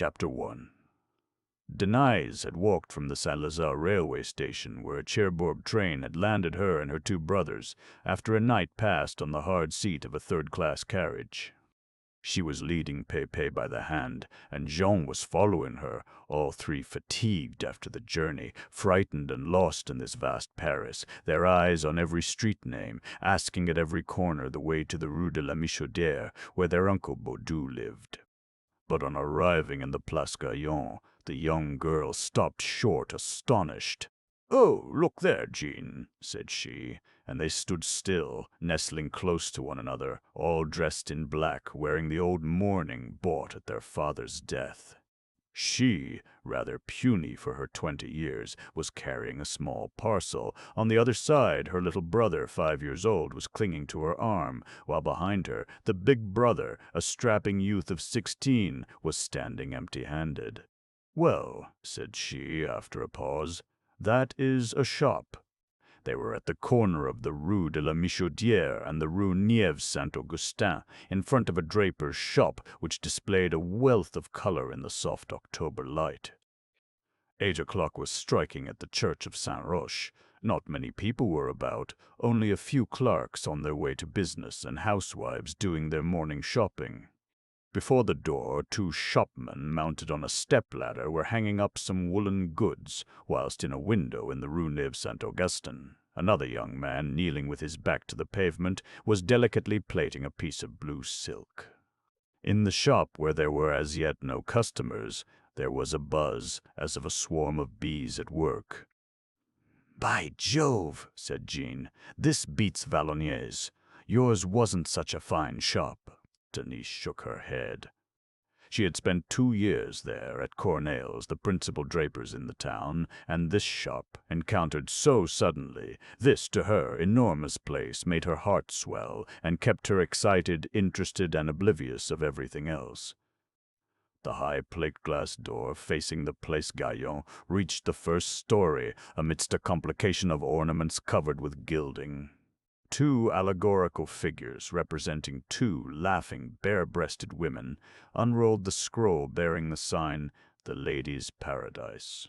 Chapter 1. Denise had walked from the Saint-Lazare railway station where a Cherbourg train had landed her and her two brothers after a night passed on the hard seat of a third-class carriage. She was leading Pépé by the hand, and Jean was following her, all three fatigued after the journey, frightened and lost in this vast Paris, their eyes on every street name, asking at every corner the way to the Rue de la Michaudière, where their uncle Baudu lived. But on arriving in the Place Gaillon, the young girl stopped short, astonished. "Oh, look there, Jean," said she, and they stood still, nestling close to one another, all dressed in black, wearing the old mourning bought at their father's death. She, rather puny for her 20 years, was carrying a small parcel. On the other side, her little brother, 5 years old, was clinging to her arm, while behind her, the big brother, a strapping youth of 16, was standing empty-handed. "Well," said she, after a pause, "that is a shop." They were at the corner of the Rue de la Michaudière and the Rue Nièvre Saint-Augustin, in front of a draper's shop which displayed a wealth of color in the soft October light. 8 o'clock was striking at the church of Saint-Roch. Not many people were about, only a few clerks on their way to business and housewives doing their morning shopping. Before the door, 2 shopmen mounted on a step-ladder were hanging up some woolen goods, whilst in a window in the Rue Neuve Saint-Augustin, another young man, kneeling with his back to the pavement, was delicately plaiting a piece of blue silk. In the shop, where there were as yet no customers, there was a buzz, as of a swarm of bees at work. "By Jove," said Jean, "this beats Valogner's. Yours wasn't such a fine shop." Denise shook her head. She had spent 2 years there at Corneille's, the principal drapers in the town, and this shop, encountered so suddenly, this, to her, enormous place, made her heart swell, and kept her excited, interested, and oblivious of everything else. The high plate-glass door facing the Place Gaillon reached the first story, amidst a complication of ornaments covered with gilding. 2 allegorical figures, representing 2 laughing, bare-breasted women, unrolled the scroll bearing the sign, "The Ladies' Paradise."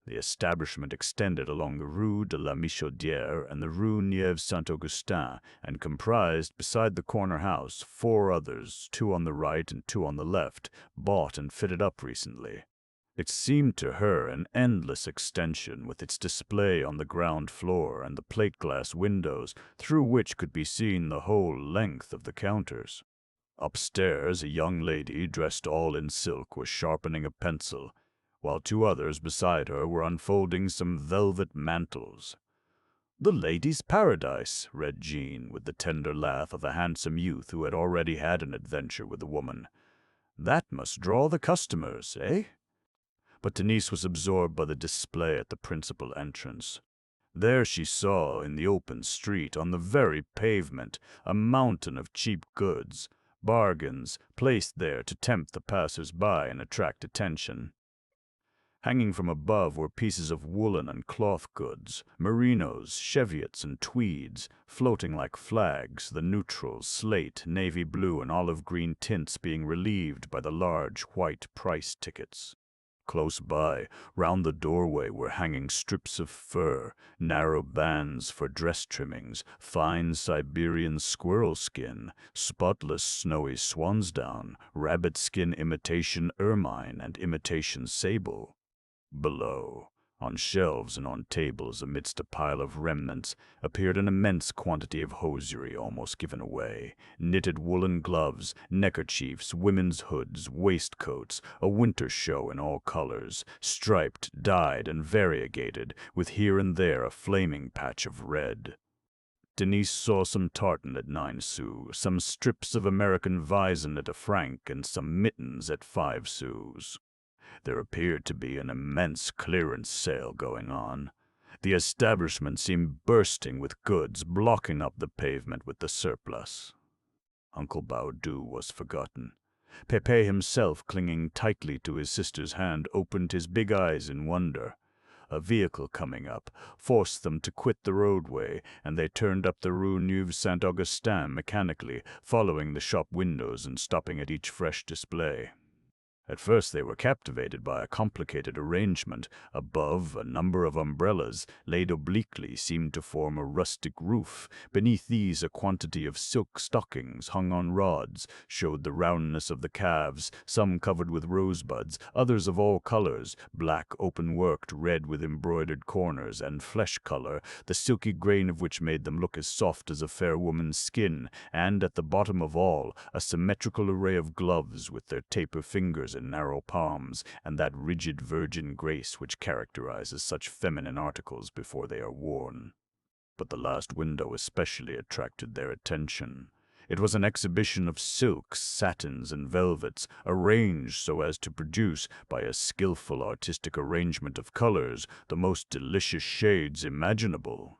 The establishment extended along the Rue de la Michaudière and the Rue Nièvre Saint-Augustin, and comprised, beside the corner house, 4 others, 2 on the right and 2 on the left, bought and fitted up recently. It seemed to her an endless extension, with its display on the ground floor and the plate-glass windows, through which could be seen the whole length of the counters. Upstairs, a young lady, dressed all in silk, was sharpening a pencil, while 2 others beside her were unfolding some velvet mantles. "The Ladies' Paradise," read Jean, with the tender laugh of a handsome youth who had already had an adventure with a woman. "That must draw the customers, eh?" But Denise was absorbed by the display at the principal entrance. There she saw, in the open street, on the very pavement, a mountain of cheap goods, bargains, placed there to tempt the passers-by and attract attention. Hanging from above were pieces of woolen and cloth goods, merinos, cheviots, and tweeds, floating like flags, the neutrals, slate, navy blue, and olive green tints being relieved by the large white price tickets. Close by, round the doorway, were hanging strips of fur, narrow bands for dress trimmings, fine Siberian squirrel skin, spotless snowy swansdown, rabbit skin imitation ermine, and imitation sable. Below, on shelves and on tables amidst a pile of remnants, appeared an immense quantity of hosiery almost given away, knitted woolen gloves, neckerchiefs, women's hoods, waistcoats, a winter show in all colors, striped, dyed, and variegated, with here and there a flaming patch of red. Denise saw some tartan at 9 sous, some strips of American Weizen at 1 franc, and some mittens at 5 sous. There appeared to be an immense clearance sale going on. The establishment seemed bursting with goods, blocking up the pavement with the surplus. Uncle Baudu was forgotten. Pépé himself, clinging tightly to his sister's hand, opened his big eyes in wonder. A vehicle coming up forced them to quit the roadway, and they turned up the Rue Neuve Saint-Augustin mechanically, following the shop windows and stopping at each fresh display. At first they were captivated by a complicated arrangement. Above, a number of umbrellas, laid obliquely, seemed to form a rustic roof. Beneath these, a quantity of silk stockings, hung on rods, showed the roundness of the calves, some covered with rosebuds, others of all colors, black, open-worked, red with embroidered corners, and flesh color, the silky grain of which made them look as soft as a fair woman's skin, and, at the bottom of all, a symmetrical array of gloves with their taper fingers and narrow palms, and that rigid virgin grace which characterizes such feminine articles before they are worn. But the last window especially attracted their attention. It was an exhibition of silks, satins, and velvets, arranged so as to produce, by a skillful artistic arrangement of colors, the most delicious shades imaginable.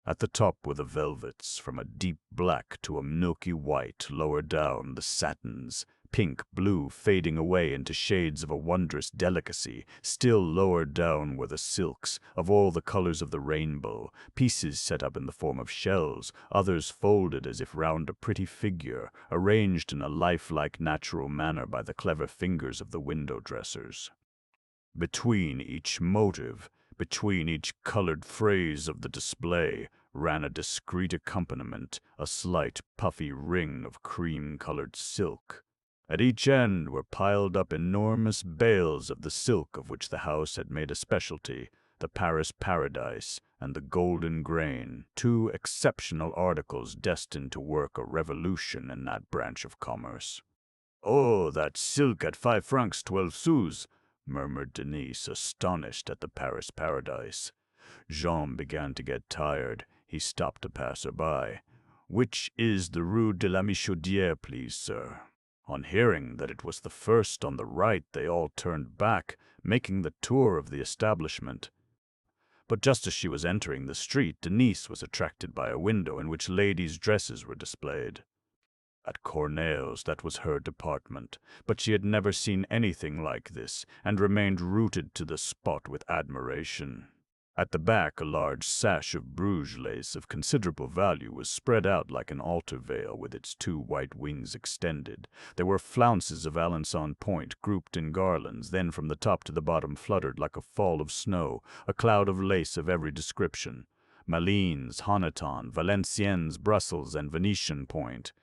At the top were the velvets, from a deep black to a milky white, lower down the satins, pink, blue, fading away into shades of a wondrous delicacy. Still lower down were the silks, of all the colors of the rainbow, pieces set up in the form of shells, others folded as if round a pretty figure, arranged in a lifelike natural manner by the clever fingers of the window dressers. Between each motive, between each colored phrase of the display, ran a discreet accompaniment, a slight, puffy ring of cream-colored silk. At each end were piled up enormous bales of the silk of which the house had made a specialty, the Paris Paradise and the Golden Grain, two exceptional articles destined to work a revolution in that branch of commerce. "Oh, that silk at 5 francs 12 sous!" murmured Denise, astonished at the Paris Paradise. Jean began to get tired. He stopped a passer-by. "Which is the Rue de la Michaudière, please, sir?" On hearing that it was the first on the right, they all turned back, making the tour of the establishment. But just as she was entering the street, Denise was attracted by a window in which ladies' dresses were displayed. At Corneille's, that was her department, but she had never seen anything like this, and remained rooted to the spot with admiration. At the back, a large sash of Bruges lace of considerable value was spread out like an altar veil with its two white wings extended. There were flounces of Alençon point grouped in garlands, then from the top to the bottom fluttered like a fall of snow, a cloud of lace of every description. Malines, Honiton, Valenciennes, Brussels, and Venetian point.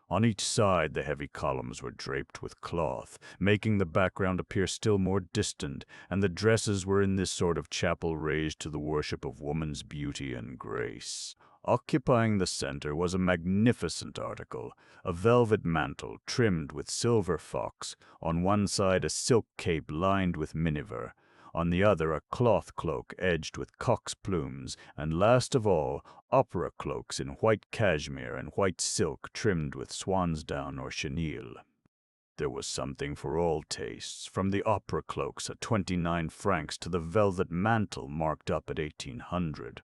On each side the heavy columns were draped with cloth, making the background appear still more distant, and the dresses were in this sort of chapel raised to the worship of woman's beauty and grace. Occupying the center was a magnificent article, a velvet mantle trimmed with silver fox, on one side a silk cape lined with miniver, on the other a cloth cloak edged with cock's plumes, and last of all, opera cloaks in white cashmere and white silk trimmed with swansdown or chenille. There was something for all tastes, from the opera cloaks at 29 francs to the velvet mantle marked up at 1800.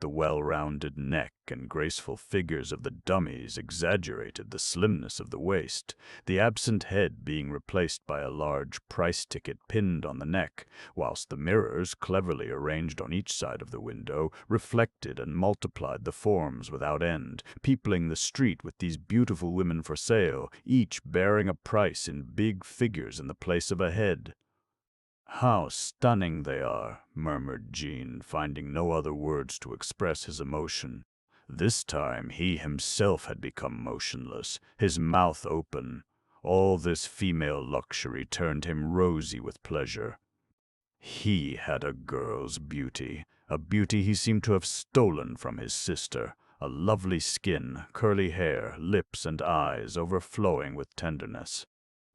The well-rounded neck and graceful figures of the dummies exaggerated the slimness of the waist, the absent head being replaced by a large price ticket pinned on the neck, whilst the mirrors, cleverly arranged on each side of the window, reflected and multiplied the forms without end, peopling the street with these beautiful women for sale, each bearing a price in big figures in the place of a head. "How stunning they are," murmured Jean, finding no other words to express his emotion. This time he himself had become motionless, his mouth open. All this female luxury turned him rosy with pleasure. He had a girl's beauty, a beauty he seemed to have stolen from his sister, a lovely skin, curly hair, lips and eyes overflowing with tenderness.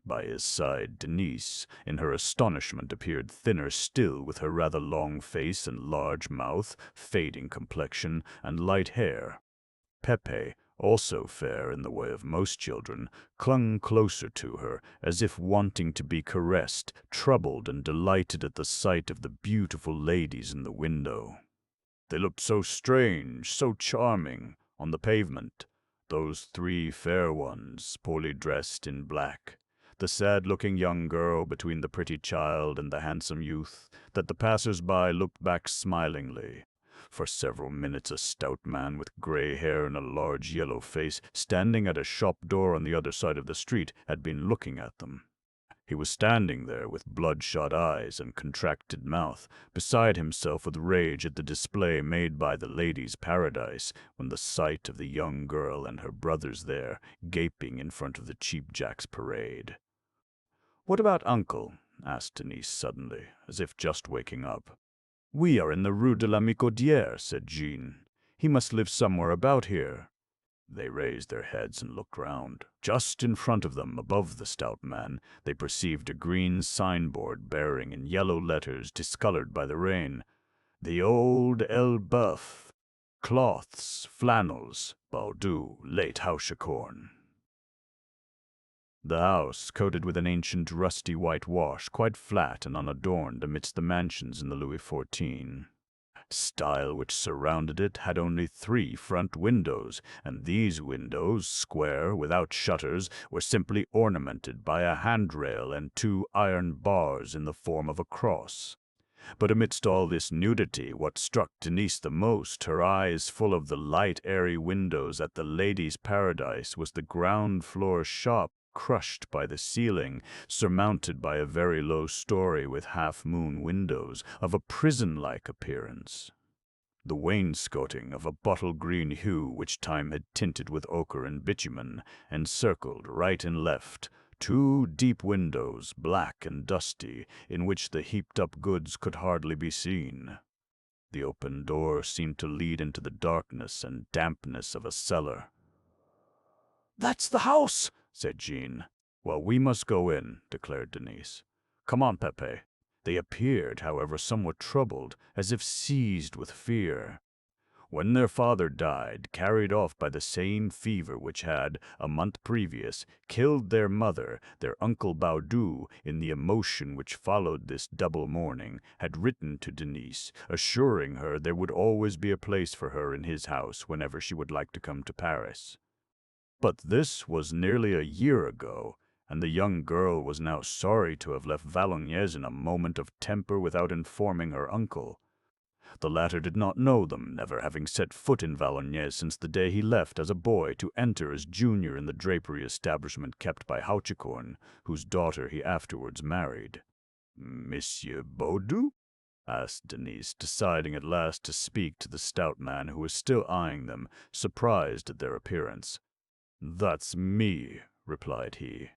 By his side, Denise, in her astonishment, appeared thinner still, with her rather long face and large mouth, fading complexion, and light hair. Pepe, also fair in the way of most children, clung closer to her, as if wanting to be caressed, troubled and delighted at the sight of the beautiful ladies in the window. They looked so strange, so charming, on the pavement, those three fair ones, poorly dressed in black, the sad-looking young girl between the pretty child and the handsome youth, that the passers-by looked back smilingly. For several minutes a stout man with gray hair and a large yellow face, standing at a shop door on the other side of the street, had been looking at them. He was standing there with bloodshot eyes and contracted mouth, beside himself with rage at the display made by the ladies' paradise, when the sight of the young girl and her brothers there, gaping in front of the Cheap Jack's parade. "What about Uncle?" asked Denise suddenly, as if just waking up. "We are in the Rue de la Micaudière," said Jean. "He must live somewhere about here." They raised their heads and looked round. Just in front of them, above the stout man, they perceived a green signboard bearing in yellow letters discolored by the rain, "The Old Elbeuf, Cloths, Flannels, Baudu, late Hauschicorn." The house, coated with an ancient rusty whitewash, quite flat and unadorned amidst the mansions in the Louis XIV style which surrounded it, had only 3 front windows, and these windows, square, without shutters, were simply ornamented by a handrail and 2 iron bars in the form of a cross. But amidst all this nudity, what struck Denise the most, her eyes full of the light, airy windows at the ladies' paradise, was the ground-floor shop, crushed by the ceiling, surmounted by a very low story with half-moon windows, of a prison-like appearance. The wainscoting of a bottle-green hue which time had tinted with ochre and bitumen, encircled, right and left, 2 deep windows, black and dusty, in which the heaped-up goods could hardly be seen. The open door seemed to lead into the darkness and dampness of a cellar. "That's the house!" said Jean. "Well, we must go in," declared Denise. "Come on, Pepe." They appeared, however, somewhat troubled, as if seized with fear. When their father died, carried off by the same fever which had, a month previous, killed their mother, their Uncle Baudu, in the emotion which followed this double mourning, had written to Denise, assuring her there would always be a place for her in his house whenever she would like to come to Paris. But this was nearly a year ago, and the young girl was now sorry to have left Valognes in a moment of temper without informing her uncle. The latter did not know them, never having set foot in Valognes since the day he left as a boy to enter as junior in the drapery establishment kept by Hauschicorn, whose daughter he afterwards married. "Monsieur Baudu?" asked Denise, deciding at last to speak to the stout man who was still eyeing them, surprised at their appearance. "That's me," replied he.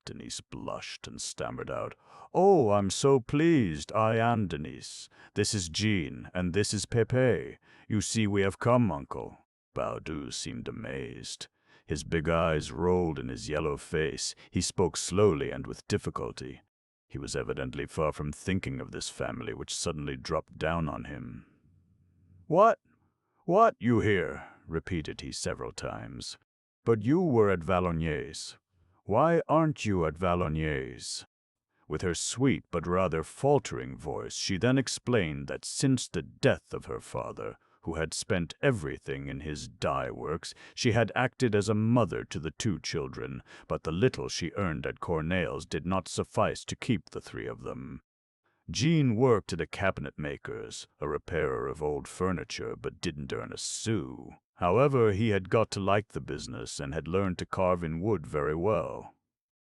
Denise blushed and stammered out, "Oh, I'm so pleased. I am Denise. This is Jean, and this is Pepe. You see we have come, uncle." Baudu seemed amazed. His big eyes rolled in his yellow face. He spoke slowly and with difficulty. He was evidently far from thinking of this family which suddenly dropped down on him. "What? What, you here?" repeated he several times. "But you were at Valognes. Why aren't you at Valognes?" With her sweet but rather faltering voice, she then explained that since the death of her father, who had spent everything in his dye works, she had acted as a mother to the 2 children, but the little she earned at Corneille's did not suffice to keep the 3 of them. Jean worked at a cabinet-maker's, a repairer of old furniture, but didn't earn a sou. However, he had got to like the business and had learned to carve in wood very well.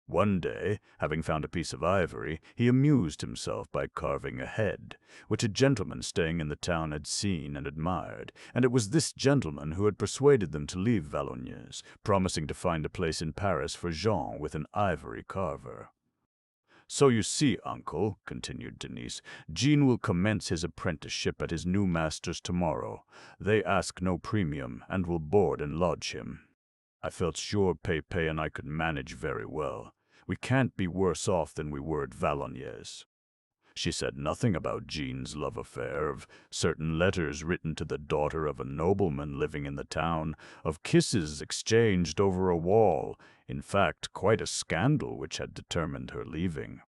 One day, having found a piece of ivory, he amused himself by carving a head, which a gentleman staying in the town had seen and admired, and it was this gentleman who had persuaded them to leave Valognes, promising to find a place in Paris for Jean with an ivory carver. "So you see, uncle," continued Denise, "Jean will commence his apprenticeship at his new master's tomorrow. They ask no premium, and will board and lodge him. I felt sure Pepe and I could manage very well. We can't be worse off than we were at Valognes." She said nothing about Jean's love affair, of certain letters written to the daughter of a nobleman living in the town, of kisses exchanged over a wall, in fact, quite a scandal which had determined her leaving.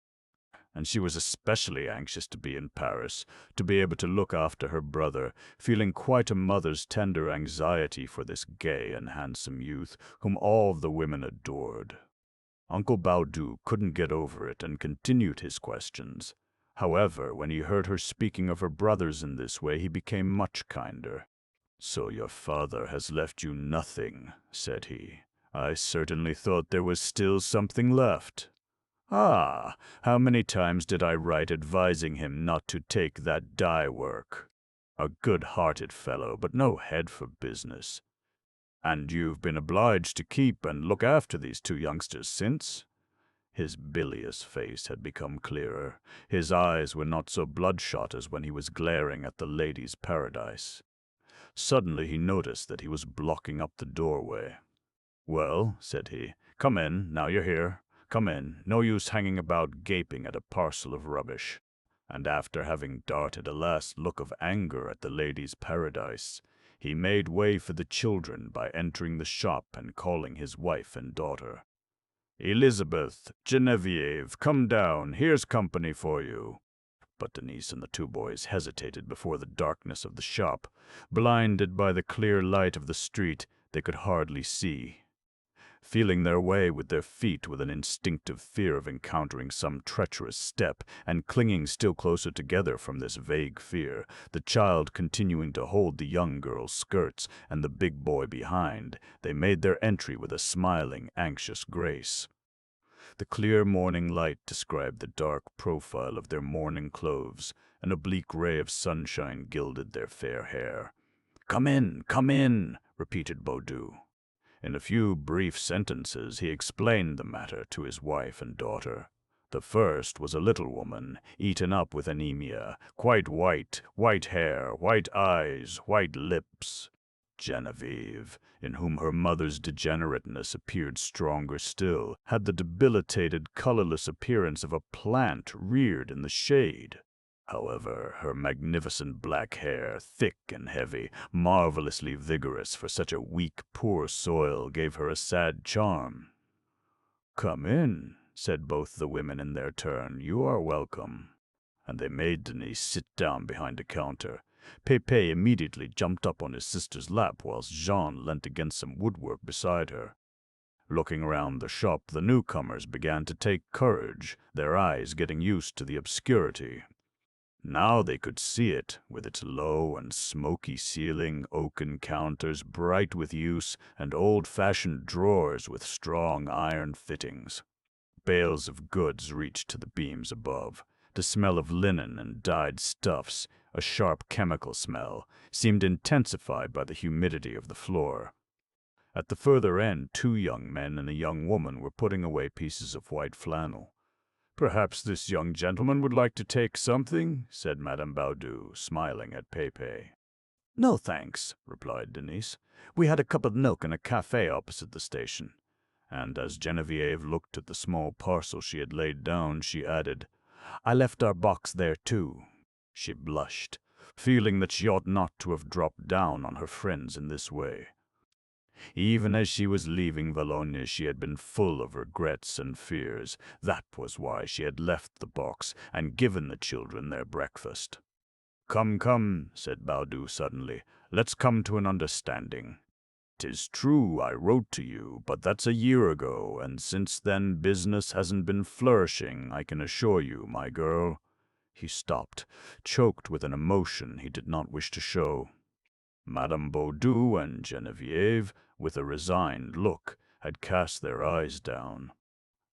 And she was especially anxious to be in Paris, to be able to look after her brother, feeling quite a mother's tender anxiety for this gay and handsome youth, whom all the women adored. Uncle Baudu couldn't get over it and continued his questions. However, when he heard her speaking of her brothers in this way, he became much kinder. "So your father has left you nothing," said he. "I certainly thought there was still something left." Ah, how many times did I write advising him not to take that dye work? A good-hearted fellow, but no head for business. And you've been obliged to keep and look after these two youngsters since? His bilious face had become clearer. His eyes were not so bloodshot as when he was glaring at the lady's paradise. Suddenly he noticed that he was blocking up the doorway. "Well," said he, "come in, now you're here. Come in, no use hanging about gaping at a parcel of rubbish." And after having darted a last look of anger at the lady's paradise, he made way for the children by entering the shop and calling his wife and daughter. "Elizabeth, Genevieve, come down, here's company for you." But Denise and the two boys hesitated before the darkness of the shop. Blinded by the clear light of the street, they could hardly see. Feeling their way with their feet with an instinctive fear of encountering some treacherous step, and clinging still closer together from this vague fear, the child continuing to hold the young girl's skirts and the big boy behind, they made their entry with a smiling, anxious grace. The clear morning light described the dark profile of their mourning clothes. An oblique ray of sunshine gilded their fair hair. Come in," repeated Baudu. In a few brief sentences he explained the matter to his wife and daughter. The first was a little woman, eaten up with anemia, quite white, white hair, white eyes, white lips. Genevieve, in whom her mother's degenerateness appeared stronger still, had the debilitated, colorless appearance of a plant reared in the shade. However, her magnificent black hair, thick and heavy, marvelously vigorous for such a weak, poor soil, gave her a sad charm. "Come in," said both the women in their turn. "You are welcome." And they made Denise sit down behind a counter. Pépé immediately jumped up on his sister's lap, whilst Jean leant against some woodwork beside her. Looking around the shop, the newcomers began to take courage, their eyes getting used to the obscurity. Now they could see it, with its low and smoky ceiling, oaken counters bright with use, and old-fashioned drawers with strong iron fittings. Bales of goods reached to the beams above. The smell of linen and dyed stuffs, a sharp chemical smell, seemed intensified by the humidity of the floor. At the further end, two young men and a young woman were putting away pieces of white flannel. "Perhaps this young gentleman would like to take something," said Madame Baudu, smiling at Pépé. "No, thanks," replied Denise. "We had a cup of milk in a café opposite the station." And as Geneviève looked at the small parcel she had laid down, she added, "I left our box there too." She blushed, feeling that she ought not to have dropped down on her friends in this way. Even as she was leaving Valognes, she had been full of regrets and fears. That was why she had left the box and given the children their breakfast. Come," said Baudu suddenly. "Let's come to an understanding. 'Tis true I wrote to you, but that's a year ago, and since then business hasn't been flourishing, I can assure you, my girl." He stopped, choked with an emotion he did not wish to show. Madame Baudu and Geneviève, with a resigned look, had cast their eyes down.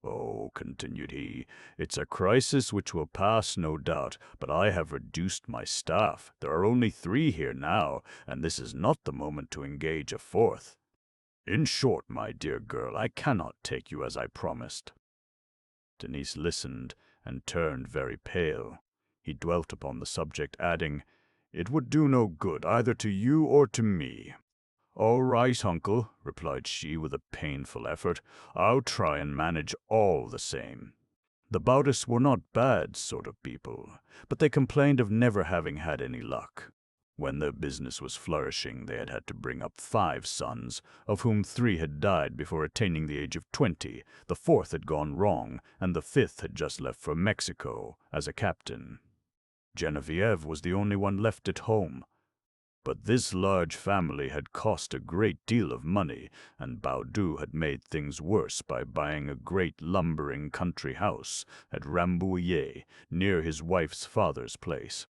"Oh," continued he, "it's a crisis which will pass, no doubt, but I have reduced my staff. There are only 3 here now, and this is not the moment to engage a 4th. In short, my dear girl, I cannot take you as I promised." Denise listened and turned very pale. He dwelt upon the subject, adding, "It would do no good either to you or to me." "All right, uncle," replied she with a painful effort. "I'll try and manage all the same." The Baudists were not bad sort of people, but they complained of never having had any luck. When their business was flourishing, they had had to bring up 5 sons, of whom 3 had died before attaining the age of 20, the 4th had gone wrong, and the 5th had just left for Mexico as a captain. Geneviève was the only one left at home. But this large family had cost a great deal of money, and Baudu had made things worse by buying a great lumbering country house at Rambouillet, near his wife's father's place.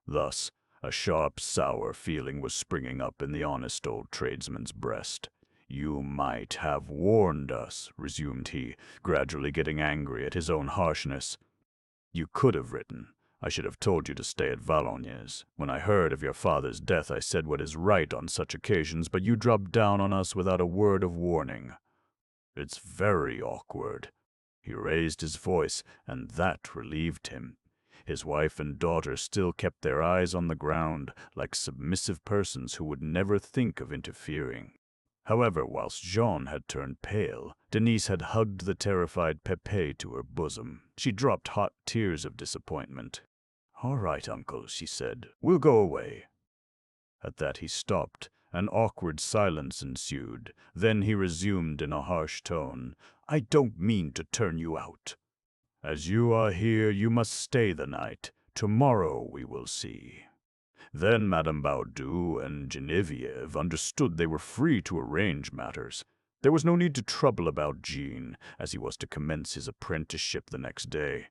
Thus, a sharp, sour feeling was springing up in the honest old tradesman's breast. "You might have warned us," resumed he, gradually getting angry at his own harshness. "You could have written. I should have told you to stay at Valognes. When I heard of your father's death, I said what is right on such occasions, but you dropped down on us without a word of warning. It's very awkward." He raised his voice, and that relieved him. His wife and daughter still kept their eyes on the ground, like submissive persons who would never think of interfering. However, whilst Jean had turned pale, Denise had hugged the terrified Pépé to her bosom. She dropped hot tears of disappointment. "All right, uncle," she said. "We'll go away." At that he stopped. An awkward silence ensued. Then he resumed in a harsh tone, "I don't mean to turn you out. As you are here, you must stay the night. Tomorrow we will see." Then Madame Baudu and Geneviève understood they were free to arrange matters. There was no need to trouble about Jean, as he was to commence his apprenticeship the next day.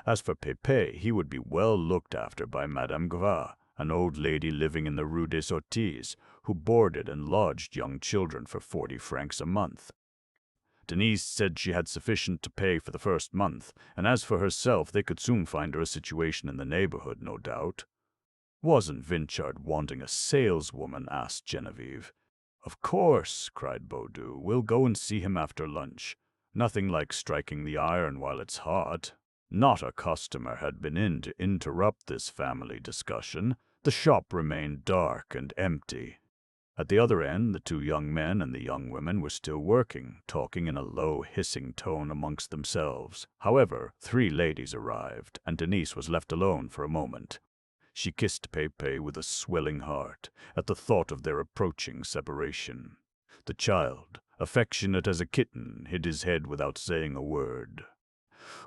As for Pépé, he would be well looked after by Madame Gras, an old lady living in the Rue des Orties, who boarded and lodged young children for 40 francs a month. Denise said she had sufficient to pay for the first month, and as for herself, they could soon find her a situation in the neighborhood, no doubt. "Wasn't Vinchard wanting a saleswoman?" asked Geneviève. "Of course," cried Baudu. "We'll go and see him after lunch. Nothing like striking the iron while it's hot." Not a customer had been in to interrupt this family discussion. The shop remained dark and empty. At the other end, the two young men and the young women were still working, talking in a low, hissing tone amongst themselves. However, 3 ladies arrived, and Denise was left alone for a moment. She kissed Pépé with a swelling heart at the thought of their approaching separation. The child, affectionate as a kitten, hid his head without saying a word.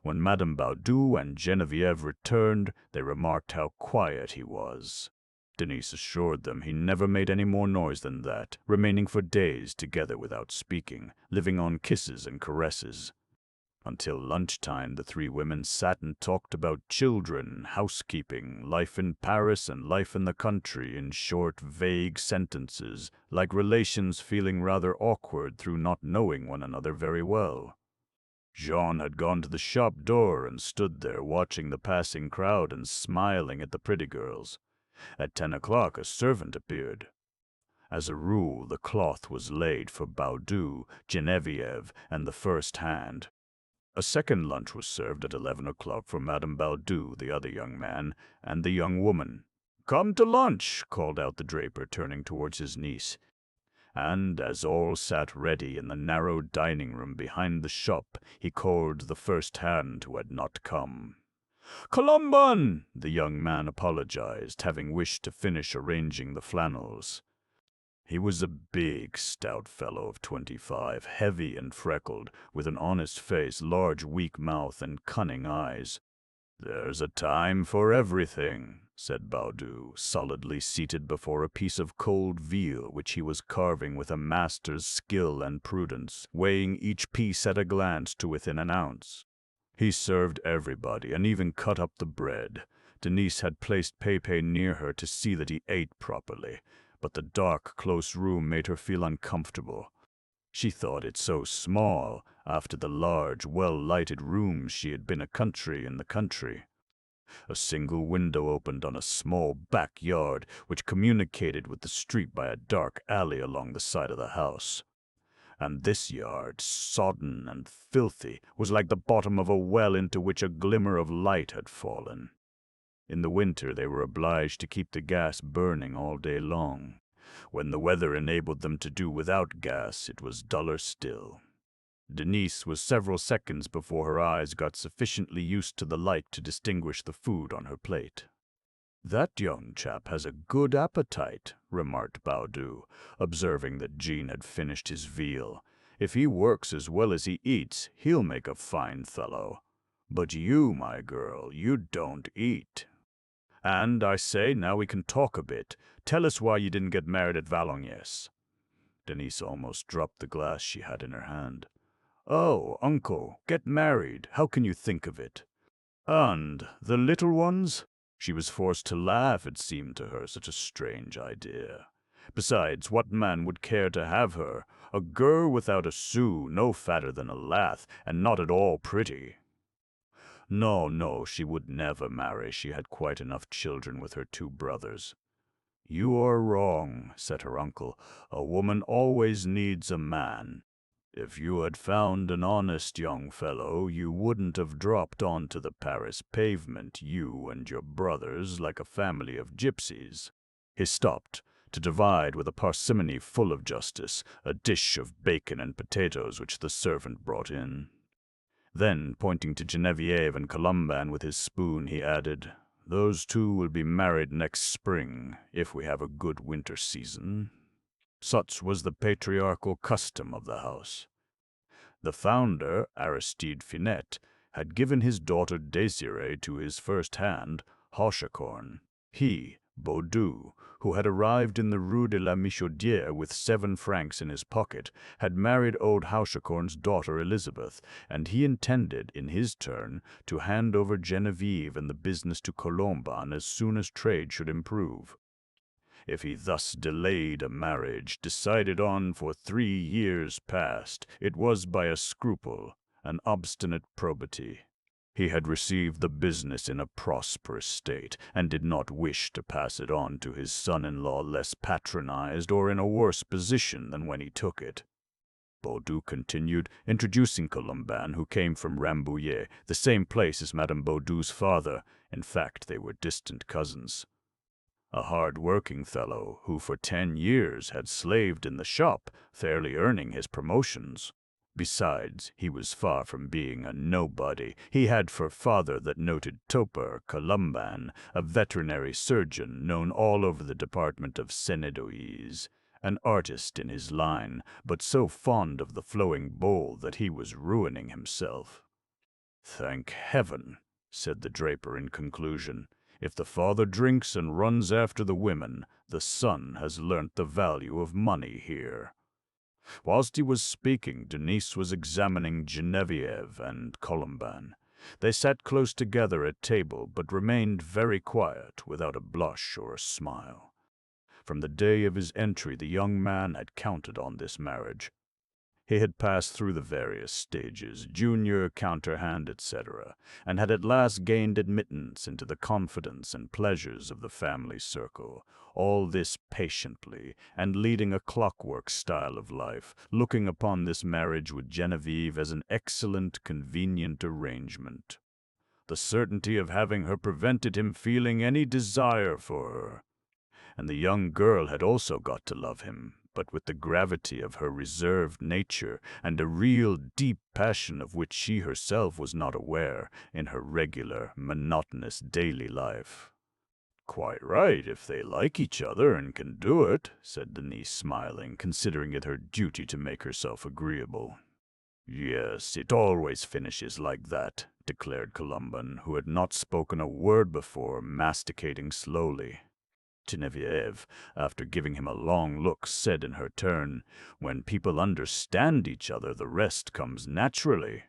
When Madame Baudu and Geneviève returned, they remarked how quiet he was. Denise assured them he never made any more noise than that, remaining for days together without speaking, living on kisses and caresses. Until lunchtime, the 3 women sat and talked about children, housekeeping, life in Paris and life in the country, in short, vague sentences, like relations feeling rather awkward through not knowing one another very well. Jean had gone to the shop door and stood there watching the passing crowd and smiling at the pretty girls. At 10 o'clock a servant appeared. As a rule, the cloth was laid for Baudu, Geneviève, and the first hand. A second lunch was served at 11 o'clock for Madame Baudu, the other young man, and the young woman. "Come to lunch," called out the draper, turning towards his niece. And as all sat ready in the narrow dining room behind the shop, he called the first hand who had not come. "Colomban!" the young man apologized, having wished to finish arranging the flannels. He was a big, stout fellow of 25, heavy and freckled, with an honest face, large, weak mouth, and cunning eyes. "There's a time for everything," said Baudu, solidly seated before a piece of cold veal which he was carving with a master's skill and prudence, weighing each piece at a glance to within an ounce. He served everybody, and even cut up the bread. Denise had placed Pépé near her to see that he ate properly, but the dark, close room made her feel uncomfortable. She thought it so small, after the large, well-lighted rooms she had been in the country. A single window opened on a small backyard, which communicated with the street by a dark alley along the side of the house. And this yard, sodden and filthy, was like the bottom of a well into which a glimmer of light had fallen. In the winter they were obliged to keep the gas burning all day long. When the weather enabled them to do without gas, it was duller still. Denise was several seconds before her eyes got sufficiently used to the light to distinguish the food on her plate. "That young chap has a good appetite," remarked Baudu, observing that Jean had finished his veal. "If he works as well as he eats, he'll make a fine fellow. But you, my girl, you don't eat. And, I say, now we can talk a bit. Tell us why you didn't get married at Valognes." Denise almost dropped the glass she had in her hand. "Oh, uncle, get married. How can you think of it? And the little ones?" She was forced to laugh, it seemed to her, such a strange idea. Besides, what man would care to have her? A girl without a sou, no fatter than a lath, and not at all pretty. No, no, she would never marry. She had quite enough children with her 2 brothers. You are wrong, said her uncle. A woman always needs a man. If you had found an honest young fellow, you wouldn't have dropped onto the Paris pavement, you and your brothers, like a family of gypsies. He stopped, to divide with a parsimony full of justice a dish of bacon and potatoes which the servant brought in. Then, pointing to Genevieve and Colomban with his spoon, he added, "Those 2 will be married next spring, if we have a good winter season." Such was the patriarchal custom of the house. The founder, Aristide Finette, had given his daughter Désirée to his first hand, Hauschacorn. He, Baudu, who had arrived in the Rue de la Michaudière with 7 francs in his pocket, had married old Hauschacorn's daughter Elizabeth, and he intended, in his turn, to hand over Genevieve and the business to Colomban as soon as trade should improve. If he thus delayed a marriage decided on for 3 years past, it was by a scruple, an obstinate probity. He had received the business in a prosperous state, and did not wish to pass it on to his son-in-law less patronized or in a worse position than when he took it. Baudu continued, introducing Colomban, who came from Rambouillet, the same place as Madame Baudu's father. In fact, they were distant cousins. A hard-working fellow who for 10 years had slaved in the shop, fairly earning his promotions. Besides, he was far from being a nobody. He had for father that noted toper, Colomban, a veterinary surgeon known all over the department of Seine-et-Oise, an artist in his line, but so fond of the flowing bowl that he was ruining himself. "Thank heaven," said the draper in conclusion. "If the father drinks and runs after the women, the son has learnt the value of money here." Whilst he was speaking, Denise was examining Genevieve and Colomban. They sat close together at table, but remained very quiet, without a blush or a smile. From the day of his entry, the young man had counted on this marriage. He had passed through the various stages, junior, counterhand, etc., and had at last gained admittance into the confidence and pleasures of the family circle, all this patiently, and leading a clockwork style of life, looking upon this marriage with Genevieve as an excellent, convenient arrangement. The certainty of having her prevented him feeling any desire for her, and the young girl had also got to love him, but with the gravity of her reserved nature, and a real deep passion of which she herself was not aware in her regular, monotonous daily life. "Quite right, if they like each other and can do it," said Denise, smiling, considering it her duty to make herself agreeable. "Yes, it always finishes like that," declared Colomban, who had not spoken a word before, masticating slowly. Genevieve, after giving him a long look, said in her turn, "When people understand each other, the rest comes naturally."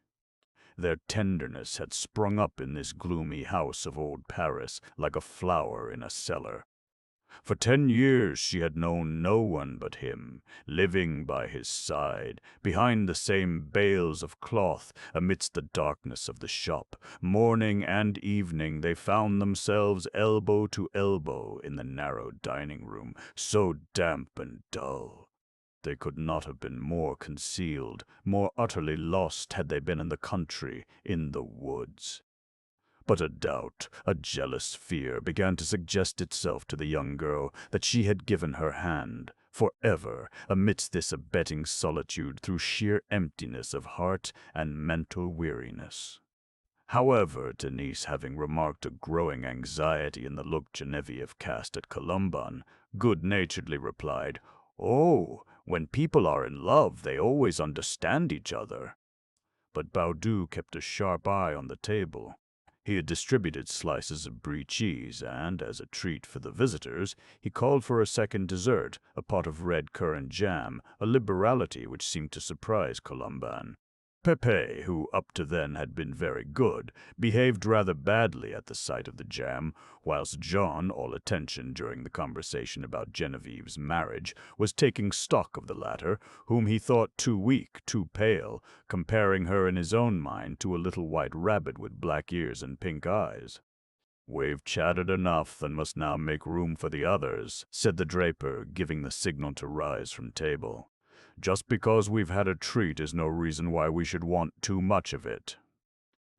Their tenderness had sprung up in this gloomy house of old Paris, like a flower in a cellar. For 10 years she had known no one but him, living by his side, behind the same bales of cloth, amidst the darkness of the shop. Morning and evening they found themselves elbow to elbow in the narrow dining-room, so damp and dull. They could not have been more concealed, more utterly lost had they been in the country, in the woods. But a doubt, a jealous fear, began to suggest itself to the young girl that she had given her hand, forever, amidst this abetting solitude through sheer emptiness of heart and mental weariness. However, Denise, having remarked a growing anxiety in the look Genevieve cast at Colomban, good-naturedly replied, "Oh, when people are in love, they always understand each other." But Baudu kept a sharp eye on the table. He had distributed slices of brie cheese, and, as a treat for the visitors, he called for a second dessert, a pot of red currant jam, a liberality which seemed to surprise Colomban. Pepe, who up to then had been very good, behaved rather badly at the sight of the jam, whilst John, all attention during the conversation about Genevieve's marriage, was taking stock of the latter, whom he thought too weak, too pale, comparing her in his own mind to a little white rabbit with black ears and pink eyes. "We've chatted enough and must now make room for the others," said the draper, giving the signal to rise from table. "Just because we've had a treat is no reason why we should want too much of it."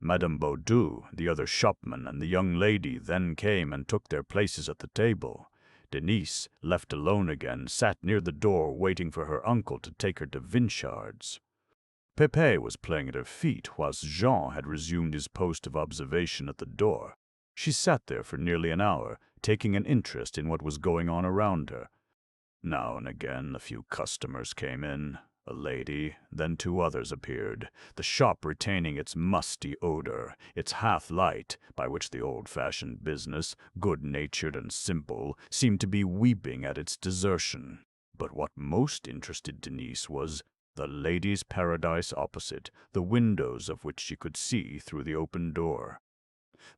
Madame Baudu, the other shopman, and the young lady then came and took their places at the table. Denise, left alone again, sat near the door waiting for her uncle to take her to Vinchard's. Pepe was playing at her feet, whilst Jean had resumed his post of observation at the door. She sat there for nearly an hour, taking an interest in what was going on around her. Now and again a few customers came in. A lady, then two others appeared, the shop retaining its musty odor, its half-light, by which the old-fashioned business, good-natured and simple, seemed to be weeping at its desertion. But what most interested Denise was the ladies' paradise opposite, the windows of which she could see through the open door.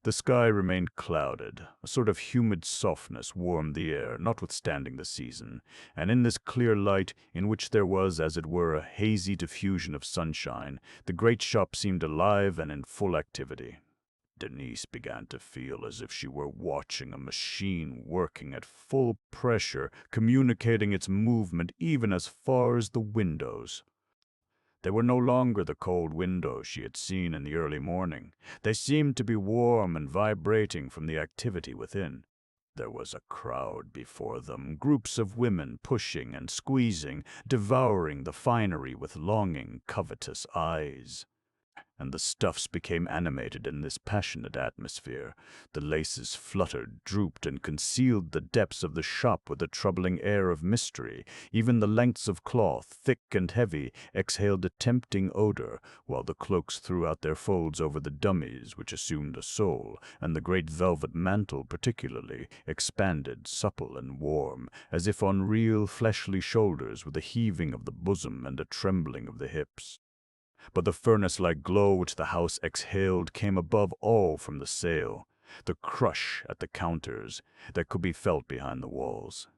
The sky remained clouded. A sort of humid softness warmed the air, notwithstanding the season, and in this clear light, in which there was, as it were, a hazy diffusion of sunshine, the great shop seemed alive and in full activity. Denise began to feel as if she were watching a machine working at full pressure, communicating its movement even as far as the windows. They were no longer the cold windows she had seen in the early morning. They seemed to be warm and vibrating from the activity within. There was a crowd before them, groups of women pushing and squeezing, devouring the finery with longing, covetous eyes. And the stuffs became animated in this passionate atmosphere. The laces fluttered, drooped, and concealed the depths of the shop with a troubling air of mystery. Even the lengths of cloth, thick and heavy, exhaled a tempting odor, while the cloaks threw out their folds over the dummies, which assumed a soul, and the great velvet mantle particularly, expanded, supple and warm, as if on real fleshly shoulders, with a heaving of the bosom and a trembling of the hips. But the furnace-like glow which the house exhaled came above all from the sale, the crush at the counters that could be felt behind the walls.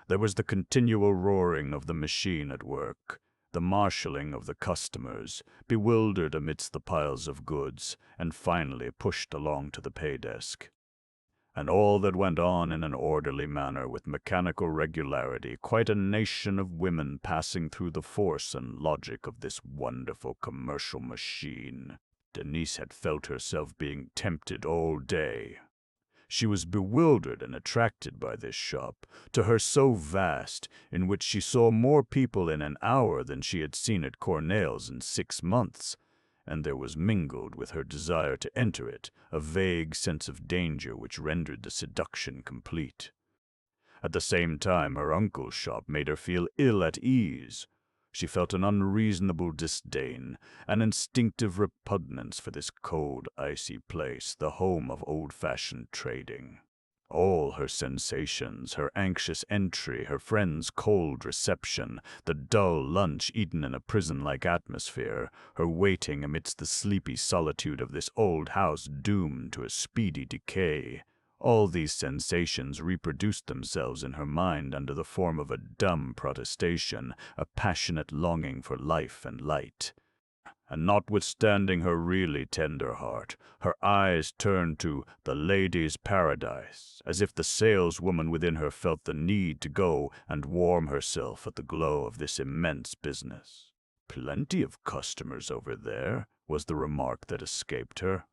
There was the continual roaring of the machine at work, the marshalling of the customers, bewildered amidst the piles of goods, and finally pushed along to the pay desk. And all that went on in an orderly manner with mechanical regularity, quite a nation of women passing through the force and logic of this wonderful commercial machine. Denise had felt herself being tempted all day. She was bewildered and attracted by this shop, to her so vast, in which she saw more people in an hour than she had seen at Cornell's in 6 months. And there was mingled with her desire to enter it a vague sense of danger which rendered the seduction complete. At the same time, her uncle's shop made her feel ill at ease. She felt an unreasonable disdain, an instinctive repugnance for this cold, icy place, the home of old-fashioned trading. All her sensations, her anxious entry, her friend's cold reception, the dull lunch eaten in a prison-like atmosphere, her waiting amidst the sleepy solitude of this old house doomed to a speedy decay, all these sensations reproduced themselves in her mind under the form of a dumb protestation, a passionate longing for life and light. And notwithstanding her really tender heart, her eyes turned to the ladies' paradise, as if the saleswoman within her felt the need to go and warm herself at the glow of this immense business. "Plenty of customers over there," was the remark that escaped her.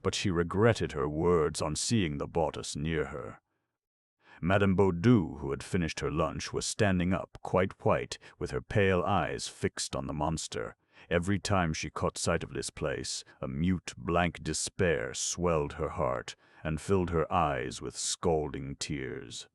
But she regretted her words on seeing the bodice near her. Madame Baudu, who had finished her lunch, was standing up, quite white, with her pale eyes fixed on the monster. Every time she caught sight of this place, a mute, blank despair swelled her heart and filled her eyes with scalding tears.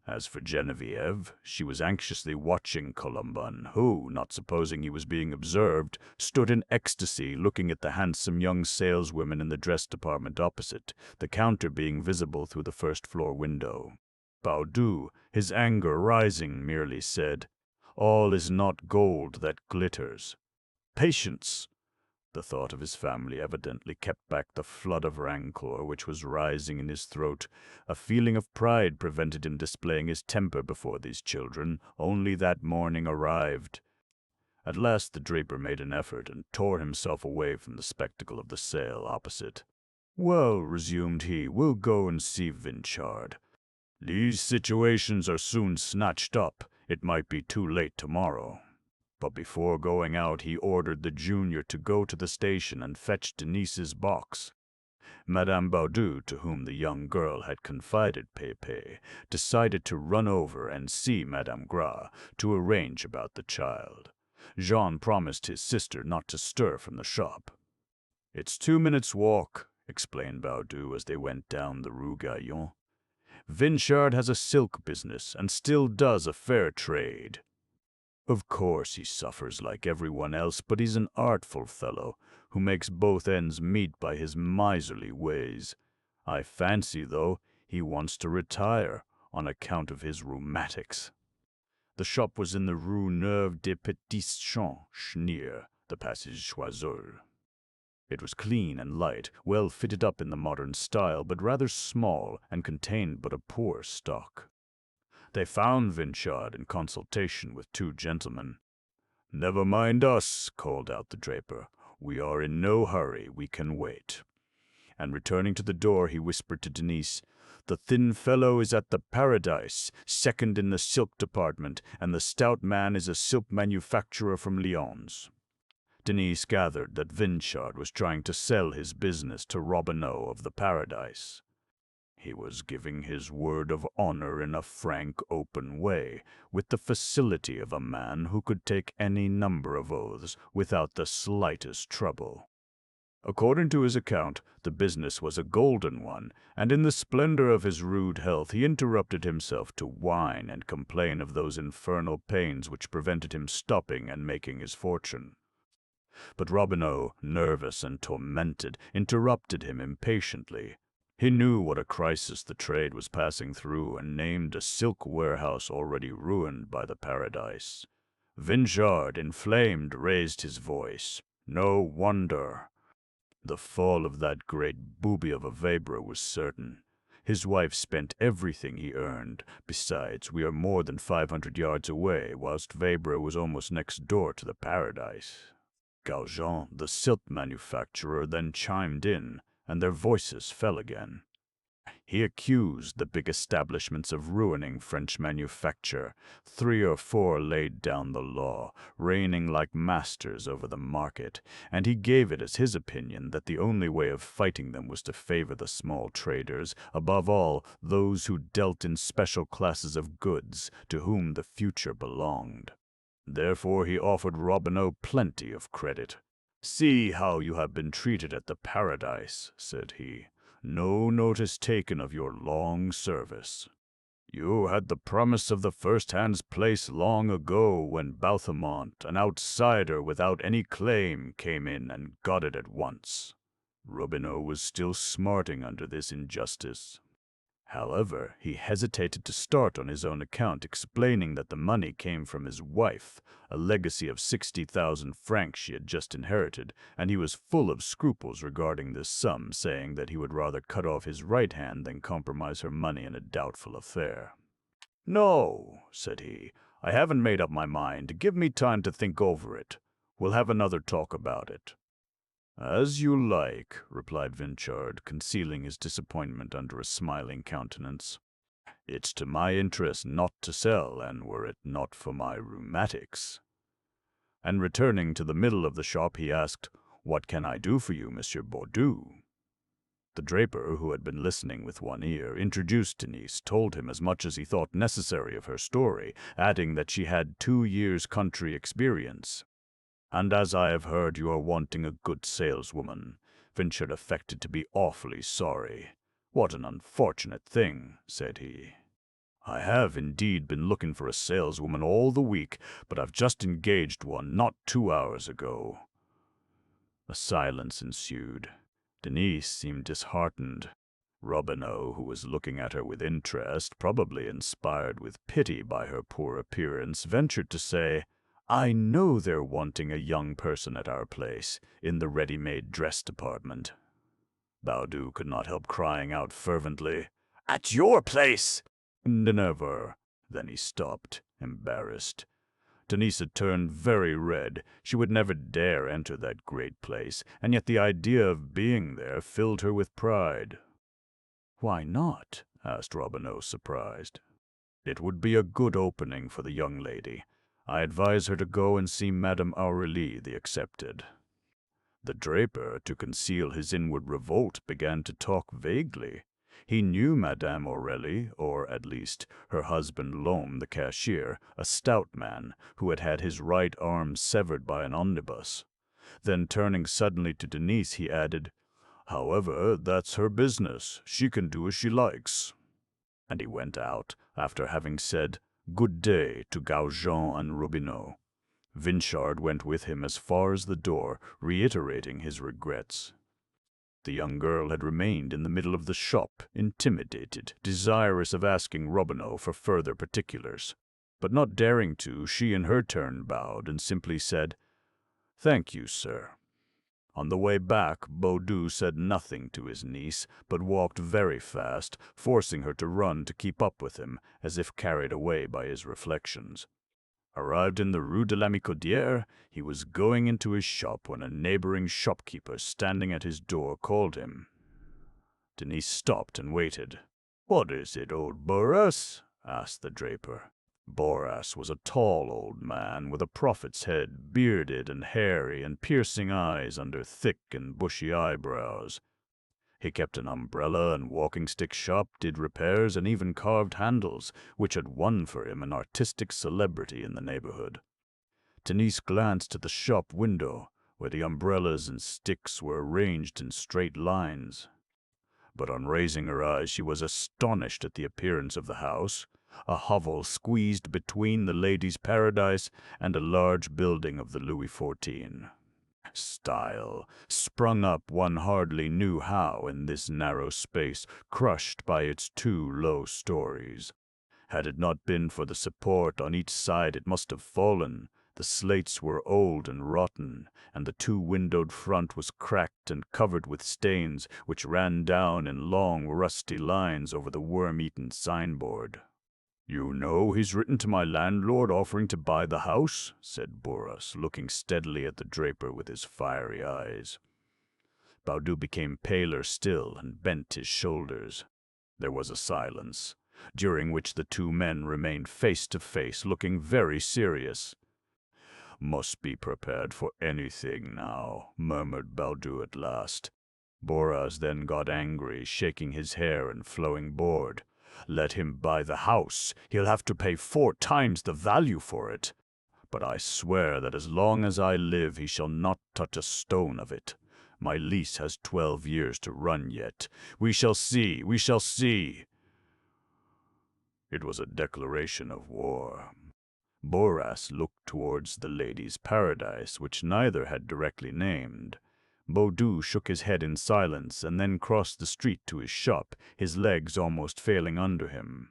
As for Genevieve, she was anxiously watching Colomban, who, not supposing he was being observed, stood in ecstasy looking at the handsome young saleswomen in the dress department opposite, the counter being visible through the first-floor window. Baudu, his anger rising, merely said, "All is not gold that glitters." Patience! The thought of his family evidently kept back the flood of rancor which was rising in his throat. A feeling of pride prevented him displaying his temper before these children. Only that morning arrived. At last the draper made an effort and tore himself away from the spectacle of the sale opposite. "Well," resumed he, "we'll go and see Vinchard. These situations are soon snatched up. It might be too late tomorrow." But before going out, he ordered the junior to go to the station and fetch Denise's box. Madame Baudu, to whom the young girl had confided Pepe, decided to run over and see Madame Gras to arrange about the child. Jean promised his sister not to stir from the shop. "It's 2 minutes' walk," explained Baudu as they went down the Rue Gaillon. "Vinchard has a silk business and still does a fair trade. Of course he suffers like everyone else, but he's an artful fellow who makes both ends meet by his miserly ways. I fancy, though, he wants to retire on account of his rheumatics." The shop was in the Rue Neuve des Petits Champs, near the Passage Choiseul. It was clean and light, well fitted up in the modern style, but rather small and contained but a poor stock. They found Vinchard in consultation with 2 gentlemen. "Never mind us," called out the draper. "We are in no hurry, we can wait." And returning to the door, he whispered to Denise, "The thin fellow is at the Paradise, second in the silk department, and the stout man is a silk manufacturer from Lyons." Denise gathered that Vinchard was trying to sell his business to Robineau of the Paradise. He was giving his word of honor in a frank, open way, with the facility of a man who could take any number of oaths without the slightest trouble. According to his account, the business was a golden one, and in the splendor of his rude health he interrupted himself to whine and complain of those infernal pains which prevented him stopping and making his fortune. But Robineau, nervous and tormented, interrupted him impatiently. He knew what a crisis the trade was passing through, and named a silk warehouse already ruined by the Paradise. Vinchard, inflamed, raised his voice. No wonder. The fall of that great booby of a Weber was certain. His wife spent everything he earned. Besides, we are more than 500 yards away, whilst Weber was almost next door to the Paradise. Gaujean, the silk manufacturer, then chimed in, and their voices fell again. He accused the big establishments of ruining French manufacture. 3 or 4 laid down the law, reigning like masters over the market, and he gave it as his opinion that the only way of fighting them was to favor the small traders, above all those who dealt in special classes of goods, to whom the future belonged. Therefore he offered Robineau plenty of credit. "See how you have been treated at the Paradise," said he. "No notice taken of your long service. You had the promise of the first-hand's place long ago when Balthamont, an outsider without any claim, came in and got it at once." Robineau was still smarting under this injustice. However, he hesitated to start on his own account, explaining that the money came from his wife, a legacy of 60,000 francs she had just inherited, and he was full of scruples regarding this sum, saying that he would rather cut off his right hand than compromise her money in a doubtful affair. "No," said he, "I haven't made up my mind. Give me time to think over it. We'll have another talk about it." "As you like," replied Vinchard, concealing his disappointment under a smiling countenance. "It's to my interest not to sell, and were it not for my rheumatics." And returning to the middle of the shop, he asked, "What can I do for you, Monsieur Baudu?" The draper, who had been listening with one ear, introduced Denise, told him as much as he thought necessary of her story, adding that she had 2 years' country experience. "And as I have heard you are wanting a good saleswoman," Vinchard affected to be awfully sorry. "What an unfortunate thing," said he. "I have indeed been looking for a saleswoman all the week, but I've just engaged one not 2 hours ago." A silence ensued. Denise seemed disheartened. Robineau, who was looking at her with interest, probably inspired with pity by her poor appearance, ventured to say, I know they're wanting a young person at our place, in the ready-made dress department." Baudu could not help crying out fervently, "At your place?" "Never." Then he stopped, embarrassed. Denise had turned very red. She would never dare enter that great place, and yet the idea of being there filled her with pride. "Why not?" asked Robineau, surprised. "It would be a good opening for the young lady. I advise her to go and see Madame Aurélie, the accepted." The draper, to conceal his inward revolt, began to talk vaguely. He knew Madame Aurélie, or at least her husband Lhomme, the cashier, a stout man, who had had his right arm severed by an omnibus. Then turning suddenly to Denise, he added, "However, that's her business. She can do as she likes." And he went out, after having said good day to Gaujean and Robineau. Vinchard went with him as far as the door, reiterating his regrets. The young girl had remained in the middle of the shop, intimidated, desirous of asking Robineau for further particulars. But not daring to, she in her turn bowed and simply said, "Thank you, sir." On the way back, Baudu said nothing to his niece, but walked very fast, forcing her to run to keep up with him, as if carried away by his reflections. Arrived in the Rue de la Micaudière, he was going into his shop when a neighboring shopkeeper standing at his door called him. Denise stopped and waited. "What is it, old Boras?" asked the draper. Boras was a tall old man with a prophet's head, bearded and hairy, and piercing eyes under thick and bushy eyebrows. He kept an umbrella and walking-stick shop, did repairs, and even carved handles, which had won for him an artistic celebrity in the neighborhood. Denise glanced at the shop window, where the umbrellas and sticks were arranged in straight lines. But on raising her eyes, she was astonished at the appearance of the house, a hovel squeezed between the Ladies' Paradise and a large building of the Louis XIV. Style, sprung up one hardly knew how in this narrow space, crushed by its two low stories. Had it not been for the support on each side, it must have fallen. The slates were old and rotten, and the two-windowed front was cracked and covered with stains, which ran down in long, rusty lines over the worm-eaten signboard. "You know he's written to my landlord offering to buy the house," said Boras, looking steadily at the draper with his fiery eyes. Baudu became paler still and bent his shoulders. There was a silence, during which the two men remained face to face, looking very serious. "Must be prepared for anything now," murmured Baudu at last. Boras then got angry, shaking his hair and flowing bored. "Let him buy the house. He'll have to pay 4 times the value for it. But I swear that as long as I live he shall not touch a stone of it. My lease has 12 years to run yet. We shall see, we shall see." It was a declaration of war. Boras looked towards the Ladies' Paradise, which neither had directly named. Baudu shook his head in silence and then crossed the street to his shop, his legs almost failing under him.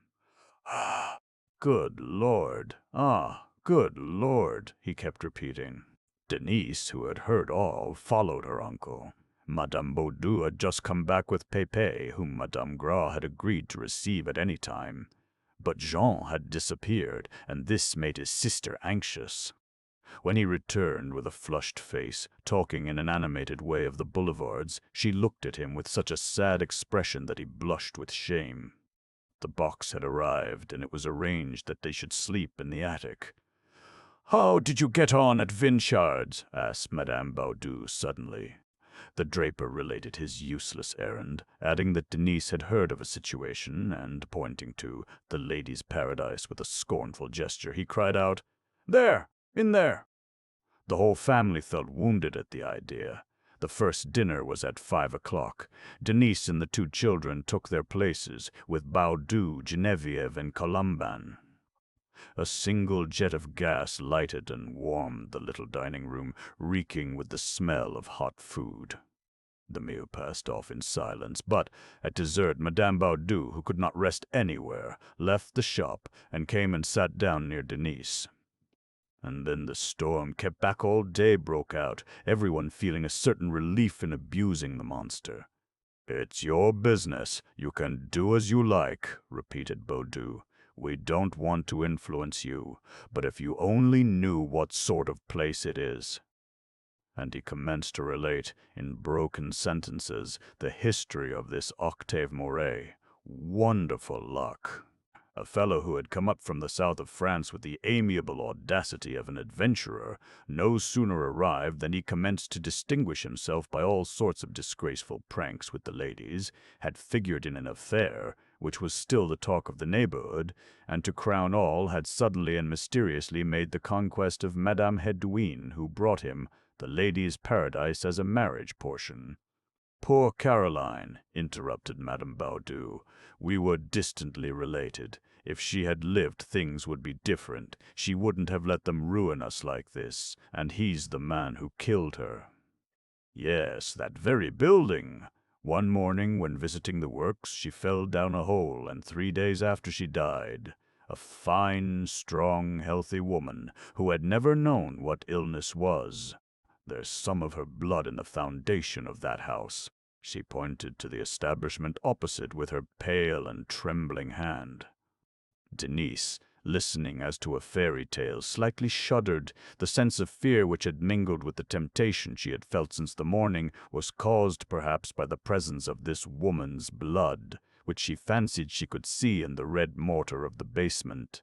"Ah, good Lord! Ah, good Lord!" he kept repeating. Denise, who had heard all, followed her uncle. Madame Baudu had just come back with Pépé, whom Madame Gras had agreed to receive at any time. But Jean had disappeared, and this made his sister anxious. When he returned with a flushed face, talking in an animated way of the boulevards, she looked at him with such a sad expression that he blushed with shame. The box had arrived, and it was arranged that they should sleep in the attic. "How did you get on at Vinchard's?" asked Madame Baudu suddenly. The draper related his useless errand, adding that Denise had heard of a situation, and, pointing to the Ladies' Paradise with a scornful gesture, he cried out, "There! In there!" The whole family felt wounded at the idea. The first dinner was at 5 o'clock. Denise and the 2 children took their places, with Baudu, Geneviève, and Colomban. A single jet of gas lighted and warmed the little dining room, reeking with the smell of hot food. The meal passed off in silence, but at dessert Madame Baudu, who could not rest anywhere, left the shop and came and sat down near Denise. And then the storm kept back all day broke out, everyone feeling a certain relief in abusing the monster. "It's your business. You can do as you like," repeated Baudu. "We don't want to influence you, but if you only knew what sort of place it is." And he commenced to relate, in broken sentences, the history of this Octave Moret. Wonderful luck! A fellow who had come up from the south of France with the amiable audacity of an adventurer, no sooner arrived than he commenced to distinguish himself by all sorts of disgraceful pranks with the ladies, had figured in an affair, which was still the talk of the neighborhood, and to crown all had suddenly and mysteriously made the conquest of Madame Hédouin, who brought him the lady's paradise as a marriage portion. "Poor Caroline," interrupted Madame Baudu. "We were distantly related. If she had lived, things would be different. She wouldn't have let them ruin us like this, and he's the man who killed her." "Yes, that very building. One morning, when visiting the works, she fell down a hole, and 3 days after she died. A fine, strong, healthy woman, who had never known what illness was. There's some of her blood in the foundation of that house." She pointed to the establishment opposite with her pale and trembling hand. Denise, listening as to a fairy tale, slightly shuddered. The sense of fear which had mingled with the temptation she had felt since the morning was caused perhaps by the presence of this woman's blood, which she fancied she could see in the red mortar of the basement.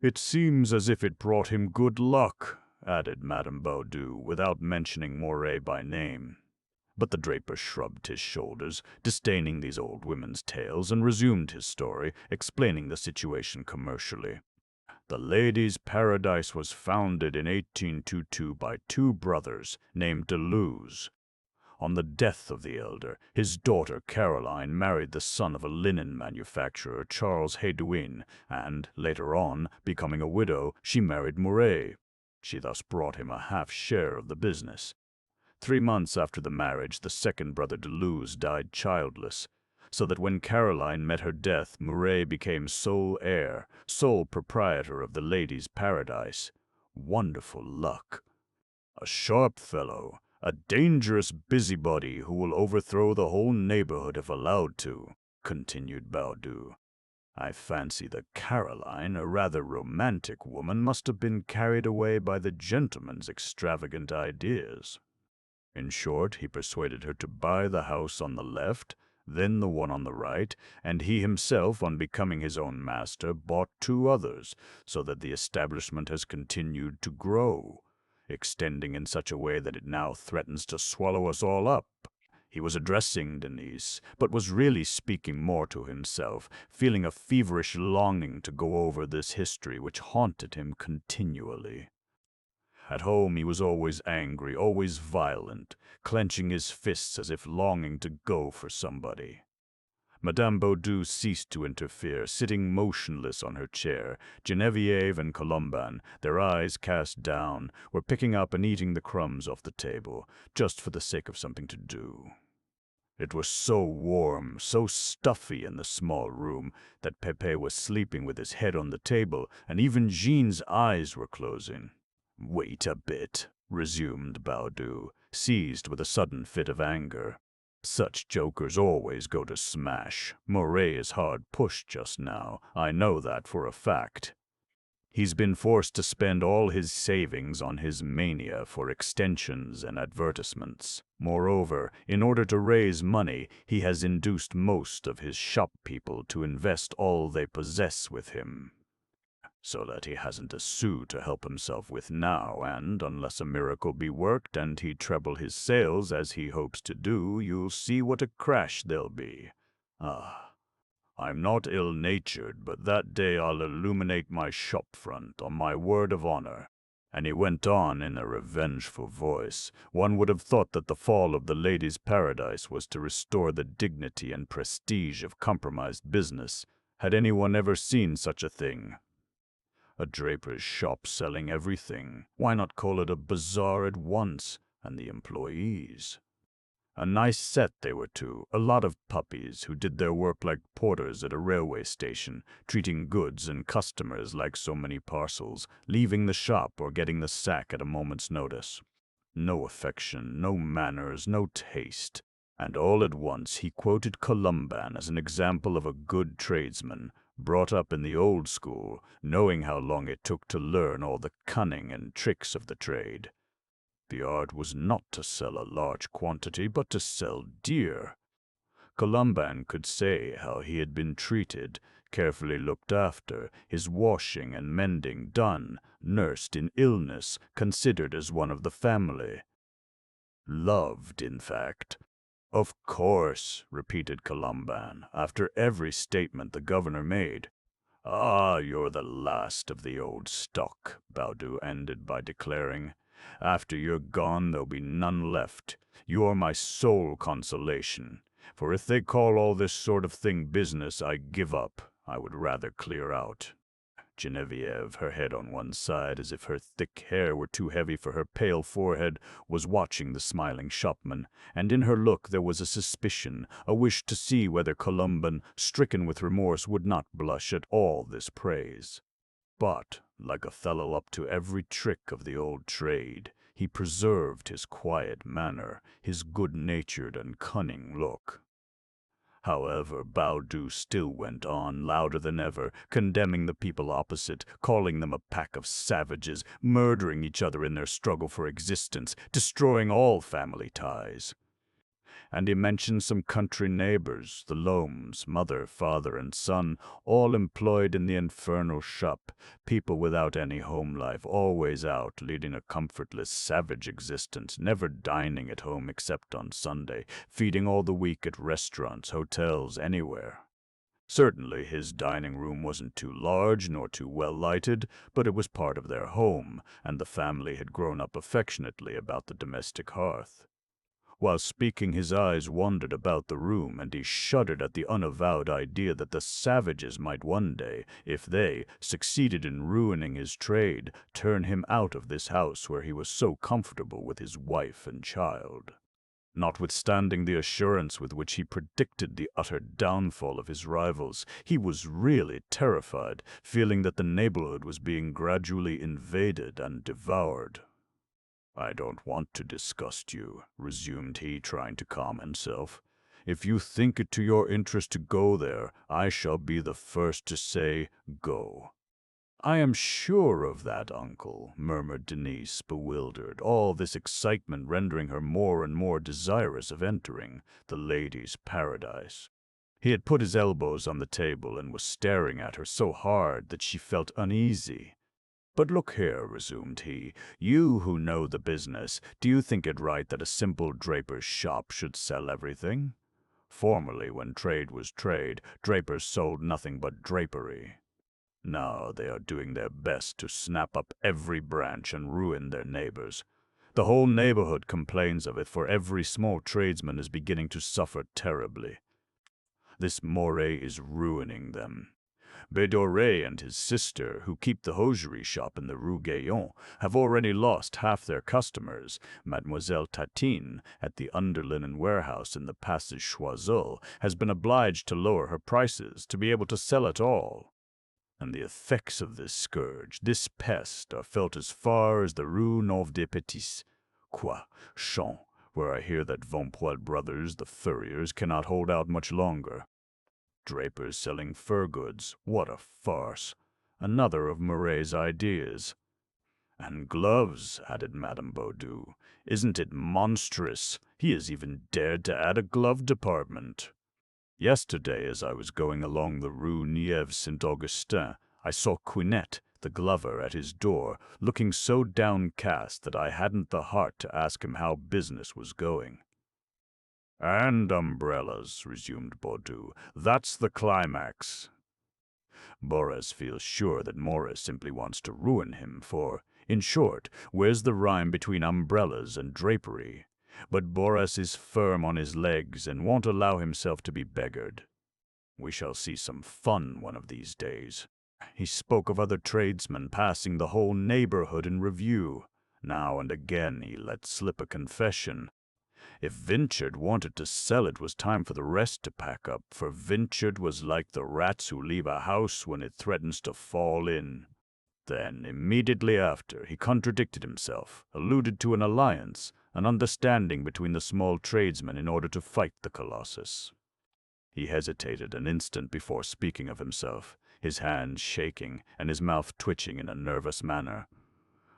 "It seems as if it brought him good luck," added Madame Baudu, without mentioning Moret by name. But the draper shrugged his shoulders, disdaining these old women's tales, and resumed his story, explaining the situation commercially. "The Ladies' Paradise was founded in 1822 by 2 brothers named Deleuze. On the death of the elder, his daughter Caroline married the son of a linen manufacturer, Charles Hédouin, and, later on, becoming a widow, she married Moret. She thus brought him a half share of the business. 3 months after the marriage, the second brother Deleuze died childless, so that when Caroline met her death, Moret became sole heir, sole proprietor of the Ladies' Paradise. Wonderful luck! A sharp fellow, a dangerous busybody who will overthrow the whole neighborhood if allowed to," continued Baudu. "I fancy that Caroline, a rather romantic woman, must have been carried away by the gentleman's extravagant ideas. In short, he persuaded her to buy the house on the left, then the one on the right, and he himself, on becoming his own master, bought 2 others, so that the establishment has continued to grow, extending in such a way that it now threatens to swallow us all up." He was addressing Denise, but was really speaking more to himself, feeling a feverish longing to go over this history which haunted him continually. At home he was always angry, always violent, clenching his fists as if longing to go for somebody. Madame Baudu ceased to interfere, sitting motionless on her chair. Geneviève and Colomban, their eyes cast down, were picking up and eating the crumbs off the table, just for the sake of something to do. It was so warm, so stuffy in the small room, that Pepe was sleeping with his head on the table, and even Jean's eyes were closing. "Wait a bit," resumed Baudu, seized with a sudden fit of anger. "Such jokers always go to smash. Moret is hard pushed just now. I know that for a fact. He's been forced to spend all his savings on his mania for extensions and advertisements. Moreover, in order to raise money, he has induced most of his shop people to invest all they possess with him, so that he hasn't a sou to help himself with now, and unless a miracle be worked and he treble his sales as he hopes to do, you'll see what a crash there'll be. Ah, I'm not ill-natured, but that day I'll illuminate my shop front, on my word of honor." And he went on in a revengeful voice. One would have thought that the fall of the Ladies' Paradise was to restore the dignity and prestige of compromised business. Had anyone ever seen such a thing? A draper's shop selling everything. Why not call it a bazaar at once? And the employees? A nice set they were too, a lot of puppies who did their work like porters at a railway station, treating goods and customers like so many parcels, leaving the shop or getting the sack at a moment's notice. No affection, no manners, no taste. And all at once he quoted Columban as an example of a good tradesman, brought up in the old school, knowing how long it took to learn all the cunning and tricks of the trade. The art was not to sell a large quantity, but to sell dear. Columban could say how he had been treated, carefully looked after, his washing and mending done, nursed in illness, considered as one of the family. Loved, in fact. Of course, repeated Columban, after every statement the governor made. Ah, you're the last of the old stock, Baudu ended by declaring. After you're gone, there'll be none left. You're my sole consolation. For if they call all this sort of thing business, I give up. I would rather clear out. Genevieve, her head on one side as if her thick hair were too heavy for her pale forehead, was watching the smiling shopman, and in her look there was a suspicion, a wish to see whether Columban, stricken with remorse, would not blush at all this praise. But, like a fellow up to every trick of the old trade, he preserved his quiet manner, his good-natured and cunning look. However, Baudu still went on, louder than ever, condemning the people opposite, calling them a pack of savages, murdering each other in their struggle for existence, destroying all family ties. And he mentioned some country neighbors, the Loams, mother, father, and son, all employed in the infernal shop, people without any home life, always out, leading a comfortless, savage existence, never dining at home except on Sunday, feeding all the week at restaurants, hotels, anywhere. Certainly his dining room wasn't too large nor too well lighted, but it was part of their home, and the family had grown up affectionately about the domestic hearth. While speaking, his eyes wandered about the room, and he shuddered at the unavowed idea that the savages might one day, if they succeeded in ruining his trade, turn him out of this house where he was so comfortable with his wife and child. Notwithstanding the assurance with which he predicted the utter downfall of his rivals, he was really terrified, feeling that the neighborhood was being gradually invaded and devoured. "I don't want to disgust you," resumed he, trying to calm himself. "If you think it to your interest to go there, I shall be the first to say, go." "I am sure of that, uncle," murmured Denise, bewildered, all this excitement rendering her more and more desirous of entering the ladies' paradise. He had put his elbows on the table and was staring at her so hard that she felt uneasy. "But look here," resumed he, "you who know the business, do you think it right that a simple draper's shop should sell everything? Formerly, when trade was trade, drapers sold nothing but drapery. Now they are doing their best to snap up every branch and ruin their neighbors. The whole neighborhood complains of it, for every small tradesman is beginning to suffer terribly. This Moret is ruining them. Bedoré and his sister, who keep the hosiery shop in the Rue Gaillon, have already lost half their customers. Mademoiselle Tatine, at the underlinen warehouse in the Passage Choiseul, has been obliged to lower her prices to be able to sell at all. And the effects of this scourge, this pest, are felt as far as the Rue Neuve des Petits, Champs, where I hear that Vampoil brothers, the furriers, cannot hold out much longer. Drapers selling fur goods, what a farce! Another of Murray's ideas. And gloves, added Madame Baudu. Isn't it monstrous? He has even dared to add a glove department. Yesterday, as I was going along the Rue Nieve Saint-Augustin, I saw Quinette, the glover, at his door, looking so downcast that I hadn't the heart to ask him how business was going. "And umbrellas," resumed Baudu. "That's the climax." Boris feels sure that Morris simply wants to ruin him, for, in short, where's the rhyme between umbrellas and drapery? But Boris is firm on his legs and won't allow himself to be beggared. We shall see some fun one of these days. He spoke of other tradesmen passing the whole neighborhood in review. Now and again he let slip a confession. If Vinchard wanted to sell, it was time for the rest to pack up, for Vinchard was like the rats who leave a house when it threatens to fall in. Then, immediately after, he contradicted himself, alluded to an alliance, an understanding between the small tradesmen in order to fight the Colossus. He hesitated an instant before speaking of himself, his hands shaking and his mouth twitching in a nervous manner.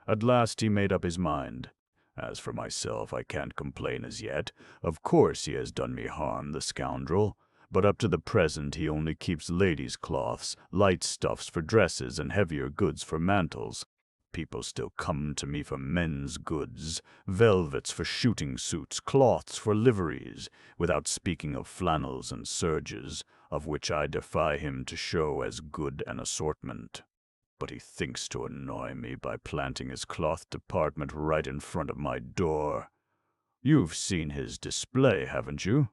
At last he made up his mind. As for myself, I can't complain as yet. Of course he has done me harm, the scoundrel. But up to the present he only keeps ladies' cloths, light stuffs for dresses, and heavier goods for mantles. People still come to me for men's goods, velvets for shooting suits, cloths for liveries, without speaking of flannels and serges, of which I defy him to show as good an assortment. But he thinks to annoy me by planting his cloth department right in front of my door. You've seen his display, haven't you?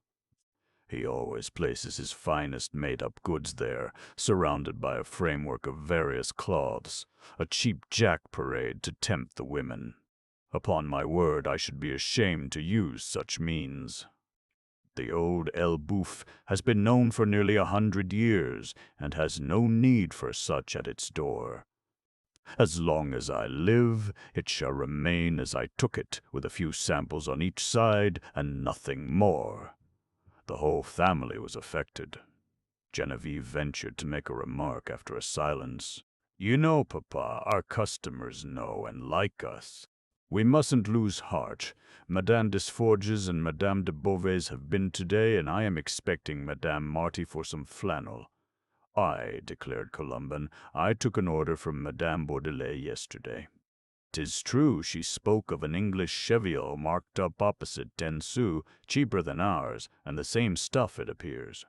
He always places his finest made-up goods there, surrounded by a framework of various cloths, a cheap jack parade to tempt the women. Upon my word, I should be ashamed to use such means. The old El Bouffe has been known for nearly 100 years, and has no need for such at its door. As long as I live, it shall remain as I took it, with a few samples on each side, and nothing more. The whole family was affected. Genevieve ventured to make a remark after a silence. You know, Papa, our customers know and like us. We mustn't lose heart. Madame Desforges and Madame de Beauvais have been today, and I am expecting Madame Marty for some flannel. I, declared Colomban, I took an order from Madame Bourdelais yesterday. 'Tis true she spoke of an English cheviot marked up opposite 10 sous, cheaper than ours, and the same stuff, it appears.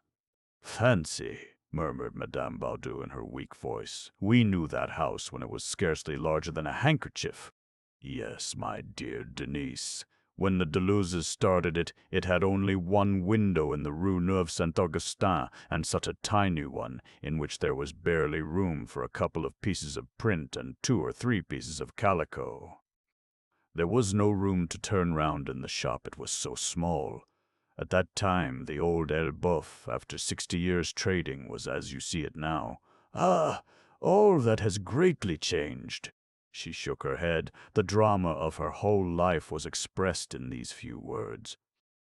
Fancy, murmured Madame Baudu in her weak voice. We knew that house when it was scarcely larger than a handkerchief. Yes, my dear Denise. When the Deluzes started it, it had only one window in the Rue Neuve Saint-Augustin, and such a tiny one, in which there was barely room for a couple of pieces of print and 2 or 3 pieces of calico. There was no room to turn round in the shop, it was so small. At that time, the old El Boeuf, after 60 years trading, was as you see it now. Ah, all that has greatly changed. She shook her head. The drama of her whole life was expressed in these few words.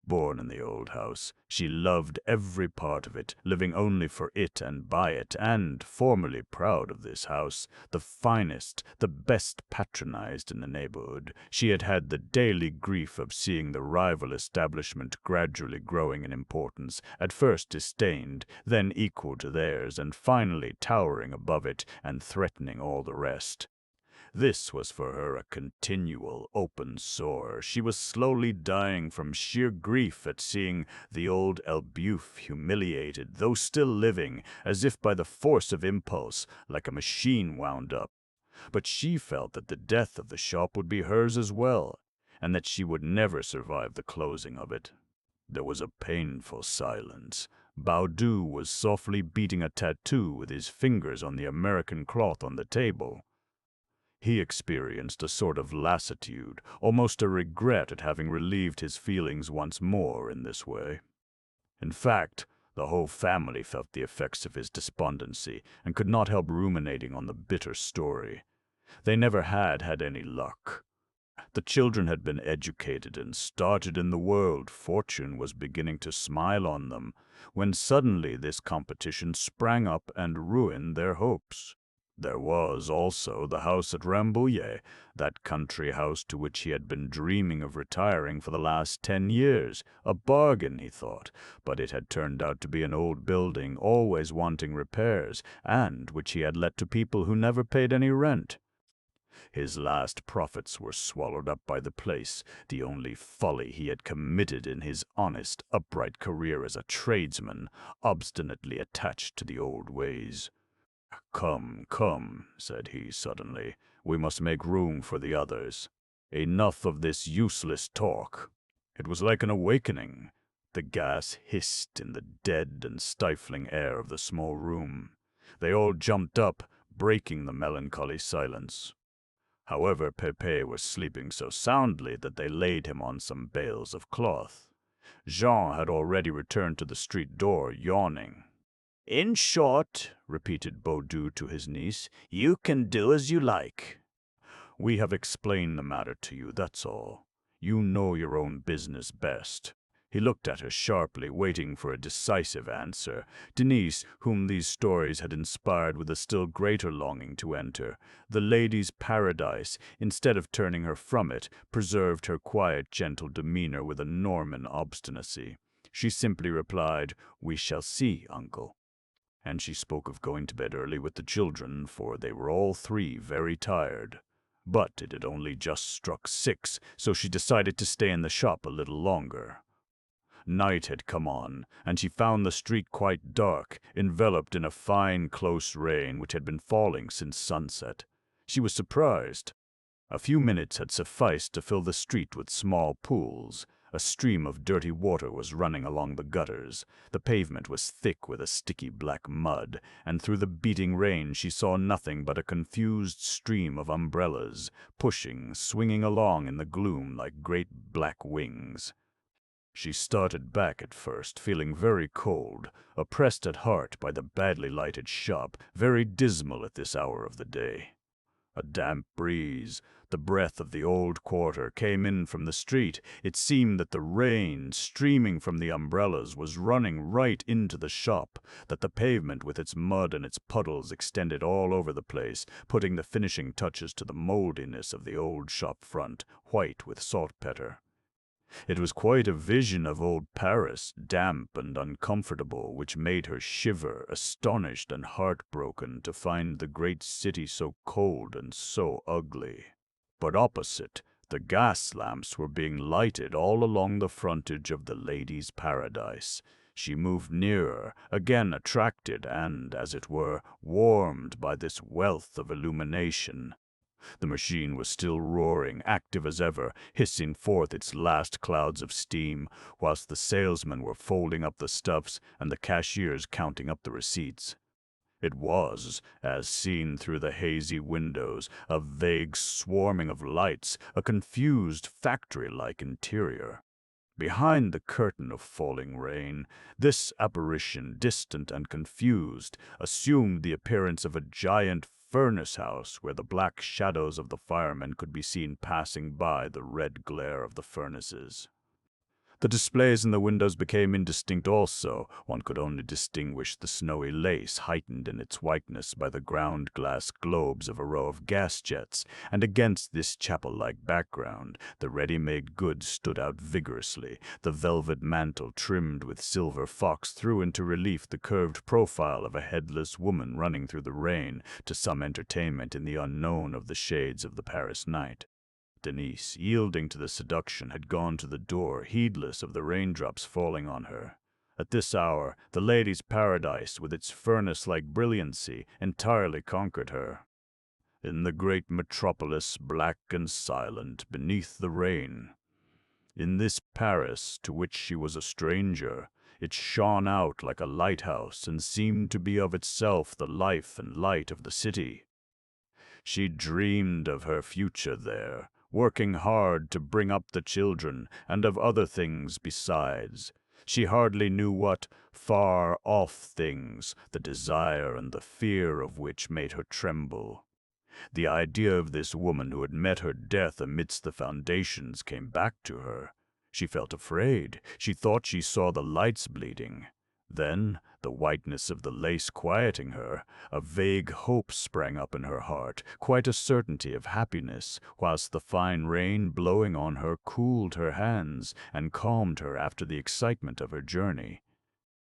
Born in the old house, she loved every part of it, living only for it and by it, and, formerly proud of this house, the finest, the best patronized in the neighborhood, she had had the daily grief of seeing the rival establishment gradually growing in importance, at first disdained, then equal to theirs, and finally towering above it and threatening all the rest. This was for her a continual open sore. She was slowly dying from sheer grief at seeing the old Elbeuf humiliated, though still living, as if by the force of impulse, like a machine wound up. But she felt that the death of the shop would be hers as well, and that she would never survive the closing of it. There was a painful silence. Baudu was softly beating a tattoo with his fingers on the American cloth on the table. He experienced a sort of lassitude, almost a regret at having relieved his feelings once more in this way. In fact, the whole family felt the effects of his despondency, and could not help ruminating on the bitter story. They never had any luck. The children had been educated and started in the world. Fortune was beginning to smile on them, when suddenly this competition sprang up and ruined their hopes. There was also the house at Rambouillet, that country house to which he had been dreaming of retiring for the last 10 years. A bargain, he thought, but it had turned out to be an old building, always wanting repairs, and which he had let to people who never paid any rent. His last profits were swallowed up by the place, the only folly he had committed in his honest, upright career as a tradesman, obstinately attached to the old ways. Come, come, said he suddenly, we must make room for the others. Enough of this useless talk. It was like an awakening. The gas hissed in the dead and stifling air of the small room. They all jumped up, breaking the melancholy silence. However, Pepe was sleeping so soundly that they laid him on some bales of cloth. Jean had already returned to the street door, yawning. "In short," repeated Baudu to his niece, "you can do as you like." "We have explained the matter to you, that's all. You know your own business best." He looked at her sharply, waiting for a decisive answer. Denise, whom these stories had inspired with a still greater longing to enter the lady's paradise, instead of turning her from it, preserved her quiet, gentle demeanor with a Norman obstinacy. She simply replied, "We shall see, uncle." And she spoke of going to bed early with the children, for they were all three very tired. But it had only just struck 6, so she decided to stay in the shop a little longer. Night had come on, and she found the street quite dark, enveloped in a fine, close rain which had been falling since sunset. She was surprised. A few minutes had sufficed to fill the street with small pools. A stream of dirty water was running along the gutters. The pavement was thick with a sticky black mud, and through the beating rain she saw nothing but a confused stream of umbrellas, pushing, swinging along in the gloom like great black wings. She started back at first, feeling very cold, oppressed at heart by the badly lighted shop, very dismal at this hour of the day. A damp breeze, the breath of the old quarter, came in from the street. It seemed that the rain, streaming from the umbrellas, was running right into the shop, that the pavement with its mud and its puddles extended all over the place, putting the finishing touches to the moldiness of the old shop front, white with saltpeter. It was quite a vision of old Paris, damp and uncomfortable, which made her shiver, astonished and heartbroken to find the great city so cold and so ugly. But opposite, the gas lamps were being lighted all along the frontage of the lady's paradise. She moved nearer, again attracted and, as it were, warmed by this wealth of illumination. The machine was still roaring, active as ever, hissing forth its last clouds of steam, whilst the salesmen were folding up the stuffs and the cashiers counting up the receipts. It was, as seen through the hazy windows, a vague swarming of lights, a confused factory-like interior. Behind the curtain of falling rain, this apparition, distant and confused, assumed the appearance of a giant furnace house where the black shadows of the firemen could be seen passing by the red glare of the furnaces. The displays in the windows became indistinct also. One could only distinguish the snowy lace, heightened in its whiteness by the ground glass globes of a row of gas jets, and against this chapel-like background the ready-made goods stood out vigorously. The velvet mantle trimmed with silver fox threw into relief the curved profile of a headless woman running through the rain to some entertainment in the unknown of the shades of the Paris night. Denise, yielding to the seduction, had gone to the door, heedless of the raindrops falling on her. At this hour, the lady's paradise, with its furnace-like brilliancy, entirely conquered her. In the great metropolis, black and silent, beneath the rain, in this Paris to which she was a stranger, it shone out like a lighthouse and seemed to be of itself the life and light of the city. She dreamed of her future there, working hard to bring up the children, and of other things besides. She hardly knew what far-off things, the desire and the fear of which made her tremble. The idea of this woman who had met her death amidst the foundations came back to her. She felt afraid. She thought she saw the lights bleeding. Then, the whiteness of the lace quieting her, a vague hope sprang up in her heart, quite a certainty of happiness, whilst the fine rain blowing on her cooled her hands and calmed her after the excitement of her journey.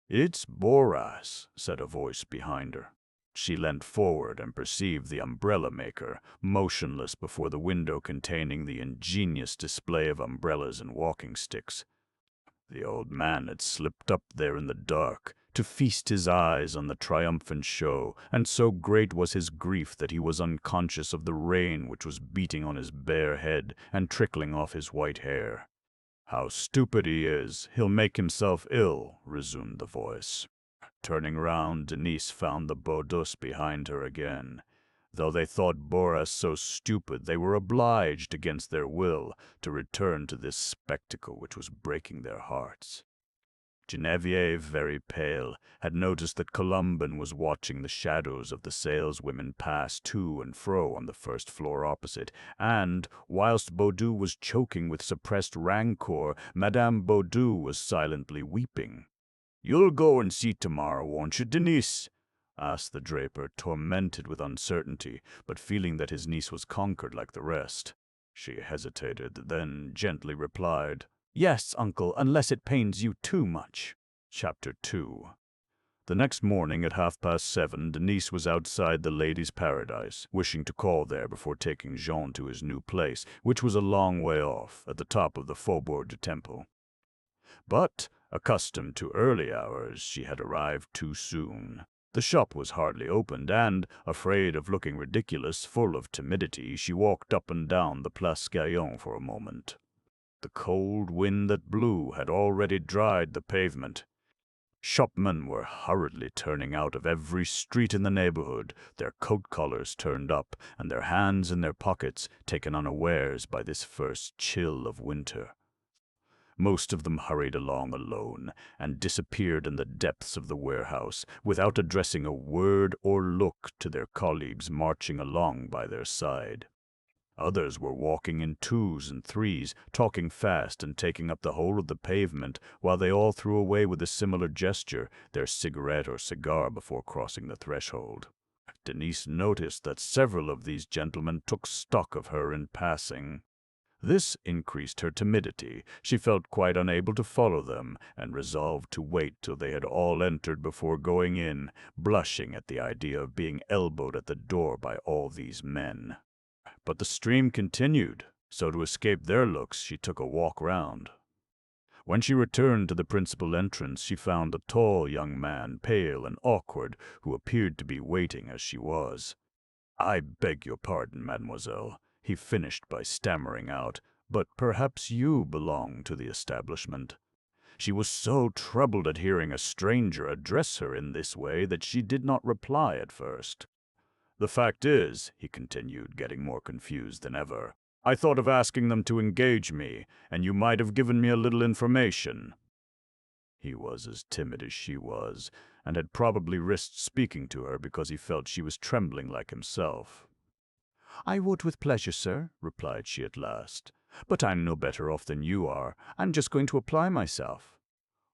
"It's Boris," said a voice behind her. She leant forward and perceived the umbrella-maker, motionless before the window containing the ingenious display of umbrellas and walking sticks. The old man had slipped up there in the dark to feast his eyes on the triumphant show, and so great was his grief that he was unconscious of the rain which was beating on his bare head and trickling off his white hair. "How stupid he is! He'll make himself ill," resumed the voice. Turning round, Denise found the bodice behind her again. Though they thought Boris so stupid, they were obliged, against their will, to return to this spectacle which was breaking their hearts. Genevieve, very pale, had noticed that Colomban was watching the shadows of the saleswomen pass to and fro on the first floor opposite, and, whilst Baudu was choking with suppressed rancor, Madame Baudu was silently weeping. "You'll go and see tomorrow, won't you, Denise?" asked the draper, tormented with uncertainty, but feeling that his niece was conquered like the rest. She hesitated, then gently replied, "Yes, uncle, unless it pains you too much." Chapter 2. The next morning at 7:30, Denise was outside the Ladies' Paradise, wishing to call there before taking Jean to his new place, which was a long way off, at the top of the Faubourg du Temple. But, accustomed to early hours, she had arrived too soon. The shop was hardly opened, and, afraid of looking ridiculous, full of timidity, she walked up and down the Place Gaillon for a moment. The cold wind that blew had already dried the pavement. Shopmen were hurriedly turning out of every street in the neighborhood, their coat collars turned up, and their hands in their pockets, taken unawares by this first chill of winter. Most of them hurried along alone, and disappeared in the depths of the warehouse, without addressing a word or look to their colleagues marching along by their side. Others were walking in twos and threes, talking fast and taking up the whole of the pavement, while they all threw away with a similar gesture their cigarette or cigar before crossing the threshold. Denise noticed that several of these gentlemen took stock of her in passing. This increased her timidity. She felt quite unable to follow them, and resolved to wait till they had all entered before going in, blushing at the idea of being elbowed at the door by all these men. But the stream continued, so to escape their looks she took a walk round. When she returned to the principal entrance, she found a tall young man, pale and awkward, who appeared to be waiting as she was. "I beg your pardon, mademoiselle," he finished by stammering out, "but perhaps you belong to the establishment." She was so troubled at hearing a stranger address her in this way that she did not reply at first. "The fact is," he continued, getting more confused than ever, "I thought of asking them to engage me, and you might have given me a little information." He was as timid as she was, and had probably risked speaking to her because he felt she was trembling like himself. "I would with pleasure, sir," replied she at last. "But I'm no better off than you are. I'm just going to apply myself."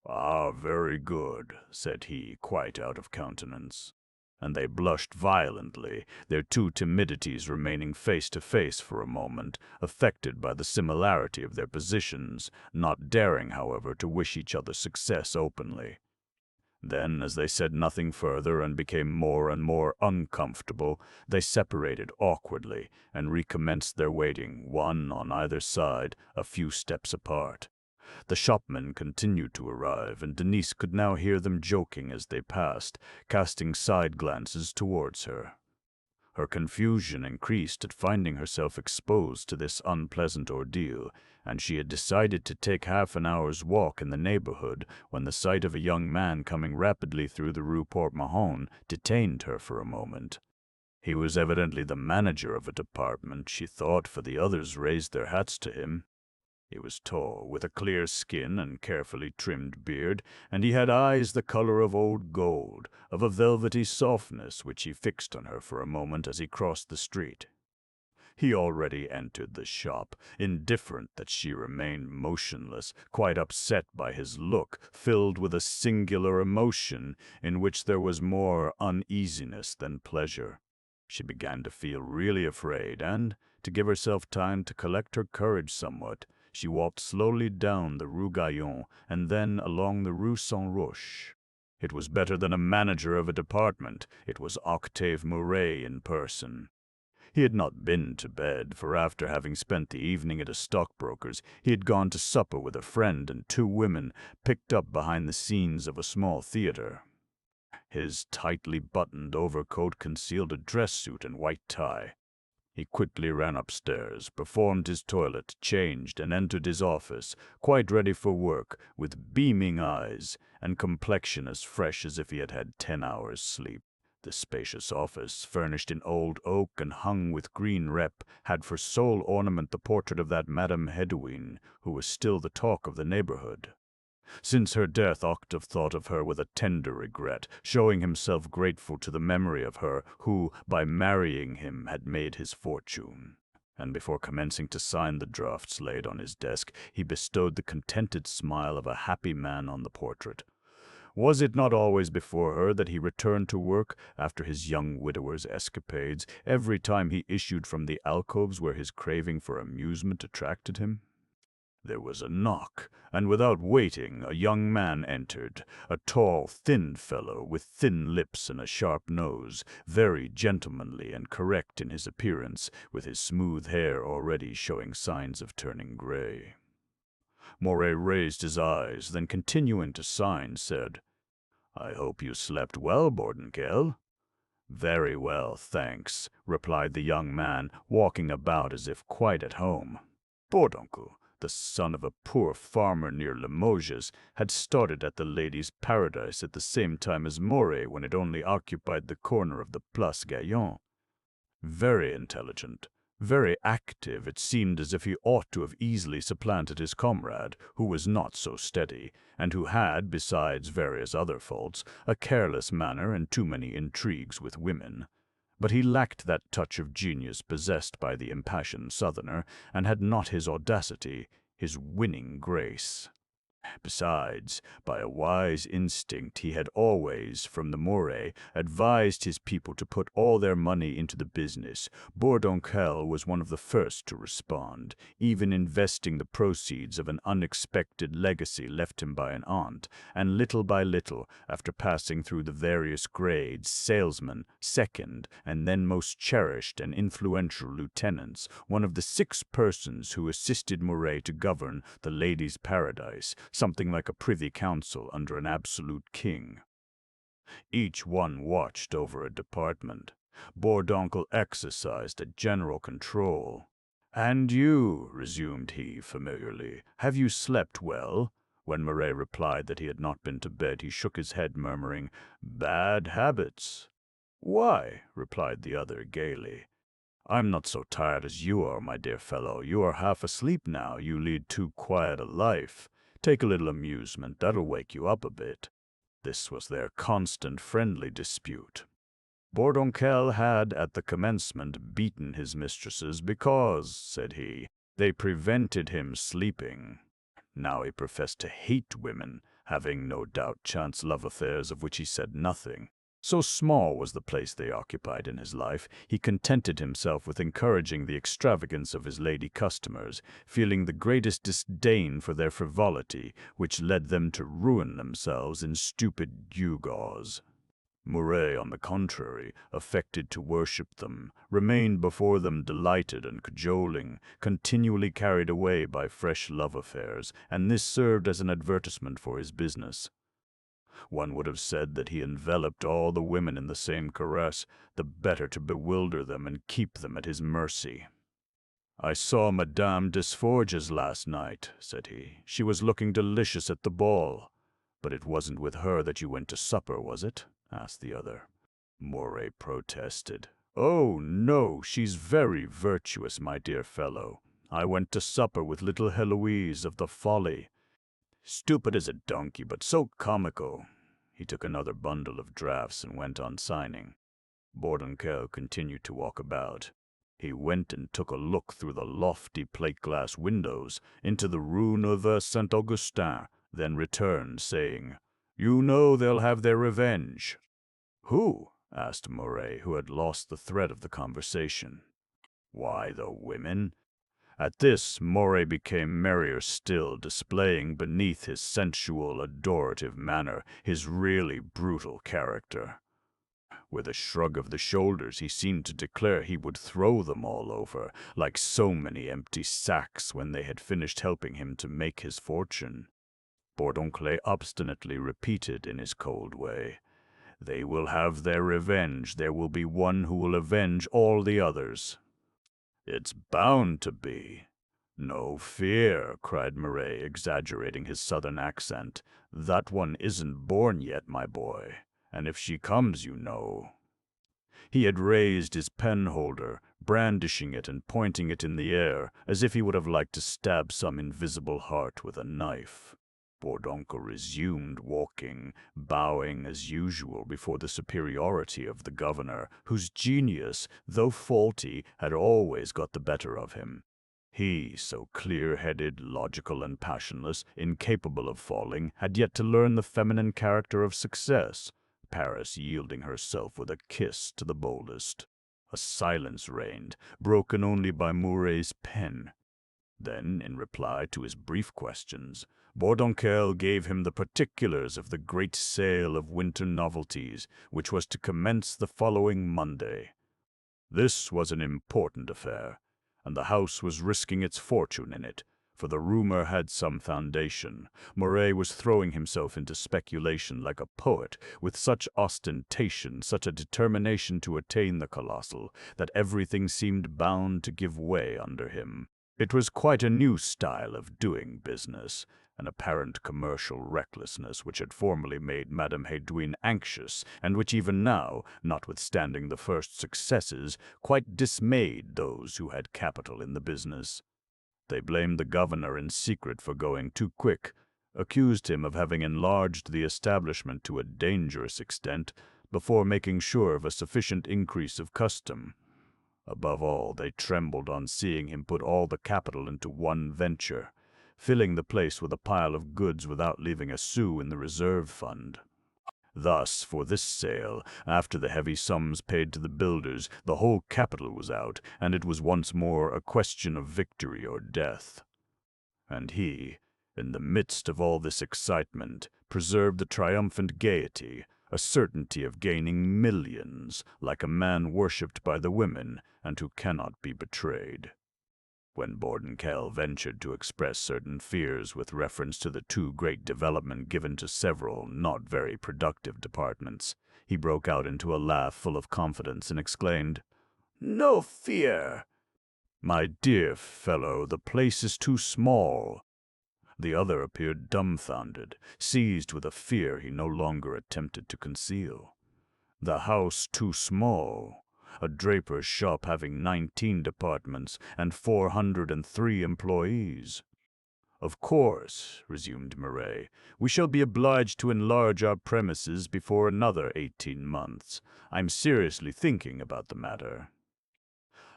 "Ah, very good," said he, quite out of countenance. And they blushed violently, their two timidities remaining face to face for a moment, affected by the similarity of their positions, not daring, however, to wish each other success openly. Then, as they said nothing further and became more and more uncomfortable, they separated awkwardly and recommenced their waiting, one on either side, a few steps apart. The shopmen continued to arrive, and Denise could now hear them joking as they passed, casting side glances towards her. Her confusion increased at finding herself exposed to this unpleasant ordeal, and she had decided to take half an hour's walk in the neighborhood when the sight of a young man coming rapidly through the Rue Port-Mahon detained her for a moment. He was evidently the manager of a department, she thought, for the others raised their hats to him. He was tall, with a clear skin and carefully trimmed beard, and he had eyes the color of old gold, of a velvety softness which he fixed on her for a moment as he crossed the street. He already entered the shop, indifferent that she remained motionless, quite upset by his look, filled with a singular emotion in which there was more uneasiness than pleasure. She began to feel really afraid, and, to give herself time to collect her courage somewhat, she walked slowly down the Rue Gaillon and then along the Rue Saint-Roch. It was better than a manager of a department. It was Octave Mouret in person. He had not been to bed, for after having spent the evening at a stockbroker's, he had gone to supper with a friend and two women, picked up behind the scenes of a small theater. His tightly buttoned overcoat concealed a dress suit and white tie. He quickly ran upstairs, performed his toilet, changed, and entered his office, quite ready for work, with beaming eyes, and complexion as fresh as if he had had 10 hours' sleep. The spacious office, furnished in old oak and hung with green rep, had for sole ornament the portrait of that Madame Hedwin, who was still the talk of the neighborhood. Since her death, Octave thought of her with a tender regret, showing himself grateful to the memory of her who, by marrying him, had made his fortune. And before commencing to sign the drafts laid on his desk, he bestowed the contented smile of a happy man on the portrait. Was it not always before her that he returned to work, after his young widower's escapades, every time he issued from the alcoves where his craving for amusement attracted him? There was a knock, and without waiting, a young man entered, a tall, thin fellow with thin lips and a sharp nose, very gentlemanly and correct in his appearance, with his smooth hair already showing signs of turning gray. Moray raised his eyes, then continuing to sign, said, "I hope you slept well, Bordenkel." "Very well, thanks," replied the young man, walking about as if quite at home. Bourdoncle, the son of a poor farmer near Limoges, had started at the Ladies' Paradise at the same time as Moray when it only occupied the corner of the Place Gaillon. Very intelligent, very active, it seemed as if he ought to have easily supplanted his comrade, who was not so steady, and who had, besides various other faults, a careless manner and too many intrigues with women. But he lacked that touch of genius possessed by the impassioned Southerner, and had not his audacity, his winning grace. Besides, by a wise instinct, he had always, from the Moray, advised his people to put all their money into the business. Bourdoncle was one of the first to respond, even investing the proceeds of an unexpected legacy left him by an aunt, and little by little, after passing through the various grades, salesman, second, and then most cherished and influential lieutenants, one of the 6 persons who assisted Moray to govern the Ladies' Paradise, something like a privy council under an absolute king. Each one watched over a department. Bourdoncle exercised a general control. "And you," resumed he familiarly, "have you slept well?" When Moray replied that he had not been to bed, he shook his head, murmuring, "Bad habits." "Why?" replied the other gaily. "I'm not so tired as you are, my dear fellow. You are half asleep now. You lead too quiet a life. Take a little amusement, that'll wake you up a bit." This was their constant friendly dispute. Bourdoncle had, at the commencement, beaten his mistresses because, said he, they prevented him sleeping. Now he professed to hate women, having no doubt chance love affairs of which he said nothing. So small was the place they occupied in his life, he contented himself with encouraging the extravagance of his lady customers, feeling the greatest disdain for their frivolity, which led them to ruin themselves in stupid gewgaws. Moray, on the contrary, affected to worship them, remained before them delighted and cajoling, continually carried away by fresh love affairs, and this served as an advertisement for his business. One would have said that he enveloped all the women in the same caress, the better to bewilder them and keep them at his mercy. "I saw Madame Desforges last night," said he. "She was looking delicious at the ball." "But it wasn't with her that you went to supper, was it?" asked the other. Moray protested. "Oh, no, she's very virtuous, my dear fellow. I went to supper with little Heloise of the Folly. Stupid as a donkey, but so comical." He took another bundle of drafts and went on signing. Bourdoncle continued to walk about. He went and took a look through the lofty plate-glass windows into the Rue Neuve Saint-Augustin, then returned, saying, "You know they'll have their revenge." "Who?" asked Moray, who had lost the thread of the conversation. "Why, the women." At this, Moray became merrier still, displaying beneath his sensual, adorative manner his really brutal character. With a shrug of the shoulders, he seemed to declare he would throw them all over, like so many empty sacks when they had finished helping him to make his fortune. Bourdoncle obstinately repeated in his cold way, "They will have their revenge. There will be one who will avenge all the others." "It's bound to be." "No fear," cried Moray, exaggerating his southern accent. "That one isn't born yet, my boy. And if she comes, you know." He had raised his penholder, brandishing it and pointing it in the air, as if he would have liked to stab some invisible heart with a knife. Bordonko resumed walking, bowing as usual before the superiority of the governor, whose genius, though faulty, had always got the better of him. He, so clear-headed, logical, and passionless, incapable of falling, had yet to learn the feminine character of success, Paris yielding herself with a kiss to the boldest. A silence reigned, broken only by Mouret's pen. Then, in reply to his brief questions, Bourdoncle gave him the particulars of the great sale of winter novelties, which was to commence the following Monday. This was an important affair, and the house was risking its fortune in it, for the rumor had some foundation. Mouret was throwing himself into speculation like a poet, with such ostentation, such a determination to attain the colossal, that everything seemed bound to give way under him. It was quite a new style of doing business, an apparent commercial recklessness which had formerly made Madame Hédouin anxious, and which even now, notwithstanding the first successes, quite dismayed those who had capital in the business. They blamed the governor in secret for going too quick, accused him of having enlarged the establishment to a dangerous extent before making sure of a sufficient increase of custom. Above all, they trembled on seeing him put all the capital into one venture, filling the place with a pile of goods without leaving a sou in the reserve fund. Thus, for this sale, after the heavy sums paid to the builders, the whole capital was out, and it was once more a question of victory or death. And he, in the midst of all this excitement, preserved a triumphant gaiety, a certainty of gaining millions, like a man worshipped by the women, and who cannot be betrayed. When Bourdoncle ventured to express certain fears with reference to the too great development given to several not very productive departments, he broke out into a laugh full of confidence and exclaimed, "No fear! My dear fellow, the place is too small." The other appeared dumbfounded, seized with a fear he no longer attempted to conceal. The house too small? A draper's shop having 19 departments and 403 employees. "Of course," resumed Mouret, "we shall be obliged to enlarge our premises before another 18 months. I'm seriously thinking about the matter.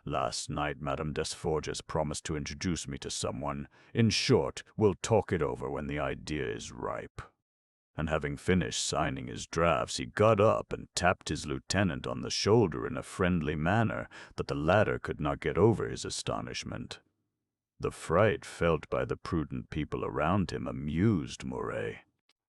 Last night Madame Desforges promised to introduce me to someone. In short, we'll talk it over when the idea is ripe." And having finished signing his drafts, he got up and tapped his lieutenant on the shoulder in a friendly manner that the latter could not get over his astonishment. The fright felt by the prudent people around him amused Mouret.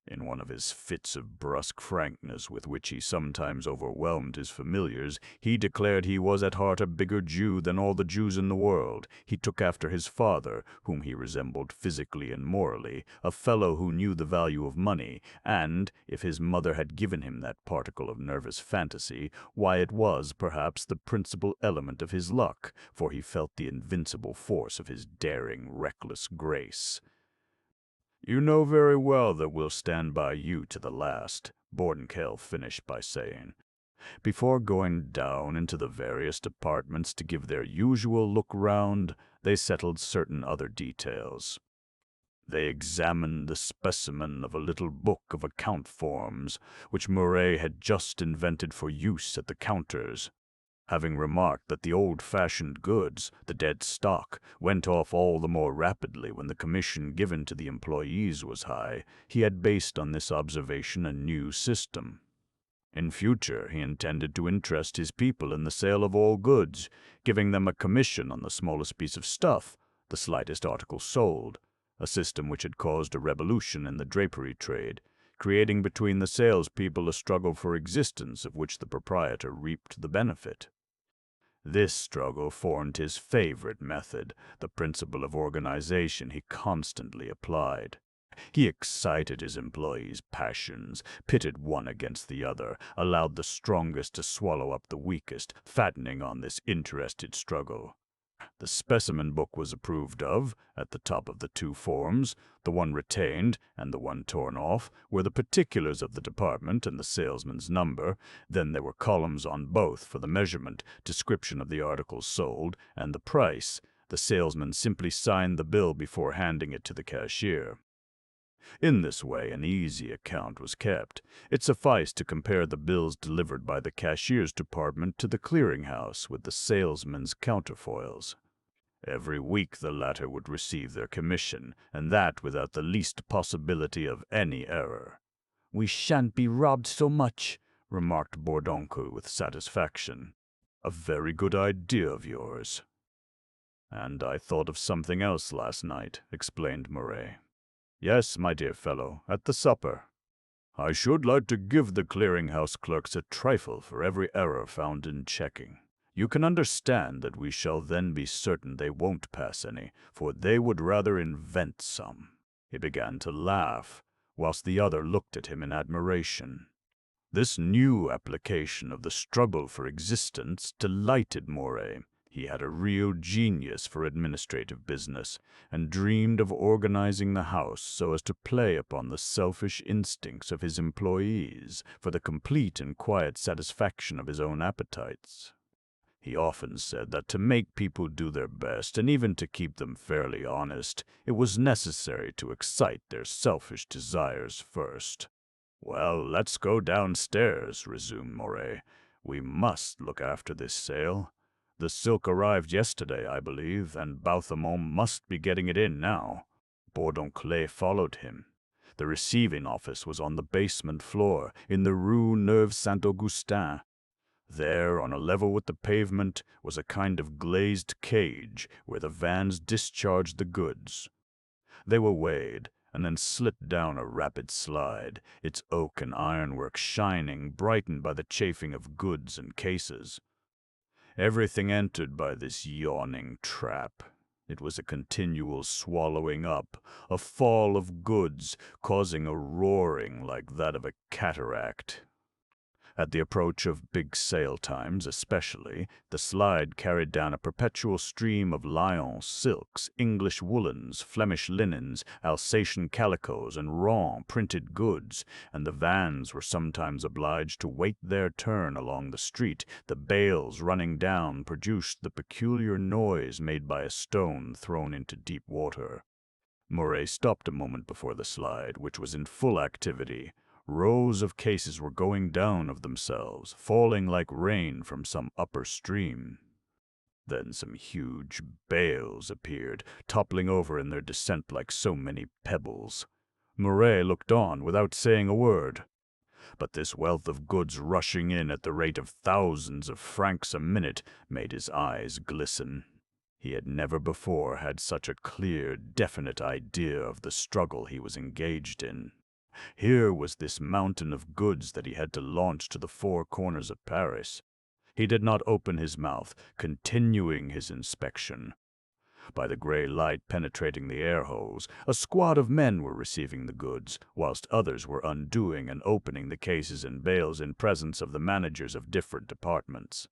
In one of his fits of brusque frankness with which he sometimes overwhelmed his familiars, he declared he was at heart a bigger Jew than all the Jews in the world. He took after his father, whom he resembled physically and morally, a fellow who knew the value of money, and, if his mother had given him that particle of nervous fantasy, why it was, perhaps, the principal element of his luck, for he felt the invincible force of his daring, reckless grace. "You know very well that we'll stand by you to the last," Bourdoncle finished by saying. Before going down into the various departments to give their usual look round, they settled certain other details. They examined the specimen of a little book of account forms, which Mouret had just invented for use at the counters. Having remarked that the old-fashioned goods, the dead stock, went off all the more rapidly when the commission given to the employees was high, he had based on this observation a new system. In future, he intended to interest his people in the sale of all goods, giving them a commission on the smallest piece of stuff, the slightest article sold, a system which had caused a revolution in the drapery trade, creating between the salespeople a struggle for existence of which the proprietor reaped the benefit. This struggle formed his favorite method, the principle of organization he constantly applied. He excited his employees' passions, pitted one against the other, allowed the strongest to swallow up the weakest, fattening on this interested struggle. The specimen book was approved of. At the top of the two forms, the one retained and the one torn off, were the particulars of the department and the salesman's number. Then there were columns on both for the measurement, description of the articles sold, and the price. The salesman simply signed the bill before handing it to the cashier. In this way, an easy account was kept. It sufficed to compare the bills delivered by the cashier's department to the clearinghouse with the salesman's counterfoils. Every week the latter would receive their commission, and that without the least possibility of any error. "We shan't be robbed so much," remarked Bourdoncle with satisfaction. "A very good idea of yours." "And I thought of something else last night," explained Mouret. "Yes, my dear fellow, at the supper. I should like to give the clearinghouse clerks a trifle for every error found in checking. You can understand that we shall then be certain they won't pass any, for they would rather invent some." He began to laugh, whilst the other looked at him in admiration. This new application of the struggle for existence delighted Mouret. He had a real genius for administrative business, and dreamed of organizing the house so as to play upon the selfish instincts of his employees for the complete and quiet satisfaction of his own appetites. He often said that to make people do their best, and even to keep them fairly honest, it was necessary to excite their selfish desires first. "Well, let's go downstairs," resumed Mouret. "We must look after this sale. The silk arrived yesterday, I believe, and Bouthemont must be getting it in now." Bourdoncle followed him. The receiving office was on the basement floor, in the Rue Neuve Saint-Augustin. There, on a level with the pavement, was a kind of glazed cage where the vans discharged the goods. They were weighed, and then slipped down a rapid slide, its oak and ironwork shining, brightened by the chafing of goods and cases. Everything entered by this yawning trap. It was a continual swallowing up, a fall of goods, causing a roaring like that of a cataract. At the approach of big sale times especially, the slide carried down a perpetual stream of Lyons silks, English woolens, Flemish linens, Alsatian calicoes, and Rouen printed goods, and the vans were sometimes obliged to wait their turn along the street. The bales running down produced the peculiar noise made by a stone thrown into deep water. Mouret stopped a moment before the slide, which was in full activity. Rows of cases were going down of themselves, falling like rain from some upper stream. Then some huge bales appeared, toppling over in their descent like so many pebbles. Mouret looked on without saying a word. But this wealth of goods rushing in at the rate of thousands of francs a minute made his eyes glisten. He had never before had such a clear, definite idea of the struggle he was engaged in. Here was this mountain of goods that he had to launch to the four corners of Paris. He did not open his mouth, continuing his inspection. By the gray light penetrating the air holes, a squad of men were receiving the goods, whilst others were undoing and opening the cases and bales in presence of the managers of different departments.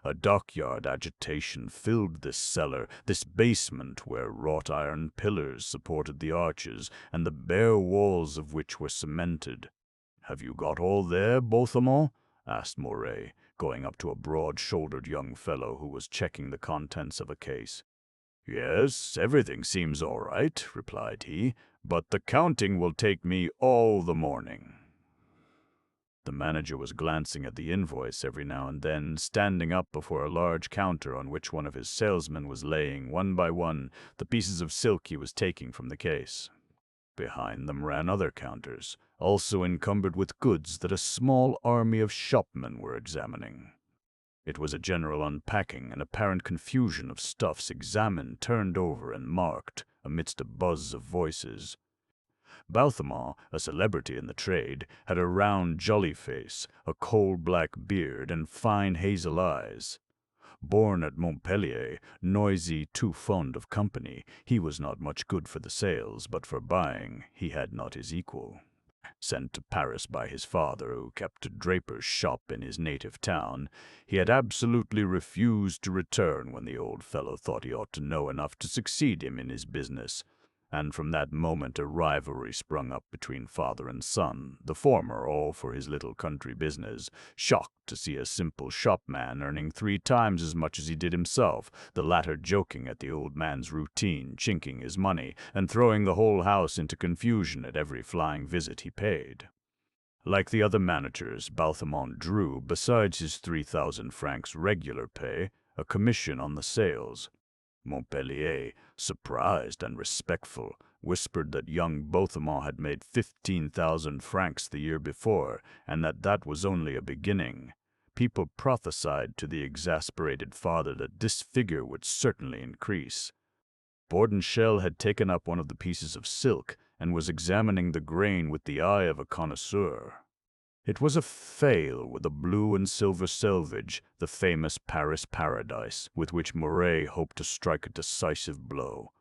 A dockyard agitation filled this cellar, this basement where wrought iron pillars supported the arches, and the bare walls of which were cemented. "Have you got all there, Bouthemont?" asked Mouret, going up to a broad-shouldered young fellow who was checking the contents of a case. "Yes, everything seems all right," replied he, "but the counting will take me all the morning." The manager was glancing at the invoice every now and then, standing up before a large counter on which one of his salesmen was laying, one by one, the pieces of silk he was taking from the case. Behind them ran other counters, also encumbered with goods that a small army of shopmen were examining. It was a general unpacking and apparent confusion of stuffs examined, turned over, and marked, amidst a buzz of voices. Bouthemont, a celebrity in the trade, had a round, jolly face, a coal-black beard, and fine hazel eyes. Born at Montpellier, noisy, too fond of company, he was not much good for the sales, but for buying he had not his equal. Sent to Paris by his father, who kept a draper's shop in his native town, he had absolutely refused to return when the old fellow thought he ought to know enough to succeed him in his business, and from that moment a rivalry sprung up between father and son, the former all for his little country business, shocked to see a simple shopman earning 3 times as much as he did himself, the latter joking at the old man's routine, chinking his money, and throwing the whole house into confusion at every flying visit he paid. Like the other managers, Balthemont drew, besides his 3,000 francs regular pay, a commission on the sales. Montpellier, surprised and respectful, whispered that young Balthemont had made 15,000 francs the year before, and that was only a beginning. People prophesied to the exasperated father that this figure would certainly increase. Bordenschel had taken up one of the pieces of silk and was examining the grain with the eye of a connoisseur. It was a fail with a blue and silver selvage, the famous Paris paradise, with which Moray hoped to strike a decisive blow.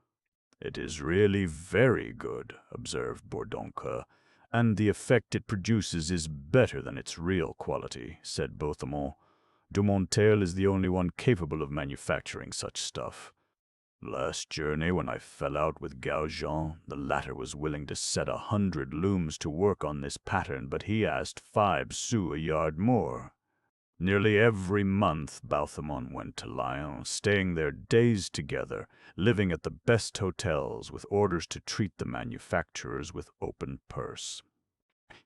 "It is really very good," observed Bourdoncle, "and the effect it produces is better than its real quality," said Balthemont. "Dumontel is the only one capable of manufacturing such stuff. Last journey, when I fell out with Gaujean, the latter was willing to set 100 looms to work on this pattern, but he asked 5 sous a yard more. Nearly every month Balthemont went to Lyons, staying there days together, living at the best hotels, with orders to treat the manufacturers with open purse.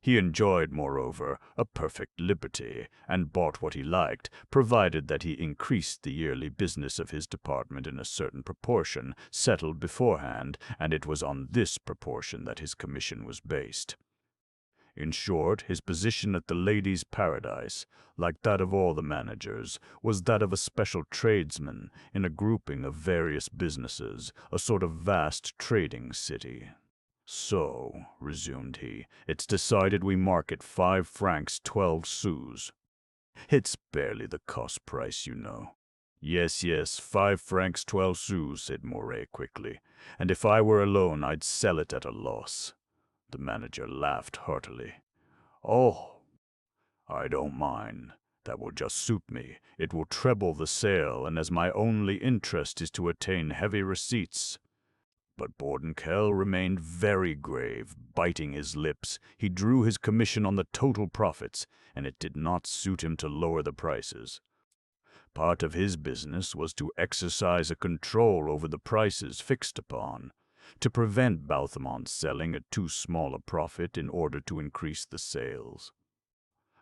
He enjoyed, moreover, a perfect liberty, and bought what he liked, provided that he increased the yearly business of his department in a certain proportion, settled beforehand, and it was on this proportion that his commission was based. In short, his position at the ladies' paradise, like that of all the managers, was that of a special tradesman in a grouping of various businesses, a sort of vast trading city. "So," resumed he, "it's decided we market 5 francs 12 sous. It's barely the cost price, you know." Yes, 5 francs 12 sous, said Moray quickly, "and if I were alone I'd sell it at a loss." The manager laughed heartily. "Oh, I don't mind. That will just suit me. It will treble the sale, and as my only interest is to attain heavy receipts." But Bordenkel remained very grave, biting his lips. He drew his commission on the total profits, and it did not suit him to lower the prices. Part of his business was to exercise a control over the prices fixed upon, to prevent Balthemont selling at too small a profit in order to increase the sales.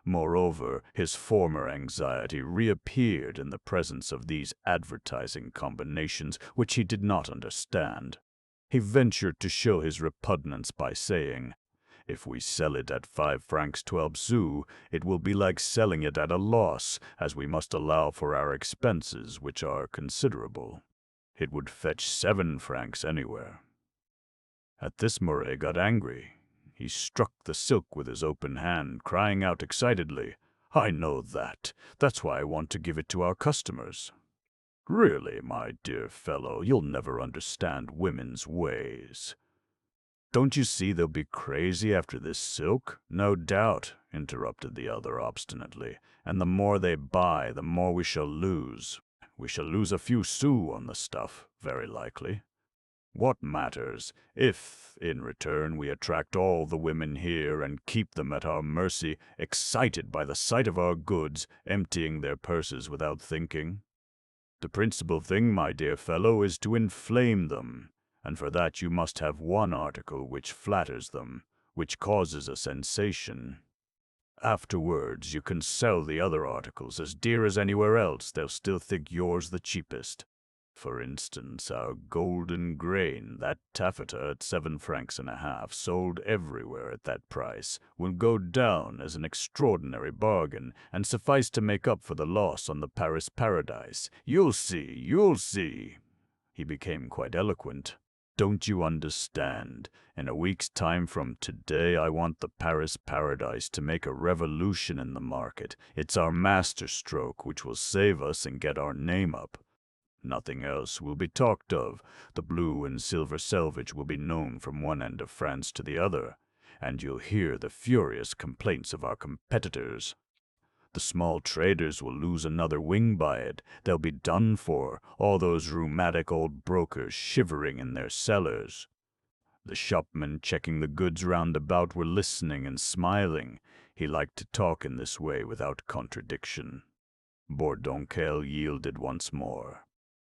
Moreover, his former anxiety reappeared in the presence of these advertising combinations which he did not understand. He ventured to show his repugnance by saying, "If we sell it at 5 francs 12 sous, it will be like selling it at a loss, as we must allow for our expenses, which are considerable. It would fetch 7 francs anywhere." At this Moray got angry. He struck the silk with his open hand, crying out excitedly, "I know that. That's why I want to give it to our customers." "Really, my dear fellow, you'll never understand women's ways." "Don't you see they'll be crazy after this silk?" "No doubt," interrupted the other obstinately, "and the more they buy, the more we shall lose. We shall lose a few sous on the stuff, very likely. What matters, if, in return, we attract all the women here and keep them at our mercy, excited by the sight of our goods, emptying their purses without thinking? The principal thing, my dear fellow, is to inflame them, and for that you must have one article which flatters them, which causes a sensation. Afterwards you can sell the other articles as dear as anywhere else. They'll still think yours the cheapest. For instance, our golden grain, that taffeta at 7 francs and a half, sold everywhere at that price, will go down as an extraordinary bargain, and suffice to make up for the loss on the Paris paradise. You'll see, you'll see." He became quite eloquent. "Don't you understand? In a week's time from today, I want the Paris paradise to make a revolution in the market. It's our master stroke which will save us and get our name up. Nothing else will be talked of. The blue and silver selvage will be known from one end of France to the other, and you'll hear the furious complaints of our competitors. The small traders will lose another wing by it. They'll be done for, all those rheumatic old brokers shivering in their cellars. The shopmen checking the goods round about were listening and smiling. He liked to talk in this way without contradiction. Bourdoncle yielded once more.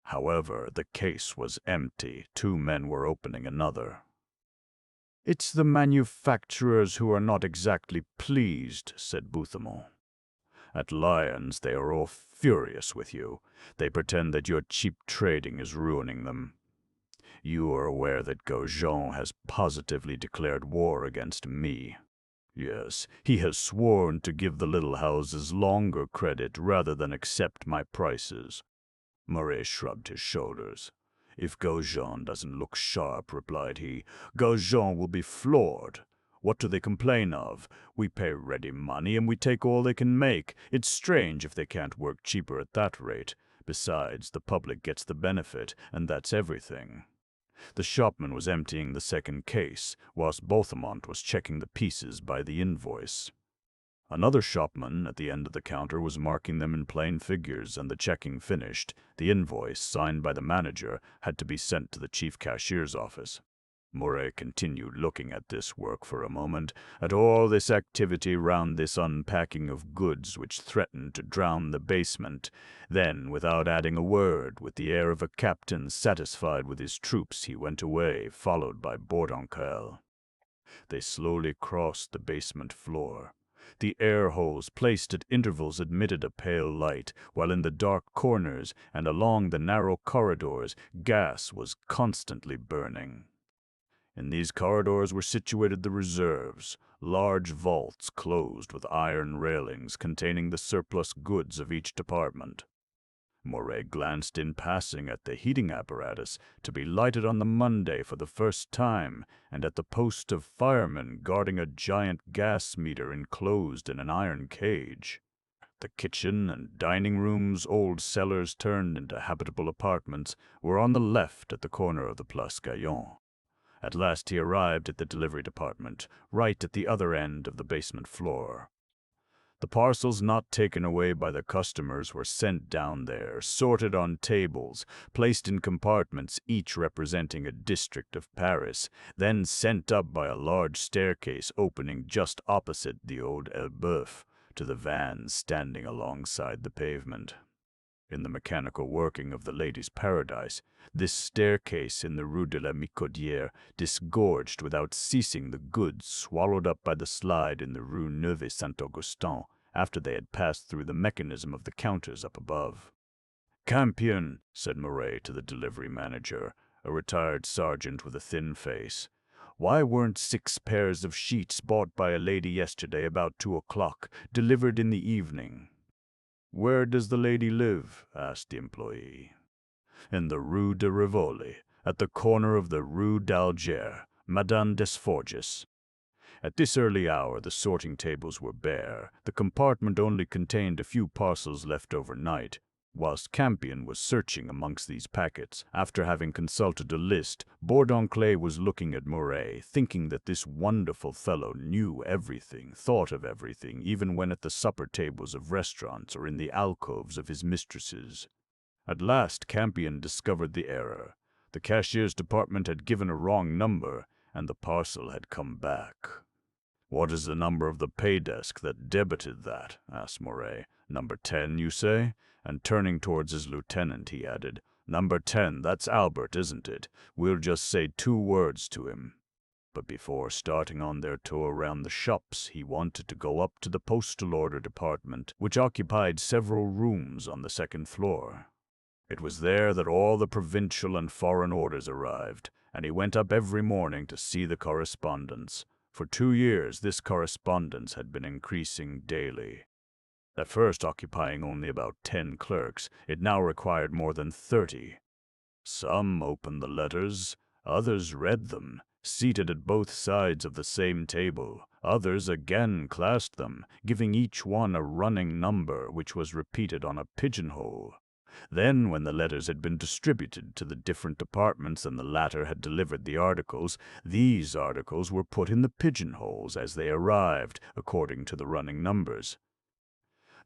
However, the case was empty. 2 men were opening another. "It's the manufacturers who are not exactly pleased," said Bouthemont. "At Lyons they are all furious with you. They pretend that your cheap trading is ruining them. You are aware that Gaujean has positively declared war against me. Yes, he has sworn to give the little houses longer credit rather than accept my prices." Mouret shrugged his shoulders. "If Gaujean doesn't look sharp," replied he, "Gaujean will be floored. What do they complain of? We pay ready money and we take all they can make. It's strange if they can't work cheaper at that rate. Besides, the public gets the benefit, and that's everything." The shopman was emptying the second case, whilst Bouthemont was checking the pieces by the invoice. Another shopman at the end of the counter was marking them in plain figures, and the checking finished, the invoice, signed by the manager, had to be sent to the chief cashier's office. Mouret continued looking at this work for a moment, at all this activity round this unpacking of goods which threatened to drown the basement. Then, without adding a word, with the air of a captain satisfied with his troops, he went away, followed by Bourdoncle. They slowly crossed the basement floor. The air holes placed at intervals admitted a pale light, while in the dark corners and along the narrow corridors gas was constantly burning. In these corridors were situated the reserves, large vaults closed with iron railings containing the surplus goods of each department. Mouret glanced in passing at the heating apparatus, to be lighted on the Monday for the first time, and at the post of firemen guarding a giant gas meter enclosed in an iron cage. The kitchen and dining rooms, old cellars turned into habitable apartments, were on the left at the corner of the Place Gaillon. At last he arrived at the delivery department, right at the other end of the basement floor. The parcels not taken away by the customers were sent down there, sorted on tables, placed in compartments each representing a district of Paris, then sent up by a large staircase opening just opposite the Old Elbeuf to the vans standing alongside the pavement. In the mechanical working of the Ladies' Paradise, this staircase in the Rue de la Micodière disgorged without ceasing the goods swallowed up by the slide in the Rue Neuve Saint-Augustin after they had passed through the mechanism of the counters up above. "Campion," said Mouret to the delivery manager, a retired sergeant with a thin face, "why weren't 6 pairs of sheets bought by a lady yesterday about 2 o'clock, delivered in the evening?" "Where does the lady live?" asked the employee. "In the Rue de Rivoli, at the corner of the Rue d'Alger, Madame Desforges." At this early hour the sorting tables were bare. The compartment only contained a few parcels left overnight. Whilst Campion was searching amongst these packets, after having consulted a list, Bourdoncle was looking at Mouret, thinking that this wonderful fellow knew everything, thought of everything, even when at the supper tables of restaurants or in the alcoves of his mistresses. At last Campion discovered the error. The cashier's department had given a wrong number, and the parcel had come back. "What is the number of the pay desk that debited that?" asked Mouret. "Number 10, you say?" And turning towards his lieutenant, he added, "Number 10, that's Albert, isn't it? We'll just say 2 words to him." But before starting on their tour round the shops, he wanted to go up to the postal order department, which occupied several rooms on the 2nd floor. It was there that all the provincial and foreign orders arrived, and he went up every morning to see the correspondence. For 2 years this correspondence had been increasing daily. At first occupying only about 10 clerks, it now required more than 30. Some opened the letters, others read them, seated at both sides of the same table. Others again classed them, giving each one a running number which was repeated on a pigeonhole. Then, when the letters had been distributed to the different departments and the latter had delivered the articles, these articles were put in the pigeonholes as they arrived, according to the running numbers.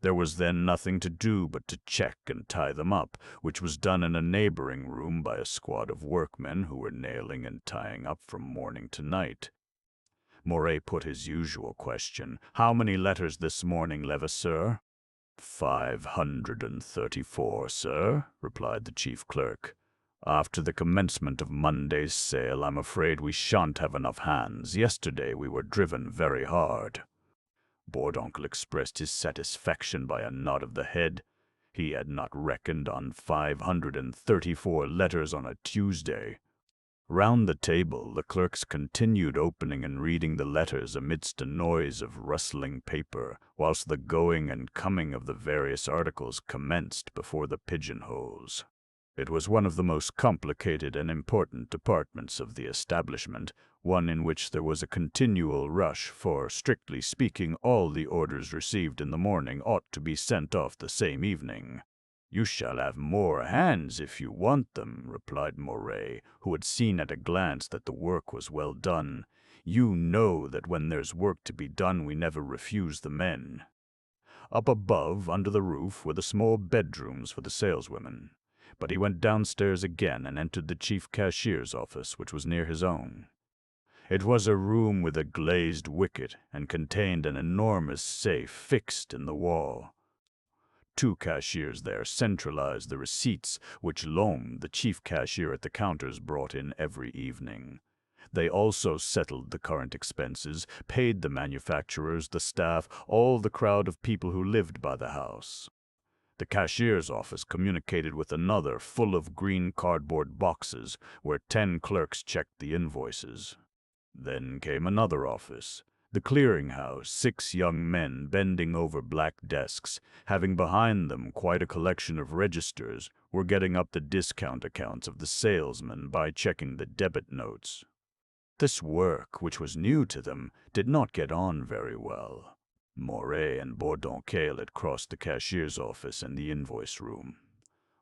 There was then nothing to do but to check and tie them up, which was done in a neighboring room by a squad of workmen who were nailing and tying up from morning to night. Moray put his usual question. "How many letters this morning, Levasseur?" 534, sir," replied the chief clerk. "After the commencement of Monday's sale, I'm afraid we shan't have enough hands. Yesterday we were driven very hard." Bourdoncle expressed his satisfaction by a nod of the head. He had not reckoned on 534 letters on a Tuesday. Round the table, the clerks continued opening and reading the letters amidst a noise of rustling paper, whilst the going and coming of the various articles commenced before the pigeonholes. It was one of the most complicated and important departments of the establishment, one in which there was a continual rush, for, strictly speaking, all the orders received in the morning ought to be sent off the same evening. "You shall have more hands if you want them," replied Moray, who had seen at a glance that the work was well done. "You know that when there's work to be done we never refuse the men." Up above, under the roof, were the small bedrooms for the saleswomen. But he went downstairs again and entered the chief cashier's office, which was near his own. It was a room with a glazed wicket and contained an enormous safe fixed in the wall. 2 cashiers there centralized the receipts, which Lhomme, the chief cashier at the counters, brought in every evening. They also settled the current expenses, paid the manufacturers, the staff, all the crowd of people who lived by the house. The cashier's office communicated with another full of green cardboard boxes, where 10 clerks checked the invoices. Then came another office, the clearing-house, 6 young men bending over black desks, having behind them quite a collection of registers, were getting up the discount accounts of the salesmen by checking the debit notes. This work, which was new to them, did not get on very well. Moray and Bourdoncle had crossed the cashier's office and the invoice room.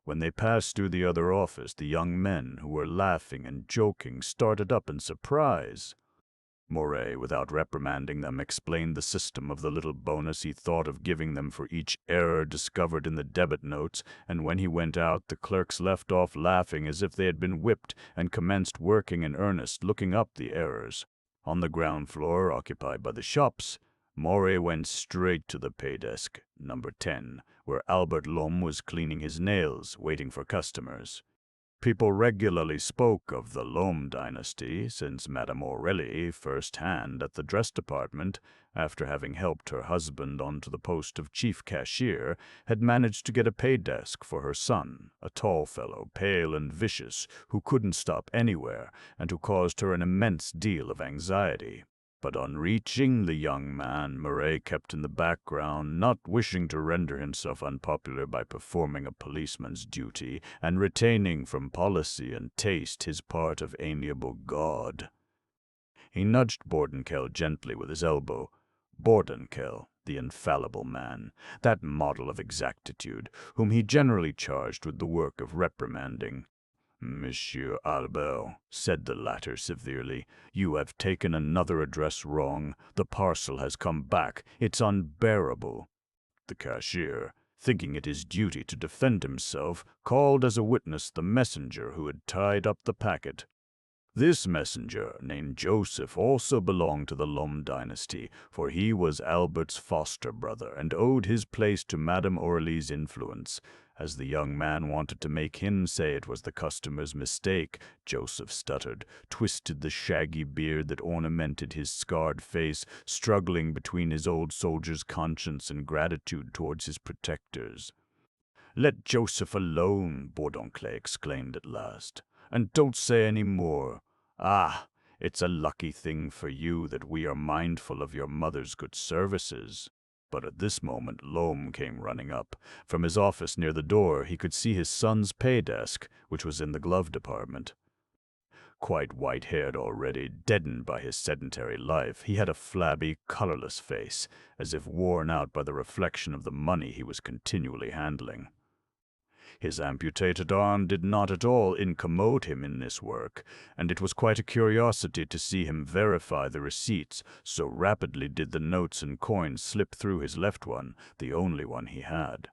When they passed through the other office, the young men, who were laughing and joking, started up in surprise. Moray, without reprimanding them, explained the system of the little bonus he thought of giving them for each error discovered in the debit notes, and when he went out, the clerks left off laughing as if they had been whipped and commenced working in earnest, looking up the errors. On the ground floor, occupied by the shops, Moray went straight to the pay desk, number 10, where Albert Lhomme was cleaning his nails, waiting for customers. People regularly spoke of the Lhomme dynasty, since Madame Aurélie, first-hand at the dress department, after having helped her husband onto the post of chief cashier, had managed to get a pay desk for her son, a tall fellow, pale and vicious, who couldn't stop anywhere, and who caused her an immense deal of anxiety. But on reaching the young man, Moray kept in the background, not wishing to render himself unpopular by performing a policeman's duty, and retaining from policy and taste his part of amiable God. He nudged Bourdoncle gently with his elbow. Bourdoncle, the infallible man, that model of exactitude, whom he generally charged with the work of reprimanding. "Monsieur Albert," said the latter severely, "you have taken another address wrong. The parcel has come back. It's unbearable." The cashier, thinking it his duty to defend himself, called as a witness the messenger who had tied up the packet. This messenger, named Joseph, also belonged to the Lhomme dynasty, for he was Albert's foster brother and owed his place to Madame Auréli's influence. As the young man wanted to make him say it was the customer's mistake, Joseph stuttered, twisted the shaggy beard that ornamented his scarred face, struggling between his old soldier's conscience and gratitude towards his protectors. "Let Joseph alone," Bourdoncle exclaimed at last, "and don't say any more. Ah, it's a lucky thing for you that we are mindful of your mother's good services." But at this moment Lhomme came running up. From his office near the door he could see his son's pay desk, which was in the glove department. Quite white-haired already, deadened by his sedentary life, he had a flabby, colorless face, as if worn out by the reflection of the money he was continually handling. His amputated arm did not at all incommode him in this work, and it was quite a curiosity to see him verify the receipts, so rapidly did the notes and coins slip through his left one, the only one he had.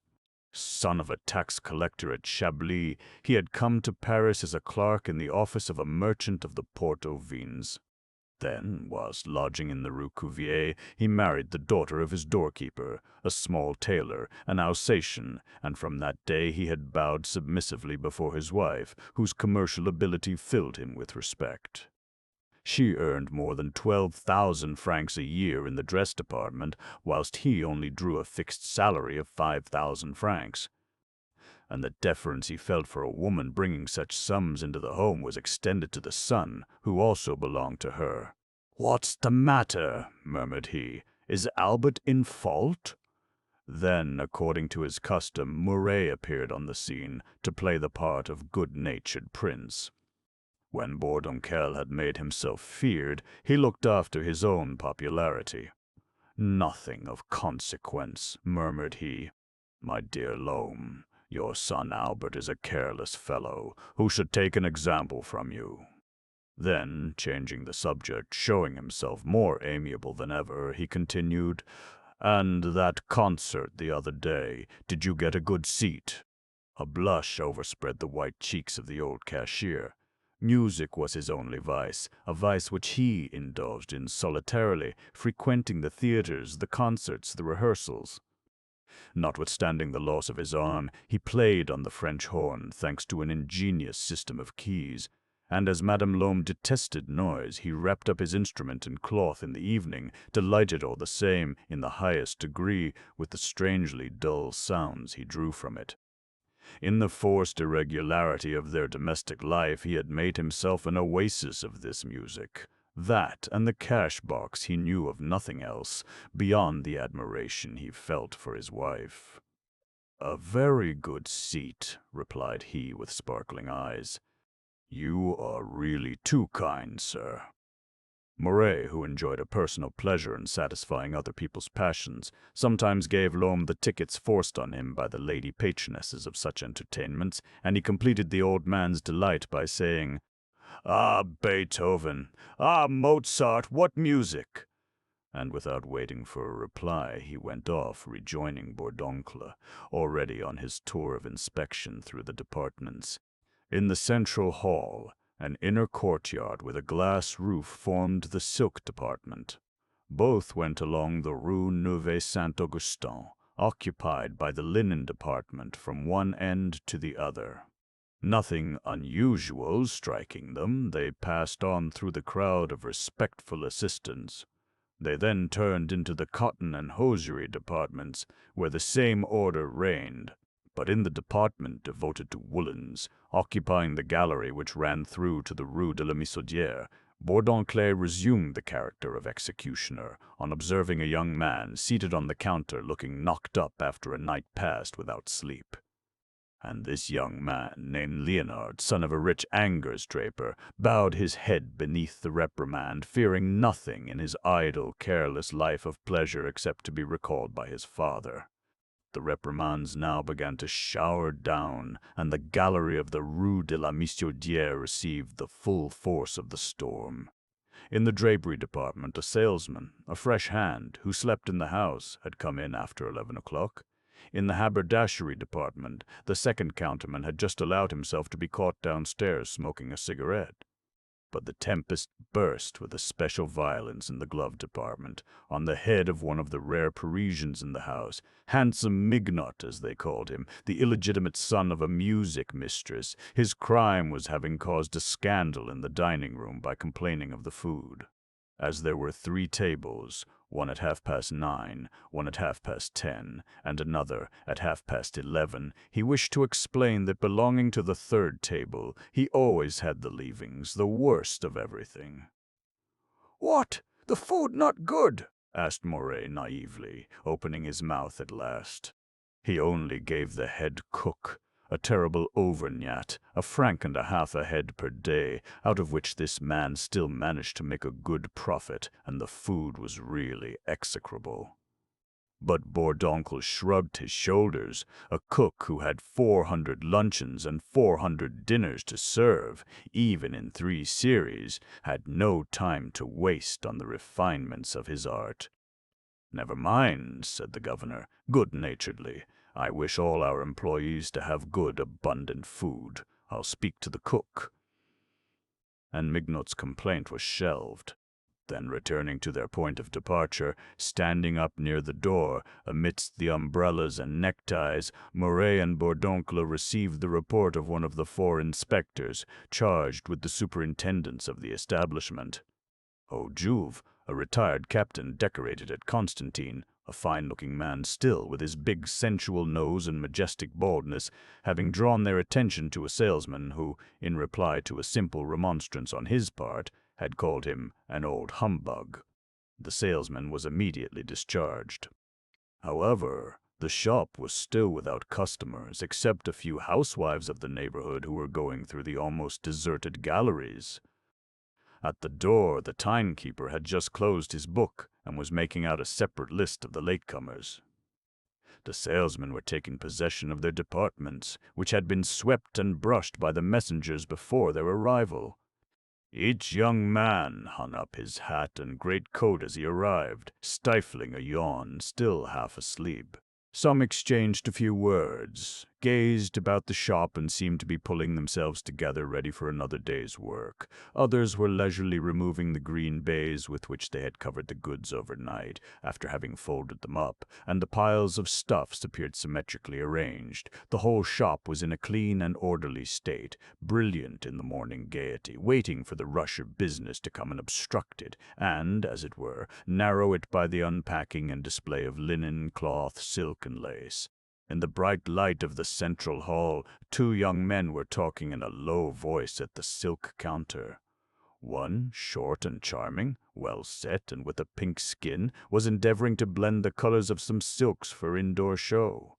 Son of a tax collector at Chablis, he had come to Paris as a clerk in the office of a merchant of the Port aux Vins. Then, whilst lodging in the Rue Cuvier, he married the daughter of his doorkeeper, a small tailor, an Alsatian, and from that day he had bowed submissively before his wife, whose commercial ability filled him with respect. She earned more than 12,000 francs a year in the dress department, whilst he only drew a fixed salary of 5,000 francs. And the deference he felt for a woman bringing such sums into the home was extended to the son, who also belonged to her. "What's the matter?" murmured he. "Is Albert in fault?" Then, according to his custom, Mouret appeared on the scene to play the part of good-natured prince. When Bourdoncle had made himself feared, he looked after his own popularity. "Nothing of consequence," murmured he. "My dear Lhomme, your son Albert is a careless fellow, who should take an example from you." Then, changing the subject, showing himself more amiable than ever, he continued, "And that concert the other day, did you get a good seat?" A blush overspread the white cheeks of the old cashier. Music was his only vice, a vice which he indulged in solitarily, frequenting the theatres, the concerts, the rehearsals. Notwithstanding the loss of his arm, he played on the French horn, thanks to an ingenious system of keys, and as Madame Lhomme detested noise, he wrapped up his instrument in cloth in the evening, delighted all the same, in the highest degree, with the strangely dull sounds he drew from it. In the forced irregularity of their domestic life, he had made himself an oasis of this music. That and the cash-box he knew of nothing else, beyond the admiration he felt for his wife. "A very good seat," replied he with sparkling eyes. "You are really too kind, sir." Mouret, who enjoyed a personal pleasure in satisfying other people's passions, sometimes gave Lhomme the tickets forced on him by the lady patronesses of such entertainments, and he completed the old man's delight by saying, "Ah, Beethoven! Ah, Mozart! What music!" And without waiting for a reply, he went off, rejoining Bourdoncle, already on his tour of inspection through the departments. In the central hall, an inner courtyard with a glass roof formed the silk department. Both went along the Rue Neuve Saint-Augustin, occupied by the linen department from one end to the other. Nothing unusual striking them, they passed on through the crowd of respectful assistants. They then turned into the cotton and hosiery departments, where the same order reigned, but in the department devoted to woolens, occupying the gallery which ran through to the Rue de la Missodière, Bourdoncle resumed the character of executioner, on observing a young man seated on the counter looking knocked up after a night passed without sleep. And this young man, named Leonard, son of a rich Angers draper, bowed his head beneath the reprimand, fearing nothing in his idle, careless life of pleasure except to be recalled by his father. The reprimands now began to shower down, and the gallery of the Rue de la Missodière received the full force of the storm. In the drapery department, a salesman, a fresh hand, who slept in the house, had come in after 11 o'clock. In the haberdashery department, the second counterman had just allowed himself to be caught downstairs smoking a cigarette. But the tempest burst with especial violence in the glove department, on the head of one of the rare Parisians in the house, handsome Mignot, as they called him, the illegitimate son of a music mistress. His crime was having caused a scandal in the dining-room by complaining of the food. As there were 3 tables, one at 9:30, one at 10:30, and another at 11:30, he wished to explain that belonging to the 3rd table, he always had the leavings, the worst of everything. "What? The food not good?" asked Mouret naively, opening his mouth at last. He only gave the head cook, a terrible auvergnat, 1.5 francs a head per day, out of which this man still managed to make a good profit, and the food was really execrable. But Bourdoncle shrugged his shoulders. A cook who had 400 luncheons and 400 dinners to serve, even in 3 series, had no time to waste on the refinements of his art. "Never mind," said the governor, good-naturedly. "I wish all our employees to have good, abundant food. I'll speak to the cook." And Mignot's complaint was shelved. Then, returning to their point of departure, standing up near the door, amidst the umbrellas and neckties, Moray and Bourdoncle received the report of one of the 4 inspectors, charged with the superintendence of the establishment. Juve, a retired captain decorated at Constantine, a fine-looking man still, with his big sensual nose and majestic baldness, having drawn their attention to a salesman who, in reply to a simple remonstrance on his part, had called him an old humbug. The salesman was immediately discharged. However, the shop was still without customers, except a few housewives of the neighborhood who were going through the almost deserted galleries. At the door, the timekeeper had just closed his book and was making out a separate list of the latecomers. The salesmen were taking possession of their departments, which had been swept and brushed by the messengers before their arrival. Each young man hung up his hat and greatcoat as he arrived, stifling a yawn, still half asleep. Some exchanged a few words, gazed about the shop and seemed to be pulling themselves together ready for another day's work. Others were leisurely removing the green baize with which they had covered the goods overnight, after having folded them up, and the piles of stuffs appeared symmetrically arranged. The whole shop was in a clean and orderly state, brilliant in the morning gaiety, waiting for the rush of business to come and obstruct it, and, as it were, narrow it by the unpacking and display of linen, cloth, silk, and lace. In the bright light of the central hall, 2 young men were talking in a low voice at the silk counter. One, short and charming, well set and with a pink skin, was endeavoring to blend the colors of some silks for indoor show.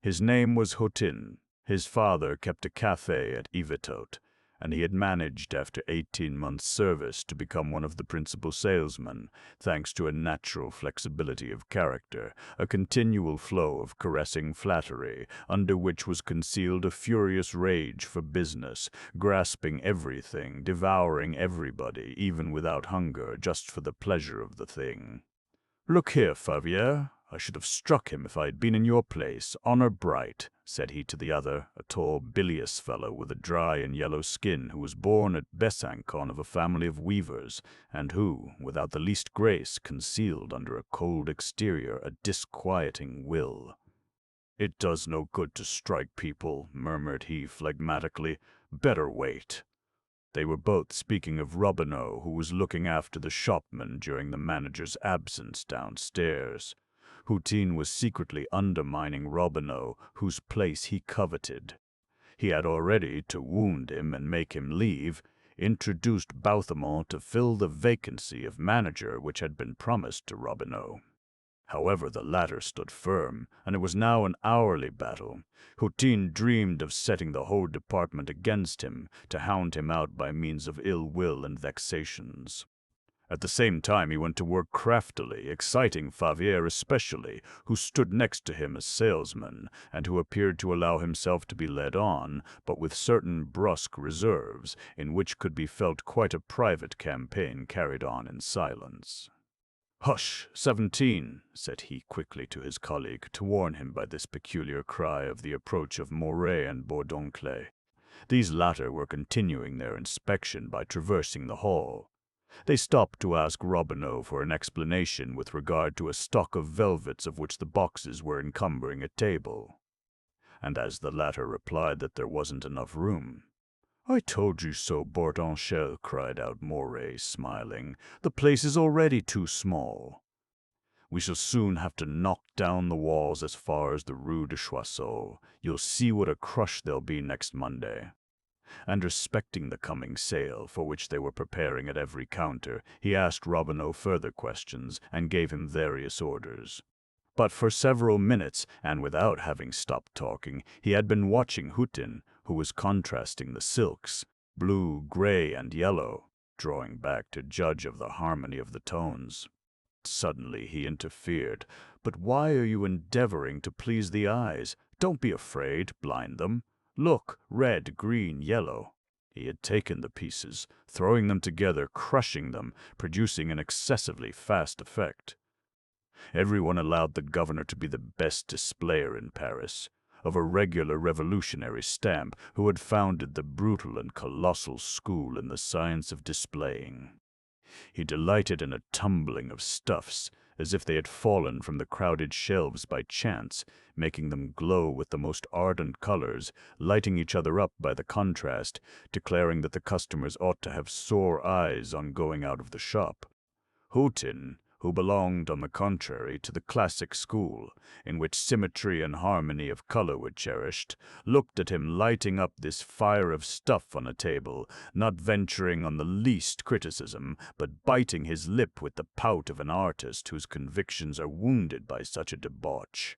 His name was Hutin. His father kept a cafe at Yvetot, and he had managed, after 18 months' service, to become one of the principal salesmen, thanks to a natural flexibility of character, a continual flow of caressing flattery, under which was concealed a furious rage for business, grasping everything, devouring everybody, even without hunger, just for the pleasure of the thing. "Look here, Favier, I should have struck him if I had been in your place, honor bright," said he to the other, a tall, bilious fellow with a dry and yellow skin, who was born at Besancon of a family of weavers, and who, without the least grace, concealed under a cold exterior a disquieting will. "It does no good to strike people," murmured he phlegmatically. "Better wait." They were both speaking of Robineau, who was looking after the shopman during the manager's absence downstairs. Hutin was secretly undermining Robineau, whose place he coveted. He had already, to wound him and make him leave, introduced Bouthemont to fill the vacancy of manager which had been promised to Robineau. However, the latter stood firm, and it was now an hourly battle. Hutin dreamed of setting the whole department against him, to hound him out by means of ill will and vexations. At the same time he went to work craftily, exciting Favier especially, who stood next to him as salesman, and who appeared to allow himself to be led on, but with certain brusque reserves, in which could be felt quite a private campaign carried on in silence. "Hush, 17," said he quickly to his colleague, to warn him by this peculiar cry of the approach of Moray and Bourdoncle. These latter were continuing their inspection by traversing the hall. They stopped to ask Robineau for an explanation with regard to a stock of velvets of which the boxes were encumbering a table. And as the latter replied that there wasn't enough room, "I told you so, Bourdoncle," cried out Moray, smiling. "The place is already too small. We shall soon have to knock down the walls as far as the Rue de Choiseul. You'll see what a crush there'll be next Monday." And respecting the coming sale, for which they were preparing at every counter, he asked Robineau further questions, and gave him various orders. But for several minutes, and without having stopped talking, he had been watching Hutin, who was contrasting the silks, blue, gray, and yellow, drawing back to judge of the harmony of the tones. Suddenly he interfered. "But why are you endeavoring to please the eyes? Don't be afraid, blind them. Look, red, green, yellow." He had taken the pieces, throwing them together, crushing them, producing an excessively fast effect. Everyone allowed the governor to be the best displayer in Paris, of a regular revolutionary stamp, who had founded the brutal and colossal school in the science of displaying. He delighted in a tumbling of stuffs, as if they had fallen from the crowded shelves by chance, making them glow with the most ardent colors, lighting each other up by the contrast, declaring that the customers ought to have sore eyes on going out of the shop. Hutin, who belonged, on the contrary, to the classic school, in which symmetry and harmony of color were cherished, looked at him lighting up this fire of stuff on a table, not venturing on the least criticism, but biting his lip with the pout of an artist whose convictions are wounded by such a debauch.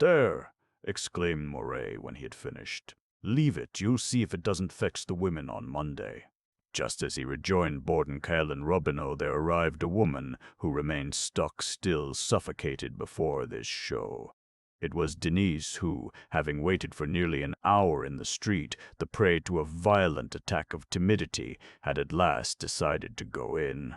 "There!" exclaimed Moray when he had finished. "Leave it, you'll see if it doesn't vex the women on Monday." Just as he rejoined Bordenquel and Robineau, there arrived a woman who remained stock still, suffocated before this show. It was Denise who, having waited for nearly an hour in the street, the prey to a violent attack of timidity, had at last decided to go in.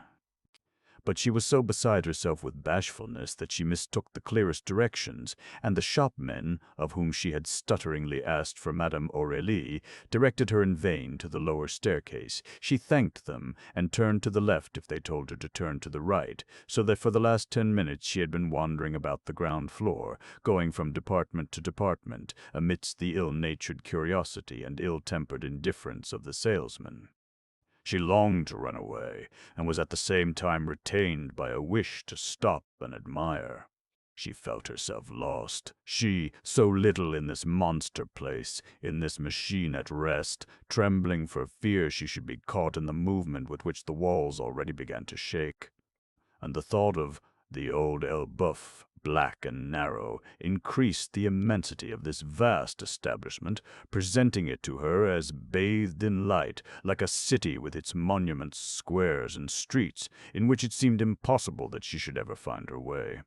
But she was so beside herself with bashfulness that she mistook the clearest directions, and the shopmen, of whom she had stutteringly asked for Madame Aurélie, directed her in vain to the lower staircase. She thanked them, and turned to the left if they told her to turn to the right, so that for the last 10 minutes she had been wandering about the ground floor, going from department to department, amidst the ill-natured curiosity and ill-tempered indifference of the salesmen. She longed to run away, and was at the same time retained by a wish to stop and admire. She felt herself lost, she, so little in this monster place, in this machine at rest, trembling for fear she should be caught in the movement with which the walls already began to shake. And the thought of the old Elbeuf, black and narrow, increased the immensity of this vast establishment, presenting it to her as bathed in light, like a city with its monuments, squares, and streets, in which it seemed impossible that she should ever find her way.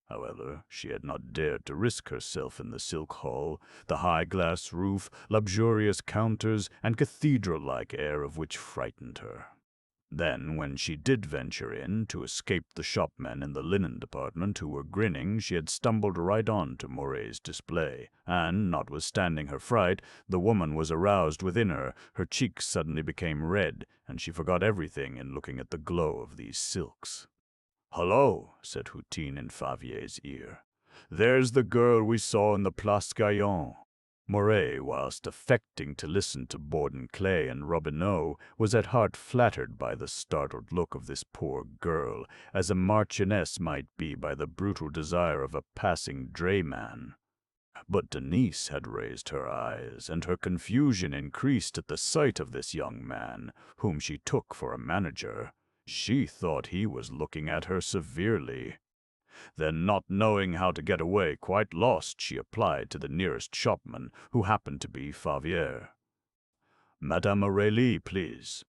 However, she had not dared to risk herself in the silk hall, the high glass roof, luxurious counters, and cathedral-like air of which frightened her. Then, when she did venture in, to escape the shopmen in the linen department who were grinning, she had stumbled right on to Moray's display, and, notwithstanding her fright, the woman was aroused within her, her cheeks suddenly became red, and she forgot everything in looking at the glow of these silks. "Hullo," said Hutin in Favier's ear. "There's the girl we saw in the Place Gaillon." Moray, whilst affecting to listen to Bordenquel and Robineau, was at heart flattered by the startled look of this poor girl, as a marchioness might be by the brutal desire of a passing drayman. But Denise had raised her eyes, and her confusion increased at the sight of this young man, whom she took for a manager. She thought he was looking at her severely. Then, not knowing how to get away, quite lost, she applied to the nearest shopman, who happened to be Favier. "Madame Aurélie, please."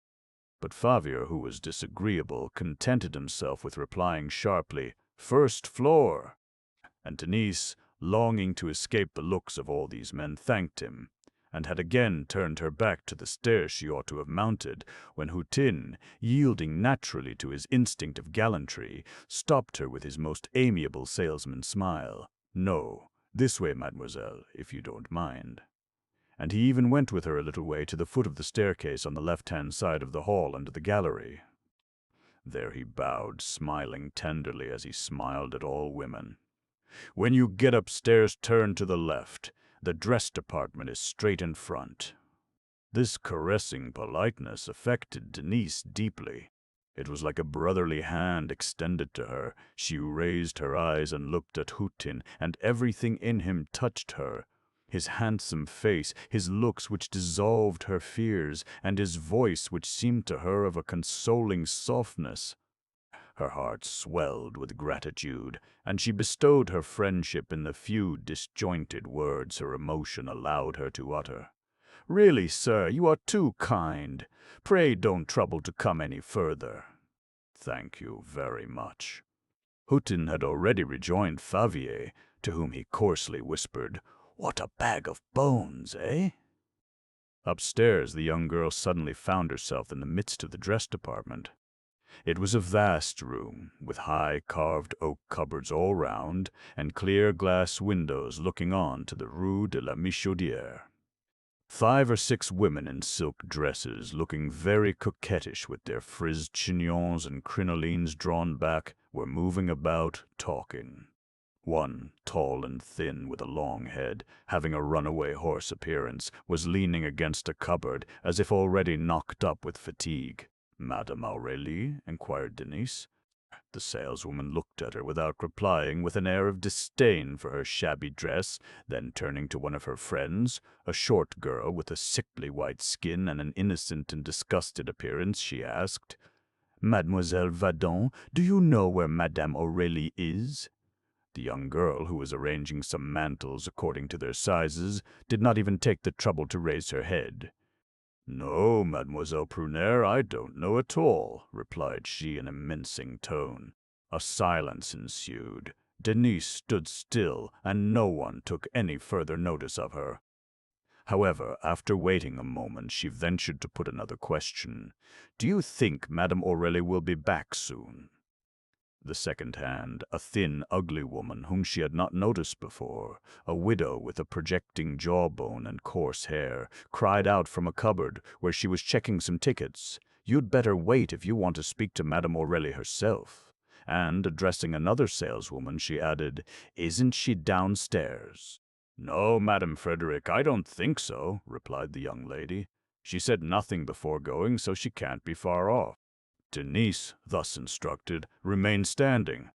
But Favier, who was disagreeable, contented himself with replying sharply, "First floor." And Denise, longing to escape the looks of all these men, thanked him, and had again turned her back to the stairs she ought to have mounted, when Hutin, yielding naturally to his instinct of gallantry, stopped her with his most amiable salesman smile. "No, this way, mademoiselle, if you don't mind." And he even went with her a little way to the foot of the staircase on the left-hand side of the hall under the gallery. There he bowed, smiling tenderly as he smiled at all women. "When you get upstairs, turn to the left. The dress department is straight in front." This caressing politeness affected Denise deeply. It was like a brotherly hand extended to her. She raised her eyes and looked at Hutin, and everything in him touched her. His handsome face, his looks which dissolved her fears, and his voice which seemed to her of a consoling softness. Her heart swelled with gratitude, and she bestowed her friendship in the few disjointed words her emotion allowed her to utter. "Really, sir, you are too kind. Pray don't trouble to come any further." "Thank you very much." Houghton had already rejoined Favier, to whom he coarsely whispered, "What a bag of bones, eh?" Upstairs, the young girl suddenly found herself in the midst of the dress department. It was a vast room, with high carved oak cupboards all round, and clear glass windows looking on to the Rue de la Michaudière. 5 or 6 women in silk dresses, looking very coquettish with their frizzed chignons and crinolines drawn back, were moving about, talking. One, tall and thin, with a long head, having a runaway horse appearance, was leaning against a cupboard, as if already knocked up with fatigue. "Madame Aurélie?" inquired Denise. The saleswoman looked at her without replying, with an air of disdain for her shabby dress. Then, turning to one of her friends, a short girl with a sickly white skin and an innocent and disgusted appearance, she asked, "Mademoiselle Vadon, do you know where Madame Aurélie is?" The young girl, who was arranging some mantles according to their sizes, did not even take the trouble to raise her head. "No, Mademoiselle Prunaire, I don't know at all," replied she in a mincing tone. A silence ensued. Denise stood still, and no one took any further notice of her. However, after waiting a moment, she ventured to put another question. "Do you think Madame Aurélie will be back soon?" The second hand, a thin, ugly woman whom she had not noticed before, a widow with a projecting jawbone and coarse hair, cried out from a cupboard where she was checking some tickets, "You'd better wait if you want to speak to Madame Aurélie herself." And, addressing another saleswoman, she added, "Isn't she downstairs?" "No, Madame Frederick, I don't think so," replied the young lady. "She said nothing before going, so she can't be far off." Denise, thus instructed, remained standing.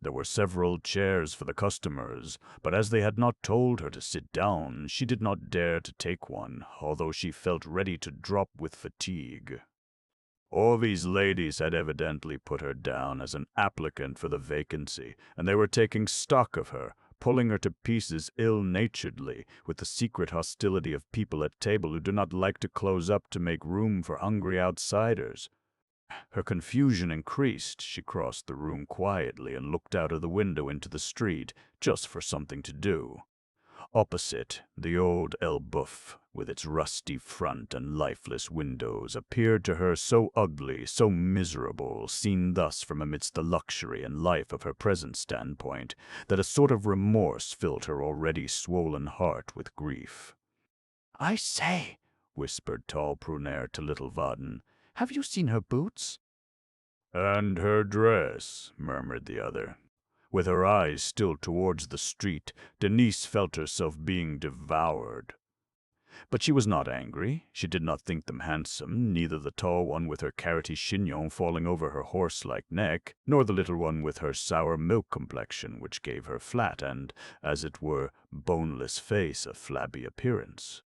There were several chairs for the customers, but as they had not told her to sit down, she did not dare to take one, although she felt ready to drop with fatigue. All these ladies had evidently put her down as an applicant for the vacancy, and they were taking stock of her, pulling her to pieces ill-naturedly, with the secret hostility of people at table who do not like to close up to make room for hungry outsiders. Her confusion increased. She crossed the room quietly and looked out of the window into the street, just for something to do. Opposite, the old Elbeuf, with its rusty front and lifeless windows, appeared to her so ugly, so miserable, seen thus from amidst the luxury and life of her present standpoint, that a sort of remorse filled her already swollen heart with grief. "I say," whispered tall Prunaire to little Vaden, "have you seen her boots?" "And her dress," murmured the other. With her eyes still towards the street, Denise felt herself being devoured. But she was not angry. She did not think them handsome, neither the tall one with her carroty chignon falling over her horse-like neck, nor the little one with her sour milk complexion, which gave her flat and, as it were, boneless face a flabby appearance.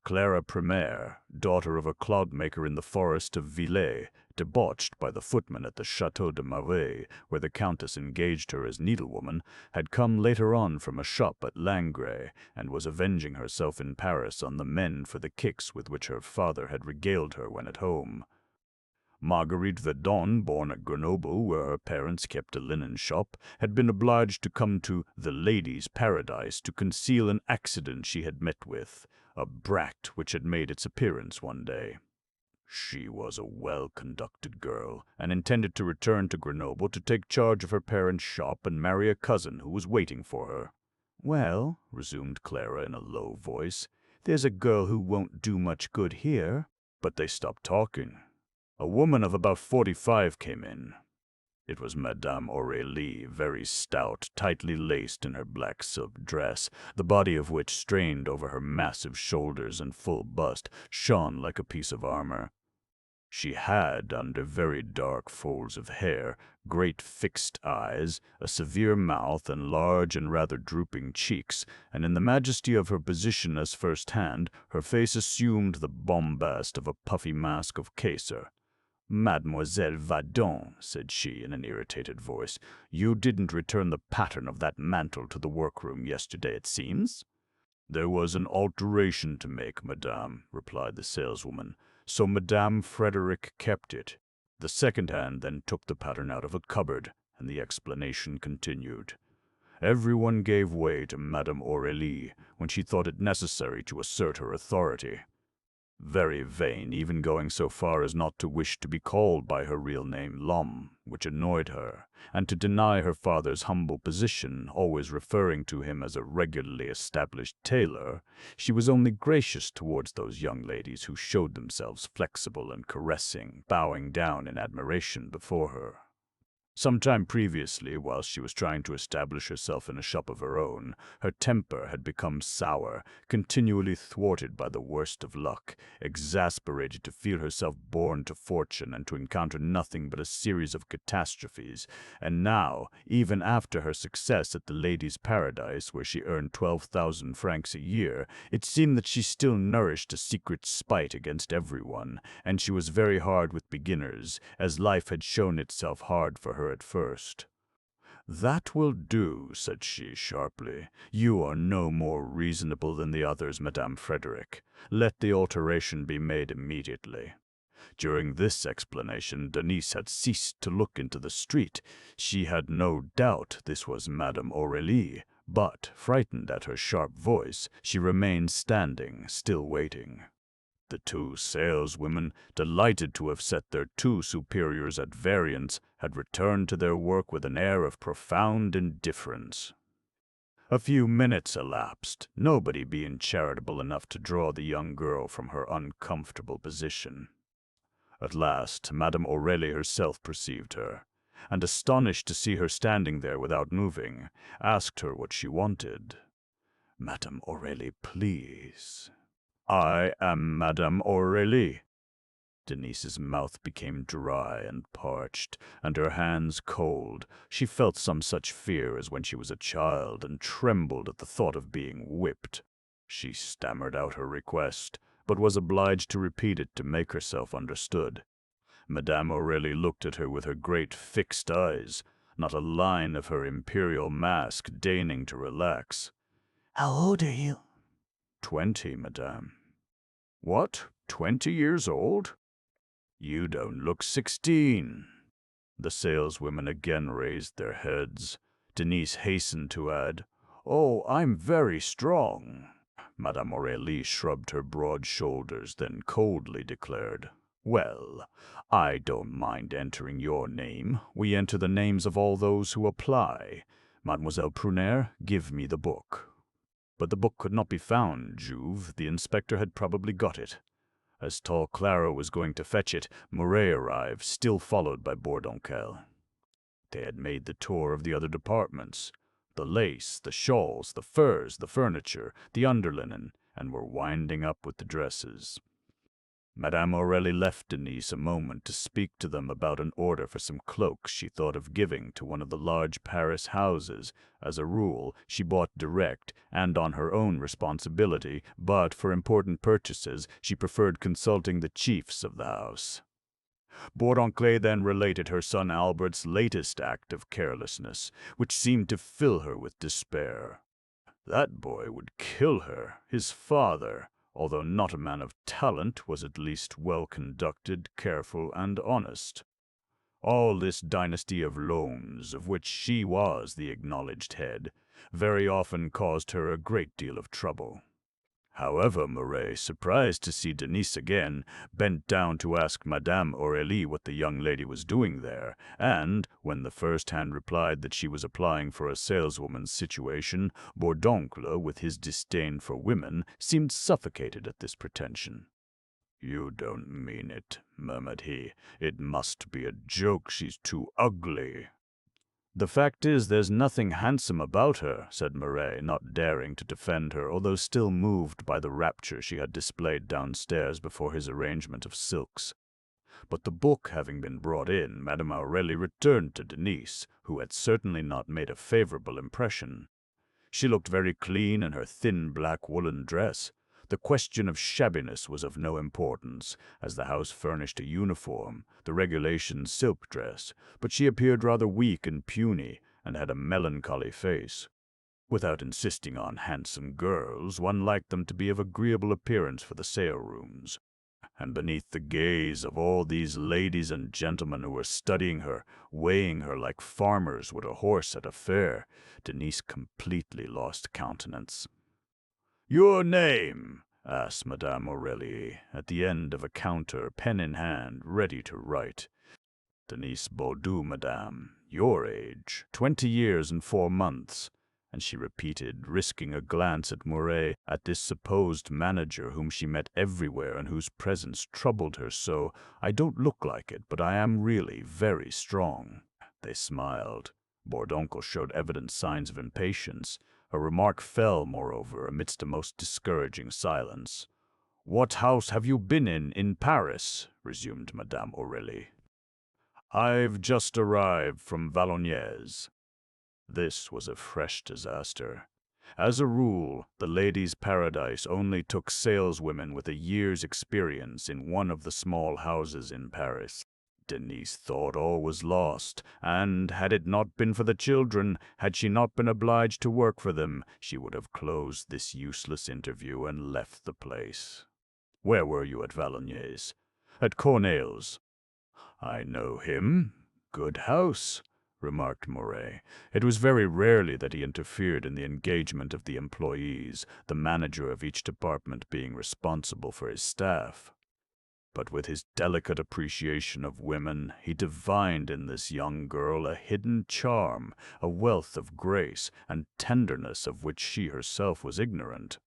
Clara Primaire, daughter of a clodmaker in the forest of Villers, debauched by the footman at the Château de Marais, where the Countess engaged her as needlewoman, had come later on from a shop at Langres, and was avenging herself in Paris on the men for the kicks with which her father had regaled her when at home. Marguerite Verdon, born at Grenoble, where her parents kept a linen shop, had been obliged to come to the Ladies' Paradise to conceal an accident she had met with, a brat which had made its appearance one day. She was a well-conducted girl, and intended to return to Grenoble to take charge of her parents' shop and marry a cousin who was waiting for her. "Well," resumed Clara in a low voice, "there's a girl who won't do much good here." But they stopped talking. A woman of about 45 came in. It was Madame Aurélie, very stout, tightly laced in her black silk dress, the body of which, strained over her massive shoulders and full bust, shone like a piece of armor. She had, under very dark folds of hair, great fixed eyes, a severe mouth, and large and rather drooping cheeks, and in the majesty of her position as first hand, her face assumed the bombast of a puffy mask of Caesar. "Mademoiselle Vadon," said she in an irritated voice, "you didn't return the pattern of that mantle to the workroom yesterday, it seems?" "There was an alteration to make, madame," replied the saleswoman, "so Madame Frederick kept it." The second hand then took the pattern out of a cupboard, and the explanation continued. Everyone gave way to Madame Aurélie when she thought it necessary to assert her authority. Very vain, even going so far as not to wish to be called by her real name, L'Homme, which annoyed her, and to deny her father's humble position, always referring to him as a regularly established tailor. She was only gracious towards those young ladies who showed themselves flexible and caressing, bowing down in admiration before her. Some time previously, while she was trying to establish herself in a shop of her own, her temper had become sour, continually thwarted by the worst of luck, exasperated to feel herself born to fortune and to encounter nothing but a series of catastrophes. And now, even after her success at the Ladies' Paradise, where she earned 12,000 francs a year, it seemed that she still nourished a secret spite against everyone, and she was very hard with beginners, as life had shown itself hard for her at first. "That will do," said she sharply. "You are no more reasonable than the others, Madame Frederick. Let the alteration be made immediately." During this explanation, Denise had ceased to look into the street. She had no doubt this was Madame Aurélie, but, frightened at her sharp voice, she remained standing, still waiting. The two saleswomen, delighted to have set their two superiors at variance, had returned to their work with an air of profound indifference. A few minutes elapsed, nobody being charitable enough to draw the young girl from her uncomfortable position. At last, Madame Aurélie herself perceived her, and, astonished to see her standing there without moving, asked her what she wanted. "Madame Aurélie, please." "I am Madame Aurélie." Denise's mouth became dry and parched, and her hands cold. She felt some such fear as when she was a child, and trembled at the thought of being whipped. She stammered out her request, but was obliged to repeat it to make herself understood. Madame Aurélie looked at her with her great fixed eyes, not a line of her imperial mask deigning to relax. "How old are you?" 20, madame." "What, 20 years old? You don't look 16. The saleswomen again raised their heads. Denise hastened to add, "Oh, I'm very strong." Madame Aurélie shrugged her broad shoulders, then coldly declared, "Well, I don't mind entering your name. We enter the names of all those who apply. Mademoiselle Prunaire, give me the book." But the book could not be found, Juve. The inspector had probably got it. As tall Clara was going to fetch it, Mouret arrived, still followed by Bourdoncle. They had made the tour of the other departments, the lace, the shawls, the furs, the furniture, the underlinen, and were winding up with the dresses. Madame Aurélie left Denise a moment to speak to them about an order for some cloaks she thought of giving to one of the large Paris houses. As a rule, she bought direct and on her own responsibility, but for important purchases she preferred consulting the chiefs of the house. Bourdoncle then related her son Albert's latest act of carelessness, which seemed to fill her with despair. That boy would kill her. His father, although not a man of talent, was at least well-conducted, careful, and honest. All this dynasty of loans, of which she was the acknowledged head, very often caused her a great deal of trouble. However, Mouret, surprised to see Denise again, bent down to ask Madame Aurélie what the young lady was doing there, and, when the first hand replied that she was applying for a saleswoman's situation, Bourdoncle, with his disdain for women, seemed suffocated at this pretension. "You don't mean it," murmured he. "It must be a joke. She's too ugly." "The fact is, there's nothing handsome about her," said Mouret, not daring to defend her, although still moved by the rapture she had displayed downstairs before his arrangement of silks. But the book having been brought in, Madame Aurélie returned to Denise, who had certainly not made a favorable impression. She looked very clean in her thin black woolen dress. The question of shabbiness was of no importance, as the house furnished a uniform, the regulation silk dress, but she appeared rather weak and puny, and had a melancholy face. Without insisting on handsome girls, one liked them to be of agreeable appearance for the sale-rooms. And beneath the gaze of all these ladies and gentlemen who were studying her, weighing her like farmers would a horse at a fair, Denise completely lost countenance. "Your name?" asked Madame Aurélie, at the end of a counter, pen in hand, ready to write. "Denise Baudoux, madame. Your age, 20 years and 4 months." And she repeated, risking a glance at Mouret, at this supposed manager whom she met everywhere and whose presence troubled her so. "I don't look like it, but I am really very strong." They smiled. Bourdoncle showed evident signs of impatience. Her remark fell, moreover, amidst a most discouraging silence. "What house have you been in Paris?" resumed Madame Aurélie. "I've just arrived from Valognes." This was a fresh disaster. As a rule, the Ladies' Paradise only took saleswomen with a year's experience in one of the small houses in Paris. Denise thought all was lost, and had it not been for the children, had she not been obliged to work for them, she would have closed this useless interview and left the place. "Where were you at Valognes?" "At Corneille's." "I know him. Good house," remarked Mouret. It was very rarely that he interfered in the engagement of the employees, the manager of each department being responsible for his staff. But with his delicate appreciation of women, he divined in this young girl a hidden charm, a wealth of grace and tenderness of which she herself was ignorant.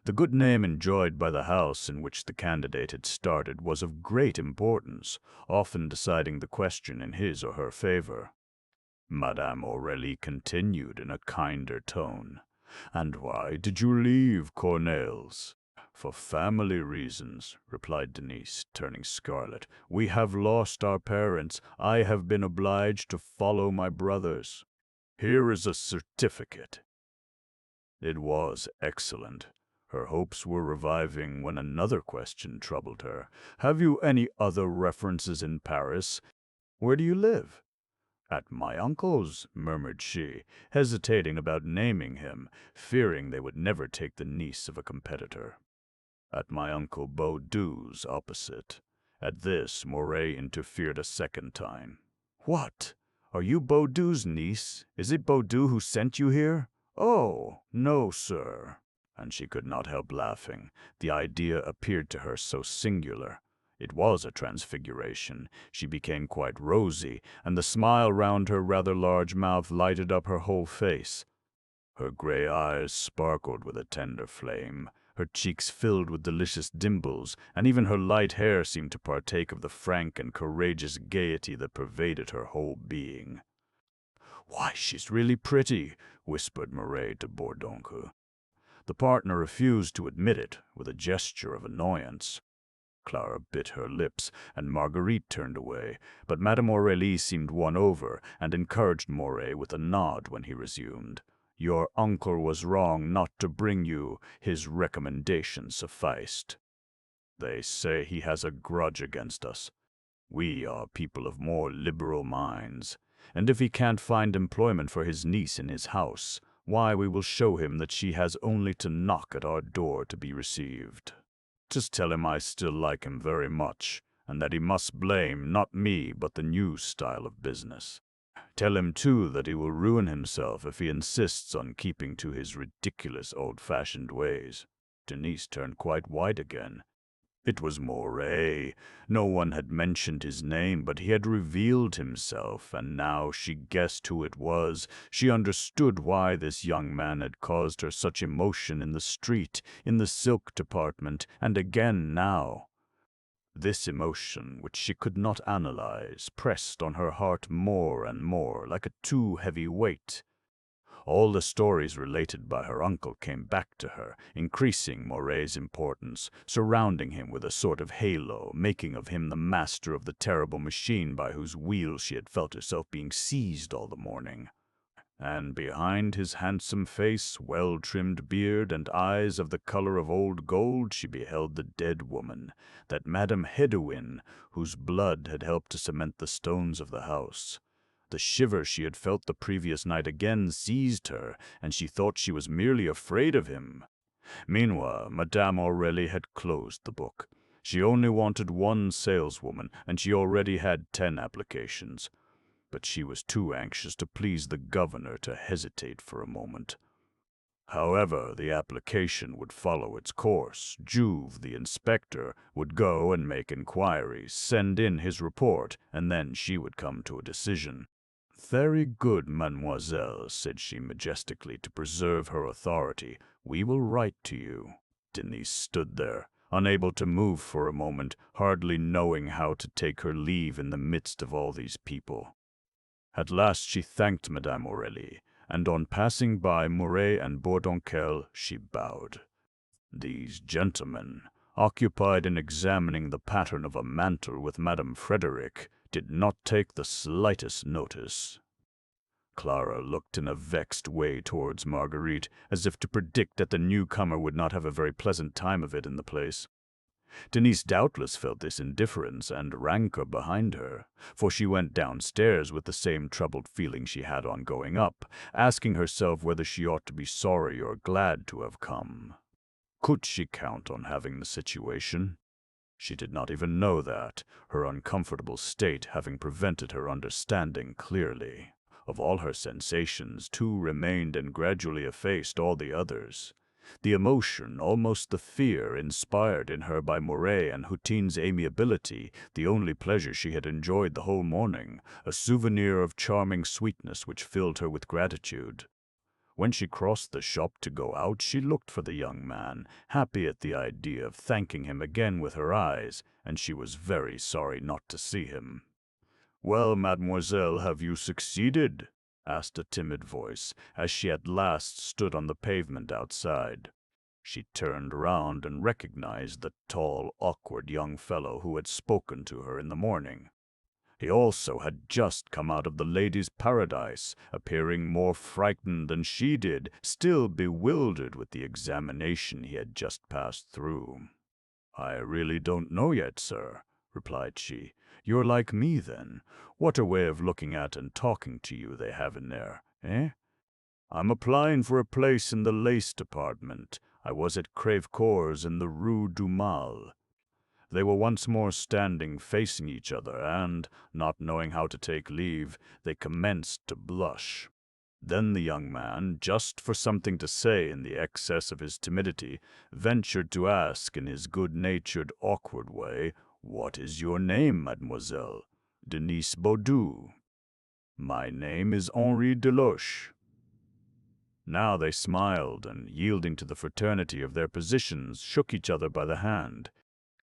The good name enjoyed by the house in which the candidate had started was of great importance, often deciding the question in his or her favor. Madame Aurélie continued in a kinder tone. "And why did you leave Corneille's?" "For family reasons," replied Denise, turning scarlet. "We have lost our parents. I have been obliged to follow my brothers. Here is a certificate." It was excellent. Her hopes were reviving when another question troubled her. "Have you any other references in Paris? Where do you live?" "At my uncle's," murmured she, hesitating about naming him, fearing they would never take the niece of a competitor. "At my uncle Baudoux's opposite." At this, Mouret interfered a second time. "What? Are you Baudoux's niece? Is it Baudoux who sent you here?" "Oh, no, sir." And she could not help laughing. The idea appeared to her so singular. It was a transfiguration. She became quite rosy, and the smile round her rather large mouth lighted up her whole face. Her gray eyes sparkled with a tender flame. Her cheeks filled with delicious dimples, and even her light hair seemed to partake of the frank and courageous gaiety that pervaded her whole being. "Why, she's really pretty," whispered Mouret to Bourdoncle. The partner refused to admit it, with a gesture of annoyance. Clara bit her lips, and Marguerite turned away, but Madame Aurélie seemed won over, and encouraged Mouret with a nod when he resumed. "Your uncle was wrong not to bring you. His recommendation sufficed. They say he has a grudge against us. We are people of more liberal minds, and if he can't find employment for his niece in his house, why, we will show him that she has only to knock at our door to be received. Just tell him I still like him very much, and that he must blame, not me, but the new style of business. Tell him, too, that he will ruin himself if he insists on keeping to his ridiculous old-fashioned ways." Denise turned quite white again. It was Mouret. No one had mentioned his name, but he had revealed himself, and now she guessed who it was. She understood why this young man had caused her such emotion in the street, in the silk department, and again now. This emotion, which she could not analyze, pressed on her heart more and more, like a too heavy weight. All the stories related by her uncle came back to her, increasing Mouret's importance, surrounding him with a sort of halo, making of him the master of the terrible machine by whose wheels she had felt herself being seized all the morning. And behind his handsome face, well-trimmed beard, and eyes of the color of old gold, she beheld the dead woman, that Madame Hédouin, whose blood had helped to cement the stones of the house. The shiver she had felt the previous night again seized her, and she thought she was merely afraid of him. Meanwhile, Madame Aurélie had closed the book. She only wanted one saleswoman, and she already had 10 applications. But she was too anxious to please the governor to hesitate for a moment. However, the application would follow its course. Juve, the inspector, would go and make inquiries, send in his report, and then she would come to a decision. "Very good, mademoiselle," said she majestically to preserve her authority. "We will write to you." Denise stood there, unable to move for a moment, hardly knowing how to take her leave in the midst of all these people. At last she thanked Madame Aurélie, and on passing by Mouret and Bourdoncle, she bowed. These gentlemen, occupied in examining the pattern of a mantle with Madame Frederic, did not take the slightest notice. Clara looked in a vexed way towards Marguerite, as if to predict that the newcomer would not have a very pleasant time of it in the place. Denise doubtless felt this indifference and rancor behind her, for she went downstairs with the same troubled feeling she had on going up, asking herself whether she ought to be sorry or glad to have come. Could she count on having the situation? She did not even know that, her uncomfortable state having prevented her understanding clearly. Of all her sensations, 2 remained and gradually effaced all the others. The emotion, almost the fear, inspired in her by Mouret and Houtine's amiability, the only pleasure she had enjoyed the whole morning, a souvenir of charming sweetness which filled her with gratitude. When she crossed the shop to go out, she looked for the young man, happy at the idea of thanking him again with her eyes, and she was very sorry not to see him. "Well, mademoiselle, have you succeeded?" asked a timid voice, as she at last stood on the pavement outside. She turned round and recognized the tall, awkward young fellow who had spoken to her in the morning. He also had just come out of the ladies' paradise, appearing more frightened than she did, still bewildered with the examination he had just passed through. "I really don't know yet, sir," replied she. "You're like me, then. What a way of looking at and talking to you they have in there, eh? I'm applying for a place in the lace department. I was at Crèvecourt's in the Rue du Mal." They were once more standing facing each other, and, not knowing how to take leave, they commenced to blush. Then the young man, just for something to say in the excess of his timidity, ventured to ask in his good-natured, awkward way, "What is your name, mademoiselle?" "Denise Baudoux." "My name is Henri Deloche." Now they smiled, and, yielding to the fraternity of their positions, shook each other by the hand.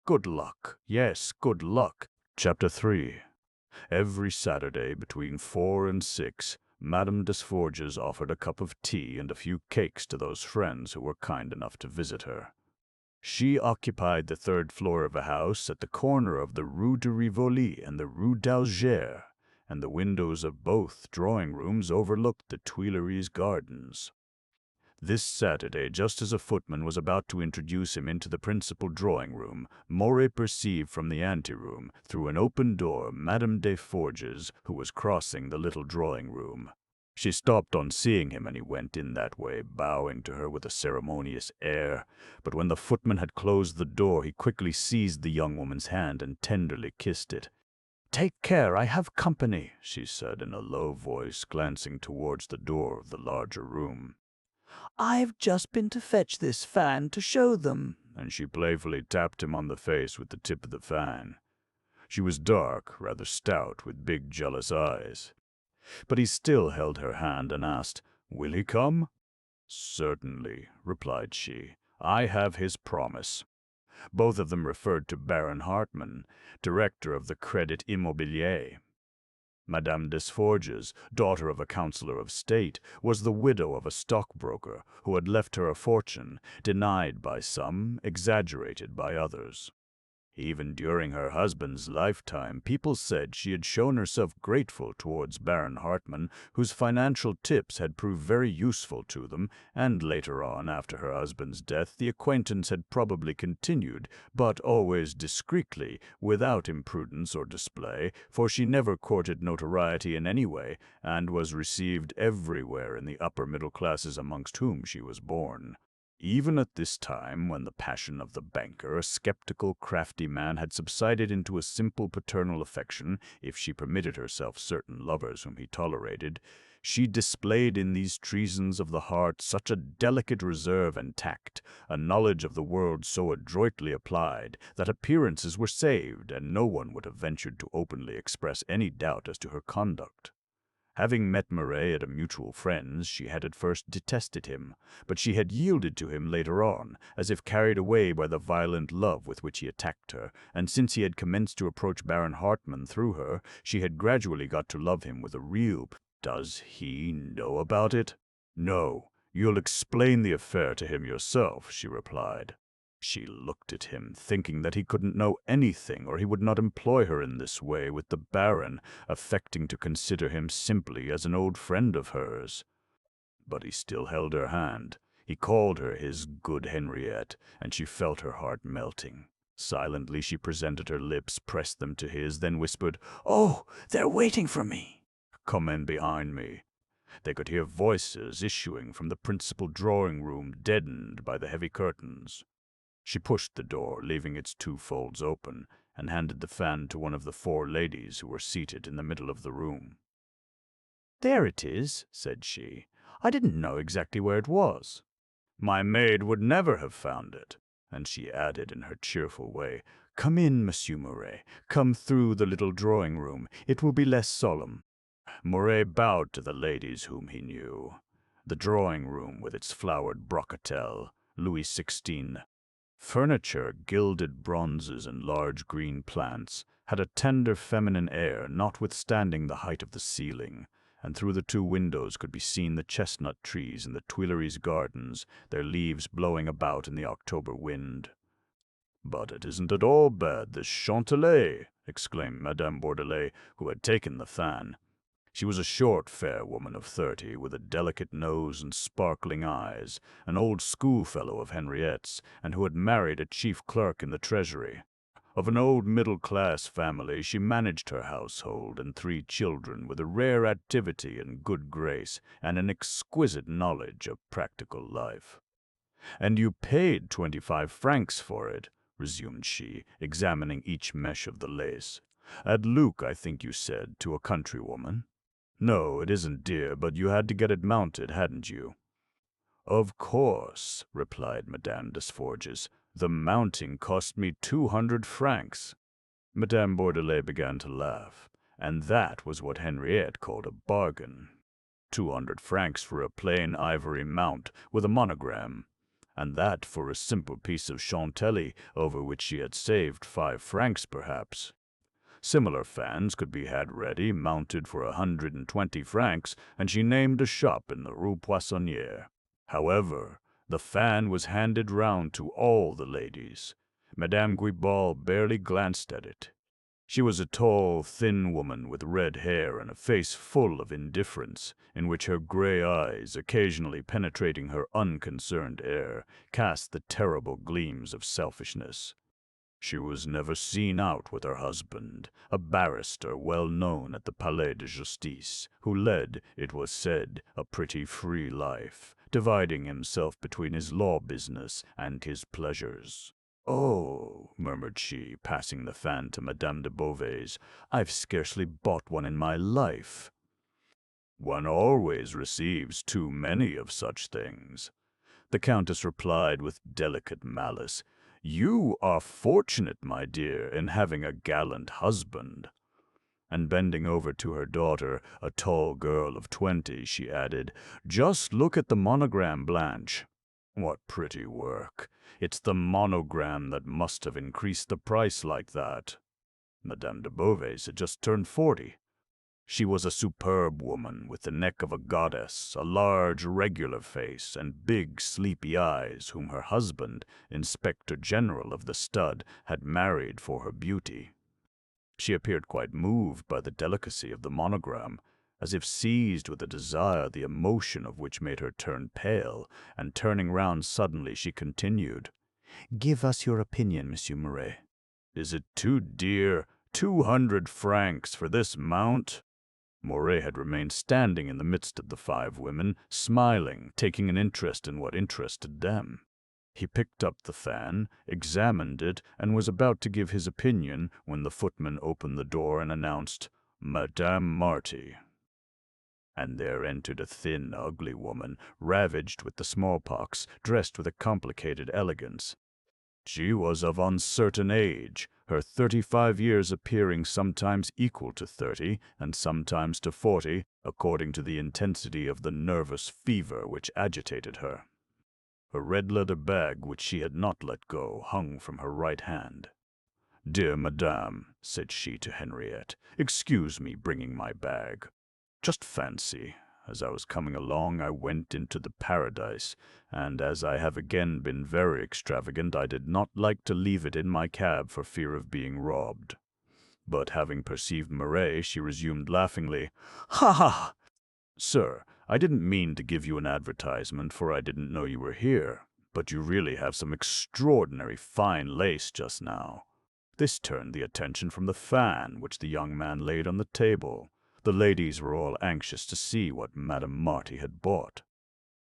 Good luck, yes, good luck. Chapter 3. Every Saturday between 4 and 6, Madame Desforges offered a cup of tea and a few cakes to those friends who were kind enough to visit her. She occupied the 3rd floor of a house at the corner of the Rue de Rivoli and the Rue d'Alger, and the windows of both drawing-rooms overlooked the Tuileries gardens. This Saturday, just as a footman was about to introduce him into the principal drawing-room, Mouret perceived from the anteroom, through an open door, Madame Desforges, who was crossing the little drawing-room. She stopped on seeing him, and he went in that way, bowing to her with a ceremonious air. But when the footman had closed the door, he quickly seized the young woman's hand and tenderly kissed it. "Take care, I have company," she said in a low voice, glancing towards the door of the larger room. "I've just been to fetch this fan to show them." And she playfully tapped him on the face with the tip of the fan. She was dark, rather stout, with big jealous eyes. But he still held her hand and asked, "Will he come?" "Certainly," replied she. "I have his promise." Both of them referred to Baron Hartmann, director of the Crédit Immobilier. Madame Desforges, daughter of a councillor of state, was the widow of a stockbroker who had left her a fortune, denied by some, exaggerated by others. Even during her husband's lifetime, people said she had shown herself grateful towards Baron Hartmann, whose financial tips had proved very useful to them, and later on, after her husband's death, the acquaintance had probably continued, but always discreetly, without imprudence or display, for she never courted notoriety in any way, and was received everywhere in the upper middle classes amongst whom she was born. Even at this time, when the passion of the banker, a skeptical, crafty man, had subsided into a simple paternal affection, if she permitted herself certain lovers whom he tolerated, she displayed in these treasons of the heart such a delicate reserve and tact, a knowledge of the world so adroitly applied, that appearances were saved, and no one would have ventured to openly express any doubt as to her conduct. Having met Murray at a mutual friend's, she had at first detested him, but she had yielded to him later on, as if carried away by the violent love with which he attacked her, and since he had commenced to approach Baron Hartmann through her, she had gradually got to love him with a real— "Does he know about it?" "No, you'll explain the affair to him yourself," she replied. She looked at him, thinking that he couldn't know anything, or he would not employ her in this way with the Baron, affecting to consider him simply as an old friend of hers. But he still held her hand. He called her his good Henriette, and she felt her heart melting. Silently she presented her lips, pressed them to his, then whispered, "Oh, they're waiting for me." "Come in behind me." They could hear voices issuing from the principal drawing-room, deadened by the heavy curtains. She pushed the door, leaving its 2 folds open, and handed the fan to one of the 4 ladies who were seated in the middle of the room. "There it is," said she. "I didn't know exactly where it was." "My maid would never have found it." And she added in her cheerful way, "Come in, Monsieur Mouret. Come through the little drawing-room. It will be less solemn." Mouret bowed to the ladies whom he knew. The drawing-room, with its flowered brocatelle, Louis XVI furniture, gilded bronzes, and large green plants, had a tender feminine air, notwithstanding the height of the ceiling, and through the 2 windows could be seen the chestnut trees in the Tuileries gardens, their leaves blowing about in the October wind. "But it isn't at all bad, this Chantelet," exclaimed Madame Bourdelais, who had taken the fan. She was a short, fair woman of 30, with a delicate nose and sparkling eyes, an old schoolfellow of Henriette's, and who had married a chief clerk in the treasury. Of an old middle-class family, she managed her household and 3 children with a rare activity and good grace, and an exquisite knowledge of practical life. "And you paid 25 francs for it," resumed she, examining each mesh of the lace. "At Luc, I think you said, to a countrywoman. No, it isn't dear, but you had to get it mounted, hadn't you?" "Of course," replied Madame Desforges. "The mounting cost me 200 francs. Madame Bourdelais began to laugh, and that was what Henriette called a bargain. 200 francs for a plain ivory mount with a monogram, and that for a simple piece of Chantilly over which she had saved 5 francs perhaps. Similar fans could be had ready, mounted for 120 francs, and she named a shop in the Rue Poissonnière. However, the fan was handed round to all the ladies. Madame Guibal barely glanced at it. She was a tall, thin woman with red hair and a face full of indifference, in which her gray eyes, occasionally penetrating her unconcerned air, cast the terrible gleams of selfishness. She was never seen out with her husband, a barrister well known at the Palais de Justice, who led, it was said, a pretty free life, dividing himself between his law business and his pleasures. "Oh," murmured she, passing the fan to Madame de Beauvais, "I've scarcely bought one in my life." "One always receives too many of such things," the Countess replied with delicate malice. "You are fortunate, my dear, in having a gallant husband." And bending over to her daughter, a tall girl of 20, she added, "Just look at the monogram, Blanche. What pretty work. It's the monogram that must have increased the price like that." Madame de Beauvais had just turned 40. She was a superb woman with the neck of a goddess, a large, regular face, and big, sleepy eyes, whom her husband, Inspector General of the Stud, had married for her beauty. She appeared quite moved by the delicacy of the monogram, as if seized with a desire the emotion of which made her turn pale, and turning round suddenly, she continued, "Give us your opinion, Monsieur Mouret." "Is it too dear? 200 francs for this mount?" Mouret had remained standing in the midst of the 5 women, smiling, taking an interest in what interested them. He picked up the fan, examined it, and was about to give his opinion when the footman opened the door and announced, "Madame Marty." And there entered a thin, ugly woman, ravaged with the smallpox, dressed with a complicated elegance. She was of uncertain age, her 35 years appearing sometimes equal to 30 and sometimes to 40, according to the intensity of the nervous fever which agitated her. A red leather bag which she had not let go hung from her right hand. "Dear madame," said she to Henriette, "excuse me bringing my bag. Just fancy, as I was coming along I went into the Paradise, and as I have again been very extravagant I did not like to leave it in my cab for fear of being robbed." But having perceived Murray, she resumed laughingly, "Ha ha! Sir, I didn't mean to give you an advertisement, for I didn't know you were here, but you really have some extraordinary fine lace just now." This turned the attention from the fan which the young man laid on the table. The ladies were all anxious to see what Madame Marty had bought.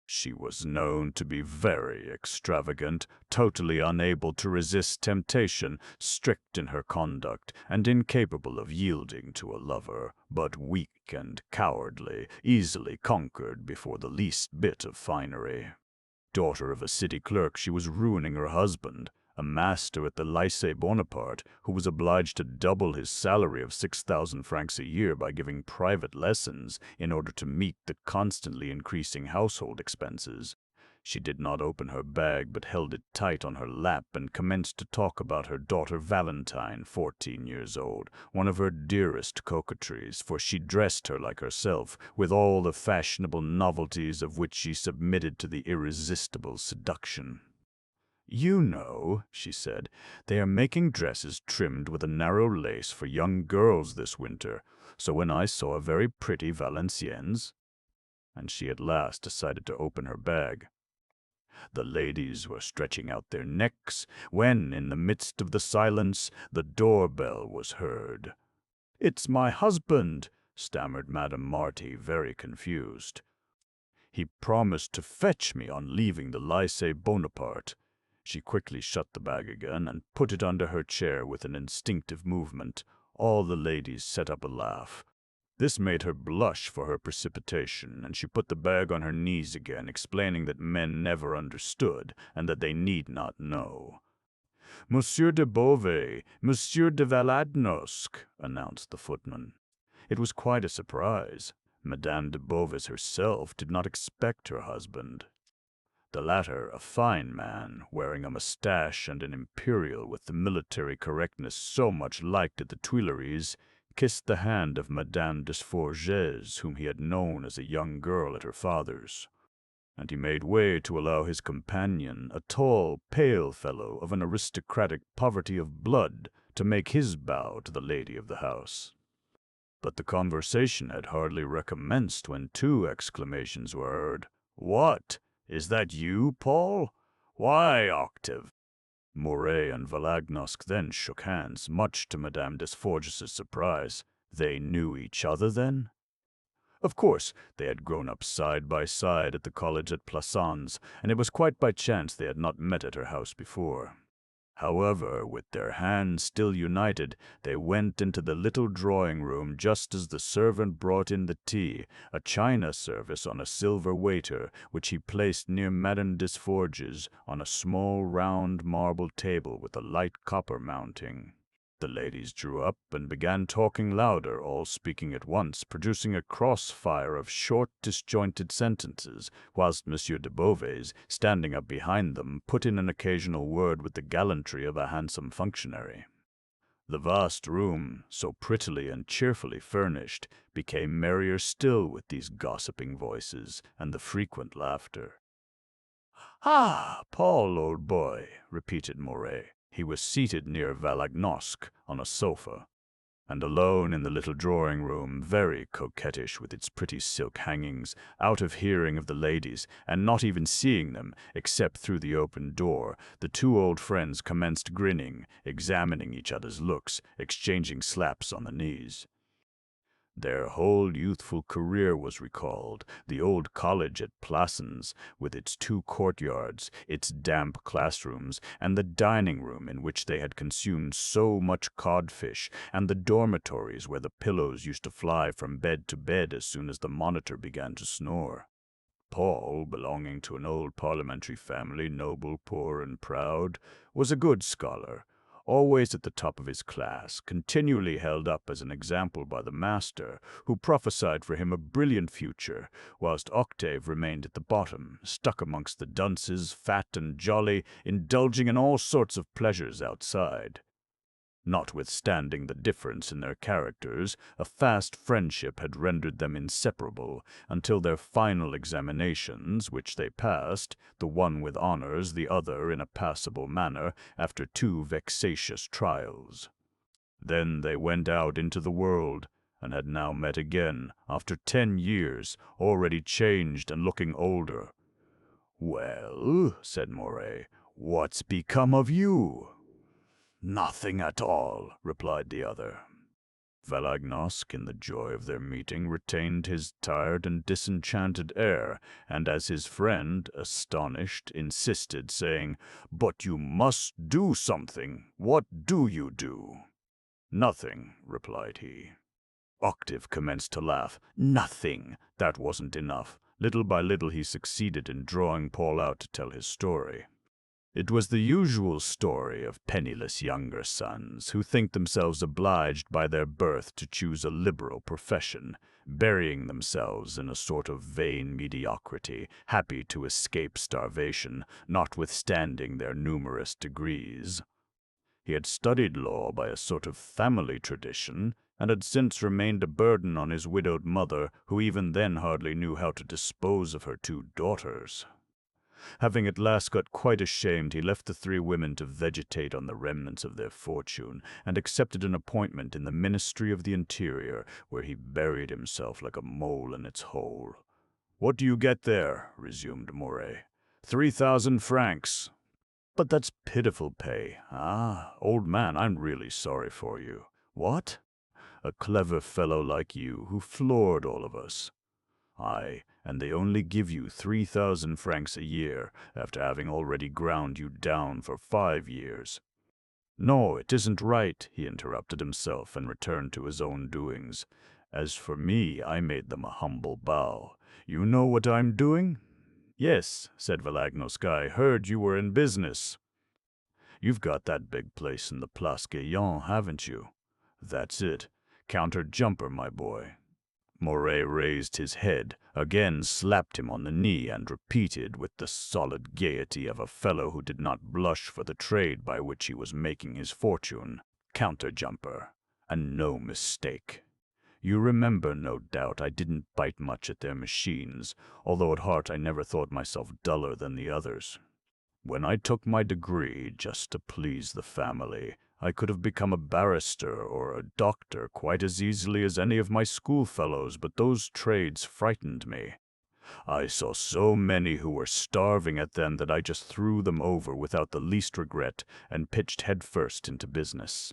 She was known to be very extravagant, totally unable to resist temptation, strict in her conduct, and incapable of yielding to a lover, but weak and cowardly, easily conquered before the least bit of finery. Daughter of a city clerk, she was ruining her husband, a master at the Lycée Bonaparte, who was obliged to double his salary of 6,000 francs a year by giving private lessons in order to meet the constantly increasing household expenses. She did not open her bag, but held it tight on her lap and commenced to talk about her daughter Valentine, 14 years old, one of her dearest coquetries, for she dressed her like herself, with all the fashionable novelties of which she submitted to the irresistible seduction. "You know," she said, "they are making dresses trimmed with a narrow lace for young girls this winter, so when I saw a very pretty Valenciennes—" and she at last decided to open her bag. The ladies were stretching out their necks, when, in the midst of the silence, the doorbell was heard. "It's my husband," stammered Madame Marty, very confused. "He promised to fetch me on leaving the Lycée Bonaparte." She quickly shut the bag again and put it under her chair with an instinctive movement. All the ladies set up a laugh. This made her blush for her precipitation, and she put the bag on her knees again, explaining that men never understood, and that they need not know. "Monsieur de Beauvais, Monsieur de Valadnosk," announced the footman. It was quite a surprise. Madame de Beauvais herself did not expect her husband. The latter, a fine man, wearing a moustache and an imperial with the military correctness so much liked at the Tuileries, kissed the hand of Madame Desforges, whom he had known as a young girl at her father's, and he made way to allow his companion, a tall, pale fellow of an aristocratic poverty of blood, to make his bow to the lady of the house. But the conversation had hardly recommenced when two exclamations were heard. "What? Is that you, Paul? Why, Octave?" Moray and Valagnosk then shook hands, much to Madame Desforges's surprise. They knew each other, then? Of course, they had grown up side by side at the college at Plassans, and it was quite by chance they had not met at her house before. However, with their hands still united, they went into the little drawing-room just as the servant brought in the tea, a china service on a silver waiter, which he placed near Madame Desforges on a small round marble table with a light copper mounting. The ladies drew up and began talking louder, all speaking at once, producing a cross-fire of short, disjointed sentences, whilst Monsieur de Beauvais, standing up behind them, put in an occasional word with the gallantry of a handsome functionary. The vast room, so prettily and cheerfully furnished, became merrier still with these gossiping voices and the frequent laughter. "Ah, Paul, old boy," repeated Moray. He was seated near Valagnosk on a sofa, and alone in the little drawing-room, very coquettish with its pretty silk hangings, out of hearing of the ladies, and not even seeing them, except through the open door, the two old friends commenced grinning, examining each other's looks, exchanging slaps on the knees. Their whole youthful career was recalled, the old college at Plassans, with its 2 courtyards, its damp classrooms, and the dining room in which they had consumed so much codfish, and the dormitories where the pillows used to fly from bed to bed as soon as the monitor began to snore. Paul, belonging to an old parliamentary family, noble, poor, and proud, was a good scholar, always at the top of his class, continually held up as an example by the master, who prophesied for him a brilliant future, whilst Octave remained at the bottom, stuck amongst the dunces, fat and jolly, indulging in all sorts of pleasures outside. Notwithstanding the difference in their characters, a fast friendship had rendered them inseparable until their final examinations, which they passed, the one with honors, the other in a passable manner, after 2 vexatious trials. Then they went out into the world, and had now met again, after 10 years, already changed and looking older. "Well," said Moray, "what's become of you?" "Nothing at all," replied the other. Valagnosc, in the joy of their meeting, retained his tired and disenchanted air, and as his friend, astonished, insisted, saying, "But you must do something. What do you do?" "Nothing," replied he. Octave commenced to laugh. Nothing! That wasn't enough. Little by little he succeeded in drawing Paul out to tell his story. It was the usual story of penniless younger sons who think themselves obliged by their birth to choose a liberal profession, burying themselves in a sort of vain mediocrity, happy to escape starvation, notwithstanding their numerous degrees. He had studied law by a sort of family tradition, and had since remained a burden on his widowed mother, who even then hardly knew how to dispose of her 2 daughters. Having at last got quite ashamed, he left the 3 women to vegetate on the remnants of their fortune, and accepted an appointment in the Ministry of the Interior, where he buried himself like a mole in its hole. "What do you get there?" resumed Moray. 3,000 francs. "But that's pitiful pay. Ah, old man, I'm really sorry for you." "What?" "A clever fellow like you, who floored all of us." "Aye, and they only give you 3,000 francs a year, after having already ground you down for 5 years. "No, it isn't right," he interrupted himself, and returned to his own doings. "As for me, I made them a humble bow. You know what I'm doing?" "Yes," said Valagnosc, "I heard you were in business." "You've got that big place in the Place Gaillon, haven't you?" "That's it. Counter-jumper, my boy." Moray raised his head, again slapped him on the knee, and repeated, with the solid gaiety of a fellow who did not blush for the trade by which he was making his fortune, "Counter-jumper, and no mistake. You remember, no doubt, I didn't bite much at their machines, although at heart I never thought myself duller than the others. When I took my degree, just to please the family, I could have become a barrister or a doctor quite as easily as any of my schoolfellows, but those trades frightened me. I saw so many who were starving at them that I just threw them over without the least regret, and pitched headfirst into business."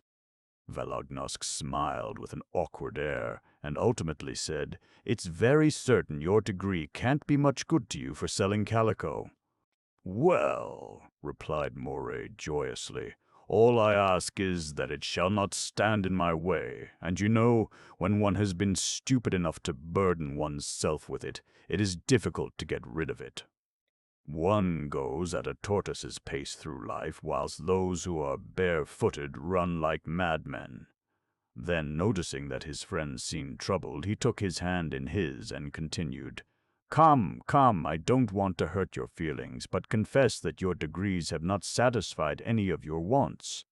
Valagnosc smiled with an awkward air, and ultimately said, "It's very certain your degree can't be much good to you for selling calico." "Well," replied Moray joyously, "all I ask is that it shall not stand in my way, and you know, when one has been stupid enough to burden one's self with it, it is difficult to get rid of it. One goes at a tortoise's pace through life, whilst those who are bare-footed run like madmen." Then, noticing that his friend seemed troubled, he took his hand in his and continued, "Come, come, I don't want to hurt your feelings, but confess that your degrees have not satisfied any of your wants.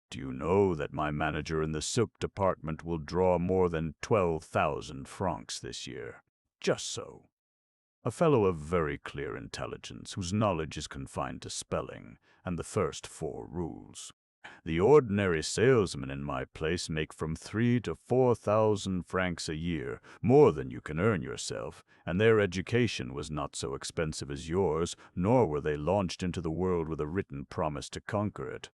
Do you know that my manager in the silk department will draw more than 12,000 francs this year? Just so. A fellow of very clear intelligence, whose knowledge is confined to spelling and the first 4 rules. The ordinary salesmen in my place make from 3,000 to 4,000 francs a year, more than you can earn yourself, and their education was not so expensive as yours, nor were they launched into the world with a written promise to conquer it.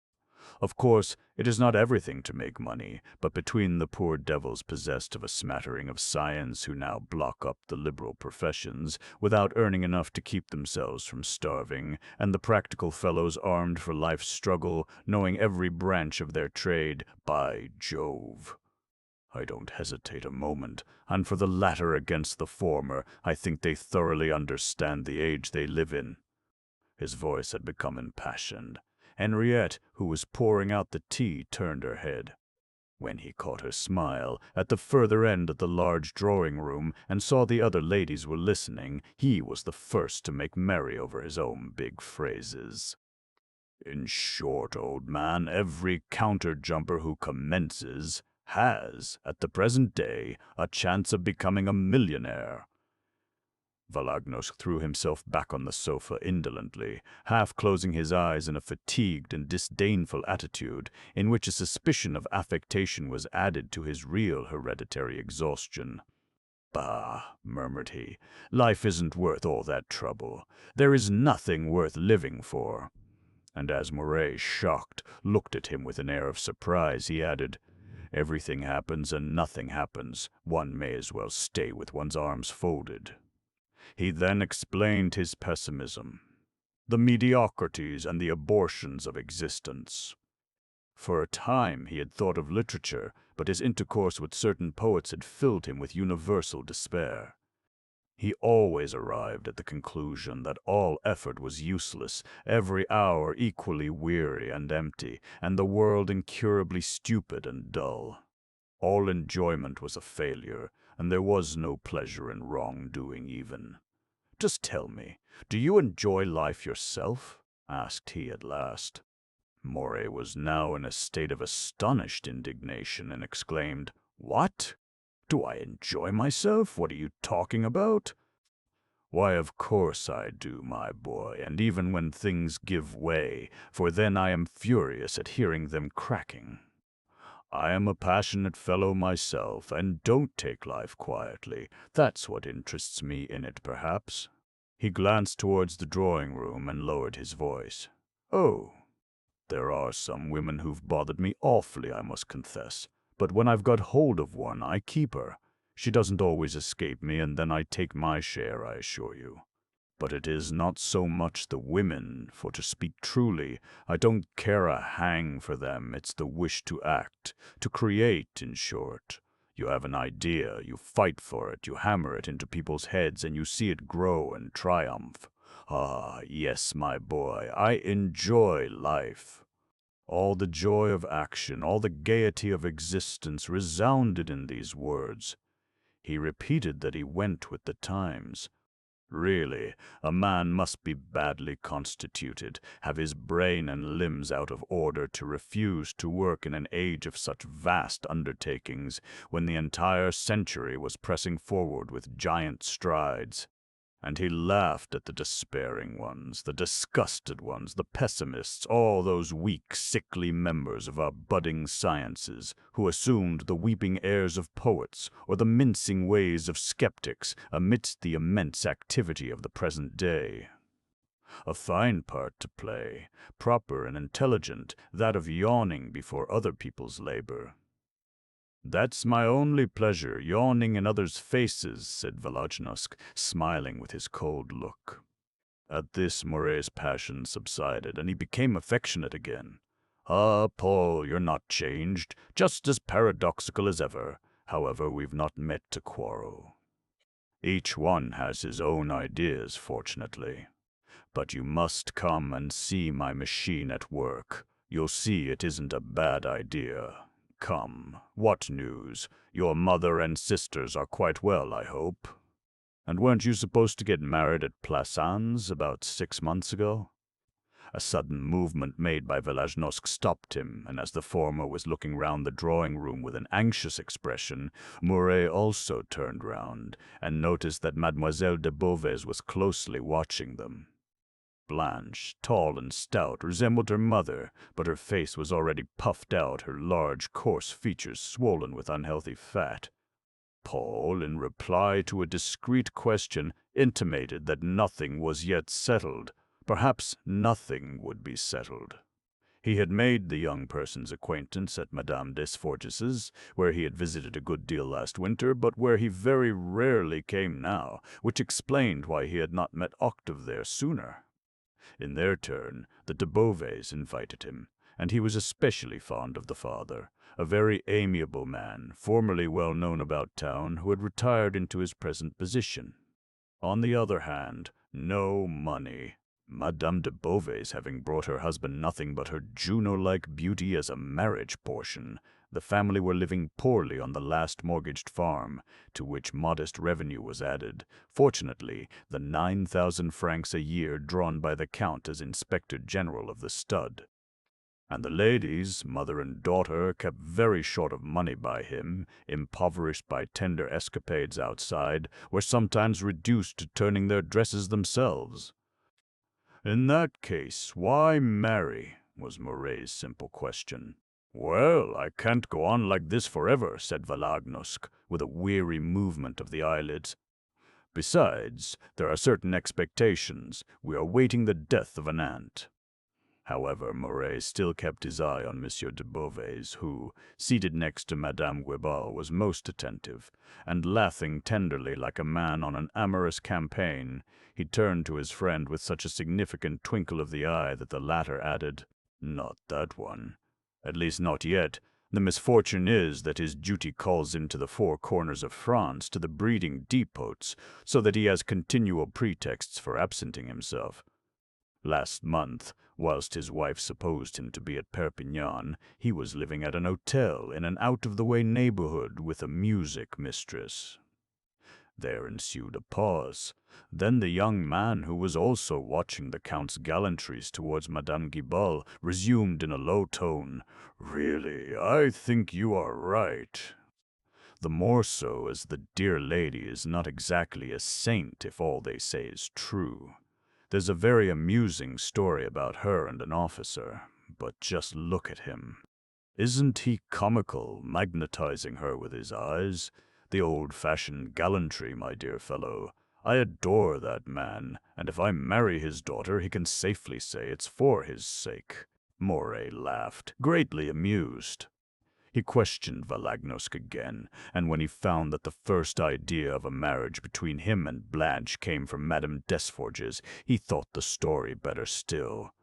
Of course, it is not everything to make money, but between the poor devils possessed of a smattering of science who now block up the liberal professions without earning enough to keep themselves from starving, and the practical fellows armed for life's struggle, knowing every branch of their trade, by Jove, I don't hesitate a moment, and for the latter against the former, I think they thoroughly understand the age they live in. His voice had become impassioned. Henriette, who was pouring out the tea, turned her head. When he caught her smile at the further end of the large drawing-room and saw the other ladies were listening, he was the first to make merry over his own big phrases. In short, old man, every counter-jumper who commences has, at the present day, a chance of becoming a millionaire. Volagnos threw himself back on the sofa indolently, half closing his eyes in a fatigued and disdainful attitude, in which a suspicion of affectation was added to his real hereditary exhaustion. "Bah," murmured he, "life isn't worth all that trouble. There is nothing worth living for." And as Mouret, shocked, looked at him with an air of surprise, he added, "Everything happens and nothing happens. One may as well stay with one's arms folded." He then explained his pessimism, the mediocrities and the abortions of existence. For a time he had thought of literature, but his intercourse with certain poets had filled him with universal despair. He always arrived at the conclusion that all effort was useless, every hour equally weary and empty, and the world incurably stupid and dull. All enjoyment was a failure, and there was no pleasure in wrongdoing even. "Just tell me, do you enjoy life yourself?" asked he at last. Mouret was now in a state of astonished indignation and exclaimed, "What? Do I enjoy myself? What are you talking about?" "Why, of course I do, my boy, and even when things give way, for then I am furious at hearing them cracking. I am a passionate fellow myself, and don't take life quietly. That's what interests me in it, perhaps." He glanced towards the drawing-room and lowered his voice. "Oh, there are some women who've bothered me awfully, I must confess. But when I've got hold of one, I keep her. She doesn't always escape me, and then I take my share, I assure you. But it is not so much the women, for to speak truly, I don't care a hang for them. It's the wish to act, to create, in short. You have an idea, you fight for it, you hammer it into people's heads, and you see it grow and triumph. Ah, yes, my boy, I enjoy life." All the joy of action, all the gaiety of existence resounded in these words. He repeated that he went with the times. Really, a man must be badly constituted, have his brain and limbs out of order to refuse to work in an age of such vast undertakings, when the entire century was pressing forward with giant strides. And he laughed at the despairing ones, the disgusted ones, the pessimists, all those weak, sickly members of our budding sciences, who assumed the weeping airs of poets or the mincing ways of skeptics amidst the immense activity of the present day. A fine part to play, proper and intelligent, that of yawning before other people's labor. "That's my only pleasure, yawning in others' faces," said Volagnos, smiling with his cold look. At this Mouret's passion subsided, and he became affectionate again. "Ah, Paul, you're not changed, just as paradoxical as ever. However, we've not met to quarrel. Each one has his own ideas, fortunately. But you must come and see my machine at work. You'll see it isn't a bad idea. Come, what news? Your mother and sisters are quite well, I hope. And weren't you supposed to get married at Plassans about 6 months ago?" A sudden movement made by Volagnos stopped him, and as the former was looking round the drawing-room with an anxious expression, Mouret also turned round, and noticed that Mademoiselle de Beauvais was closely watching them. Blanche, tall and stout, resembled her mother, but her face was already puffed out, her large, coarse features swollen with unhealthy fat. Paul, in reply to a discreet question, intimated that nothing was yet settled. Perhaps nothing would be settled. He had made the young person's acquaintance at Madame Desforges's, where he had visited a good deal last winter, but where he very rarely came now, which explained why he had not met Octave there sooner. In their turn, the de Beauvays invited him, and he was especially fond of the father, a very amiable man, formerly well known about town, who had retired into his present position. On the other hand, no money. Madame de Beauvais having brought her husband nothing but her Juno-like beauty as a marriage portion, the family were living poorly on the last mortgaged farm, to which modest revenue was added. Fortunately, the 9,000 francs a year drawn by the Count as Inspector General of the stud. And the ladies, mother and daughter, kept very short of money by him, impoverished by tender escapades outside, were sometimes reduced to turning their dresses themselves. "In that case, why marry?" was Moret's simple question. "Well, I can't go on like this forever," said Valagnosk, with a weary movement of the eyelids. "Besides, there are certain expectations. We are waiting the death of an aunt." However, Moret still kept his eye on Monsieur de Beauvais, who, seated next to Madame Guibal, was most attentive, and laughing tenderly like a man on an amorous campaign, he turned to his friend with such a significant twinkle of the eye that the latter added, "Not that one. At least not yet. The misfortune is that his duty calls him to the four corners of France, to the breeding depots, so that he has continual pretexts for absenting himself. Last month, whilst his wife supposed him to be at Perpignan, he was living at an hotel in an out-of-the-way neighborhood with a music mistress." There ensued a pause. Then the young man, who was also watching the Count's gallantries towards Madame Guibal, resumed in a low tone, "Really, I think you are right. The more so as the dear lady is not exactly a saint, if all they say is true. There's a very amusing story about her and an officer, but just look at him. Isn't he comical, magnetizing her with his eyes? The old-fashioned gallantry, my dear fellow. I adore that man, and if I marry his daughter, he can safely say it's for his sake." Moret laughed, greatly amused. He questioned Valagnosk again, and when he found that the first idea of a marriage between him and Blanche came from Madame Desforges, he thought the story better still.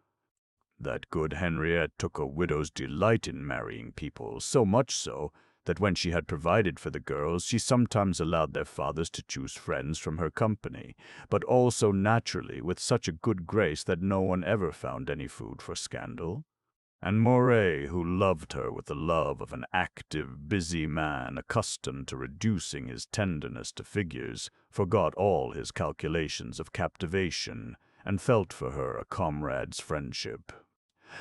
That good Henriette took a widow's delight in marrying people, so much so that when she had provided for the girls, she sometimes allowed their fathers to choose friends from her company, but also naturally with such a good grace that no one ever found any food for scandal. And Moret, who loved her with the love of an active, busy man accustomed to reducing his tenderness to figures, forgot all his calculations of captivation, and felt for her a comrade's friendship.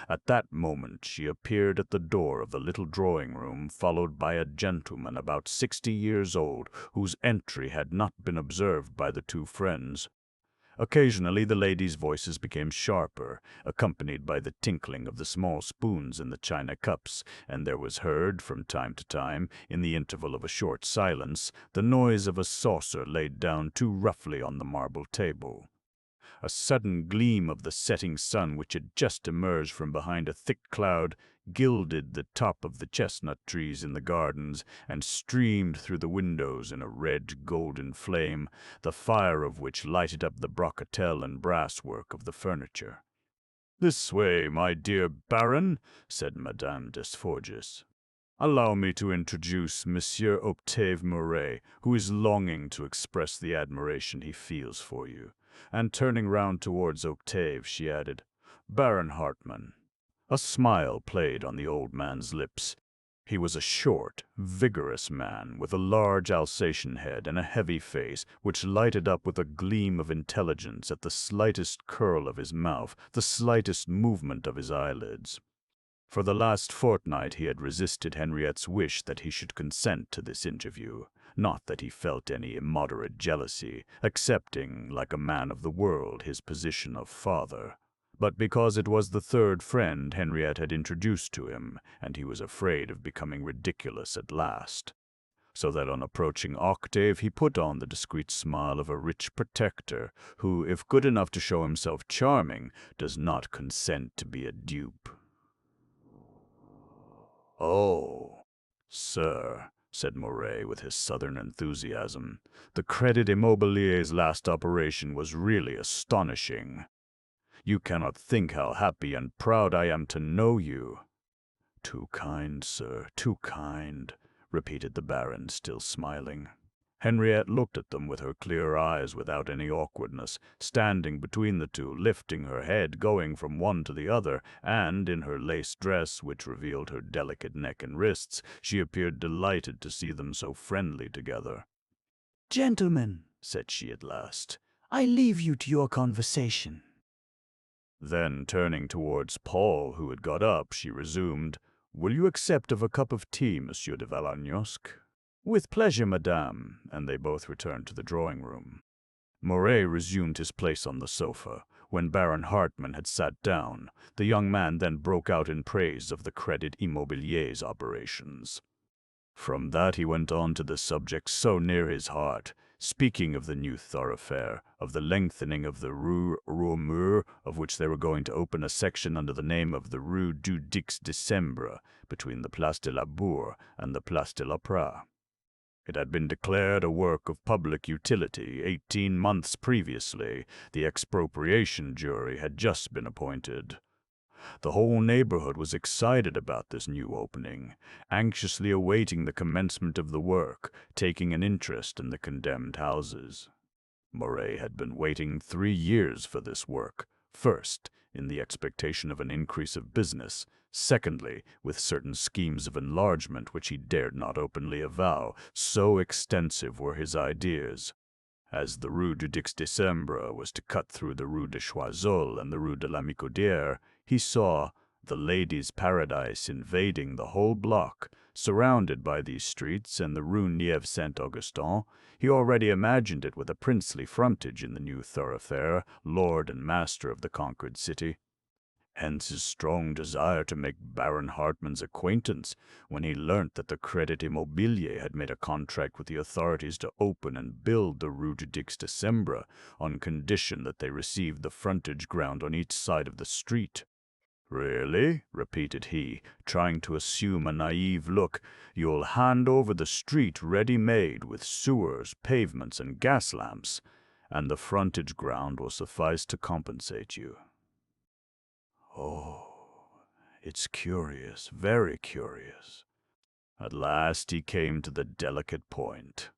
At that moment she appeared at the door of the little drawing-room, followed by a gentleman about 60 years old, whose entry had not been observed by the two friends. Occasionally the ladies' voices became sharper, accompanied by the tinkling of the small spoons in the china cups, and there was heard, from time to time, in the interval of a short silence, the noise of a saucer laid down too roughly on the marble table. A sudden gleam of the setting sun, which had just emerged from behind a thick cloud, gilded the top of the chestnut trees in the gardens, and streamed through the windows in a red golden flame, the fire of which lighted up the brocatelle and brasswork of the furniture. "This way, my dear Baron," said Madame Desforges. "Allow me to introduce Monsieur Octave Moret, who is longing to express the admiration he feels for you." And turning round towards Octave, she added, "Baron Hartmann." A smile played on the old man's lips. He was a short, vigorous man, with a large Alsatian head and a heavy face, which lighted up with a gleam of intelligence at the slightest curl of his mouth, the slightest movement of his eyelids. For the last fortnight he had resisted Henriette's wish that he should consent to this interview. Not that he felt any immoderate jealousy, accepting, like a man of the world, his position of father, but because it was the third friend Henriette had introduced to him, and he was afraid of becoming ridiculous at last. So that on approaching Octave he put on the discreet smile of a rich protector, who, if good enough to show himself charming, does not consent to be a dupe. "Oh, sir," said Moray with his southern enthusiasm, "the Crédit Immobilier's last operation was really astonishing. You cannot think how happy and proud I am to know you." "Too kind, sir, too kind," repeated the Baron, still smiling. Henriette looked at them with her clear eyes without any awkwardness, standing between the two, lifting her head, going from one to the other, and, in her lace dress, which revealed her delicate neck and wrists, she appeared delighted to see them so friendly together. "Gentlemen," said she at last, "I leave you to your conversation." Then, turning towards Paul, who had got up, she resumed, "Will you accept of a cup of tea, Monsieur de Valagnosc?" "With pleasure, madame," and they both returned to the drawing-room. Moray resumed his place on the sofa. When Baron Hartmann had sat down, the young man then broke out in praise of the Crédit Immobilier's operations. From that he went on to the subject so near his heart, speaking of the new thoroughfare, of the lengthening of the Rue Roumur, of which they were going to open a section under the name of the Rue du Dix Décembre, between the Place de la Bourre and the Place de la Praz. It had been declared a work of public utility 18 months previously. The expropriation jury had just been appointed. The whole neighborhood was excited about this new opening, anxiously awaiting the commencement of the work, taking an interest in the condemned houses. Moray had been waiting 3 years for this work, first, in the expectation of an increase of business, secondly, with certain schemes of enlargement which he dared not openly avow, so extensive were his ideas. As the Rue du Dix Décembre was to cut through the Rue de Choiseul and the Rue de la Micaudière, he saw the Ladies' Paradise invading the whole block, surrounded by these streets and the Rue Neuve Saint-Augustin. He already imagined it with a princely frontage in the new thoroughfare, lord and master of the conquered city. Hence his strong desire to make Baron Hartmann's acquaintance when he learnt that the Crédit Immobilier had made a contract with the authorities to open and build the Rue du Dix Décembre on condition that they received the frontage ground on each side of the street. "Really?" repeated he, trying to assume a naive look. "You'll hand over the street ready-made with sewers, pavements, and gas lamps, and the frontage ground will suffice to compensate you." "Oh, it's curious, very curious." At last he came to the delicate point.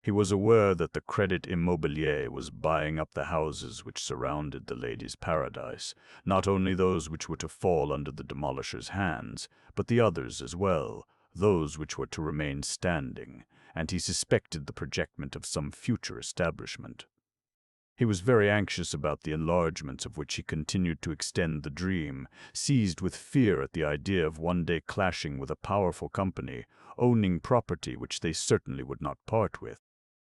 He was aware that the Crédit Immobilier was buying up the houses which surrounded the Ladies' Paradise, not only those which were to fall under the demolisher's hands, but the others as well, those which were to remain standing, and he suspected the projectment of some future establishment. He was very anxious about the enlargements of which he continued to extend the dream, seized with fear at the idea of one day clashing with a powerful company, owning property which they certainly would not part with.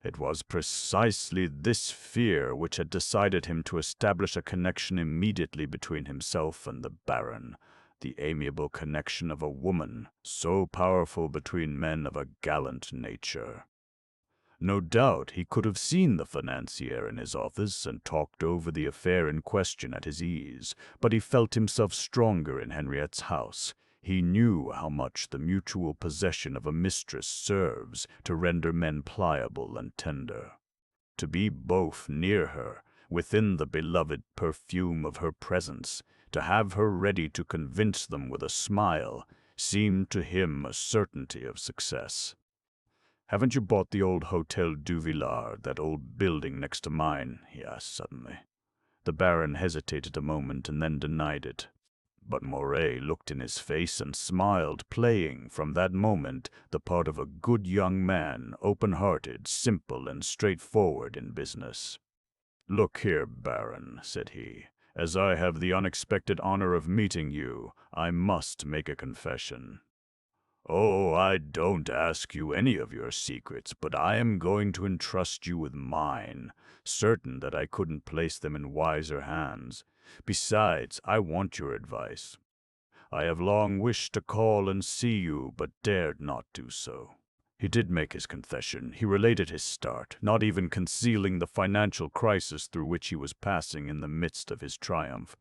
It was precisely this fear which had decided him to establish a connection immediately between himself and the Baron, the amiable connection of a woman, so powerful between men of a gallant nature. No doubt he could have seen the financier in his office and talked over the affair in question at his ease, but he felt himself stronger in Henriette's house. He knew how much the mutual possession of a mistress serves to render men pliable and tender. To be both near her, within the beloved perfume of her presence, to have her ready to convince them with a smile, seemed to him a certainty of success. "Haven't you bought the old Hotel du Villard, that old building next to mine?" he asked suddenly. The Baron hesitated a moment and then denied it. But Moray looked in his face and smiled, playing, from that moment, the part of a good young man, open-hearted, simple, and straightforward in business. "Look here, Baron," said he, "as I have the unexpected honor of meeting you, I must make a confession. Oh, I don't ask you any of your secrets, but I am going to entrust you with mine, certain that I couldn't place them in wiser hands. Besides, I want your advice. I have long wished to call and see you, but dared not do so." He did make his confession. He related his start, not even concealing the financial crisis through which he was passing in the midst of his triumph.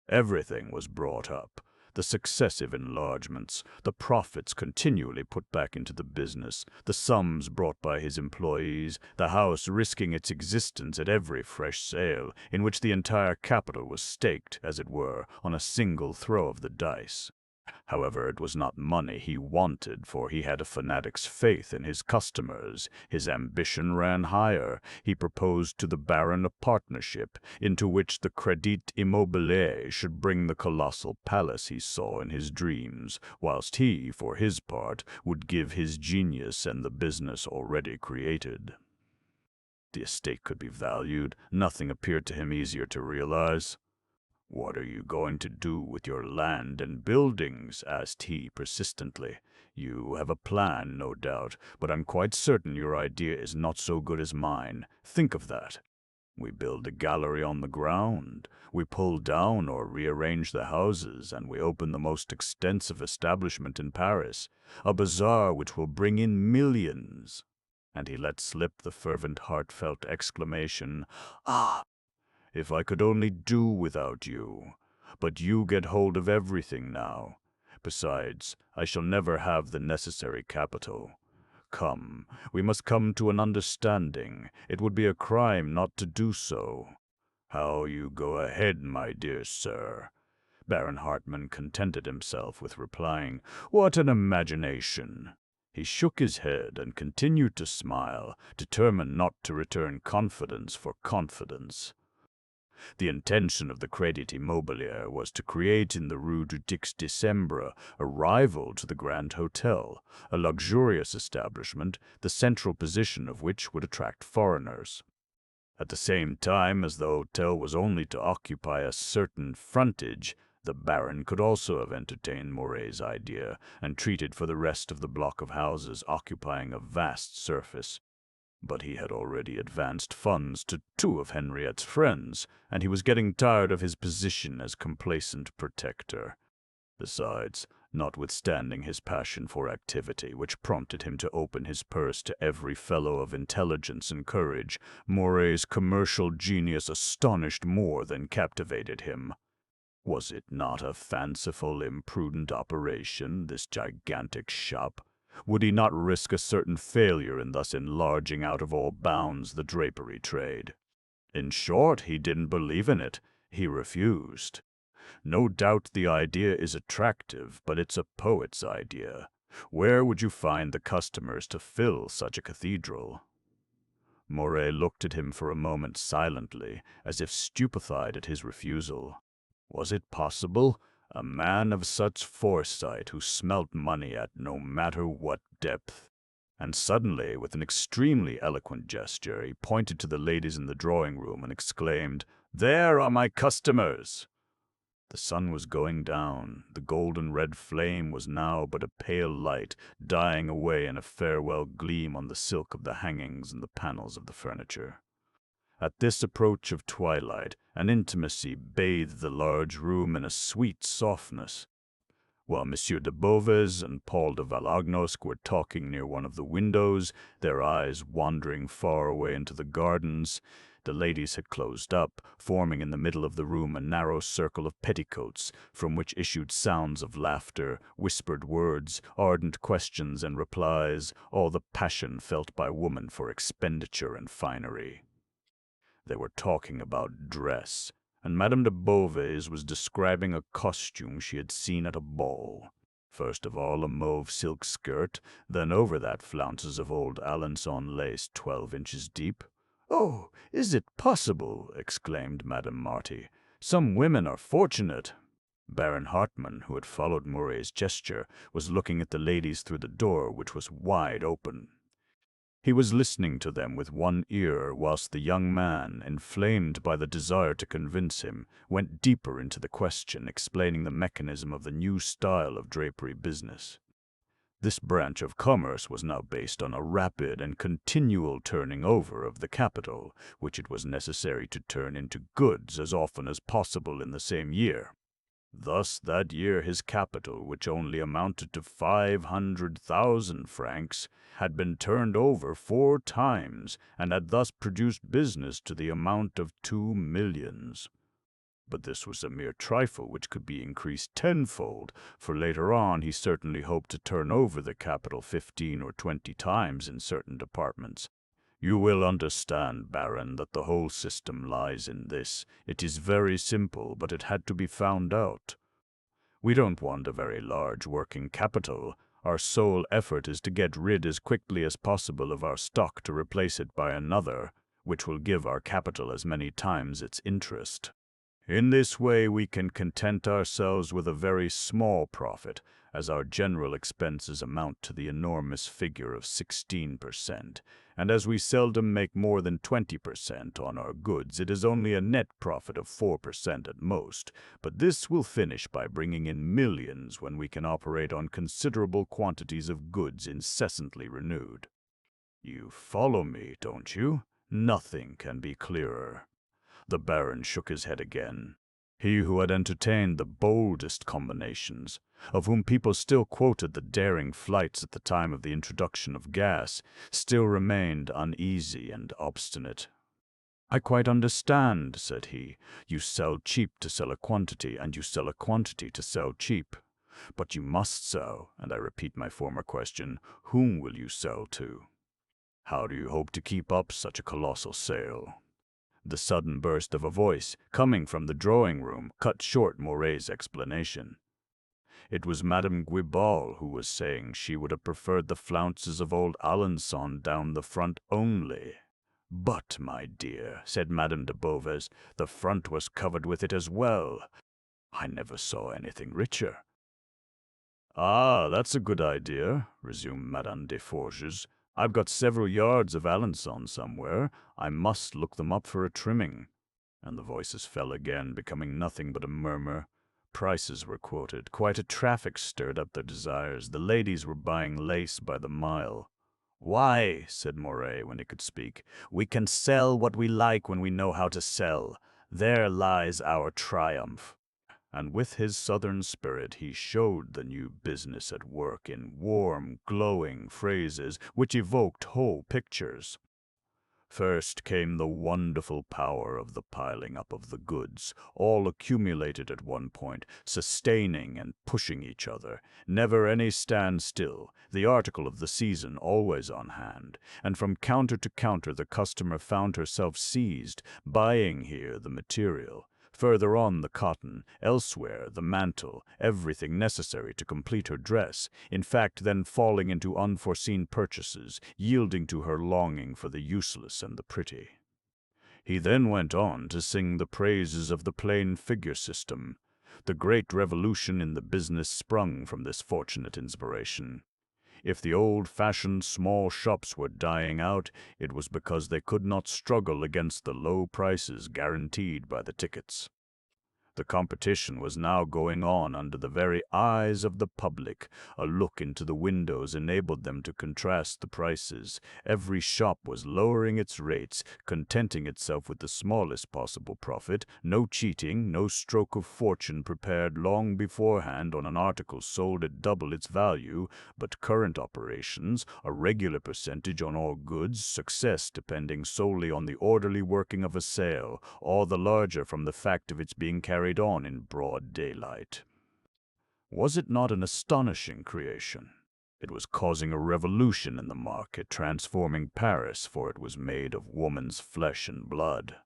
Everything was brought up. the successive enlargements, the profits continually put back into the business, the sums brought by his employees, the house risking its existence at every fresh sale, in which the entire capital was staked, as it were, on a single throw of the dice. However, it was not money he wanted, for he had a fanatic's faith in his customers. His ambition ran higher. He proposed to the Baron a partnership, into which the Crédit Immobilier should bring the colossal palace he saw in his dreams, whilst he, for his part, would give his genius and the business already created. The estate could be valued. Nothing appeared to him easier to realize. "What are you going to do with your land and buildings?" asked he persistently. "You have a plan, no doubt, but I'm quite certain your idea is not so good as mine. Think of that. We build a gallery on the ground, we pull down or rearrange the houses, and we open the most extensive establishment in Paris, a bazaar which will bring in millions." And he let slip the fervent, heartfelt exclamation, "Ah! If I could only do without you. But you get hold of everything now. Besides, I shall never have the necessary capital. Come, we must come to an understanding. It would be a crime not to do so." "How you go ahead, my dear sir." Baron Hartmann contented himself with replying, "What an imagination!" He shook his head and continued to smile, determined not to return confidence for confidence. The intention of the Crédit Immobilier was to create in the Rue du Dix Décembre a rival to the Grand Hotel, a luxurious establishment, the central position of which would attract foreigners. At the same time as the hotel was only to occupy a certain frontage, the Baron could also have entertained Moret's idea, and treated for the rest of the block of houses occupying a vast surface. But he had already advanced funds to two of Henriette's friends, and he was getting tired of his position as complacent protector. Besides, notwithstanding his passion for activity, which prompted him to open his purse to every fellow of intelligence and courage, Moret's commercial genius astonished more than captivated him. Was it not a fanciful, imprudent operation, this gigantic shop? Would he not risk a certain failure in thus enlarging out of all bounds the drapery trade? In short, he didn't believe in it. He refused. No doubt the idea is attractive, but it's a poet's idea. Where would you find the customers to fill such a cathedral? Moret looked at him for a moment silently, as if stupefied at his refusal. Was it possible? A man of such foresight who smelt money at no matter what depth. And suddenly, with an extremely eloquent gesture, he pointed to the ladies in the drawing-room and exclaimed, "There are my customers!" The sun was going down. The golden-red flame was now but a pale light, dying away in a farewell gleam on the silk of the hangings and the panels of the furniture. At this approach of twilight, an intimacy bathed the large room in a sweet softness. While Monsieur de Beauvais and Paul de Vallagnosc were talking near one of the windows, their eyes wandering far away into the gardens, the ladies had closed up, forming in the middle of the room a narrow circle of petticoats, from which issued sounds of laughter, whispered words, ardent questions and replies, all the passion felt by woman for expenditure and finery. They were talking about dress, and Madame de Beauvais was describing a costume she had seen at a ball. First of all, a mauve silk skirt, then over that flounces of old Alençon lace 12 inches deep. "Oh, is it possible?" exclaimed Madame Marty. "Some women are fortunate." Baron Hartmann, who had followed Moret's gesture, was looking at the ladies through the door, which was wide open. He was listening to them with one ear, whilst the young man, inflamed by the desire to convince him, went deeper into the question, explaining the mechanism of the new style of drapery business. This branch of commerce was now based on a rapid and continual turning over of the capital, which it was necessary to turn into goods as often as possible in the same year. Thus, that year his capital, which only amounted to 500,000 francs, had been turned over 4 times, and had thus produced business to the amount of 2 millions. But this was a mere trifle which could be increased tenfold, for later on he certainly hoped to turn over the capital 15 or 20 times in certain departments. You will understand, Baron, that the whole system lies in this. It is very simple, but it had to be found out. We don't want a very large working capital. Our sole effort is to get rid as quickly as possible of our stock to replace it by another, which will give our capital as many times its interest. In this way we can content ourselves with a very small profit, as our general expenses amount to the enormous figure of 16%, and as we seldom make more than 20% on our goods, it is only a net profit of 4% at most, but this will finish by bringing in millions when we can operate on considerable quantities of goods incessantly renewed. You follow me, don't you? Nothing can be clearer. The Baron shook his head again. He who had entertained the boldest combinations, of whom people still quoted the daring flights at the time of the introduction of gas, still remained uneasy and obstinate. "I quite understand," said he. "You sell cheap to sell a quantity, and you sell a quantity to sell cheap. But you must sell, and I repeat my former question, whom will you sell to? How do you hope to keep up such a colossal sale?" The sudden burst of a voice, coming from the drawing-room, cut short Moret's explanation. It was Madame Guibal who was saying she would have preferred the flounces of old Alençon down the front only. "But, my dear," said Madame de Beauvais, "the front was covered with it as well. I never saw anything richer." "Ah, that's a good idea," resumed Madame de Forges. "I've got several yards of Alençon somewhere. I must look them up for a trimming." And the voices fell again, becoming nothing but a murmur. Prices were quoted. Quite a traffic stirred up their desires. The ladies were buying lace by the mile. "Why," said Moret when he could speak, "we can sell what we like when we know how to sell. There lies our triumph." And with his southern spirit he showed the new business at work in warm, glowing phrases which evoked whole pictures. First came the wonderful power of the piling up of the goods, all accumulated at one point, sustaining and pushing each other, never any standstill, the article of the season always on hand, and from counter to counter the customer found herself seized, buying here the material, further on the cotton, elsewhere the mantle, everything necessary to complete her dress, in fact then falling into unforeseen purchases, yielding to her longing for the useless and the pretty. He then went on to sing the praises of the plain figure system. The great revolution in the business sprung from this fortunate inspiration. If the old-fashioned small shops were dying out, it was because they could not struggle against the low prices guaranteed by the tickets. The competition was now going on under the very eyes of the public. A look into the windows enabled them to contrast the prices. Every shop was lowering its rates, contenting itself with the smallest possible profit, no cheating, no stroke of fortune prepared long beforehand on an article sold at double its value, but current operations, a regular percentage on all goods, success depending solely on the orderly working of a sale, all the larger from the fact of its being carried on in broad daylight. Was it not an astonishing creation? It was causing a revolution in the market, transforming Paris, for it was made of woman's flesh and blood.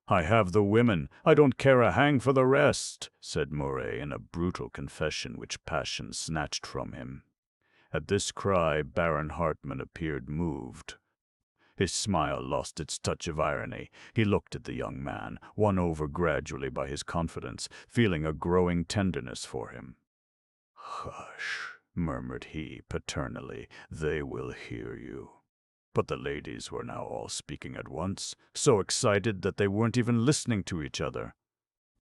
"I have the women, I don't care a hang for the rest," said Moret in a brutal confession which passion snatched from him. At this cry Baron Hartmann appeared moved. His smile lost its touch of irony. He looked at the young man, won over gradually by his confidence, feeling a growing tenderness for him. "Hush," murmured he paternally, "they will hear you." But the ladies were now all speaking at once, so excited that they weren't even listening to each other.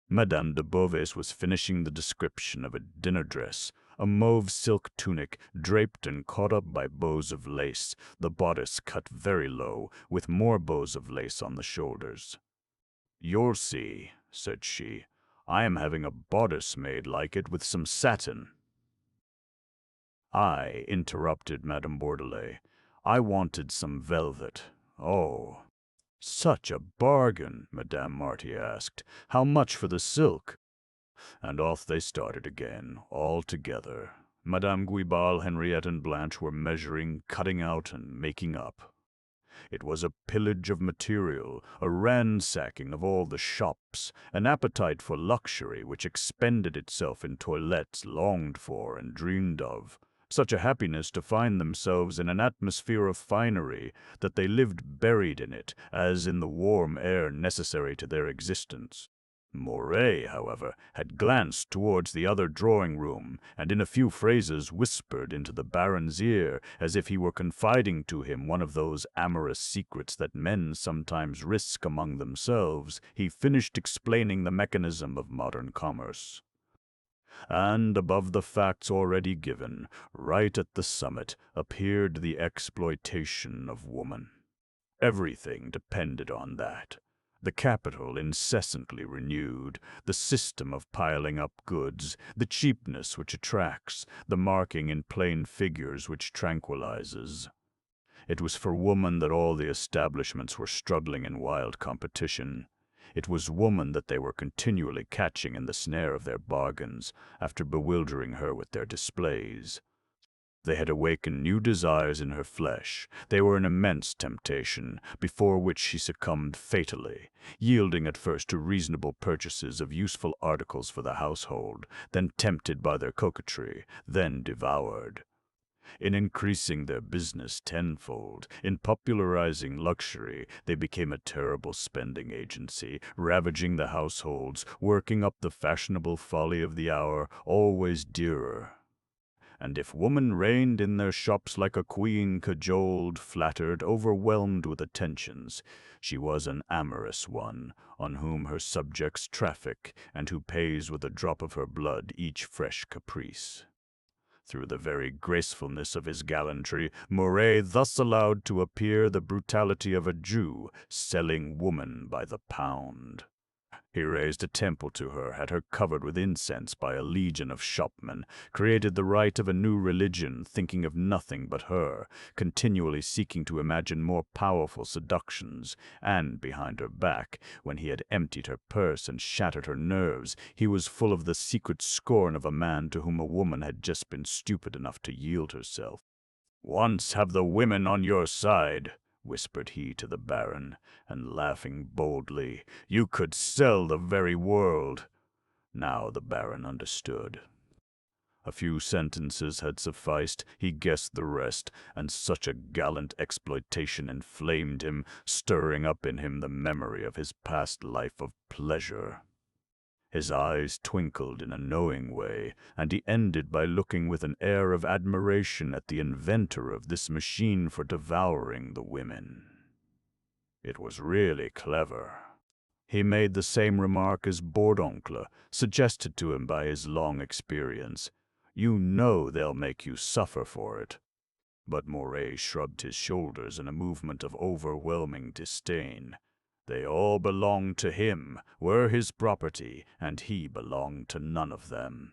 Madame de Beauvais was finishing the description of a dinner dress, a mauve silk tunic draped and caught up by bows of lace, the bodice cut very low, with more bows of lace on the shoulders. "You'll see," said she. "I am having a bodice made like it with some satin." "I," interrupted Madame Bourdelais, "I wanted some velvet. Oh." Such a bargain, Madame Marty asked. How much for the silk? And off they started again, all together. Madame Guibal, Henriette, and Blanche were measuring, cutting out, and making up. It was a pillage of material, a ransacking of all the shops, an appetite for luxury which expended itself in toilettes longed for and dreamed of. Such a happiness to find themselves in an atmosphere of finery that they lived buried in it, as in the warm air necessary to their existence. Moray, however, had glanced towards the other drawing-room, and in a few phrases whispered into the Baron's ear, as if he were confiding to him one of those amorous secrets that men sometimes risk among themselves. He finished explaining the mechanism of modern commerce. And above the facts already given, right at the summit, appeared the exploitation of woman. Everything depended on that. The capital incessantly renewed, the system of piling up goods, the cheapness which attracts, the marking in plain figures which tranquilizes. It was for woman that all the establishments were struggling in wild competition. It was woman that they were continually catching in the snare of their bargains, after bewildering her with their displays. They had awakened new desires in her flesh. They were an immense temptation, before which she succumbed fatally, yielding at first to reasonable purchases of useful articles for the household, then tempted by their coquetry, then devoured. In increasing their business tenfold, in popularizing luxury, they became a terrible spending agency, ravaging the households, working up the fashionable folly of the hour, always dearer. And if woman reigned in their shops like a queen, cajoled, flattered, overwhelmed with attentions, she was an amorous one, on whom her subjects traffic, and who pays with a drop of her blood each fresh caprice. Through the very gracefulness of his gallantry, Moray thus allowed to appear the brutality of a Jew selling woman by the pound. He raised a temple to her, had her covered with incense by a legion of shopmen, created the rite of a new religion, thinking of nothing but her, continually seeking to imagine more powerful seductions, and behind her back, when he had emptied her purse and shattered her nerves, he was full of the secret scorn of a man to whom a woman had just been stupid enough to yield herself. "Once have the women on your side," whispered he to the Baron, and laughing boldly, "you could sell the very world." Now the Baron understood. A few sentences had sufficed, he guessed the rest, and such a gallant exploitation inflamed him, stirring up in him the memory of his past life of pleasure. His eyes twinkled in a knowing way, and he ended by looking with an air of admiration at the inventor of this machine for devouring the women. It was really clever. He made the same remark as Bourdoncle, suggested to him by his long experience. "You know they'll make you suffer for it." But Moray shrugged his shoulders in a movement of overwhelming disdain. They all belonged to him, were his property, and he belonged to none of them.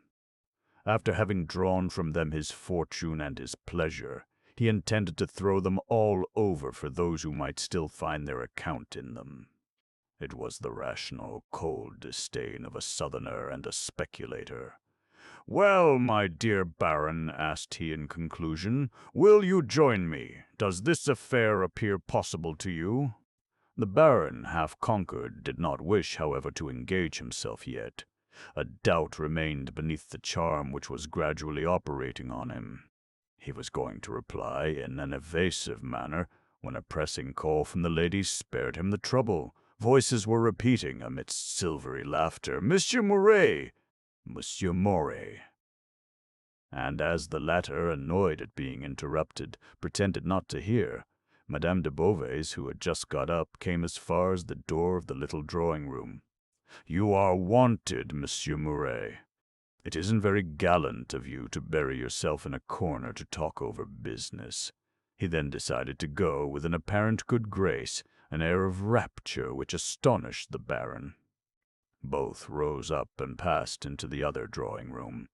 After having drawn from them his fortune and his pleasure, he intended to throw them all over for those who might still find their account in them. It was the rational, cold disdain of a Southerner and a speculator. "Well, my dear Baron," asked he in conclusion, "will you join me? Does this affair appear possible to you?" The Baron, half conquered, did not wish, however, to engage himself yet. A doubt remained beneath the charm which was gradually operating on him. He was going to reply in an evasive manner, when a pressing call from the ladies spared him the trouble. Voices were repeating, amidst silvery laughter, "Monsieur Moray! Monsieur Moray!" And as the latter, annoyed at being interrupted, pretended not to hear, Madame de Beauvais, who had just got up, came as far as the door of the little drawing-room. "You are wanted, Monsieur Moray. It isn't very gallant of you to bury yourself in a corner to talk over business." He then decided to go with an apparent good grace, an air of rapture which astonished the Baron. Both rose up and passed into the other drawing-room.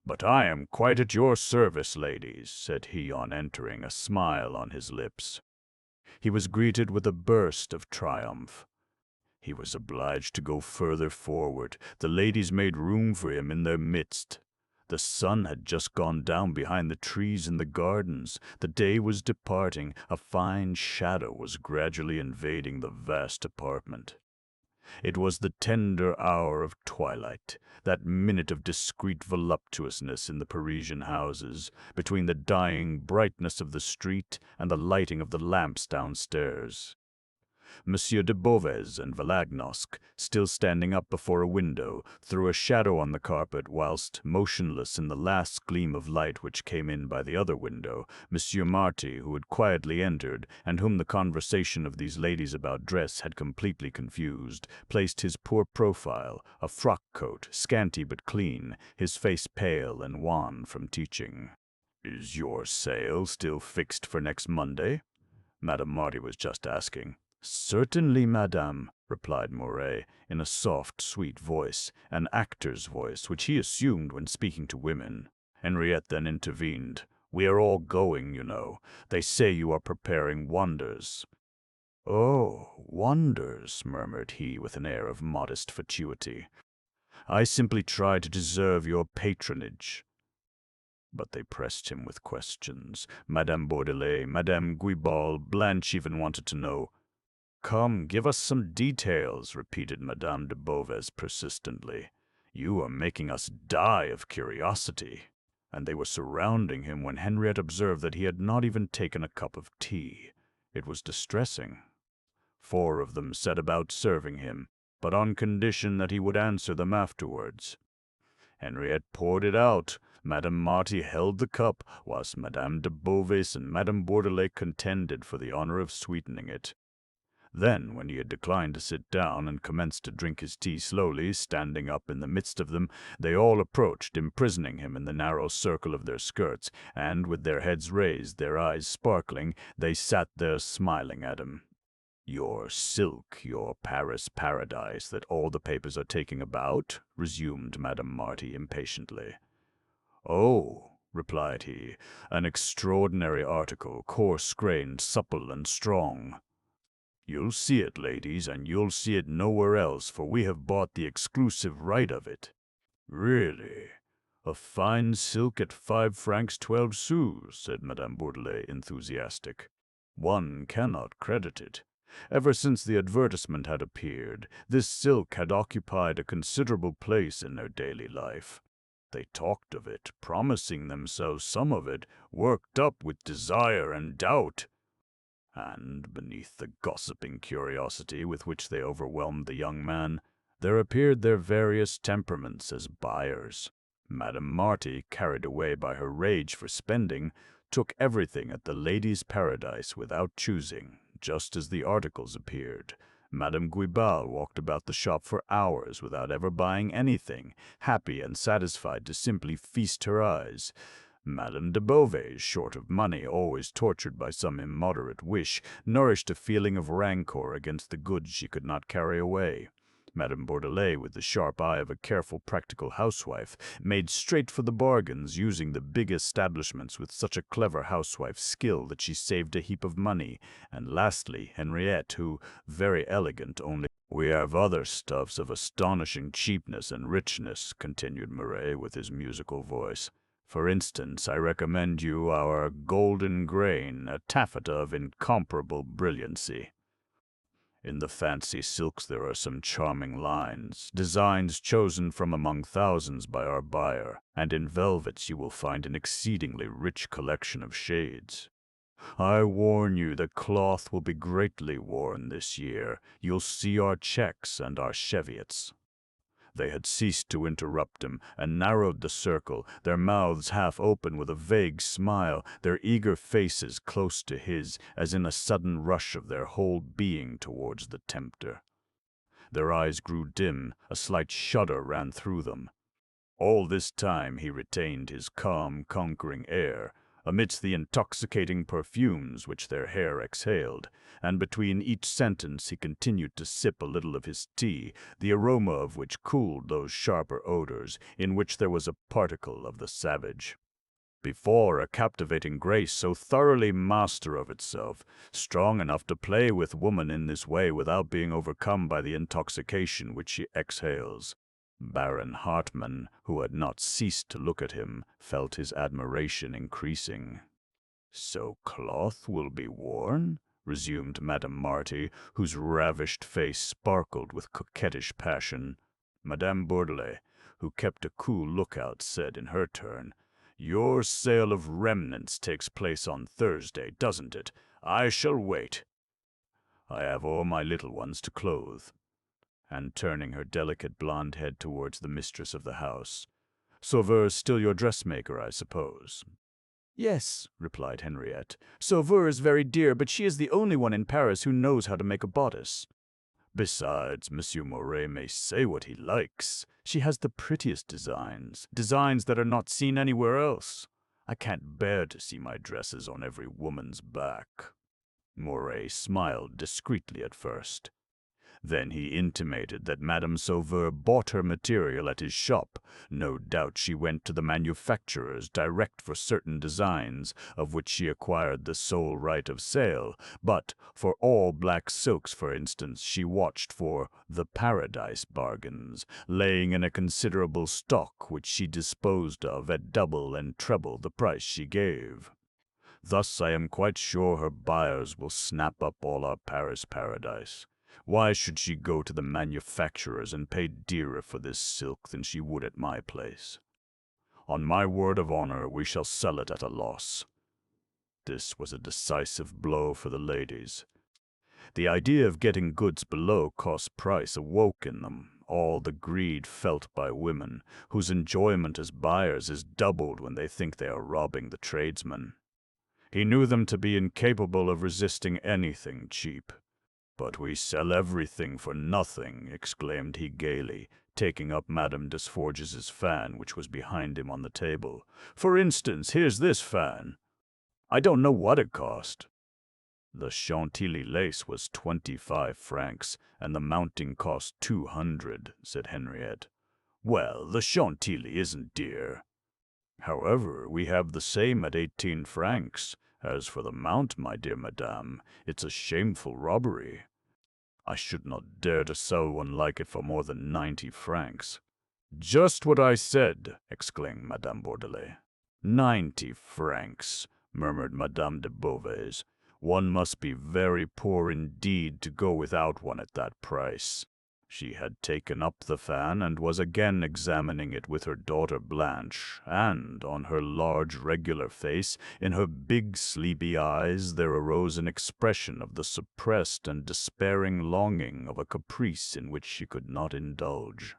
"But I am quite at your service, ladies," said he on entering, a smile on his lips. he was greeted with a burst of triumph. He was obliged to go further forward. The ladies made room for him in their midst. The sun had just gone down behind the trees in the gardens. The day was departing. A fine shadow was gradually invading the vast apartment. It was the tender hour of twilight, that minute of discreet voluptuousness in the Parisian houses, between the dying brightness of the street and the lighting of the lamps downstairs. Monsieur de Beauvais and Valagnosc, still standing up before a window, threw a shadow on the carpet whilst, motionless in the last gleam of light which came in by the other window, Monsieur Marty, who had quietly entered, and whom the conversation of these ladies about dress had completely confused, placed his poor profile, a frock-coat, scanty but clean, his face pale and wan from teaching. "Is your sale still fixed for next Monday?" Madame Marty was just asking. "Certainly, madame," replied Moray, in a soft, sweet voice, an actor's voice, which he assumed when speaking to women. Henriette then intervened. "We are all going, you know. They say you are preparing wonders." "Oh, wonders," murmured he with an air of modest fatuity. "I simply try to deserve your patronage." But they pressed him with questions. Madame Bourdelais, Madame Guibal, Blanche even wanted to know. "Come, give us some details," repeated Madame de Beauvais persistently. "You are making us die of curiosity." And they were surrounding him when Henriette observed that he had not even taken a cup of tea. It was distressing. 4 of them set about serving him, but on condition that he would answer them afterwards. Henriette poured it out. Madame Marty held the cup, whilst Madame de Beauvais and Madame Bourdelais contended for the honor of sweetening it. Then, when he had declined to sit down and commenced to drink his tea slowly, standing up in the midst of them, they all approached, imprisoning him in the narrow circle of their skirts, and, with their heads raised, their eyes sparkling, they sat there smiling at him. "Your silk, your Paris paradise that all the papers are taking about?" resumed Madame Marty impatiently. "Oh," replied he, "an extraordinary article, coarse-grained, supple and strong. You'll see it, ladies, and you'll see it nowhere else, for we have bought the exclusive right of it." "Really? A fine silk at 5 francs 12 sous, said Madame Bourdelais, enthusiastic. "One cannot credit it. Ever since the advertisement had appeared, this silk had occupied a considerable place in their daily life. They talked of it, promising themselves some of it, worked up with desire and doubt. And beneath the gossiping curiosity with which they overwhelmed the young man, there appeared their various temperaments as buyers. Madame Marty, carried away by her rage for spending, took everything at the Ladies' Paradise without choosing, just as the articles appeared. Madame Guibal walked about the shop for hours without ever buying anything, happy and satisfied to simply feast her eyes. Madame de Beauvais, short of money, always tortured by some immoderate wish, nourished a feeling of rancor against the goods she could not carry away. Madame Bourdelais, with the sharp eye of a careful, practical housewife, made straight for the bargains, using the big establishments with such a clever housewife's skill that she saved a heap of money. And lastly, Henriette, who, very elegant, only— "We have other stuffs of astonishing cheapness and richness," continued Marais with his musical voice. "For instance, I recommend you our golden grain, a taffeta of incomparable brilliancy. In the fancy silks there are some charming lines, designs chosen from among thousands by our buyer, and in velvets you will find an exceedingly rich collection of shades. I warn you the cloth will be greatly worn this year. You'll see our checks and our cheviots." They had ceased to interrupt him, and narrowed the circle, their mouths half open with a vague smile, their eager faces close to his, as in a sudden rush of their whole being towards the tempter. Their eyes grew dim, a slight shudder ran through them. All this time he retained his calm, conquering air, amidst the intoxicating perfumes which their hair exhaled, and between each sentence he continued to sip a little of his tea, the aroma of which cooled those sharper odors in which there was a particle of the savage. Before, a captivating grace so thoroughly master of itself, strong enough to play with woman in this way without being overcome by the intoxication which she exhales. Baron Hartmann, who had not ceased to look at him, felt his admiration increasing. "So cloth will be worn?" resumed Madame Marty, whose ravished face sparkled with coquettish passion. Madame Bourdelais, who kept a cool lookout, said in her turn, "Your sale of remnants takes place on Thursday, doesn't it? I shall wait. I have all my little ones to clothe." And turning her delicate blonde head towards the mistress of the house, "Sauveur's still your dressmaker, I suppose?" "Yes," replied Henriette. "Sauveur is very dear, but she is the only one in Paris who knows how to make a bodice." "Besides, Monsieur Moret may say what he likes. She has the prettiest designs that are not seen anywhere else. I can't bear to see my dresses on every woman's back." Moret smiled discreetly at first. Then he intimated that Madame Sauveur bought her material at his shop. No doubt she went to the manufacturers direct for certain designs, of which she acquired the sole right of sale, but for all black silks, for instance, she watched for the Paradise bargains, laying in a considerable stock which she disposed of at double and treble the price she gave. Thus I am quite sure her buyers will snap up all our Paris paradise. Why should she go to the manufacturers and pay dearer for this silk than she would at my place? On my word of honor, we shall sell it at a loss." This was a decisive blow for the ladies. The idea of getting goods below cost price awoke in them all the greed felt by women, whose enjoyment as buyers is doubled when they think they are robbing the tradesman. He knew them to be incapable of resisting anything cheap. "But we sell everything for nothing," exclaimed he gaily, taking up Madame Desforges's fan, which was behind him on the table. "For instance, here's this fan. I don't know what it cost." "The Chantilly lace was 25 francs, and the mounting cost 200, said Henriette. "Well, the Chantilly isn't dear." "However, we have the same at 18 francs. As for the mount, my dear madame, it's a shameful robbery. I should not dare to sell one like it for more than 90 francs. "Just what I said," exclaimed Madame Bourdelais. 90 francs, murmured Madame de Beauvais. "One must be very poor indeed to go without one at that price." She had taken up the fan and was again examining it with her daughter Blanche, and on her large regular face, in her big sleepy eyes, there arose an expression of the suppressed and despairing longing of a caprice in which she could not indulge.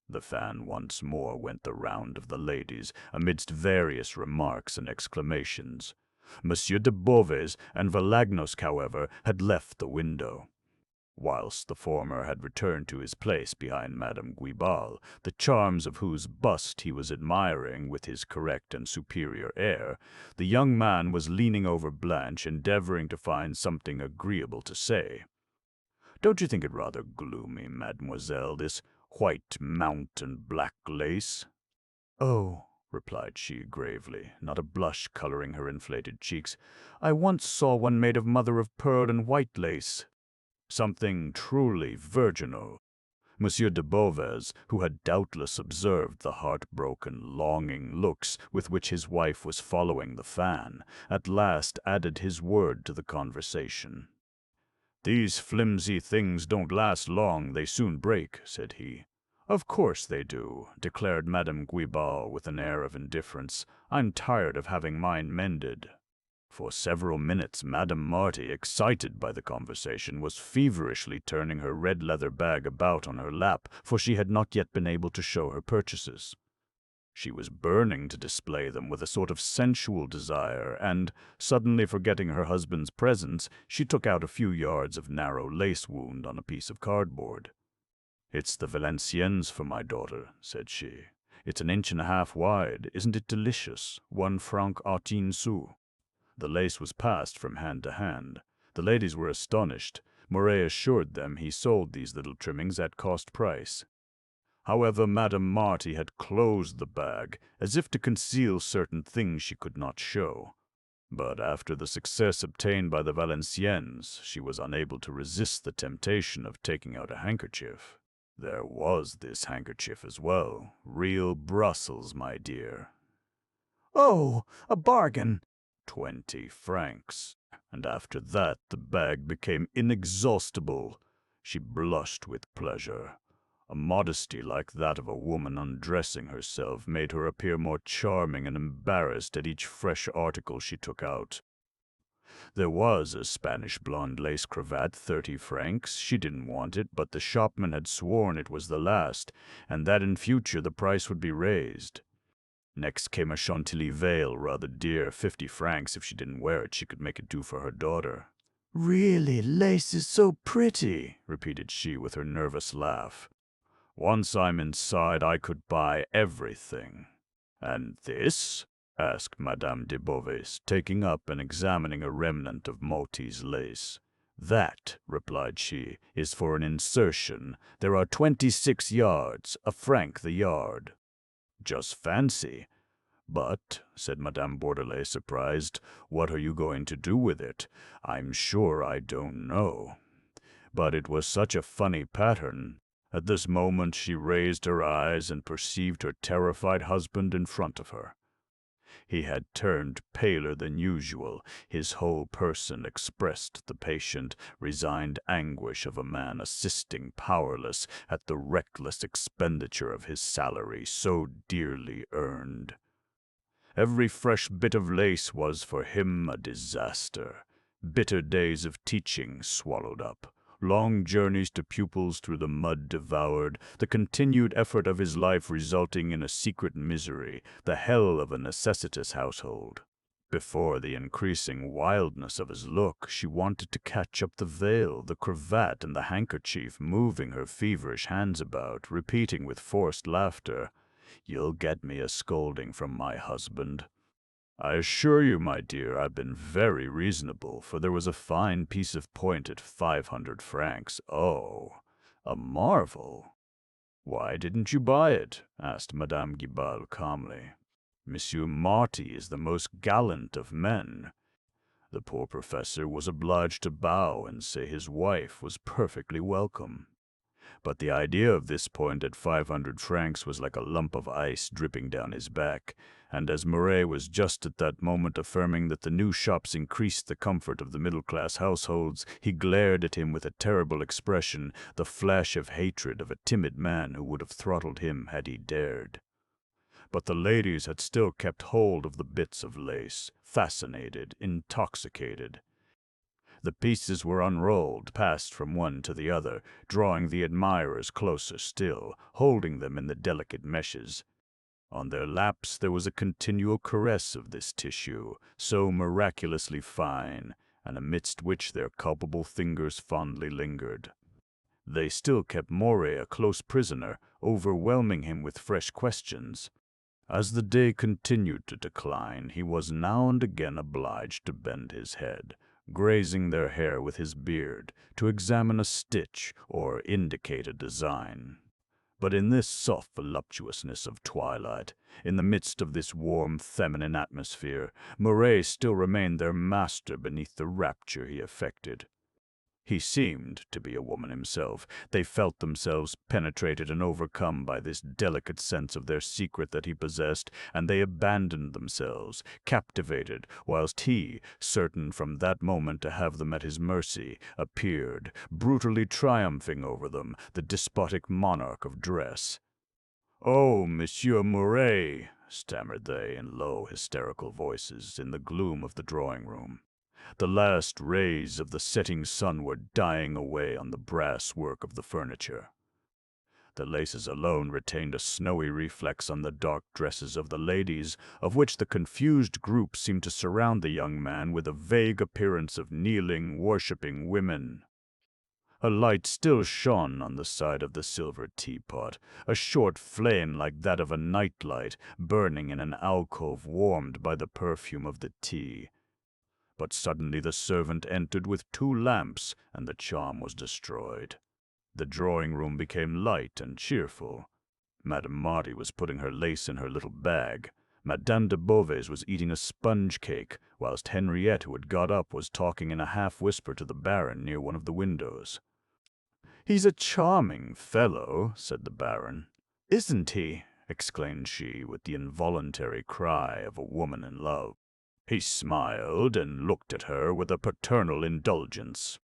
The fan once more went the round of the ladies, amidst various remarks and exclamations. Monsieur de Beauvais and Valagnos, however, had left the window. Whilst the former had returned to his place behind Madame Guibal, the charms of whose bust he was admiring with his correct and superior air, the young man was leaning over Blanche, endeavoring to find something agreeable to say. "Don't you think it rather gloomy, mademoiselle, this white mount and black lace?" "Oh," replied she gravely, not a blush coloring her inflated cheeks, "I once saw one made of mother-of-pearl and white lace. Something truly virginal." Monsieur de Beauvais, who had doubtless observed the heartbroken, longing looks with which his wife was following the fan, at last added his word to the conversation. "These flimsy things don't last long, they soon break," said he. "Of course they do," declared Madame Guibal with an air of indifference. "I'm tired of having mine mended." For several minutes, Madame Marty, excited by the conversation, was feverishly turning her red leather bag about on her lap, for she had not yet been able to show her purchases. She was burning to display them with a sort of sensual desire, and, suddenly forgetting her husband's presence, she took out a few yards of narrow lace wound on a piece of cardboard. "It's the Valenciennes for my daughter," said she. "It's an inch and a half wide. Isn't it delicious? 1 franc 18 sous. The lace was passed from hand to hand. The ladies were astonished. Moret assured them he sold these little trimmings at cost price. However, Madame Marty had closed the bag, as if to conceal certain things she could not show. But after the success obtained by the Valenciennes, she was unable to resist the temptation of taking out a handkerchief. There was this handkerchief as well. Real Brussels, my dear. Oh, a bargain! 20 francs. And after that the bag became inexhaustible. She blushed with pleasure. A modesty like that of a woman undressing herself made her appear more charming and embarrassed at each fresh article she took out. There was a Spanish blonde lace cravat, 30 francs. She didn't want it, but the shopman had sworn it was the last, and that in future the price would be raised. Next came a Chantilly veil, rather dear, 50 francs. If she didn't wear it, she could make it do for her daughter. Really, lace is so pretty, repeated she with her nervous laugh. Once I'm inside, I could buy everything. And this? Asked Madame de Beauvais, taking up and examining a remnant of Maltese lace. That, replied she, is for an insertion. There are 26 yards, a franc the yard. Just fancy. But, said Madame Bourdelais, surprised, what are you going to do with it? I'm sure I don't know. But it was such a funny pattern. At this moment she raised her eyes and perceived her terrified husband in front of her. He had turned paler than usual. His whole person expressed the patient, resigned anguish of a man assisting powerless at the reckless expenditure of his salary so dearly earned. Every fresh bit of lace was for him a disaster. Bitter days of teaching swallowed up. Long journeys to pupils through the mud devoured, the continued effort of his life resulting in a secret misery, the hell of a necessitous household. Before the increasing wildness of his look, she wanted to catch up the veil, the cravat, and the handkerchief, moving her feverish hands about, repeating with forced laughter, "You'll get me a scolding from my husband." I assure you, my dear, I've been very reasonable, for there was a fine piece of point at 500 francs. Oh, a marvel. Why didn't you buy it? Asked Madame Guibal calmly. Monsieur Marty is the most gallant of men. The poor professor was obliged to bow and say his wife was perfectly welcome. But the idea of this point at 500 francs was like a lump of ice dripping down his back, and as Mouret was just at that moment affirming that the new shops increased the comfort of the middle-class households, he glared at him with a terrible expression, the flash of hatred of a timid man who would have throttled him had he dared. But the ladies had still kept hold of the bits of lace, fascinated, intoxicated. The pieces were unrolled, passed from one to the other, drawing the admirers closer still, holding them in the delicate meshes. On their laps there was a continual caress of this tissue, so miraculously fine, and amidst which their culpable fingers fondly lingered. They still kept Moray a close prisoner, overwhelming him with fresh questions. As the day continued to decline, he was now and again obliged to bend his head, grazing their hair with his beard, to examine a stitch or indicate a design. But in this soft voluptuousness of twilight, in the midst of this warm feminine atmosphere, Mouret still remained their master beneath the rapture he affected. He seemed to be a woman himself. They felt themselves penetrated and overcome by this delicate sense of their secret that he possessed, and they abandoned themselves, captivated, whilst he, certain from that moment to have them at his mercy, appeared, brutally triumphing over them, the despotic monarch of dress. "Oh, Monsieur Mouret," stammered they in low, hysterical voices in the gloom of the drawing-room. The last rays of the setting sun were dying away on the brass work of the furniture. The laces alone retained a snowy reflex on the dark dresses of the ladies, of which the confused group seemed to surround the young man with a vague appearance of kneeling, worshipping women. A light still shone on the side of the silver teapot, a short flame like that of a night-light, burning in an alcove warmed by the perfume of the tea. But suddenly the servant entered with 2 lamps, and the charm was destroyed. The drawing-room became light and cheerful. Madame Marty was putting her lace in her little bag. Madame de Beauvais was eating a sponge cake, whilst Henriette, who had got up, was talking in a half-whisper to the Baron near one of the windows. "He's a charming fellow," said the Baron. "Isn't he?" exclaimed she, with the involuntary cry of a woman in love. He smiled and looked at her with a paternal indulgence.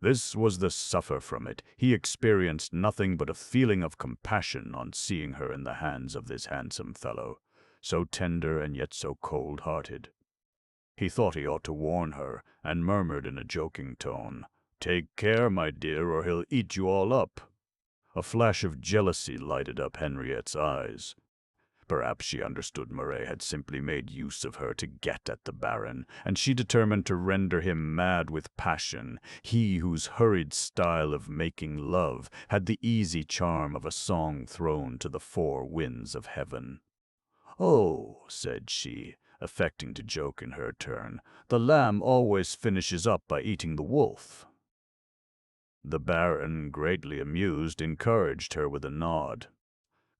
This was the suffer from it. He experienced nothing but a feeling of compassion on seeing her in the hands of this handsome fellow, so tender and yet so cold-hearted. He thought he ought to warn her, and murmured in a joking tone, "Take care, my dear, or he'll eat you all up." A flash of jealousy lighted up Henriette's eyes. Perhaps she understood Murray had simply made use of her to get at the Baron, and she determined to render him mad with passion, he whose hurried style of making love had the easy charm of a song thrown to the four winds of heaven. "Oh," said she, affecting to joke in her turn, "the lamb always finishes up by eating the wolf." The Baron, greatly amused, encouraged her with a nod.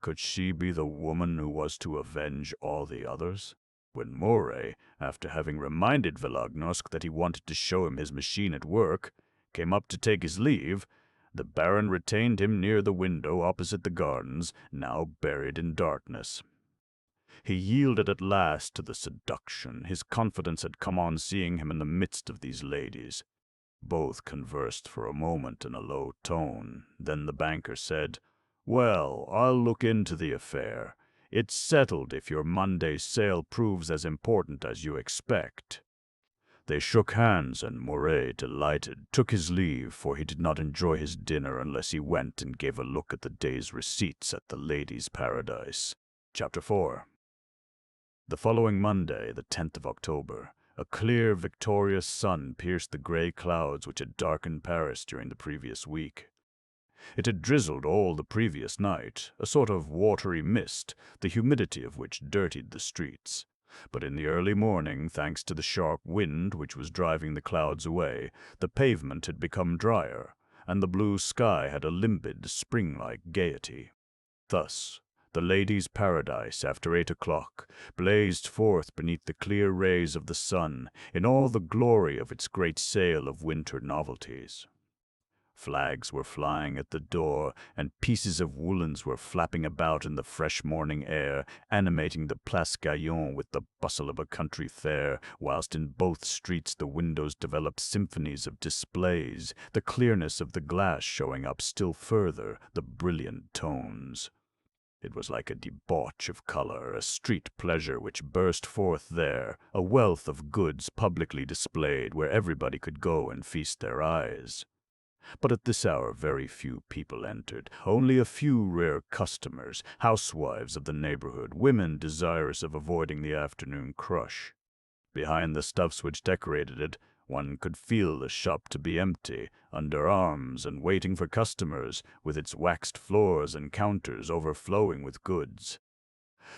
Could she be the woman who was to avenge all the others? When Moray, after having reminded Volognosk that he wanted to show him his machine at work, came up to take his leave, the Baron retained him near the window opposite the gardens, now buried in darkness. He yielded at last to the seduction. His confidence had come on seeing him in the midst of these ladies. Both conversed for a moment in a low tone. Then the banker said, "Well, I'll look into the affair. It's settled if your Monday's sale proves as important as you expect." They shook hands, and Moray, delighted, took his leave, for he did not enjoy his dinner unless he went and gave a look at the day's receipts at the Ladies' Paradise. Chapter 4. The following Monday, the 10th of October, a clear, victorious sun pierced the gray clouds which had darkened Paris during the previous week. It had drizzled all the previous night, a sort of watery mist, the humidity of which dirtied the streets. But in the early morning, thanks to the sharp wind which was driving the clouds away, the pavement had become drier, and the blue sky had a limpid, spring-like gaiety. Thus, the Ladies' Paradise, after 8 o'clock, blazed forth beneath the clear rays of the sun, in all the glory of its great sale of winter novelties. Flags were flying at the door, and pieces of woolens were flapping about in the fresh morning air, animating the Place Gaillon with the bustle of a country fair, whilst in both streets the windows developed symphonies of displays, the clearness of the glass showing up still further the brilliant tones. It was like a debauch of color, a street pleasure which burst forth there, a wealth of goods publicly displayed where everybody could go and feast their eyes. But at this hour very few people entered, only a few rare customers, housewives of the neighborhood, women desirous of avoiding the afternoon crush. Behind the stuffs which decorated it, one could feel the shop to be empty, under arms and waiting for customers, with its waxed floors and counters overflowing with goods.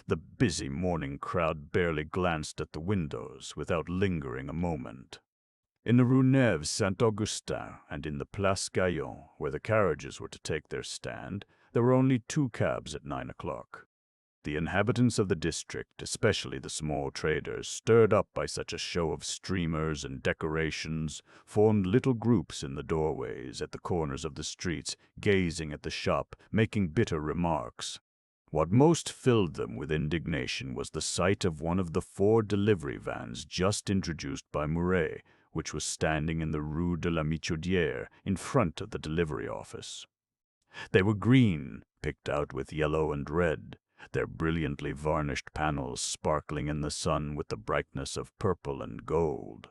The busy morning crowd barely glanced at the windows without lingering a moment. In the Rue Neuve Saint-Augustin and in the Place Gaillon, where the carriages were to take their stand, there were only 2 cabs at 9 o'clock. The inhabitants of the district, especially the small traders, stirred up by such a show of streamers and decorations, formed little groups in the doorways at the corners of the streets, gazing at the shop, making bitter remarks. What most filled them with indignation was the sight of one of the 4 delivery vans just introduced by Mouret, which was standing in the Rue de la Michaudière, in front of the delivery office. They were green, picked out with yellow and red, their brilliantly varnished panels sparkling in the sun with the brightness of purple and gold.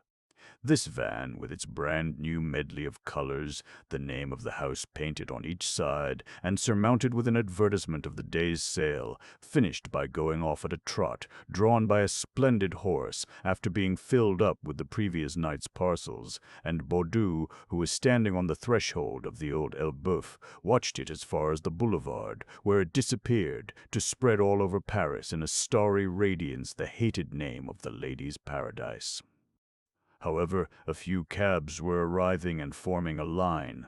This van, with its brand-new medley of colors, the name of the house painted on each side, and surmounted with an advertisement of the day's sale, finished by going off at a trot, drawn by a splendid horse, after being filled up with the previous night's parcels, and Baudu, who was standing on the threshold of the old Elbeuf, watched it as far as the boulevard, where it disappeared, to spread all over Paris in a starry radiance the hated name of the Ladies' Paradise. However, a few cabs were arriving and forming a line.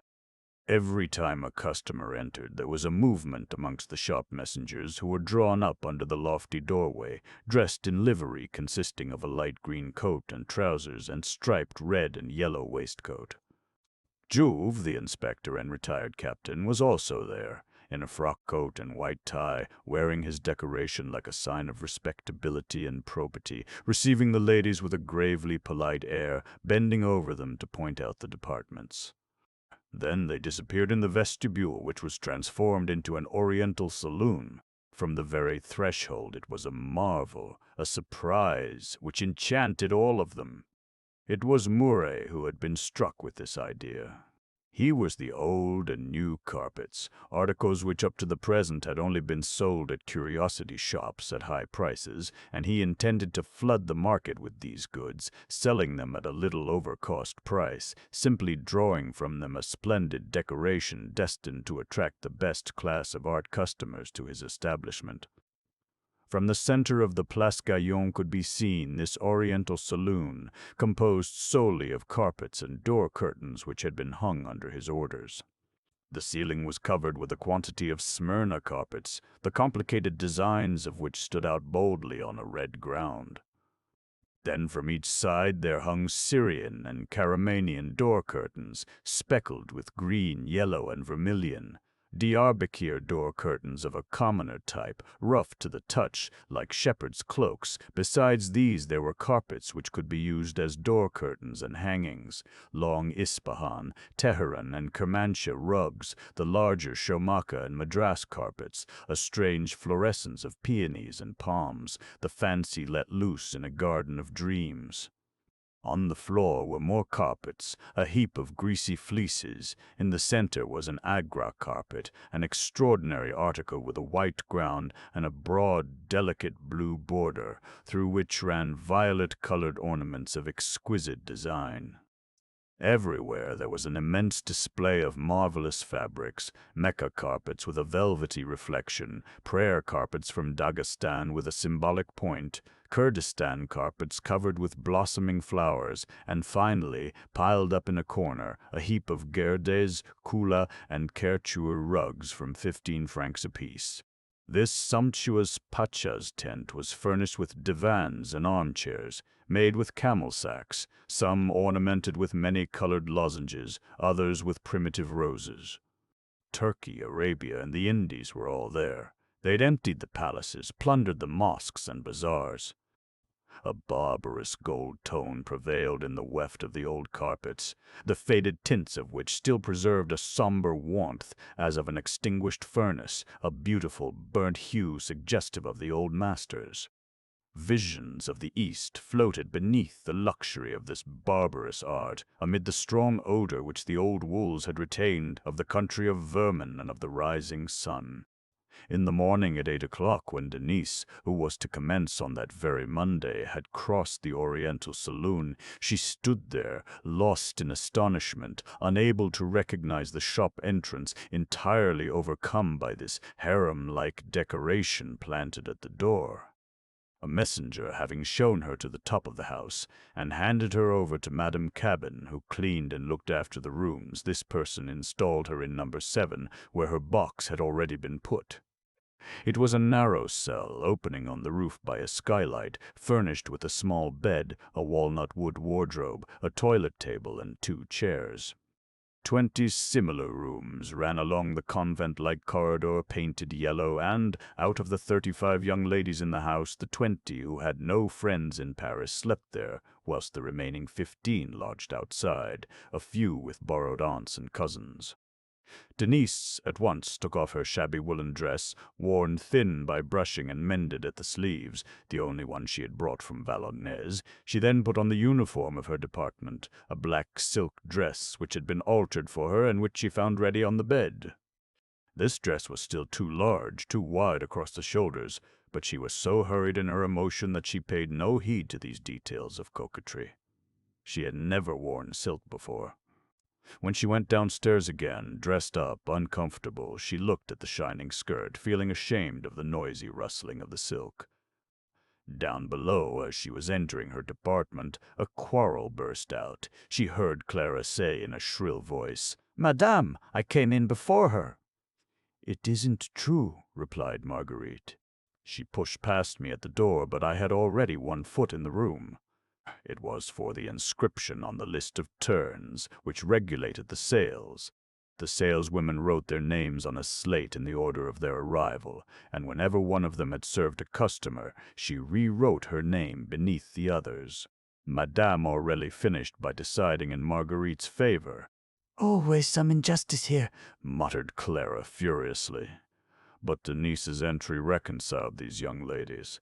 Every time a customer entered, there was a movement amongst the shop messengers who were drawn up under the lofty doorway, dressed in livery consisting of a light green coat and trousers and striped red and yellow waistcoat. Juve, the inspector and retired captain, was also there, in a frock coat and white tie, wearing his decoration like a sign of respectability and probity, receiving the ladies with a gravely polite air, bending over them to point out the departments. Then they disappeared in the vestibule, which was transformed into an oriental saloon. From the very threshold it was a marvel, a surprise, which enchanted all of them. It was Mouret who had been struck with this idea. He was the old and new carpets, articles which up to the present had only been sold at curiosity shops at high prices, and he intended to flood the market with these goods, selling them at a little over-cost price, simply drawing from them a splendid decoration destined to attract the best class of art customers to his establishment. From the center of the Place Gaillon could be seen this oriental saloon, composed solely of carpets and door curtains which had been hung under his orders. The ceiling was covered with a quantity of Smyrna carpets, the complicated designs of which stood out boldly on a red ground. Then from each side there hung Syrian and Caramanian door curtains, speckled with green, yellow, and vermilion. Diyarbakir door curtains of a commoner type, rough to the touch, like shepherd's cloaks. Besides these there were carpets which could be used as door curtains and hangings, long Ispahan, Teheran, and Kermanshah rugs, the larger Shomaka and Madras carpets, a strange fluorescence of peonies and palms, the fancy let loose in a garden of dreams. On the floor were more carpets, a heap of greasy fleeces. In the center was an Agra carpet, an extraordinary article with a white ground and a broad, delicate blue border, through which ran violet-colored ornaments of exquisite design. Everywhere there was an immense display of marvelous fabrics, Mecca carpets with a velvety reflection, prayer carpets from Dagestan with a symbolic point, Kurdistan carpets covered with blossoming flowers, and finally, piled up in a corner, a heap of Gerdez, Kula, and Kerchur rugs from 15 francs apiece. This sumptuous pacha's tent was furnished with divans and armchairs, made with camel sacks, some ornamented with many-colored lozenges, others with primitive roses. Turkey, Arabia, and the Indies were all there. They'd emptied the palaces, plundered the mosques and bazaars. A barbarous gold tone prevailed in the weft of the old carpets, the faded tints of which still preserved a somber warmth as of an extinguished furnace, a beautiful burnt hue suggestive of the old masters. Visions of the East floated beneath the luxury of this barbarous art, amid the strong odor which the old wools had retained of the country of vermin and of the rising sun. In the morning at 8 o'clock, when Denise, who was to commence on that very Monday, had crossed the Oriental saloon, she stood there, lost in astonishment, unable to recognize the shop entrance, entirely overcome by this harem-like decoration planted at the door. A messenger having shown her to the top of the house, and handed her over to Madame Cabin, who cleaned and looked after the rooms, this person installed her in number 7, where her box had already been put. It was a narrow cell, opening on the roof by a skylight, furnished with a small bed, a walnut-wood wardrobe, a toilet table, and 2 chairs. 20 similar rooms ran along the convent-like corridor painted yellow, and, out of the 35 young ladies in the house, the 20 who had no friends in Paris slept there, whilst the remaining 15 lodged outside, a few with borrowed aunts and cousins. Denise at once took off her shabby woolen dress, worn thin by brushing and mended at the sleeves, the only one she had brought from Valognes. She then put on the uniform of her department, a black silk dress which had been altered for her and which she found ready on the bed. This dress was still too large, too wide across the shoulders, but she was so hurried in her emotion that she paid no heed to these details of coquetry. She had never worn silk before. When she went downstairs again, dressed up, uncomfortable, she looked at the shining skirt, feeling ashamed of the noisy rustling of the silk. Down below, as she was entering her department, a quarrel burst out. She heard Clara say in a shrill voice, Madame, I came in before her." "It isn't true," replied Marguerite. She pushed past me at the door, but I had already one foot in the room. It was for the inscription on the list of turns, which regulated the sales. The saleswomen wrote their names on a slate in the order of their arrival, and whenever one of them had served a customer, she rewrote her name beneath the others. Madame Aurélie finished by deciding in Marguerite's favor. "Always some injustice here," muttered Clara furiously. But Denise's entry reconciled these young ladies.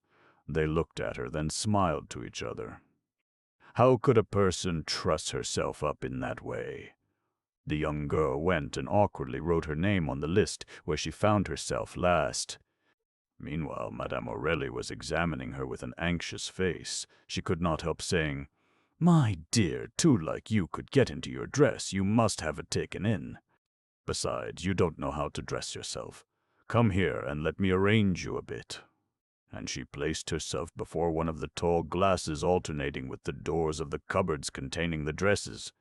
They looked at her, then smiled to each other. How could a person truss herself up in that way? The young girl went and awkwardly wrote her name on the list where she found herself last. Meanwhile, Madame Aurélie was examining her with an anxious face. She could not help saying, "My dear, two like you could get into your dress. You must have it taken in. Besides, you don't know how to dress yourself. Come here and let me arrange you a bit." And she placed herself before one of the tall glasses alternating with the doors of the cupboards containing the dresses.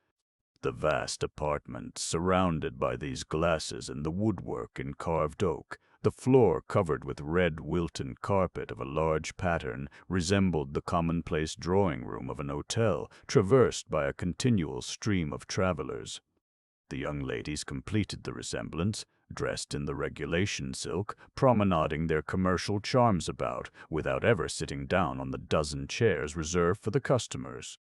The vast apartment, surrounded by these glasses and the woodwork in carved oak, the floor covered with red Wilton carpet of a large pattern, resembled the commonplace drawing-room of an hotel, traversed by a continual stream of travelers. The young ladies completed the resemblance, dressed in the regulation silk, promenading their commercial charms about, without ever sitting down on the dozen chairs reserved for the customers.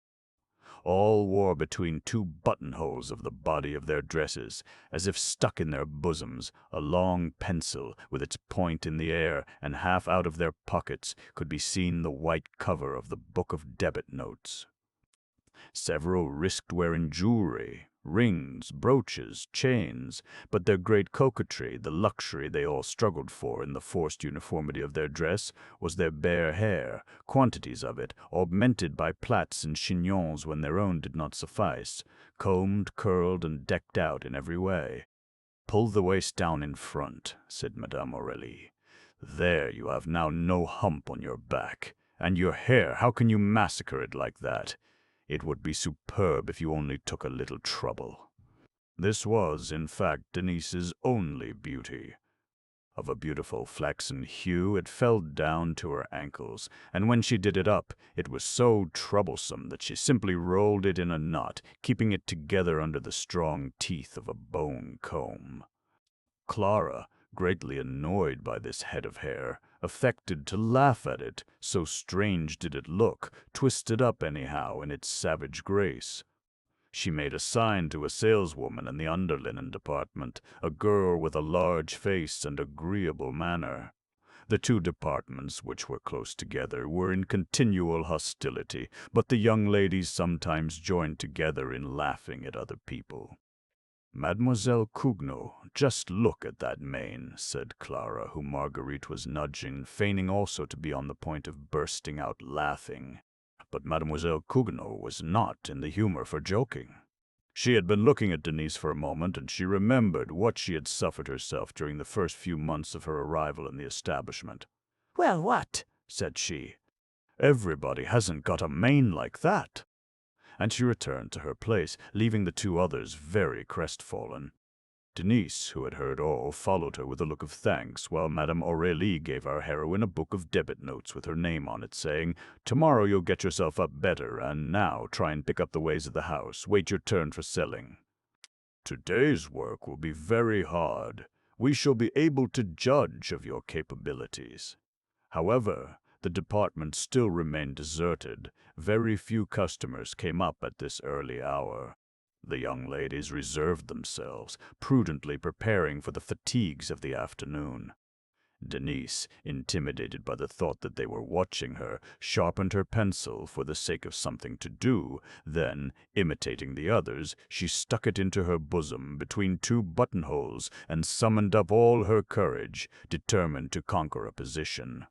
All wore between two buttonholes of the body of their dresses, as if stuck in their bosoms, a long pencil, with its point in the air, and half out of their pockets could be seen the white cover of the book of debit notes. Several risked wearing jewelry, rings, brooches, chains, but their great coquetry, the luxury they all struggled for in the forced uniformity of their dress, was their bare hair, quantities of it, augmented by plaits and chignons when their own did not suffice, combed, curled, and decked out in every way. "Pull the waist down in front," said Madame Aurélie. "There you have now no hump on your back. And your hair, how can you massacre it like that? It would be superb if you only took a little trouble." This was, in fact, Denise's only beauty. Of a beautiful flaxen hue, it fell down to her ankles, and when she did it up, it was so troublesome that she simply rolled it in a knot, keeping it together under the strong teeth of a bone comb. Clara, greatly annoyed by this head of hair, affected to laugh at it, so strange did it look, twisted up anyhow in its savage grace. She made a sign to a saleswoman in the underlinen department, a girl with a large face and agreeable manner. The two departments, which were close together, were in continual hostility, but the young ladies sometimes joined together in laughing at other people. "Mademoiselle Cugnot, just look at that mane," said Clara, whom Marguerite was nudging, feigning also to be on the point of bursting out laughing. But Mademoiselle Cugnot was not in the humor for joking. She had been looking at Denise for a moment, and she remembered what she had suffered herself during the first few months of her arrival in the establishment. "Well, what?" said she. "Everybody hasn't got a mane like that." And she returned to her place, leaving the two others very crestfallen. Denise, who had heard all, followed her with a look of thanks, while Madame Aurélie gave our heroine a book of debit notes with her name on it, saying, "Tomorrow you'll get yourself up better, and now try and pick up the ways of the house. Wait your turn for selling. Today's work will be very hard. We shall be able to judge of your capabilities." However, the department still remained deserted. Very few customers came up at this early hour. The young ladies reserved themselves, prudently preparing for the fatigues of the afternoon. Denise, intimidated by the thought that they were watching her, sharpened her pencil for the sake of something to do. Then, imitating the others, she stuck it into her bosom between two buttonholes and summoned up all her courage, determined to conquer a position.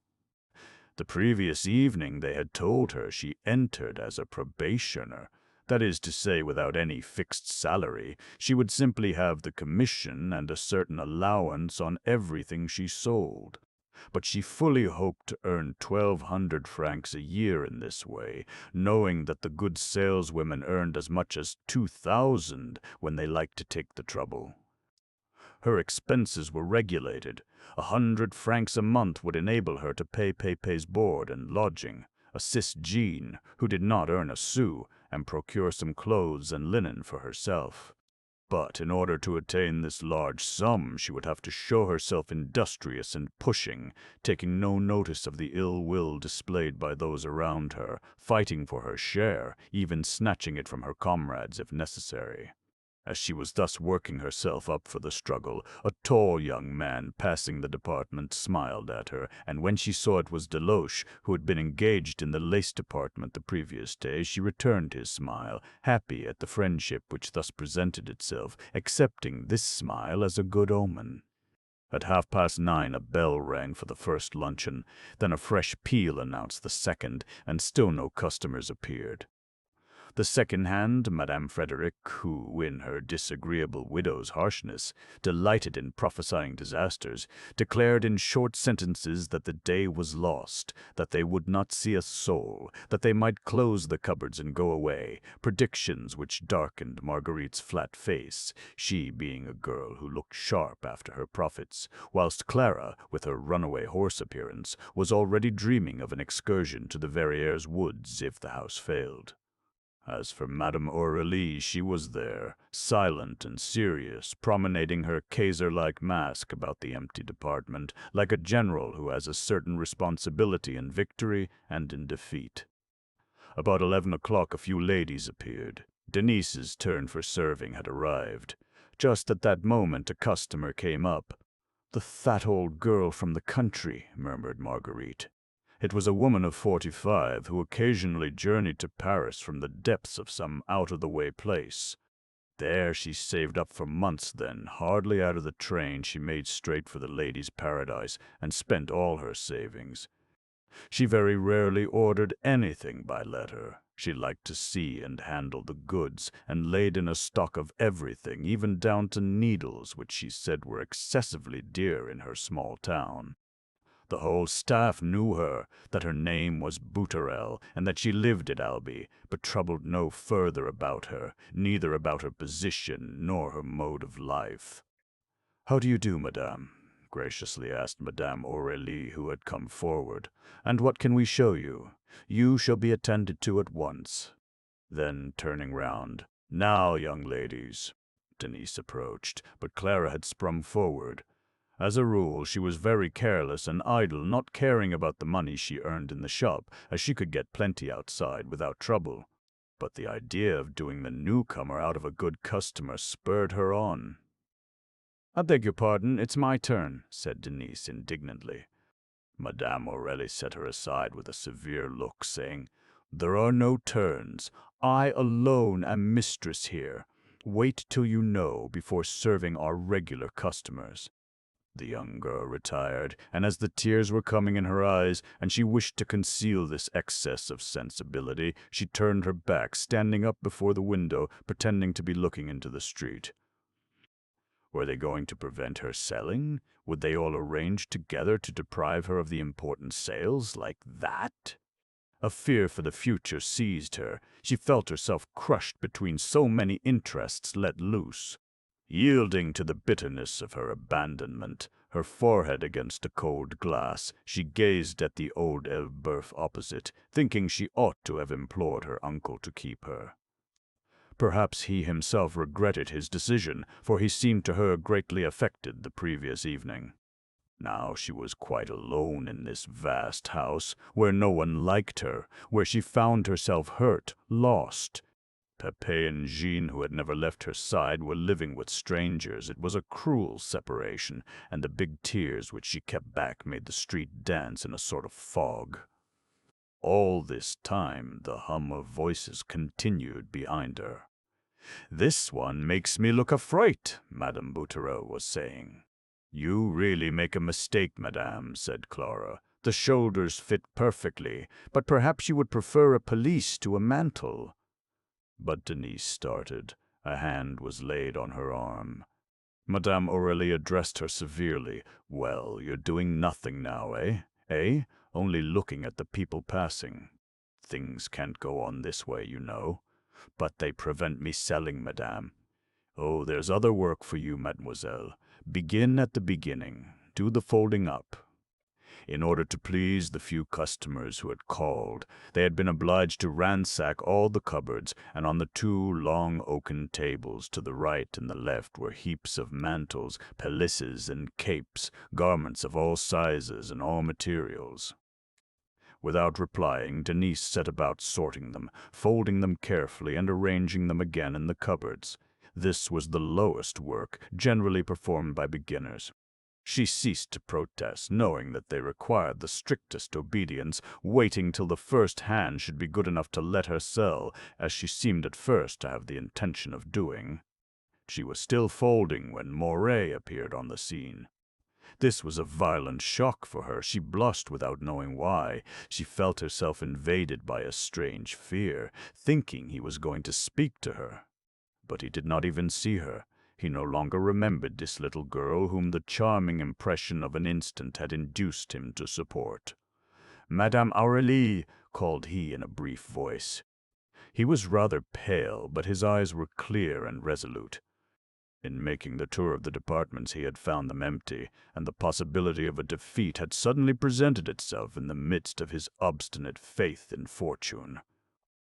The previous evening they had told her she entered as a probationer. That is to say, without any fixed salary, she would simply have the commission and a certain allowance on everything she sold. But she fully hoped to earn 1,200 francs a year in this way, knowing that the good saleswomen earned as much as 2,000 when they liked to take the trouble. Her expenses were regulated. 100 francs a month would enable her to pay Pepe's board and lodging, assist Jean, who did not earn a sou, and procure some clothes and linen for herself. But in order to attain this large sum, she would have to show herself industrious and pushing, taking no notice of the ill will displayed by those around her, fighting for her share, even snatching it from her comrades if necessary. As she was thus working herself up for the struggle, a tall young man passing the department smiled at her, and when she saw it was Deloche, who had been engaged in the lace department the previous day, she returned his smile, happy at the friendship which thus presented itself, accepting this smile as a good omen. At 9:30 a bell rang for the first luncheon, then a fresh peal announced the second, and still no customers appeared. The second-hand, Madame Frederick, who, in her disagreeable widow's harshness, delighted in prophesying disasters, declared in short sentences that the day was lost, that they would not see a soul, that they might close the cupboards and go away, predictions which darkened Marguerite's flat face, she being a girl who looked sharp after her profits, whilst Clara, with her runaway horse appearance, was already dreaming of an excursion to the Verrières woods if the house failed. As for Madame Aurélie, she was there, silent and serious, promenading her Kaiser-like mask about the empty department, like a general who has a certain responsibility in victory and in defeat. About 11 o'clock a few ladies appeared. Denise's turn for serving had arrived. Just at that moment a customer came up. "The fat old girl from the country," murmured Marguerite. It was a woman of 45 who occasionally journeyed to Paris from the depths of some out-of-the-way place. There she saved up for months then, hardly out of the train she made straight for the ladies' paradise and spent all her savings. She very rarely ordered anything by letter. She liked to see and handle the goods, and laid in a stock of everything, even down to needles, which she said were excessively dear in her small town. The whole staff knew her, that her name was Bouturel, and that she lived at Albi, but troubled no further about her, neither about her position nor her mode of life. "How do you do, madame?" graciously asked Madame Aurélie, who had come forward. "And what can we show you? You shall be attended to at once." Then, turning round, "Now, young ladies." Denise approached, but Clara had sprung forward. As a rule, she was very careless and idle, not caring about the money she earned in the shop, as she could get plenty outside without trouble. But the idea of doing the newcomer out of a good customer spurred her on. "I beg your pardon, it's my turn," said Denise indignantly. Madame Aurélie set her aside with a severe look, saying, "There are no turns. I alone am mistress here. Wait till you know before serving our regular customers." The young girl retired, and as the tears were coming in her eyes, and she wished to conceal this excess of sensibility, she turned her back, standing up before the window, pretending to be looking into the street. Were they going to prevent her selling? Would they all arrange together to deprive her of the important sales like that? A fear for the future seized her. She felt herself crushed between so many interests let loose. Yielding to the bitterness of her abandonment, her forehead against a cold glass, she gazed at the old Elbeuf opposite, thinking she ought to have implored her uncle to keep her. Perhaps he himself regretted his decision, for he seemed to her greatly affected the previous evening. Now she was quite alone in this vast house, where no one liked her, where she found herself hurt, lost. Pepe and Jean, who had never left her side, were living with strangers. It was a cruel separation, and the big tears which she kept back made the street dance in a sort of fog. All this time the hum of voices continued behind her. "This one makes me look afright," Madame Bouturel was saying. "You really make a mistake, madame," said Clara. "The shoulders fit perfectly, but perhaps you would prefer a pelisse to a mantle." But Denise started. A hand was laid on her arm. Madame Aurélie addressed her severely. Well, you're doing nothing now, eh? Eh? Only looking at the people passing. Things can't go on this way, you know. But they prevent me selling, madame. Oh, there's other work for you, mademoiselle. Begin at the beginning. Do the folding up. In order to please the few customers who had called, they had been obliged to ransack all the cupboards, and on the two long oaken tables to the right and the left were heaps of mantles, pelisses, and capes, garments of all sizes and all materials. Without replying, Denise set about sorting them, folding them carefully, and arranging them again in the cupboards. This was the lowest work, generally performed by beginners. She ceased to protest, knowing that they required the strictest obedience, waiting till the first hand should be good enough to let her sell, as she seemed at first to have the intention of doing. She was still folding when Moray appeared on the scene. This was a violent shock for her. She blushed without knowing why. She felt herself invaded by a strange fear, thinking he was going to speak to her. But he did not even see her. He no longer remembered this little girl whom the charming impression of an instant had induced him to support. "Madame Aurélie," called he in a brief voice. He was rather pale, but his eyes were clear and resolute. In making the tour of the departments he had found them empty, and the possibility of a defeat had suddenly presented itself in the midst of his obstinate faith in fortune.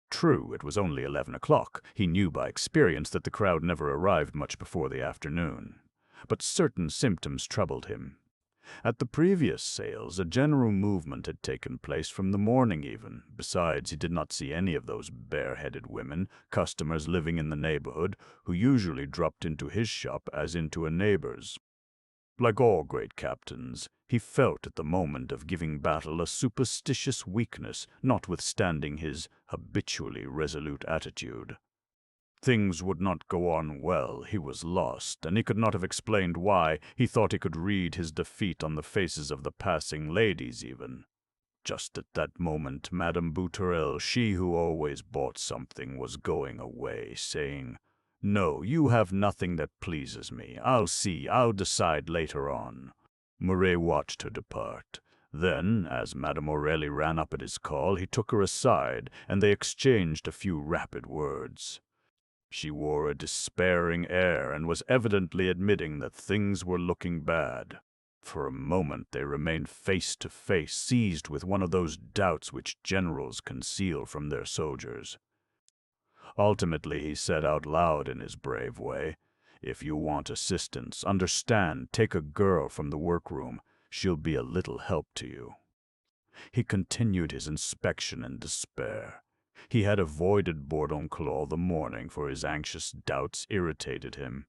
True, it was only 11 o'clock. He knew by experience that the crowd never arrived much before the afternoon. But certain symptoms troubled him. At the previous sales, a general movement had taken place from the morning even. Besides, he did not see any of those bare-headed women, customers living in the neighborhood, who usually dropped into his shop as into a neighbor's. Like all great captains, he felt at the moment of giving battle a superstitious weakness, notwithstanding his habitually resolute attitude. Things would not go on well. He was lost, and he could not have explained why. He thought he could read his defeat on the faces of the passing ladies even. Just at that moment, Madame Bouturel, she who always bought something, was going away, saying, "No, you have nothing that pleases me. I'll decide later on." Mouret watched her depart. Then, as Madame Aurélie ran up at his call, he took her aside, and they exchanged a few rapid words. She wore a despairing air and was evidently admitting that things were looking bad. For a moment they remained face to face, seized with one of those doubts which generals conceal from their soldiers. Ultimately he said out loud in his brave way, "If you want assistance, understand, take a girl from the workroom. She'll be a little help to you." He continued his inspection in despair. He had avoided Bourdoncle all the morning, for his anxious doubts irritated him.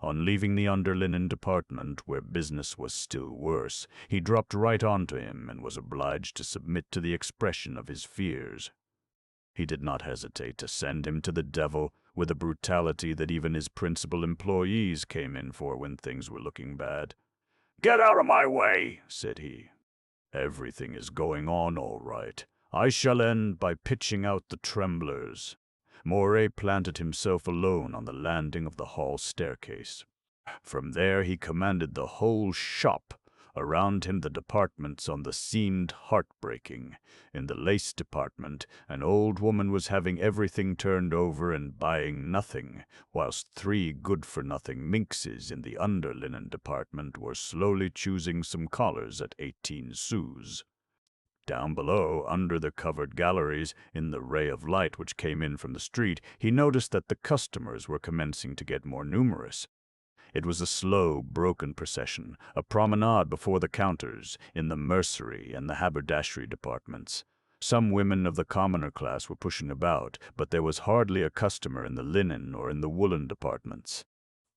On leaving the underlinen department, where business was still worse, he dropped right onto him and was obliged to submit to the expression of his fears. He did not hesitate to send him to the devil with a brutality that even his principal employees came in for when things were looking bad. "Get out of my way," said he. "Everything is going on all right. I shall end by pitching out the tremblers." Moray planted himself alone on the landing of the hall staircase. From there he commanded the whole shop. Around him the departments on the seemed heartbreaking. In the lace department, an old woman was having everything turned over and buying nothing, whilst three good-for-nothing minxes in the underlinen department were slowly choosing some collars at 18 sous. Down below, under the covered galleries, in the ray of light which came in from the street, he noticed that the customers were commencing to get more numerous. It was a slow, broken procession, a promenade before the counters, in the mercery and the haberdashery departments. Some women of the commoner class were pushing about, but there was hardly a customer in the linen or in the woolen departments.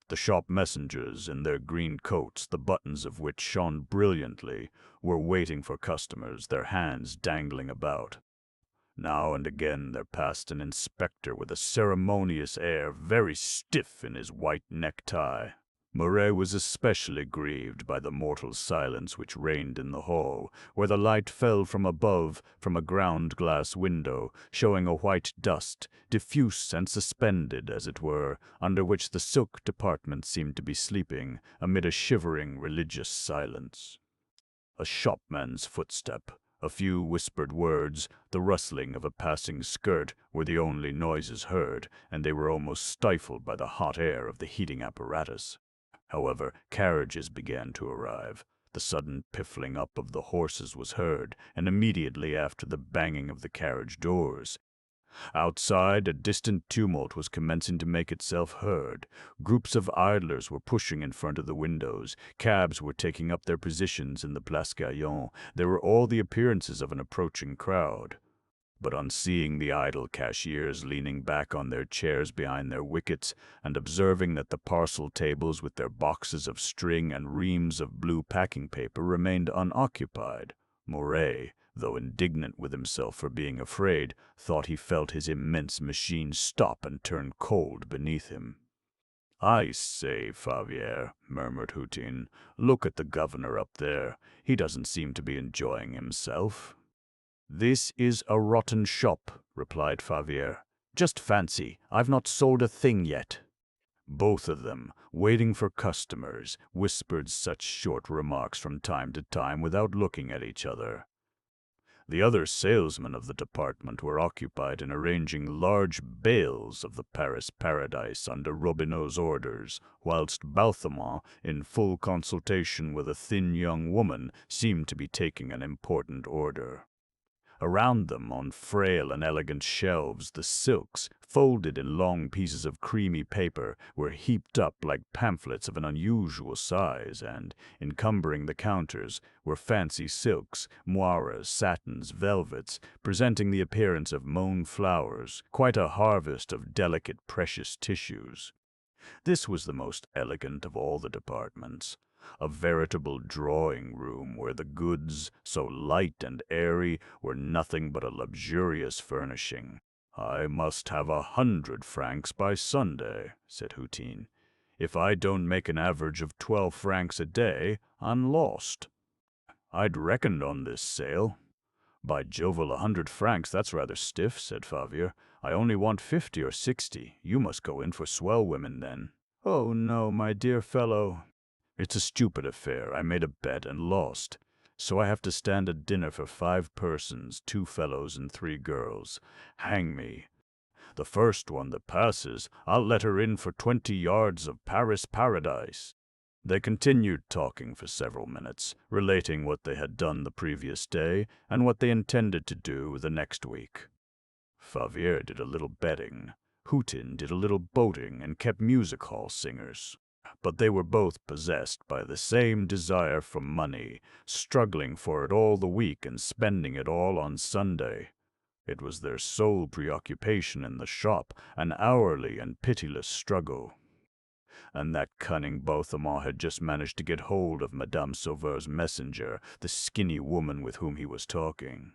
The shop messengers, in their green coats, the buttons of which shone brilliantly, were waiting for customers, their hands dangling about. Now and again there passed an inspector with a ceremonious air, very stiff in his white necktie. Mouret was especially grieved by the mortal silence which reigned in the hall, where the light fell from above from a ground-glass window, showing a white dust, diffuse and suspended, as it were, under which the silk department seemed to be sleeping, amid a shivering religious silence. A shopman's footstep, a few whispered words, the rustling of a passing skirt were the only noises heard, and they were almost stifled by the hot air of the heating apparatus. However, carriages began to arrive. The sudden piffling up of the horses was heard, and immediately after the banging of the carriage doors. Outside, a distant tumult was commencing to make itself heard. Groups of idlers were pushing in front of the windows. Cabs were taking up their positions in the Place Gaillon. There were all the appearances of an approaching crowd. But on seeing the idle cashiers leaning back on their chairs behind their wickets, and observing that the parcel tables with their boxes of string and reams of blue packing paper remained unoccupied, Mouret, though indignant with himself for being afraid, thought he felt his immense machine stop and turn cold beneath him. "I say, Favier," murmured Hutin, "look at the governor up there. He doesn't seem to be enjoying himself." "This is a rotten shop," replied Favier. "Just fancy, I've not sold a thing yet." Both of them, waiting for customers, whispered such short remarks from time to time without looking at each other. The other salesmen of the department were occupied in arranging large bales of the Paris Paradise under Robineau's orders, whilst Balthemont, in full consultation with a thin young woman, seemed to be taking an important order. Around them, on frail and elegant shelves, the silks, folded in long pieces of creamy paper, were heaped up like pamphlets of an unusual size, and, encumbering the counters, were fancy silks, moires, satins, velvets, presenting the appearance of mown flowers, quite a harvest of delicate precious tissues. This was the most elegant of all the departments. A veritable drawing-room where the goods, so light and airy, were nothing but a luxurious furnishing. "I must have 100 francs by Sunday," said Hutin. "If I don't make an average of 12 francs a day, I'm lost." "I'd reckoned on this sale." "By Jovel, 100 francs, that's rather stiff," said Favier. "I only want 50 or 60. You must go in for swell women, then." "Oh, no, my dear fellow. It's a stupid affair. I made a bet and lost. So I have to stand at dinner for 5 persons, 2 fellows and 3 girls. Hang me. The first one that passes, I'll let her in for 20 yards of Paris Paradise." They continued talking for several minutes, relating what they had done the previous day and what they intended to do the next week. Favier did a little betting. Hutin did a little boating and kept music-hall singers. But they were both possessed by the same desire for money, struggling for it all the week and spending it all on Sunday. It was their sole preoccupation in the shop, an hourly and pitiless struggle. And that cunning Balthemont had just managed to get hold of Madame Sauveur's messenger, the skinny woman with whom he was talking.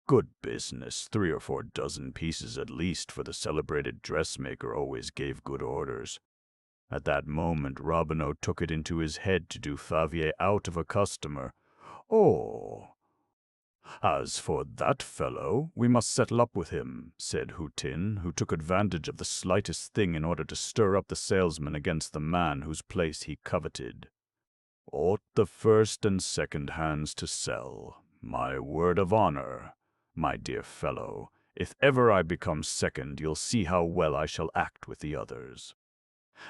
Good business, 3 or 4 dozen pieces at least, for the celebrated dressmaker always gave good orders. At that moment, Robineau took it into his head to do Favier out of a customer. "Oh, as for that fellow, we must settle up with him," said Hutin, who took advantage of the slightest thing in order to stir up the salesman against the man whose place he coveted. "Ought the first and second hands to sell. My word of honor. My dear fellow, if ever I become second, you'll see how well I shall act with the others."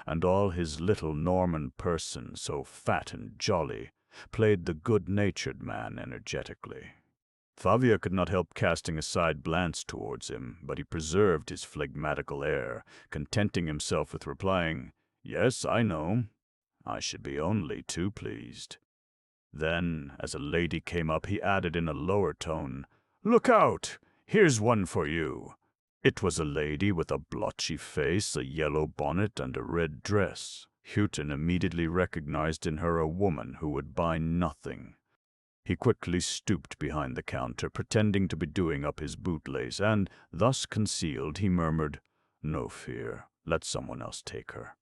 And all his little Norman person, so fat and jolly, played the good-natured man energetically. Favier could not help casting a side glance towards him, but he preserved his phlegmatical air, contenting himself with replying, "Yes, I know. I should be only too pleased." Then, as a lady came up, he added in a lower tone, "Look out! Here's one for you." It was a lady with a blotchy face, a yellow bonnet, and a red dress. Hutin immediately recognized in her a woman who would buy nothing. He quickly stooped behind the counter, pretending to be doing up his bootlace, and, thus concealed, he murmured, "No fear, let someone else take her."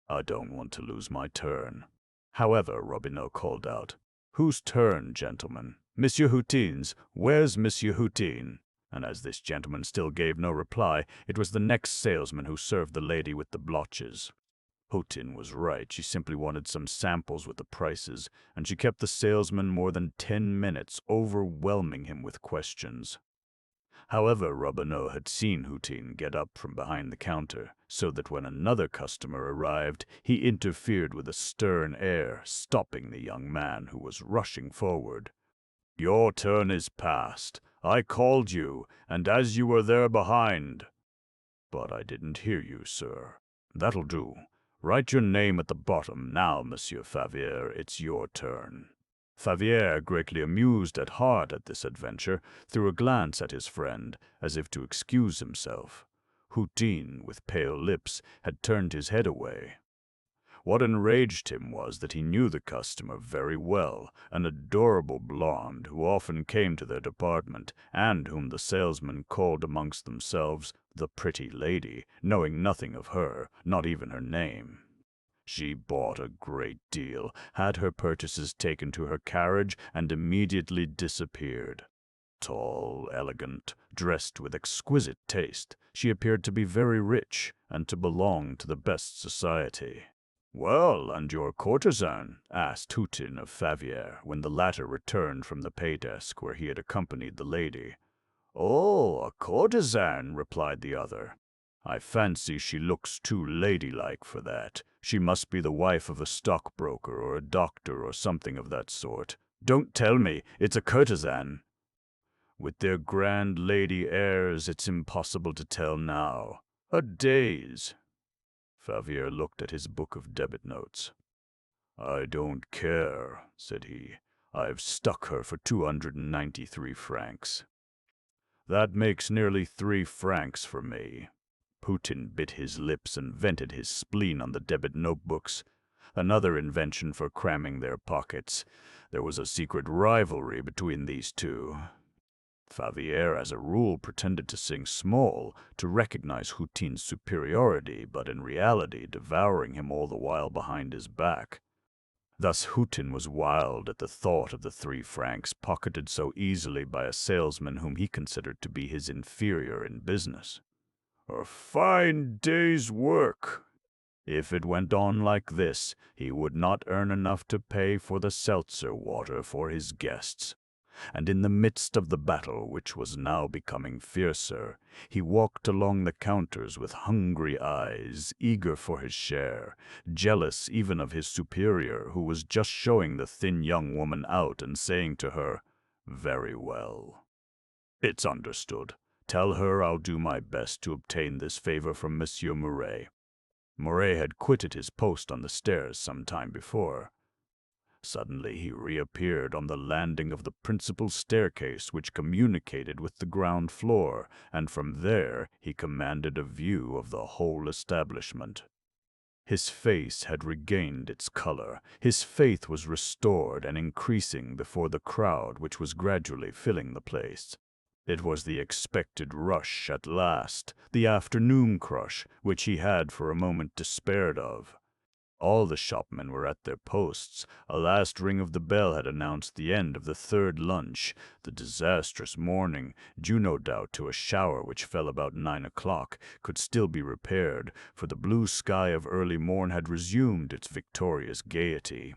I don't want to lose my turn. However, Robineau called out, "Whose turn, gentlemen? Monsieur Houtin's. Where's Monsieur Houtin?" And as this gentleman still gave no reply, it was the next salesman who served the lady with the blotches. Houtin was right. She simply wanted some samples with the prices, and she kept the salesman more than 10 minutes, overwhelming him with questions. However, Robineau had seen Houtin get up from behind the counter, so that when another customer arrived, he interfered with a stern air, stopping the young man who was rushing forward. "Your turn is past. I called you, and as you were there behind—" "But I didn't hear you, sir." "That'll do. Write your name at the bottom. Now, Monsieur Favier, it's your turn." Favier, greatly amused at heart at this adventure, threw a glance at his friend, as if to excuse himself. Houtin, with pale lips, had turned his head away. What enraged him was that he knew the customer very well, an adorable blonde who often came to their department, and whom the salesmen called amongst themselves the pretty lady, knowing nothing of her, not even her name. She bought a great deal, had her purchases taken to her carriage, and immediately disappeared. Tall, elegant, dressed with exquisite taste, she appeared to be very rich, and to belong to the best society. "Well, and your courtesan?" asked Houtin of Favier, when the latter returned from the pay-desk where he had accompanied the lady. "Oh, a courtesan," replied the other. "I fancy she looks too ladylike for that. She must be the wife of a stockbroker or a doctor or something of that sort." "Don't tell me, it's a courtesan." "With their grand lady airs, it's impossible to tell now. A daze." Favier looked at his book of debit notes. "I don't care," said he. "I've stuck her for 293 francs. That makes nearly 3 francs for me." Houtin bit his lips and vented his spleen on the debit notebooks. Another invention for cramming their pockets. There was a secret rivalry between these two. Favier, as a rule, pretended to sing small, to recognize Houtin's superiority, but in reality devouring him all the while behind his back. Thus Houtin was wild at the thought of the 3 francs pocketed so easily by a salesman whom he considered to be his inferior in business. A fine day's work. If it went on like this, he would not earn enough to pay for the seltzer water for his guests. And in the midst of the battle, which was now becoming fiercer, he walked along the counters with hungry eyes, eager for his share, jealous even of his superior, who was just showing the thin young woman out and saying to her, "Very well. It's understood. Tell her I'll do my best to obtain this favor from Monsieur Mouret." Mouret had quitted his post on the stairs some time before. Suddenly he reappeared on the landing of the principal staircase which communicated with the ground floor, and from there he commanded a view of the whole establishment. His face had regained its color, his faith was restored and increasing before the crowd which was gradually filling the place. It was the expected rush at last, the afternoon crush, which he had for a moment despaired of. All the shopmen were at their posts. A last ring of the bell had announced the end of the 3rd lunch. The disastrous morning, due no doubt to a shower which fell about 9 o'clock, could still be repaired, for the blue sky of early morn had resumed its victorious gaiety.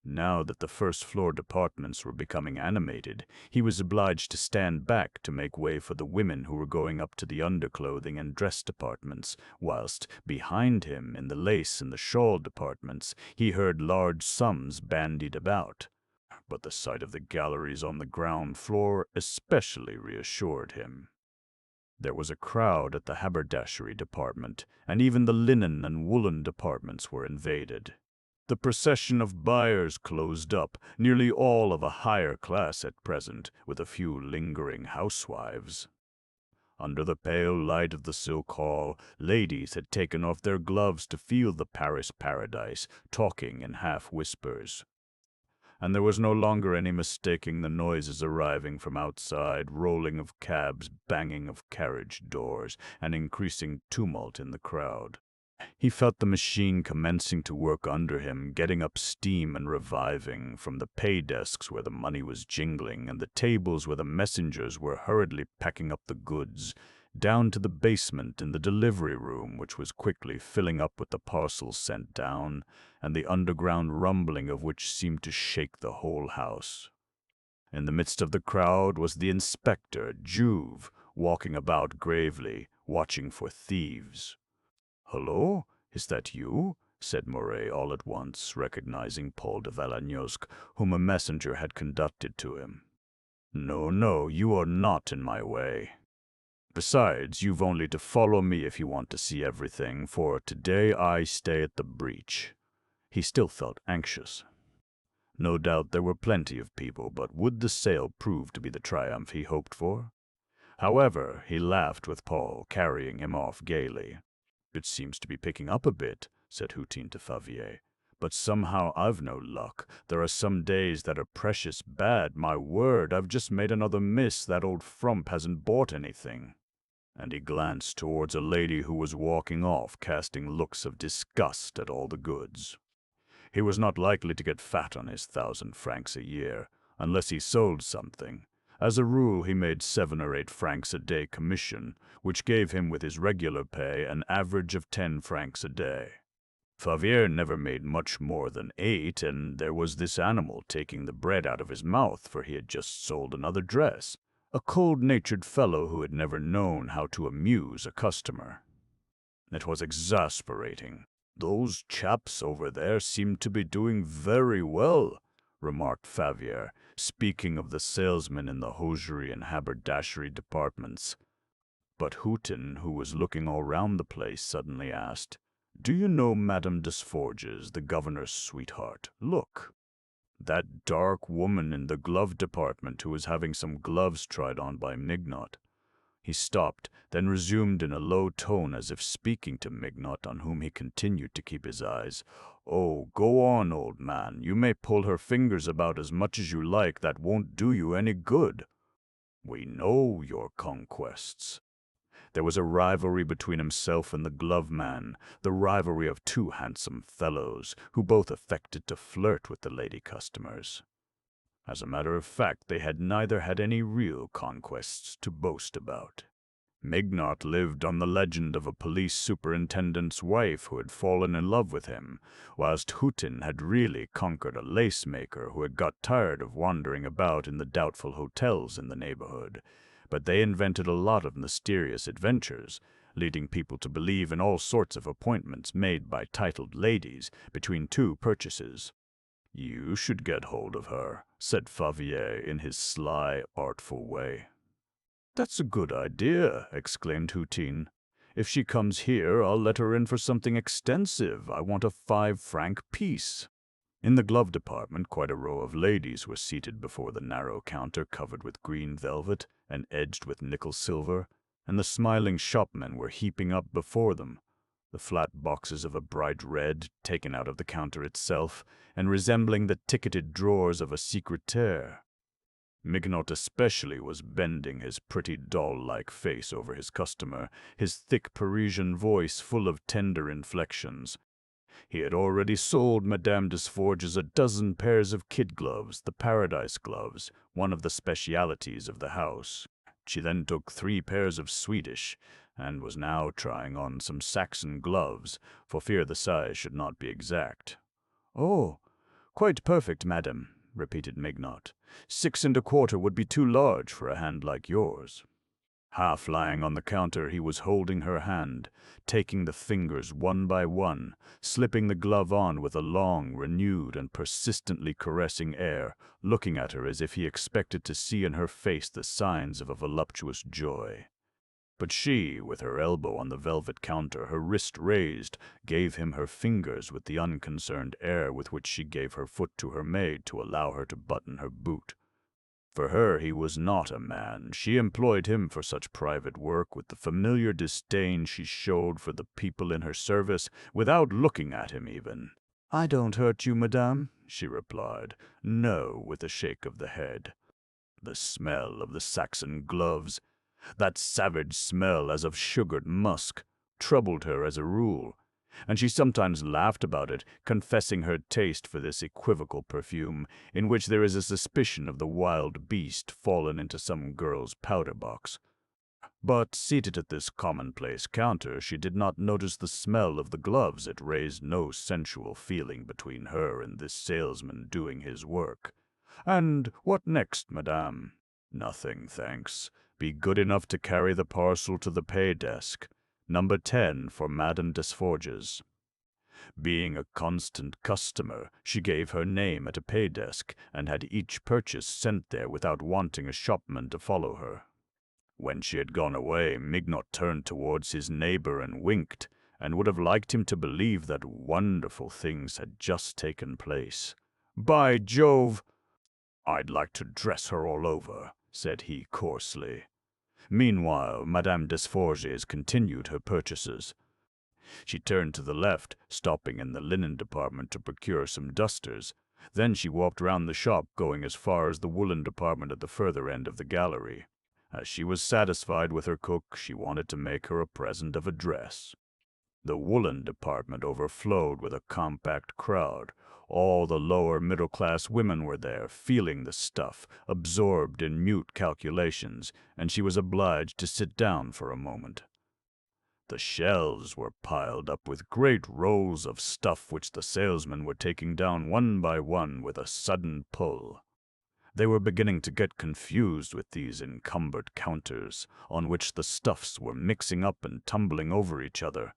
Now that the first-floor departments were becoming animated, he was obliged to stand back to make way for the women who were going up to the underclothing and dress departments, whilst, behind him, in the lace and the shawl departments, he heard large sums bandied about. But the sight of the galleries on the ground floor especially reassured him. There was a crowd at the haberdashery department, and even the linen and woolen departments were invaded. The procession of buyers closed up, nearly all of a higher class at present, with a few lingering housewives. Under the pale light of the silk hall, ladies had taken off their gloves to feel the Paris paradise, talking in half-whispers. And there was no longer any mistaking the noises arriving from outside, rolling of cabs, banging of carriage doors, and increasing tumult in the crowd. He felt the machine commencing to work under him, getting up steam and reviving, from the pay desks where the money was jingling and the tables where the messengers were hurriedly packing up the goods, down to the basement in the delivery room, which was quickly filling up with the parcels sent down, and the underground rumbling of which seemed to shake the whole house. In the midst of the crowd was the inspector, Juve, walking about gravely, watching for thieves. "Hullo, is that you?" said Moray all at once, recognizing Paul de Valagnosc, whom a messenger had conducted to him. "No, no, you are not in my way. Besides, you've only to follow me if you want to see everything, for today I stay at the breach." He still felt anxious. No doubt there were plenty of people, but would the sale prove to be the triumph he hoped for? However, he laughed with Paul, carrying him off gaily. "It seems to be picking up a bit," said Hutin to Favier. "But somehow I've no luck. There are some days that are precious bad. My word, I've just made another miss. That old frump hasn't bought anything." And he glanced towards a lady who was walking off, casting looks of disgust at all the goods. He was not likely to get fat on his 1,000 francs a year, unless he sold something. As a rule, he made 7 or 8 francs a day commission, which gave him with his regular pay an average of 10 francs a day. Favier never made much more than 8, and there was this animal taking the bread out of his mouth, for he had just sold another dress, a cold-natured fellow who had never known how to amuse a customer. It was exasperating. "Those chaps over there seem to be doing very well," remarked Favier, speaking of the salesmen in the hosiery and haberdashery departments. But Hutin, who was looking all round the place, suddenly asked, "Do you know Madame Desforges, the governor's sweetheart? Look, that dark woman in the glove department who is having some gloves tried on by Mignot." He stopped, then resumed in a low tone as if speaking to Mignot, on whom he continued to keep his eyes. "Oh, go on, old man. You may pull her fingers about as much as you like. That won't do you any good. We know your conquests." There was a rivalry between himself and the glove man, the rivalry of 2 handsome fellows, who both affected to flirt with the lady customers. As a matter of fact, they had neither had any real conquests to boast about. Mignot lived on the legend of a police superintendent's wife who had fallen in love with him, whilst Hutin had really conquered a lace-maker who had got tired of wandering about in the doubtful hotels in the neighborhood. But they invented a lot of mysterious adventures, leading people to believe in all sorts of appointments made by titled ladies between 2 purchases. "You should get hold of her," said Favier in his sly, artful way. "That's a good idea," exclaimed Hutin. "If she comes here, I'll let her in for something extensive. I want a 5-franc piece." In the glove department, quite a row of ladies were seated before the narrow counter covered with green velvet and edged with nickel silver, and the smiling shopmen were heaping up before them the flat boxes of a bright red, taken out of the counter itself, and resembling the ticketed drawers of a secretaire. Mignot especially was bending his pretty doll-like face over his customer, his thick Parisian voice full of tender inflections. He had already sold Madame Desforges a dozen pairs of kid gloves, the Paradise gloves, one of the specialities of the house. She then took 3 pairs of Swedish, and was now trying on some Saxon gloves, for fear the size should not be exact. "Oh, quite perfect, madam," repeated Mignot. 6 1/4 would be too large for a hand like yours." Half lying on the counter, he was holding her hand, taking the fingers one by one, slipping the glove on with a long, renewed, and persistently caressing air, looking at her as if he expected to see in her face the signs of a voluptuous joy. But she, with her elbow on the velvet counter, her wrist raised, gave him her fingers with the unconcerned air with which she gave her foot to her maid to allow her to button her boot. For her he was not a man. She employed him for such private work with the familiar disdain she showed for the people in her service, without looking at him even. "I don't hurt you, madame," she replied. "No," with a shake of the head. The smell of the Saxon gloves, that savage smell as of sugared musk, troubled her as a rule, and she sometimes laughed about it, confessing her taste for this equivocal perfume, in which there is a suspicion of the wild beast fallen into some girl's powder box. But seated at this commonplace counter, she did not notice the smell of the gloves. It raised no sensual feeling between her and this salesman doing his work. "And what next, madame?" "Nothing, thanks. Be good enough to carry the parcel to the pay desk. Number 10 for Madame Desforges." Being a constant customer, she gave her name at a pay desk and had each purchase sent there without wanting a shopman to follow her. When she had gone away, Mignot turned towards his neighbor and winked, and would have liked him to believe that wonderful things had just taken place. "By Jove! I'd like to dress her all over," said he coarsely. Meanwhile, Madame Desforges continued her purchases. She turned to the left, stopping in the linen department to procure some dusters. Then she walked round the shop, going as far as the woolen department at the further end of the gallery. As she was satisfied with her cook, she wanted to make her a present of a dress. The woolen department overflowed with a compact crowd. All the lower middle-class women were there, feeling the stuff, absorbed in mute calculations, and she was obliged to sit down for a moment. The shelves were piled up with great rolls of stuff which the salesmen were taking down one by one with a sudden pull. They were beginning to get confused with these encumbered counters, on which the stuffs were mixing up and tumbling over each other.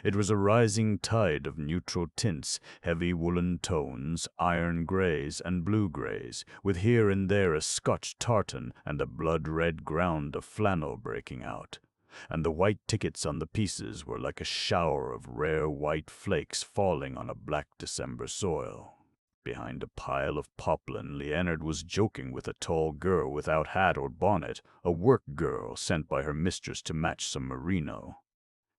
It was a rising tide of neutral tints, heavy woolen tones, iron grays and blue-grays, with here and there a Scotch tartan and a blood-red ground of flannel breaking out. And the white tickets on the pieces were like a shower of rare white flakes falling on a black December soil. Behind a pile of poplin, Leonard was joking with a tall girl without hat or bonnet, a work girl sent by her mistress to match some merino.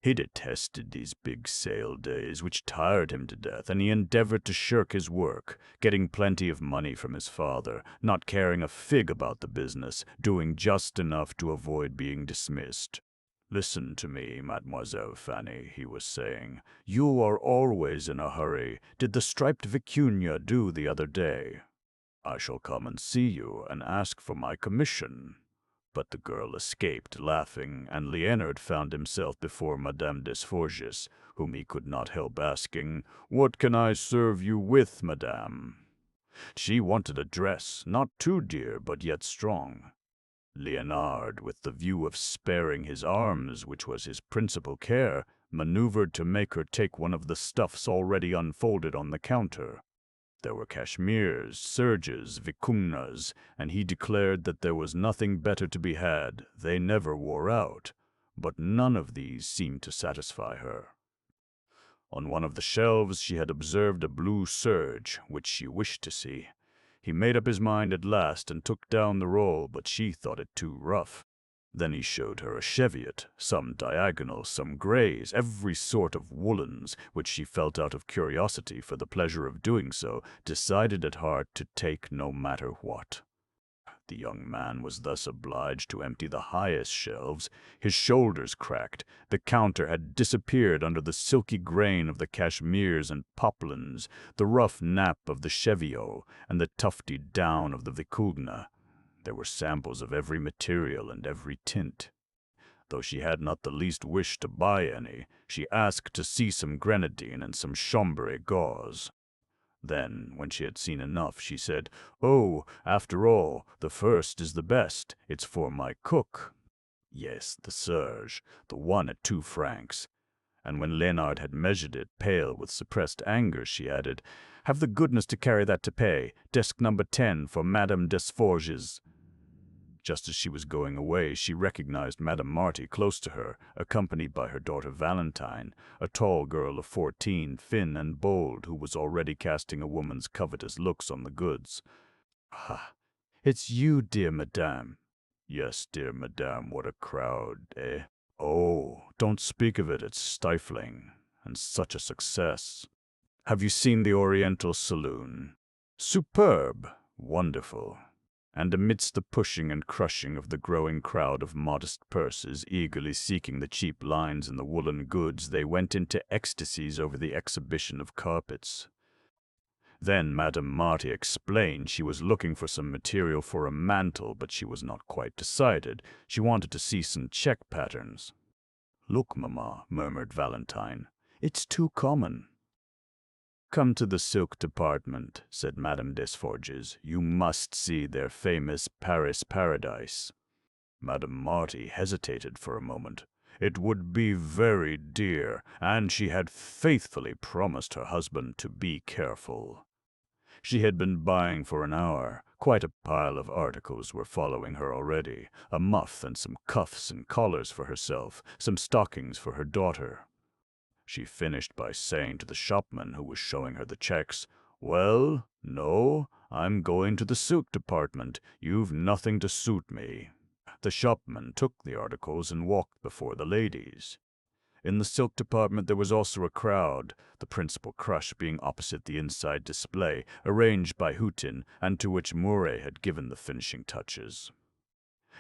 He detested these big sale days, which tired him to death, and he endeavored to shirk his work, getting plenty of money from his father, not caring a fig about the business, doing just enough to avoid being dismissed. "Listen to me, Mademoiselle Fanny," he was saying. "You are always in a hurry. Did the striped vicuña do the other day? I shall come and see you and ask for my commission." But the girl escaped, laughing, and Leonard found himself before Madame Desforges, whom he could not help asking, "What can I serve you with, madame?" She wanted a dress, not too dear, but yet strong. Leonard, with the view of sparing his arms, which was his principal care, maneuvered to make her take one of the stuffs already unfolded on the counter. There were cashmeres, serges, vicuñas, and he declared that there was nothing better to be had. They never wore out, but none of these seemed to satisfy her. On one of the shelves she had observed a blue serge, which she wished to see. He made up his mind at last and took down the roll, but she thought it too rough. Then he showed her a cheviot, some diagonal, some grays, every sort of woolens, which she felt out of curiosity for the pleasure of doing so, decided at heart to take no matter what. The young man was thus obliged to empty the highest shelves. His shoulders cracked. The counter had disappeared under the silky grain of the cashmeres and poplins, the rough nap of the cheviot, and the tufty down of the vicuña. There were samples of every material and every tint. Though she had not the least wish to buy any, she asked to see some grenadine and some chambray gauze. Then, when she had seen enough, she said, "Oh, after all, the first is the best. It's for my cook." Yes, the serge, the one at 2 francs. And when Leonard had measured it, pale with suppressed anger, she added, "Have the goodness to carry that to pay. Desk number 10 for Madame Desforges." Just as she was going away, she recognized Madame Marty close to her, accompanied by her daughter Valentine, a tall girl of 14, thin and bold, who was already casting a woman's covetous looks on the goods. "Ah, it's you, dear madame." "Yes, dear madame, what a crowd, eh?" "Oh, don't speak of it, it's stifling. And such a success. Have you seen the Oriental Saloon?" "Superb. Wonderful." And amidst the pushing and crushing of the growing crowd of modest purses eagerly seeking the cheap lines in the woolen goods, they went into ecstasies over the exhibition of carpets. Then Madame Marty explained she was looking for some material for a mantle, but she was not quite decided. She wanted to see some check patterns. "Look, Mamma," murmured Valentine. "It's too common." "Come to the silk department," said Madame Desforges. "You must see their famous Paris Paradise." Madame Marty hesitated for a moment. It would be very dear, and she had faithfully promised her husband to be careful. She had been buying for an hour. Quite a pile of articles were following her already. A muff and some cuffs and collars for herself, some stockings for her daughter. She finished by saying to the shopman who was showing her the checks, "Well, no, I'm going to the silk department. You've nothing to suit me." The shopman took the articles and walked before the ladies. In the silk department there was also a crowd, the principal crush being opposite the inside display, arranged by Houghton, and to which Mouret had given the finishing touches.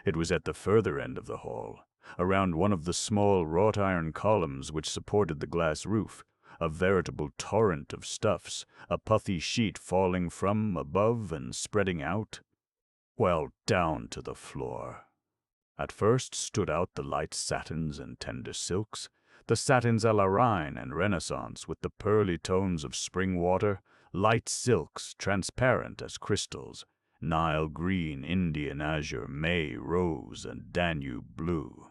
It was at the further end of the hall, around one of the small wrought-iron columns which supported the glass roof, a veritable torrent of stuffs, a puffy sheet falling from above and spreading out, well, down to the floor. At first stood out the light satins and tender silks, the satins à la Reine and Renaissance with the pearly tones of spring water, light silks transparent as crystals, Nile green, Indian azure, May rose, and Danube blue.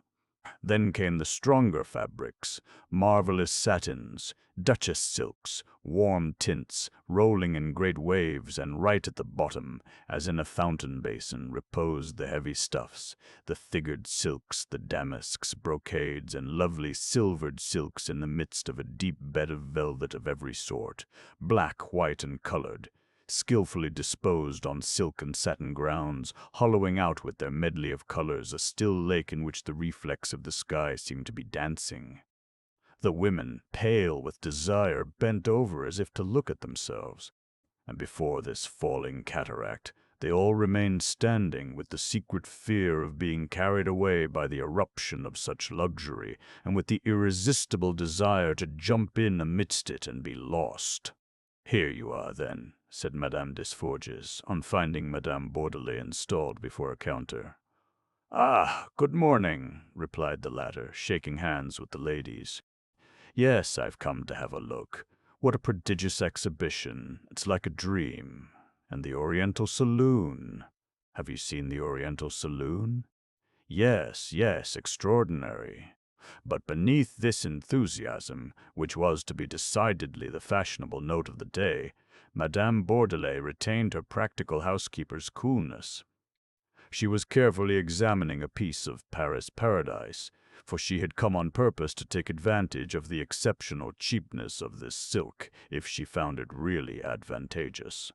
Then came the stronger fabrics, marvelous satins, duchess silks, warm tints, rolling in great waves, and right at the bottom, as in a fountain basin, reposed the heavy stuffs, the figured silks, the damasks, brocades, and lovely silvered silks in the midst of a deep bed of velvet of every sort, black, white, and colored, skillfully disposed on silk and satin grounds, hollowing out with their medley of colors a still lake in which the reflex of the sky seemed to be dancing. The women, pale with desire, bent over as if to look at themselves, and before this falling cataract they all remained standing with the secret fear of being carried away by the eruption of such luxury, and with the irresistible desire to jump in amidst it and be lost. "Here you are, then," said Madame Desforges, on finding Madame Bourdelais installed before a counter. "Ah, good morning," replied the latter, shaking hands with the ladies. "Yes, I've come to have a look. What a prodigious exhibition. It's like a dream. And the Oriental Saloon. Have you seen the Oriental Saloon? Yes, extraordinary. But beneath this enthusiasm, which was to be decidedly the fashionable note of the day, Madame Bourdelais retained her practical housekeeper's coolness. She was carefully examining a piece of Paris Paradise, for she had come on purpose to take advantage of the exceptional cheapness of this silk, if she found it really advantageous.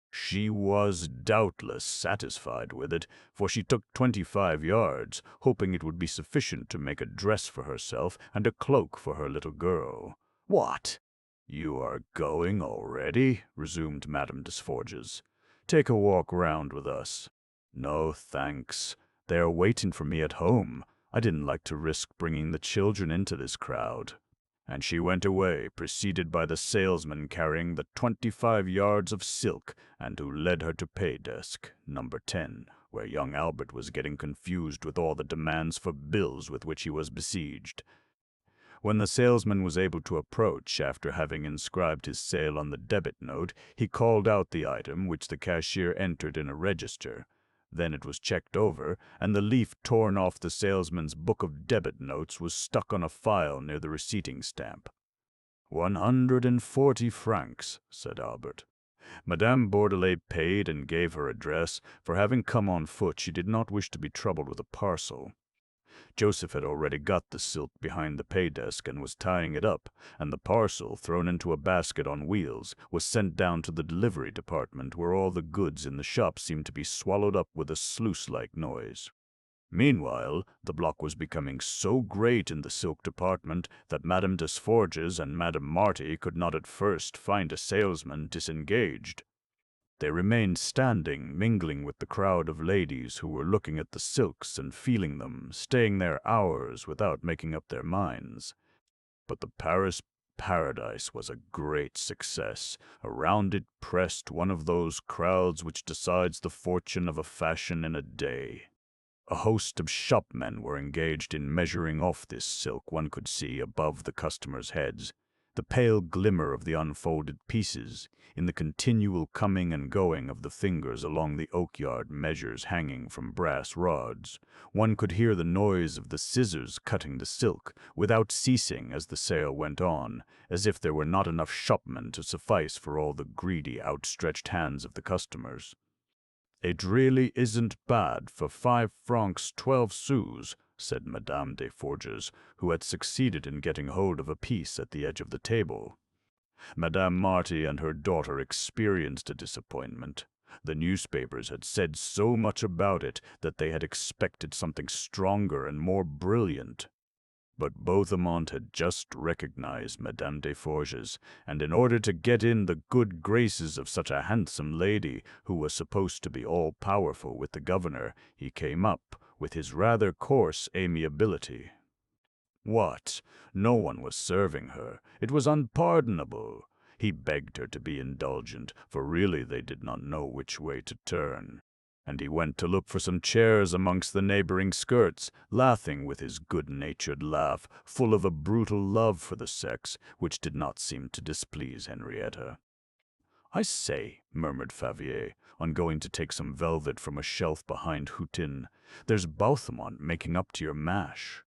She was doubtless satisfied with it, for she took 25 yards, hoping it would be sufficient to make a dress for herself and a cloak for her little girl. "What? You are going already?" resumed Madame Desforges. "Take a walk round with us." "No, thanks. They are waiting for me at home. I didn't like to risk bringing the children into this crowd." And she went away, preceded by the salesman carrying the 25 yards of silk, and who led her to pay desk, number 10, where young Albert was getting confused with all the demands for bills with which he was besieged. When the salesman was able to approach, after having inscribed his sale on the debit note, he called out the item, which the cashier entered in a register. Then it was checked over, and the leaf torn off the salesman's book of debit notes was stuck on a file near the receipting stamp. 140 francs, said Albert. Madame Bourdelais paid and gave her address, for having come on foot she did not wish to be troubled with a parcel. Joseph had already got the silk behind the pay desk and was tying it up, and the parcel, thrown into a basket on wheels, was sent down to the delivery department, where all the goods in the shop seemed to be swallowed up with a sluice-like noise. Meanwhile, the block was becoming so great in the silk department that Madame Desforges and Madame Marty could not at first find a salesman disengaged. They remained standing, mingling with the crowd of ladies who were looking at the silks and feeling them, staying there hours without making up their minds. But the Paris paradise was a great success. Around it pressed one of those crowds which decides the fortune of a fashion in a day. A host of shopmen were engaged in measuring off this silk one could see above the customers' heads. The pale glimmer of the unfolded pieces, in the continual coming and going of the fingers along the oak-yard measures hanging from brass rods. One could hear the noise of the scissors cutting the silk, without ceasing as the sale went on, as if there were not enough shopmen to suffice for all the greedy, outstretched hands of the customers. "It really isn't bad for 5 francs 12 sous," said Madame Desforges, who had succeeded in getting hold of a piece at the edge of the table. Madame Marty and her daughter experienced a disappointment. The newspapers had said so much about it that they had expected something stronger and more brilliant. But Beaumont had just recognized Madame Desforges, and in order to get in the good graces of such a handsome lady, who was supposed to be all-powerful with the governor, he came up with his rather coarse amiability. What? No one was serving her. It was unpardonable. He begged her to be indulgent, for really they did not know which way to turn. And he went to look for some chairs amongst the neighboring skirts, laughing with his good-natured laugh, full of a brutal love for the sex, which did not seem to displease Henrietta. "I say," murmured Favier, on going to take some velvet from a shelf behind Hutin, "there's Beaumont making up to your mash."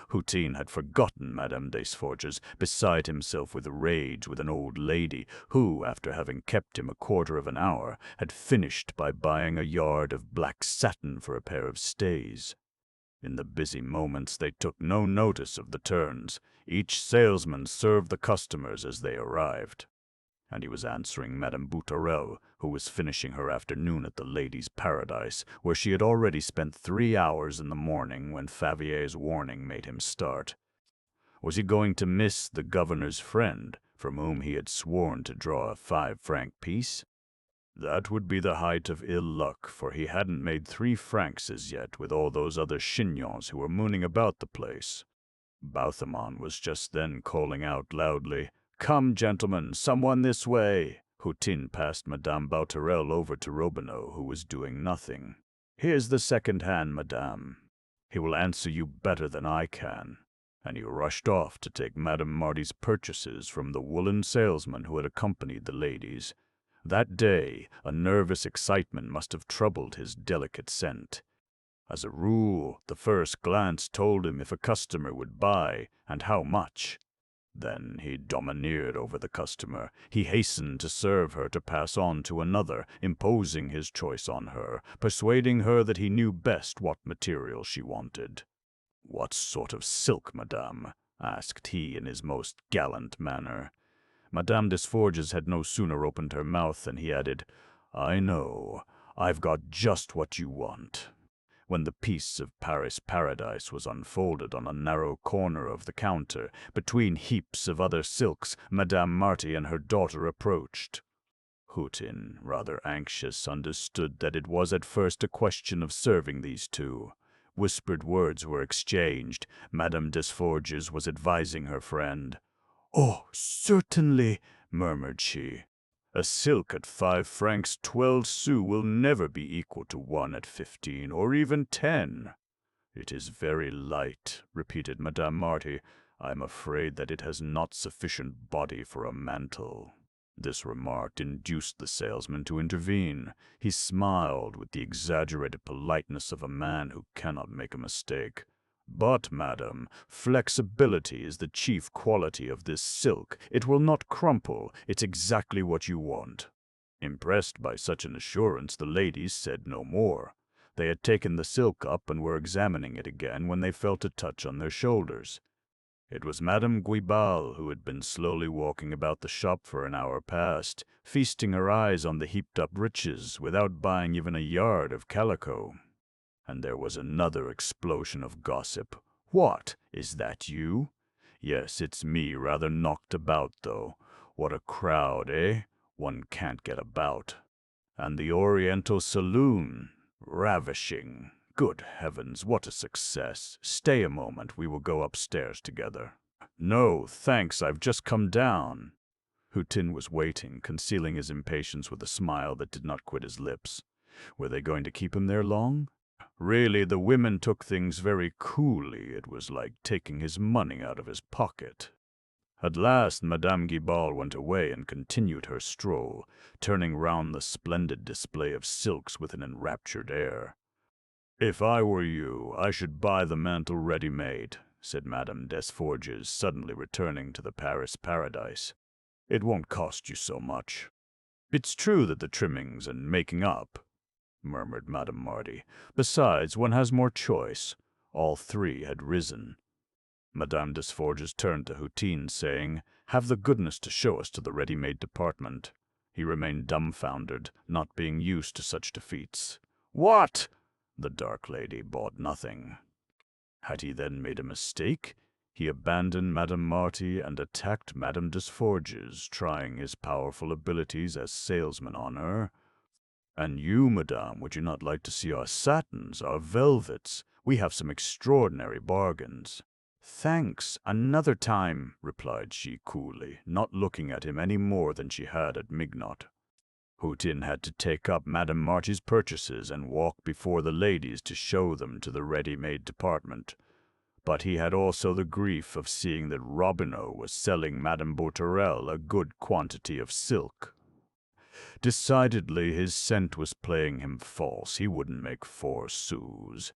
Hutin had forgotten Madame Desforges, beside himself with rage with an old lady who, after having kept him a quarter of an hour, had finished by buying a yard of black satin for a pair of stays. In the busy moments they took no notice of the turns. Each salesman served the customers as they arrived. And he was answering Madame Boutarel, who was finishing her afternoon at the Ladies' Paradise, where she had already spent 3 hours in the morning when Favier's warning made him start. Was he going to miss the governor's friend, from whom he had sworn to draw a 5-franc piece? That would be the height of ill luck, for he hadn't made 3 francs as yet with all those other chignons who were mooning about the place. Beaumont was just then calling out loudly, "Come, gentlemen, someone this way." Hutin passed Madame Boutarel over to Robineau, who was doing nothing. "Here's the second hand, madame. He will answer you better than I can." And he rushed off to take Madame Marty's purchases from the woolen salesman who had accompanied the ladies. That day, a nervous excitement must have troubled his delicate scent. As a rule, the first glance told him if a customer would buy, and how much. Then he domineered over the customer. He hastened to serve her to pass on to another, imposing his choice on her, persuading her that he knew best what material she wanted. "What sort of silk, madame?" asked he in his most gallant manner. Madame Desforges had no sooner opened her mouth than he added, "I know. I've got just what you want." When the piece of Paris paradise was unfolded on a narrow corner of the counter, between heaps of other silks, Madame Marty and her daughter approached. Hutin, rather anxious, understood that it was at first a question of serving these two. Whispered words were exchanged. Madame Desforges was advising her friend. "Oh, certainly," murmured she. "A silk at 5 francs 12 sous will never be equal to one at 15, or even 10. "It is very light," repeated Madame Marty. "I am afraid that it has not sufficient body for a mantle." This remark induced the salesman to intervene. He smiled with the exaggerated politeness of a man who cannot make a mistake. "But, madam, flexibility is the chief quality of this silk. It will not crumple. It's exactly what you want." Impressed by such an assurance, the ladies said no more. They had taken the silk up and were examining it again when they felt a touch on their shoulders. It was Madame Guibal, who had been slowly walking about the shop for an hour past, feasting her eyes on the heaped-up riches, without buying even a yard of calico. And there was another explosion of gossip. "What? Is that you?" "Yes, it's me, rather knocked about, though. What a crowd, eh? One can't get about." And the Oriental Saloon. Ravishing. Good heavens, what a success. Stay a moment, we will go upstairs together. No, thanks, I've just come down. Hu Tin was waiting, concealing his impatience with a smile that did not quit his lips. Were they going to keep him there long? Really, the women took things very coolly. It was like taking his money out of his pocket. At last, Madame Guibal went away and continued her stroll, turning round the splendid display of silks with an enraptured air. "If I were you, I should buy the mantle ready-made," said Madame Desforges, suddenly returning to the Paris paradise. "It won't cost you so much." "It's true that the trimmings and making up," murmured Madame Marty. "Besides, one has more choice." All three had risen. Madame Desforges turned to Hu Tin, saying, "Have the goodness to show us to the ready-made department." He remained dumbfounded, not being used to such defeats. "What?" The dark lady bought nothing. Had he then made a mistake? He abandoned Madame Marty and attacked Madame Desforges, trying his powerful abilities as salesman on her. "And you, madame, would you not like to see our satins, our velvets? We have some extraordinary bargains." "Thanks, another time," replied she coolly, not looking at him any more than she had at Mignot. Hu Tin had to take up Madame Marty's purchases and walk before the ladies to show them to the ready-made department. But he had also the grief of seeing that Robineau was selling Madame Beauterel a good quantity of silk. Decidedly, his scent was playing him false. He wouldn't make 4 sous.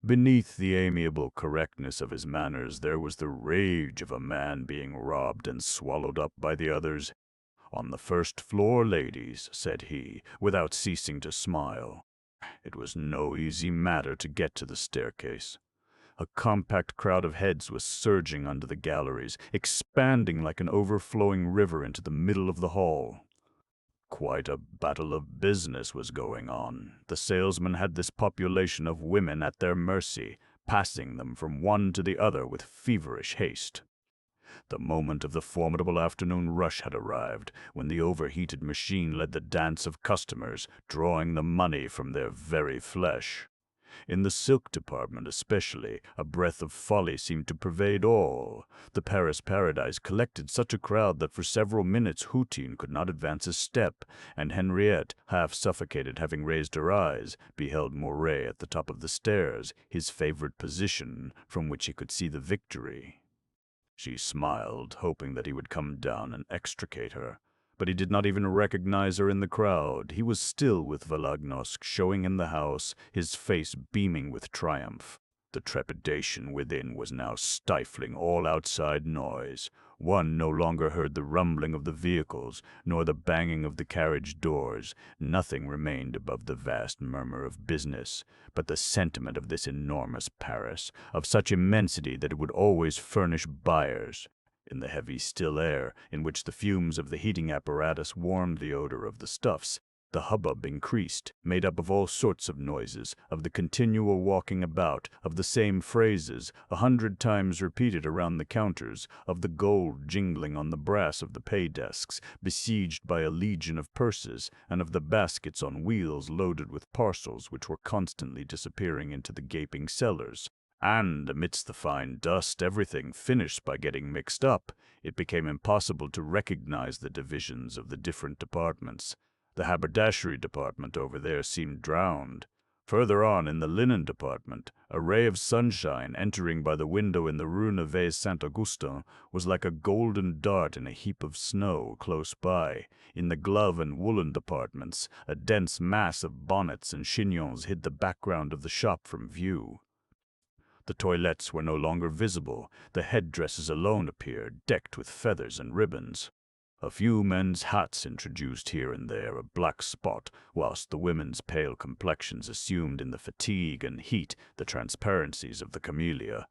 Beneath the amiable correctness of his manners, there was the rage of a man being robbed and swallowed up by the others. "On the first floor, ladies," said he, without ceasing to smile. It was no easy matter to get to the staircase. A compact crowd of heads was surging under the galleries, expanding like an overflowing river into the middle of the hall. Quite a battle of business was going on. The salesmen had this population of women at their mercy, passing them from one to the other with feverish haste. The moment of the formidable afternoon rush had arrived, when the overheated machine led the dance of customers, drawing the money from their very flesh. In the silk department especially, a breath of folly seemed to pervade all. The Paris paradise collected such a crowd that for several minutes Hu Tin could not advance a step, and Henriette, half suffocated, having raised her eyes, beheld Mouret at the top of the stairs, his favorite position, from which he could see the victory. She smiled, hoping that he would come down and extricate her. But he did not even recognize her in the crowd. He was still with Volagnosk, showing in the house, his face beaming with triumph. The trepidation within was now stifling all outside noise. One no longer heard the rumbling of the vehicles, nor the banging of the carriage doors. Nothing remained above the vast murmur of business, but the sentiment of this enormous Paris, of such immensity that it would always furnish buyers. In the heavy, still air, in which the fumes of the heating apparatus warmed the odor of the stuffs, the hubbub increased, made up of all sorts of noises, of the continual walking about, of the same phrases, 100 times repeated around the counters, of the gold jingling on the brass of the pay-desks, besieged by a legion of purses, and of the baskets on wheels loaded with parcels which were constantly disappearing into the gaping cellars. And, amidst the fine dust, everything finished by getting mixed up. It became impossible to recognize the divisions of the different departments. The haberdashery department over there seemed drowned. Further on, in the linen department, a ray of sunshine entering by the window in the Rue Neuve Saint-Augustin was like a golden dart in a heap of snow close by. In the glove and woolen departments, a dense mass of bonnets and chignons hid the background of the shop from view. The toilettes were no longer visible. The headdresses alone appeared, decked with feathers and ribbons. A few men's hats introduced here and there a black spot, whilst the women's pale complexions assumed in the fatigue and heat the transparencies of the camellia.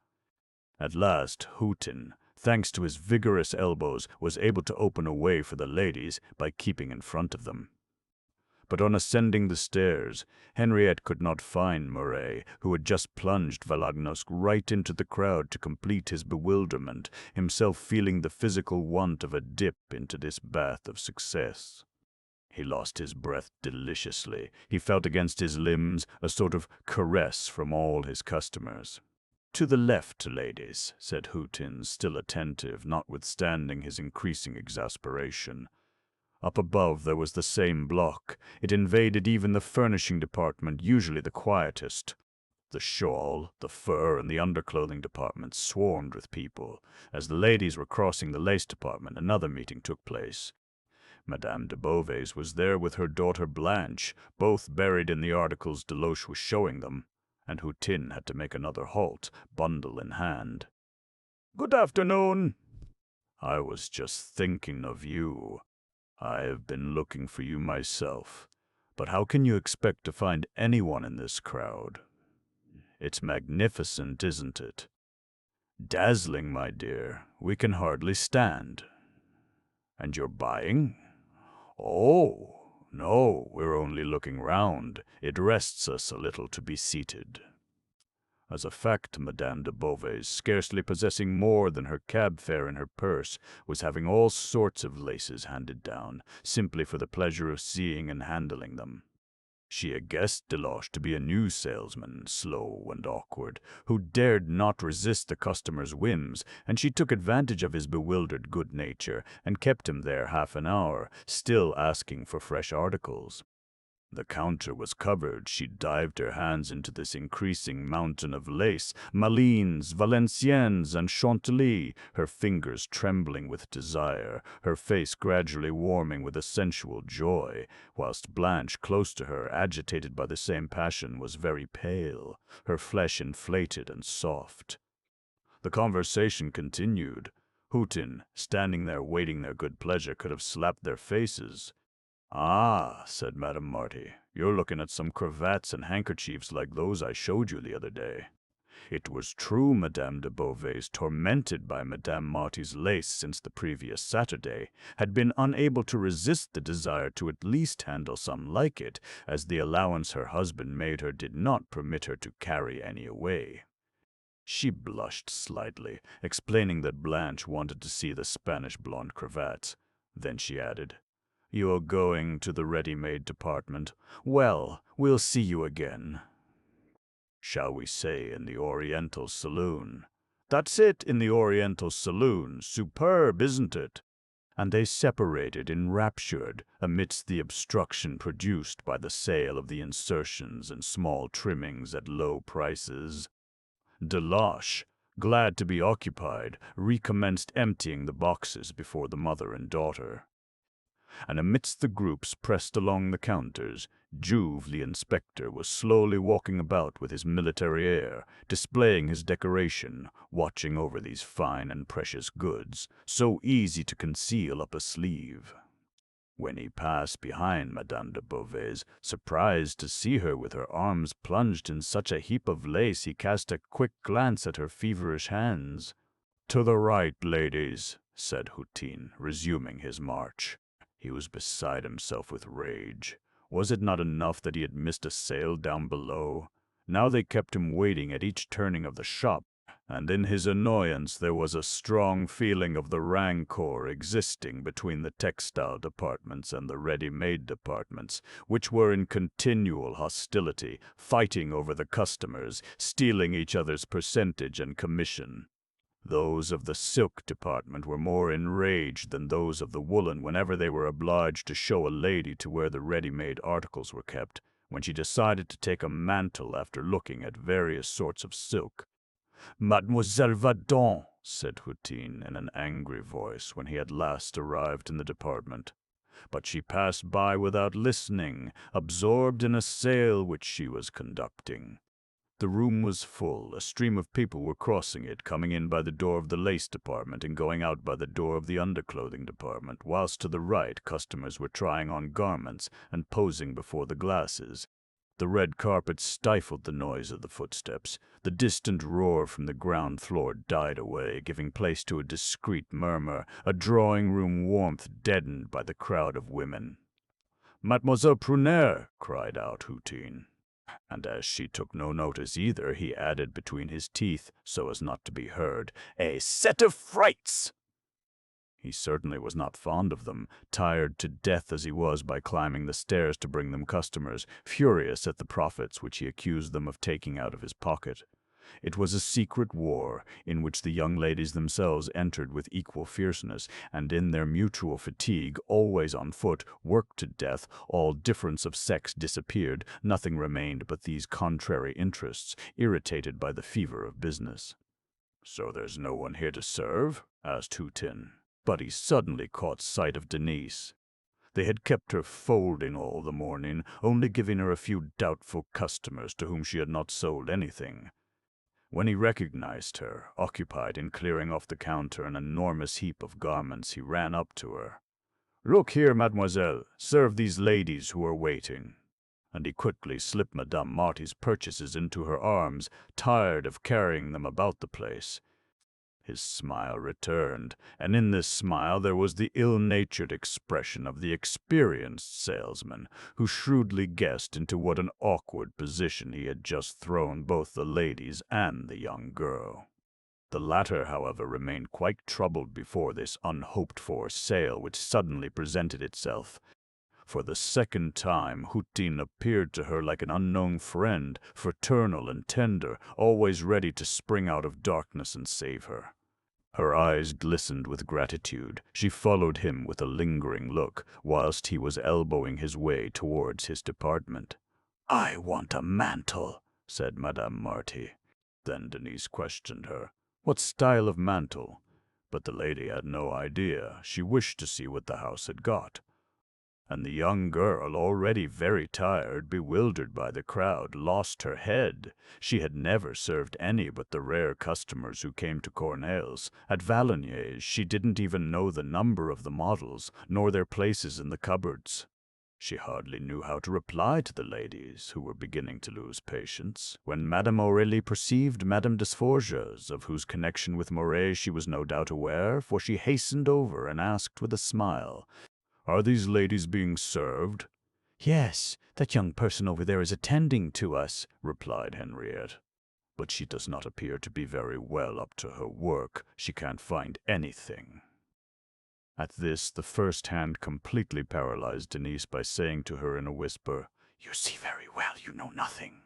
At last, Hu Tin, thanks to his vigorous elbows, was able to open a way for the ladies by keeping in front of them. But on ascending the stairs, Henriette could not find Mouret, who had just plunged Volagnosk right into the crowd to complete his bewilderment, himself feeling the physical want of a dip into this bath of success. He lost his breath deliciously. He felt against his limbs a sort of caress from all his customers. "To the left, ladies," said Houghton, still attentive, notwithstanding his increasing exasperation. Up above there was the same block. It invaded even the furnishing department, usually the quietest. The shawl, the fur, and the underclothing departments swarmed with people. As the ladies were crossing the lace department, another meeting took place. Madame de Beauvais was there with her daughter Blanche, both buried in the articles Deloche was showing them, and Houghton had to make another halt, bundle in hand. "Good afternoon." "I was just thinking of you. I have been looking for you myself. But how can you expect to find anyone in this crowd? It's magnificent, isn't it? Dazzling, my dear. We can hardly stand. And you're buying? Oh, no, we're only looking round. It rests us a little to be seated." As a fact, Madame de Beauvais, scarcely possessing more than her cab fare in her purse, was having all sorts of laces handed down, simply for the pleasure of seeing and handling them. She had guessed Deloche to be a new salesman, slow and awkward, who dared not resist the customer's whims, and she took advantage of his bewildered good nature and kept him there half an hour, still asking for fresh articles. The counter was covered. She dived her hands into this increasing mountain of lace, Malines, Valenciennes, and Chantilly, her fingers trembling with desire, her face gradually warming with a sensual joy, whilst Blanche, close to her, agitated by the same passion, was very pale, her flesh inflated and soft. The conversation continued. Houghton, standing there waiting their good pleasure, could have slapped their faces. "Ah," said Madame Marty, "you're looking at some cravats and handkerchiefs like those I showed you the other day." It was true Madame de Beauvais, tormented by Madame Marty's lace since the previous Saturday, had been unable to resist the desire to at least handle some like it, as the allowance her husband made her did not permit her to carry any away. She blushed slightly, explaining that Blanche wanted to see the Spanish blonde cravats. Then she added, "You are going to the ready-made department. Well, we'll see you again. Shall we say in the Oriental Saloon?" "That's it, in the Oriental Saloon. Superb, isn't it?" And they separated enraptured amidst the obstruction produced by the sale of the insertions and small trimmings at low prices. Deloche, glad to be occupied, recommenced emptying the boxes before the mother and daughter. And amidst the groups pressed along the counters, Juve the inspector was slowly walking about with his military air, displaying his decoration, watching over these fine and precious goods, so easy to conceal up a sleeve. When he passed behind Madame de Beauvais, surprised to see her with her arms plunged in such a heap of lace, he cast a quick glance at her feverish hands. "To the right, ladies," said Houghton, resuming his march. He was beside himself with rage. Was it not enough that he had missed a sale down below? Now they kept him waiting at each turning of the shop, and in his annoyance there was a strong feeling of the rancor existing between the textile departments and the ready-made departments, which were in continual hostility, fighting over the customers, stealing each other's percentage and commission. Those of the silk department were more enraged than those of the woolen whenever they were obliged to show a lady to where the ready-made articles were kept, when she decided to take a mantle after looking at various sorts of silk. "Mademoiselle Vadon," said Houghton in an angry voice when he at last arrived in the department. But she passed by without listening, absorbed in a sale which she was conducting. The room was full. A stream of people were crossing it, coming in by the door of the lace department and going out by the door of the underclothing department, whilst to the right customers were trying on garments and posing before the glasses. The red carpet stifled the noise of the footsteps. The distant roar from the ground floor died away, giving place to a discreet murmur, a drawing-room warmth deadened by the crowd of women. "Mademoiselle Prunaire!" cried out Houghton. And as she took no notice either, he added between his teeth, so as not to be heard, "A set of frights!" He certainly was not fond of them, tired to death as he was by climbing the stairs to bring them customers, furious at the profits which he accused them of taking out of his pocket. It was a secret war, in which the young ladies themselves entered with equal fierceness, and in their mutual fatigue, always on foot, worked to death. All difference of sex disappeared, nothing remained but these contrary interests, irritated by the fever of business. "So there's no one here to serve?" asked Hutin. But he suddenly caught sight of Denise. They had kept her folding all the morning, only giving her a few doubtful customers to whom she had not sold anything. When he recognized her, occupied in clearing off the counter an enormous heap of garments, he ran up to her. "Look here, mademoiselle, serve these ladies who are waiting." And he quickly slipped Madame Marty's purchases into her arms, tired of carrying them about the place. His smile returned, and in this smile there was the ill-natured expression of the experienced salesman, who shrewdly guessed into what an awkward position he had just thrown both the ladies and the young girl. The latter, however, remained quite troubled before this unhoped-for sale which suddenly presented itself. For the second time, Hutin appeared to her like an unknown friend, fraternal and tender, always ready to spring out of darkness and save her. Her eyes glistened with gratitude. She followed him with a lingering look, whilst he was elbowing his way towards his department. "I want a mantle," said Madame Marty. Then Denise questioned her. What style of mantle? But the lady had no idea. She wished to see what the house had got. And the young girl, already very tired, bewildered by the crowd, lost her head. She had never served any but the rare customers who came to Cornell's. At Valogner's she didn't even know the number of the models, nor their places in the cupboards. She hardly knew how to reply to the ladies, who were beginning to lose patience, when Madame Aurélie perceived Madame Desforges, of whose connection with Moret she was no doubt aware, for she hastened over and asked with a smile, "Are these ladies being served?" "Yes, that young person over there is attending to us," replied Henriette. "But she does not appear to be very well up to her work. She can't find anything." At this, the first hand completely paralyzed Denise by saying to her in a whisper, "You see very well you know nothing.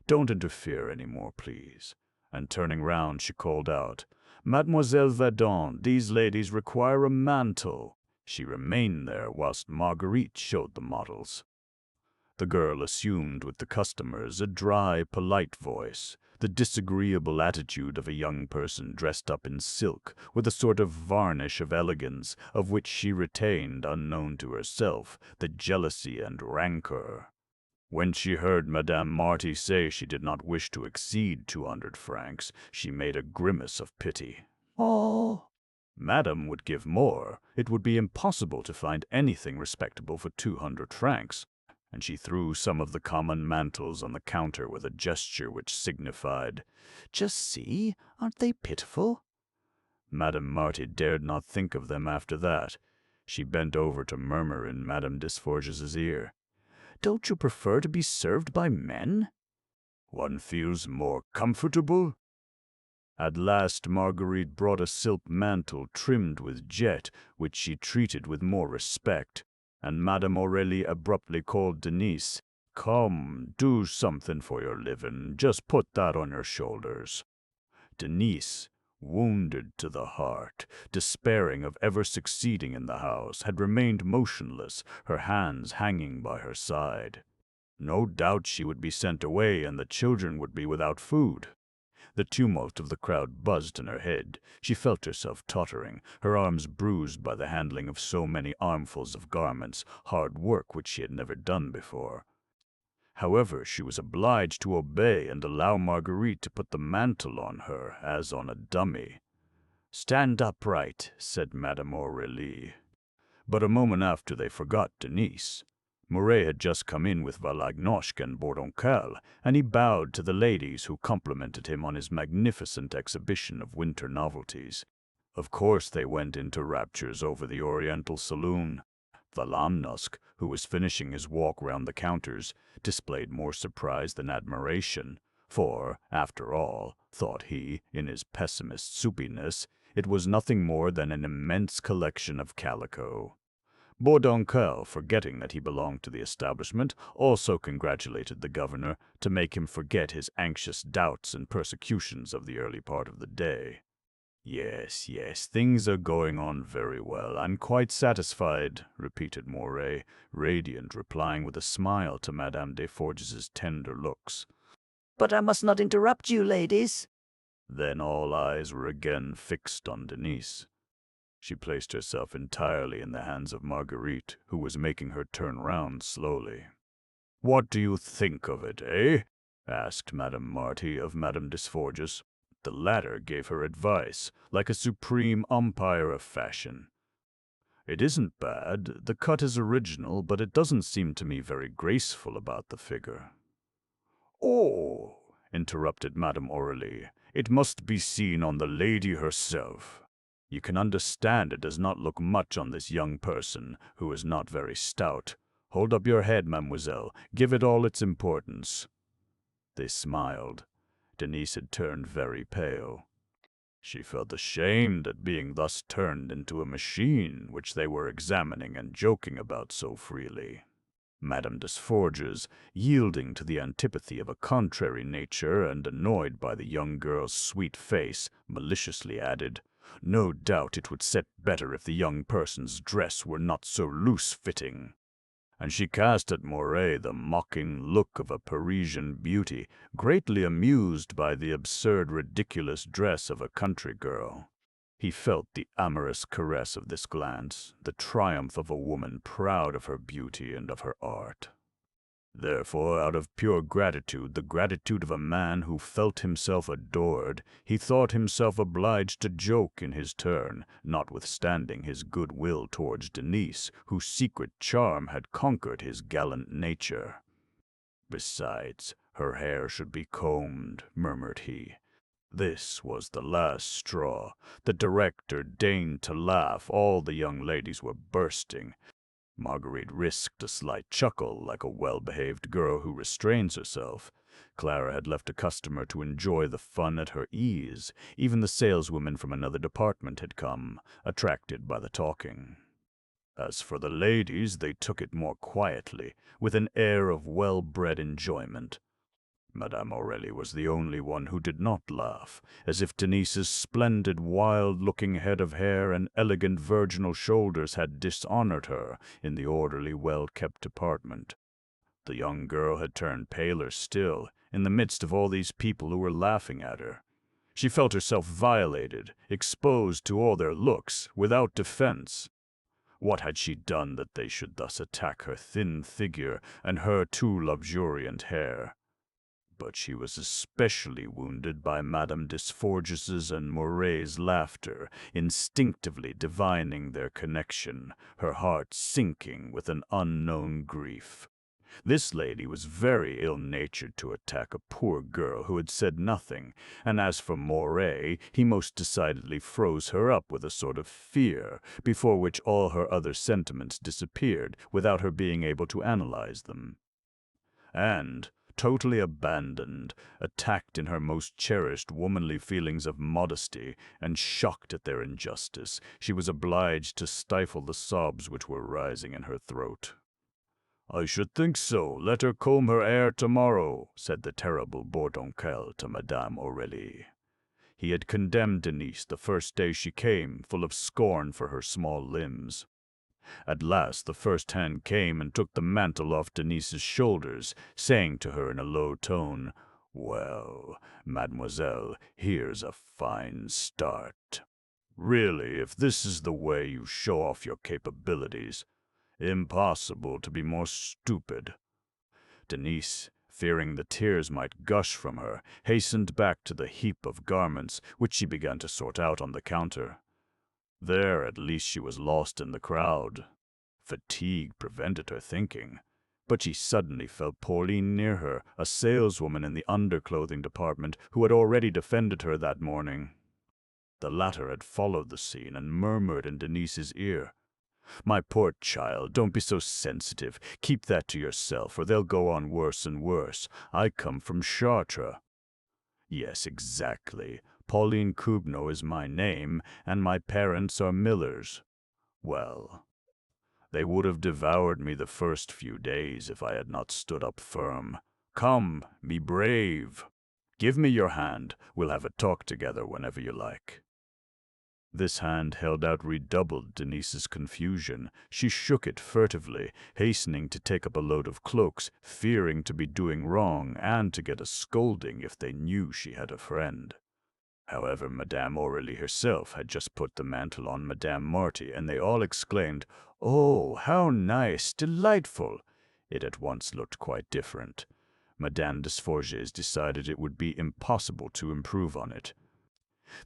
Don't interfere any more, please." And turning round, she called out, "Mademoiselle Vadon, these ladies require a mantle." She remained there whilst Marguerite showed the models. The girl assumed with the customers a dry, polite voice, the disagreeable attitude of a young person dressed up in silk, with a sort of varnish of elegance, of which she retained, unknown to herself, the jealousy and rancor. When she heard Madame Marty say she did not wish to exceed 200 francs, she made a grimace of pity. "Oh, Madame would give more. It would be impossible to find anything respectable for 200 francs. And she threw some of the common mantles on the counter with a gesture which signified, "Just see, aren't they pitiful?" Madame Marty dared not think of them after that. She bent over to murmur in Madame Desforges's ear, "Don't you prefer to be served by men?" "One feels more comfortable." At last Marguerite brought a silk mantle trimmed with jet, which she treated with more respect, and Madame Aurélie abruptly called Denise. "Come, do something for your living. Just put that on your shoulders." Denise, wounded to the heart, despairing of ever succeeding in the house, had remained motionless, her hands hanging by her side. No doubt she would be sent away, and the children would be without food. The tumult of the crowd buzzed in her head. She felt herself tottering, her arms bruised by the handling of so many armfuls of garments, hard work which she had never done before. However, she was obliged to obey and allow Marguerite to put the mantle on her, as on a dummy. "Stand upright," said Madame Aurélie. But a moment after they forgot Denise. Moret had just come in with Valagnoshk and Bourdoncle, and he bowed to the ladies, who complimented him on his magnificent exhibition of winter novelties. Of course they went into raptures over the Oriental saloon. Valagnoshk, who was finishing his walk round the counters, displayed more surprise than admiration, for, after all, thought he, in his pessimist soupiness, It was nothing more than an immense collection of calico. Bourdoncle, forgetting that he belonged to the establishment, also congratulated the governor to make him forget his anxious doubts and persecutions of the early part of the day. Yes, things are going on very well. I'm quite satisfied, repeated Moray, radiant, replying with a smile to Madame Desforges's tender looks. But I must not interrupt you, ladies. Then all eyes were again fixed on Denise. She placed herself entirely in the hands of Marguerite, who was making her turn round slowly. "What do you think of it, eh?" asked Madame Marty of Madame Desforges. The latter gave her advice, like a supreme umpire of fashion. "It isn't bad. The cut is original, but it doesn't seem to me very graceful about the figure." "Oh," interrupted Madame Aurélie, "it must be seen on the lady herself. You can understand it does not look much on this young person, who is not very stout. Hold up your head, mademoiselle. Give it all its importance." They smiled. Denise had turned very pale. She felt ashamed at being thus turned into a machine which they were examining and joking about so freely. Madame Desforges, yielding to the antipathy of a contrary nature and annoyed by the young girl's sweet face, maliciously added, "No doubt it would set better if the young person's dress were not so loose-fitting." And she cast at Moray the mocking look of a Parisian beauty, greatly amused by the absurd, ridiculous dress of a country girl. He felt the amorous caress of this glance, the triumph of a woman proud of her beauty and of her art. Therefore, out of pure gratitude, the gratitude of a man who felt himself adored, he thought himself obliged to joke in his turn, notwithstanding his good will towards Denise, whose secret charm had conquered his gallant nature. "Besides, her hair should be combed," murmured he. This was the last straw. The director deigned to laugh. All the young ladies were bursting. Marguerite risked a slight chuckle, like a well-behaved girl who restrains herself. Clara had left a customer to enjoy the fun at her ease. Even the saleswomen from another department had come, attracted by the talking. As for the ladies, they took it more quietly, with an air of well-bred enjoyment. Madame Aurélie was the only one who did not laugh, as if Denise's splendid, wild-looking head of hair and elegant virginal shoulders had dishonored her in the orderly, well-kept apartment. The young girl had turned paler still, in the midst of all these people who were laughing at her. She felt herself violated, exposed to all their looks, without defense. What had she done that they should thus attack her thin figure and her too luxuriant hair? But she was especially wounded by Madame Desforges's and Moray's laughter, instinctively divining their connection, her heart sinking with an unknown grief. This lady was very ill-natured to attack a poor girl who had said nothing, and as for Moray, he most decidedly froze her up with a sort of fear, before which all her other sentiments disappeared, without her being able to analyze them. And, totally abandoned, attacked in her most cherished womanly feelings of modesty, and shocked at their injustice, she was obliged to stifle the sobs which were rising in her throat. "I should think so. Let her comb her hair tomorrow," said the terrible Bourdoncle to Madame Aurélie. He had condemned Denise the first day she came, full of scorn for her small limbs. At last the first hand came and took the mantle off Denise's shoulders, saying to her in a low tone, "Well, mademoiselle, here's a fine start. Really, if this is the way you show off your capabilities, impossible to be more stupid." Denise, fearing the tears might gush from her, hastened back to the heap of garments, which she began to sort out on the counter. There, at least, she was lost in the crowd. Fatigue prevented her thinking, but she suddenly felt Pauline near her, a saleswoman in the underclothing department who had already defended her that morning. The latter had followed the scene and murmured in Denise's ear, "My poor child, don't be so sensitive. Keep that to yourself, or they'll go on worse and worse. I come from Chartres." Yes, exactly. Pauline Kubno is my name, and my parents are millers. Well, they would have devoured me the first few days if I had not stood up firm. Come, be brave. Give me your hand. We'll have a talk together whenever you like." This hand held out redoubled Denise's confusion. She shook it furtively, hastening to take up a load of cloaks, fearing to be doing wrong and to get a scolding if they knew she had a friend. However, Madame Aurélie herself had just put the mantle on Madame Marty, and they all exclaimed, "Oh, how nice, delightful!" It at once looked quite different. Madame Desforges decided it would be impossible to improve on it.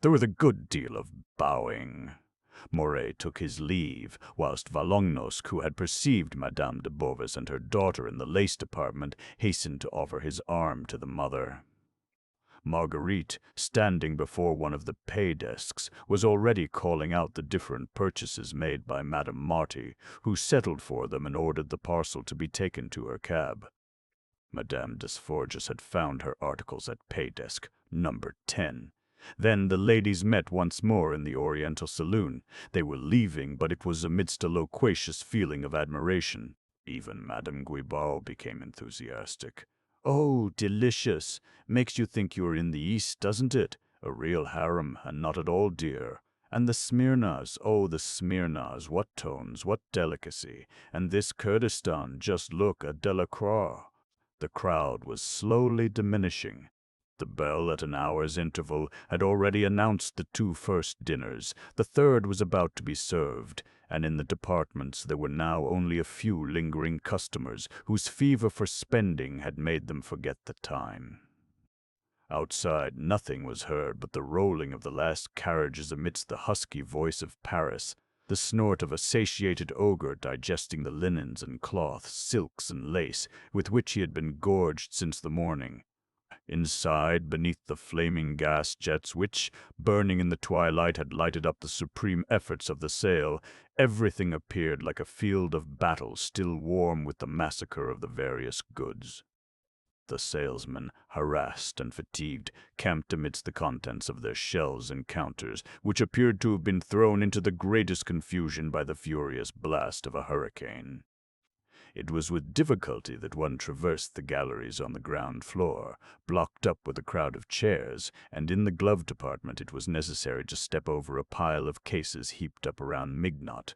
There was a good deal of bowing. Moret took his leave, whilst Valognos, who had perceived Madame de Bovis and her daughter in the lace department, hastened to offer his arm to the mother. Marguerite, standing before one of the pay desks, was already calling out the different purchases made by Madame Marty, who settled for them and ordered the parcel to be taken to her cab. Madame Desforges had found her articles at pay desk number 10. Then the ladies met once more in the Oriental saloon. They were leaving, but it was amidst a loquacious feeling of admiration. Even Madame Guibal became enthusiastic. "Oh, delicious! Makes you think you are in the East, doesn't it? A real harem, and not at all dear. And the Smyrnas, oh, the Smyrnas, what tones, what delicacy. And this Kurdistan, just look, a Delacroix." The crowd was slowly diminishing. The bell at an hour's interval had already announced the 2 first dinners. The third was about to be served, and in the departments there were now only a few lingering customers whose fever for spending had made them forget the time. Outside nothing was heard but the rolling of the last carriages amidst the husky voice of Paris, the snort of a satiated ogre digesting the linens and cloths, silks and lace with which he had been gorged since the morning. Inside, beneath the flaming gas jets which, burning in the twilight, had lighted up the supreme efforts of the sale, everything appeared like a field of battle still warm with the massacre of the various goods. The salesmen, harassed and fatigued, camped amidst the contents of their shelves and counters, which appeared to have been thrown into the greatest confusion by the furious blast of a hurricane. It was with difficulty that one traversed the galleries on the ground floor, blocked up with a crowd of chairs, and in the glove department it was necessary to step over a pile of cases heaped up around Mignot.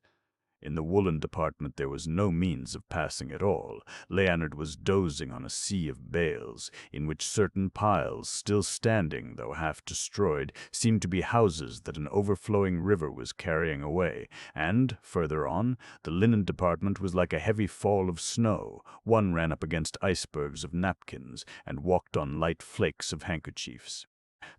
In the woolen department there was no means of passing at all. Leonard was dozing on a sea of bales, in which certain piles, still standing though half destroyed, seemed to be houses that an overflowing river was carrying away, and, further on, the linen department was like a heavy fall of snow. One ran up against icebergs of napkins, and walked on light flakes of handkerchiefs.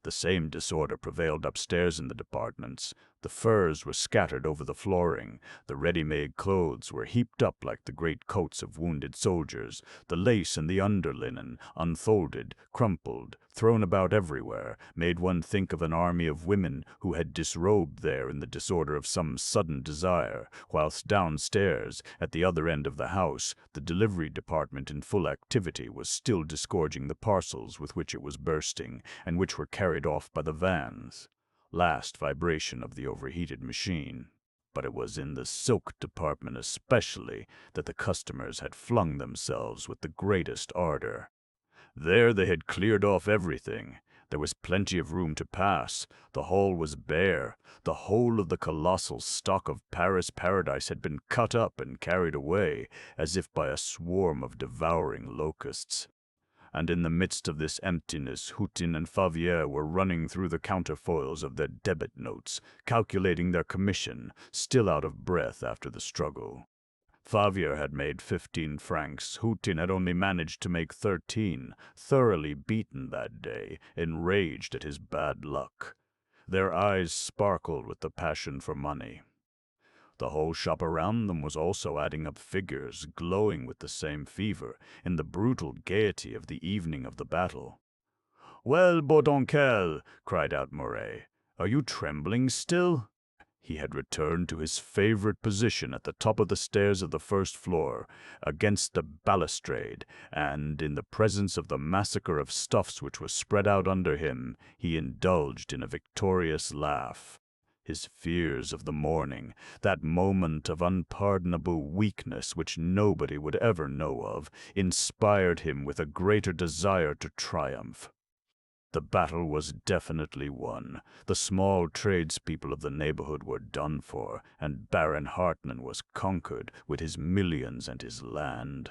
The same disorder prevailed upstairs in the departments. The furs were scattered over the flooring, the ready-made clothes were heaped up like the great coats of wounded soldiers, the lace and the underlinen, unfolded, crumpled, thrown about everywhere, made one think of an army of women who had disrobed there in the disorder of some sudden desire, whilst downstairs, at the other end of the house, the delivery department in full activity was still disgorging the parcels with which it was bursting, and which were carried off by the vans. Last vibration of the overheated machine. But it was in the silk department especially that the customers had flung themselves with the greatest ardor. There they had cleared off everything. There was plenty of room to pass. The hall was bare. The whole of the colossal stock of Paris paradise had been cut up and carried away, as if by a swarm of devouring locusts. And in the midst of this emptiness, Hutin and Favier were running through the counterfoils of their debit notes, calculating their commission, still out of breath after the struggle. Favier had made 15 francs. Hutin had only managed to make 13, thoroughly beaten that day, enraged at his bad luck. Their eyes sparkled with the passion for money. The whole shop around them was also adding up figures, glowing with the same fever, in the brutal gaiety of the evening of the battle. "Well, Bourdoncle," cried out Moret, "are you trembling still?" He had returned to his favorite position at the top of the stairs of the first floor, against the balustrade, and, in the presence of the massacre of stuffs which was spread out under him, he indulged in a victorious laugh. His fears of the morning, that moment of unpardonable weakness which nobody would ever know of, inspired him with a greater desire to triumph. The battle was definitely won. The small tradespeople of the neighborhood were done for, and Baron Hartmann was conquered with his millions and his land.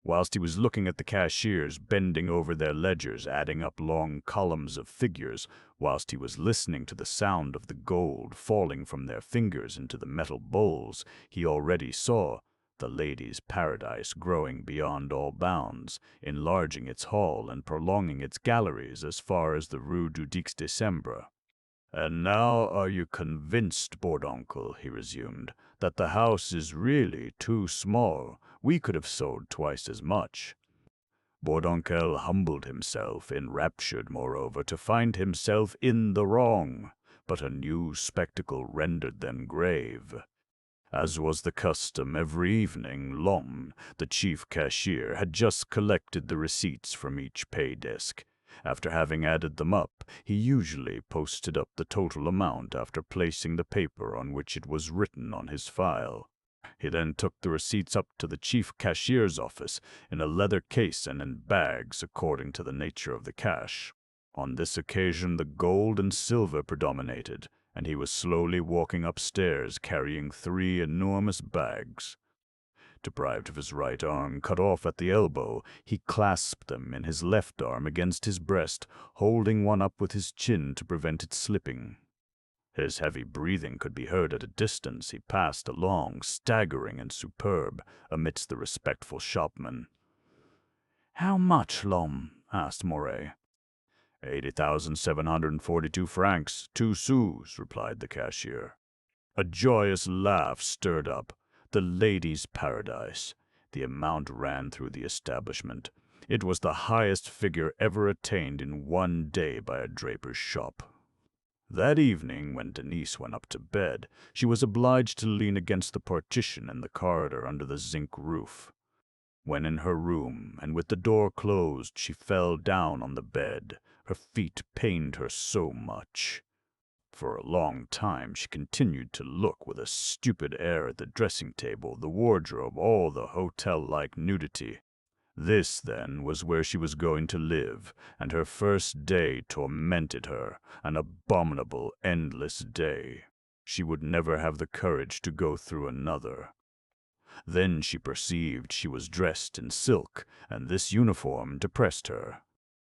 Whilst he was looking at the cashiers bending over their ledgers, adding up long columns of figures, whilst he was listening to the sound of the gold falling from their fingers into the metal bowls, he already saw the ladies' paradise growing beyond all bounds, enlarging its hall and prolonging its galleries as far as the Rue du Dix Décembre. "And now are you convinced, Bourdoncle," he resumed, "that the house is really too small? We could have sold twice as much." Bourdoncle humbled himself, enraptured, moreover, to find himself in the wrong, but a new spectacle rendered them grave. As was the custom every evening, L'Homme, the chief cashier, had just collected the receipts from each pay desk. After having added them up, he usually posted up the total amount after placing the paper on which it was written on his file. He then took the receipts up to the chief cashier's office in a leather case and in bags according to the nature of the cash. On this occasion the gold and silver predominated, and he was slowly walking upstairs carrying 3 enormous bags. Deprived of his right arm, cut off at the elbow, he clasped them in his left arm against his breast, holding one up with his chin to prevent its slipping. His heavy breathing could be heard at a distance. He passed along, staggering and superb, amidst the respectful shopmen. "How much, L'Homme?" asked Moret. 80,742 francs, 2 sous, replied the cashier. A joyous laugh stirred up. The ladies' paradise. The amount ran through the establishment. It was the highest figure ever attained in one day by a draper's shop. That evening, when Denise went up to bed, she was obliged to lean against the partition in the corridor under the zinc roof. When in her room, and with the door closed, she fell down on the bed. Her feet pained her so much. For a long time she continued to look with a stupid air at the dressing-table, the wardrobe, all the hotel-like nudity. This, then, was where she was going to live, and her first day tormented her, an abominable, endless day. She would never have the courage to go through another. Then she perceived she was dressed in silk, and this uniform depressed her.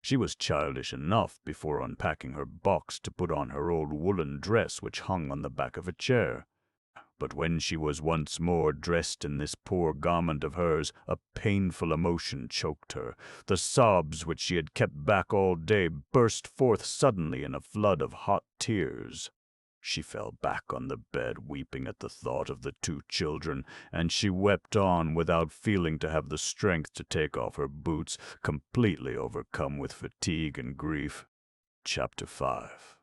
She was childish enough before unpacking her box to put on her old woolen dress which hung on the back of a chair. But when she was once more dressed in this poor garment of hers, a painful emotion choked her. The sobs which she had kept back all day burst forth suddenly in a flood of hot tears. She fell back on the bed, weeping at the thought of the 2 children, and she wept on without feeling to have the strength to take off her boots, completely overcome with fatigue and grief. Chapter 5.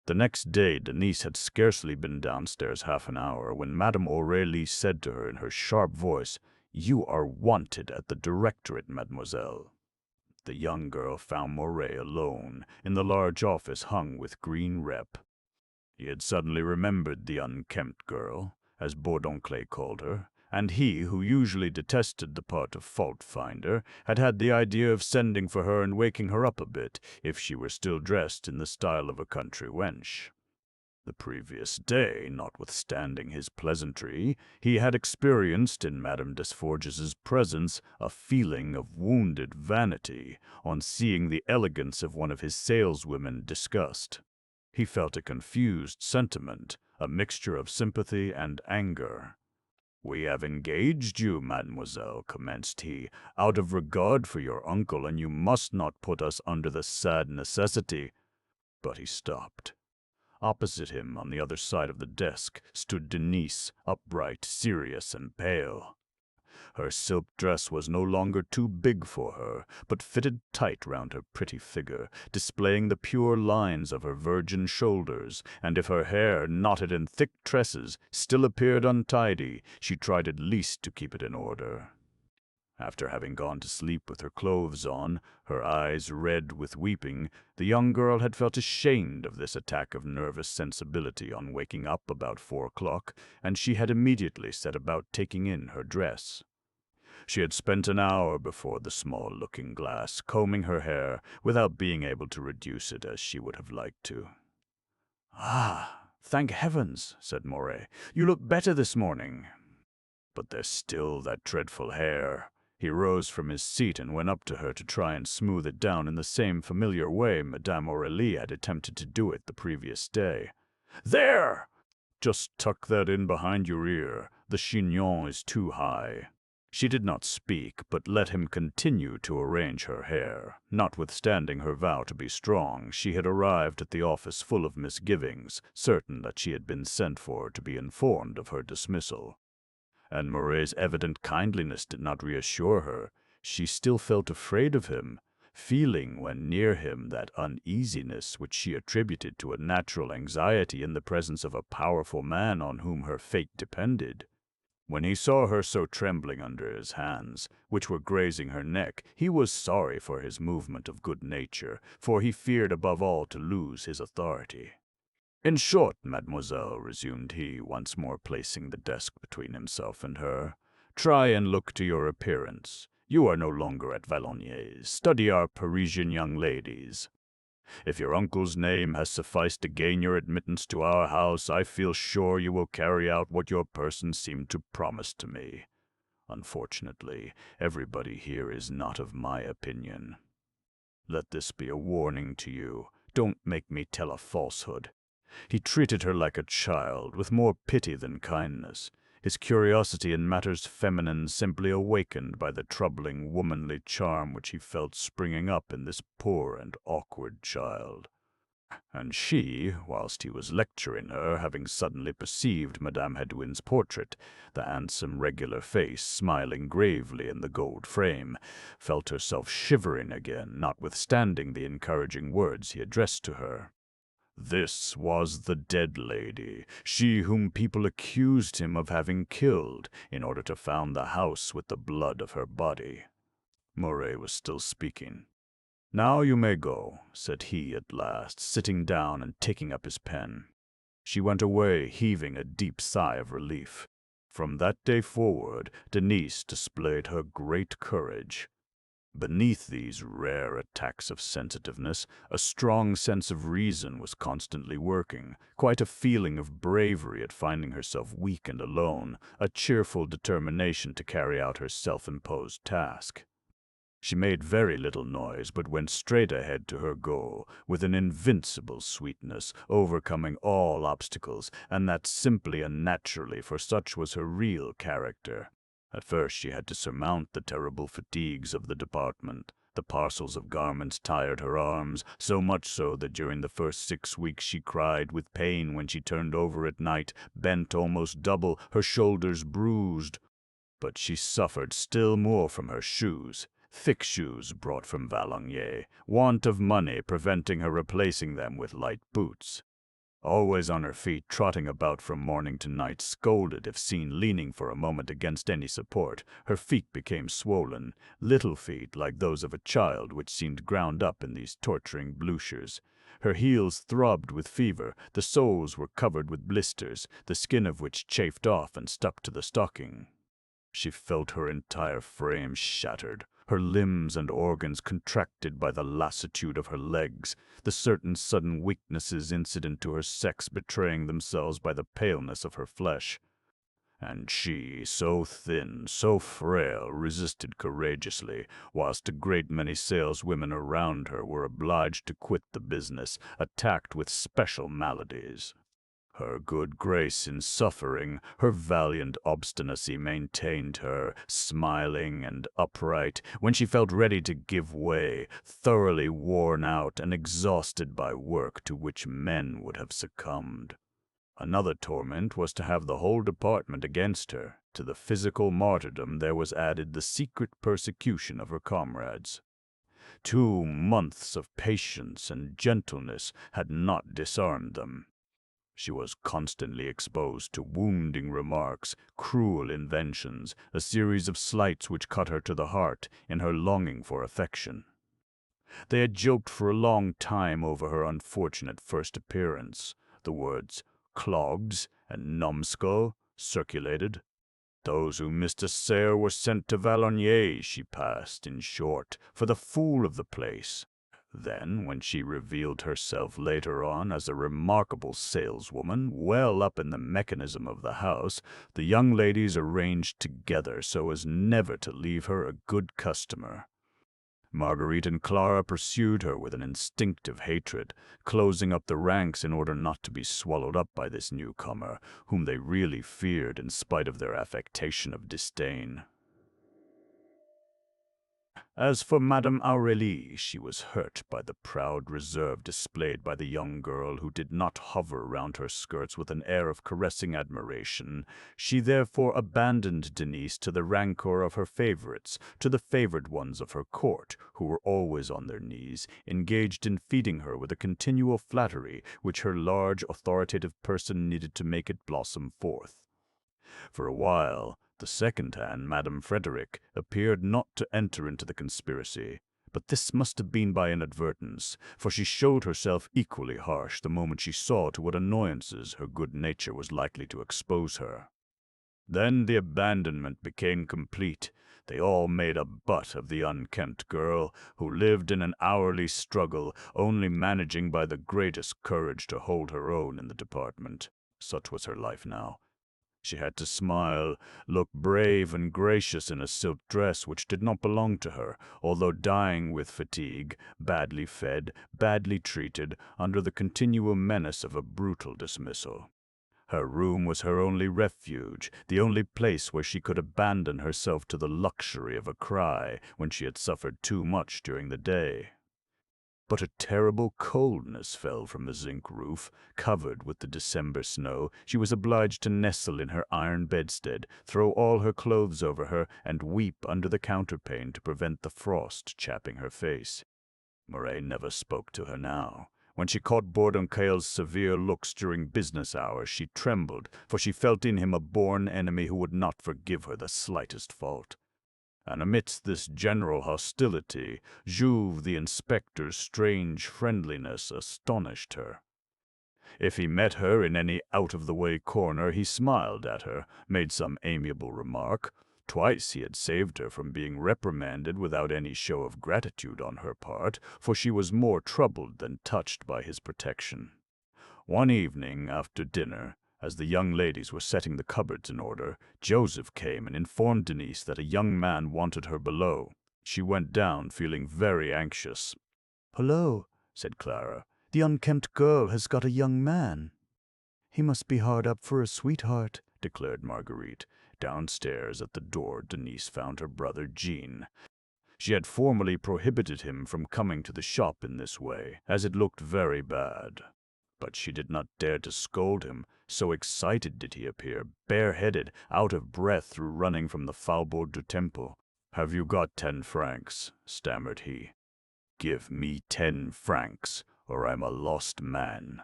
The next day Denise had scarcely been downstairs half an hour when Madame Aurélie said to her in her sharp voice, "You are wanted at the directorate, mademoiselle." The young girl found Moret alone, in the large office hung with green rep. He had suddenly remembered the unkempt girl, as Bourdoncle called her, and he, who usually detested the part of fault-finder, had had the idea of sending for her and waking her up a bit, if she were still dressed in the style of a country wench. The previous day, notwithstanding his pleasantry, he had experienced in Madame Desforges's presence a feeling of wounded vanity on seeing the elegance of one of his saleswomen discussed. He felt a confused sentiment, a mixture of sympathy and anger. "We have engaged you, mademoiselle," commenced he, "out of regard for your uncle, and you must not put us under the sad necessity—" But he stopped. Opposite him, on the other side of the desk, stood Denise, upright, serious, and pale. Her silk dress was no longer too big for her, but fitted tight round her pretty figure, displaying the pure lines of her virgin shoulders, and if her hair, knotted in thick tresses, still appeared untidy, she tried at least to keep it in order. After having gone to sleep with her clothes on, her eyes red with weeping, the young girl had felt ashamed of this attack of nervous sensibility on waking up about 4 o'clock, and she had immediately set about taking in her dress. She had spent an hour before the small looking-glass, combing her hair, without being able to reduce it as she would have liked to. "Ah, thank heavens," said Moray. "You look better this morning." "But there's still that dreadful hair." He rose from his seat and went up to her to try and smooth it down in the same familiar way Madame Aurélie had attempted to do it the previous day. "There! Just tuck that in behind your ear. The chignon is too high." She did not speak, but let him continue to arrange her hair. Notwithstanding her vow to be strong, she had arrived at the office full of misgivings, certain that she had been sent for to be informed of her dismissal. And Moray's evident kindliness did not reassure her. She still felt afraid of him, feeling when near him that uneasiness which she attributed to a natural anxiety in the presence of a powerful man on whom her fate depended. When he saw her so trembling under his hands, which were grazing her neck, he was sorry for his movement of good nature, for he feared above all to lose his authority. "In short, mademoiselle," resumed he, once more placing the desk between himself and her, "try and look to your appearance. You are no longer at Valognes. Study our Parisian young ladies. If your uncle's name has sufficed to gain your admittance to our house, I feel sure you will carry out what your person seemed to promise to me. Unfortunately, everybody here is not of my opinion. Let this be a warning to you. Don't make me tell a falsehood." He treated her like a child, with more pity than kindness, his curiosity in matters feminine simply awakened by the troubling womanly charm which he felt springing up in this poor and awkward child. And she, whilst he was lecturing her, having suddenly perceived Madame Hédouin's portrait, the handsome regular face smiling gravely in the gold frame, felt herself shivering again, notwithstanding the encouraging words he addressed to her. This was the dead lady, she whom people accused him of having killed in order to found the house with the blood of her body. Moray was still speaking. "Now you may go," said he at last, sitting down and taking up his pen. She went away, heaving a deep sigh of relief. From that day forward, Denise displayed her great courage. Beneath these rare attacks of sensitiveness, a strong sense of reason was constantly working, quite a feeling of bravery at finding herself weak and alone, a cheerful determination to carry out her self-imposed task. She made very little noise, but went straight ahead to her goal, with an invincible sweetness, overcoming all obstacles, and that simply and naturally, for such was her real character. At first she had to surmount the terrible fatigues of the department. The parcels of garments tired her arms, so much so that during the first 6 weeks she cried with pain when she turned over at night, bent almost double, her shoulders bruised. But she suffered still more from her shoes, thick shoes brought from Valognes, want of money preventing her replacing them with light boots. Always on her feet, trotting about from morning to night, scolded if seen leaning for a moment against any support, her feet became swollen, little feet like those of a child which seemed ground up in these torturing bluchers. Her heels throbbed with fever, the soles were covered with blisters, the skin of which chafed off and stuck to the stocking. She felt her entire frame shattered, her limbs and organs contracted by the lassitude of her legs, the certain sudden weaknesses incident to her sex betraying themselves by the paleness of her flesh. And she, so thin, so frail, resisted courageously, whilst a great many saleswomen around her were obliged to quit the business, attacked with special maladies. Her good grace in suffering, her valiant obstinacy maintained her, smiling and upright, when she felt ready to give way, thoroughly worn out and exhausted by work to which men would have succumbed. Another torment was to have the whole department against her. To the physical martyrdom there was added the secret persecution of her comrades. 2 months of patience and gentleness had not disarmed them. She was constantly exposed to wounding remarks, cruel inventions, a series of slights which cut her to the heart in her longing for affection. They had joked for a long time over her unfortunate first appearance. The words "clogs" and "numbskull" circulated. Those who missed a sale were sent to Valognier, she passed, in short, for the fool of the place. Then, when she revealed herself later on as a remarkable saleswoman, well up in the mechanism of the house, the young ladies arranged together so as never to leave her a good customer. Marguerite and Clara pursued her with an instinctive hatred, closing up the ranks in order not to be swallowed up by this newcomer, whom they really feared in spite of their affectation of disdain. As for Madame Aurélie, she was hurt by the proud reserve displayed by the young girl, who did not hover round her skirts with an air of caressing admiration. She therefore abandoned Denise to the rancor of her favorites, to the favored ones of her court, who were always on their knees, engaged in feeding her with a continual flattery which her large, authoritative person needed to make it blossom forth. For a while, the second-hand Madame Frederick appeared not to enter into the conspiracy, but this must have been by inadvertence, for she showed herself equally harsh the moment she saw to what annoyances her good nature was likely to expose her. Then the abandonment became complete. They all made a butt of the unkempt girl, who lived in an hourly struggle, only managing by the greatest courage to hold her own in the department. Such was her life now. She had to smile, look brave and gracious in a silk dress which did not belong to her, although dying with fatigue, badly fed, badly treated, under the continual menace of a brutal dismissal. Her room was her only refuge, the only place where she could abandon herself to the luxury of a cry when she had suffered too much during the day. But a terrible coldness fell from the zinc roof. Covered with the December snow, she was obliged to nestle in her iron bedstead, throw all her clothes over her, and weep under the counterpane to prevent the frost chapping her face. Murray never spoke to her now. When she caught Bourdoncale's severe looks during business hours, she trembled, for she felt in him a born enemy who would not forgive her the slightest fault. And amidst this general hostility, Jouve the inspector's strange friendliness astonished her. If he met her in any out-of-the-way corner, he smiled at her, made some amiable remark. Twice he had saved her from being reprimanded without any show of gratitude on her part, for she was more troubled than touched by his protection. One evening, after dinner, as the young ladies were setting the cupboards in order, Joseph came and informed Denise that a young man wanted her below. She went down, feeling very anxious. "Hullo," said Clara. "The unkempt girl has got a young man." "He must be hard up for a sweetheart," declared Marguerite. Downstairs at the door Denise found her brother Jean. She had formally prohibited him from coming to the shop in this way, as it looked very bad. But she did not dare to scold him, so excited did he appear, bareheaded, out of breath through running from the Faubourg du Temple. "Have you got 10 francs?" stammered he. "Give me 10 francs, or I'm a lost man."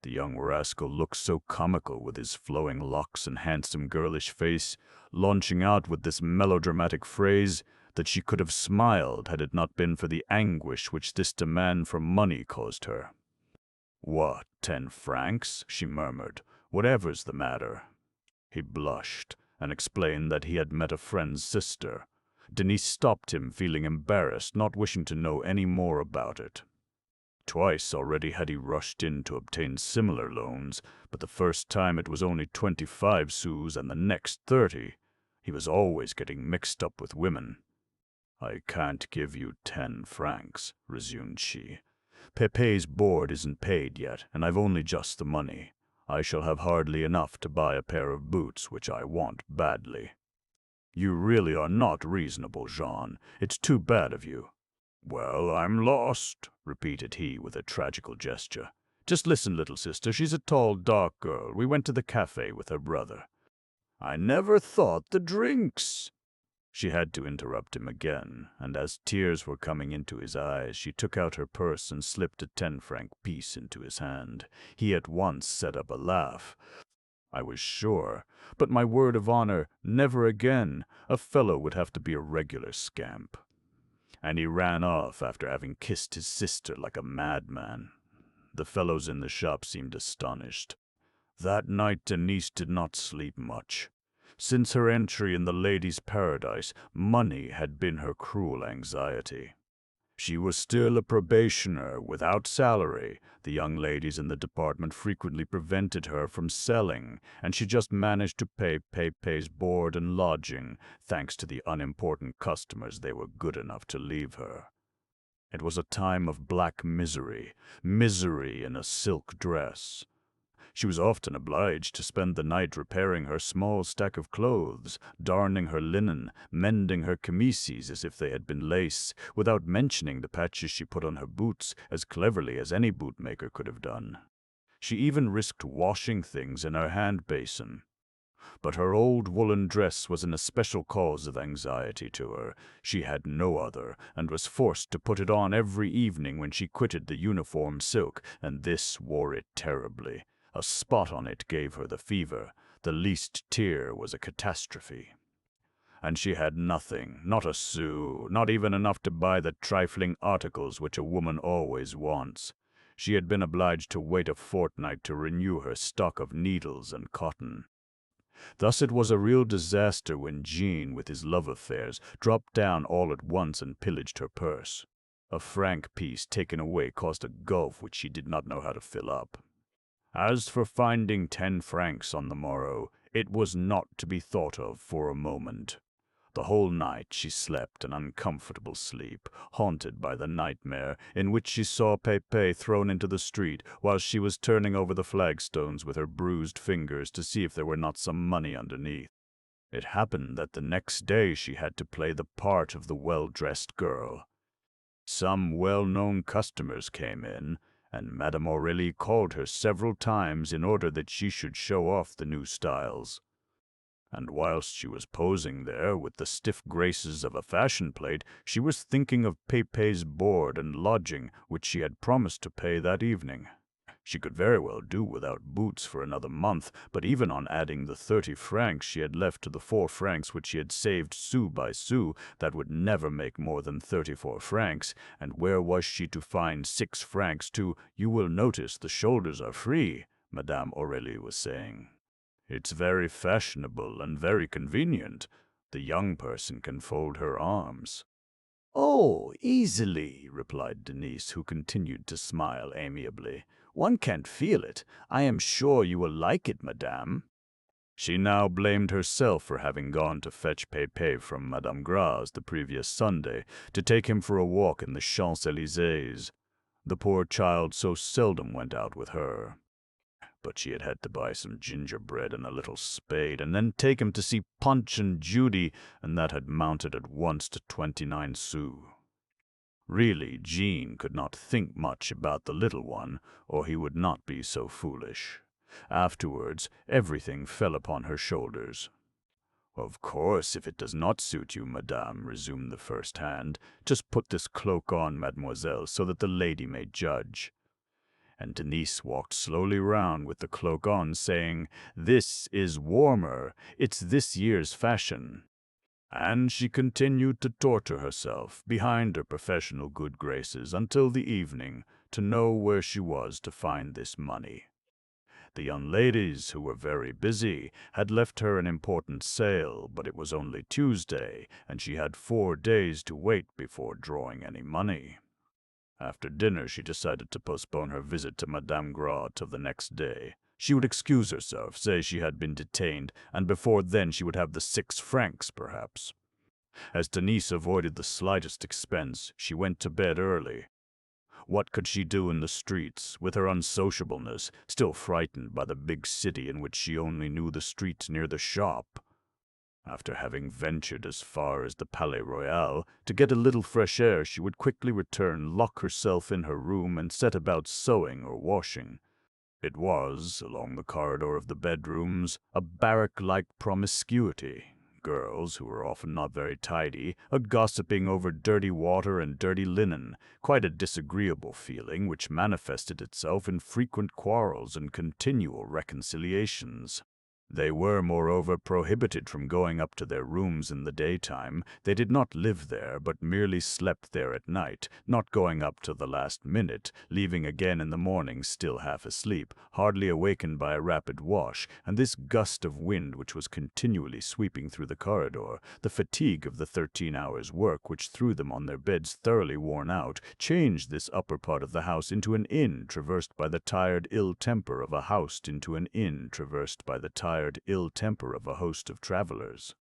The young rascal looked so comical with his flowing locks and handsome girlish face, launching out with this melodramatic phrase, that she could have smiled had it not been for the anguish which this demand for money caused her. "What, 10 francs?" she murmured. "Whatever's the matter?" He blushed, and explained that he had met a friend's sister. Denise stopped him, feeling embarrassed, not wishing to know any more about it. Twice already had he rushed in to obtain similar loans, but the first time it was only 25 sous and the next 30. He was always getting mixed up with women. "I can't give you 10 francs," resumed she. "Pépé's board isn't paid yet, and I've only just the money. I shall have hardly enough to buy a pair of boots, which I want badly." "You really are not reasonable, Jean. It's too bad of you." "Well, I'm lost," repeated he with a tragical gesture. Just listen, little sister, she's a tall, dark girl. We went to the cafe with her brother. I never thought the drinks. She had to interrupt him again, and as tears were coming into his eyes, she took out her purse and slipped a 10-franc piece into his hand. He at once set up a laugh. I was sure, but my word of honor, never again. A fellow would have to be a regular scamp. And he ran off after having kissed his sister like a madman. The fellows in the shop seemed astonished. That night Denise did not sleep much. Since her entry in the ladies' paradise, money had been her cruel anxiety. She was still a probationer, without salary. The young ladies in the department frequently prevented her from selling, and she just managed to pay Pepe's board and lodging. Thanks to the unimportant customers, they were good enough to leave her. It was a time of black misery, misery in a silk dress. She was often obliged to spend the night repairing her small stack of clothes, darning her linen, mending her chemises as if they had been lace, without mentioning the patches she put on her boots as cleverly as any bootmaker could have done. She even risked washing things in her hand basin. But her old woolen dress was an especial cause of anxiety to her. She had no other, and was forced to put it on every evening when she quitted the uniform silk, and this wore it terribly. A spot on it gave her the fever. The least tear was a catastrophe. And she had nothing, not a sou, not even enough to buy the trifling articles which a woman always wants. She had been obliged to wait a fortnight to renew her stock of needles and cotton. Thus it was a real disaster when Jean, with his love affairs, dropped down all at once and pillaged her purse. A franc piece taken away caused a gulf which she did not know how to fill up. As for finding 10 francs on the morrow, it was not to be thought of for a moment. The whole night she slept an uncomfortable sleep, haunted by the nightmare in which she saw Pepe thrown into the street while she was turning over the flagstones with her bruised fingers to see if there were not some money underneath. It happened that the next day she had to play the part of the well-dressed girl. Some well-known customers came in, and Madame Aurélie called her several times in order that she should show off the new styles. And whilst she was posing there with the stiff graces of a fashion plate, she was thinking of Pepe's board and lodging, which she had promised to pay that evening. She could very well do without boots for another month, but even on adding the 30 francs she had left to the 4 francs which she had saved sou by sou, that would never make more than 34 francs, and where was she to find 6 francs to "You will notice the shoulders are free," Madame Aurélie was saying. "It's very fashionable and very convenient. The young person can fold her arms." "Oh, easily," replied Denise, who continued to smile amiably. "One can't feel it. I am sure you will like it, madame." She now blamed herself for having gone to fetch Pepe from Madame Gras the previous Sunday to take him for a walk in the Champs-Élysées. The poor child so seldom went out with her. But she had had to buy some gingerbread and a little spade, and then take him to see Punch and Judy, and that had mounted at once to 29 sous. Really, Jean could not think much about the little one, or he would not be so foolish. Afterwards, everything fell upon her shoulders. "Of course, if it does not suit you, madame," resumed the first hand, "just put this cloak on, mademoiselle, so that the lady may judge." And Denise walked slowly round with the cloak on, saying, "This is warmer. It's this year's fashion." And she continued to torture herself, behind her professional good graces, until the evening, to know where she was to find this money. The young ladies, who were very busy, had left her an important sale, but it was only Tuesday, and she had 4 days to wait before drawing any money. After dinner she decided to postpone her visit to Madame Gras till the next day. She would excuse herself, say she had been detained, and before then she would have the 6 francs, perhaps. As Denise avoided the slightest expense, she went to bed early. What could she do in the streets, with her unsociableness, still frightened by the big city in which she only knew the streets near the shop? After having ventured as far as the Palais Royal to get a little fresh air, she would quickly return, lock herself in her room, and set about sewing or washing. It was, along the corridor of the bedrooms, a barrack-like promiscuity. Girls, who were often not very tidy, gossiping over dirty water and dirty linen, quite a disagreeable feeling which manifested itself in frequent quarrels and continual reconciliations. They were, moreover, prohibited from going up to their rooms in the daytime. They did not live there, but merely slept there at night, not going up till the last minute, leaving again in the morning still half asleep, hardly awakened by a rapid wash, and this gust of wind which was continually sweeping through the corridor, the fatigue of the 13 hours' work which threw them on their beds thoroughly worn out, changed this upper part of the house into an inn traversed by the tired ill temper of a host into an inn traversed by the tired ill temper of a host of travelers.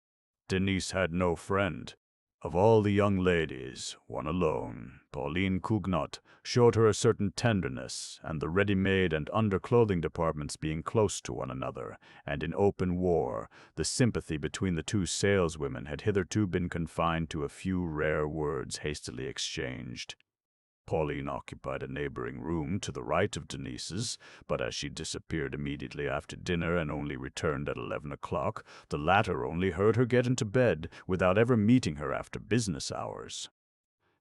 Denise had no friend. Of all the young ladies, one alone, Pauline Cugnot, showed her a certain tenderness, and the ready-made and underclothing departments being close to one another, and in open war, the sympathy between the two saleswomen had hitherto been confined to a few rare words hastily exchanged. Pauline occupied a neighboring room to the right of Denise's, but as she disappeared immediately after dinner and only returned at 11 o'clock, the latter only heard her get into bed, without ever meeting her after business hours.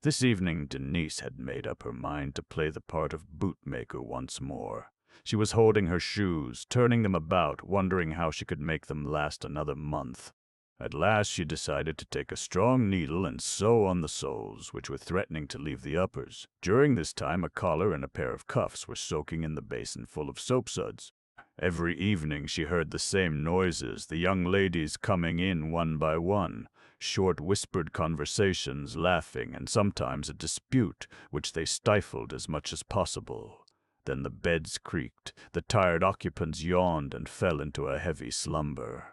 This evening Denise had made up her mind to play the part of bootmaker once more. She was holding her shoes, turning them about, wondering how she could make them last another month. At last she decided to take a strong needle and sew on the soles, which were threatening to leave the uppers. During this time a collar and a pair of cuffs were soaking in the basin full of soapsuds. Every evening she heard the same noises, the young ladies coming in one by one, short whispered conversations, laughing, and sometimes a dispute, which they stifled as much as possible. Then the beds creaked, the tired occupants yawned and fell into a heavy slumber.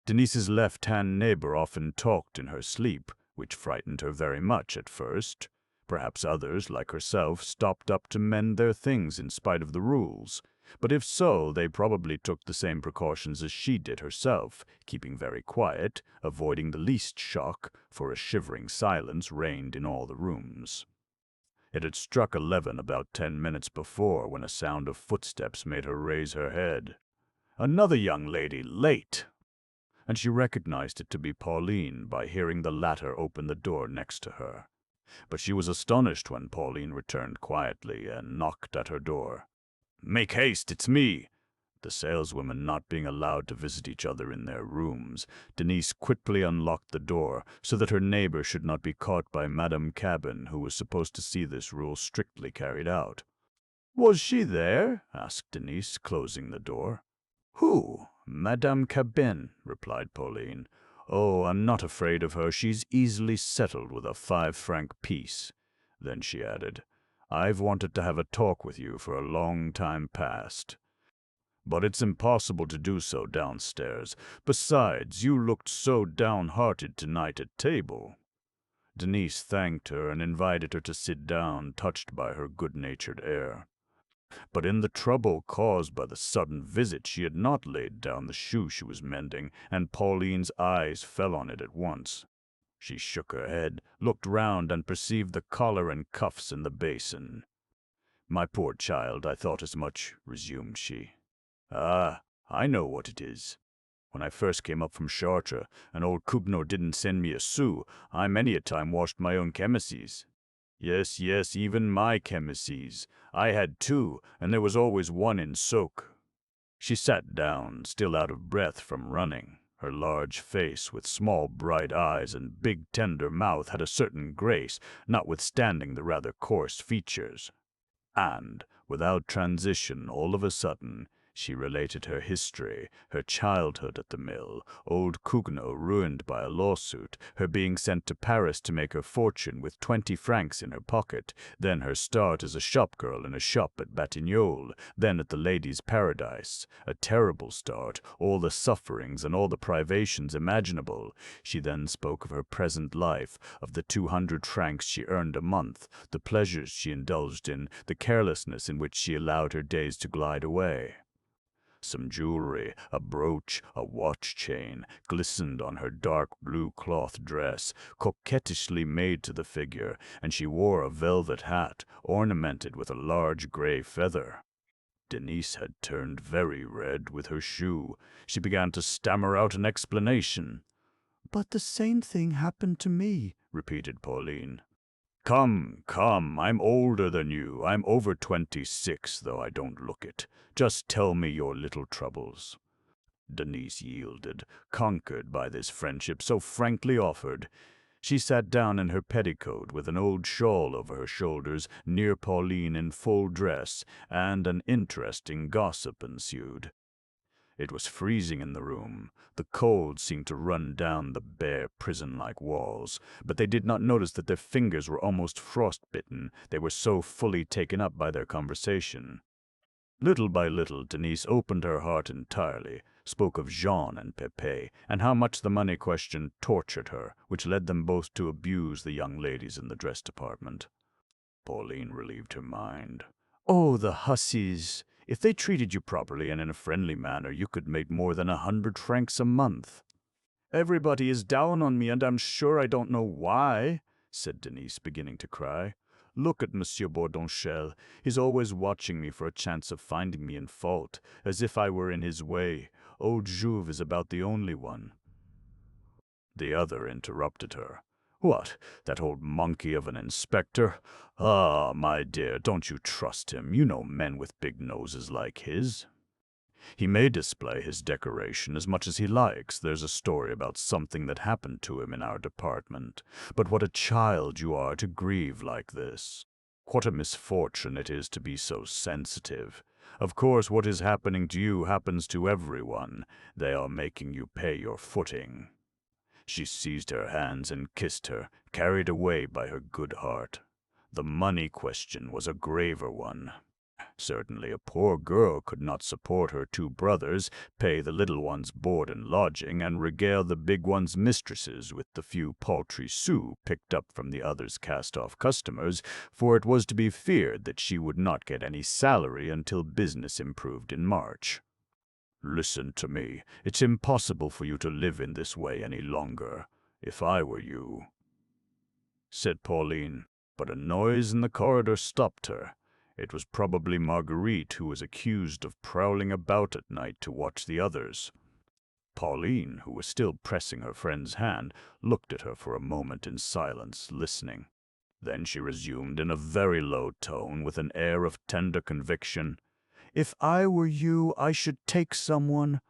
Denise's left-hand neighbor often talked in her sleep, which frightened her very much at first. Perhaps others, like herself, stopped up to mend their things in spite of the rules. But if so, they probably took the same precautions as she did herself, keeping very quiet, avoiding the least shock, for a shivering silence reigned in all the rooms. It had struck 11 about 10 minutes before, when a sound of footsteps made her raise her head. Another young lady, late! And she recognized it to be Pauline by hearing the latter open the door next to her. But she was astonished when Pauline returned quietly and knocked at her door. "Make haste, it's me!" The saleswomen not being allowed to visit each other in their rooms, Denise quickly unlocked the door so that her neighbor should not be caught by Madame Cabin, who was supposed to see this rule strictly carried out. "Was she there?" asked Denise, closing the door. "Who? Madame Cabin," replied Pauline. "Oh, I'm not afraid of her. She's easily settled with a 5-franc piece." Then she added, "I've wanted to have a talk with you for a long time past. But it's impossible to do so downstairs. Besides, you looked so downhearted tonight at table." Denise thanked her and invited her to sit down, touched by her good-natured air. But in the trouble caused by the sudden visit she had not laid down the shoe she was mending, and Pauline's eyes fell on it at once. She shook her head, looked round, and perceived the collar and cuffs in the basin. "My poor child, I thought as much," resumed she. "Ah, I know what it is. When I first came up from Chartres, and old Cugnot didn't send me a sou, I many a time washed my own chemises. Yes, even my chemises. I had 2, and there was always one in soak." She sat down, still out of breath from running. Her large face, with small bright eyes and big tender mouth, had a certain grace, notwithstanding the rather coarse features. And, without transition, all of a sudden, she related her history, her childhood at the mill, old Cugnot ruined by a lawsuit, her being sent to Paris to make her fortune with 20 francs in her pocket, then her start as a shop-girl in a shop at Batignolles, then at the Ladies' Paradise, a terrible start, all the sufferings and all the privations imaginable. She then spoke of her present life, of the 200 francs she earned a month, the pleasures she indulged in, the carelessness in which she allowed her days to glide away. Some jewelry, a brooch, a watch chain, glistened on her dark blue cloth dress, coquettishly made to the figure, and she wore a velvet hat, ornamented with a large gray feather. Denise had turned very red with her shoe. She began to stammer out an explanation. "But the same thing happened to me," repeated Pauline. Come, come, I'm older than you. I'm over 26, though I don't look it. Just tell me your little troubles." Denise yielded, conquered by this friendship so frankly offered. She sat down in her petticoat with an old shawl over her shoulders near Pauline in full dress, and an interesting gossip ensued. It was freezing in the room. The cold seemed to run down the bare prison-like walls, but they did not notice that their fingers were almost frostbitten. They were so fully taken up by their conversation. Little by little, Denise opened her heart entirely, spoke of Jean and Pépé, and how much the money question tortured her, which led them both to abuse the young ladies in the dress department. Pauline relieved her mind. "Oh, the hussies! If they treated you properly and in a friendly manner, you could make more than 100 francs a month." "Everybody is down on me, and I'm sure I don't know why," said Denise, beginning to cry. "Look at Monsieur Bourdonchel. He's always watching me for a chance of finding me in fault, as if I were in his way. Old Jouve is about the only one." The other interrupted her. "What, that old monkey of an inspector? Ah, my dear, don't you trust him. You know men with big noses like his. He may display his decoration as much as he likes. There's a story about something that happened to him in our department. But what a child you are to grieve like this. What a misfortune it is to be so sensitive. Of course, what is happening to you happens to everyone. They are making you pay your footing." She seized her hands and kissed her, carried away by her good heart. The money question was a graver one. Certainly a poor girl could not support her two brothers, pay the little ones board and lodging, and regale the big ones' mistresses with the few paltry sous picked up from the others' cast-off customers, for it was to be feared that she would not get any salary until business improved in March. "Listen to me. It's impossible for you to live in this way any longer. If I were you," said Pauline, but a noise in the corridor stopped her. It was probably Marguerite, who was accused of prowling about at night to watch the others. Pauline, who was still pressing her friend's hand, looked at her for a moment in silence, listening. Then she resumed in a very low tone, with an air of tender conviction. "If I were you, I should take someone."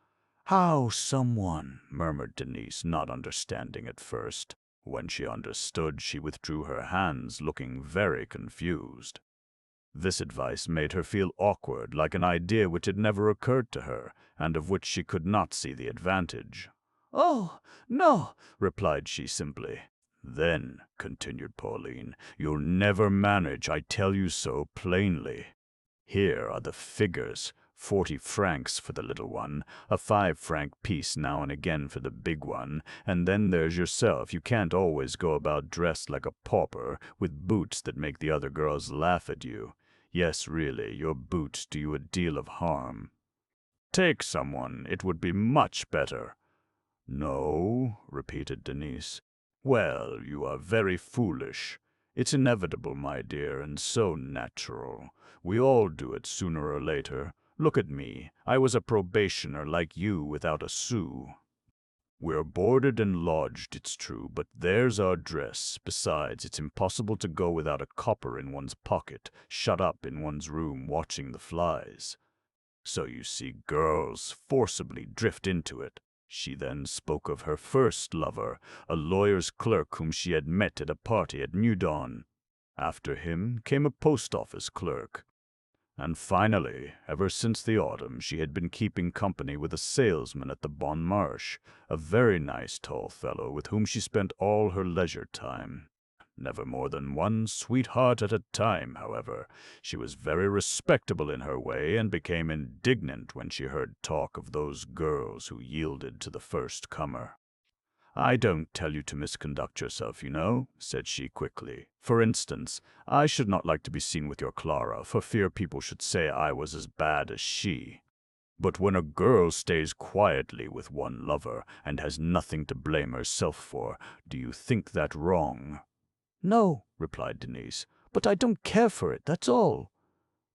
"How someone?" murmured Denise, not understanding at first. When she understood, she withdrew her hands, looking very confused. This advice made her feel awkward, like an idea which had never occurred to her, and of which she could not see the advantage. "Oh, no," replied she simply. "Then," continued Pauline, "you'll never manage, I tell you so plainly. Here are the figures. 40 francs for the little one, a 5-franc piece now and again for the big one, and then there's yourself. You can't always go about dressed like a pauper, with boots that make the other girls laugh at you. Yes, really, your boots do you a deal of harm. Take someone, it would be much better." "No," repeated Denise. "Well, you are very foolish. It's inevitable, my dear, and so natural. We all do it sooner or later. Look at me. I was a probationer like you without a sou. We're boarded and lodged, it's true, but there's our dress. Besides, it's impossible to go without a copper in one's pocket, shut up in one's room watching the flies. So you see, girls forcibly drift into it." She then spoke of her first lover, a lawyer's clerk whom she had met at a party at Meudon. After him came a post-office clerk. And finally, ever since the autumn, she had been keeping company with a salesman at the Bon Marche, a very nice tall fellow with whom she spent all her leisure time. Never more than one sweetheart at a time, however. She was very respectable in her way, and became indignant when she heard talk of those girls who yielded to the first comer. "I don't tell you to misconduct yourself, you know," said she quickly. "For instance, I should not like to be seen with your Clara, for fear people should say I was as bad as she." But when a girl stays quietly with one lover and has nothing to blame herself for, do you think that wrong?" "No," replied Denise, "but I don't care for it, that's all."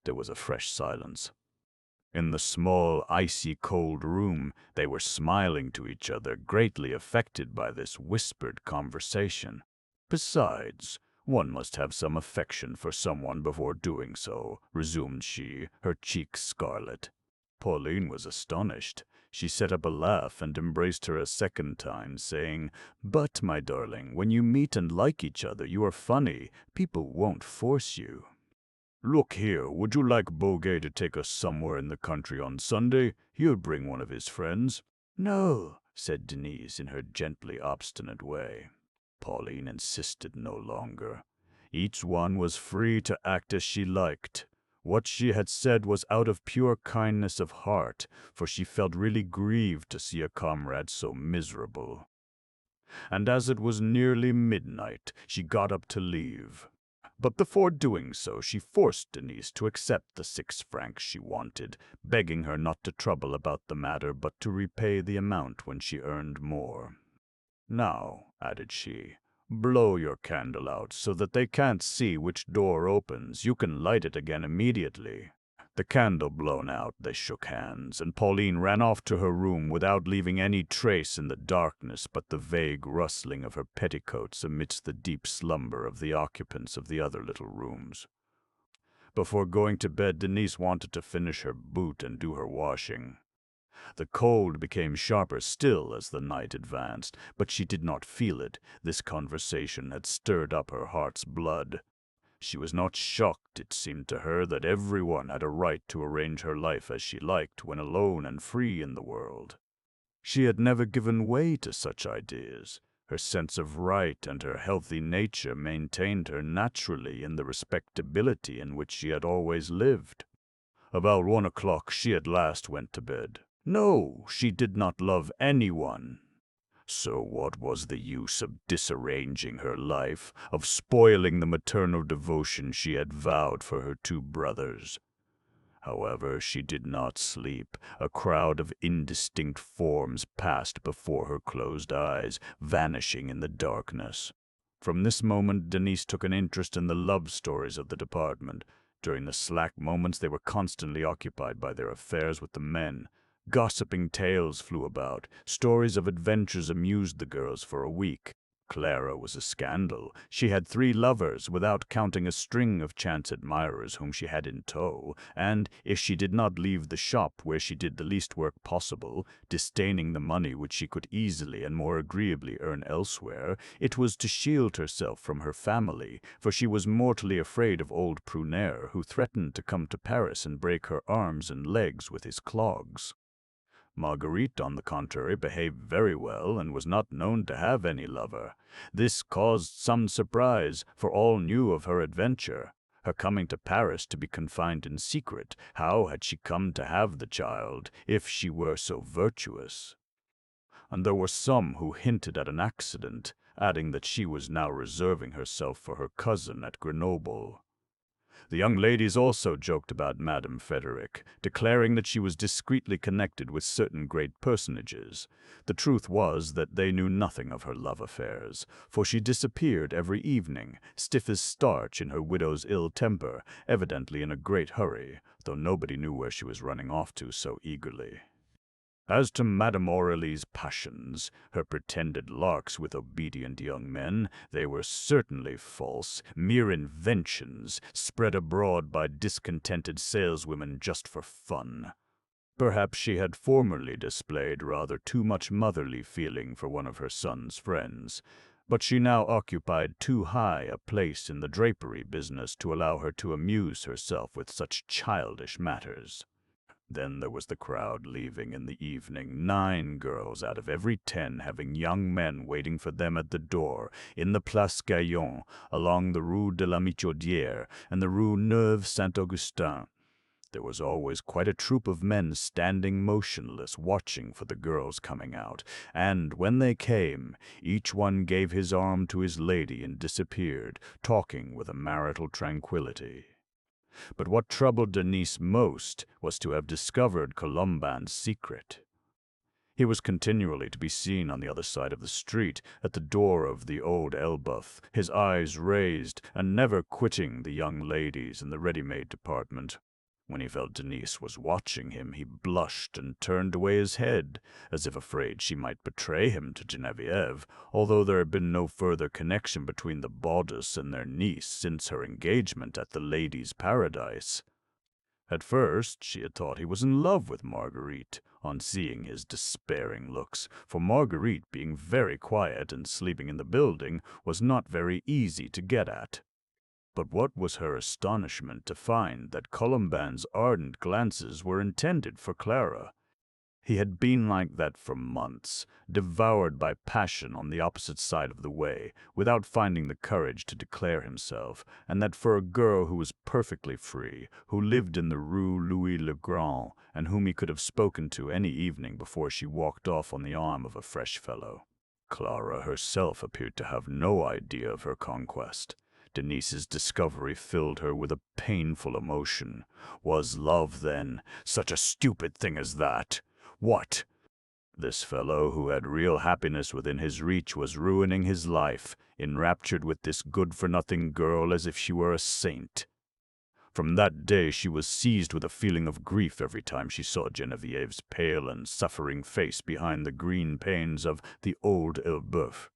There was a fresh silence. In the small, icy cold room, they were smiling to each other, greatly affected by this whispered conversation. "Besides, one must have some affection for someone before doing so," resumed she, her cheeks scarlet. Pauline was astonished. She set up a laugh and embraced her a second time, saying, "But, my darling, when you meet and like each other, you are funny. People won't force you." "Look here, would you like Boguet to take us somewhere in the country on Sunday? He'll bring one of his friends." "No," said Denise in her gently obstinate way. Pauline insisted no longer. Each one was free to act as she liked. What she had said was out of pure kindness of heart, for she felt really grieved to see a comrade so miserable. And as it was nearly midnight, she got up to leave. But before doing so, she forced Denise to accept the 6 francs she wanted, begging her not to trouble about the matter, but to repay the amount when she earned more. "Now," added she, "blow your candle out so that they can't see which door opens. You can light it again immediately." The candle blown out, they shook hands, and Pauline ran off to her room without leaving any trace in the darkness but the vague rustling of her petticoats amidst the deep slumber of the occupants of the other little rooms. Before going to bed, Denise wanted to finish her boot and do her washing. The cold became sharper still as the night advanced, but she did not feel it. This conversation had stirred up her heart's blood. She was not shocked, it seemed to her, that everyone had a right to arrange her life as she liked when alone and free in the world. She had never given way to such ideas. Her sense of right and her healthy nature maintained her naturally in the respectability in which she had always lived. About 1 o'clock she at last went to bed. No, she did not love anyone. So what was the use of disarranging her life, of spoiling the maternal devotion she had vowed for her 2 brothers? However, she did not sleep. A crowd of indistinct forms passed before her closed eyes, vanishing in the darkness. From this moment, Denise took an interest in the love stories of the department. During the slack moments, they were constantly occupied by their affairs with the men. Gossiping tales flew about. Stories of adventures amused the girls for a week. Clara was a scandal. She had 3 lovers, without counting a string of chance admirers whom she had in tow, and, if she did not leave the shop where she did the least work possible, disdaining the money which she could easily and more agreeably earn elsewhere, it was to shield herself from her family, for she was mortally afraid of old Prunaire, who threatened to come to Paris and break her arms and legs with his clogs. Marguerite, on the contrary, behaved very well and was not known to have any lover. This caused some surprise, for all knew of her adventure. Her coming to Paris to be confined in secret. How had she come to have the child, if she were so virtuous? And there were some who hinted at an accident, adding that she was now reserving herself for her cousin at Grenoble. The young ladies also joked about Madame Frederick, declaring that she was discreetly connected with certain great personages. The truth was that they knew nothing of her love affairs, for she disappeared every evening, stiff as starch in her widow's ill temper, evidently in a great hurry, though nobody knew where she was running off to so eagerly. As to Madame Aurélie's passions, her pretended larks with obedient young men, they were certainly false, mere inventions, spread abroad by discontented saleswomen just for fun. Perhaps she had formerly displayed rather too much motherly feeling for one of her son's friends, but she now occupied too high a place in the drapery business to allow her to amuse herself with such childish matters. Then there was the crowd leaving in the evening, 9 girls out of every 10 having young men waiting for them at the door, in the Place Gaillon, along the Rue de la Michaudière, and the Rue Neuve Saint-Augustin. There was always quite a troop of men standing motionless, watching for the girls coming out, and when they came, each one gave his arm to his lady and disappeared, talking with a marital tranquillity. But what troubled Denise most was to have discovered Colomban's secret. He was continually to be seen on the other side of the street, at the door of the old Elbeuf, his eyes raised, and never quitting the young ladies in the ready-made department. When he felt Denise was watching him, he blushed and turned away his head, as if afraid she might betray him to Geneviève, although there had been no further connection between the bodice and their niece since her engagement at the Ladies' Paradise. At first, she had thought he was in love with Marguerite, on seeing his despairing looks, for Marguerite, being very quiet and sleeping in the building, was not very easy to get at. But what was her astonishment to find that Colomban's ardent glances were intended for Clara. He had been like that for months, devoured by passion on the opposite side of the way, without finding the courage to declare himself, and that for a girl who was perfectly free, who lived in the Rue Louis-le-Grand, and whom he could have spoken to any evening before she walked off on the arm of a fresh fellow. Clara herself appeared to have no idea of her conquest. Denise's discovery filled her with a painful emotion. Was love, then, such a stupid thing as that? What? This fellow, who had real happiness within his reach, was ruining his life, enraptured with this good-for-nothing girl as if she were a saint. From that day she was seized with a feeling of grief every time she saw Genevieve's pale and suffering face behind the green panes of the old Elbeuf.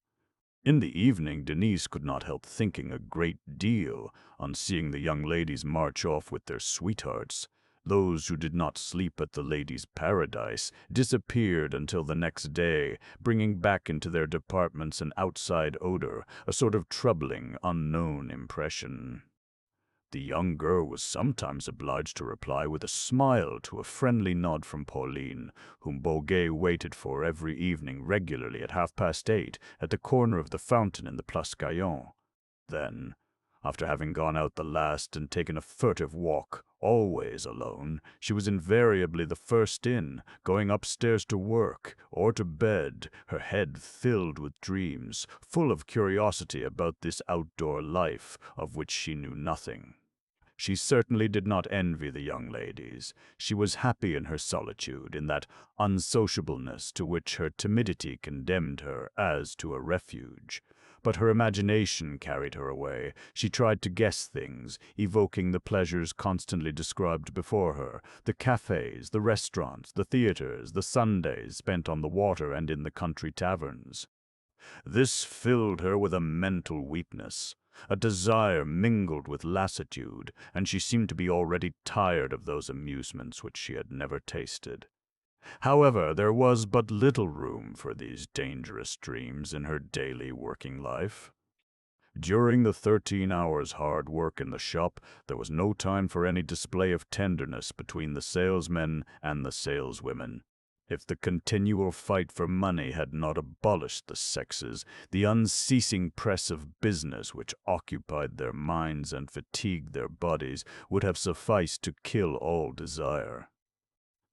In the evening, Denise could not help thinking a great deal on seeing the young ladies march off with their sweethearts. Those who did not sleep at the Ladies' Paradise disappeared until the next day, bringing back into their departments an outside odor, a sort of troubling, unknown impression. The young girl was sometimes obliged to reply with a smile to a friendly nod from Pauline, whom Boguet waited for every evening regularly at 8:30 at the corner of the fountain in the Place Gaillon. Then, after having gone out the last and taken a furtive walk, always alone, she was invariably the first in, going upstairs to work or to bed, her head filled with dreams, full of curiosity about this outdoor life of which she knew nothing. She certainly did not envy the young ladies. She was happy in her solitude, in that unsociableness to which her timidity condemned her as to a refuge. But her imagination carried her away. She tried to guess things, evoking the pleasures constantly described before her, the cafes, the restaurants, the theaters, the Sundays spent on the water and in the country taverns. This filled her with a mental weakness. A desire mingled with lassitude, and she seemed to be already tired of those amusements which she had never tasted. However, there was but little room for these dangerous dreams in her daily working life. During the 13 hours' hard work in the shop, there was no time for any display of tenderness between the salesmen and the saleswomen. If the continual fight for money had not abolished the sexes, the unceasing press of business which occupied their minds and fatigued their bodies would have sufficed to kill all desire.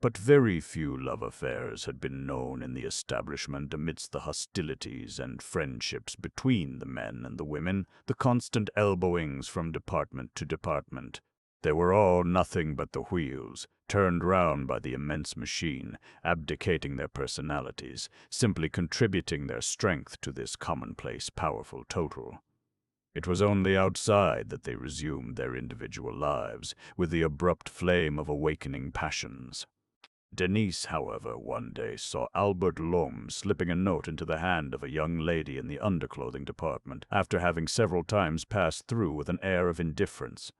But very few love affairs had been known in the establishment amidst the hostilities and friendships between the men and the women, the constant elbowings from department to department. They were all nothing but the wheels, turned round by the immense machine, abdicating their personalities, simply contributing their strength to this commonplace, powerful total. It was only outside that they resumed their individual lives, with the abrupt flame of awakening passions. Denise, however, one day saw Albert Lhomme slipping a note into the hand of a young lady in the underclothing department, after having several times passed through with an air of indifference.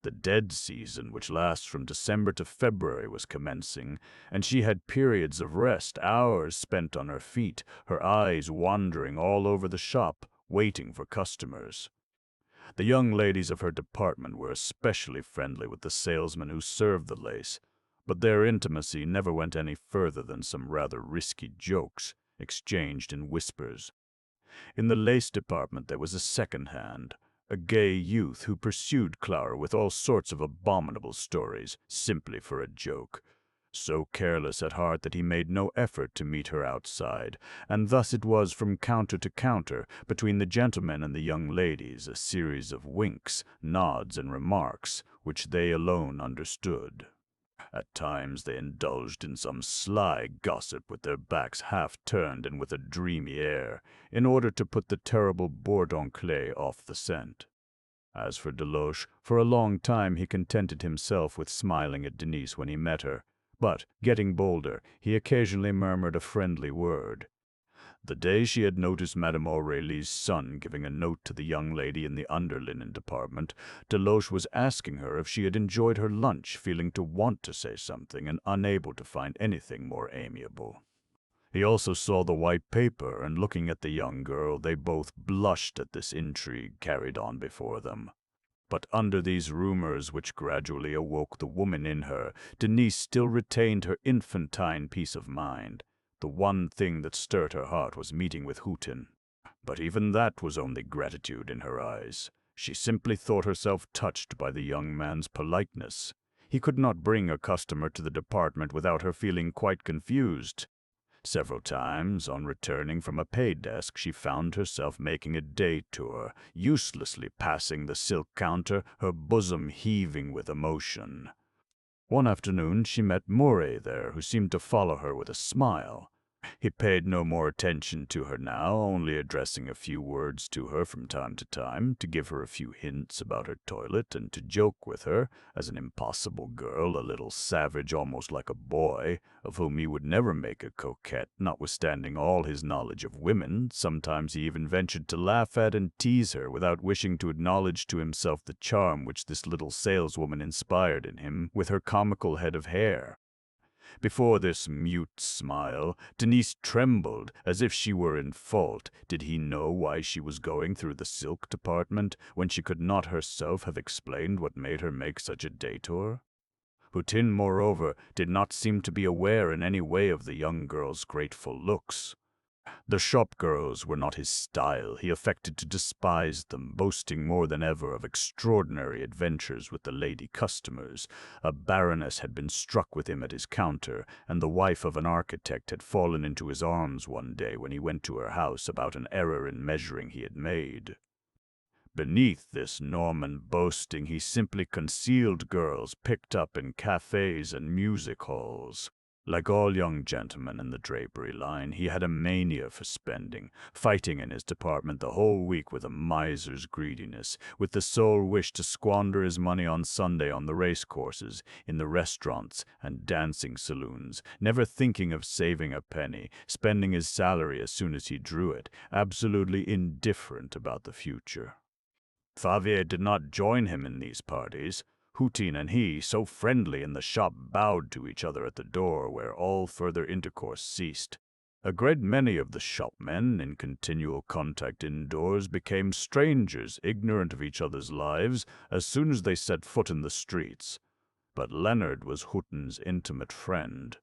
The dead season, which lasts from December to February, was commencing, and she had periods of rest, hours spent on her feet, her eyes wandering all over the shop, waiting for customers. The young ladies of her department were especially friendly with the salesmen who served the lace, but their intimacy never went any further than some rather risky jokes, exchanged in whispers. In the lace department there was a second hand, a gay youth who pursued Clara with all sorts of abominable stories, simply for a joke, so careless at heart that he made no effort to meet her outside, and thus it was from counter to counter, between the gentlemen and the young ladies, a series of winks, nods, and remarks, which they alone understood. At times they indulged in some sly gossip with their backs half turned and with a dreamy air, in order to put the terrible Bourdoncle off the scent. As for Deloche, for a long time he contented himself with smiling at Denise when he met her, but, getting bolder, he occasionally murmured a friendly word. The day she had noticed Madame Aurélie's son giving a note to the young lady in the underlinen department, Deloche was asking her if she had enjoyed her lunch, feeling to want to say something and unable to find anything more amiable. He also saw the white paper, and looking at the young girl, they both blushed at this intrigue carried on before them. But under these rumors which gradually awoke the woman in her, Denise still retained her infantine peace of mind. The one thing that stirred her heart was meeting with Hutin. But even that was only gratitude in her eyes. She simply thought herself touched by the young man's politeness. He could not bring a customer to the department without her feeling quite confused. Several times, on returning from a pay desk, she found herself making a detour, uselessly passing the silk counter, her bosom heaving with emotion. One afternoon she met Mouret there, who seemed to follow her with a smile. He paid no more attention to her now, only addressing a few words to her from time, to give her a few hints about her toilet, and to joke with her, as an impossible girl, a little savage almost like a boy, of whom he would never make a coquette, notwithstanding all his knowledge of women. Sometimes he even ventured to laugh at and tease her, without wishing to acknowledge to himself the charm which this little saleswoman inspired in him, with her comical head of hair. Before this mute smile, Denise trembled as if she were in fault. Did he know why she was going through the silk department, when she could not herself have explained what made her make such a detour? Hutin, moreover, did not seem to be aware in any way of the young girl's grateful looks. The shop girls were not his style. He affected to despise them, boasting more than ever of extraordinary adventures with the lady customers. A baroness had been struck with him at his counter, and the wife of an architect had fallen into his arms one day when he went to her house about an error in measuring he had made. Beneath this Norman boasting, he simply concealed girls picked up in cafes and music halls. Like all young gentlemen in the drapery line, he had a mania for spending, fighting in his department the whole week with a miser's greediness, with the sole wish to squander his money on Sunday on the racecourses, in the restaurants and dancing saloons, never thinking of saving a penny, spending his salary as soon as he drew it, absolutely indifferent about the future. Favier did not join him in these parties. Hutin and he, so friendly in the shop, bowed to each other at the door, where all further intercourse ceased. A great many of the shopmen, in continual contact indoors, became strangers, ignorant of each other's lives, as soon as they set foot in the streets. But Leonard was Hutin's intimate friend.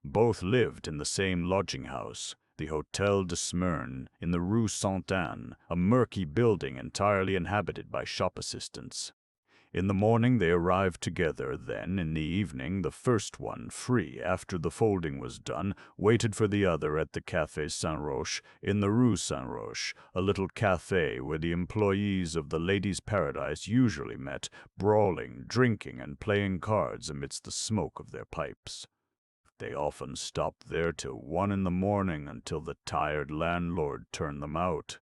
Both lived in the same lodging-house, the Hôtel de Smyrne, in the Rue Sainte-Anne, a murky building entirely inhabited by shop assistants. In the morning they arrived together, then, in the evening, the first one, free after the folding was done, waited for the other at the Café Saint-Roch, in the Rue Saint-Roch, a little café where the employees of the Ladies' Paradise usually met, brawling, drinking, and playing cards amidst the smoke of their pipes. They often stopped there till 1 in the morning, until the tired landlord turned them out.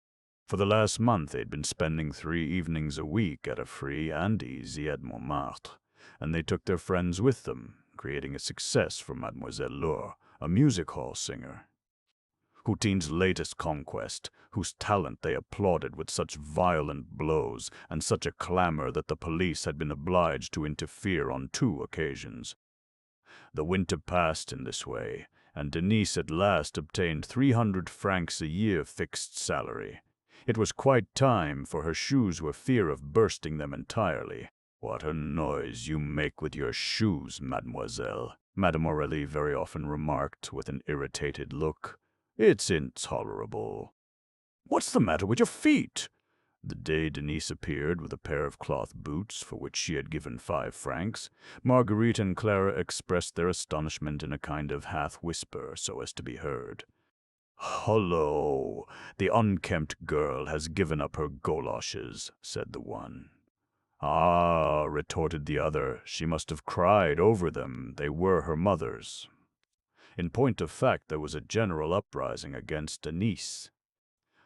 For the last month they had been spending 3 evenings a week at a free and easy at Montmartre, and they took their friends with them, creating a success for Mademoiselle Laure, a music-hall singer. Hutin's latest conquest, whose talent they applauded with such violent blows and such a clamor that the police had been obliged to interfere on 2 occasions. The winter passed in this way, and Denise at last obtained 300 francs a year fixed salary. It was quite time, for her shoes were fear of bursting them entirely. "What a noise you make with your shoes, mademoiselle," Madame Aurélie very often remarked with an irritated look. "It's intolerable." "What's the matter with your feet?" The day Denise appeared with a pair of cloth boots, for which she had given 5 francs, Marguerite and Clara expressed their astonishment in a kind of half-whisper, so as to be heard. "Hullo! The unkempt girl has given up her goloshes," said the one. Ah, retorted the other, she must have cried over them. They were her mother's. In point of fact, there was a general uprising against Denise.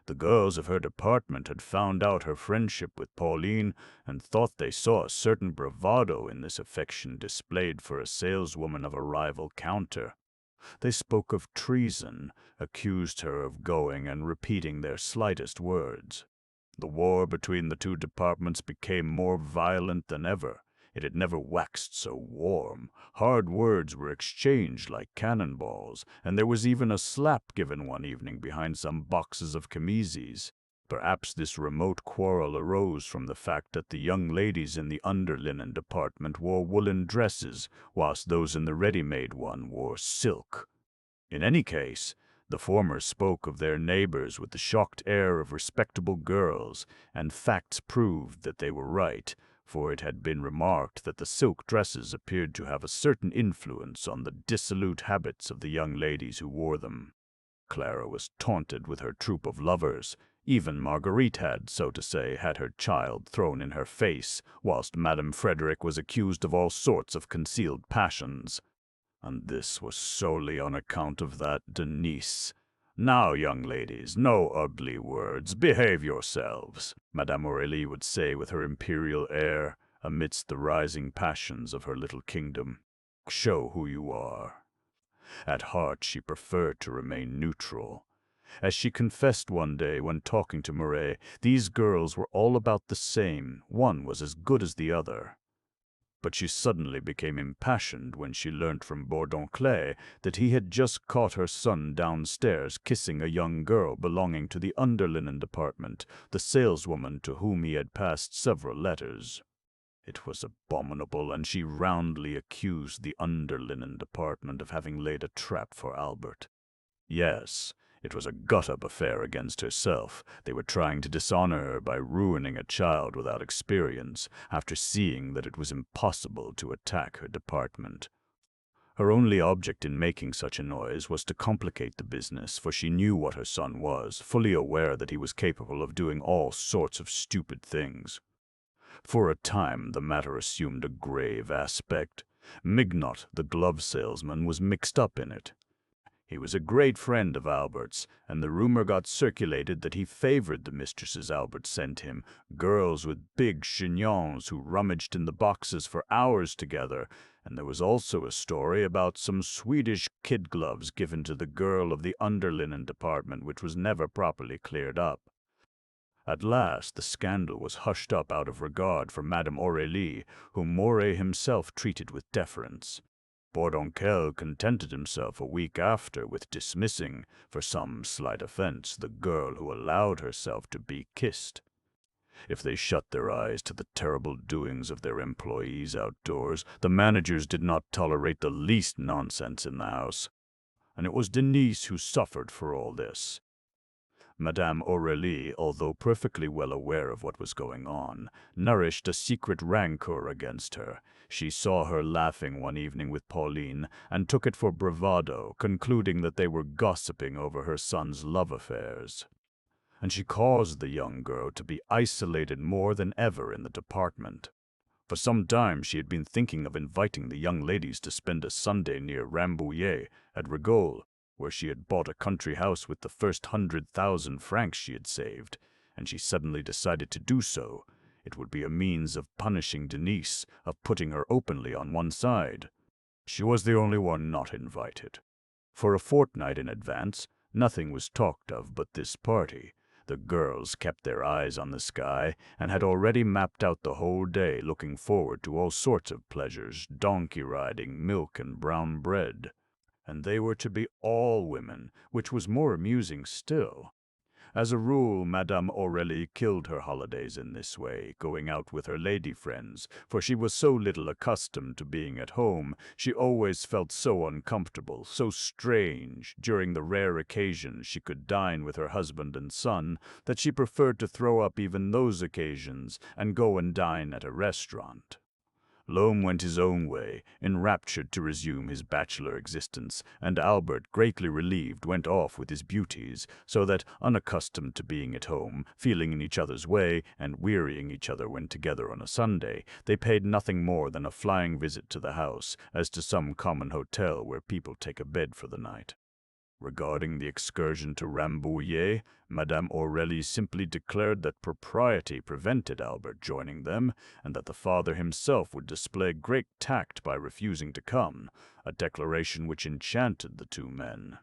The girls of her department had found out her friendship with Pauline and thought they saw a certain bravado in this affection displayed for a saleswoman of a rival counter. They spoke of treason, accused her of going and repeating their slightest words. The war between the two departments became more violent than ever. It had never waxed so warm. Hard words were exchanged like cannonballs, and there was even a slap given one evening behind some boxes of chemises. Perhaps this remote quarrel arose from the fact that the young ladies in the underlinen department wore woolen dresses, whilst those in the ready-made one wore silk. In any case, the former spoke of their neighbors with the shocked air of respectable girls, and facts proved that they were right, for it had been remarked that the silk dresses appeared to have a certain influence on the dissolute habits of the young ladies who wore them. Clara was taunted with her troop of lovers. Even Marguerite had, so to say, had her child thrown in her face, whilst Madame Frederick was accused of all sorts of concealed passions. And this was solely on account of that Denise. Now, young ladies, no ugly words. Behave yourselves, Madame Aurélie would say with her imperial air, amidst the rising passions of her little kingdom. Show who you are. At heart she preferred to remain neutral. As she confessed one day when talking to Mouret, these girls were all about the same. One was as good as the other. But she suddenly became impassioned when she learnt from Bourdoncle that he had just caught her son downstairs kissing a young girl belonging to the underlinen department, the saleswoman to whom he had passed several letters. It was abominable, and she roundly accused the underlinen department of having laid a trap for Albert. Yes, it was a got-up affair against herself. They were trying to dishonor her by ruining a child without experience, after seeing that it was impossible to attack her department. Her only object in making such a noise was to complicate the business, for she knew what her son was, fully aware that he was capable of doing all sorts of stupid things. For a time the matter assumed a grave aspect. Mignot, the glove salesman, was mixed up in it. He was a great friend of Albert's, and the rumor got circulated that he favored the mistresses Albert sent him, girls with big chignons who rummaged in the boxes for hours together, and there was also a story about some Swedish kid gloves given to the girl of the underlinen department which was never properly cleared up. At last the scandal was hushed up out of regard for Madame Aurélie, whom Mouret himself treated with deference. Bourdoncle contented himself a week after with dismissing, for some slight offense, the girl who allowed herself to be kissed. If they shut their eyes to the terrible doings of their employees outdoors, the managers did not tolerate the least nonsense in the house. And it was Denise who suffered for all this. Madame Aurélie, although perfectly well aware of what was going on, nourished a secret rancor against her. She saw her laughing one evening with Pauline, and took it for bravado, concluding that they were gossiping over her son's love affairs. And she caused the young girl to be isolated more than ever in the department. For some time she had been thinking of inviting the young ladies to spend a Sunday near Rambouillet, at Rigaud, where she had bought a country house with the first 100,000 francs she had saved, and she suddenly decided to do so. It would be a means of punishing Denise, of putting her openly on one side. She was the only one not invited. For a fortnight in advance, nothing was talked of but this party. The girls kept their eyes on the sky, and had already mapped out the whole day, looking forward to all sorts of pleasures, donkey riding, milk, and brown bread. And they were to be all women, which was more amusing still. As a rule, Madame Aurélie killed her holidays in this way, going out with her lady friends, for she was so little accustomed to being at home. She always felt so uncomfortable, so strange, during the rare occasions she could dine with her husband and son, that she preferred to throw up even those occasions and go and dine at a restaurant. L'homme went his own way, enraptured to resume his bachelor existence, and Albert, greatly relieved, went off with his beauties, so that, unaccustomed to being at home, feeling in each other's way, and wearying each other when together on a Sunday, they paid nothing more than a flying visit to the house, as to some common hotel where people take a bed for the night. Regarding the excursion to Rambouillet, Madame Aurélie simply declared that propriety prevented Albert joining them, and that the father himself would display great tact by refusing to come, a declaration which enchanted the two men.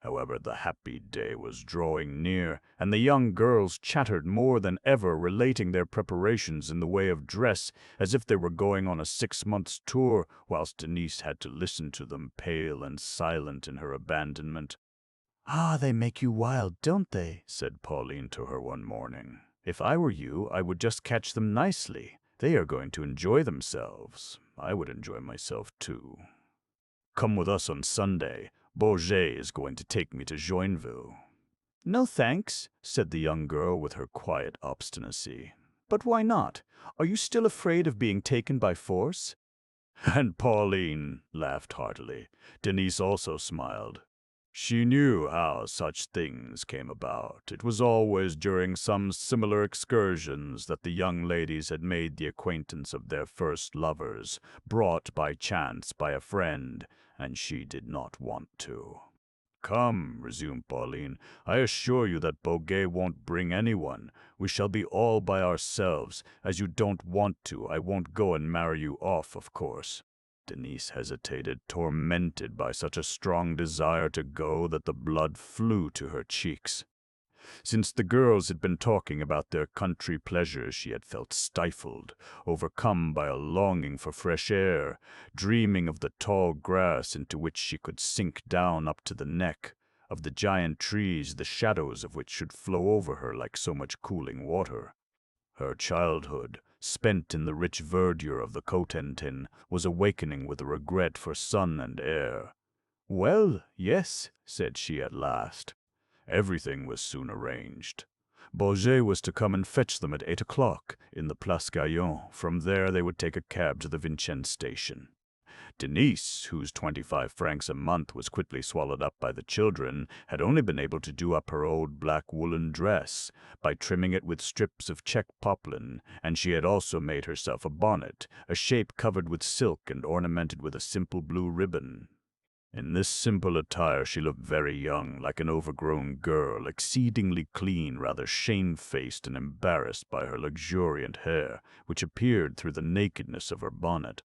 However, the happy day was drawing near, and the young girls chattered more than ever, relating their preparations in the way of dress, as if they were going on a 6 months' tour, whilst Denise had to listen to them, pale and silent in her abandonment. "Ah, they make you wild, don't they?" said Pauline to her one morning. "If I were you, I would just catch them nicely. They are going to enjoy themselves. I would enjoy myself too. Come with us on Sunday. Bourget is going to take me to Joinville." "No thanks," said the young girl with her quiet obstinacy. "But why not? Are you still afraid of being taken by force?" And Pauline laughed heartily. Denise also smiled. She knew how such things came about. It was always during some similar excursions that the young ladies had made the acquaintance of their first lovers, brought by chance by a friend, and she did not want to. "Come," resumed Pauline, "I assure you that Bourget won't bring anyone. We shall be all by ourselves. As you don't want to, I won't go and marry you off, of course." Denise hesitated, tormented by such a strong desire to go that the blood flew to her cheeks. Since the girls had been talking about their country pleasures, she had felt stifled, overcome by a longing for fresh air, dreaming of the tall grass into which she could sink down up to the neck, of the giant trees, the shadows of which should flow over her like so much cooling water. Her childhood, spent in the rich verdure of the Cotentin, was awakening with a regret for sun and air. "Well, yes," said she at last. Everything was soon arranged. Bourget was to come and fetch them at 8 o'clock in the Place Gaillon. From there they would take a cab to the Vincennes station. Denise, whose 25 francs a month was quickly swallowed up by the children, had only been able to do up her old black woolen dress by trimming it with strips of check poplin, and she had also made herself a bonnet, a shape covered with silk and ornamented with a simple blue ribbon. In this simple attire she looked very young, like an overgrown girl, exceedingly clean, rather shamefaced and embarrassed by her luxuriant hair, which appeared through the nakedness of her bonnet.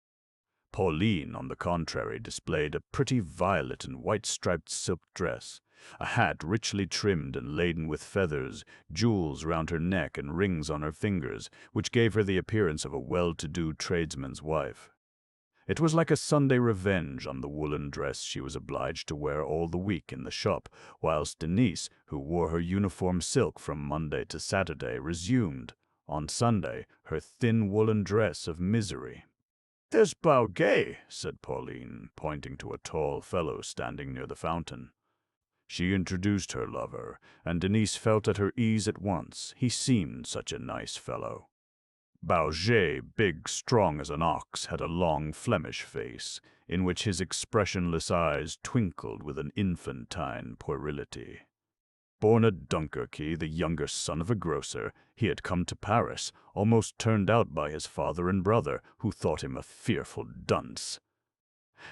Pauline, on the contrary, displayed a pretty violet and white-striped silk dress, a hat richly trimmed and laden with feathers, jewels round her neck and rings on her fingers, which gave her the appearance of a well-to-do tradesman's wife. It was like a Sunday revenge on the woolen dress she was obliged to wear all the week in the shop, whilst Denise, who wore her uniform silk from Monday to Saturday, resumed, on Sunday, her thin woolen dress of misery. "There's Bourget," said Pauline, pointing to a tall fellow standing near the fountain. She introduced her lover, and Denise felt at her ease at once. He seemed such a nice fellow. Bourget, big, strong as an ox, had a long Flemish face, in which his expressionless eyes twinkled with an infantine puerility. Born at Dunkerque, the younger son of a grocer, he had come to Paris, almost turned out by his father and brother, who thought him a fearful dunce.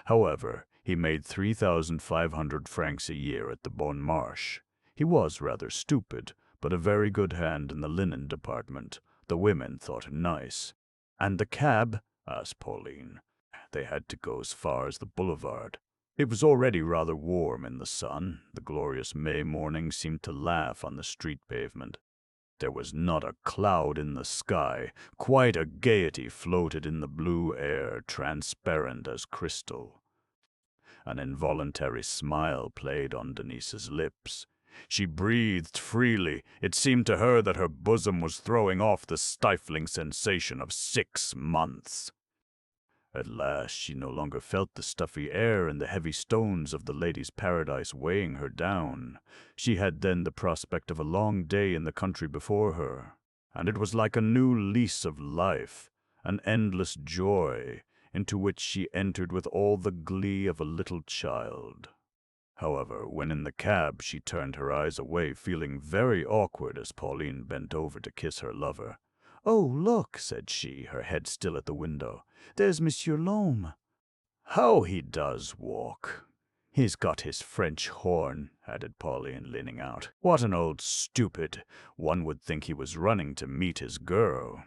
However, he made 3,500 francs a year at the Bon Marché. He was rather stupid, but a very good hand in the linen department. The women thought him nice. "And the cab?" asked Pauline. They had to go as far as the boulevard. It was already rather warm in the sun. The glorious May morning seemed to laugh on the street pavement. There was not a cloud in the sky. Quite a gaiety floated in the blue air, transparent as crystal. An involuntary smile played on Denise's lips. She breathed freely. It seemed to her that her bosom was throwing off the stifling sensation of 6 months. At last she no longer felt the stuffy air and the heavy stones of the lady's paradise weighing her down. She had then the prospect of a long day in the country before her, and it was like a new lease of life. an endless joy into which she entered with all the glee of a little child. However, when in the cab she turned her eyes away, feeling very awkward as Pauline bent over to kiss her lover. "Oh, look," said she, her head still at the window. "There's Monsieur Lhomme." "How he does walk! He's got his French horn," added Pauline, leaning out. "What an old stupid! One would think he was running to meet his girl."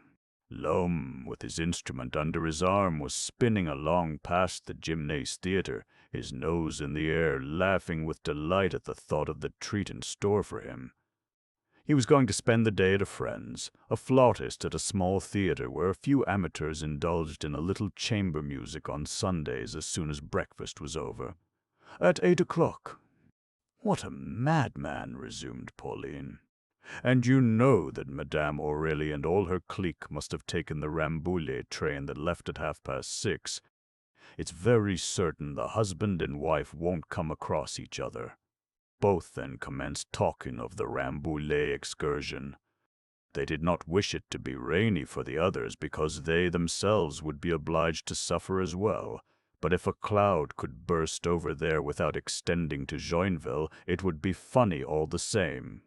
Lhomme, with his instrument under his arm, was spinning along past the Gymnase Theatre, his nose in the air, laughing with delight at the thought of the treat in store for him. He was going to spend the day at a friend's, a flautist at a small theatre where a few amateurs indulged in a little chamber music on Sundays as soon as breakfast was over. At 8 o'clock. "What a madman," resumed Pauline. "And you know that Madame Aurélie and all her clique must have taken the Rambouillet train that left at 6:30. It's very certain the husband and wife won't come across each other." Both then commenced talking of the Rambouillet excursion. They did not wish it to be rainy for the others because they themselves would be obliged to suffer as well. But if a cloud could burst over there without extending to Joinville, it would be funny all the same.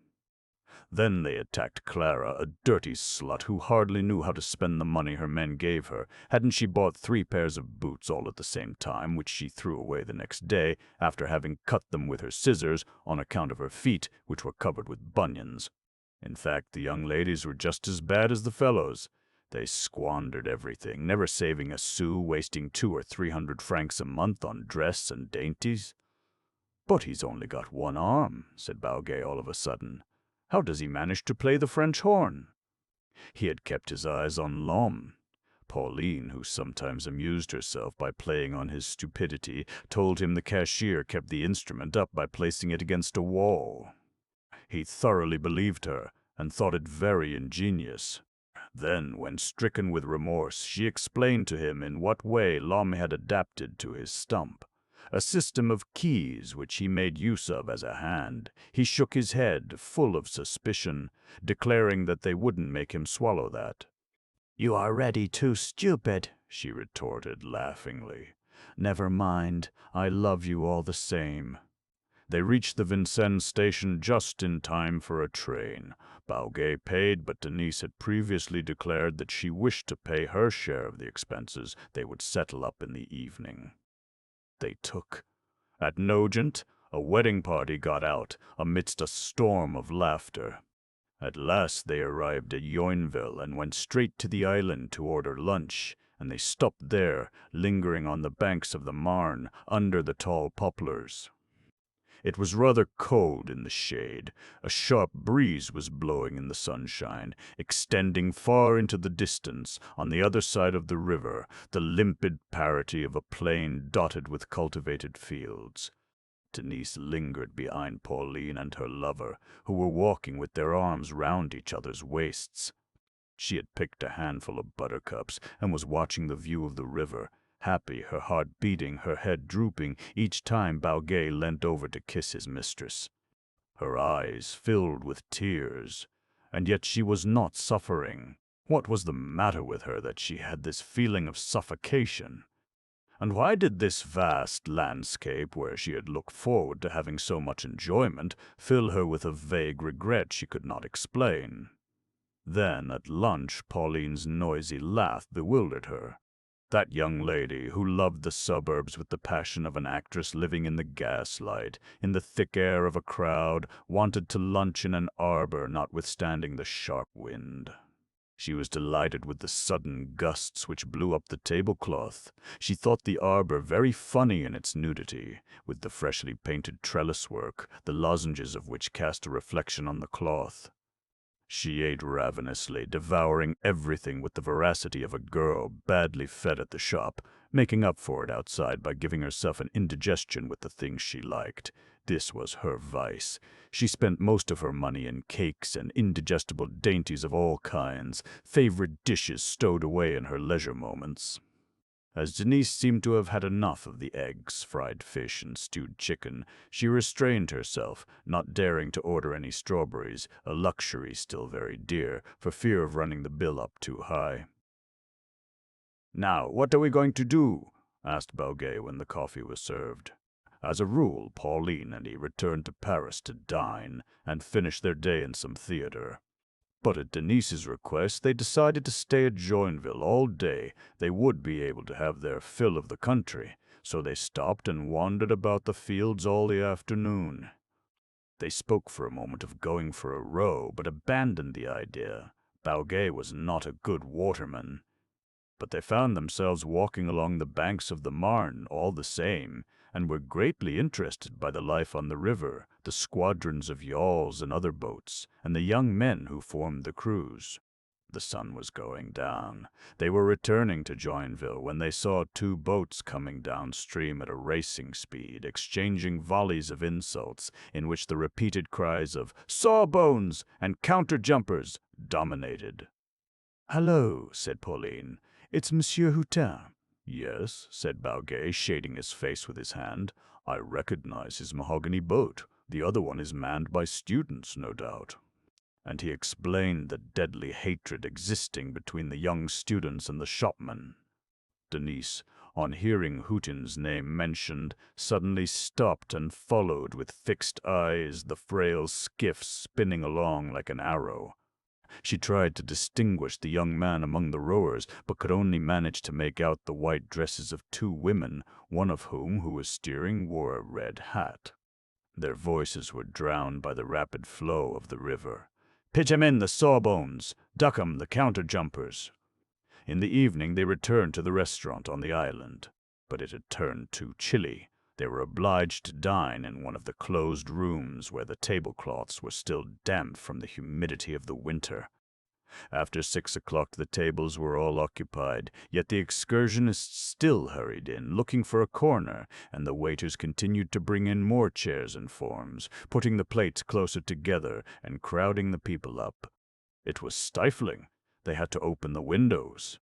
Then they attacked Clara, a dirty slut who hardly knew how to spend the money her men gave her. Hadn't she bought 3 pairs of boots all at the same time, which she threw away the next day, after having cut them with her scissors on account of her feet, which were covered with bunions? In fact, the young ladies were just as bad as the fellows. They squandered everything, never saving a sou, wasting 200 or 300 francs a month on dress and dainties. "But he's only got one arm," said Bauguet all of a sudden. "How does he manage to play the French horn?" He had kept his eyes on Lhomme. Pauline, who sometimes amused herself by playing on his stupidity, told him the cashier kept the instrument up by placing it against a wall. He thoroughly believed her, and thought it very ingenious. Then, when stricken with remorse, she explained to him in what way Lhomme had adapted to his stump a system of keys which he made use of as a hand. He shook his head, full of suspicion, declaring that they wouldn't make him swallow that. "You are already too stupid," she retorted laughingly. "Never mind, I love you all the same." They reached the Vincennes station just in time for a train. Bauguet paid, but Denise had previously declared that she wished to pay her share of the expenses. They would settle up in the evening. They took. At Nogent, a wedding party got out, amidst a storm of laughter. At last they arrived at Joinville and went straight to the island to order lunch, and they stopped there, lingering on the banks of the Marne, under the tall poplars. It was rather cold in the shade. A sharp breeze was blowing in the sunshine, extending far into the distance, on the other side of the river, the limpid parity of a plain dotted with cultivated fields. Denise lingered behind Pauline and her lover, who were walking with their arms round each other's waists. She had picked a handful of buttercups and was watching the view of the river, happy, her heart beating, her head drooping, each time Bauguet leant over to kiss his mistress. Her eyes filled with tears, and yet she was not suffering. What was the matter with her that she had this feeling of suffocation? And why did this vast landscape, where she had looked forward to having so much enjoyment, fill her with a vague regret she could not explain? Then, at lunch, Pauline's noisy laugh bewildered her. That young lady, who loved the suburbs with the passion of an actress living in the gaslight, in the thick air of a crowd, wanted to lunch in an arbor notwithstanding the sharp wind. She was delighted with the sudden gusts which blew up the tablecloth. She thought the arbor very funny in its nudity, with the freshly painted trellis work, the lozenges of which cast a reflection on the cloth. She ate ravenously, devouring everything with the voracity of a girl badly fed at the shop, making up for it outside by giving herself an indigestion with the things she liked. This was her vice. She spent most of her money in cakes and indigestible dainties of all kinds, favorite dishes stowed away in her leisure moments. As Denise seemed to have had enough of the eggs, fried fish, and stewed chicken, she restrained herself, not daring to order any strawberries, a luxury still very dear, for fear of running the bill up too high. "Now, what are we going to do?" asked Bauguet when the coffee was served. As a rule, Pauline and he returned to Paris to dine and finish their day in some theater. But at Denise's request, they decided to stay at Joinville all day. They would be able to have their fill of the country, so they stopped and wandered about the fields all the afternoon. They spoke for a moment of going for a row, but abandoned the idea. Bauguet was not a good waterman. But they found themselves walking along the banks of the Marne all the same, and were greatly interested by the life on the river, the squadrons of yawls and other boats, and the young men who formed the crews. The sun was going down. They were returning to Joinville when they saw two boats coming downstream at a racing speed, exchanging volleys of insults in which the repeated cries of "Sawbones" and "counter-jumpers" dominated. "Hello," said Pauline. "It's Monsieur Hutin." "Yes," said Bauguet, shading his face with his hand. "I recognize his mahogany boat. The other one is manned by students, no doubt." And he explained the deadly hatred existing between the young students and the shopmen. Denise, on hearing Hutin's name mentioned, suddenly stopped and followed with fixed eyes the frail skiff spinning along like an arrow. She tried to distinguish the young man among the rowers, but could only manage to make out the white dresses of two women, one of whom, who was steering, wore a red hat. Their voices were drowned by the rapid flow of the river. "Pitch 'em in, the sawbones! Duck 'em, the counter-jumpers!" In the evening they returned to the restaurant on the island, but it had turned too chilly. They were obliged to dine in one of the closed rooms where the tablecloths were still damp from the humidity of the winter. After 6 o'clock the tables were all occupied, yet the excursionists still hurried in, looking for a corner, and the waiters continued to bring in more chairs and forms, putting the plates closer together and crowding the people up. It was stifling. They had to open the windows.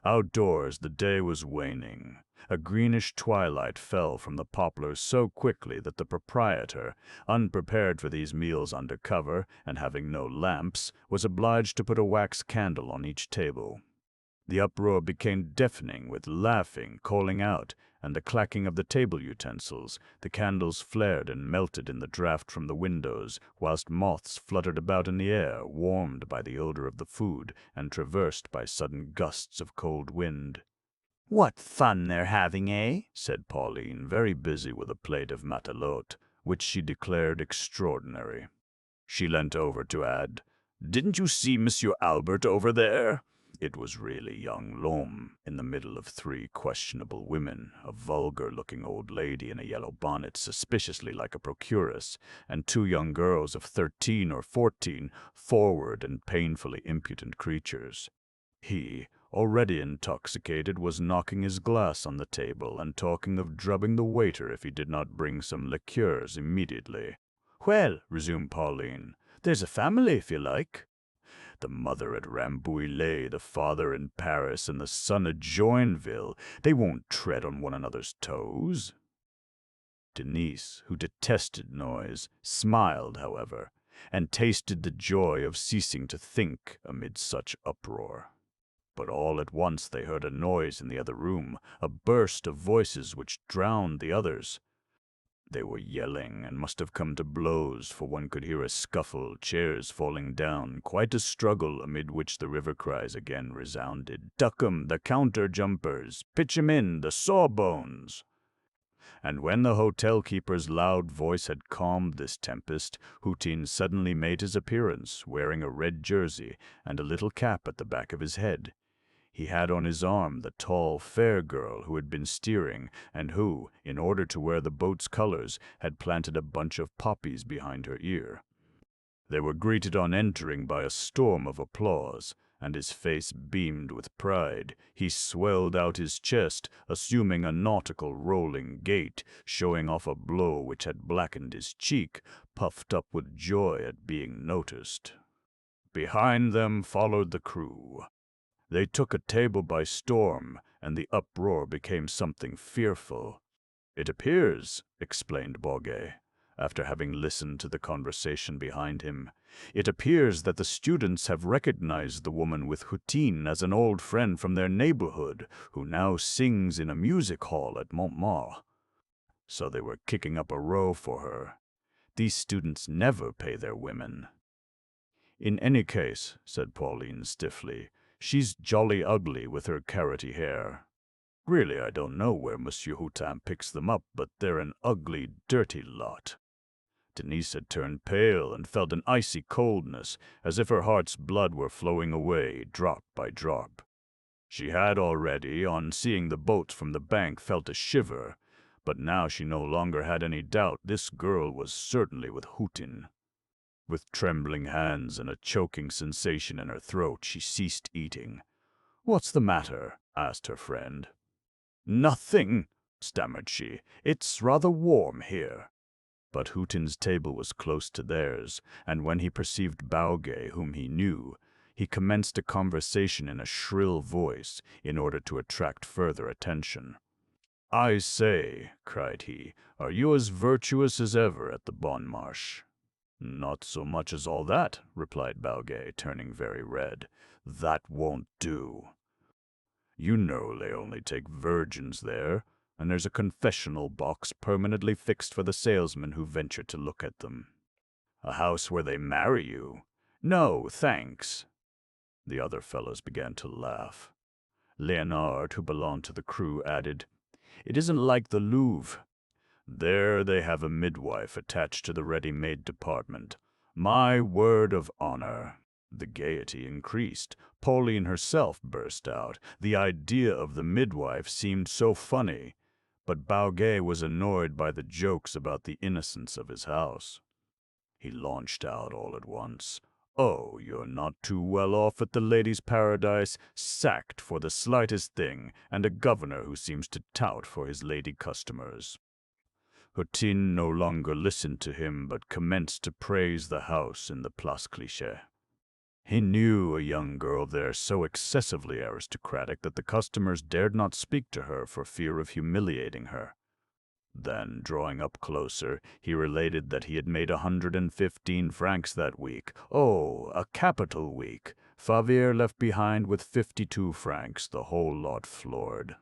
Outdoors the day was waning. A greenish twilight fell from the poplars so quickly that the proprietor, unprepared for these meals under cover and having no lamps, was obliged to put a wax candle on each table. The uproar became deafening with laughing, calling out, and the clacking of the table utensils. The candles flared and melted in the draught from the windows, whilst moths fluttered about in the air, warmed by the odor of the food and traversed by sudden gusts of cold wind. "What fun they're having, eh?" said Pauline, very busy with a plate of matelote, which she declared extraordinary. She leant over to add, "Didn't you see Monsieur Albert over there?" It was really young L'Homme, in the middle of three questionable women, a vulgar-looking old lady in a yellow bonnet suspiciously like a procuress, and two young girls of 13 or 14, forward and painfully impudent creatures. He, already intoxicated, was knocking his glass on the table and talking of drubbing the waiter if he did not bring some liqueurs immediately. "Well," resumed Pauline, "there's a family, if you like. The mother at Rambouillet, the father in Paris, and the son at Joinville. They won't tread on one another's toes." Denise, who detested noise, smiled, however, and tasted the joy of ceasing to think amid such uproar. But all at once they heard a noise in the other room, a burst of voices which drowned the others. They were yelling and must have come to blows, for one could hear a scuffle, chairs falling down, quite a struggle, amid which the river cries again resounded. "Duck 'em, the counter-jumpers! Pitch 'em in, the sawbones!" And when the hotel-keeper's loud voice had calmed this tempest, Hutin suddenly made his appearance, wearing a red jersey and a little cap at the back of his head. He had on his arm the tall, fair girl who had been steering, and who, in order to wear the boat's colors, had planted a bunch of poppies behind her ear. They were greeted on entering by a storm of applause, and his face beamed with pride. He swelled out his chest, assuming a nautical rolling gait, showing off a blow which had blackened his cheek, puffed up with joy at being noticed. Behind them followed the crew. They took a table by storm, and the uproar became something fearful. "It appears," explained Bourget, after having listened to the conversation behind him. "It appears that the students have recognized the woman with Hutin as an old friend from their neighborhood, who now sings in a music hall at Montmartre. So they were kicking up a row for her. These students never pay their women." "In any case," said Pauline stiffly, "she's jolly ugly with her carroty hair. Really, I don't know where Monsieur Hutin picks them up, but they're an ugly, dirty lot." Denise had turned pale and felt an icy coldness, as if her heart's blood were flowing away, drop by drop. She had already, on seeing the boats from the bank, felt a shiver, but now she no longer had any doubt this girl was certainly with Hutin. With trembling hands and a choking sensation in her throat, she ceased eating. "What's the matter?" asked her friend. "Nothing," stammered she. "It's rather warm here." But Hutin's table was close to theirs, and when he perceived Bauge, whom he knew, he commenced a conversation in a shrill voice in order to attract further attention. "I say," cried he, "are you as virtuous as ever at the Bon Marche?" "Not so much as all that," replied Bauge, turning very red. "That won't do. You know they only take virgins there, and there's a confessional box permanently fixed for the salesmen who venture to look at them." "A house where they marry you?" "No, thanks." The other fellows began to laugh. Léonard, who belonged to the crew, added, "It isn't like the Louvre. There they have a midwife attached to the ready-made department. My word of honor." The gaiety increased. Pauline herself burst out. The idea of the midwife seemed so funny, but Bauge was annoyed by the jokes about the innocence of his house. He launched out all at once. "Oh, you're not too well off at the ladies' paradise, sacked for the slightest thing, and a governor who seems to tout for his lady customers." Hutin no longer listened to him, but commenced to praise the house in the Place Clichy. He knew a young girl there so excessively aristocratic that the customers dared not speak to her for fear of humiliating her. Then, drawing up closer, he related that he had made 115 francs that week. Oh, a capital week! Favier left behind with 52 francs, the whole lot floored.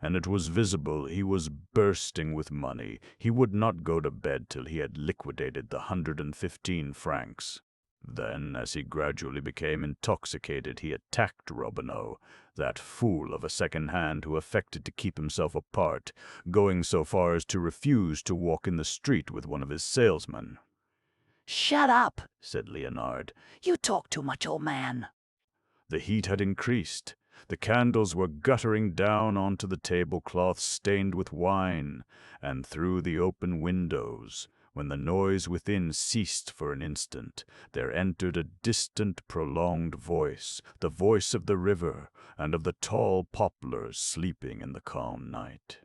And it was visible he was bursting with money. He would not go to bed till he had liquidated the 115 francs. Then, as he gradually became intoxicated, he attacked Robineau, that fool of a second hand who affected to keep himself apart, going so far as to refuse to walk in the street with one of his salesmen. "Shut up," said Léonard. "You talk too much, old man." The heat had increased. The candles were guttering down onto the tablecloth stained with wine, and through the open windows, when the noise within ceased for an instant, there entered a distant, prolonged voice, the voice of the river and of the tall poplars sleeping in the calm night.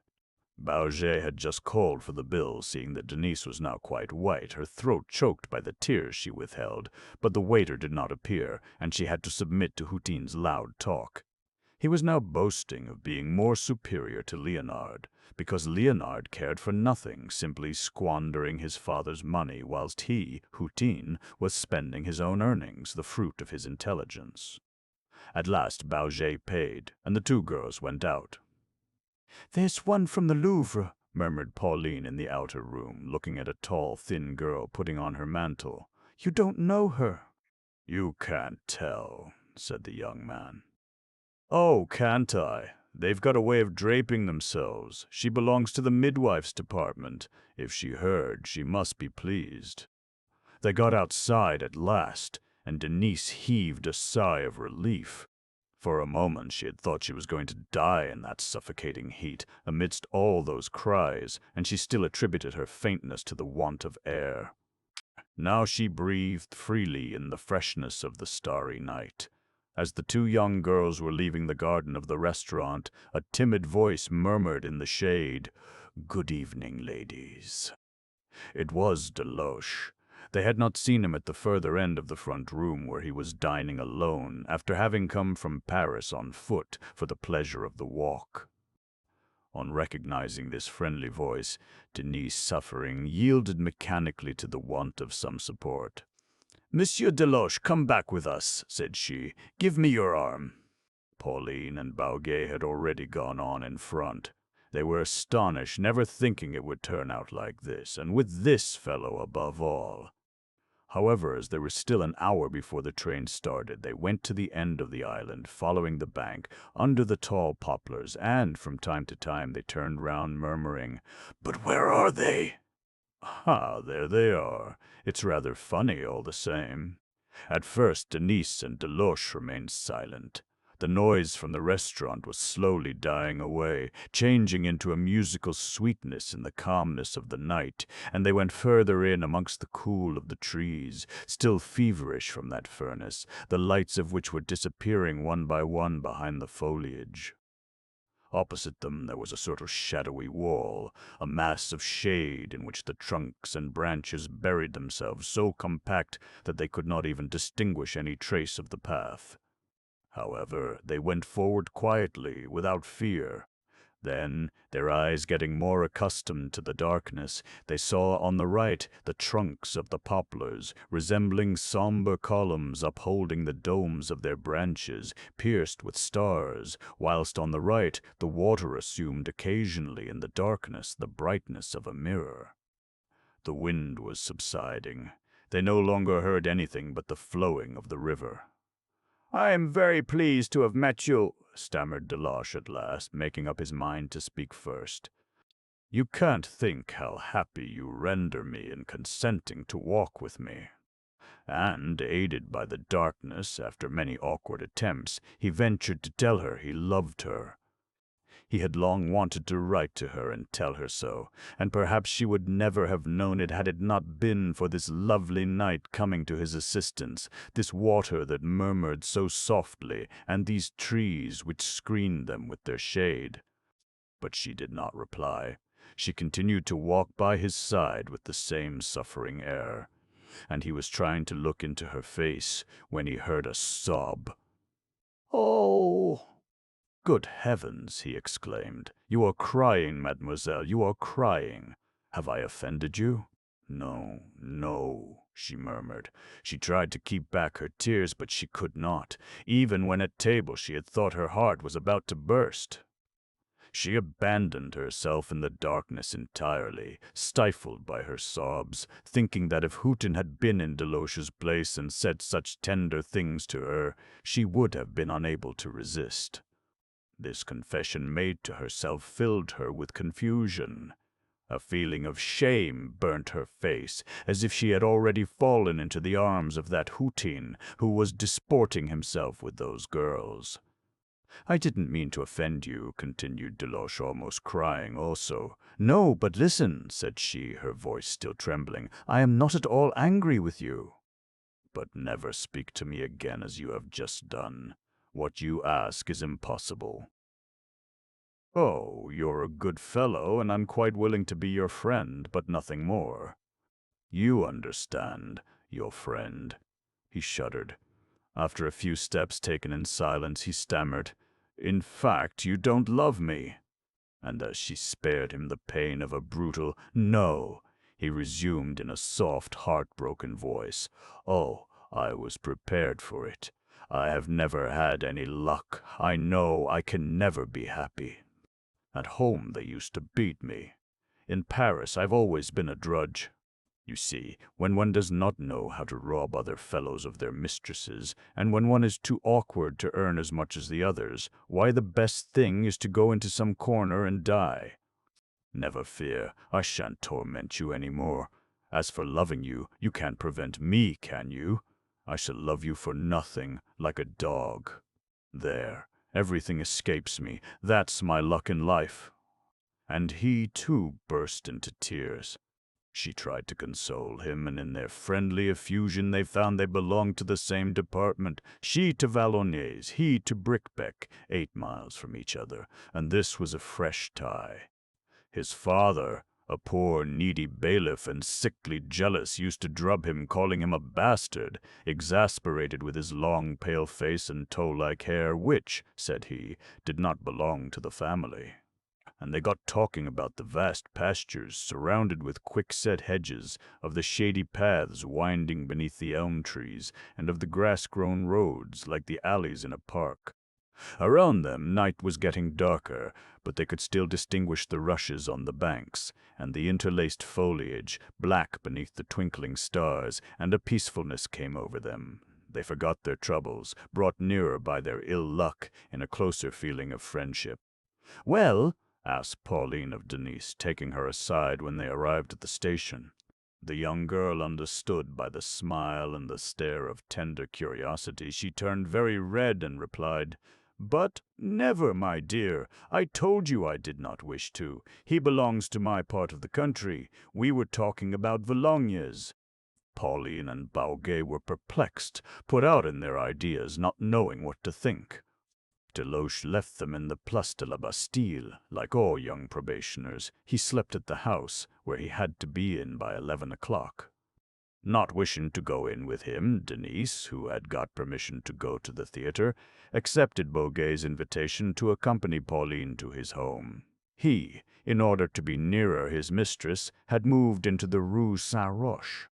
Bauge had just called for the bill, seeing that Denise was now quite white, her throat choked by the tears she withheld, but the waiter did not appear, and she had to submit to Hutin's loud talk. He was now boasting of being more superior to Léonard, because Léonard cared for nothing, simply squandering his father's money, whilst he, Hutin, was spending his own earnings, the fruit of his intelligence. At last Bauge paid, and the two girls went out. "There's one from the Louvre," murmured Pauline in the outer room, looking at a tall, thin girl putting on her mantle. "You don't know her." "You can't tell," said the young man. "Oh, can't I? They've got a way of draping themselves. She belongs to the midwife's department. If she heard, she must be pleased." They got outside at last, and Denise heaved a sigh of relief. For a moment she had thought she was going to die in that suffocating heat, amidst all those cries, and she still attributed her faintness to the want of air. Now she breathed freely in the freshness of the starry night. As the two young girls were leaving the garden of the restaurant, a timid voice murmured in the shade, "Good evening, ladies." It was Deloche. They had not seen him at the further end of the front room, where he was dining alone, after having come from Paris on foot for the pleasure of the walk. On recognizing this friendly voice, Denise, suffering, yielded mechanically to the want of some support. "Monsieur Deloche, come back with us," said she. "Give me your arm." Pauline and Bauguet had already gone on in front. They were astonished, never thinking it would turn out like this, and with this fellow above all. However, as there was still an hour before the train started, they went to the end of the island, following the bank, under the tall poplars, and from time to time they turned round, murmuring, "But where are they?" "Ah, there they are. It's rather funny all the same." At first Denise and Deloche remained silent. The noise from the restaurant was slowly dying away, changing into a musical sweetness in the calmness of the night, and they went further in amongst the cool of the trees, still feverish from that furnace, the lights of which were disappearing one by one behind the foliage. Opposite them there was a sort of shadowy wall, a mass of shade in which the trunks and branches buried themselves so compact that they could not even distinguish any trace of the path. However, they went forward quietly, without fear. Then, their eyes getting more accustomed to the darkness, they saw on the right the trunks of the poplars, resembling somber columns upholding the domes of their branches, pierced with stars, whilst on the right the water assumed occasionally in the darkness the brightness of a mirror. The wind was subsiding. They no longer heard anything but the flowing of the river. "I am very pleased to have met you," stammered Deloche at last, making up his mind to speak first. "You can't think how happy you render me in consenting to walk with me." And, aided by the darkness, after many awkward attempts, he ventured to tell her he loved her. He had long wanted to write to her and tell her so, and perhaps she would never have known it had it not been for this lovely night coming to his assistance, this water that murmured so softly, and these trees which screened them with their shade. But she did not reply. She continued to walk by his side with the same suffering air, and he was trying to look into her face when he heard a sob. "Oh!" "Good heavens!" he exclaimed. "You are crying, mademoiselle, you are crying. Have I offended you?" "No, no," she murmured. She tried to keep back her tears, but she could not. Even when at table she had thought her heart was about to burst. She abandoned herself in the darkness entirely, stifled by her sobs, thinking that if Houghton had been in Deloche's place and said such tender things to her, she would have been unable to resist. This confession made to herself filled her with confusion. A feeling of shame burnt her face, as if she had already fallen into the arms of that Houghton who was disporting himself with those girls. "I didn't mean to offend you," continued Deloche, almost crying also. "No, but listen," said she, her voice still trembling. "I am not at all angry with you." "But never speak to me again as you have just done. What you ask is impossible." "Oh, you're a good fellow, and I'm quite willing to be your friend, but nothing more." "You understand, your friend." He shuddered. After a few steps taken in silence, he stammered, "In fact, you don't love me." And as she spared him the pain of a brutal "no," he resumed in a soft, heartbroken voice, "Oh, I was prepared for it. I have never had any luck. I know I can never be happy. At home they used to beat me. In Paris I've always been a drudge. You see, when one does not know how to rob other fellows of their mistresses, and when one is too awkward to earn as much as the others, why the best thing is to go into some corner and die. Never fear, I shan't torment you any more. As for loving you, you can't prevent me, can you? I shall love you for nothing, like a dog. There, everything escapes me. That's my luck in life." And he, too, burst into tears. She tried to console him, and in their friendly effusion they found they belonged to the same department, she to Valognes, he to Brickbeck, 8 miles from each other, and this was a fresh tie. His father, a poor needy bailiff and sickly jealous, used to drub him, calling him a bastard, exasperated with his long pale face and tow-like hair, which, said he, did not belong to the family. and they got talking about the vast pastures surrounded with quickset hedges, of the shady paths winding beneath the elm trees, and of the grass-grown roads like the alleys in a park. Around them night was getting darker, but they could still distinguish the rushes on the banks, and the interlaced foliage, black beneath the twinkling stars, and a peacefulness came over them. They forgot their troubles, brought nearer by their ill luck, in a closer feeling of friendship. "Well," asked Pauline of Denise, taking her aside when they arrived at the station. The young girl understood by the smile and the stare of tender curiosity. She turned very red and replied, "But never, my dear. I told you I did not wish to. He belongs to my part of the country. We were talking about Volognes." Pauline and Bauguet were perplexed, put out in their ideas, not knowing what to think. Deloche left them in the Place de la Bastille. Like all young probationers, he slept at the house, where he had to be in by 11 o'clock. Not wishing to go in with him, Denise, who had got permission to go to the theater, accepted Bauguet's invitation to accompany Pauline to his home. He, in order to be nearer his mistress, had moved into the Rue Saint-Roch.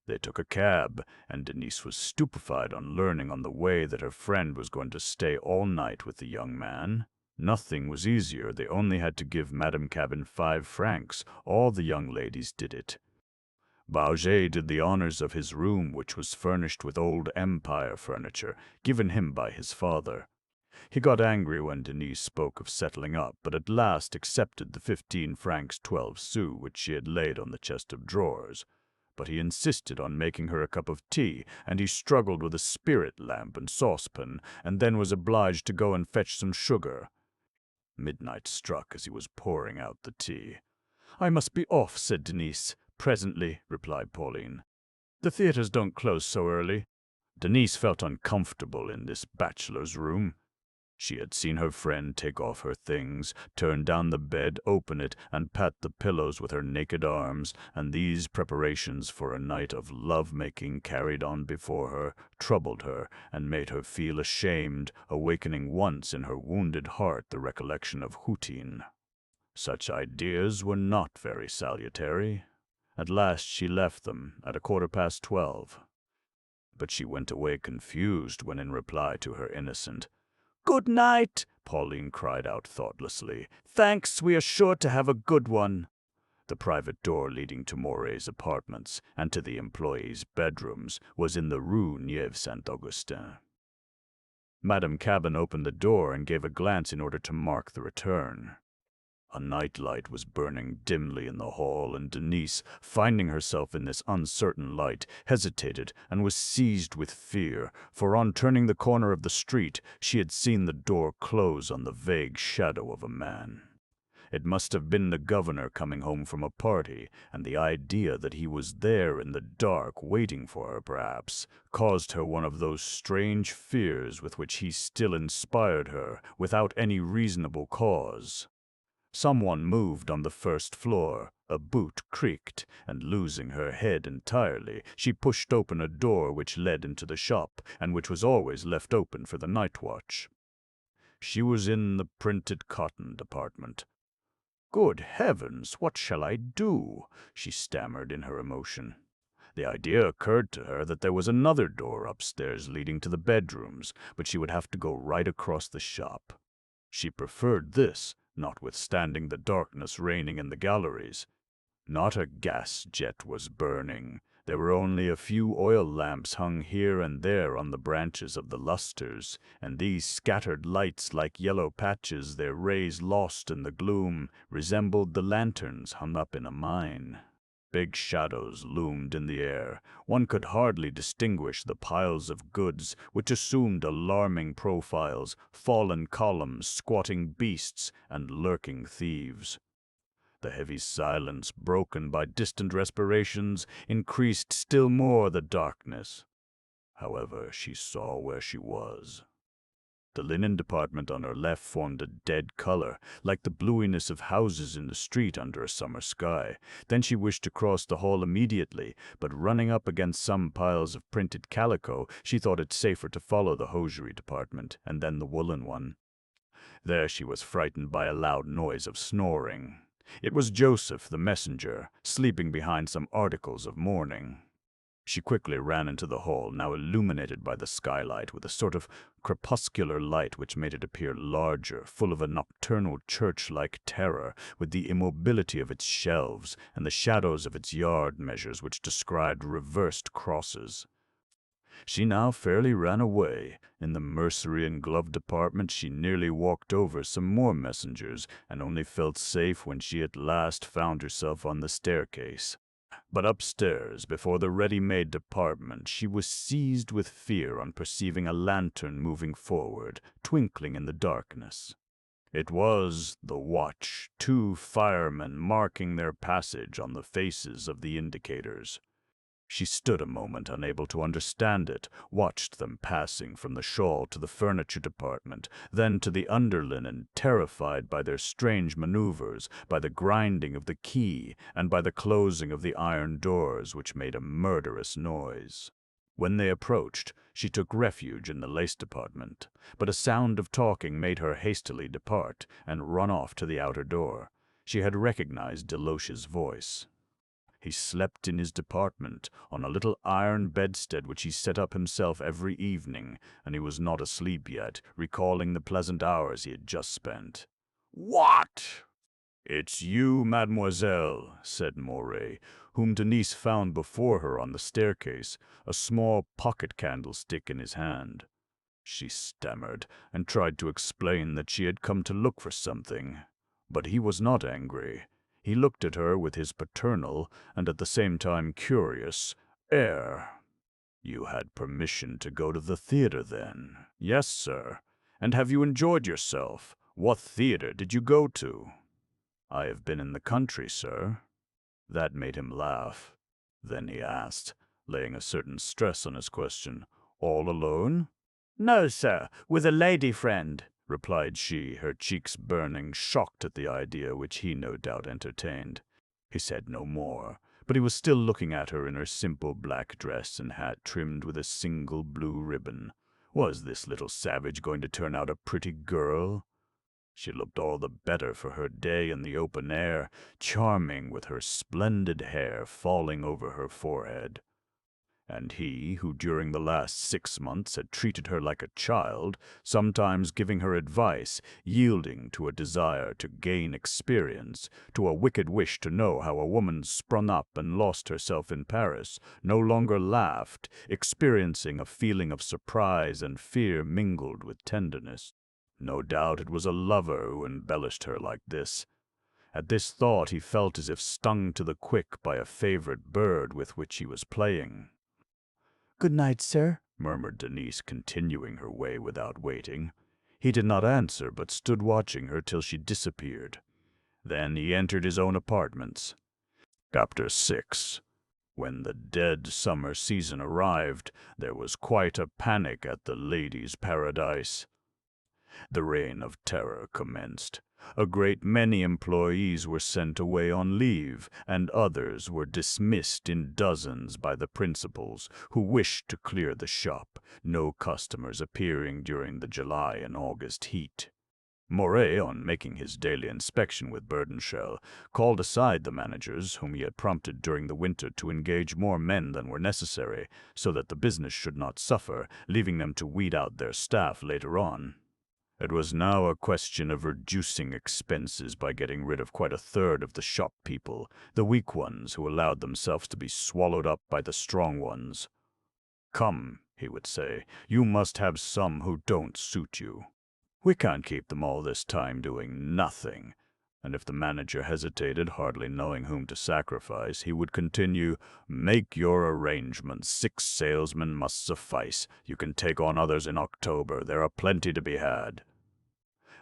They took a cab, and Denise was stupefied on learning on the way that her friend was going to stay all night with the young man. Nothing was easier. They only had to give Madame Cabin 5 francs. All the young ladies did it. Bauguet did the honors of his room, which was furnished with old Empire furniture, given him by his father. He got angry when Denise spoke of settling up, but at last accepted the 15 francs 12 sous which she had laid on the chest of drawers. But he insisted on making her a cup of tea, and he struggled with a spirit lamp and saucepan, and then was obliged to go and fetch some sugar. Midnight struck as he was pouring out the tea. "I must be off," said Denise. "Presently," replied Pauline. "The theaters don't close so early." Denise felt uncomfortable in this bachelor's room. She had seen her friend take off her things, turn down the bed, open it, and pat the pillows with her naked arms, and these preparations for a night of love-making carried on before her troubled her and made her feel ashamed, awakening once in her wounded heart the recollection of Hutin. Such ideas were not very salutary. At last she left them at 12:15. But she went away confused when, in reply to her innocent "Good night," Pauline cried out thoughtlessly, "Thanks, we are sure to have a good one." The private door leading to Moret's apartments and to the employees' bedrooms was in the Rue Neuve Saint-Augustin. Madame Cabin opened the door and gave a glance in order to mark the return. A night light was burning dimly in the hall, and Denise, finding herself in this uncertain light, hesitated and was seized with fear, for on turning the corner of the street, she had seen the door close on the vague shadow of a man. It must have been the governor coming home from a party, and the idea that he was there in the dark, waiting for her perhaps, caused her one of those strange fears with which he still inspired her, without any reasonable cause. Someone moved on the first floor, a boot creaked, and losing her head entirely, she pushed open a door which led into the shop, and which was always left open for the night watch. She was in the printed cotton department. "Good heavens, what shall I do?" she stammered in her emotion. The idea occurred to her that there was another door upstairs leading to the bedrooms, but she would have to go right across the shop. She preferred this, notwithstanding the darkness reigning in the galleries. Not a gas jet was burning. There were only a few oil lamps hung here and there on the branches of the lustres, and these scattered lights like yellow patches, their rays lost in the gloom, resembled the lanterns hung up in a mine. Big shadows loomed in the air. One could hardly distinguish the piles of goods, which assumed alarming profiles, fallen columns, squatting beasts, and lurking thieves. The heavy silence, broken by distant respirations, increased still more the darkness. However, she saw where she was. The linen department on her left formed a dead color, like the bluiness of houses in the street under a summer sky. Then she wished to cross the hall immediately, but running up against some piles of printed calico, she thought it safer to follow the hosiery department, and then the woolen one. There she was frightened by a loud noise of snoring. It was Joseph, the messenger, sleeping behind some articles of mourning. She quickly ran into the hall, now illuminated by the skylight with a sort of crepuscular light which made it appear larger, full of a nocturnal church-like terror, with the immobility of its shelves and the shadows of its yard measures which described reversed crosses. She now fairly ran away. In the mercery and glove department she nearly walked over some more messengers, and only felt safe when she at last found herself on the staircase. But upstairs, before the ready-made department, she was seized with fear on perceiving a lantern moving forward, twinkling in the darkness. It was the watch, 2 firemen marking their passage on the faces of the indicators. She stood a moment, unable to understand it, watched them passing from the shawl to the furniture department, then to the underlinen, terrified by their strange maneuvers, by the grinding of the key, and by the closing of the iron doors, which made a murderous noise. When they approached, she took refuge in the lace department, but a sound of talking made her hastily depart and run off to the outer door. She had recognized Deloche's voice. He slept in his department, on a little iron bedstead which he set up himself every evening, and he was not asleep yet, recalling the pleasant hours he had just spent. "What?" "It's you, mademoiselle," said Moray, whom Denise found before her on the staircase, a small pocket candlestick in his hand. She stammered, and tried to explain that she had come to look for something. But he was not angry. He looked at her with his paternal, and at the same time curious, air. "You had permission to go to the theater, then?" "Yes, sir." "And have you enjoyed yourself? What theater did you go to?" "I have been in the country, sir." That made him laugh. Then he asked, laying a certain stress on his question, "All alone?" "No, sir, with a lady friend," replied she, her cheeks burning, shocked at the idea which he no doubt entertained. He said no more, but he was still looking at her in her simple black dress and hat trimmed with a single blue ribbon. Was this little savage going to turn out a pretty girl? She looked all the better for her day in the open air, charming with her splendid hair falling over her forehead. And he, who during the last 6 months had treated her like a child, sometimes giving her advice, yielding to a desire to gain experience, to a wicked wish to know how a woman sprung up and lost herself in Paris, no longer laughed, experiencing a feeling of surprise and fear mingled with tenderness. No doubt it was a lover who embellished her like this. At this thought he felt as if stung to the quick by a favorite bird with which he was playing. "Good night, sir," murmured Denise, continuing her way without waiting. He did not answer, but stood watching her till she disappeared. Then he entered his own apartments. Chapter 6. When the dead summer season arrived, there was quite a panic at the ladies' paradise. The reign of terror commenced. A great many employees were sent away on leave, and others were dismissed in dozens by the principals, who wished to clear the shop, no customers appearing during the July and August heat. Moray, on making his daily inspection with Burdenshell, called aside the managers, whom he had prompted during the winter to engage more men than were necessary, so that the business should not suffer, leaving them to weed out their staff later on. It was now a question of reducing expenses by getting rid of quite a third of the shop people, the weak ones who allowed themselves to be swallowed up by the strong ones. "Come," he would say, "you must have some who don't suit you. We can't keep them all this time doing nothing." And if the manager hesitated, hardly knowing whom to sacrifice, he would continue, "Make your arrangements. 6 salesmen must suffice. You can take on others in October. There are plenty to be had."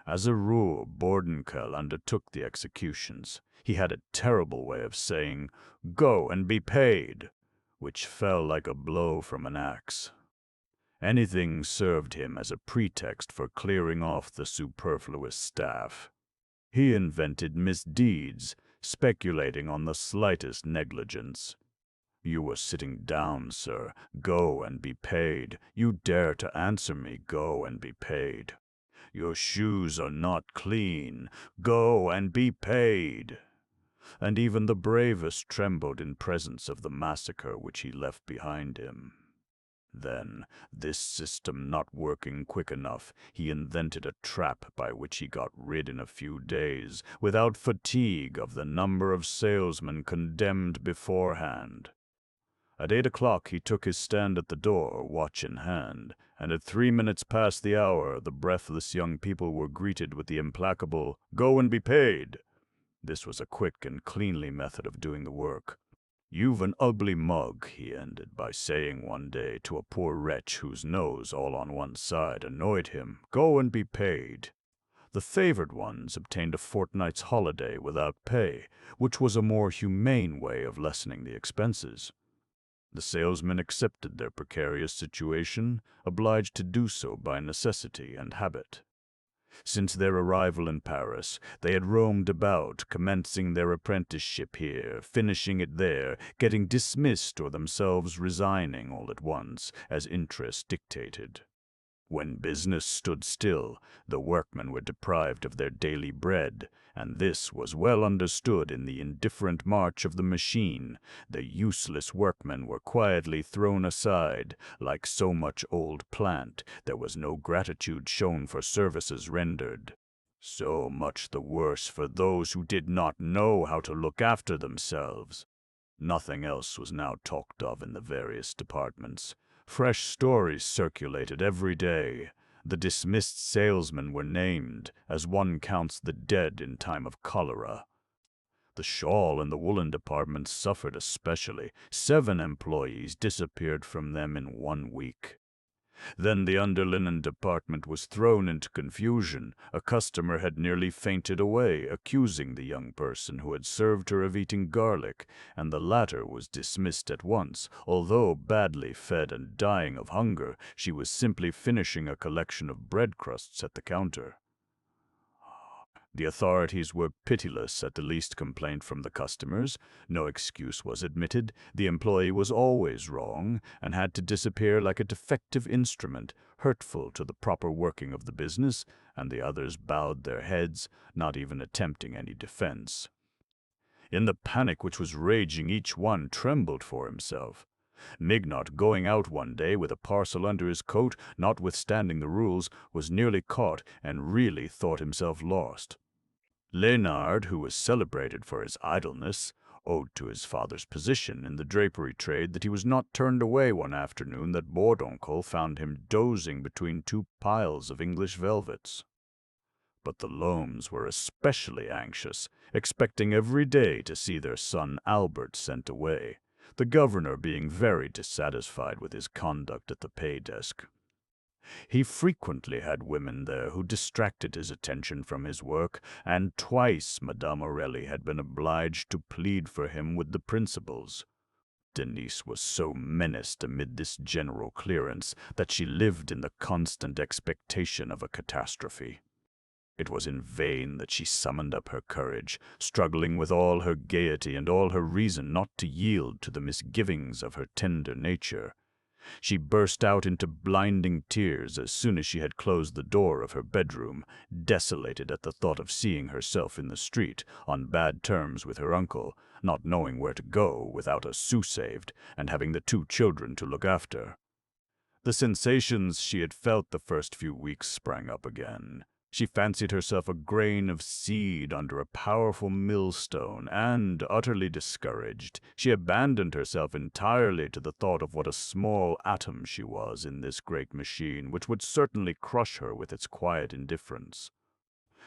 As a rule, Bordenkel undertook the executions. He had a terrible way of saying, "Go and be paid," which fell like a blow from an axe. Anything served him as a pretext for clearing off the superfluous staff. He invented misdeeds, speculating on the slightest negligence. "You were sitting down, sir. Go and be paid. You dare to answer me. Go and be paid." "Your shoes are not clean. Go and be paid." And even the bravest trembled in presence of the massacre which he left behind him. Then, this system not working quick enough, he invented a trap by which he got rid in a few days, without fatigue, of the number of salesmen condemned beforehand. At 8 o'clock he took his stand at the door, watch in hand, and at 3 minutes past the hour the breathless young people were greeted with the implacable, "Go and be paid." This was a quick and cleanly method of doing the work. "You've an ugly mug," he ended by saying one day to a poor wretch whose nose all on one side annoyed him. "Go and be paid." The favored ones obtained a fortnight's holiday without pay, which was a more humane way of lessening the expenses. The salesmen accepted their precarious situation, obliged to do so by necessity and habit. Since their arrival in Paris, they had roamed about, commencing their apprenticeship here, finishing it there, getting dismissed or themselves resigning all at once, as interest dictated. When business stood still, the workmen were deprived of their daily bread, and this was well understood in the indifferent march of the machine. The useless workmen were quietly thrown aside. Like so much old plant, there was no gratitude shown for services rendered. So much the worse for those who did not know how to look after themselves. Nothing else was now talked of in the various departments. Fresh stories circulated every day. The dismissed salesmen were named, as one counts the dead in time of cholera. The shawl and the woolen departments suffered especially. 7 employees disappeared from them in 1 week. Then the underlinen department was thrown into confusion. A customer had nearly fainted away, accusing the young person who had served her of eating garlic, and the latter was dismissed at once. Although badly fed and dying of hunger, she was simply finishing a collection of bread crusts at the counter. The authorities were pitiless at the least complaint from the customers. No excuse was admitted. The employee was always wrong, and had to disappear like a defective instrument, hurtful to the proper working of the business, and the others bowed their heads, not even attempting any defense. In the panic which was raging, each one trembled for himself. Mignot, going out one day with a parcel under his coat, notwithstanding the rules, was nearly caught, and really thought himself lost. Lénard, who was celebrated for his idleness, owed to his father's position in the drapery trade that he was not turned away one afternoon that Bourdoncle found him dozing between 2 piles of English velvets. But the Loams were especially anxious, expecting every day to see their son Albert sent away, the governor being very dissatisfied with his conduct at the pay desk. He frequently had women there who distracted his attention from his work, and twice Madame Aurélie had been obliged to plead for him with the principals. Denise was so menaced amid this general clearance that she lived in the constant expectation of a catastrophe. It was in vain that she summoned up her courage, struggling with all her gaiety and all her reason not to yield to the misgivings of her tender nature. She burst out into blinding tears as soon as she had closed the door of her bedroom, desolated at the thought of seeing herself in the street, on bad terms with her uncle, not knowing where to go without a sou saved, and having the 2 children to look after. The sensations she had felt the first few weeks sprang up again. She fancied herself a grain of seed under a powerful millstone, and, utterly discouraged, she abandoned herself entirely to the thought of what a small atom she was in this great machine, which would certainly crush her with its quiet indifference.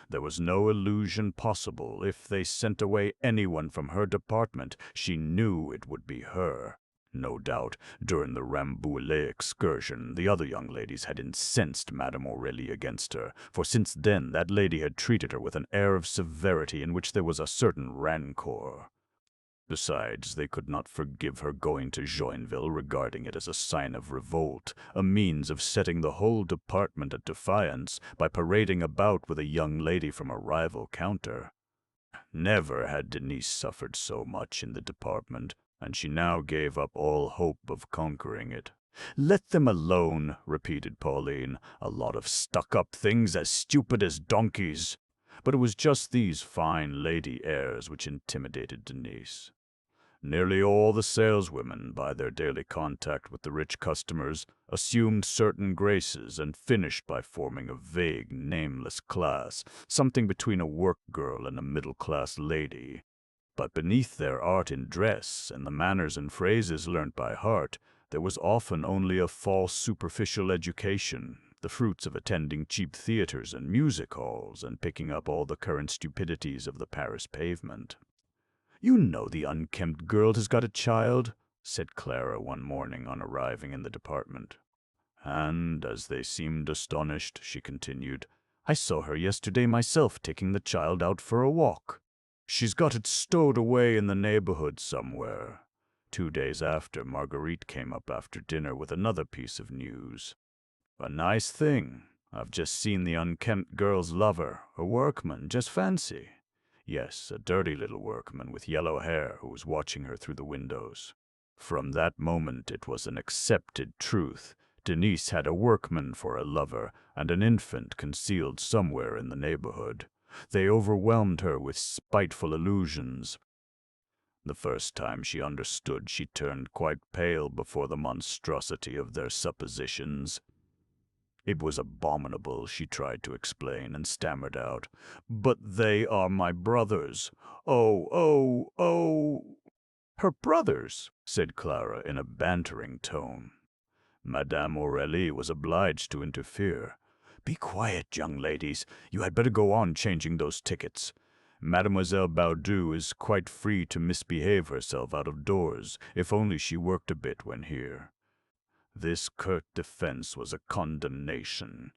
There was no illusion possible. If they sent away anyone from her department, she knew it would be her. No doubt, during the Rambouillet excursion, the other young ladies had incensed Madame Aurélie against her, for since then that lady had treated her with an air of severity in which there was a certain rancor. Besides, they could not forgive her going to Joinville, regarding it as a sign of revolt, a means of setting the whole department at defiance by parading about with a young lady from a rival counter. Never had Denise suffered so much in the department, and she now gave up all hope of conquering it. "Let them alone," repeated Pauline. "A lot of stuck-up things as stupid as donkeys." But it was just these fine lady airs which intimidated Denise. Nearly all the saleswomen, by their daily contact with the rich customers, assumed certain graces and finished by forming a vague, nameless class, something between a work girl and a middle-class lady. But beneath their art in dress and the manners and phrases learnt by heart, there was often only a false superficial education, the fruits of attending cheap theaters and music halls and picking up all the current stupidities of the Paris pavement. "You know the unkempt girl has got a child," said Clara one morning on arriving in the department. And, as they seemed astonished, she continued, "I saw her yesterday myself taking the child out for a walk. She's got it stowed away in the neighborhood somewhere." 2 days after, Marguerite came up after dinner with another piece of news. "A nice thing. I've just seen the unkempt girl's lover, a workman, just fancy." Yes, a dirty little workman with yellow hair who was watching her through the windows. From that moment it was an accepted truth. Denise had a workman for a lover and an infant concealed somewhere in the neighborhood. They overwhelmed her with spiteful allusions. The first time she understood, she turned quite pale before the monstrosity of their suppositions. It was abominable, she tried to explain, and stammered out, "But they are my brothers. Oh, oh, oh!" "Her brothers?" said Clara in a bantering tone. Madame Aurélie was obliged to interfere. "Be quiet, young ladies. You had better go on changing those tickets. Mademoiselle Baudu is quite free to misbehave herself out of doors, if only she worked a bit when here." This curt defense was a condemnation.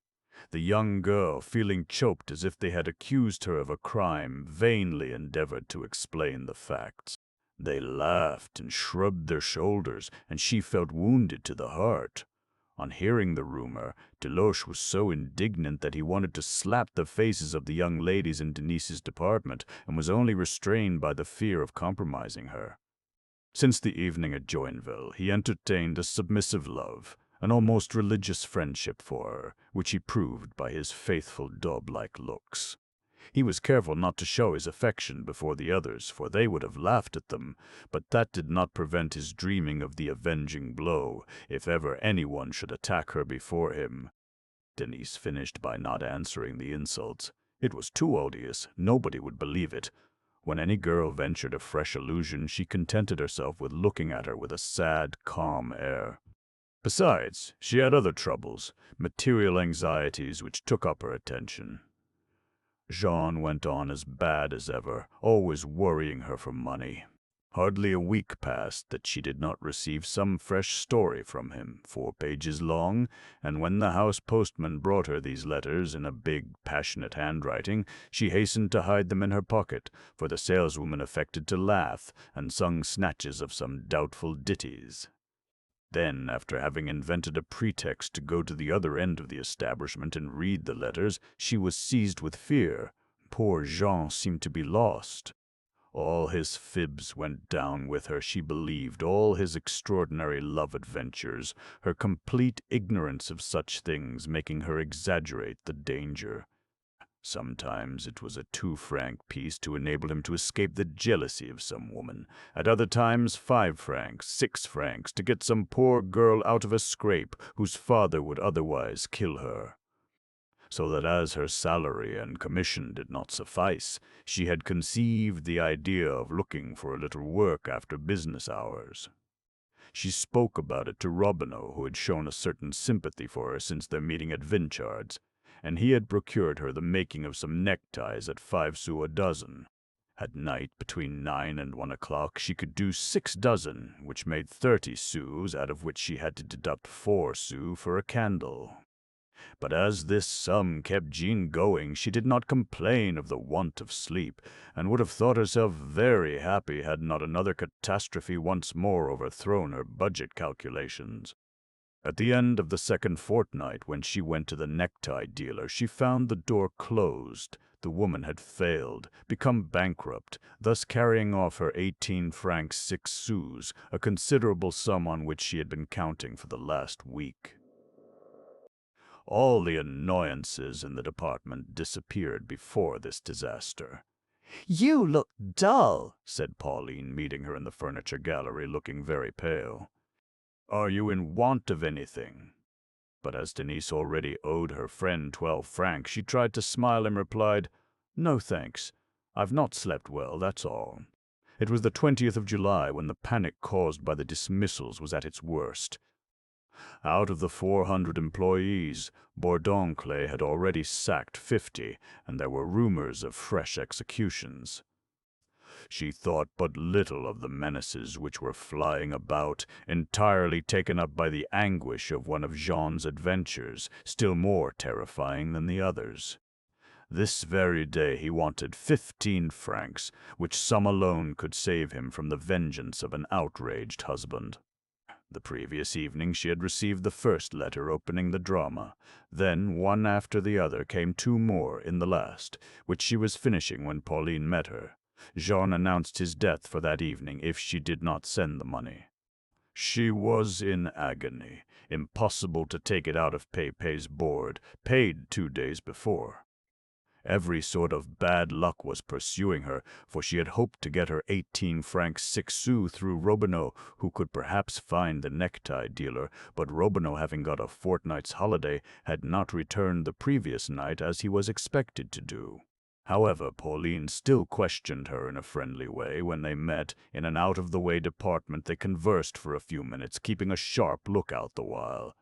The young girl, feeling choked as if they had accused her of a crime, vainly endeavored to explain the facts. They laughed and shrugged their shoulders, and she felt wounded to the heart. On hearing the rumor, Deloche was so indignant that he wanted to slap the faces of the young ladies in Denise's department, and was only restrained by the fear of compromising her. Since the evening at Joinville, he entertained a submissive love, an almost religious friendship for her, which he proved by his faithful daub-like looks. He was careful not to show his affection before the others, for they would have laughed at them, but that did not prevent his dreaming of the avenging blow, if ever anyone should attack her before him. Denise finished by not answering the insults. It was too odious, nobody would believe it. When any girl ventured a fresh allusion, she contented herself with looking at her with a sad, calm air. Besides, she had other troubles, material anxieties which took up her attention. Jean went on as bad as ever, always worrying her for money. Hardly a week passed that she did not receive some fresh story from him, 4 pages long, and when the house postman brought her these letters in a big, passionate handwriting, she hastened to hide them in her pocket, for the saleswoman affected to laugh, and sung snatches of some doubtful ditties. Then, after having invented a pretext to go to the other end of the establishment and read the letters, she was seized with fear. Poor Jean seemed to be lost. All his fibs went down with her, she believed, all his extraordinary love adventures, her complete ignorance of such things making her exaggerate the danger. Sometimes it was a 2-franc piece to enable him to escape the jealousy of some woman. At other times 5 francs, 6 francs, to get some poor girl out of a scrape whose father would otherwise kill her. So that as her salary and commission did not suffice, she had conceived the idea of looking for a little work after business hours. She spoke about it to Robineau, who had shown a certain sympathy for her since their meeting at Vinchard's, and he had procured her the making of some neckties at 5 sous a dozen. At night, between 9 and 1 o'clock, she could do 6 dozen, which made 30 sous, out of which she had to deduct 4 sous for a candle. But as this sum kept Jean going, she did not complain of the want of sleep, and would have thought herself very happy had not another catastrophe once more overthrown her budget calculations. At the end of the second fortnight, when she went to the necktie dealer, she found the door closed. The woman had failed, become bankrupt, thus carrying off her 18 francs 6 sous, a considerable sum on which she had been counting for the last week. All the annoyances in the department disappeared before this disaster. You look dull, said Pauline, meeting her in the furniture gallery, looking very pale. Are you in want of anything? But as Denise already owed her friend 12 francs, she tried to smile and replied, No thanks. I've not slept well, that's all. It was the 20th of July when the panic caused by the dismissals was at its worst. Out of the 400 employees, Bourdoncle had already sacked 50, and there were rumors of fresh executions. She thought but little of the menaces which were flying about, entirely taken up by the anguish of one of Jean's adventures, still more terrifying than the others. This very day he wanted 15 francs, which sum alone could save him from the vengeance of an outraged husband. The previous evening she had received the first letter opening the drama. Then, one after the other, came 2 more in the last, which she was finishing when Pauline met her. Jean announced his death for that evening if she did not send the money. She was in agony. Impossible to take it out of Pépé's board, paid 2 days before. Every sort of bad luck was pursuing her, for she had hoped to get her 18 francs 6 sous through Robineau, who could perhaps find the necktie dealer, but Robineau, having got a fortnight's holiday, had not returned the previous night as he was expected to do. However, Pauline still questioned her in a friendly way. When they met in an out-of-the-way department, they conversed for a few minutes, keeping a sharp lookout the while.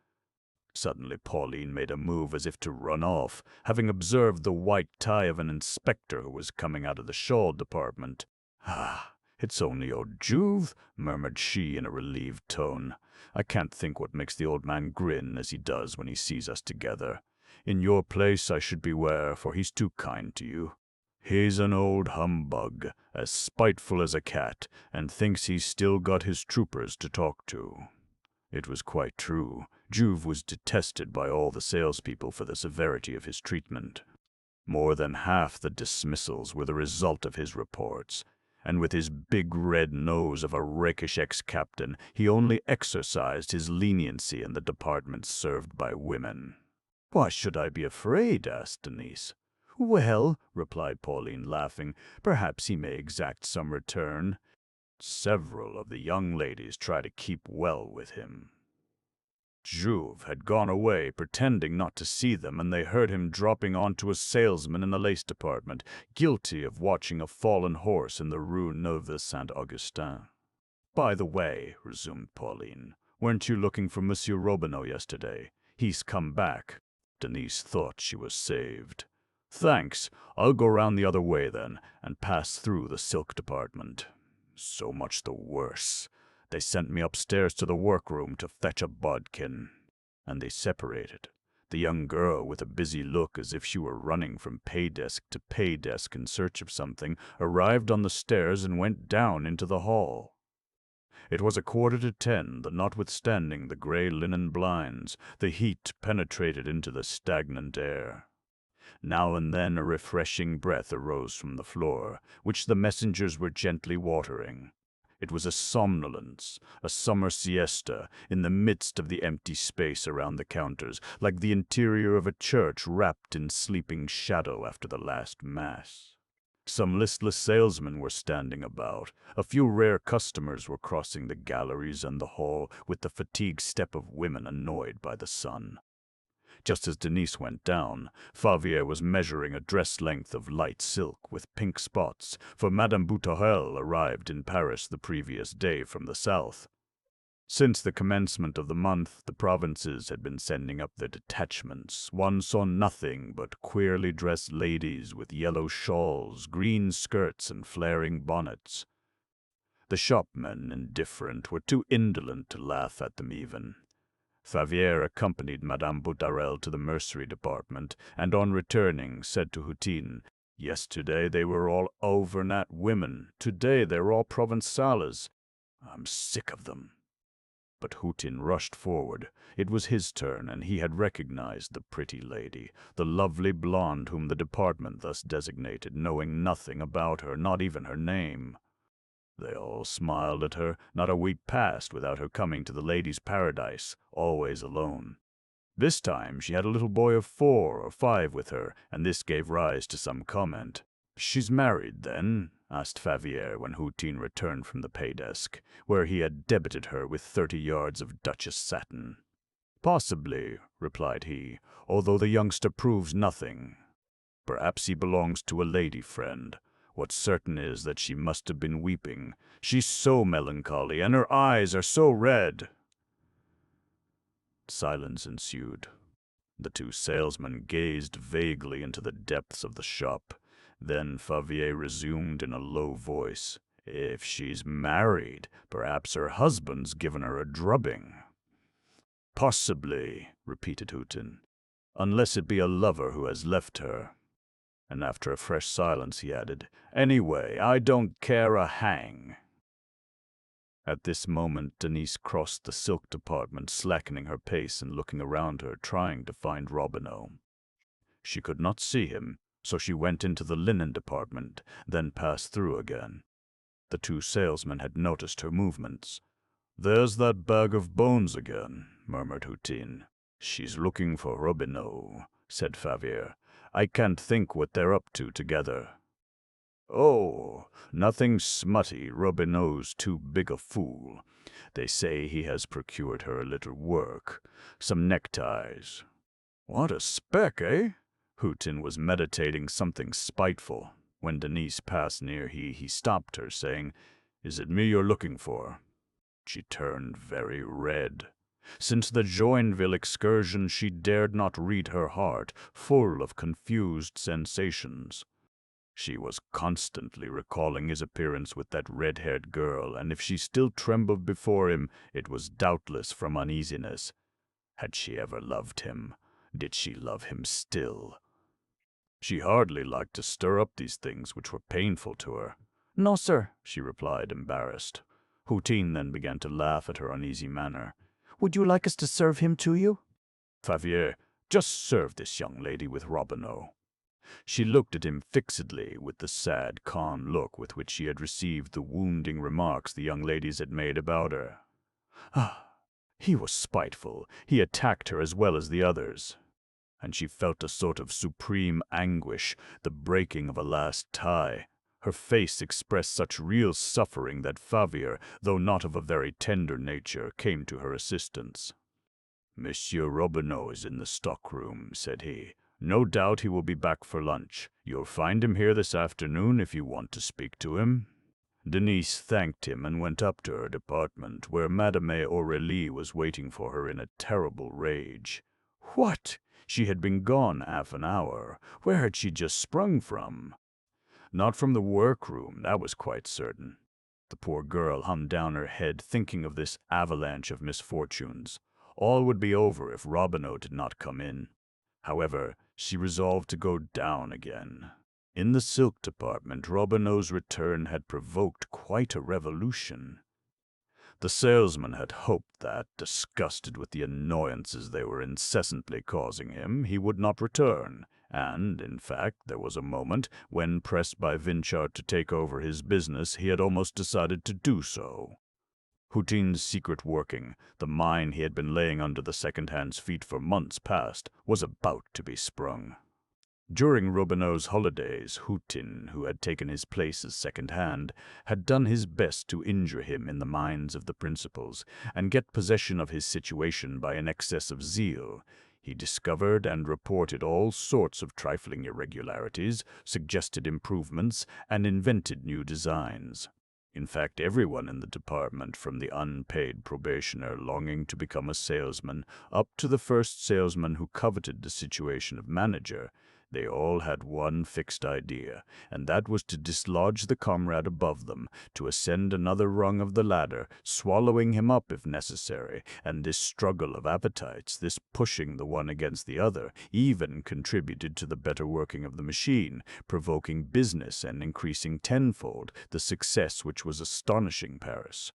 Suddenly Pauline made a move as if to run off, having observed the white tie of an inspector who was coming out of the shawl department. "Ah, it's only old Juve," murmured she in a relieved tone. "I can't think what makes the old man grin as he does when he sees us together. In your place I should beware, for he's too kind to you. He's an old humbug, as spiteful as a cat, and thinks he's still got his troopers to talk to." It was quite true. Juve was detested by all the salespeople for the severity of his treatment. More than half the dismissals were the result of his reports, and with his big red nose of a rakish ex-captain, he only exercised his leniency in the departments served by women. "Why should I be afraid?" asked Denise. "Well," replied Pauline, laughing, "perhaps he may exact some return. Several of the young ladies try to keep well with him." Juve had gone away, pretending not to see them, and they heard him dropping onto a salesman in the lace department, guilty of watching a fallen horse in the Rue Neuve Saint-Augustin. "By the way," resumed Pauline, "weren't you looking for Monsieur Robineau yesterday? He's come back." Denise thought she was saved. "Thanks. I'll go round the other way then, and pass through the silk department." So much the worse. They sent me upstairs to the workroom to fetch a bodkin. And they separated. The young girl, with a busy look as if she were running from pay desk to pay desk in search of something, arrived on the stairs and went down into the hall. It was 10:15, but notwithstanding the grey linen blinds, the heat penetrated into the stagnant air. Now and then a refreshing breath arose from the floor, which the messengers were gently watering. It was a somnolence, a summer siesta, in the midst of the empty space around the counters, like the interior of a church wrapped in sleeping shadow after the last mass. Some listless salesmen were standing about. A few rare customers were crossing the galleries and the hall with the fatigued step of women annoyed by the sun. Just as Denise went down, Favier was measuring a dress length of light silk with pink spots, for Madame Boutarel arrived in Paris the previous day from the south. Since the commencement of the month, the provinces had been sending up their detachments. One saw nothing but queerly dressed ladies with yellow shawls, green skirts, and flaring bonnets. The shopmen, indifferent, were too indolent to laugh at them even. Favier accompanied Madame Boutarel to the mercery department, and on returning said to Houtine, "Yesterday they were all Auvergnat women. Today they're all Provençales. I'm sick of them." But Hutin rushed forward. It was his turn, and he had recognized the pretty lady, the lovely blonde whom the department thus designated, knowing nothing about her, not even her name. They all smiled at her. Not a week passed without her coming to the ladies' paradise, always alone. This time she had a little boy of 4 or 5 with her, and this gave rise to some comment. "She's married, then?" asked Favier when Hutin returned from the pay desk, where he had debited her with 30 yards of Duchess satin. "Possibly," replied he, "although the youngster proves nothing. Perhaps he belongs to a lady friend. What's certain is that she must have been weeping. She's so melancholy, and her eyes are so red." Silence ensued. The 2 salesmen gazed vaguely into the depths of the shop. Then Favier resumed in a low voice, "If she's married, perhaps her husband's given her a drubbing." "Possibly," repeated Hutin, "unless it be a lover who has left her." And after a fresh silence he added, "Anyway, I don't care a hang." At this moment Denise crossed the silk department, slackening her pace and looking around her, trying to find Robineau. She could not see him, so she went into the linen department, then passed through again. The 2 salesmen had noticed her movements. "There's that bag of bones again," murmured Hutin. "She's looking for Robineau," said Favier. "I can't think what they're up to together." "Oh, nothing smutty. Robineau's too big a fool. They say he has procured her a little work, some neckties." "What a spec, eh?" Hutin was meditating something spiteful. When Denise passed near, he stopped her, saying, "Is it me you're looking for?" She turned very red. Since the Joinville excursion, she dared not read her heart, full of confused sensations. She was constantly recalling his appearance with that red-haired girl, and if she still trembled before him, it was doubtless from uneasiness. Had she ever loved him? Did she love him still? She hardly liked to stir up these things which were painful to her. "No, sir," she replied, embarrassed. Hutin then began to laugh at her uneasy manner. "Would you like us to serve him to you?" "Favier, just serve this young lady with Robineau." She looked at him fixedly with the sad, calm look with which she had received the wounding remarks the young ladies had made about her. Ah, he was spiteful. He attacked her as well as the others. And she felt a sort of supreme anguish, the breaking of a last tie. Her face expressed such real suffering that Favier, though not of a very tender nature, came to her assistance. "Monsieur Robineau is in the stockroom," said he. "No doubt he will be back for lunch. You'll find him here this afternoon if you want to speak to him." Denise thanked him and went up to her department, where Madame Aurélie was waiting for her in a terrible rage. What? She had been gone half an hour. Where had she just sprung from? Not from the workroom, that was quite certain. The poor girl hung down her head, thinking of this avalanche of misfortunes. All would be over if Robineau did not come in. However, she resolved to go down again. In the silk department, Robineau's return had provoked quite a revolution. The salesman had hoped that, disgusted with the annoyances they were incessantly causing him, he would not return, and, in fact, there was a moment when, pressed by Vinchart to take over his business, he had almost decided to do so. Hutin's secret working, the mine he had been laying under the second-hand's feet for months past, was about to be sprung. During Robineau's holidays, Hutin, who had taken his place as second-hand, had done his best to injure him in the minds of the principals, and get possession of his situation by an excess of zeal. He discovered and reported all sorts of trifling irregularities, suggested improvements, and invented new designs. In fact, everyone in the department, from the unpaid probationer longing to become a salesman, up to the first salesman who coveted the situation of manager, they all had one fixed idea, and that was to dislodge the comrade above them, to ascend another rung of the ladder, swallowing him up if necessary, and this struggle of appetites, this pushing the one against the other, even contributed to the better working of the machine, provoking business and increasing tenfold the success which was astonishing Paris.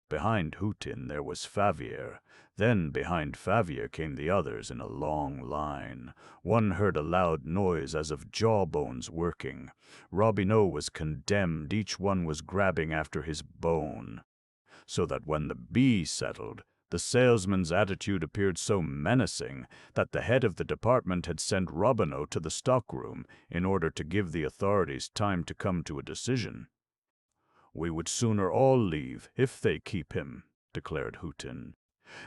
Behind Houghton there was Favier. Then behind Favier came the others in a long line. One heard a loud noise as of jawbones working. Robineau was condemned, each one was grabbing after his bone. So that when the bee settled, the salesman's attitude appeared so menacing that the head of the department had sent Robineau to the stockroom in order to give the authorities time to come to a decision. "We would sooner all leave, if they keep him," declared Houghton.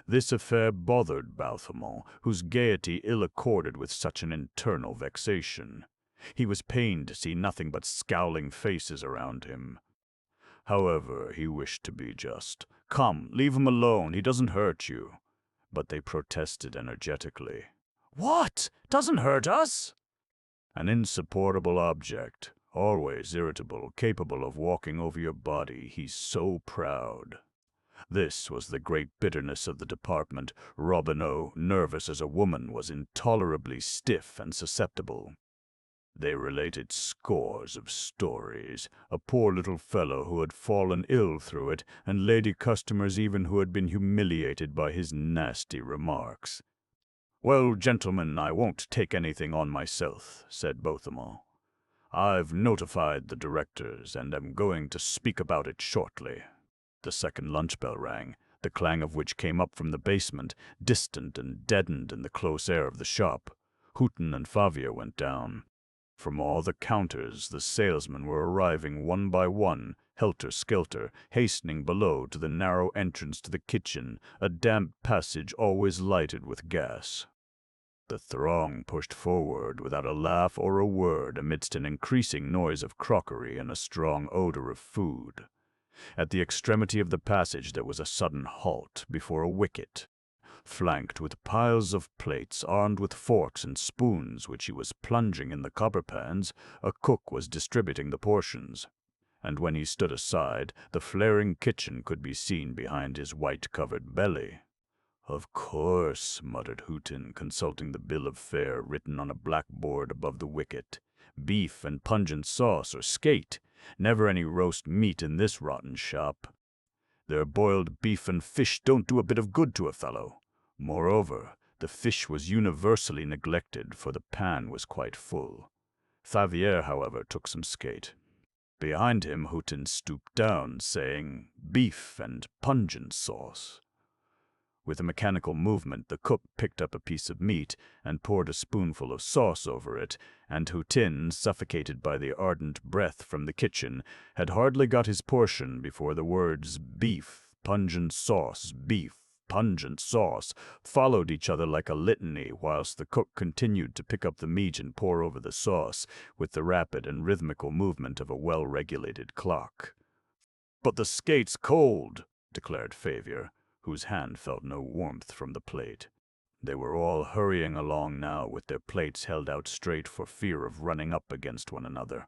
This affair bothered Balthemont, whose gaiety ill accorded with such an internal vexation. He was pained to see nothing but scowling faces around him. However, he wished to be just. "Come, leave him alone, he doesn't hurt you." But they protested energetically. "What? Doesn't hurt us?" "An insupportable object, always irritable, capable of walking over your body. He's so proud." This was the great bitterness of the department. Robineau, nervous as a woman, was intolerably stiff and susceptible. They related scores of stories, a poor little fellow who had fallen ill through it, and lady customers even who had been humiliated by his nasty remarks. "Well, gentlemen, I won't take anything on myself," said Balthemont. "I've notified the directors, and am going to speak about it shortly." The second lunch bell rang, the clang of which came up from the basement, distant and deadened in the close air of the shop. Houghton and Favier went down. From all the counters the salesmen were arriving one by one, helter-skelter, hastening below to the narrow entrance to the kitchen, a damp passage always lighted with gas. The throng pushed forward without a laugh or a word amidst an increasing noise of crockery and a strong odor of food. At the extremity of the passage there was a sudden halt before a wicket, flanked with piles of plates, armed with forks and spoons which he was plunging in the copper pans. A cook was distributing the portions, and when he stood aside, the flaring kitchen could be seen behind his white-covered belly. "Of course," muttered Houghton, consulting the bill of fare written on a blackboard above the wicket. "Beef and pungent sauce or skate. Never any roast meat in this rotten shop. Their boiled beef and fish don't do a bit of good to a fellow." Moreover, the fish was universally neglected, for the pan was quite full. Favier, however, took some skate. Behind him, Houghton stooped down, saying, "Beef and pungent sauce." With a mechanical movement, the cook picked up a piece of meat and poured a spoonful of sauce over it, and Houghton, suffocated by the ardent breath from the kitchen, had hardly got his portion before the words "beef, pungent sauce, beef, pungent sauce" followed each other like a litany, whilst the cook continued to pick up the meat and pour over the sauce, with the rapid and rhythmical movement of a well-regulated clock. "But the skate's cold," declared Favier, whose hand felt no warmth from the plate. They were all hurrying along now, with their plates held out straight for fear of running up against one another.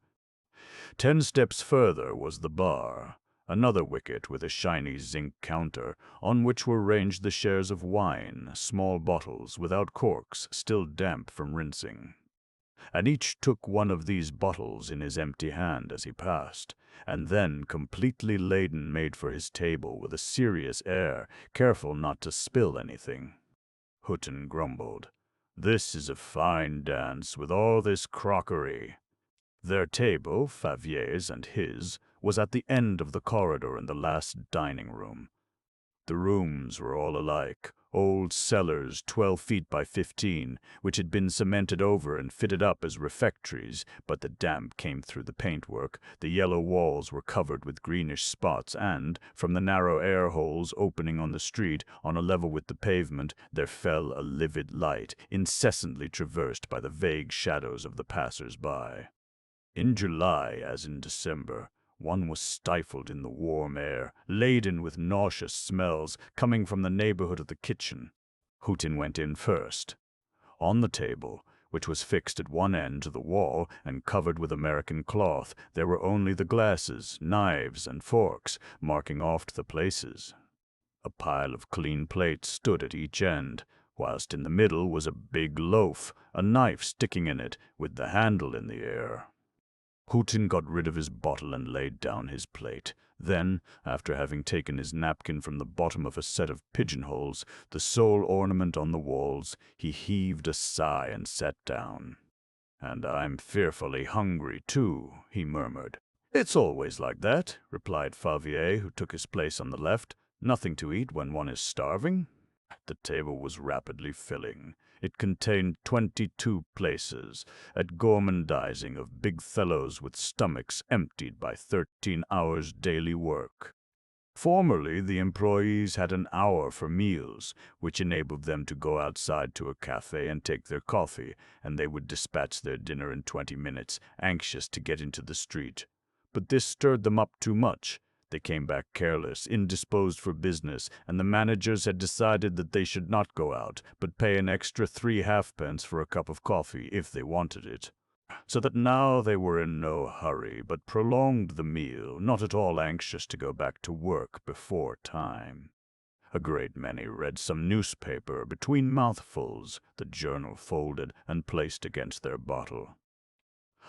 10 steps further was the bar, another wicket with a shiny zinc counter, on which were ranged the shares of wine, small bottles without corks, still damp from rinsing. And each took one of these bottles in his empty hand as he passed, and then, completely laden, made for his table with a serious air, careful not to spill anything. Houghton grumbled, "This is a fine dance, with all this crockery." Their table, Favier's and his, was at the end of the corridor in the last dining room. The rooms were all alike, old cellars 12 feet by 15, which had been cemented over and fitted up as refectories, but the damp came through the paintwork, the yellow walls were covered with greenish spots, and, from the narrow air-holes opening on the street, on a level with the pavement, there fell a livid light, incessantly traversed by the vague shadows of the passers-by. In July, as in December, one was stifled in the warm air, laden with nauseous smells coming from the neighborhood of the kitchen. Houghton went in first. On the table, which was fixed at one end to the wall and covered with American cloth, there were only the glasses, knives, and forks, marking off the places. A pile of clean plates stood at each end, whilst in the middle was a big loaf, a knife sticking in it, with the handle in the air. Houghton got rid of his bottle and laid down his plate. Then, after having taken his napkin from the bottom of a set of pigeonholes, the sole ornament on the walls, he heaved a sigh and sat down. "And I'm fearfully hungry, too," he murmured. "It's always like that," replied Favier, who took his place on the left. "Nothing to eat when one is starving." The table was rapidly filling. It contained 22 places, at gormandizing of big fellows with stomachs emptied by 13 hours' daily work. Formerly, the employees had an hour for meals, which enabled them to go outside to a cafe and take their coffee, and they would dispatch their dinner in 20 minutes, anxious to get into the street. But this stirred them up too much. They came back careless, indisposed for business, and the managers had decided that they should not go out, but pay an extra 3 halfpence for a cup of coffee if they wanted it. So that now they were in no hurry, but prolonged the meal, not at all anxious to go back to work before time. A great many read some newspaper between mouthfuls, the journal folded and placed against their bottle.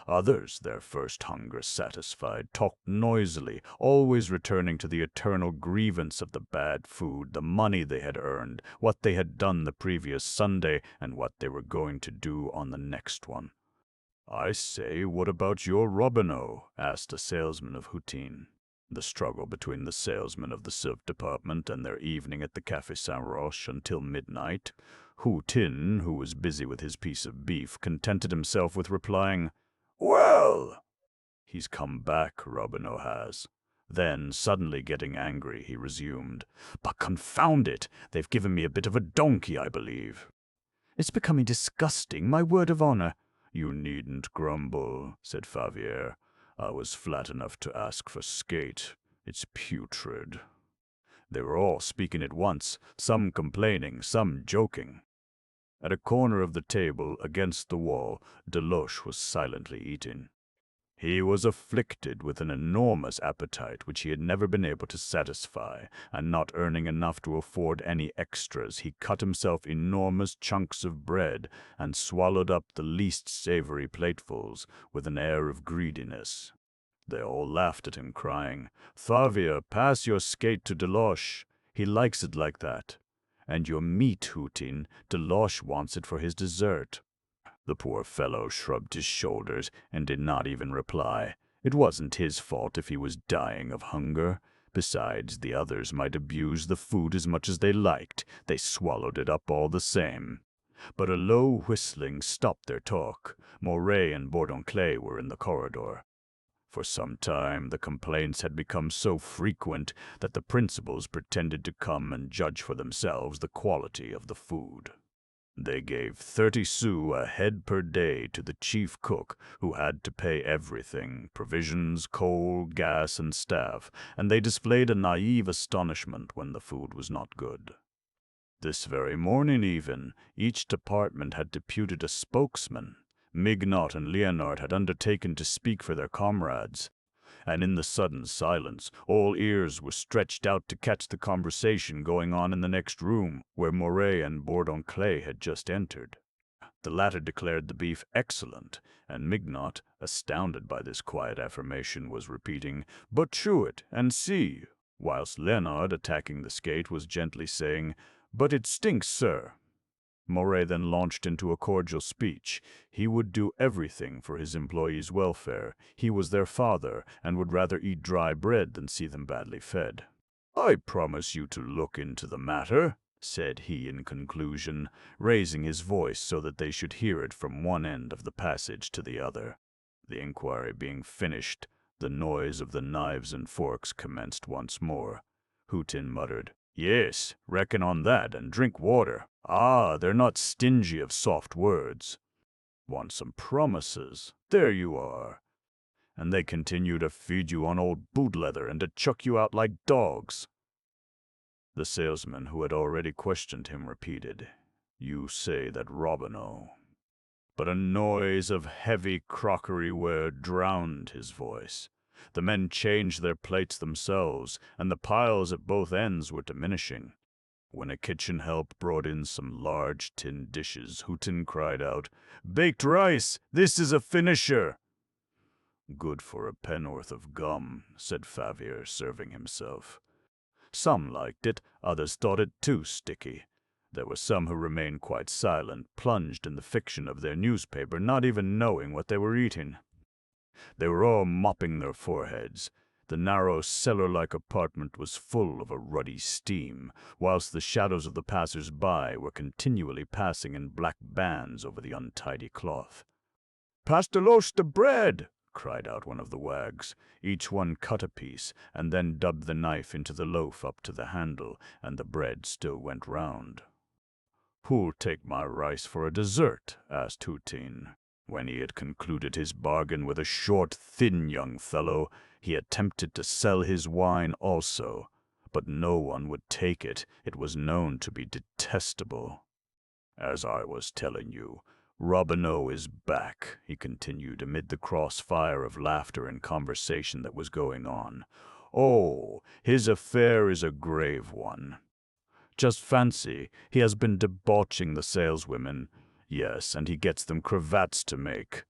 Others, their first hunger satisfied, talked noisily, always returning to the eternal grievance of the bad food, the money they had earned, what they had done the previous Sunday, and what they were going to do on the next one. "I say, what about your Robineau?" asked a salesman of Houghton. The struggle between the salesmen of the silk department and their evening at the Café Saint-Roch until midnight. Houghton, who was busy with his piece of beef, contented himself with replying, "Well, he's come back, Robineau has." Then, suddenly getting angry, he resumed, "But confound it, they've given me a bit of a donkey, I believe." "It's becoming disgusting, my word of honor." "You needn't grumble," said Favier. "I was flat enough to ask for skate. It's putrid." They were all speaking at once, some complaining, some joking. At a corner of the table, against the wall, Deloche was silently eating. He was afflicted with an enormous appetite which he had never been able to satisfy, and not earning enough to afford any extras, he cut himself enormous chunks of bread and swallowed up the least savory platefuls with an air of greediness. They all laughed at him, crying, "Favier, pass your skate to Deloche. He likes it like that. And your meat, Houghton, Deloche wants it for his dessert." The poor fellow shrugged his shoulders and did not even reply. It wasn't his fault if he was dying of hunger. Besides, the others might abuse the food as much as they liked. They swallowed it up all the same. But a low whistling stopped their talk. Moret and Bourdonclay were in the corridor. For some time the complaints had become so frequent that the principals pretended to come and judge for themselves the quality of the food. They gave 30 sous a head per day to the chief cook, who had to pay everything, provisions, coal, gas, and staff, and they displayed a naive astonishment when the food was not good. This very morning even, each department had deputed a spokesman. Mignot and Leonard had undertaken to speak for their comrades. And in the sudden silence, all ears were stretched out to catch the conversation going on in the next room, where Moret and Bourdonclay had just entered. The latter declared the beef excellent, and Mignot, astounded by this quiet affirmation, was repeating, "But chew it, and see," whilst Leonard, attacking the skate, was gently saying, "But it stinks, sir." Moret then launched into a cordial speech. He would do everything for his employees' welfare. He was their father, and would rather eat dry bread than see them badly fed. "I promise you to look into the matter," said he in conclusion, raising his voice so that they should hear it from one end of the passage to the other. The inquiry being finished, the noise of the knives and forks commenced once more. Houghton muttered, "Yes, reckon on that, and drink water. Ah, they're not stingy of soft words. Want some promises? There you are. And they continue to feed you on old boot leather and to chuck you out like dogs." The salesman, who had already questioned him, repeated, "You say that Robineau." But a noise of heavy crockeryware drowned his voice. The men changed their plates themselves, and the piles at both ends were diminishing. When a kitchen help brought in some large tin dishes, Houghton cried out, "Baked rice! This is a finisher!" Good for a penn'orth of gum, said Favier, serving himself. Some liked it, others thought it too sticky. There were some who remained quite silent, plunged in the fiction of their newspaper, not even knowing what they were eating. They were all mopping their foreheads. The narrow cellar-like apartment was full of a ruddy steam, whilst the shadows of the passers-by were continually passing in black bands over the untidy cloth. "Pass the loaf the bread!" cried out one of the wags. Each one cut a piece, and then dubbed the knife into the loaf up to the handle, and the bread still went round. "Who'll take my rice for a dessert?" asked Hutin. When he had concluded his bargain with a short, thin young fellow, he attempted to sell his wine also, but no one would take it. It was known to be detestable. "As I was telling you, Robineau is back," he continued amid the crossfire of laughter and conversation that was going on. "Oh, his affair is a grave one. Just fancy, he has been debauching the saleswomen. Yes, and he gets them cravats to make."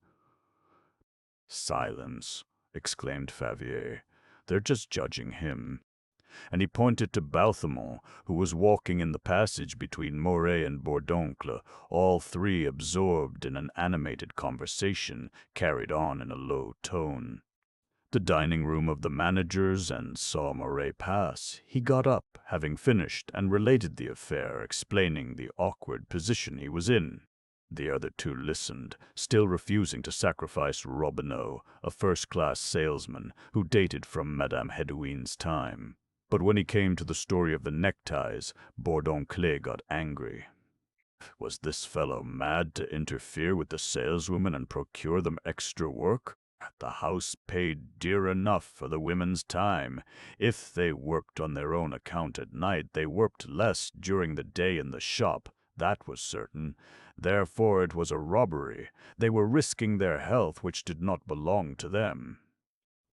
"Silence," exclaimed Favier. "They're just judging him." And he pointed to Balthemont, who was walking in the passage between Moret and Bourdoncle, all three absorbed in an animated conversation carried on in a low tone. The dining room of the managers, and saw Moret pass. He got up, having finished, and related the affair, explaining the awkward position he was in. The other two listened, still refusing to sacrifice Robineau, a first-class salesman who dated from Madame Hédouin's time. But when he came to the story of the neckties, Bourdoncle got angry. Was this fellow mad to interfere with the saleswomen and procure them extra work? The house paid dear enough for the women's time. If they worked on their own account at night, they worked less during the day in the shop. That was certain. Therefore it was a robbery. They were risking their health, which did not belong to them.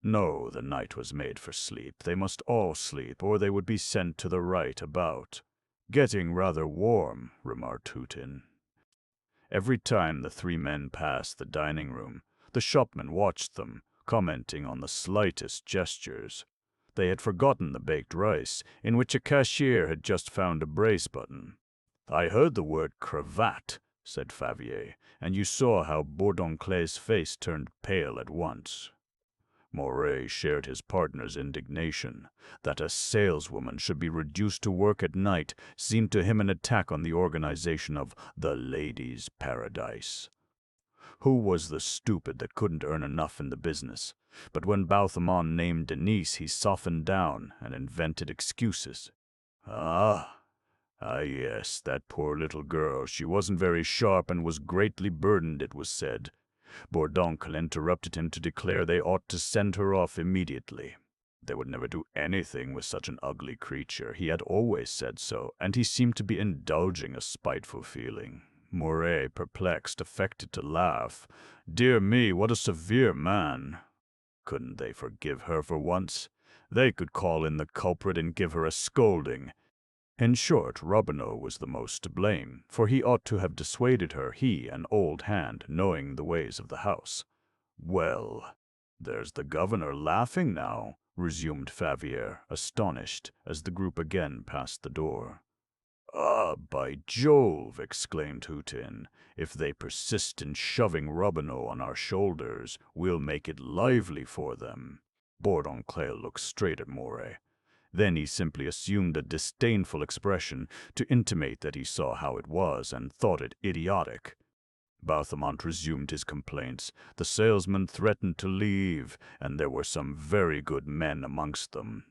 No, the night was made for sleep. They must all sleep, or they would be sent to the right about. "Getting rather warm," remarked Hutin. Every time the three men passed the dining room, the shopman watched them, commenting on the slightest gestures. They had forgotten the baked rice, in which a cashier had just found a brace button. "I heard the word cravat," said Favier, "and you saw how Bourdoncle's face turned pale at once." Moret shared his partner's indignation. That a saleswoman should be reduced to work at night seemed to him an attack on the organization of the ladies' paradise. Who was the stupid that couldn't earn enough in the business? But when Balthemont named Denise, he softened down and invented excuses. Yes, that poor little girl. She wasn't very sharp and was greatly burdened, it was said. Bourdoncle interrupted him to declare they ought to send her off immediately. They would never do anything with such an ugly creature. He had always said so, and he seemed to be indulging a spiteful feeling. Moret, perplexed, affected to laugh. Dear me, what a severe man! Couldn't they forgive her for once? They could call in the culprit and give her a scolding. In short, Robineau was the most to blame, for he ought to have dissuaded her, he, an old hand, knowing the ways of the house. "Well, there's the governor laughing now," resumed Favier, astonished, as the group again passed the door. "Ah, by Jove!" exclaimed Hutin. "If they persist in shoving Robineau on our shoulders, we'll make it lively for them." Bourdoncle looked straight at Moret. Then he simply assumed a disdainful expression to intimate that he saw how it was and thought it idiotic. Balthemont resumed his complaints. The salesmen threatened to leave, and there were some very good men amongst them.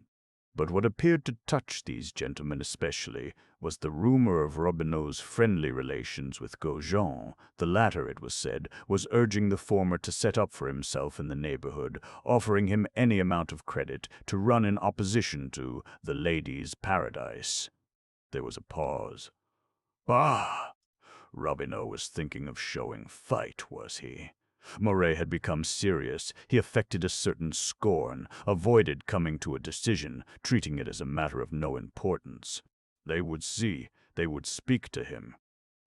But what appeared to touch these gentlemen especially was the rumor of Robineau's friendly relations with Gaujean. The latter, it was said, was urging the former to set up for himself in the neighborhood, offering him any amount of credit to run in opposition to the ladies' paradise. There was a pause. "Bah! Robineau was thinking of showing fight, was he?" Moret had become serious. He affected a certain scorn, avoided coming to a decision, treating it as a matter of no importance. They would see, they would speak to him.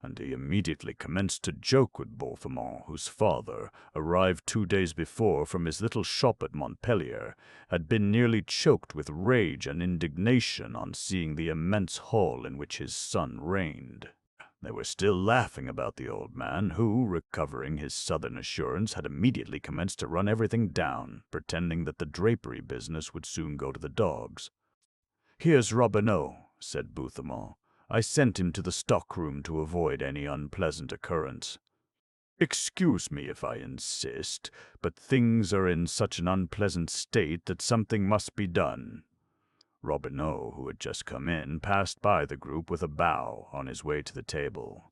and he immediately commenced to joke with Balthemont, whose father, arrived 2 days before from his little shop at Montpellier, had been nearly choked with rage and indignation on seeing the immense hall in which his son reigned. They were still laughing about the old man, who, recovering his southern assurance, had immediately commenced to run everything down, pretending that the drapery business would soon go to the dogs. "Here's Robineau," said Bouthemont. "I sent him to the stockroom to avoid any unpleasant occurrence." "Excuse me if I insist, but things are in such an unpleasant state that something must be done." Robineau, who had just come in, passed by the group with a bow on his way to the table.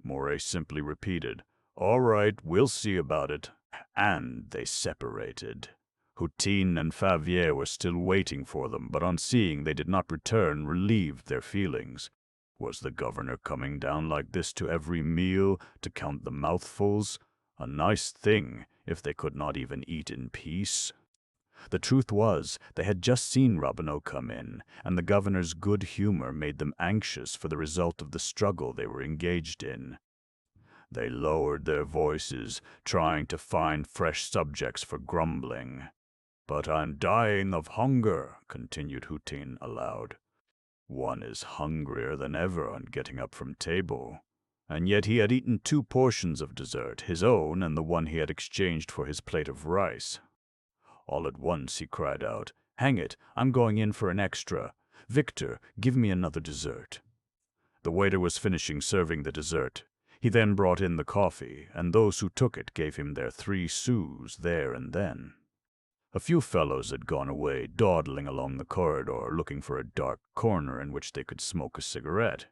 Morey simply repeated, "All right, we'll see about it," and they separated. Hutin and Favier were still waiting for them, but on seeing they did not return, relieved their feelings. Was the governor coming down like this to every meal, to count the mouthfuls? A nice thing, if they could not even eat in peace. The truth was, they had just seen Robineau come in, and the governor's good humor made them anxious for the result of the struggle they were engaged in. They lowered their voices, trying to find fresh subjects for grumbling. "But I'm dying of hunger," continued Hutin aloud. One is hungrier than ever on getting up from table. And yet he had eaten 2 portions of dessert, his own and the one he had exchanged for his plate of rice. All at once he cried out, "Hang it, I'm going in for an extra. Victor, give me another dessert." The waiter was finishing serving the dessert. He then brought in the coffee, and those who took it gave him their 3 sous there and then. A few fellows had gone away, dawdling along the corridor, looking for a dark corner in which they could smoke a cigarette.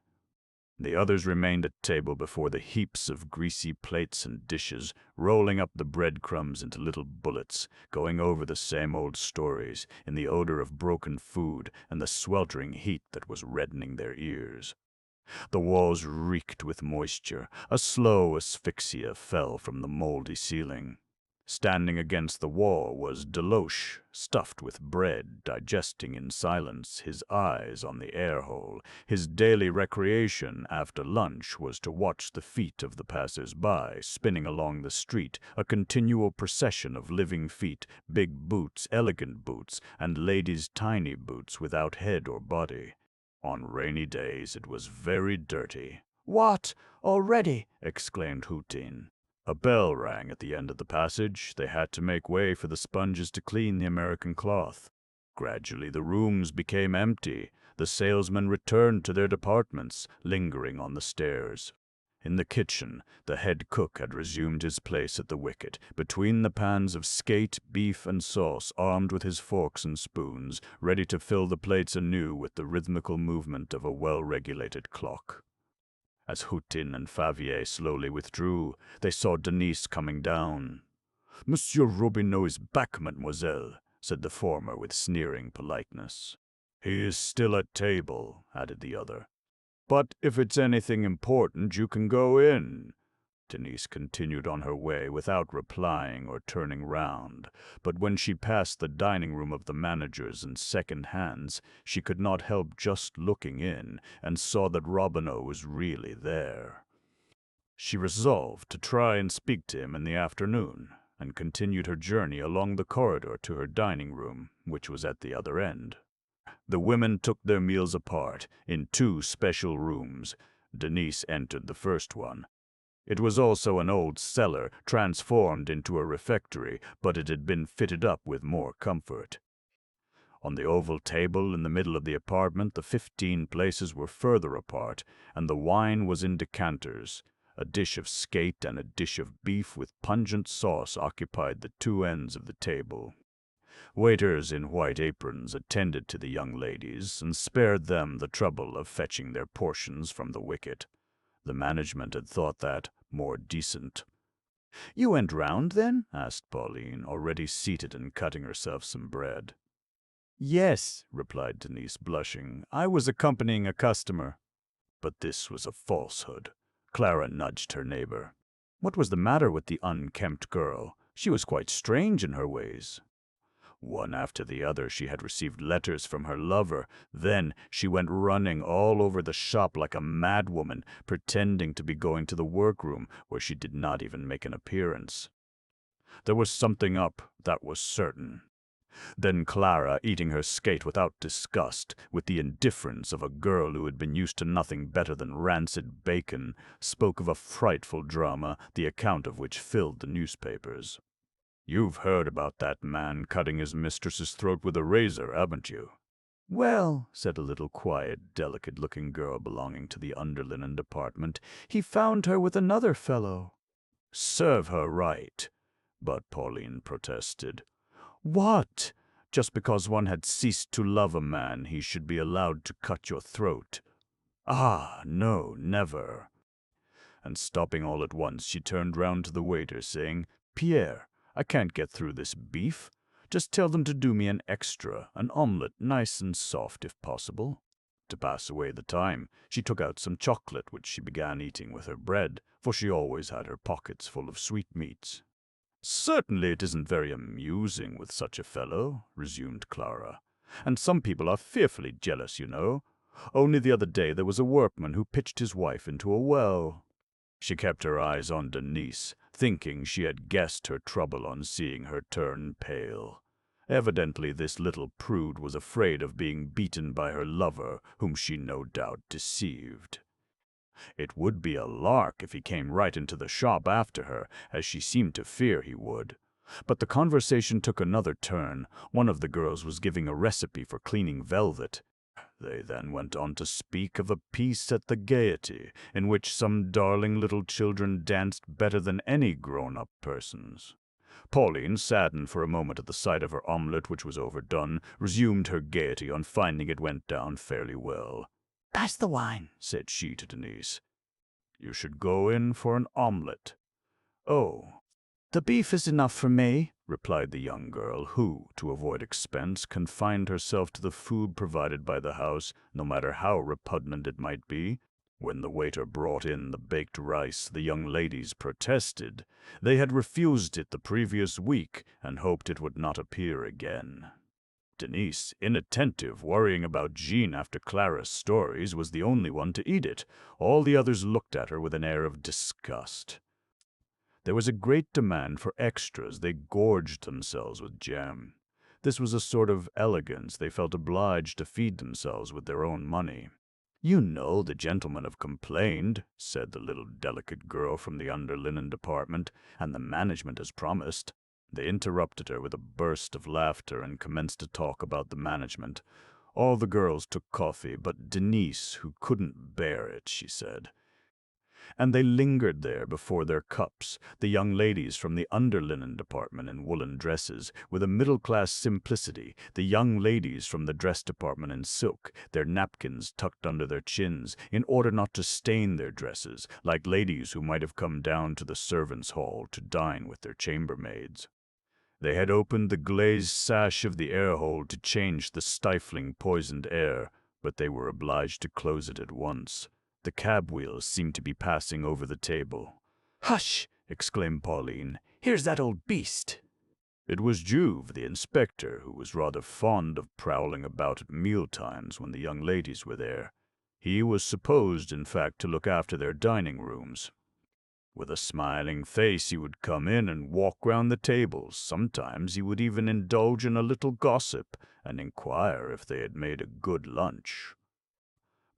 The others remained at table before the heaps of greasy plates and dishes, rolling up the breadcrumbs into little bullets, going over the same old stories, in the odor of broken food and the sweltering heat that was reddening their ears. The walls reeked with moisture. A slow asphyxia fell from the moldy ceiling. Standing against the wall was Deloche, stuffed with bread, digesting in silence, his eyes on the air-hole. His daily recreation after lunch was to watch the feet of the passers-by, spinning along the street, a continual procession of living feet, big boots, elegant boots, and ladies' tiny boots without head or body. On rainy days it was very dirty. "What? Already?" exclaimed Hutin. A bell rang at the end of the passage. They had to make way for the sponges to clean the American cloth. Gradually the rooms became empty. The salesmen returned to their departments, lingering on the stairs. In the kitchen, the head cook had resumed his place at the wicket, between the pans of skate, beef, and sauce, armed with his forks and spoons, ready to fill the plates anew with the rhythmical movement of a well-regulated clock. As Hutin and Favier slowly withdrew, they saw Denise coming down. "Monsieur Robineau is back, mademoiselle," said the former with sneering politeness. "He is still at table," added the other. "But if it's anything important, you can go in." Denise continued on her way without replying or turning round, but when she passed the dining room of the managers and second hands, she could not help just looking in, and saw that Robineau was really there. She resolved to try and speak to him in the afternoon, and continued her journey along the corridor to her dining room, which was at the other end. The women took their meals apart, in 2 special rooms. Denise entered the first one. It was also an old cellar, transformed into a refectory, but it had been fitted up with more comfort. On the oval table in the middle of the apartment, the 15 places were further apart, and the wine was in decanters. A dish of skate and a dish of beef with pungent sauce occupied the 2 ends of the table. Waiters in white aprons attended to the young ladies, and spared them the trouble of fetching their portions from the wicket. The management had thought that more decent. "You went round, then?" asked Pauline, already seated and cutting herself some bread. "Yes," replied Denise, blushing. "I was accompanying a customer." But this was a falsehood. Clara nudged her neighbor. What was the matter with the unkempt girl? She was quite strange in her ways. One after the other she had received letters from her lover. Then she went running all over the shop like a madwoman, pretending to be going to the workroom, where she did not even make an appearance. There was something up, that was certain. Then Clara, eating her skate without disgust, with the indifference of a girl who had been used to nothing better than rancid bacon, spoke of a frightful drama, the account of which filled the newspapers. "You've heard about that man cutting his mistress's throat with a razor, haven't you?" "Well," said a little quiet, delicate-looking girl belonging to the underlinen department, "he found her with another fellow." "Serve her right." But Pauline protested. "What? Just because one had ceased to love a man, he should be allowed to cut your throat? Ah, no, never." And stopping all at once, she turned round to the waiter, saying, "Pierre, I can't get through this beef. Just tell them to do me an extra, an omelette, nice and soft if possible." To pass away the time, she took out some chocolate, which she began eating with her bread, for she always had her pockets full of sweetmeats. "Certainly it isn't very amusing with such a fellow," resumed Clara. "And some people are fearfully jealous, you know. Only the other day there was a workman who pitched his wife into a well." She kept her eyes on Denise, thinking she had guessed her trouble on seeing her turn pale. Evidently this little prude was afraid of being beaten by her lover, whom she no doubt deceived. It would be a lark if he came right into the shop after her, as she seemed to fear he would. But the conversation took another turn. One of the girls was giving a recipe for cleaning velvet. They then went on to speak of a piece at the Gaiety, in which some darling little children danced better than any grown-up persons. Pauline, saddened for a moment at the sight of her omelette, which was overdone, resumed her gaiety on finding it went down fairly well. "Pass the wine," said she to Denise. "You should go in for an omelette." "Oh, "The beef is enough for me," replied the young girl, who, to avoid expense, confined herself to the food provided by the house, no matter how repugnant it might be. When the waiter brought in the baked rice, the young ladies protested. They had refused it the previous week, and hoped it would not appear again. Denise, inattentive, worrying about Jean after Clara's stories, was the only one to eat it. All the others looked at her with an air of disgust. There was a great demand for extras. They gorged themselves with jam. This was a sort of elegance. They felt obliged to feed themselves with their own money. "You know the gentlemen have complained," said the little delicate girl from the underlinen department, "and the management has promised." They interrupted her with a burst of laughter and commenced to talk about the management. All the girls took coffee, but Denise, who couldn't bear it, she said. And they lingered there before their cups, the young ladies from the underlinen department in woolen dresses, with a middle-class simplicity, the young ladies from the dress department in silk, their napkins tucked under their chins, in order not to stain their dresses, like ladies who might have come down to the servants' hall to dine with their chambermaids. They had opened the glazed sash of the air-hole to change the stifling, poisoned air, but they were obliged to close it at once. The cab wheels seemed to be passing over the table. "Hush!" exclaimed Pauline. "Here's that old beast." It was Juve, the inspector, who was rather fond of prowling about at meal-times when the young ladies were there. He was supposed, in fact, to look after their dining rooms. With a smiling face he would come in and walk round the tables. Sometimes he would even indulge in a little gossip and inquire if they had made a good lunch.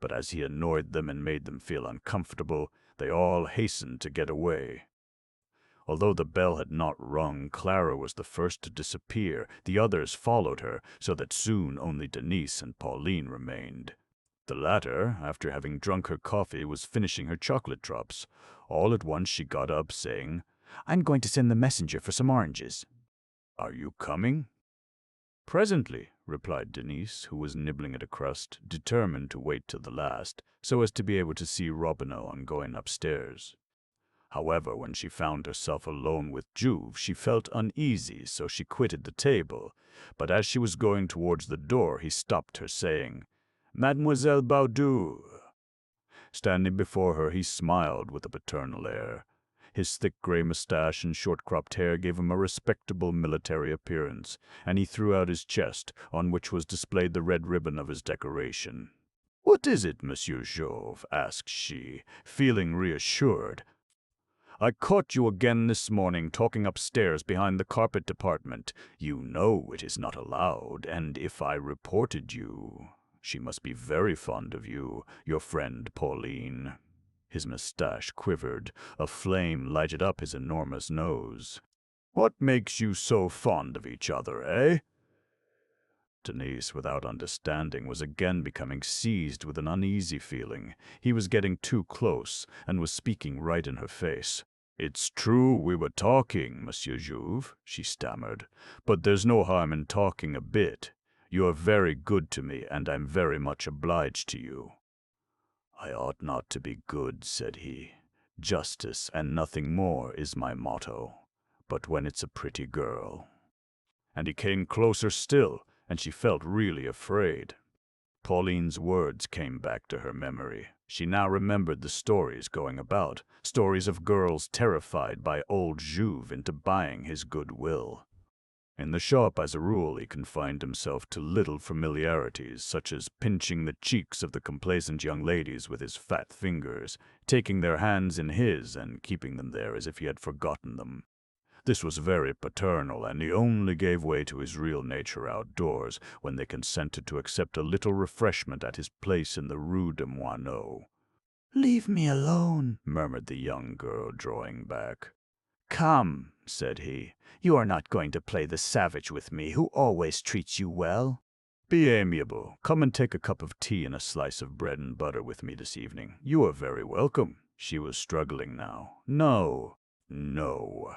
But as he annoyed them and made them feel uncomfortable, they all hastened to get away. Although the bell had not rung, Clara was the first to disappear. The others followed her, so that soon only Denise and Pauline remained. The latter, after having drunk her coffee, was finishing her chocolate drops. All at once she got up, saying, "I'm going to send the messenger for some oranges." "Are you coming?" "Presently," replied Denise, who was nibbling at a crust, determined to wait till the last, so as to be able to see Robineau on going upstairs. However, when she found herself alone with Juve, she felt uneasy, so she quitted the table. But as she was going towards the door, he stopped her, saying, "Mademoiselle Baudour." Standing before her, he smiled with a paternal air. His thick gray mustache and short-cropped hair gave him a respectable military appearance, and he threw out his chest, on which was displayed the red ribbon of his decoration. "What is it, Monsieur Jouve?" asked she, feeling reassured. "I caught you again this morning talking upstairs behind the carpet department. You know it is not allowed, and if I reported you, she must be very fond of you, your friend Pauline." His mustache quivered. A flame lighted up his enormous nose. "What makes you so fond of each other, eh?" Denise, without understanding, was again becoming seized with an uneasy feeling. He was getting too close, and was speaking right in her face. "It's true we were talking, Monsieur Jouve," she stammered, "but there's no harm in talking a bit. You're very good to me, and I'm very much obliged to you." "I ought not to be good," said he. "Justice and nothing more is my motto. But when it's a pretty girl—" And he came closer still, and she felt really afraid. Pauline's words came back to her memory. She now remembered the stories going about, stories of girls terrified by old Jouve into buying his goodwill. In the shop, as a rule, he confined himself to little familiarities, such as pinching the cheeks of the complacent young ladies with his fat fingers, taking their hands in his and keeping them there as if he had forgotten them. This was very paternal, and he only gave way to his real nature outdoors, when they consented to accept a little refreshment at his place in the Rue de Moineau. "Leave me alone," murmured the young girl, drawing back. "Come," said he. "You are not going to play the savage with me, who always treats you well." "Be amiable. Come and take a cup of tea and a slice of bread and butter with me this evening. You are very welcome." She was struggling now. "No, no."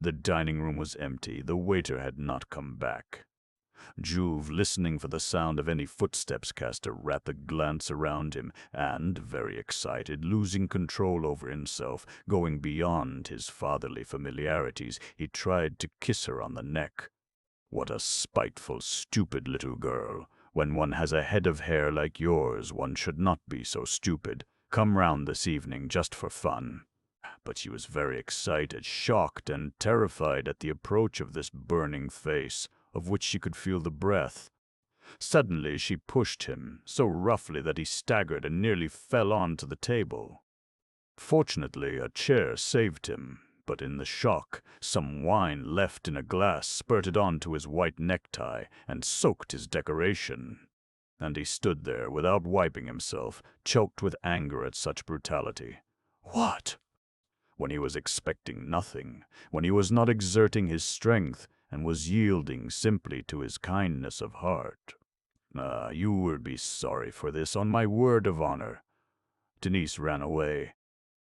The dining room was empty. The waiter had not come back. Jouve, listening for the sound of any footsteps, cast a rapid glance around him, and, very excited, losing control over himself, going beyond his fatherly familiarities, he tried to kiss her on the neck. What a spiteful, stupid little girl. When one has a head of hair like yours, one should not be so stupid. Come round this evening just for fun. But she was very excited, shocked, and terrified at the approach of this burning face, of which she could feel the breath. Suddenly she pushed him, so roughly that he staggered and nearly fell on to the table. Fortunately, a chair saved him, but in the shock, some wine left in a glass spurted onto his white necktie and soaked his decoration. And he stood there without wiping himself, choked with anger at such brutality. What? When he was expecting nothing, when he was not exerting his strength, and was yielding simply to his kindness of heart. Ah, you would be sorry for this, on my word of honor. Denise ran away.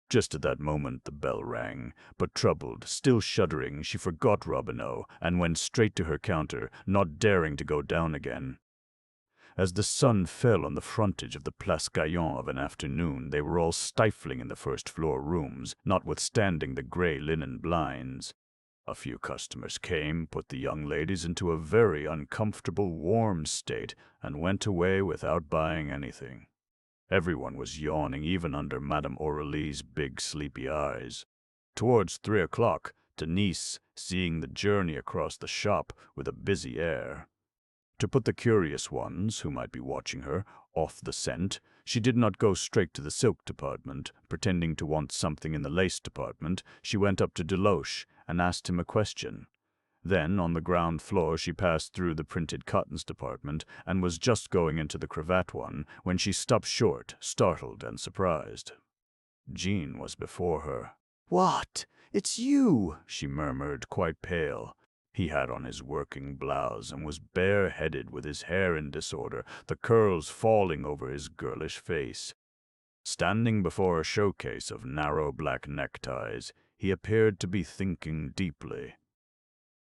Just at that moment the bell rang, but troubled, still shuddering, she forgot Robineau, and went straight to her counter, not daring to go down again. As the sun fell on the frontage of the Place Gaillon of an afternoon, they were all stifling in the first-floor rooms, notwithstanding the gray linen blinds. A few customers came, put the young ladies into a very uncomfortable, warm state, and went away without buying anything. Everyone was yawning, even under Madame Aurélie's big, sleepy eyes. Towards 3 o'clock, Denise, seeing the journey across the shop with a busy air. To put the curious ones, who might be watching her, off the scent, she did not go straight to the silk department. Pretending to want something in the lace department, she went up to Deloche and asked him a question. Then, on the ground floor, she passed through the printed cottons department and was just going into the cravat one when she stopped short, startled and surprised. Jean was before her. "What? It's you!" she murmured, quite pale. He had on his working blouse and was bare-headed, with his hair in disorder, the curls falling over his girlish face. Standing before a showcase of narrow black neckties, he appeared to be thinking deeply.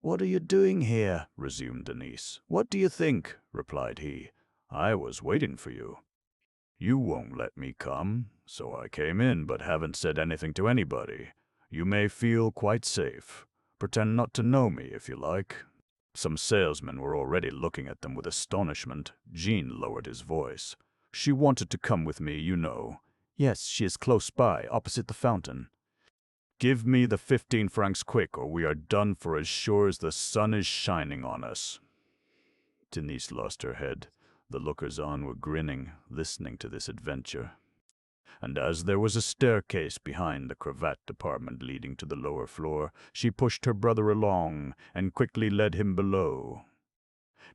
"What are you doing here?" resumed Denise. "What do you think?" replied he. "I was waiting for you. You won't let me come, so I came in, but haven't said anything to anybody. You may feel quite safe. Pretend not to know me, if you like." Some salesmen were already looking at them with astonishment. Jean lowered his voice. "She wanted to come with me, you know." "Yes, she is close by, opposite the fountain." Give me the 15 francs quick, or we are done for as sure as the sun is shining on us. Denise lost her head. The lookers-on were grinning, listening to this adventure. And as there was a staircase behind the cravat department leading to the lower floor, she pushed her brother along and quickly led him below.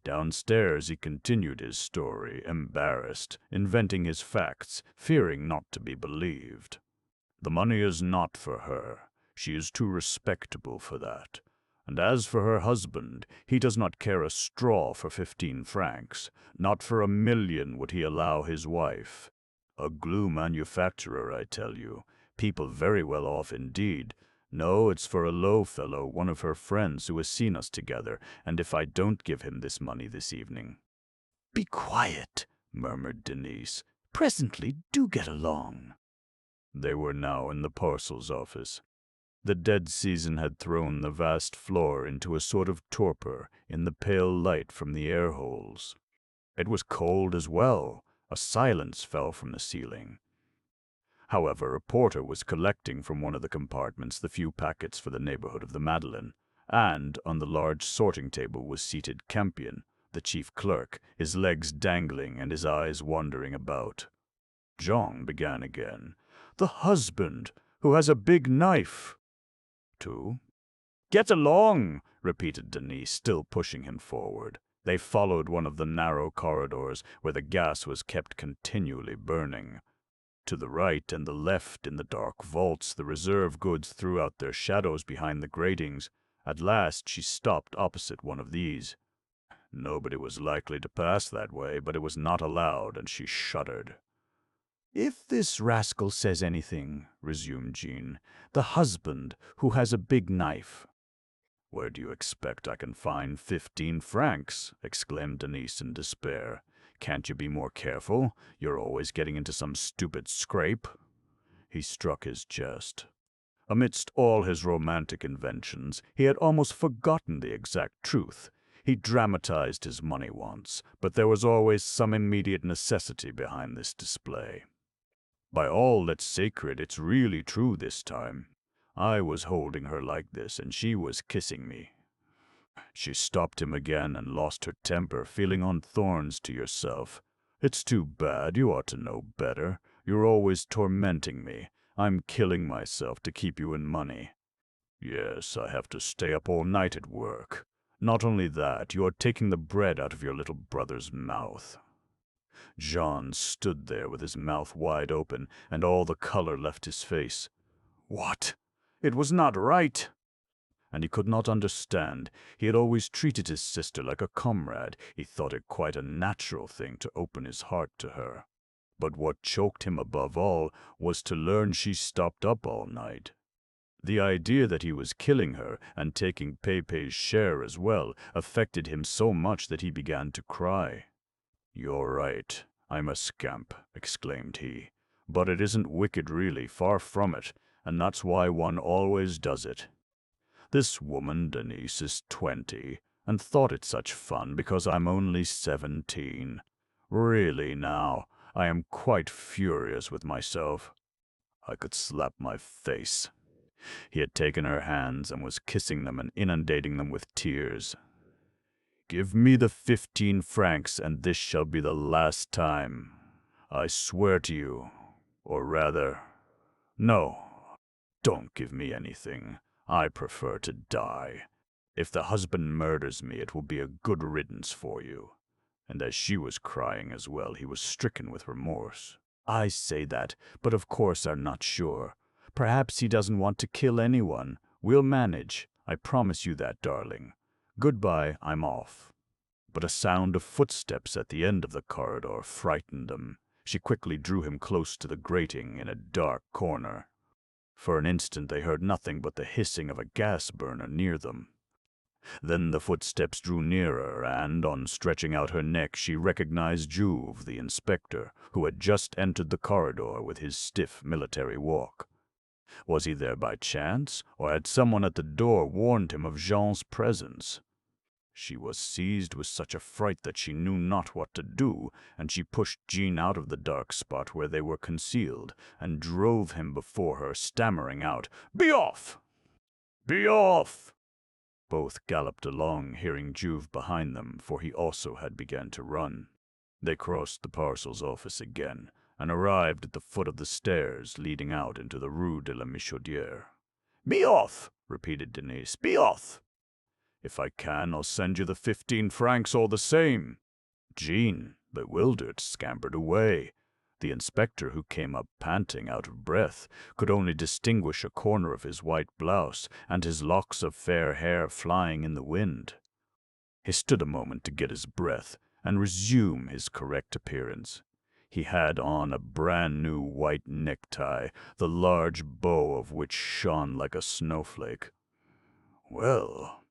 Downstairs he continued his story, embarrassed, inventing his facts, fearing not to be believed. The money is not for her. She is too respectable for that. And as for her husband, he does not care a straw for 15 francs. Not for 1,000,000 would he allow his wife. A glue manufacturer, I tell you. People very well off indeed. No, it's for a low fellow, one of her friends who has seen us together, and if I don't give him this money this evening— "Be quiet," murmured Denise. "Presently, do get along." They were now in the parcels office. The dead season had thrown the vast floor into a sort of torpor in the pale light from the air holes. It was cold as well. A silence fell from the ceiling. However, a porter was collecting from one of the compartments the few packets for the neighborhood of the Madeleine, and on the large sorting table was seated Campion, the chief clerk, his legs dangling and his eyes wandering about. Jean began again. "The husband, who has a big knife." "Two." "Get along," repeated Denise, still pushing him forward. They followed one of the narrow corridors where the gas was kept continually burning. To the right and the left in the dark vaults the reserve goods threw out their shadows behind the gratings. At last she stopped opposite one of these. Nobody was likely to pass that way, but it was not allowed, and she shuddered. "If this rascal says anything," resumed Jean, "the husband who has a big knife—" "Where do you expect I can find 15 francs?" exclaimed Denise in despair. "Can't you be more careful? You're always getting into some stupid scrape." He struck his chest. Amidst all his romantic inventions, he had almost forgotten the exact truth. He dramatized his money wants, but there was always some immediate necessity behind this display. "By all that's sacred, it's really true this time. I was holding her like this, and she was kissing me." She stopped him again and lost her temper, feeling on thorns to yourself. "It's too bad. You ought to know better. You're always tormenting me. I'm killing myself to keep you in money." "Yes, I have to stay up all night at work. Not only that, you are taking the bread out of your little brother's mouth." Jean stood there with his mouth wide open, and all the color left his face. What? It was not right! And he could not understand. He had always treated his sister like a comrade. He thought it quite a natural thing to open his heart to her. But what choked him above all was to learn she stopped up all night. The idea that he was killing her and taking Pepe's share as well affected him so much that he began to cry. "You're right. I'm a scamp," exclaimed he. "But it isn't wicked really, far from it, and that's why one always does it. This woman, Denise, is 20, and thought it such fun because I'm only 17. Really now, I am quite furious with myself. I could slap my face." He had taken her hands and was kissing them and inundating them with tears. "Give me the 15 francs, and this shall be the last time. I swear to you, or rather, no, don't give me anything. I prefer to die. If the husband murders me, it will be a good riddance for you." And as she was crying as well, he was stricken with remorse. "I say that, but of course I'm not sure. Perhaps he doesn't want to kill anyone. We'll manage. I promise you that, darling. Goodbye, I'm off." But a sound of footsteps at the end of the corridor frightened them. She quickly drew him close to the grating in a dark corner. For an instant they heard nothing but the hissing of a gas burner near them. Then the footsteps drew nearer, and, on stretching out her neck, she recognized Jouve, the inspector, who had just entered the corridor with his stiff military walk. Was he there by chance, or had someone at the door warned him of Jean's presence? She was seized with such a fright that she knew not what to do, and she pushed Jean out of the dark spot where they were concealed, and drove him before her, stammering out, "Be off! Be off!" Both galloped along, hearing Juve behind them, for he also had begun to run. They crossed the parcels office again, and arrived at the foot of the stairs leading out into the Rue de la Michaudière. "Be off!" repeated Denise. "Be off!" "If I can, I'll send you the 15 francs all the same." Jean, bewildered, scampered away. The inspector, who came up panting, out of breath, could only distinguish a corner of his white blouse and his locks of fair hair flying in the wind. He stood a moment to get his breath and resume his correct appearance. He had on a brand-new white necktie, the large bow of which shone like a snowflake. "Well,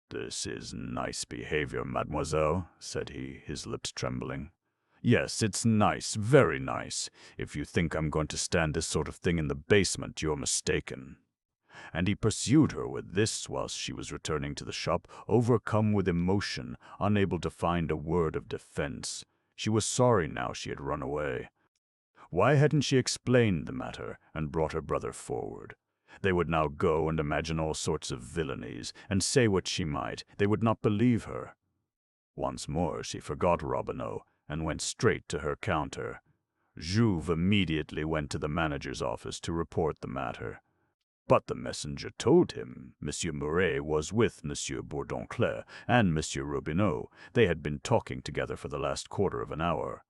this is nice behavior, mademoiselle," said he, his lips trembling. "Yes, it's nice, very nice. If you think I'm going to stand this sort of thing in the basement, you're mistaken." And he pursued her with this whilst she was returning to the shop, overcome with emotion, unable to find a word of defense. She was sorry now she had run away. Why hadn't she explained the matter and brought her brother forward? They would now go and imagine all sorts of villainies, and say what she might, they would not believe her. Once more she forgot Robineau, and went straight to her counter. Juve immediately went to the manager's office to report the matter. But the messenger told him Monsieur Mouret was with Monsieur Bourdonclais and Monsieur Robineau. They had been talking together for the last quarter of an hour.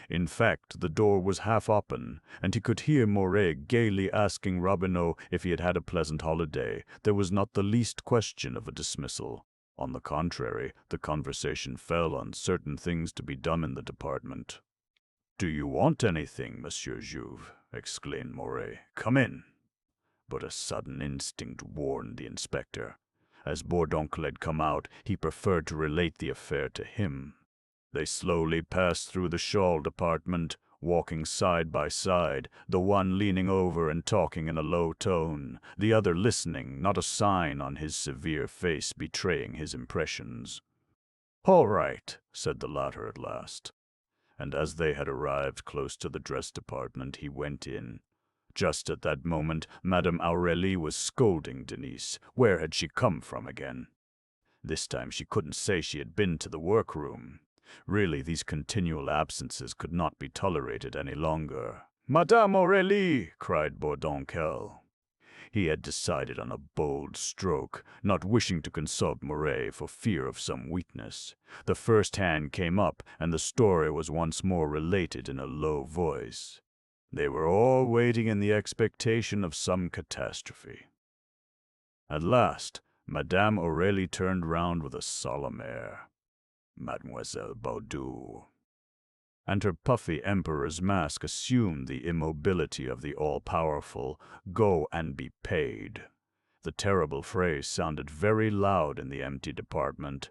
In fact, the door was half open, and he could hear Mouret gaily asking Robineau if he had had a pleasant holiday. There was not the least question of a dismissal. On the contrary, the conversation fell on certain things to be done in the department. "Do you want anything, Monsieur Juve?" exclaimed Mouret. "Come in." But a sudden instinct warned the inspector. As Bourdoncle had come out, he preferred to relate the affair to him. They slowly passed through the shawl department, walking side by side, the one leaning over and talking in a low tone, the other listening, not a sign on his severe face betraying his impressions. "All right," said the latter at last. And as they had arrived close to the dress department, he went in. Just at that moment, Madame Aurélie was scolding Denise. Where had she come from again? This time she couldn't say she had been to the workroom. Really, these continual absences could not be tolerated any longer. "Madame Aurélie!" cried Bourdoncle. He had decided on a bold stroke, not wishing to consult Mouret for fear of some weakness. The first hand came up, and the story was once more related in a low voice. They were all waiting in the expectation of some catastrophe. At last, Madame Aurélie turned round with a solemn air. "Mademoiselle Baudoux." And her puffy emperor's mask assumed the immobility of the all-powerful, "Go and be paid." The terrible phrase sounded very loud in the empty department.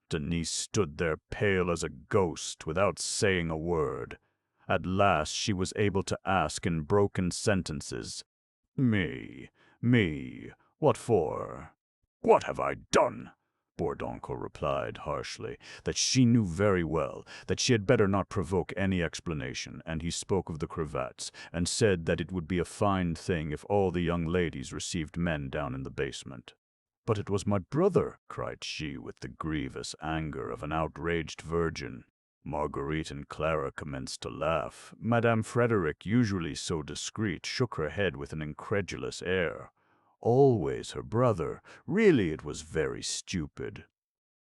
Denise stood there pale as a ghost, without saying a word. At last she was able to ask in broken sentences, Me, what for?" "What have I done?" Bourdoncle replied harshly, that she knew very well that she had better not provoke any explanation, and he spoke of the cravats, and said that it would be a fine thing if all the young ladies received men down in the basement. "But it was my brother," cried she with the grievous anger of an outraged virgin. Marguerite and Clara commenced to laugh. Madame Frederick, usually so discreet, shook her head with an incredulous air. Always her brother. Really, it was very stupid.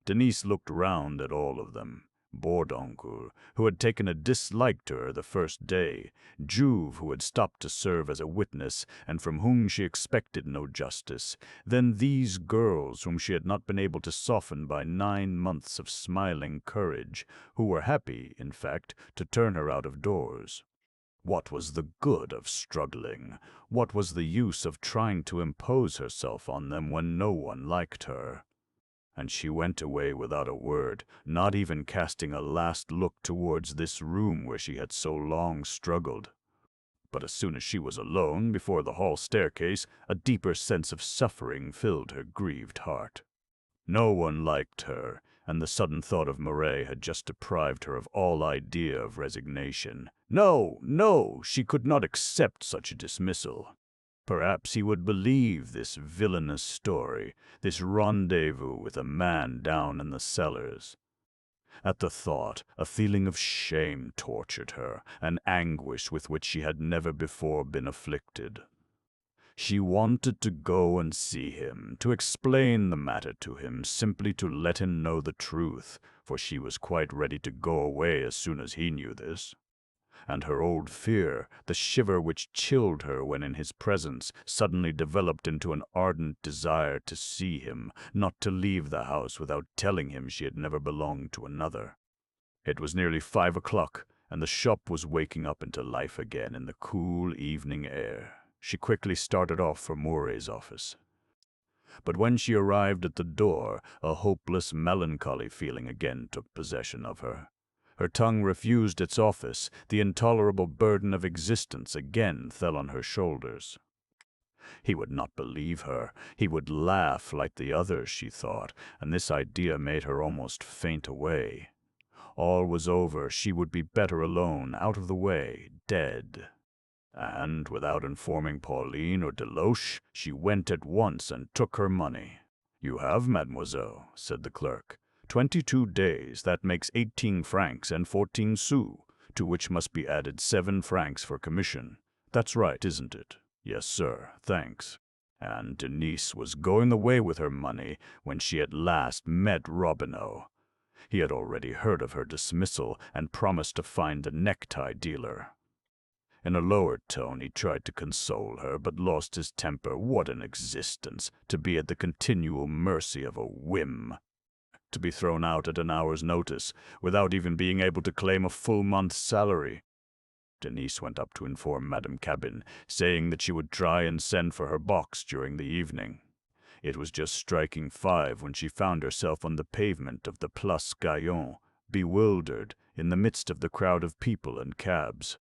Denise looked round at all of them. Bourdoncle, who had taken a dislike to her the first day, Juve, who had stopped to serve as a witness, and from whom she expected no justice, then these girls whom she had not been able to soften by 9 months of smiling courage, who were happy, in fact, to turn her out of doors. What was the good of struggling? What was the use of trying to impose herself on them when no one liked her? And she went away without a word, not even casting a last look towards this room where she had so long struggled. But as soon as she was alone before the hall staircase, a deeper sense of suffering filled her grieved heart. No one liked her, and the sudden thought of Murray had just deprived her of all idea of resignation. No, no, she could not accept such a dismissal. Perhaps he would believe this villainous story, this rendezvous with a man down in the cellars. At the thought, a feeling of shame tortured her, an anguish with which she had never before been afflicted. She wanted to go and see him, to explain the matter to him, simply to let him know the truth, for she was quite ready to go away as soon as he knew this. And her old fear, the shiver which chilled her when in his presence, suddenly developed into an ardent desire to see him, not to leave the house without telling him she had never belonged to another. It was nearly 5 o'clock, and the shop was waking up into life again in the cool evening air. She quickly started off for Moray's office. But when she arrived at the door, a hopeless, melancholy feeling again took possession of her. Her tongue refused its office, the intolerable burden of existence again fell on her shoulders. He would not believe her. He would laugh like the others, she thought, and this idea made her almost faint away. All was over. She would be better alone, out of the way, dead. And, without informing Pauline or Deloche, she went at once and took her money. "You have, mademoiselle," said the clerk. 22 days, that makes 18 francs and 14 sous, to which must be added 7 francs for commission. That's right, isn't it? Yes, sir, thanks. And Denise was going away with her money when she at last met Robineau. He had already heard of her dismissal and promised to find a necktie dealer. In a lowered tone he tried to console her, but lost his temper. What an existence, to be at the continual mercy of a whim! To be thrown out at an hour's notice, without even being able to claim a full month's salary. Denise went up to inform Madame Cabin, saying that she would try and send for her box during the evening. It was just striking 5 when she found herself on the pavement of the Place Gaillon, bewildered, in the midst of the crowd of people and cabs.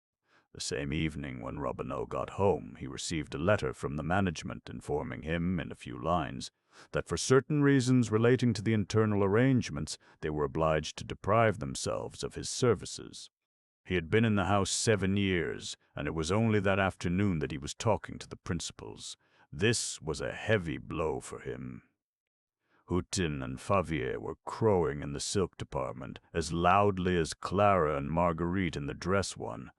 The same evening, when Robineau got home, he received a letter from the management informing him, in a few lines, that for certain reasons relating to the internal arrangements, they were obliged to deprive themselves of his services. He had been in the house 7 years, and it was only that afternoon that he was talking to the principals. This was a heavy blow for him. Hutin and Favier were crowing in the silk department as loudly as Clara and Marguerite in the dress one.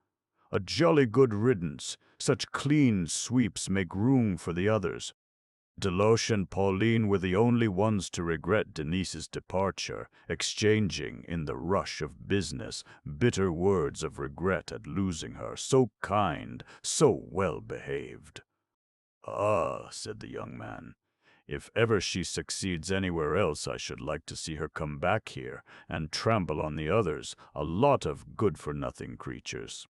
A jolly good riddance. Such clean sweeps make room for the others. Deloche and Pauline were the only ones to regret Denise's departure, exchanging, in the rush of business, bitter words of regret at losing her, so kind, so well behaved. "Ah," said the young man, "if ever she succeeds anywhere else, I should like to see her come back here and trample on the others, a lot of good-for-nothing creatures."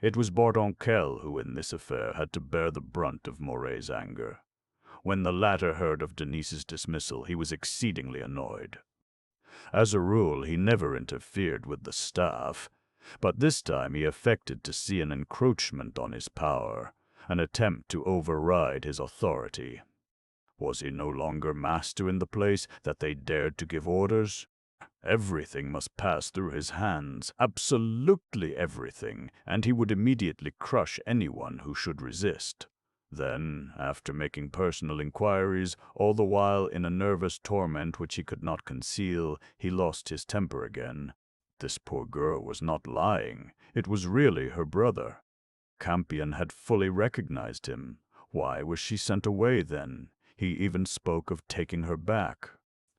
It was Bourdoncle who, in this affair, had to bear the brunt of Moray's anger. When the latter heard of Denise's dismissal, he was exceedingly annoyed. As a rule, he never interfered with the staff, but this time he affected to see an encroachment on his power, an attempt to override his authority. Was he no longer master in the place, that they dared to give orders? Everything must pass through his hands, absolutely everything, and he would immediately crush anyone who should resist. Then, after making personal inquiries, all the while in a nervous torment which he could not conceal, he lost his temper again. This poor girl was not lying. It was really her brother. Campion had fully recognized him. Why was she sent away then? He even spoke of taking her back.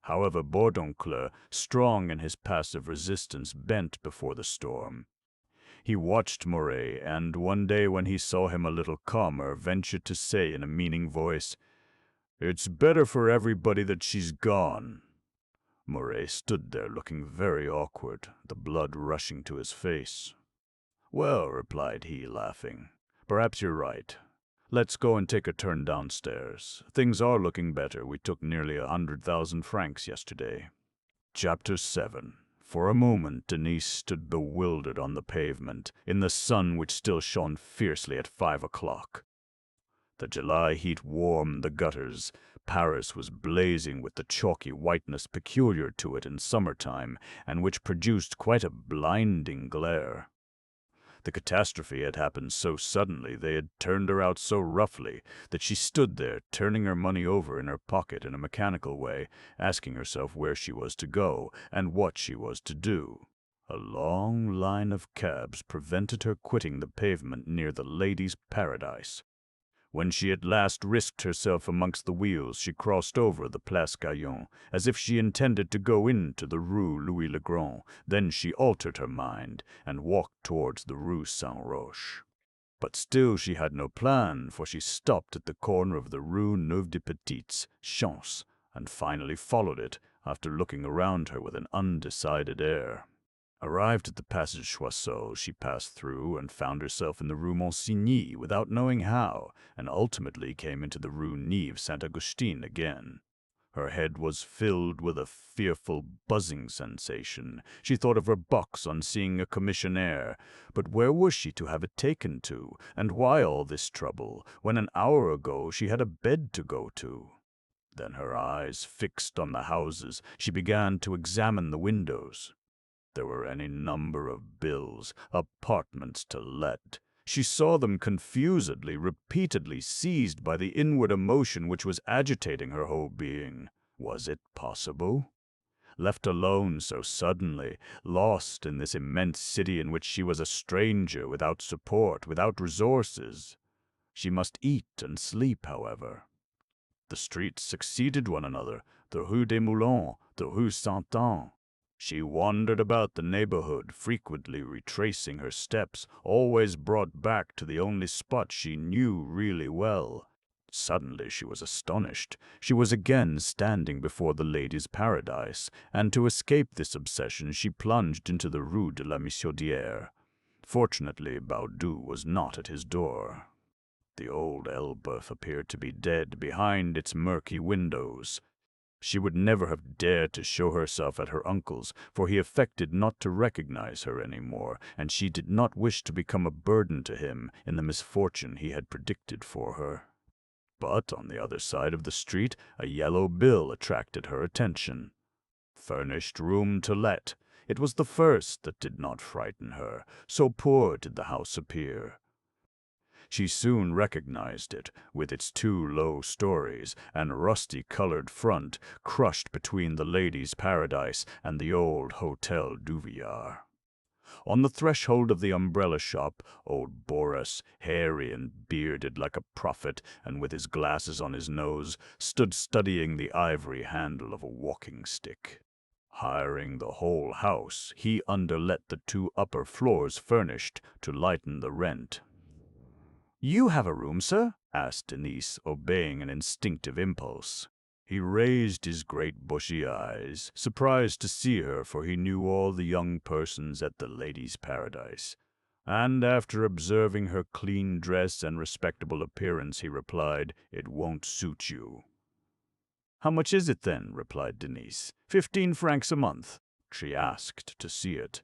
However, Bourdoncle, strong in his passive resistance, bent before the storm. He watched Moray, and one day when he saw him a little calmer, ventured to say in a meaning voice, "It's better for everybody that she's gone." Moray stood there looking very awkward, the blood rushing to his face. "Well," replied he, laughing, "perhaps you're right. Let's go and take a turn downstairs. Things are looking better. We took nearly 100,000 francs yesterday." Chapter 7. For a moment Denise stood bewildered on the pavement, in the sun which still shone fiercely at 5 o'clock. The July heat warmed the gutters. Paris was blazing with the chalky whiteness peculiar to it in summertime, and which produced quite a blinding glare. The catastrophe had happened so suddenly, they had turned her out so roughly, that she stood there, turning her money over in her pocket in a mechanical way, asking herself where she was to go, and what she was to do. A long line of cabs prevented her quitting the pavement near the Ladies' Paradise. When she at last risked herself amongst the wheels, she crossed over the Place Gaillon, as if she intended to go into the Rue Louis-le-Grand. Then she altered her mind, and walked towards the Rue Saint-Roch. But still she had no plan, for she stopped at the corner of the Rue Neuve-des-Petites Champs, and finally followed it, after looking around her with an undecided air. Arrived at the Passage Choiseul, she passed through and found herself in the Rue Monsigny without knowing how, and ultimately came into the Rue Neuve Saint-Augustin again. Her head was filled with a fearful buzzing sensation. She thought of her box on seeing a commissionaire, but where was she to have it taken to, and why all this trouble, when an hour ago she had a bed to go to? Then her eyes fixed on the houses, she began to examine the windows. There were any number of bills, apartments to let. She saw them confusedly, repeatedly, seized by the inward emotion which was agitating her whole being. Was it possible? Left alone so suddenly, lost in this immense city in which she was a stranger, without support, without resources. She must eat and sleep, however. The streets succeeded one another, the Rue des Moulins, the Rue Saint-Anne. She wandered about the neighborhood, frequently retracing her steps, always brought back to the only spot she knew really well. Suddenly she was astonished. She was again standing before the Ladies' Paradise, and to escape this obsession she plunged into the Rue de la Michaudière. Fortunately, Baudu was not at his door. The old Elbeuf appeared to be dead behind its murky windows. She would never have dared to show herself at her uncle's, for he affected not to recognize her any more, and she did not wish to become a burden to him in the misfortune he had predicted for her. But on the other side of the street a yellow bill attracted her attention. Furnished room to let. It was the first that did not frighten her, so poor did the house appear. She soon recognized it, with its 2 low stories and rusty-colored front, crushed between the Ladies' Paradise and the old Hotel Duvillard. On the threshold of the umbrella shop, old Boris, hairy and bearded like a prophet, and with his glasses on his nose, stood studying the ivory handle of a walking-stick. Hiring the whole house, he underlet the 2 upper floors furnished to lighten the rent. "You have a room, sir?" asked Denise, obeying an instinctive impulse. He raised his great bushy eyes, surprised to see her, for he knew all the young persons at the Ladies' Paradise. And after observing her clean dress and respectable appearance, he replied, "It won't suit you." "How much is it, then?" replied Denise. 15 francs a month." She asked to see it.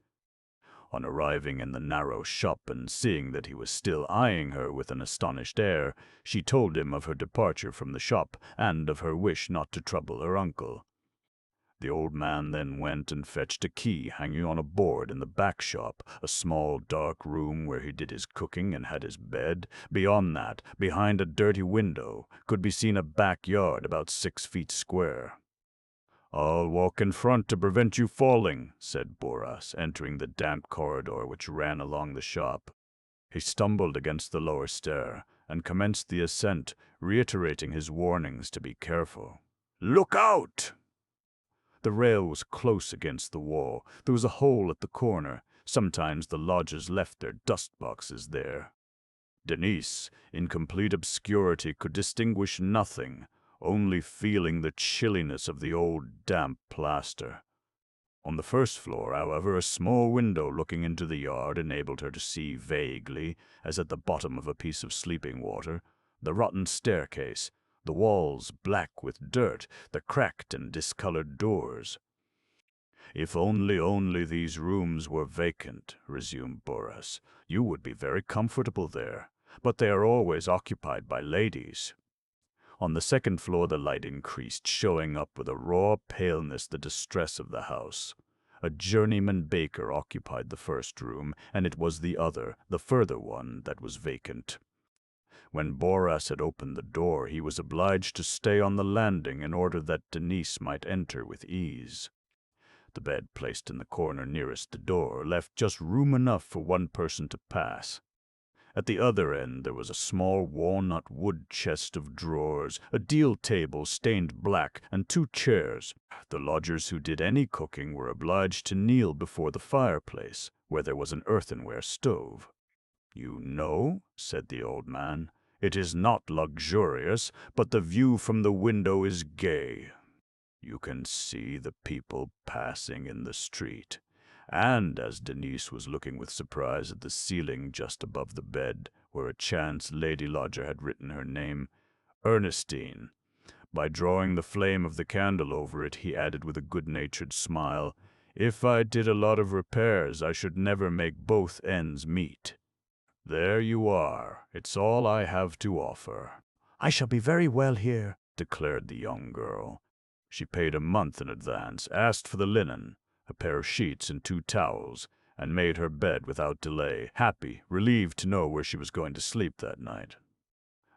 On arriving in the narrow shop and seeing that he was still eyeing her with an astonished air, she told him of her departure from the shop and of her wish not to trouble her uncle. The old man then went and fetched a key hanging on a board in the back shop, a small dark room where he did his cooking and had his bed. Beyond that, behind a dirty window, could be seen a backyard about 6 feet square. "I'll walk in front to prevent you falling," said Boris, entering the damp corridor which ran along the shop. He stumbled against the lower stair, and commenced the ascent, reiterating his warnings to be careful. "Look out!" The rail was close against the wall. There was a hole at the corner. Sometimes the lodgers left their dust-boxes there. Denise, in complete obscurity, could distinguish nothing, only feeling the chilliness of the old damp plaster. On the first floor, however, a small window looking into the yard enabled her to see vaguely, as at the bottom of a piece of sleeping water, the rotten staircase, the walls black with dirt, the cracked and discolored doors. "If only these rooms were vacant," resumed Boris, "you would be very comfortable there. but they are always occupied by ladies. On the second floor the light increased, showing up with a raw paleness the distress of the house. A journeyman baker occupied the first room, and it was the other, the further one, that was vacant. When Boras had opened the door, he was obliged to stay on the landing in order that Denise might enter with ease. The bed placed in the corner nearest the door left just room enough for one person to pass. At the other end there was a small walnut wood chest of drawers, a deal table stained black, and 2 chairs. The lodgers who did any cooking were obliged to kneel before the fireplace, where there was an earthenware stove. "You know," said the old man, "it is not luxurious, but the view from the window is gay. You can see the people passing in the street." And as Denise was looking with surprise at the ceiling just above the bed, where a chance lady lodger had written her name, Ernestine, by drawing the flame of the candle over it, he added with a good-natured smile, "If I did a lot of repairs, I should never make both ends meet. There you are. It's all I have to offer." "I shall be very well here," declared the young girl. She paid a month in advance, asked for the linen, a pair of sheets and 2 towels, and made her bed without delay, happy, relieved to know where she was going to sleep that night.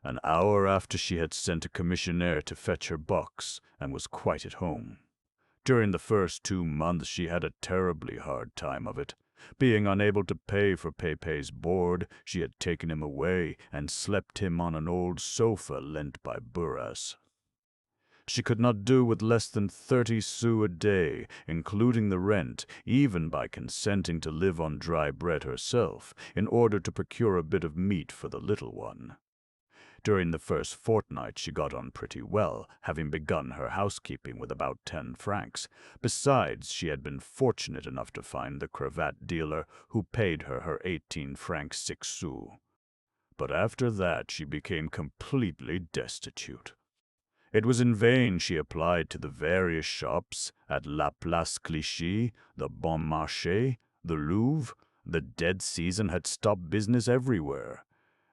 An hour after she had sent a commissionaire to fetch her box, and was quite at home. During the first 2 months she had a terribly hard time of it. Being unable to pay for Pépé's board, she had taken him away and slept him on an old sofa lent by Boras. She could not do with less than 30 sous a day, including the rent, even by consenting to live on dry bread herself, in order to procure a bit of meat for the little one. During the first fortnight she got on pretty well, having begun her housekeeping with about 10 francs. Besides, she had been fortunate enough to find the cravat dealer who paid her 18 francs 6 sous. But after that she became completely destitute. It was in vain she applied to the various shops at La Place Clichy, the Bon Marché, the Louvre. The dead season had stopped business everywhere.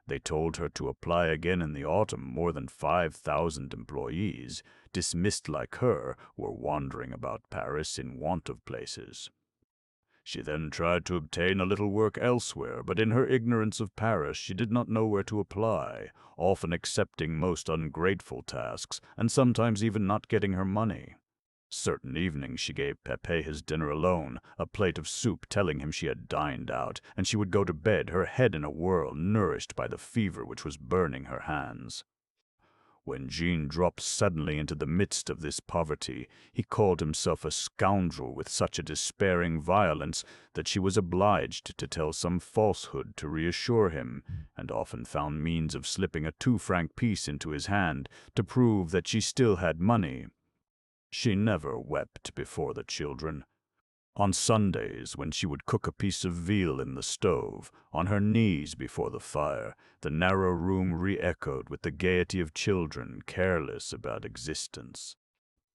They told her to apply again in the autumn. More than 5,000 employees, dismissed like her, were wandering about Paris in want of places. She then tried to obtain a little work elsewhere, but in her ignorance of Paris she did not know where to apply, often accepting most ungrateful tasks, and sometimes even not getting her money. Certain evenings she gave Pépé his dinner alone, a plate of soup, telling him she had dined out, and she would go to bed, her head in a whirl, nourished by the fever which was burning her hands. When Jean dropped suddenly into the midst of this poverty, he called himself a scoundrel with such a despairing violence that she was obliged to tell some falsehood to reassure him, and often found means of slipping a 2-franc piece into his hand to prove that she still had money. She never wept before the children. On Sundays, when she would cook a piece of veal in the stove, on her knees before the fire, the narrow room re-echoed with the gaiety of children careless about existence.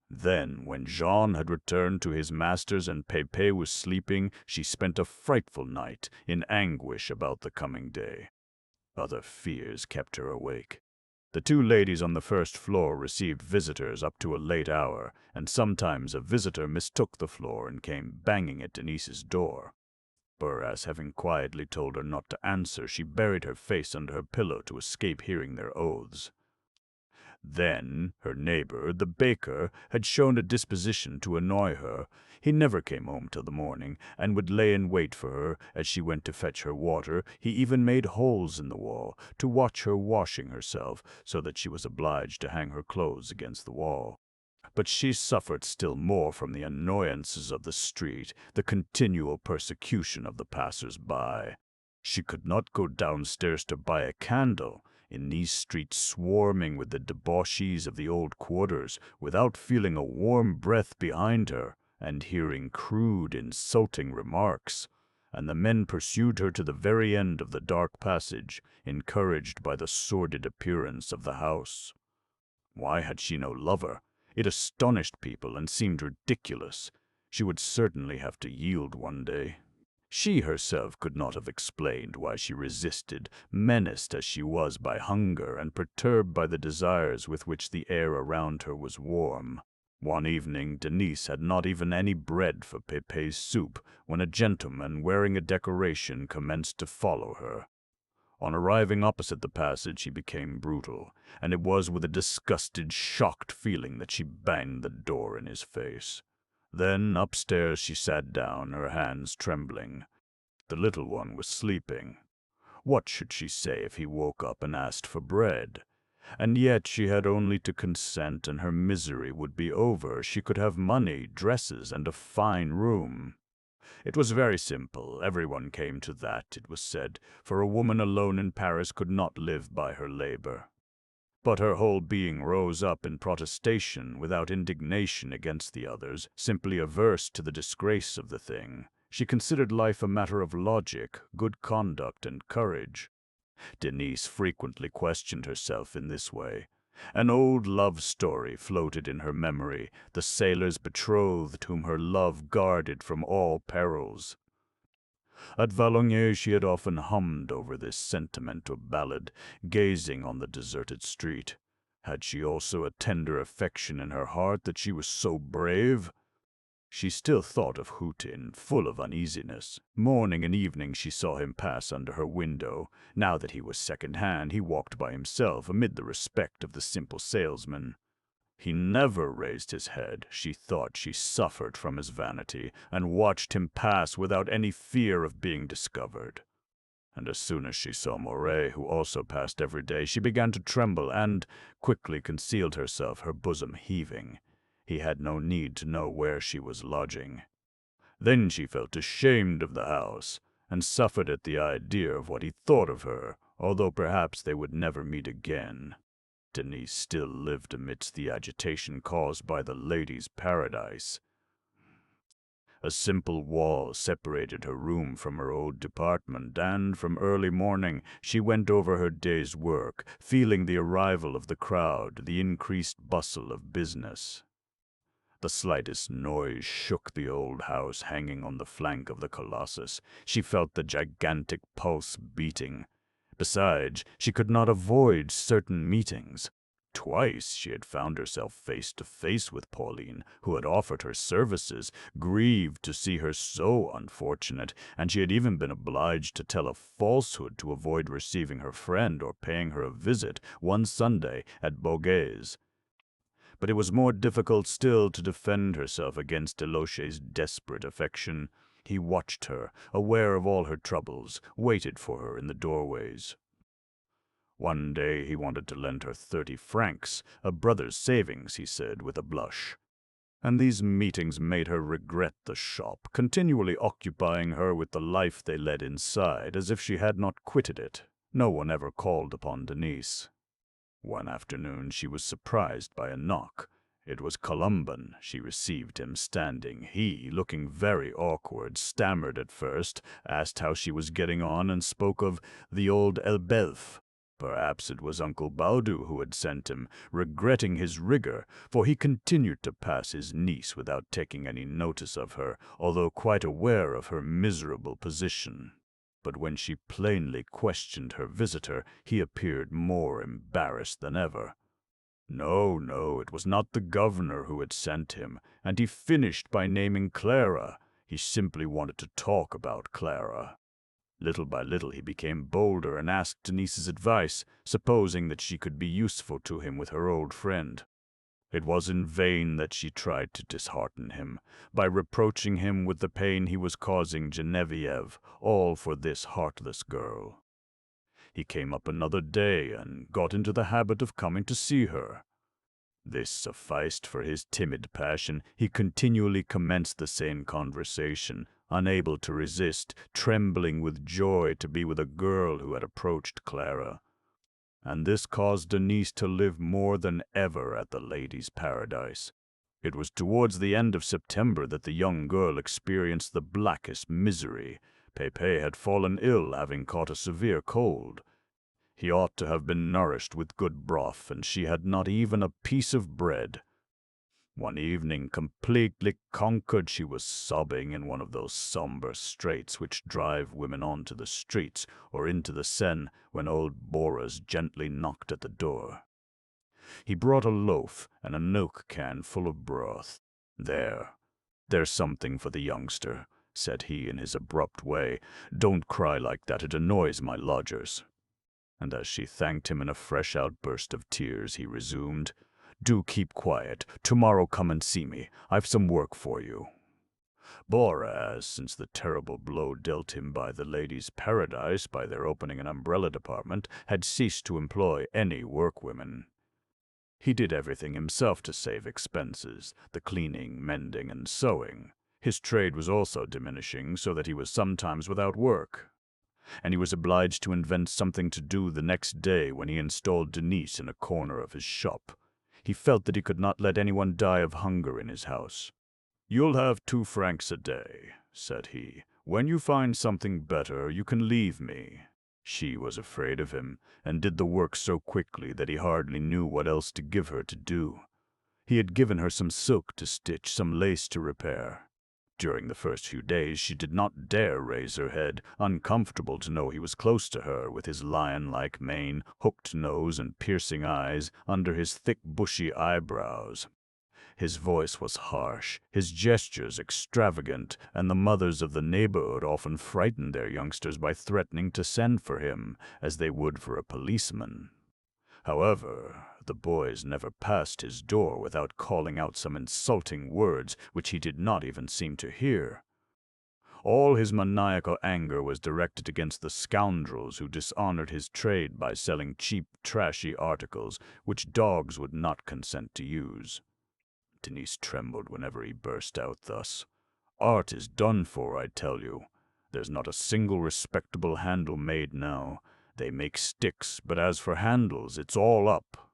Then, when Jean had returned to his masters and Pépé was sleeping, she spent a frightful night in anguish about the coming day. Other fears kept her awake. The 2 ladies on the first floor received visitors up to a late hour, and sometimes a visitor mistook the floor and came banging at Denise's door. Boras having quietly told her not to answer, she buried her face under her pillow to escape hearing their oaths. Then her neighbor, the baker, had shown a disposition to annoy her. He never came home till the morning, and would lay in wait for her as she went to fetch her water. He even made holes in the wall to watch her washing herself, so that she was obliged to hang her clothes against the wall. But she suffered still more from the annoyances of the street, the continual persecution of the passers-by. She could not go downstairs to buy a candle, in these streets swarming with the debauchees of the old quarters, without feeling a warm breath behind her, and hearing crude, insulting remarks. And the men pursued her to the very end of the dark passage, encouraged by the sordid appearance of the house. Why had she no lover? It astonished people and seemed ridiculous. She would certainly have to yield one day. She herself could not have explained why she resisted, menaced as she was by hunger and perturbed by the desires with which the air around her was warm. One evening, Denise had not even any bread for Pepe's soup when a gentleman wearing a decoration commenced to follow her. On arriving opposite the passage, she became brutal, and it was with a disgusted, shocked feeling that she banged the door in his face. Then, upstairs, she sat down, her hands trembling. The little one was sleeping. What should she say if he woke up and asked for bread? And yet she had only to consent, and her misery would be over. She could have money, dresses, and a fine room. It was very simple. Everyone came to that, it was said, for a woman alone in Paris could not live by her labor. But her whole being rose up in protestation, without indignation against the others, simply averse to the disgrace of the thing. She considered life a matter of logic, good conduct, and courage. Denise frequently questioned herself in this way. An old love story floated in her memory, the sailor's betrothed whom her love guarded from all perils. At Valognes she had often hummed over this sentimental ballad, gazing on the deserted street. Had she also a tender affection in her heart that she was so brave? She still thought of Hutin, full of uneasiness. Morning and evening she saw him pass under her window. Now that he was second-hand, he walked by himself amid the respect of the simple salesman. He never raised his head. She thought she suffered from his vanity, and watched him pass without any fear of being discovered. And as soon as she saw Moret, who also passed every day, she began to tremble and quickly concealed herself, her bosom heaving. He had no need to know where she was lodging. Then she felt ashamed of the house, and suffered at the idea of what he thought of her, although perhaps they would never meet again. Denise still lived amidst the agitation caused by the lady's paradise. A simple wall separated her room from her old department, and from early morning she went over her day's work, feeling the arrival of the crowd, the increased bustle of business. The slightest noise shook the old house hanging on the flank of the Colossus. She felt the gigantic pulse beating. Besides, she could not avoid certain meetings. Twice she had found herself face to face with Pauline, who had offered her services, grieved to see her so unfortunate, and she had even been obliged to tell a falsehood to avoid receiving her friend or paying her a visit one Sunday at Bogues. But it was more difficult still to defend herself against Deloche's desperate affection. He watched her, aware of all her troubles, waited for her in the doorways. One day he wanted to lend her 30 francs, a brother's savings, he said, with a blush. And these meetings made her regret the shop, continually occupying her with the life they led inside, as if she had not quitted it. No one ever called upon Denise. One afternoon she was surprised by a knock. It was Colomban. She received him standing. He, looking very awkward, stammered at first, asked how she was getting on, and spoke of the old Elbeuf. Perhaps it was Uncle Baudu who had sent him, regretting his rigor, for he continued to pass his niece without taking any notice of her, although quite aware of her miserable position. But when she plainly questioned her visitor, he appeared more embarrassed than ever. No, it was not the governor who had sent him, and he finished by naming Clara. He simply wanted to talk about Clara. Little by little he became bolder and asked Denise's advice, supposing that she could be useful to him with her old friend. It was in vain that she tried to dishearten him, by reproaching him with the pain he was causing Geneviève, all for this heartless girl. He came up another day and got into the habit of coming to see her. This sufficed for his timid passion. He continually commenced the same conversation, unable to resist, trembling with joy to be with a girl who had approached Clara. And this caused Denise to live more than ever at the lady's paradise. It was towards the end of September that the young girl experienced the blackest misery. Pepe had fallen ill, having caught a severe cold. He ought to have been nourished with good broth, and she had not even a piece of bread. One evening, completely conquered, she was sobbing in one of those somber straits which drive women onto the streets or into the Seine when old Boris gently knocked at the door. He brought a loaf and a milk can full of broth. There's something for the youngster," said he in his abrupt way. "Don't cry like that, it annoys my lodgers." And as she thanked him in a fresh outburst of tears, he resumed, "Do keep quiet. Tomorrow come and see me. I've some work for you." Boraz, since the terrible blow dealt him by the ladies' paradise by their opening an umbrella department, had ceased to employ any workwomen. He did everything himself to save expenses, the cleaning, mending, and sewing. His trade was also diminishing, so that he was sometimes without work, and he was obliged to invent something to do the next day when he installed Denise in a corner of his shop. He felt that he could not let anyone die of hunger in his house. "You'll have 2 francs a day," said he. "When you find something better, you can leave me." She was afraid of him, and did the work so quickly that he hardly knew what else to give her to do. He had given her some silk to stitch, some lace to repair. During the first few days she did not dare raise her head, uncomfortable to know he was close to her, with his lion-like mane, hooked nose, and piercing eyes under his thick bushy eyebrows. His voice was harsh, his gestures extravagant, and the mothers of the neighborhood often frightened their youngsters by threatening to send for him, as they would for a policeman. However, the boys never passed his door without calling out some insulting words which he did not even seem to hear. All his maniacal anger was directed against the scoundrels who dishonored his trade by selling cheap, trashy articles which dogs would not consent to use. Denise trembled whenever he burst out thus. "Art is done for, I tell you. There's not a single respectable handle made now. They make sticks, but as for handles, it's all up.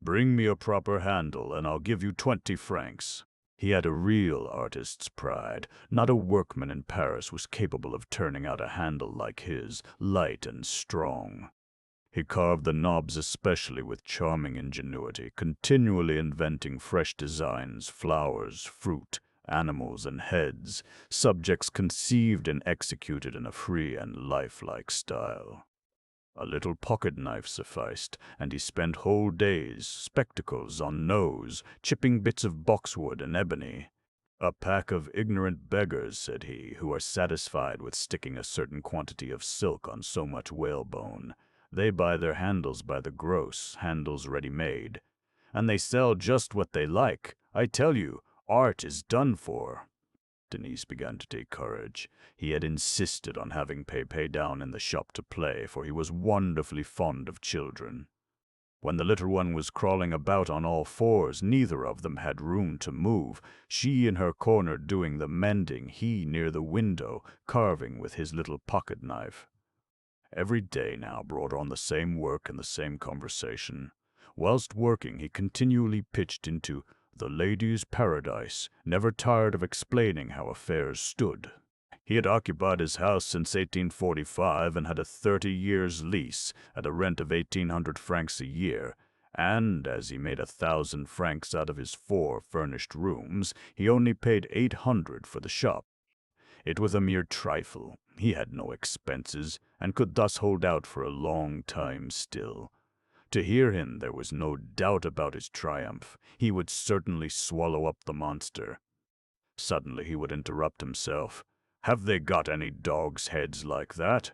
Bring me a proper handle, and I'll give you 20 francs. He had a real artist's pride. Not a workman in Paris was capable of turning out a handle like his, light and strong. He carved the knobs especially with charming ingenuity, continually inventing fresh designs, flowers, fruit, animals, and heads, subjects conceived and executed in a free and lifelike style. A little pocket-knife sufficed, and he spent whole days, spectacles on nose, chipping bits of boxwood and ebony. "A pack of ignorant beggars," said he, "who are satisfied with sticking a certain quantity of silk on so much whalebone. They buy their handles by the gross, handles ready-made, and they sell just what they like. I tell you, art is done for." Denise began to take courage. He had insisted on having Pepe down in the shop to play, for he was wonderfully fond of children. When the little one was crawling about on all fours, neither of them had room to move, she in her corner doing the mending, he near the window, carving with his little pocket-knife. Every day now brought on the same work and the same conversation. Whilst working, he continually pitched into the ladies' paradise, never tired of explaining how affairs stood. He had occupied his house since 1845 and had a 30-years lease at a rent of 1,800 francs a year, and as he made 1,000 francs out of his 4 furnished rooms, he only paid 800 for the shop. It was a mere trifle. He had no expenses, and could thus hold out for a long time still. To hear him, there was no doubt about his triumph. He would certainly swallow up the monster. Suddenly he would interrupt himself. "Have they got any dogs' heads like that?"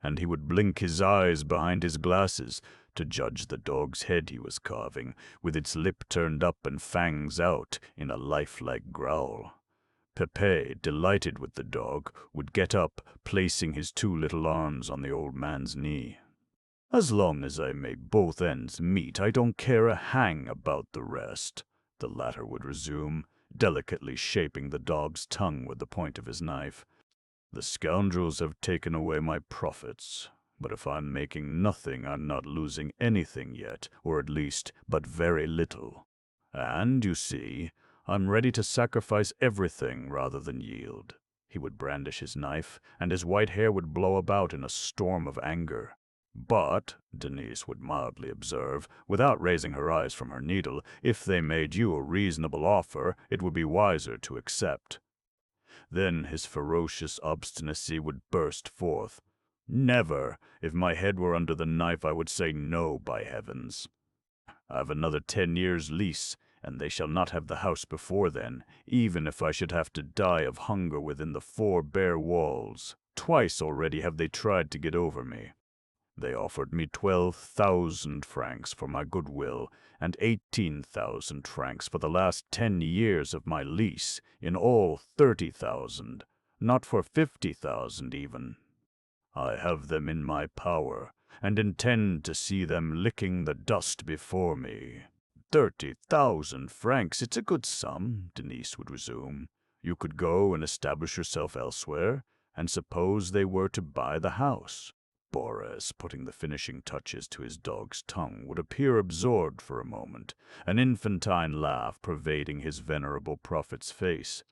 And he would blink his eyes behind his glasses to judge the dog's head he was carving, with its lip turned up and fangs out, in a lifelike growl. Pepe, delighted with the dog, would get up, placing his 2 little arms on the old man's knee. "As long as I make both ends meet, I don't care a hang about the rest," the latter would resume, delicately shaping the dog's tongue with the point of his knife. "The scoundrels have taken away my profits, but if I'm making nothing, I'm not losing anything yet, or at least but very little. And, you see, I'm ready to sacrifice everything rather than yield." He would brandish his knife, and his white hair would blow about in a storm of anger. But, Denise would mildly observe, without raising her eyes from her needle, if they made you a reasonable offer, it would be wiser to accept. Then his ferocious obstinacy would burst forth. Never! If my head were under the knife, I would say no, by heavens. I've another 10 years' lease, and they shall not have the house before then, even if I should have to die of hunger within the 4 bare walls. Twice already have they tried to get over me. They offered me 12,000 francs for my goodwill, and 18,000 francs for the last 10 years of my lease, in all 30,000, not for 50,000 even. I have them in my power, and intend to see them licking the dust before me. 30,000 francs, it's a good sum, Denise would resume. You could go and establish yourself elsewhere, and suppose they were to buy the house. Boris, putting the finishing touches to his dog's tongue, would appear absorbed for a moment, an infantine laugh pervading his venerable prophet's face.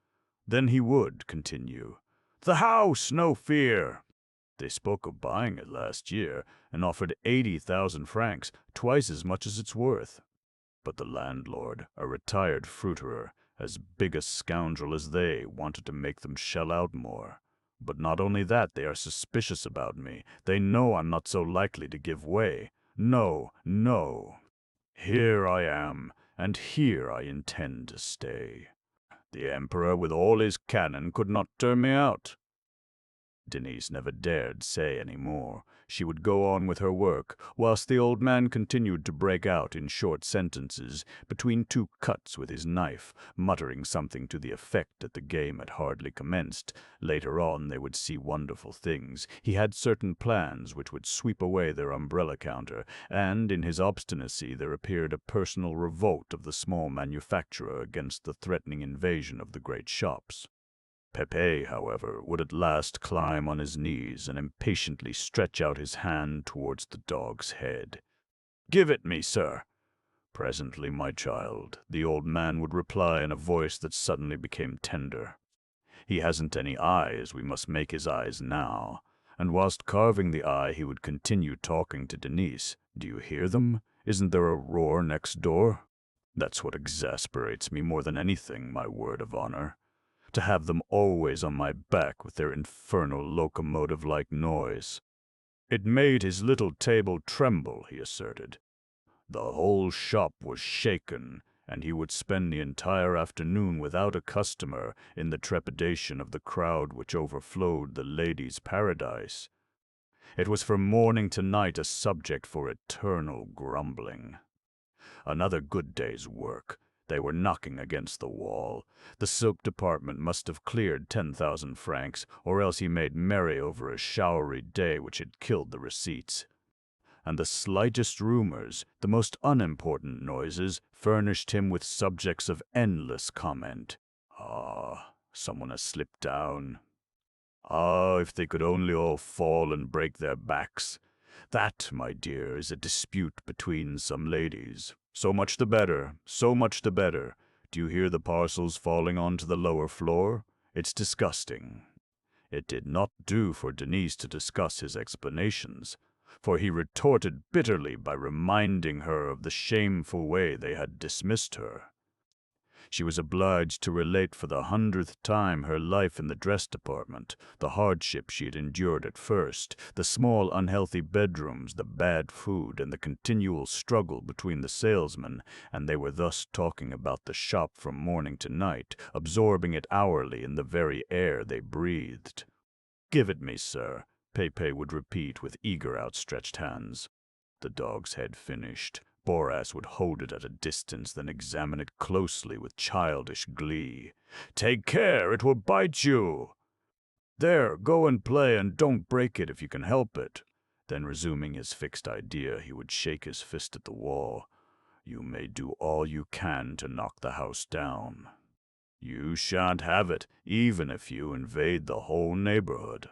Then he would continue, "The house, no fear! They spoke of buying it last year, and offered 80,000 francs, twice as much as it's worth. But the landlord, a retired fruiterer, as big a scoundrel as they, wanted to make them shell out more. But not only that, they are suspicious about me. They know I'm not so likely to give way. No, no. Here I am, and here I intend to stay. The Emperor, with all his cannon, could not turn me out." Denise never dared say any more. She would go on with her work, whilst the old man continued to break out in short sentences, between 2 cuts with his knife, muttering something to the effect that the game had hardly commenced. Later on they would see wonderful things. He had certain plans which would sweep away their umbrella counter, and in his obstinacy there appeared a personal revolt of the small manufacturer against the threatening invasion of the great shops. Pepe, however, would at last climb on his knees and impatiently stretch out his hand towards the dog's head. "Give it me, sir." "Presently, my child," the old man would reply in a voice that suddenly became tender. "He hasn't any eyes, we must make his eyes now." And whilst carving the eye, he would continue talking to Denise. "Do you hear them? Isn't there a roar next door? That's what exasperates me more than anything, my word of honor. To have them always on my back with their infernal locomotive-like noise." It made his little table tremble, he asserted. The whole shop was shaken, and he would spend the entire afternoon without a customer in the trepidation of the crowd which overflowed the ladies' paradise. It was from morning to night a subject for eternal grumbling. Another good day's work. They were knocking against the wall. The silk department must have cleared 10,000 francs, or else he made merry over a showery day which had killed the receipts. And the slightest rumors, the most unimportant noises, furnished him with subjects of endless comment. "Ah, someone has slipped down. Ah, if they could only all fall and break their backs. That, my dear, is a dispute between some ladies. So much the better, so much the better. Do you hear the parcels falling onto the lower floor? It's disgusting." It did not do for Denise to discuss his explanations, for he retorted bitterly by reminding her of the shameful way they had dismissed her. She was obliged to relate for the 100th time her life in the dress department, the hardship she had endured at first, the small unhealthy bedrooms, the bad food, and the continual struggle between the salesmen, and they were thus talking about the shop from morning to night, absorbing it hourly in the very air they breathed. "Give it me, sir," Pepe would repeat with eager outstretched hands. The dog's head finished, Boras would hold it at a distance, then examine it closely with childish glee. "Take care, it will bite you!" "There, go and play, and don't break it if you can help it." Then, resuming his fixed idea, he would shake his fist at the wall. "You may do all you can to knock the house down. You shan't have it, even if you invade the whole neighborhood."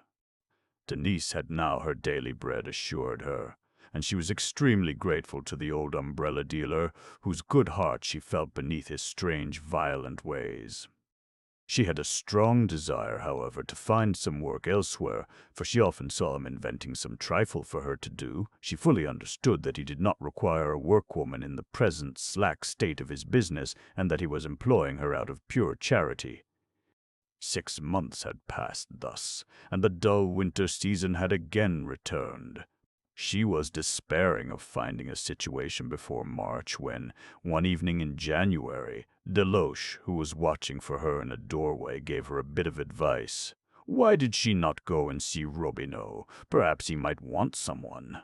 Denise had now her daily bread assured her, and she was extremely grateful to the old umbrella dealer, whose good heart she felt beneath his strange, violent ways. She had a strong desire, however, to find some work elsewhere, for she often saw him inventing some trifle for her to do. She fully understood that he did not require a workwoman in the present slack state of his business, and that he was employing her out of pure charity. 6 months had passed thus, and the dull winter season had again returned. She was despairing of finding a situation before March when, one evening in January, Deloche, who was watching for her in a doorway, gave her a bit of advice. Why did she not go and see Robineau? Perhaps he might want someone.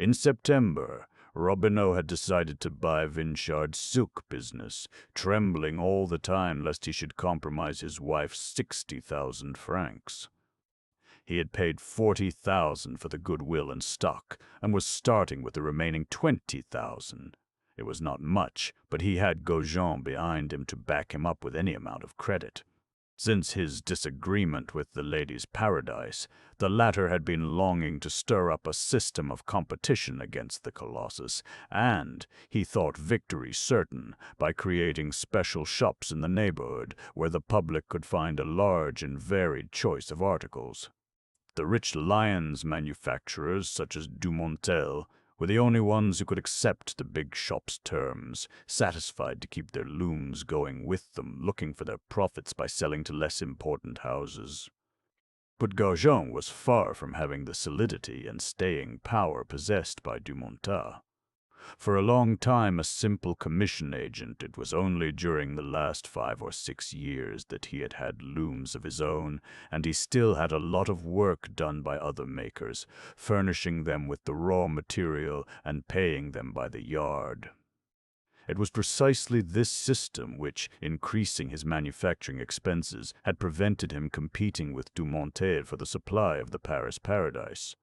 In September, Robineau had decided to buy Vinchard's silk business, trembling all the time lest he should compromise his wife's 60,000 francs. He had paid 40,000 for the goodwill and stock, and was starting with the remaining 20,000. It was not much, but he had Gaujean behind him to back him up with any amount of credit. Since his disagreement with the Lady's Paradise, the latter had been longing to stir up a system of competition against the Colossus, and he thought victory certain by creating special shops in the neighborhood where the public could find a large and varied choice of articles. The rich Lyons manufacturers, such as Dumontel, were the only ones who could accept the big shop's terms, satisfied to keep their looms going with them, looking for their profits by selling to less important houses. But Gaujean was far from having the solidity and staying power possessed by Dumontel. For a long time a simple commission agent, it was only during the last 5 or 6 years that he had had looms of his own, and he still had a lot of work done by other makers, furnishing them with the raw material and paying them by the yard. It was precisely this system which, increasing his manufacturing expenses, had prevented him competing with Dumontel for the supply of the Paris Paradise.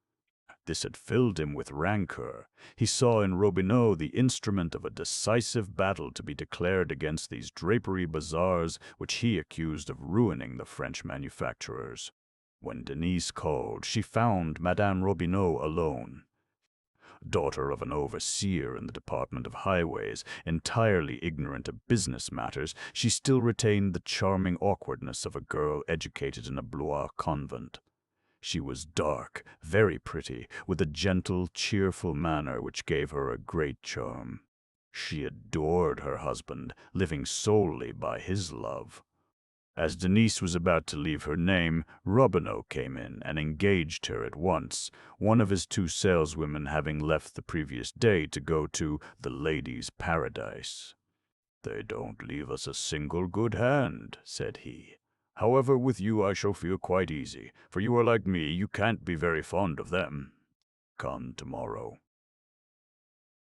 This had filled him with rancor. He saw in Robineau the instrument of a decisive battle to be declared against these drapery bazaars which he accused of ruining the French manufacturers. When Denise called, she found Madame Robineau alone. Daughter of an overseer in the Department of Highways, entirely ignorant of business matters, she still retained the charming awkwardness of a girl educated in a Blois convent. She was dark, very pretty, with a gentle, cheerful manner which gave her a great charm. She adored her husband, living solely by his love. As Denise was about to leave her name, Robineau came in and engaged her at once, one of his 2 saleswomen having left the previous day to go to the Lady's Paradise. "They don't leave us a single good hand," said he. "However, with you I shall feel quite easy, for you are like me, you can't be very fond of them. Come tomorrow."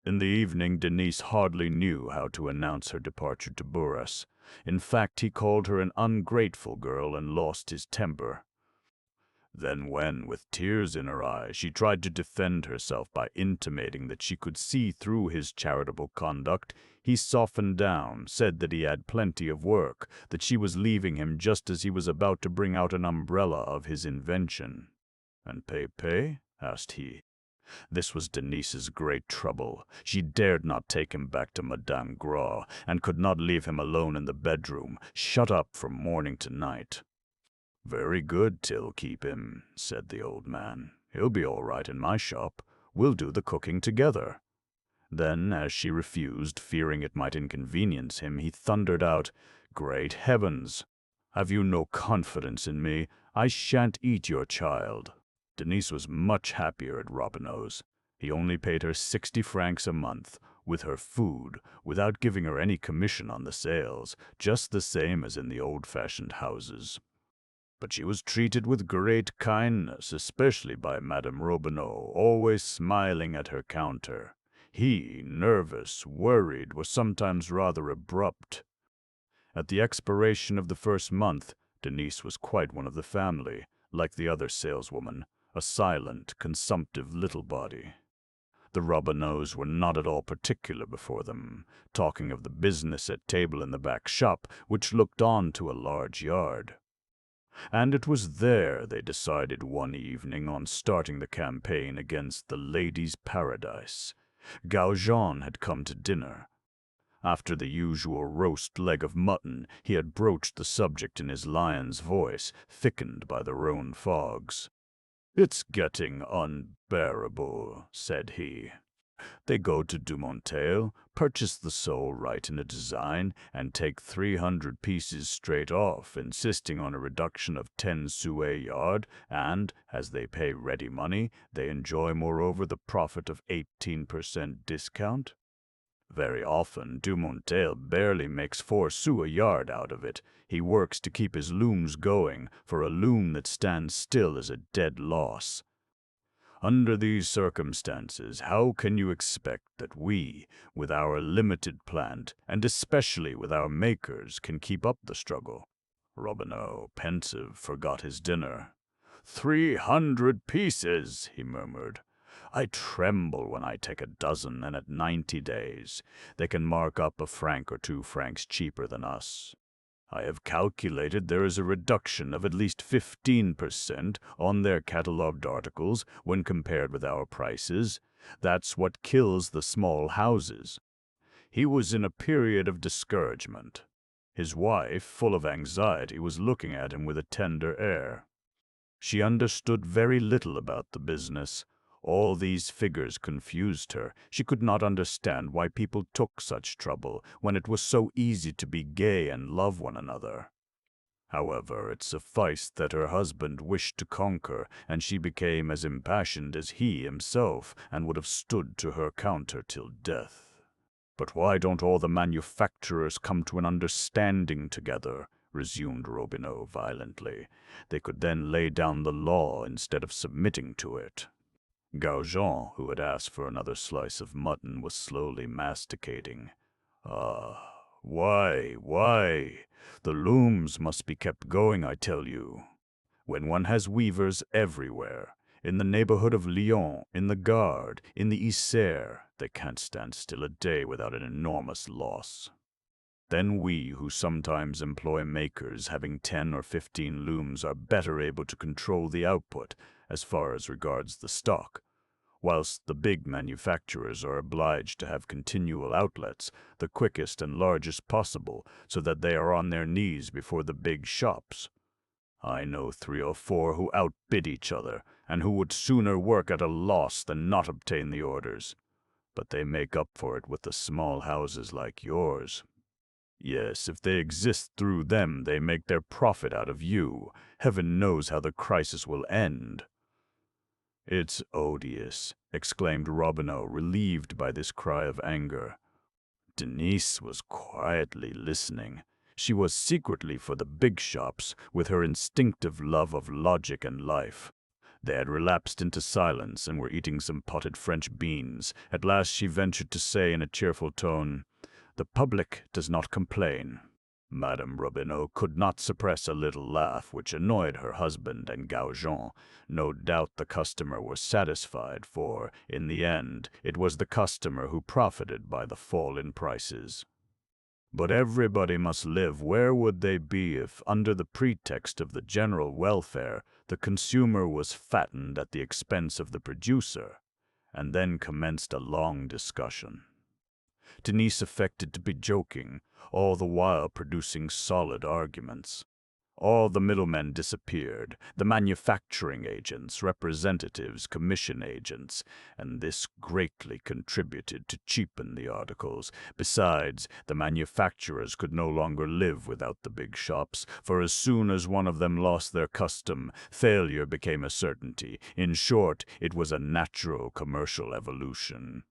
In the evening, Denise hardly knew how to announce her departure to Bourras. In fact, he called her an ungrateful girl and lost his temper. Then when, with tears in her eyes, she tried to defend herself by intimating that she could see through his charitable conduct, he softened down, said that he had plenty of work, that she was leaving him just as he was about to bring out an umbrella of his invention. "And Pépé?" asked he. This was Denise's great trouble. She dared not take him back to Madame Gras, and could not leave him alone in the bedroom, shut up from morning to night. "Very good, Till, keep him," said the old man. "He'll be all right in my shop. We'll do the cooking together." Then, as she refused, fearing it might inconvenience him, he thundered out, "Great heavens! Have you no confidence in me? I shan't eat your child." Denise was much happier at Robineau's. He only paid her 60 francs a month, with her food, without giving her any commission on the sales, just the same as in the old-fashioned houses. But she was treated with great kindness, especially by Madame Robineau, always smiling at her counter. He, nervous, worried, was sometimes rather abrupt. At the expiration of the first month, Denise was quite one of the family, like the other saleswoman, a silent, consumptive little body. The Robineaus were not at all particular before them, talking of the business at table in the back shop, which looked on to a large yard. And it was there they decided one evening on starting the campaign against the Lady's Paradise. Gaujean had come to dinner. After the usual roast leg of mutton, he had broached the subject in his lion's voice, thickened by the Rhone fogs. "It's getting unbearable," said he. "They go to Dumonteil, purchase the sole right in a design, and take 300 pieces straight off, insisting on a reduction of 10 sous a yard, and, as they pay ready money, they enjoy moreover the profit of 18% discount. Very often, Dumonteil barely makes 4 sous a yard out of it. He works to keep his looms going, for a loom that stands still is a dead loss. Under these circumstances, how can you expect that we, with our limited plant, and especially with our makers, can keep up the struggle?" Robineau, pensive, forgot his dinner. 300 pieces, he murmured. "I tremble when I take a dozen, and at 90 days, they can mark up a franc or 2 francs cheaper than us. I have calculated there is a reduction of at least 15% on their catalogued articles when compared with our prices. That's what kills the small houses." He was in a period of discouragement. His wife, full of anxiety, was looking at him with a tender air. She understood very little about the business. All these figures confused her. She could not understand why people took such trouble when it was so easy to be gay and love one another. However, it sufficed that her husband wished to conquer, and she became as impassioned as he himself, and would have stood to her counter till death. "But why don't all the manufacturers come to an understanding together?" resumed Robineau violently. "They could then lay down the law instead of submitting to it." Gaujean, who had asked for another slice of mutton, was slowly masticating. "Ah, why? The looms must be kept going, I tell you. When one has weavers everywhere, in the neighborhood of Lyon, in the Gard, in the Isère, they can't stand still a day without an enormous loss. Then we, who sometimes employ makers having 10 or 15 looms, are better able to control the output as far as regards the stock, whilst the big manufacturers are obliged to have continual outlets, the quickest and largest possible, so that they are on their knees before the big shops. I know 3 or 4 who outbid each other, and who would sooner work at a loss than not obtain the orders. But they make up for it with the small houses like yours. Yes, if they exist through them, they make their profit out of you. Heaven knows how the crisis will end." "It's odious," exclaimed Robineau, relieved by this cry of anger. Denise was quietly listening. She was secretly for the big shops, with her instinctive love of logic and life. They had relapsed into silence and were eating some potted French beans. At last she ventured to say in a cheerful tone, "The public does not complain." Madame Robineau could not suppress a little laugh which annoyed her husband and Gaujean. No doubt the customer was satisfied, for, in the end, it was the customer who profited by the fall in prices. But everybody must live. Where would they be if, under the pretext of the general welfare, the consumer was fattened at the expense of the producer? And then commenced a long discussion. Denise affected to be joking, all the while producing solid arguments. All the middlemen disappeared, the manufacturing agents, representatives, commission agents, and this greatly contributed to cheapen the articles. Besides, the manufacturers could no longer live without the big shops, for as soon as one of them lost their custom, failure became a certainty. In short, it was a natural commercial evolution.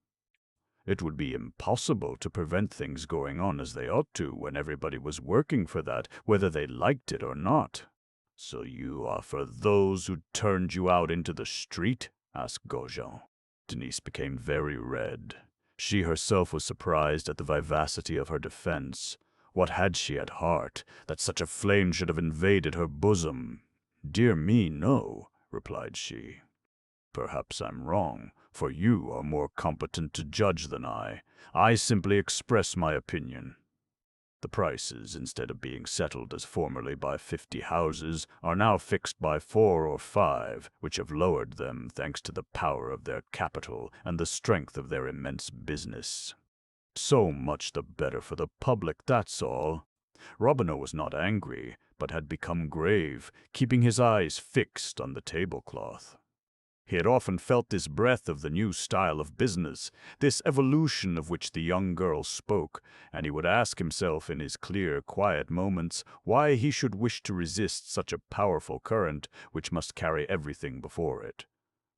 It would be impossible to prevent things going on as they ought to when everybody was working for that, whether they liked it or not. "So you are for those who turned you out into the street?" asked Gaujean. Denise became very red. She herself was surprised at the vivacity of her defense. What had she at heart, that such a flame should have invaded her bosom? "Dear me, no," replied she. "Perhaps I'm wrong, for you are more competent to judge than I. I simply express my opinion. The prices, instead of being settled as formerly by 50 houses, are now fixed by 4 or 5, which have lowered them thanks to the power of their capital and the strength of their immense business. So much the better for the public, that's all. Robineau was not angry, but had become grave, keeping his eyes fixed on the tablecloth. He had often felt this breath of the new style of business, this evolution of which the young girl spoke, and he would ask himself in his clear, quiet moments why he should wish to resist such a powerful current which must carry everything before it.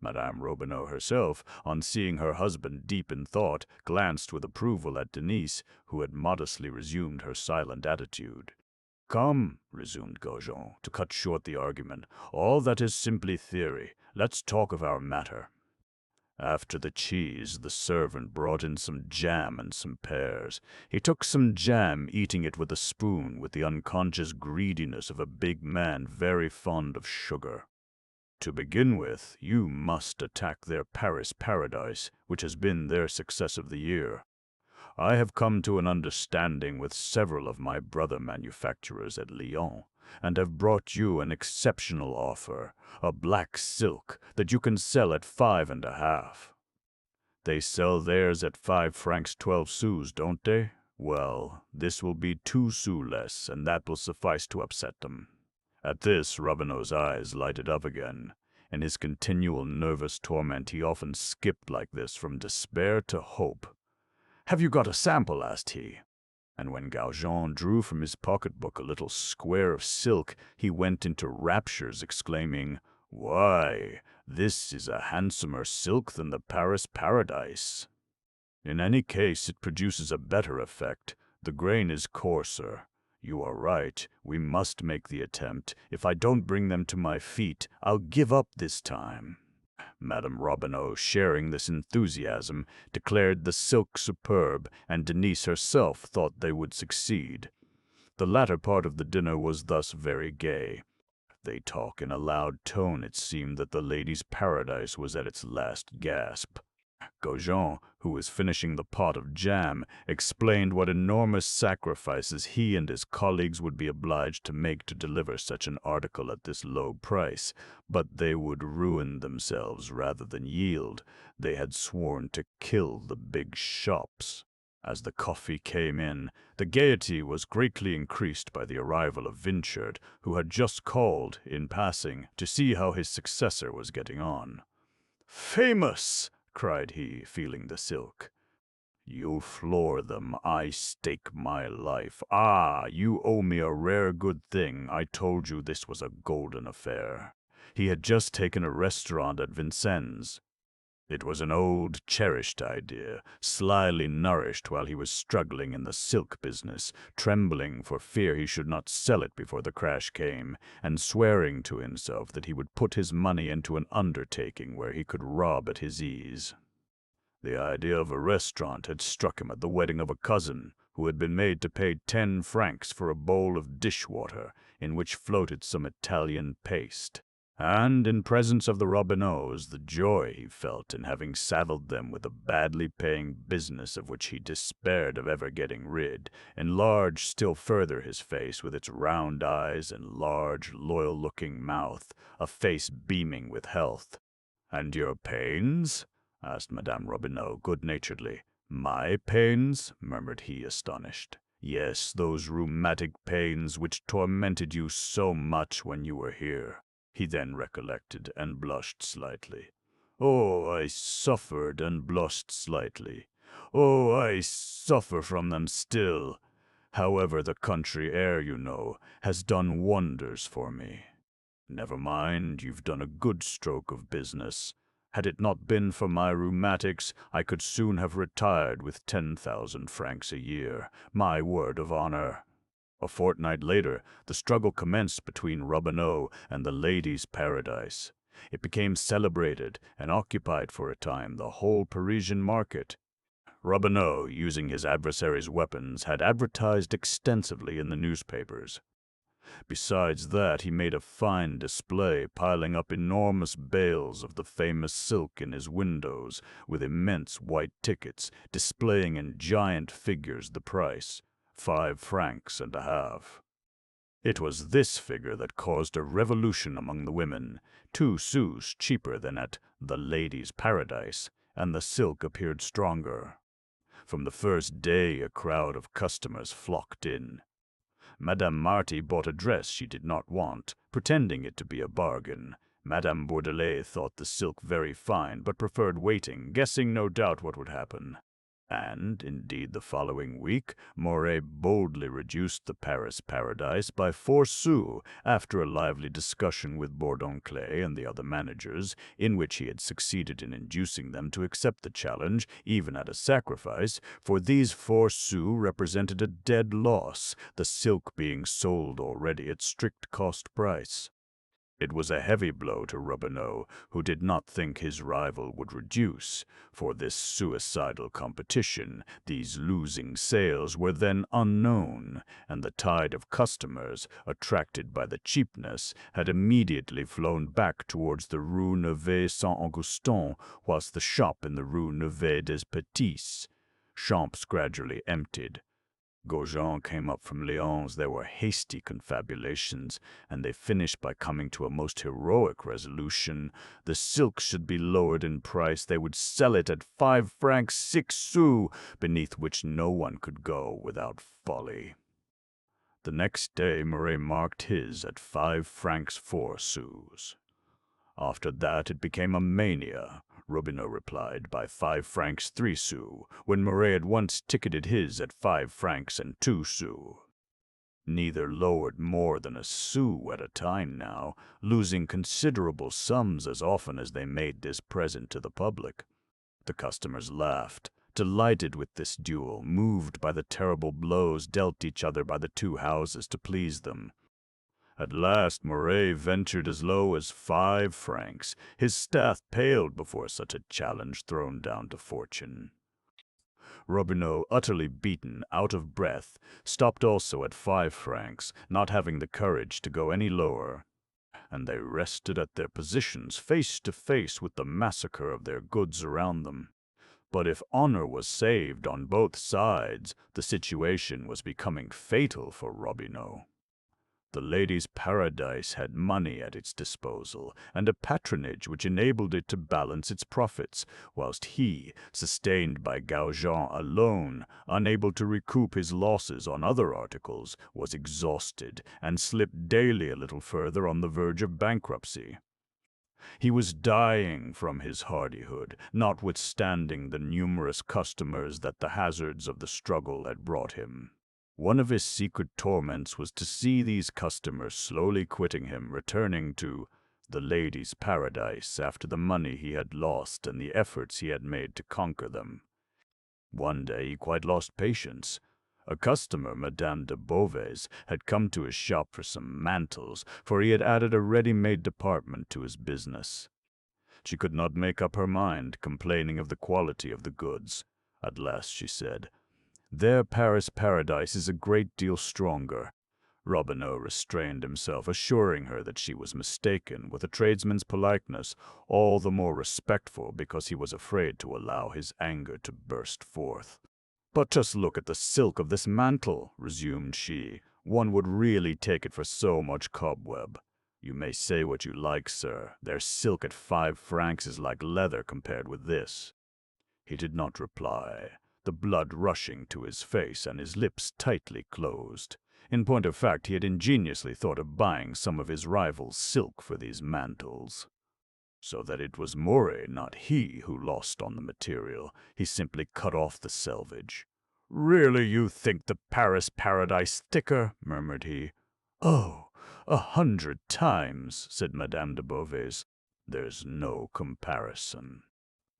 Madame Robineau herself, on seeing her husband deep in thought, glanced with approval at Denise, who had modestly resumed her silent attitude. "Come," resumed Gaujean, to cut short the argument, "all that is simply theory. Let's talk of our matter." After the cheese, the servant brought in some jam and some pears. He took some jam, eating it with a spoon with the unconscious greediness of a big man very fond of sugar. "To begin with, you must attack their Paris paradise, which has been their success of the year. I have come to an understanding with several of my brother manufacturers at Lyons, and have brought you an exceptional offer, a black silk that you can sell at 5.5. They sell theirs at 5 francs 12 sous, don't they? Well, this will be 2 sous less, and that will suffice to upset them." At this, Robineau's eyes lighted up again. In his continual nervous torment, he often skipped like this from despair to hope. "Have you got a sample?" asked he. And when Gaujean drew from his pocketbook a little square of silk, he went into raptures, exclaiming, "Why, this is a handsomer silk than the Paris paradise. In any case, it produces a better effect. The grain is coarser. You are right, we must make the attempt. If I don't bring them to my feet, I'll give up this time." Madame Robineau, sharing this enthusiasm, declared the silk superb, and Denise herself thought they would succeed. The latter part of the dinner was thus very gay. They talked in a loud tone. It seemed that the ladies' paradise was at its last gasp. Gaujean, who was finishing the pot of jam, explained what enormous sacrifices he and his colleagues would be obliged to make to deliver such an article at this low price, but they would ruin themselves rather than yield. They had sworn to kill the big shops. As the coffee came in, the gaiety was greatly increased by the arrival of Vinchard, who had just called, in passing, to see how his successor was getting on. "Famous!" cried he, feeling the silk. "You floor them, I stake my life. Ah, you owe me a rare good thing. I told you this was a golden affair." He had just taken a restaurant at Vincennes. It was an old, cherished idea, slyly nourished while he was struggling in the silk business, trembling for fear he should not sell it before the crash came, and swearing to himself that he would put his money into an undertaking where he could rob at his ease. The idea of a restaurant had struck him at the wedding of a cousin, who had been made to pay 10 francs for a bowl of dishwater in which floated some Italian paste. And in presence of the Robineaus, the joy he felt in having saddled them with a badly paying business of which he despaired of ever getting rid, enlarged still further his face with its round eyes and large, loyal-looking mouth, a face beaming with health. "And your pains?" asked Madame Robineau good-naturedly. "My pains?" murmured he, astonished. "Yes, those rheumatic pains which tormented you so much when you were here." He then recollected and blushed slightly. "Oh, I suffered and blushed slightly. Oh, I suffer from them still. However, the country air, you know, has done wonders for me." "Never mind, you've done a good stroke of business. Had it not been for my rheumatics, I could soon have retired with 10,000 francs a year. My word of honor." A fortnight later, the struggle commenced between Robineau and the ladies' paradise. It became celebrated and occupied for a time the whole Parisian market. Robineau, using his adversary's weapons, had advertised extensively in the newspapers. Besides that, he made a fine display, piling up enormous bales of the famous silk in his windows, with immense white tickets, displaying in giant figures the price, 5 francs and a half. It was this figure that caused a revolution among the women, 2 sous cheaper than at the ladies' paradise, and the silk appeared stronger. From the first day, a crowd of customers flocked in. Madame Marty bought a dress she did not want, pretending it to be a bargain. Madame Bourdelais thought the silk very fine, but preferred waiting, guessing no doubt what would happen. And, indeed, the following week, Moret boldly reduced the Paris Paradise by 4 sous after a lively discussion with Bourdoncle and the other managers, in which he had succeeded in inducing them to accept the challenge, even at a sacrifice, for these 4 sous represented a dead loss, the silk being sold already at strict cost price. It was a heavy blow to Robineau, who did not think his rival would reduce. For this suicidal competition, these losing sales were then unknown, and the tide of customers, attracted by the cheapness, had immediately flown back towards the Rue Neuve-Saint-Augustin, whilst the shop in the Rue Neuve-des-Petits shops gradually emptied. Gaujean came up from Lyons. There were hasty confabulations, and they finished by coming to a most heroic resolution. The silk should be lowered in price. They would sell it at 5 francs 6 sous, beneath which no one could go without folly. The next day Marais marked his at 5 francs 4 sous. After that it became a mania. Robineau replied by 5 francs 3 sous, when Marais at once ticketed his at 5 francs and 2 sous. Neither lowered more than a sou at a time now, losing considerable sums as often as they made this present to the public. The customers laughed, delighted with this duel, moved by the terrible blows dealt each other by the 2 houses to please them. At last Marais ventured as low as 5 francs. His staff paled before such a challenge thrown down to fortune. Robineau, utterly beaten, out of breath, stopped also at 5 francs, not having the courage to go any lower, and they rested at their positions face to face with the massacre of their goods around them. But if honor was saved on both sides, the situation was becoming fatal for Robineau. The Ladies' Paradise had money at its disposal, and a patronage which enabled it to balance its profits, whilst he, sustained by Gaujean alone, unable to recoup his losses on other articles, was exhausted, and slipped daily a little further on the verge of bankruptcy. He was dying from his hardihood, notwithstanding the numerous customers that the hazards of the struggle had brought him. One of his secret torments was to see these customers slowly quitting him, returning to the Ladies' Paradise after the money he had lost and the efforts he had made to conquer them. One day he quite lost patience. A customer, Madame de Beauvais, had come to his shop for some mantles, for he had added a ready-made department to his business. She could not make up her mind, complaining of the quality of the goods. At last she said, "Their Paris Paradise is a great deal stronger." Robineau restrained himself, assuring her that she was mistaken, with a tradesman's politeness, all the more respectful because he was afraid to allow his anger to burst forth. "But just look at the silk of this mantle," resumed she. "One would really take it for so much cobweb. You may say what you like, sir. Their silk at 5 francs is like leather compared with this." He did not reply, the blood rushing to his face and his lips tightly closed. In point of fact, he had ingeniously thought of buying some of his rival's silk for these mantles. So that it was Moret, not he, who lost on the material. He simply cut off the selvage. "Really, you think the Paris Paradise thicker?" murmured he. "Oh, 100 times," said Madame de Beauvais. "There's no comparison."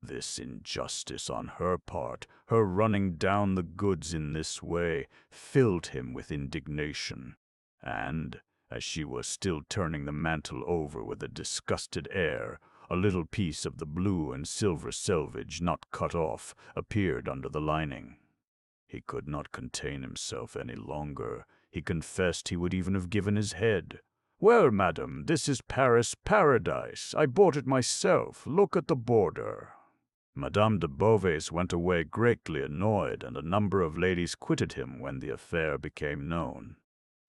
This injustice on her part, her running down the goods in this way, filled him with indignation. And, as she was still turning the mantle over with a disgusted air, a little piece of the blue and silver selvage, not cut off, appeared under the lining. He could not contain himself any longer. He confessed he would even have given his head. "Well, madam, this is Paris Paradise. I bought it myself. Look at the border." Madame de Beauvais went away greatly annoyed, and a number of ladies quitted him when the affair became known.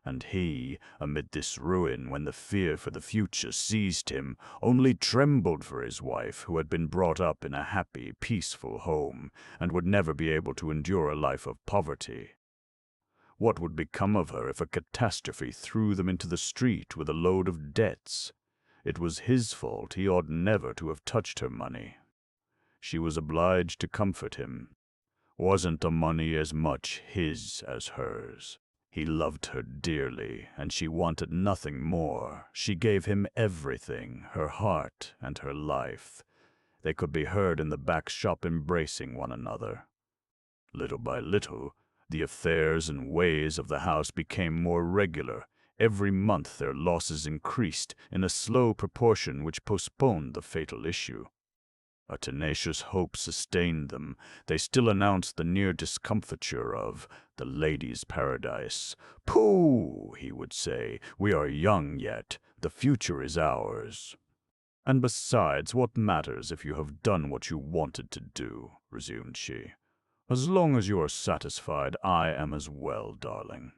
And he, amid this ruin, when the fear for the future seized him, only trembled for his wife, who had been brought up in a happy, peaceful home, and would never be able to endure a life of poverty. What would become of her if a catastrophe threw them into the street with a load of debts? It was his fault. He ought never to have touched her money. She was obliged to comfort him. Wasn't the money as much his as hers? He loved her dearly, and she wanted nothing more. She gave him everything, her heart and her life. They could be heard in the back shop embracing one another. Little by little, the affairs and ways of the house became more regular. Every month their losses increased in a slow proportion which postponed the fatal issue. A tenacious hope sustained them. They still announced the near discomfiture of the lady's paradise. "Pooh," he would say, "we are young yet. The future is ours." "And besides, what matters if you have done what you wanted to do?" resumed she. "As long as you are satisfied, I am as well, darling."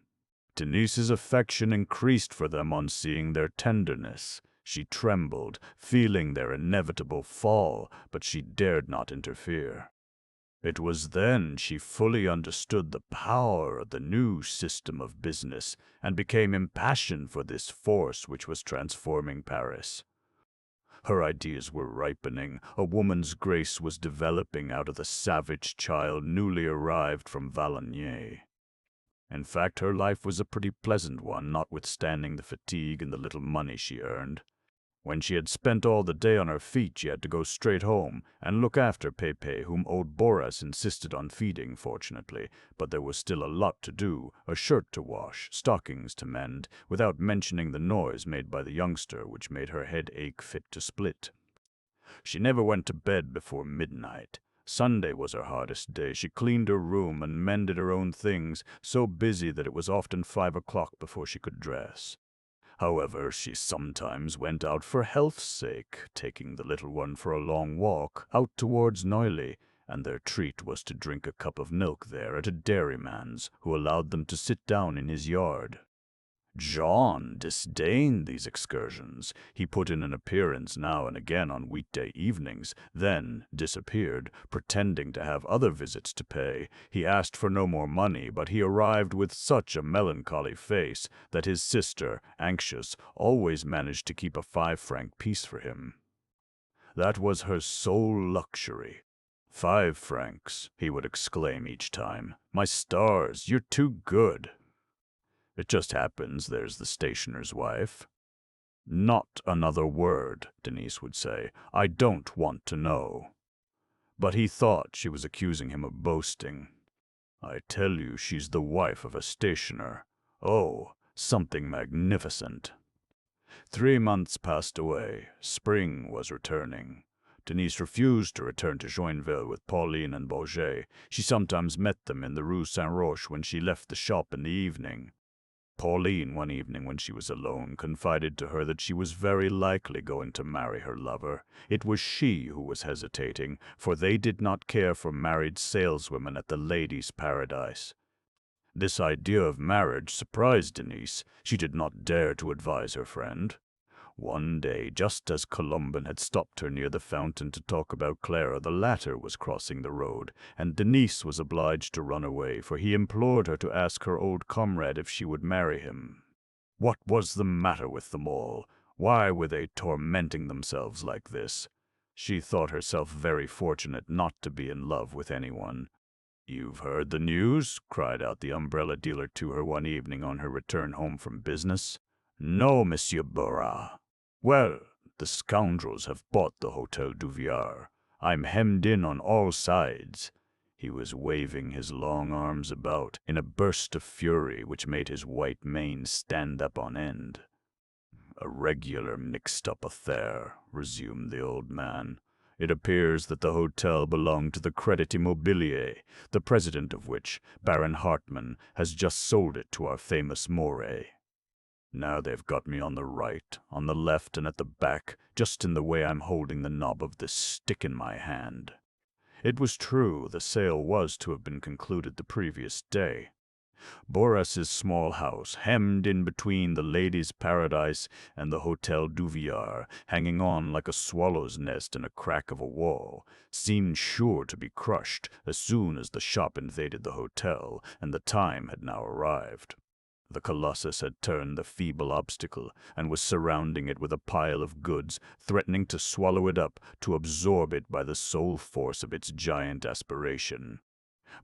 Denise's affection increased for them on seeing their tenderness. She trembled, feeling their inevitable fall, but she dared not interfere. It was then she fully understood the power of the new system of business and became impassioned for this force which was transforming Paris. Her ideas were ripening. A woman's grace was developing out of the savage child newly arrived from Valognes. In fact, her life was a pretty pleasant one, notwithstanding the fatigue and the little money she earned. When she had spent all the day on her feet, she had to go straight home and look after Pepe, whom old Boris insisted on feeding, fortunately, but there was still a lot to do, a shirt to wash, stockings to mend, without mentioning the noise made by the youngster, which made her head ache fit to split. She never went to bed before midnight. Sunday was her hardest day. She cleaned her room and mended her own things, so busy that it was often 5 o'clock before she could dress. However, she sometimes went out for health's sake, taking the little one for a long walk out towards Neuilly, and their treat was to drink a cup of milk there at a dairyman's, who allowed them to sit down in his yard. John disdained these excursions. He put in an appearance now and again on weekday evenings, then disappeared, pretending to have other visits to pay. He asked for no more money, but he arrived with such a melancholy face that his sister, anxious, always managed to keep a 5-franc piece for him. That was her sole luxury. 5 francs, he would exclaim each time. "My stars, you're too good." It just happens there's the stationer's wife. "Not another word," Denise would say. "I don't want to know." But he thought she was accusing him of boasting. "I tell you, she's the wife of a stationer. Oh, something magnificent." 3 months passed away. Spring was returning. Denise refused to return to Joinville with Pauline and Bourget. She sometimes met them in the Rue Saint-Roch when she left the shop in the evening. Pauline, one evening when she was alone, confided to her that she was very likely going to marry her lover. It was she who was hesitating, for they did not care for married saleswomen at the Ladies' Paradise. This idea of marriage surprised Denise. She did not dare to advise her friend. One day, just as Colomban had stopped her near the fountain to talk about Clara, the latter was crossing the road, and Denise was obliged to run away, for he implored her to ask her old comrade if she would marry him. What was the matter with them all? Why were they tormenting themselves like this? She thought herself very fortunate not to be in love with anyone. "You've heard the news?" cried out the umbrella dealer to her one evening on her return home from business. "No, Monsieur Borat." "Well, the scoundrels have bought the Hotel du Viard. I'm hemmed in on all sides." He was waving his long arms about in a burst of fury which made his white mane stand up on end. "A regular mixed-up affair," resumed the old man. "It appears that the hotel belonged to the Crédit Immobilier, the president of which, Baron Hartmann, has just sold it to our famous Moret. Now they've got me on the right, on the left, and at the back, just in the way I'm holding the knob of this stick in my hand." It was true, the sale was to have been concluded the previous day. Boras's small house, hemmed in between the Ladies' Paradise and the Hotel Duvillard, hanging on like a swallow's nest in a crack of a wall, seemed sure to be crushed as soon as the shop invaded the hotel, and the time had now arrived. The colossus had turned the feeble obstacle and was surrounding it with a pile of goods, threatening to swallow it up, to absorb it by the sole force of its giant aspiration.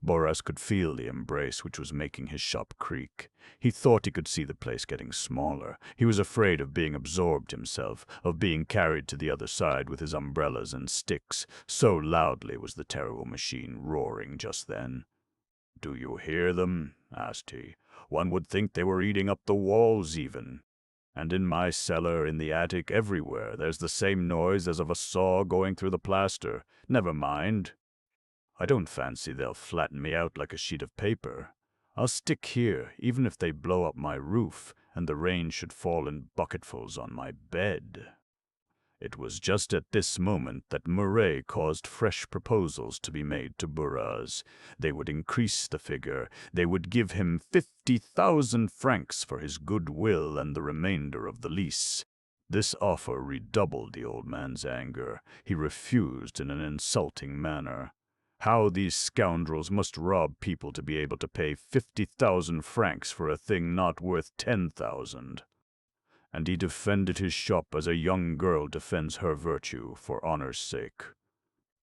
Boras could feel the embrace which was making his shop creak. He thought he could see the place getting smaller. He was afraid of being absorbed himself, of being carried to the other side with his umbrellas and sticks. So loudly was the terrible machine roaring just then. "Do you hear them?" asked he. "One would think they were eating up the walls even. And in my cellar, in the attic, everywhere, there's the same noise as of a saw going through the plaster. Never mind. I don't fancy they'll flatten me out like a sheet of paper. I'll stick here, even if they blow up my roof, and the rain should fall in bucketfuls on my bed." It was just at this moment that Murray caused fresh proposals to be made to Boras. They would increase the figure. They would give him 50,000 francs for his goodwill and the remainder of the lease. This offer redoubled the old man's anger. He refused in an insulting manner. How these scoundrels must rob people to be able to pay 50,000 francs for a thing not worth 10,000. And he defended his shop as a young girl defends her virtue for honor's sake.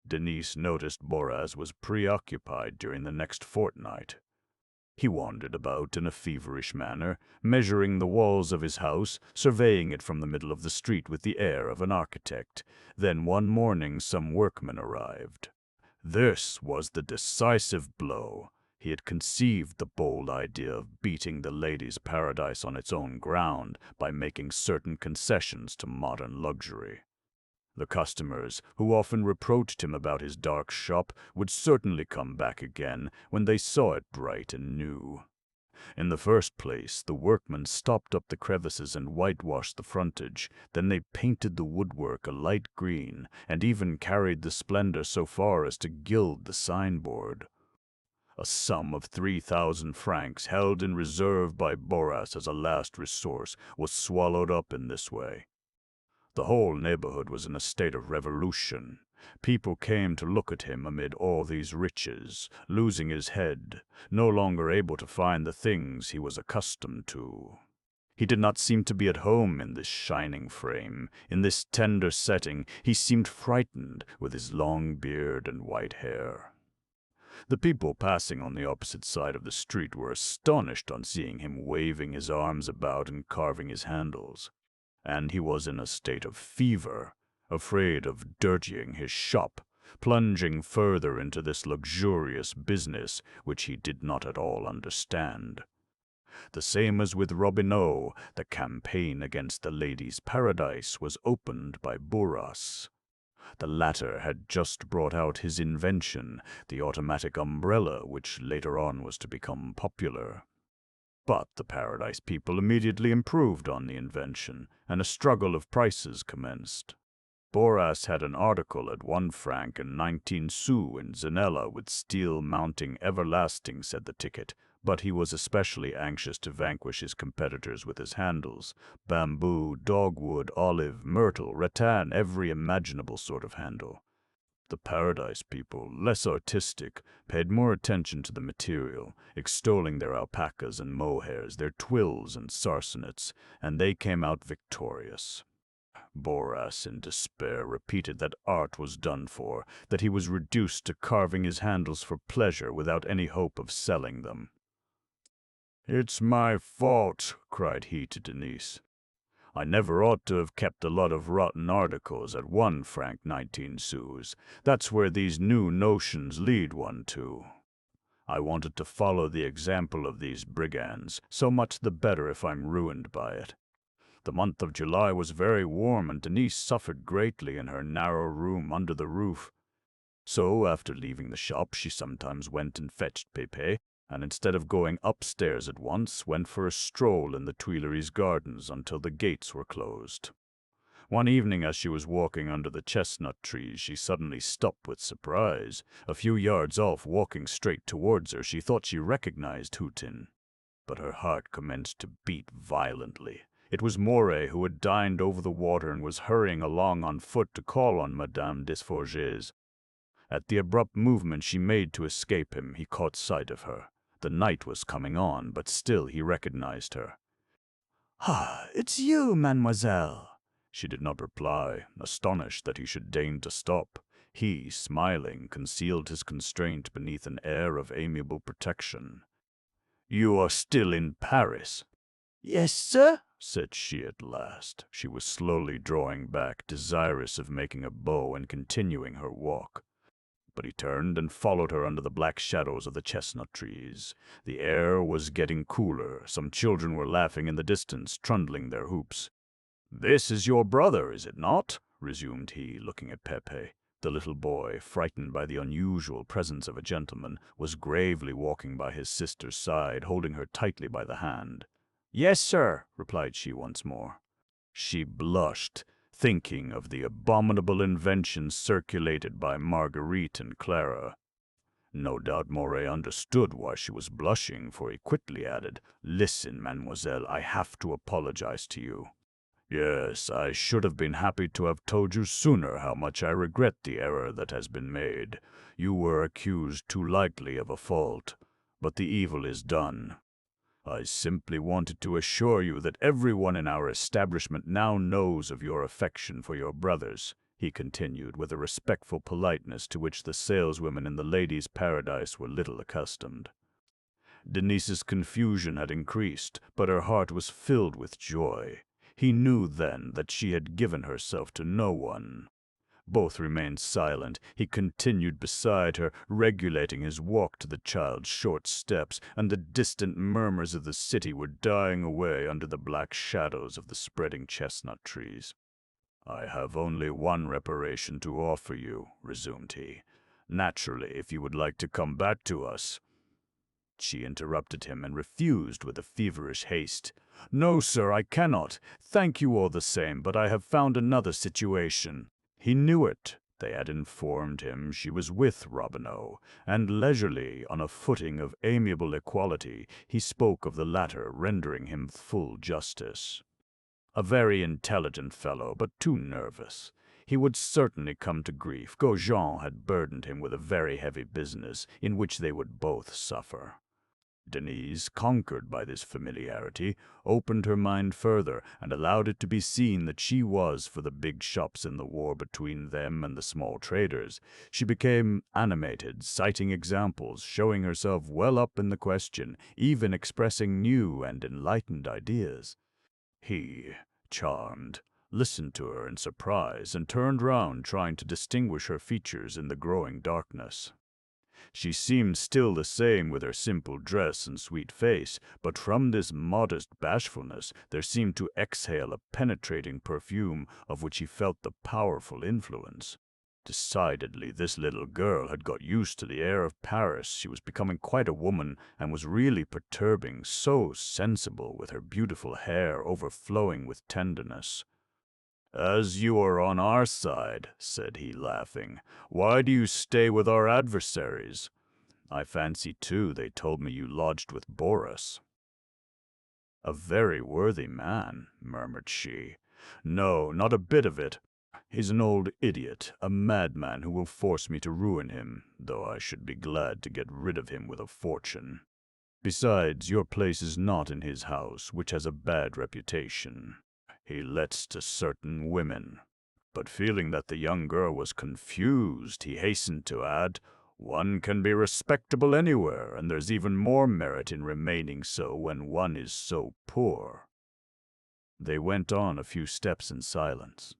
Denise noticed Boras was preoccupied during the next fortnight. He wandered about in a feverish manner, measuring the walls of his house, surveying it from the middle of the street with the air of an architect. Then one morning some workmen arrived. This was the decisive blow. He had conceived the bold idea of beating the Ladies' Paradise on its own ground by making certain concessions to modern luxury. The customers, who often reproached him about his dark shop, would certainly come back again when they saw it bright and new. In the first place, the workmen stopped up the crevices and whitewashed the frontage. Then they painted the woodwork a light green, and even carried the splendor so far as to gild the signboard. A sum of 3,000 francs, held in reserve by Boras as a last resource, was swallowed up in this way. The whole neighborhood was in a state of revolution. People came to look at him amid all these riches, losing his head, no longer able to find the things he was accustomed to. He did not seem to be at home in this shining frame, in this tender setting. He seemed frightened with his long beard and white hair. The people passing on the opposite side of the street were astonished on seeing him waving his arms about and carving his handles. And he was in a state of fever, afraid of dirtying his shop, plunging further into this luxurious business which he did not at all understand. The same as with Robineau, the campaign against the Ladies' Paradise was opened by Boras. The latter had just brought out his invention, the automatic umbrella, which later on was to become popular. But the Paradise people immediately improved on the invention, and a struggle of prices commenced. Boras had an article at 1 franc and 19 sous in Zanella with steel mounting everlasting, said the ticket, but he was especially anxious to vanquish his competitors with his handles: bamboo, dogwood, olive, myrtle, rattan, every imaginable sort of handle. The Paradise people, less artistic, paid more attention to the material, extolling their alpacas and mohairs, their twills and sarsenets, and they came out victorious. Boras, in despair, repeated that art was done for, that he was reduced to carving his handles for pleasure without any hope of selling them. "It's my fault," cried he to Denise. "I never ought to have kept a lot of rotten articles at 1 franc 19 sous. That's where these new notions lead one to. I wanted to follow the example of these brigands, so much the better if I'm ruined by it." The month of July was very warm, and Denise suffered greatly in her narrow room under the roof. So, after leaving the shop, she sometimes went and fetched Pépé, and instead of going upstairs at once, went for a stroll in the Tuileries gardens until the gates were closed. One evening, as she was walking under the chestnut trees, she suddenly stopped with surprise. A few yards off, walking straight towards her, she thought she recognized Hutin. but her heart commenced to beat violently. It was Moray who had dined over the water and was hurrying along on foot to call on Madame Desforges. At the abrupt movement she made to escape him, he caught sight of her. The night was coming on, but still he recognized her. "Ah, it's you, mademoiselle." She did not reply, astonished that he should deign to stop. He, smiling, concealed his constraint beneath an air of amiable protection. "You are still in Paris?" "Yes, sir," said she at last. She was slowly drawing back, desirous of making a bow and continuing her walk. But he turned and followed her under the black shadows of the chestnut trees. The air was getting cooler. Some children were laughing in the distance, trundling their hoops. "This is your brother, is it not?" resumed he, looking at Pepe. The little boy, frightened by the unusual presence of a gentleman, was gravely walking by his sister's side, holding her tightly by the hand. "Yes, sir," replied she once more. She blushed, thinking of the abominable inventions circulated by Marguerite and Clara. No doubt Moray understood why she was blushing, for he quickly added, "Listen, mademoiselle, I have to apologize to you." "Yes, I should have been happy to have told you sooner how much I regret the error that has been made. You were accused too lightly of a fault, but the evil is done. I simply wanted to assure you that everyone in our establishment now knows of your affection for your brothers," he continued, with a respectful politeness to which the saleswomen in the ladies' paradise were little accustomed. Denise's confusion had increased, but her heart was filled with joy. He knew then that she had given herself to no one. Both remained silent. He continued beside her, regulating his walk to the child's short steps, and the distant murmurs of the city were dying away under the black shadows of the spreading chestnut trees. "I have only one reparation to offer you," resumed he. "Naturally, if you would like to come back to us—" She interrupted him and refused with a feverish haste. "No, sir, I cannot. Thank you all the same, but I have found another situation." He knew it. They had informed him she was with Robineau, and leisurely, on a footing of amiable equality, he spoke of the latter, rendering him full justice. A very intelligent fellow, but too nervous. He would certainly come to grief. Gaujean had burdened him with a very heavy business, in which they would both suffer. Denise, conquered by this familiarity, opened her mind further, and allowed it to be seen that she was for the big shops in the war between them and the small traders. She became animated, citing examples, showing herself well up in the question, even expressing new and enlightened ideas. He, charmed, listened to her in surprise, and turned round, trying to distinguish her features in the growing darkness. She seemed still the same with her simple dress and sweet face, but from this modest bashfulness there seemed to exhale a penetrating perfume of which he felt the powerful influence. Decidedly, this little girl had got used to the air of Paris. She was becoming quite a woman, and was really perturbing, so sensible, with her beautiful hair overflowing with tenderness. "As you are on our side," said he, laughing, "why do you stay with our adversaries? I fancy, too, they told me you lodged with Boris." "A very worthy man," murmured she. "No, not a bit of it. He's an old idiot, a madman who will force me to ruin him, though I should be glad to get rid of him with a fortune. Besides, your place is not in his house, which has a bad reputation. He lets to certain women." But feeling that the young girl was confused, he hastened to add, "One can be respectable anywhere, and there's even more merit in remaining so when one is so poor." They went on a few steps in silence.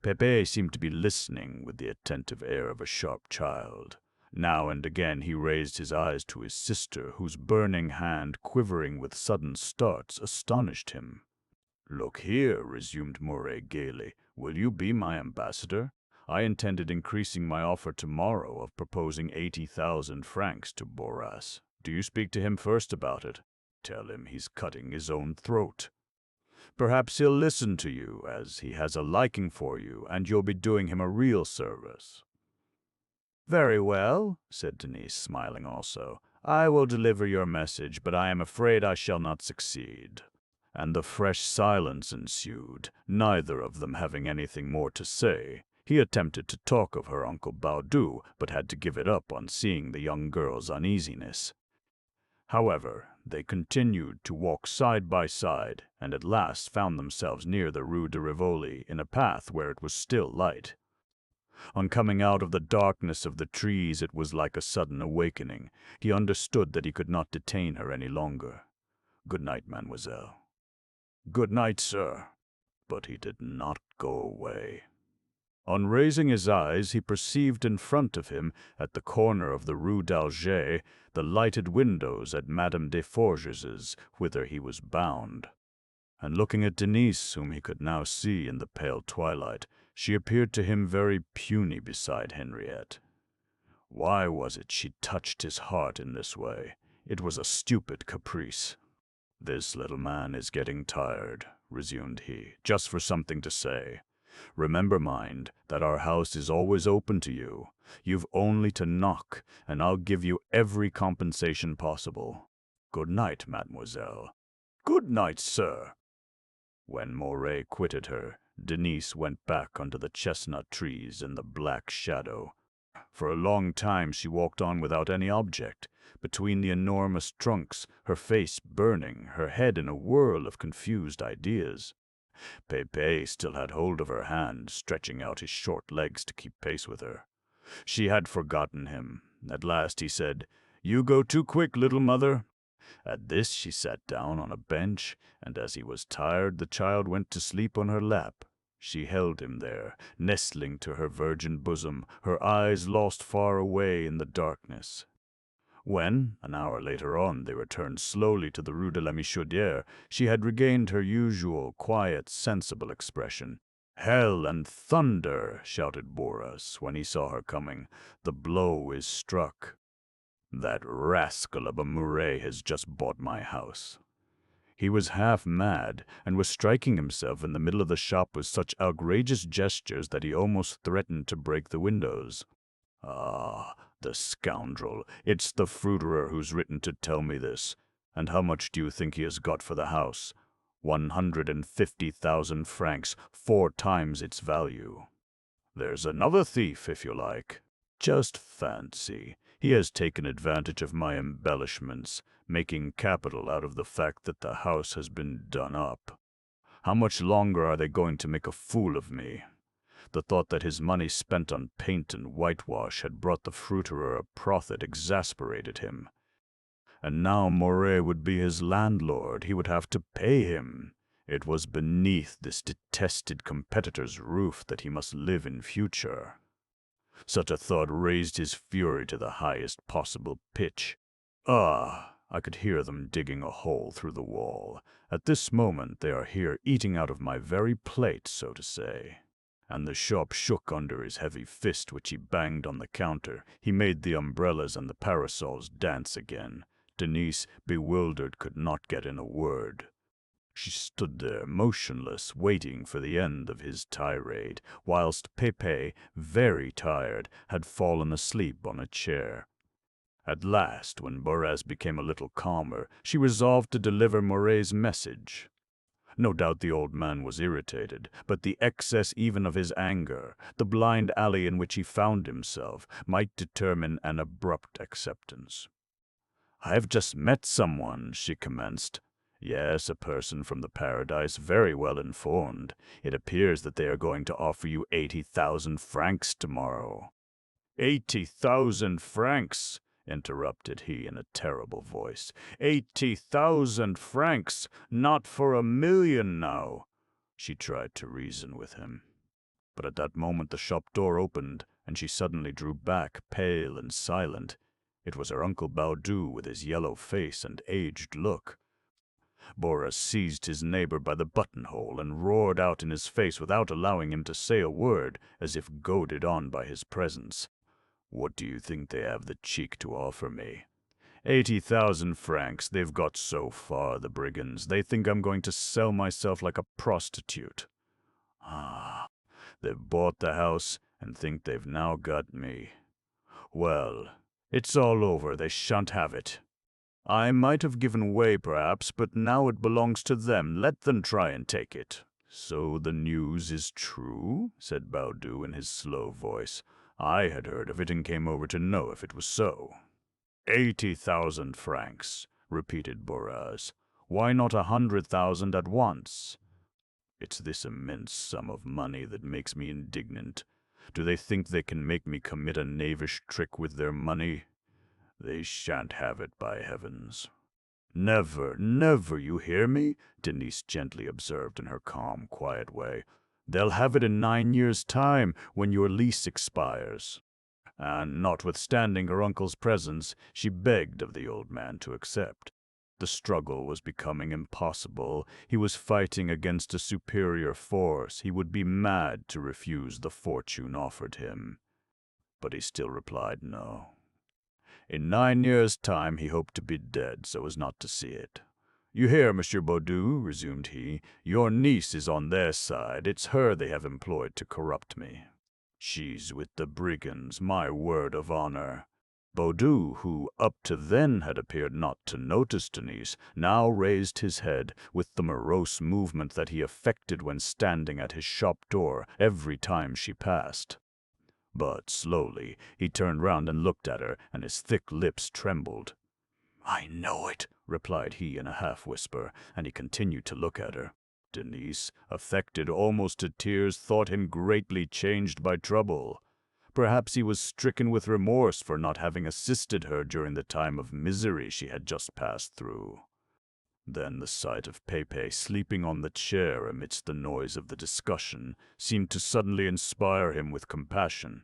Pepe seemed to be listening with the attentive air of a sharp child. Now and again he raised his eyes to his sister, whose burning hand, quivering with sudden starts, astonished him. "Look here," resumed Moray gaily, "will you be my ambassador? I intended increasing my offer tomorrow of proposing 80,000 francs to Boras. Do you speak to him first about it? Tell him he's cutting his own throat. Perhaps he'll listen to you, as he has a liking for you, and you'll be doing him a real service." "Very well," said Denise, smiling also. I will deliver your message, but I am afraid I shall not succeed." And the fresh silence ensued, neither of them having anything more to say. He attempted to talk of her Uncle Baudu, but had to give it up on seeing the young girl's uneasiness. However, they continued to walk side by side, and at last found themselves near the Rue de Rivoli in a path where it was still light. On coming out of the darkness of the trees, it was like a sudden awakening. He understood that he could not detain her any longer. "Good night, mademoiselle." "Good night, sir." But he did not go away. On raising his eyes, he perceived in front of him, at the corner of the Rue d'Alger, the lighted windows at Madame de Forges's, whither he was bound. And looking at Denise, whom he could now see in the pale twilight, she appeared to him very puny beside Henriette. Why was it she touched his heart in this way? It was a stupid caprice. "This little man is getting tired," resumed he, "just for something to say. Remember, mind, that our house is always open to you. You've only to knock, and I'll give you every compensation possible. Good night, mademoiselle." "Good night, sir." When Moray quitted her, Denise went back under the chestnut trees in the black shadow. For a long time she walked on without any object, between the enormous trunks, her face burning, her head in a whirl of confused ideas. Pepe still had hold of her hand, stretching out his short legs to keep pace with her. She had forgotten him. At last he said, "You go too quick, little mother." At this she sat down on a bench, and as he was tired, the child went to sleep on her lap. She held him there, nestling to her virgin bosom, her eyes lost far away in the darkness. When, an hour later on, they returned slowly to the Rue de la Michaudière, she had regained her usual quiet, sensible expression. "Hell and thunder!" shouted Boris, when he saw her coming. "The blow is struck. That rascal of a Mouret has just bought my house." He was half mad, and was striking himself in the middle of the shop with such outrageous gestures that he almost threatened to break the windows. "Ah, the scoundrel! It's the fruiterer who's written to tell me this. And how much do you think he has got for the house? 150,000 francs, 4 times its value. There's another thief, if you like. Just fancy, he has taken advantage of my embellishments, making capital out of the fact that the house has been done up. How much longer are they going to make a fool of me?" The thought that his money spent on paint and whitewash had brought the fruiterer a profit exasperated him. And now Moray would be his landlord. He would have to pay him. It was beneath this detested competitor's roof that he must live in future. Such a thought raised his fury to the highest possible pitch. Ah, I could hear them digging a hole through the wall. At this moment they are here eating out of my very plate, so to say. And the shop shook under his heavy fist, which he banged on the counter. He made the umbrellas and the parasols dance again. Denise, bewildered, could not get in a word. She stood there, motionless, waiting for the end of his tirade, whilst Pepe, very tired, had fallen asleep on a chair. At last, when Boris became a little calmer, she resolved to deliver Moray's message. No doubt the old man was irritated, but the excess even of his anger, the blind alley in which he found himself, might determine an abrupt acceptance. "I have just met someone," she commenced. "Yes, a person from the Paradise, very well informed. It appears that they are going to offer you 80,000 francs tomorrow." 80,000 francs! Interrupted he in a terrible voice. 80,000 francs! Not for 1,000,000 now. She tried to reason with him. But at that moment the shop door opened, and she suddenly drew back, pale and silent. It was her Uncle Baudu with his yellow face and aged look. Boris seized his neighbor by the buttonhole and roared out in his face without allowing him to say a word, as if goaded on by his presence. "What do you think they have the cheek to offer me? 80,000 francs. They've got so far, the brigands. They think I'm going to sell myself like a prostitute. Ah, they've bought the house and think they've now got me. Well, It's all over, they shan't have it. I might have given way, perhaps, but now it belongs to them. Let them try and take it. So the news is true? Said Baudu in his slow voice. I had heard of it and came over to know if it was so. 80,000 francs, repeated Boraz. Why not 100,000 at once? It's this immense sum of money that makes me indignant. Do they think they can make me commit a knavish trick with their money? They shan't have it, by heavens. Never, never, you hear me? Denise gently observed in her calm, quiet way. They'll have it in 9 years' time, when your lease expires. And notwithstanding her uncle's presence, she begged of the old man to accept. The struggle was becoming impossible. He was fighting against a superior force. He would be mad to refuse the fortune offered him. But he still replied no. In 9 years' time he hoped to be dead so as not to see it. You hear, Monsieur Baudu, resumed he, your niece is on their side. It's her they have employed to corrupt me. She's with the brigands, my word of honor. Baudu, who up to then had appeared not to notice Denise, now raised his head with the morose movement that he affected when standing at his shop door every time she passed. But slowly he turned round and looked at her, and his thick lips trembled. I know it, replied he in a half-whisper, and he continued to look at her. Denise, affected almost to tears, thought him greatly changed by trouble. Perhaps he was stricken with remorse for not having assisted her during the time of misery she had just passed through. Then the sight of Pepe sleeping on the chair amidst the noise of the discussion seemed to suddenly inspire him with compassion.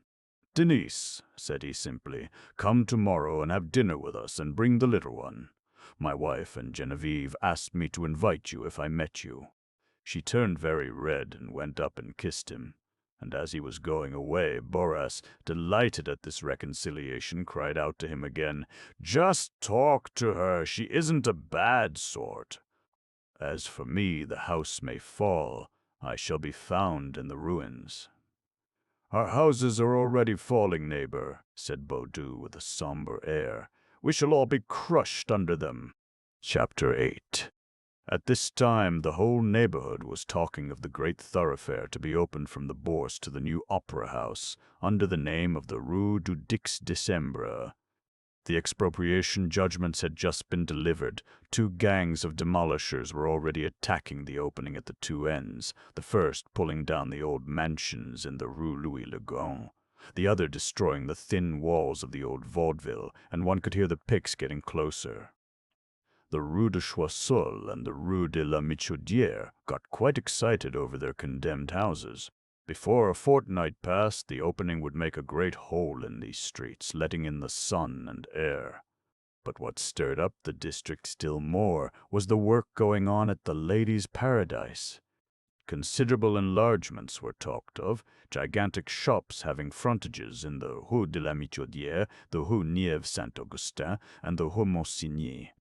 Denise, said he simply, come tomorrow and have dinner with us and bring the little one. My wife and Genevieve asked me to invite you if I met you. She turned very red and went up and kissed him. And as he was going away, Boraz, delighted at this reconciliation, cried out to him again, Just talk to her, she isn't a bad sort. As for me, the house may fall, I shall be found in the ruins. Our houses are already falling, neighbor, said Baudu with a somber air. We shall all be crushed under them. Chapter 8. At this time the whole neighborhood was talking of the great thoroughfare to be opened from the Bourse to the new opera house, under the name of the Rue du 10 Décembre. The expropriation judgments had just been delivered. 2 gangs of demolishers were already attacking the opening at the 2 ends, the first pulling down the old mansions in the Rue Louis-le-Grand, the other destroying the thin walls of the old vaudeville, and one could hear the picks getting closer. The Rue de Choiseul and the Rue de la Michaudière got quite excited over their condemned houses. Before a fortnight passed, the opening would make a great hole in these streets, letting in the sun and air. But what stirred up the district still more was the work going on at the Ladies' Paradise. Considerable enlargements were talked of, gigantic shops having frontages in the Rue de la Michaudière, the Rue Nièvre-Saint-Augustin, and the Rue Monsigny.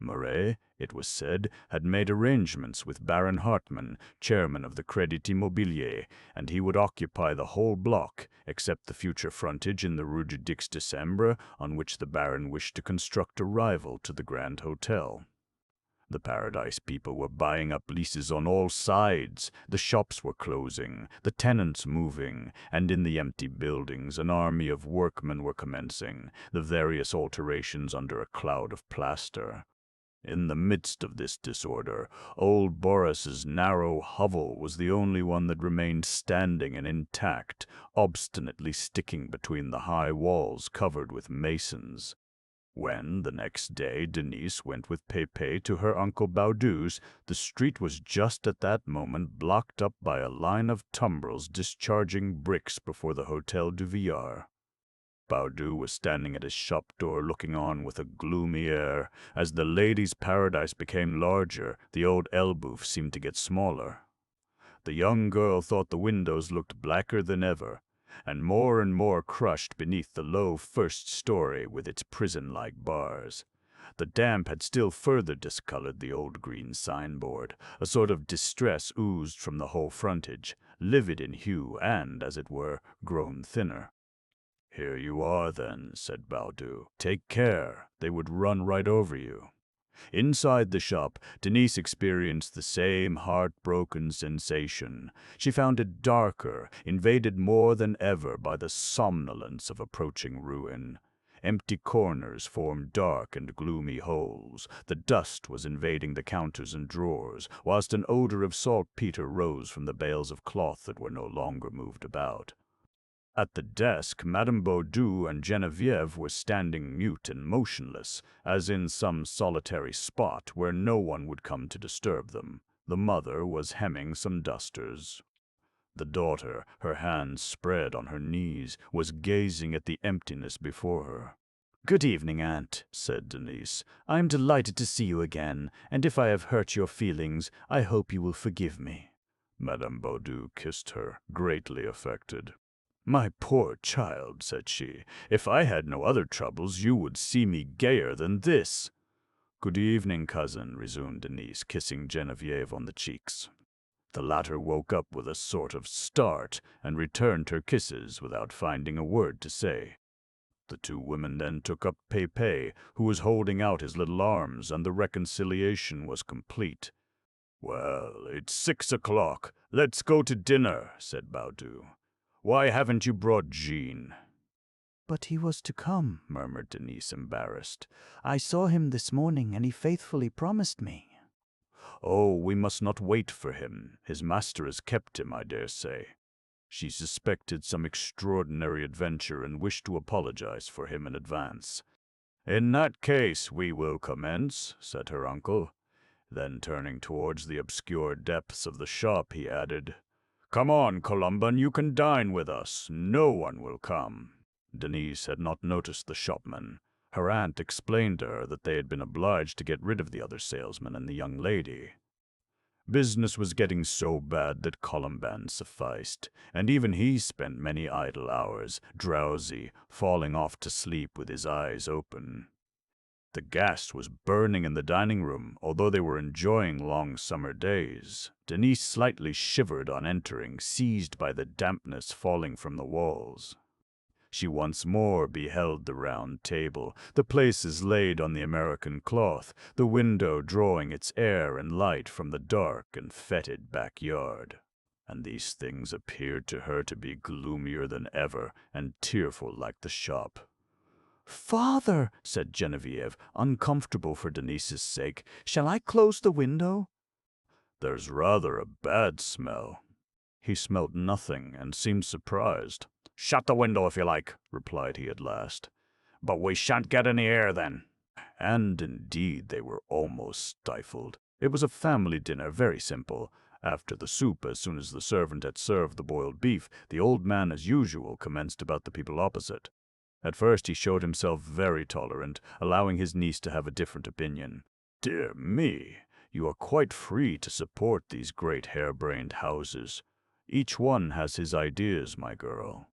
Marais, it was said, had made arrangements with Baron Hartmann, chairman of the Crédit Immobilier, and he would occupy the whole block, except the future frontage in the Rue du 10 Décembre, on which the Baron wished to construct a rival to the Grand Hotel. The Paradise people were buying up leases on all sides. The shops were closing, the tenants moving, and in the empty buildings an army of workmen were commencing, the various alterations under a cloud of plaster. In the midst of this disorder, old Boris's narrow hovel was the only one that remained standing and intact, obstinately sticking between the high walls covered with masons. When, the next day, Denise went with Pepe to her uncle Baudu's, the street was just at that moment blocked up by a line of tumbrils discharging bricks before the Hôtel du Villard. Baudu was standing at his shop door looking on with a gloomy air. As the Ladies' Paradise became larger, the old Elbeuf seemed to get smaller. The young girl thought the windows looked blacker than ever, and more crushed beneath the low first story with its prison-like bars. The damp had still further discolored the old green signboard. A sort of distress oozed from the whole frontage, livid in hue and, as it were, grown thinner. Here you are, then, said Baudu. Take care, they would run right over you. Inside the shop, Denise experienced the same heartbroken sensation. She found it darker, invaded more than ever by the somnolence of approaching ruin. Empty corners formed dark and gloomy holes. The dust was invading the counters and drawers, whilst an odor of saltpeter rose from the bales of cloth that were no longer moved about. At the desk, Madame Baudu and Geneviève were standing mute and motionless, as in some solitary spot where no one would come to disturb them. The mother was hemming some dusters. The daughter, her hands spread on her knees, was gazing at the emptiness before her. "Good evening, Aunt," said Denise. "I am delighted to see you again, and if I have hurt your feelings, I hope you will forgive me." Madame Baudu kissed her, greatly affected. "My poor child," said she, "if I had no other troubles, you would see me gayer than this." "Good evening, cousin," resumed Denise, kissing Geneviève on the cheeks. The latter woke up with a sort of start and returned her kisses without finding a word to say. The two women then took up Pépé, who was holding out his little arms, and the reconciliation was complete. "Well, it's 6 o'clock. Let's go to dinner," said Baudu. "Why haven't you brought Jean?" "But he was to come," murmured Denise, embarrassed. "I saw him this morning, and he faithfully promised me." "Oh, we must not wait for him. His master has kept him, I dare say." She suspected some extraordinary adventure and wished to apologize for him in advance. "In that case, we will commence," said her uncle. Then, turning towards the obscure depths of the shop, he added, "Come on, Columban, you can dine with us. No one will come." Denise had not noticed the shopman. Her aunt explained to her that they had been obliged to get rid of the other salesman and the young lady. Business was getting so bad that Columban sufficed, and even he spent many idle hours, drowsy, falling off to sleep with his eyes open. The gas was burning in the dining room, although they were enjoying long summer days. Denise slightly shivered on entering, seized by the dampness falling from the walls. She once more beheld the round table, the places laid on the American cloth, the window drawing its air and light from the dark and fetid backyard. And these things appeared to her to be gloomier than ever and tearful like the shop. "Father," said Geneviève, uncomfortable for Denise's sake, "shall I close the window?" "There's rather a bad smell." He smelt nothing and seemed surprised. "Shut the window if you like," replied he at last. "But we shan't get any air then." And indeed they were almost stifled. It was a family dinner, very simple. After the soup, as soon as the servant had served the boiled beef, the old man, as usual, commenced about the people opposite. At first he showed himself very tolerant, allowing his niece to have a different opinion. "Dear me, you are quite free to support these great harebrained houses. Each one has his ideas, my girl.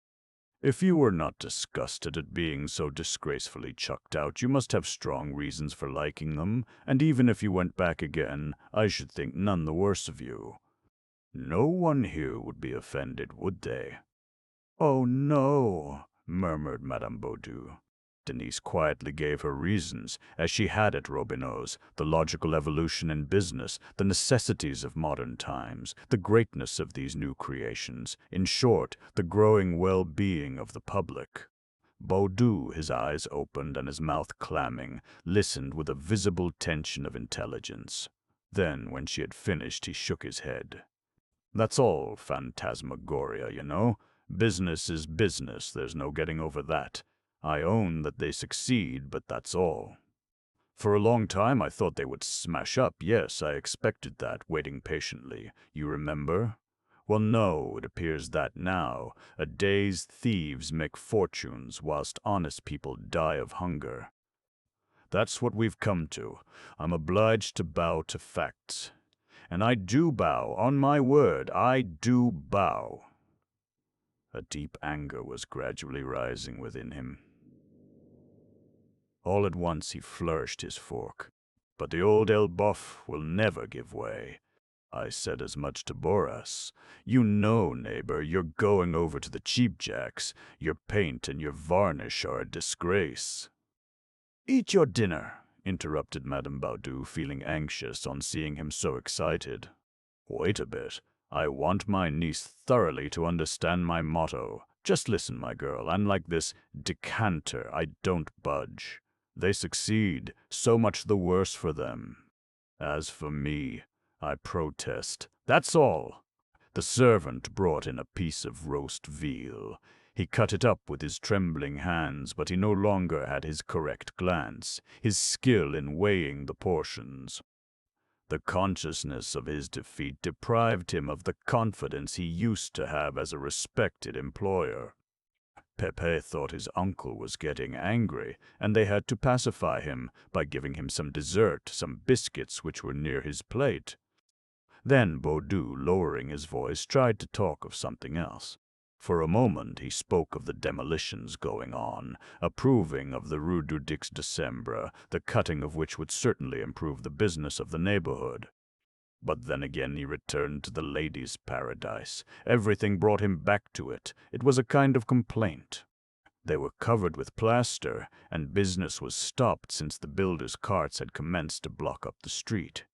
If you were not disgusted at being so disgracefully chucked out, you must have strong reasons for liking them, and even if you went back again, I should think none the worse of you. No one here would be offended, would they?" "Oh, no," murmured Madame Baudu. Denise quietly gave her reasons, as she had at Robineau's, the logical evolution in business, the necessities of modern times, the greatness of these new creations, in short, the growing well-being of the public. Baudu, his eyes opened and his mouth clamming, listened with a visible tension of intelligence. Then, when she had finished, he shook his head. "That's all phantasmagoria, you know. Business is business, there's no getting over that. I own that they succeed, but that's all. For a long time I thought they would smash up. Yes, I expected that, waiting patiently. You remember? Well, no, it appears that now, a day's thieves make fortunes, whilst honest people die of hunger. That's what we've come to. I'm obliged to bow to facts. And I do bow, on my word, I do bow." A deep anger was gradually rising within him. All at once he flourished his fork. "But the old Elbeuf will never give way. I said as much to Boris. You know, neighbor, you're going over to the cheapjacks. Your paint and your varnish are a disgrace. Eat your dinner, interrupted Madame Baudu, feeling anxious on seeing him so excited. Wait a bit. I want my niece thoroughly to understand my motto. Just listen, my girl, and like this decanter, I don't budge. They succeed, so much the worse for them. As for me, I protest. That's all. The servant brought in a piece of roast veal. He cut it up with his trembling hands, but he no longer had his correct glance, his skill in weighing the portions. The consciousness of his defeat deprived him of the confidence he used to have as a respected employer. Pepe thought his uncle was getting angry, and they had to pacify him by giving him some dessert, some biscuits which were near his plate. Then Baudu, lowering his voice, tried to talk of something else. For a moment he spoke of the demolitions going on, approving of the Rue du Dix Décembre, the cutting of which would certainly improve the business of the neighborhood. But then again he returned to the ladies' paradise. Everything brought him back to it. It was a kind of complaint. They were covered with plaster, and business was stopped since the builders' carts had commenced to block up the street.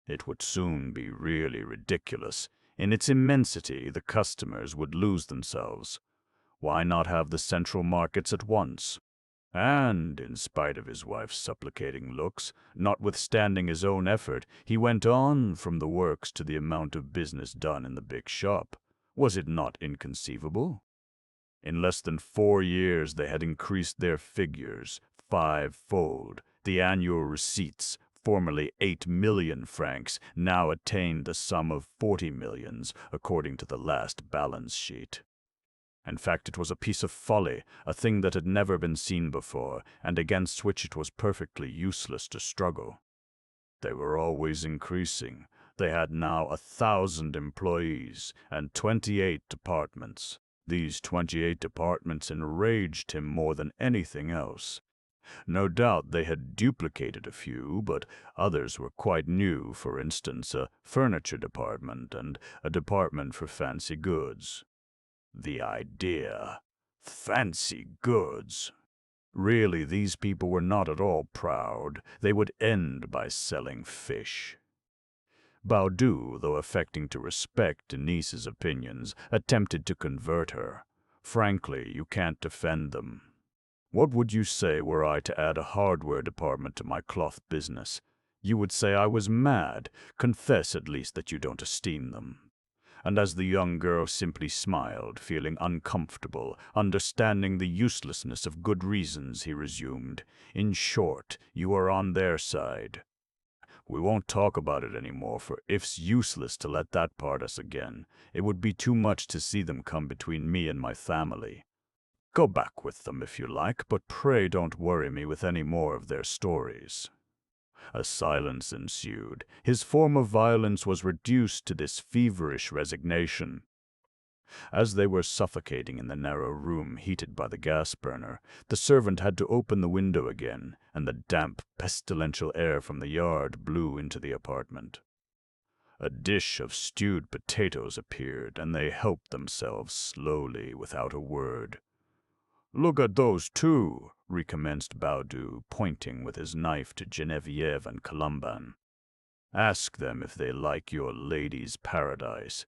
It would soon be really ridiculous. In its immensity, the customers would lose themselves. Why not have the central markets at once? And, in spite of his wife's supplicating looks, notwithstanding his own effort, he went on from the works to the amount of business done in the big shop. Was it not inconceivable? In less than 4 years they had increased their figures 5-fold. The annual receipts, formerly 8 million francs, now attained the sum of 40 millions, according to the last balance sheet. In fact, it was a piece of folly, a thing that had never been seen before, and against which it was perfectly useless to struggle. They were always increasing. They had now 1,000 employees and 28 departments. These 28 departments enraged him more than anything else. No doubt they had duplicated a few, but others were quite new, for instance, a furniture department and a department for fancy goods. The idea! Fancy goods! Really, these people were not at all proud. They would end by selling fish. Baudu, though affecting to respect Denise's opinions, attempted to convert her. Frankly, you can't defend them. What would you say were I to add a hardware department to my cloth business? You would say I was mad. Confess at least that you don't esteem them. And as the young girl simply smiled, feeling uncomfortable, understanding the uselessness of good reasons, he resumed, "In short, you are on their side. We won't talk about it any more, for it's useless to let that part us again. It would be too much to see them come between me and my family. Go back with them if you like, but pray don't worry me with any more of their stories." A silence ensued. His former violence was reduced to this feverish resignation. As they were suffocating in the narrow room heated by the gas burner, the servant had to open the window again, and the damp, pestilential air from the yard blew into the apartment. A dish of stewed potatoes appeared, and they helped themselves slowly without a word. "Look at those two," recommenced Baudu, pointing with his knife to Geneviève and Colomban. "Ask them if they like your lady's paradise."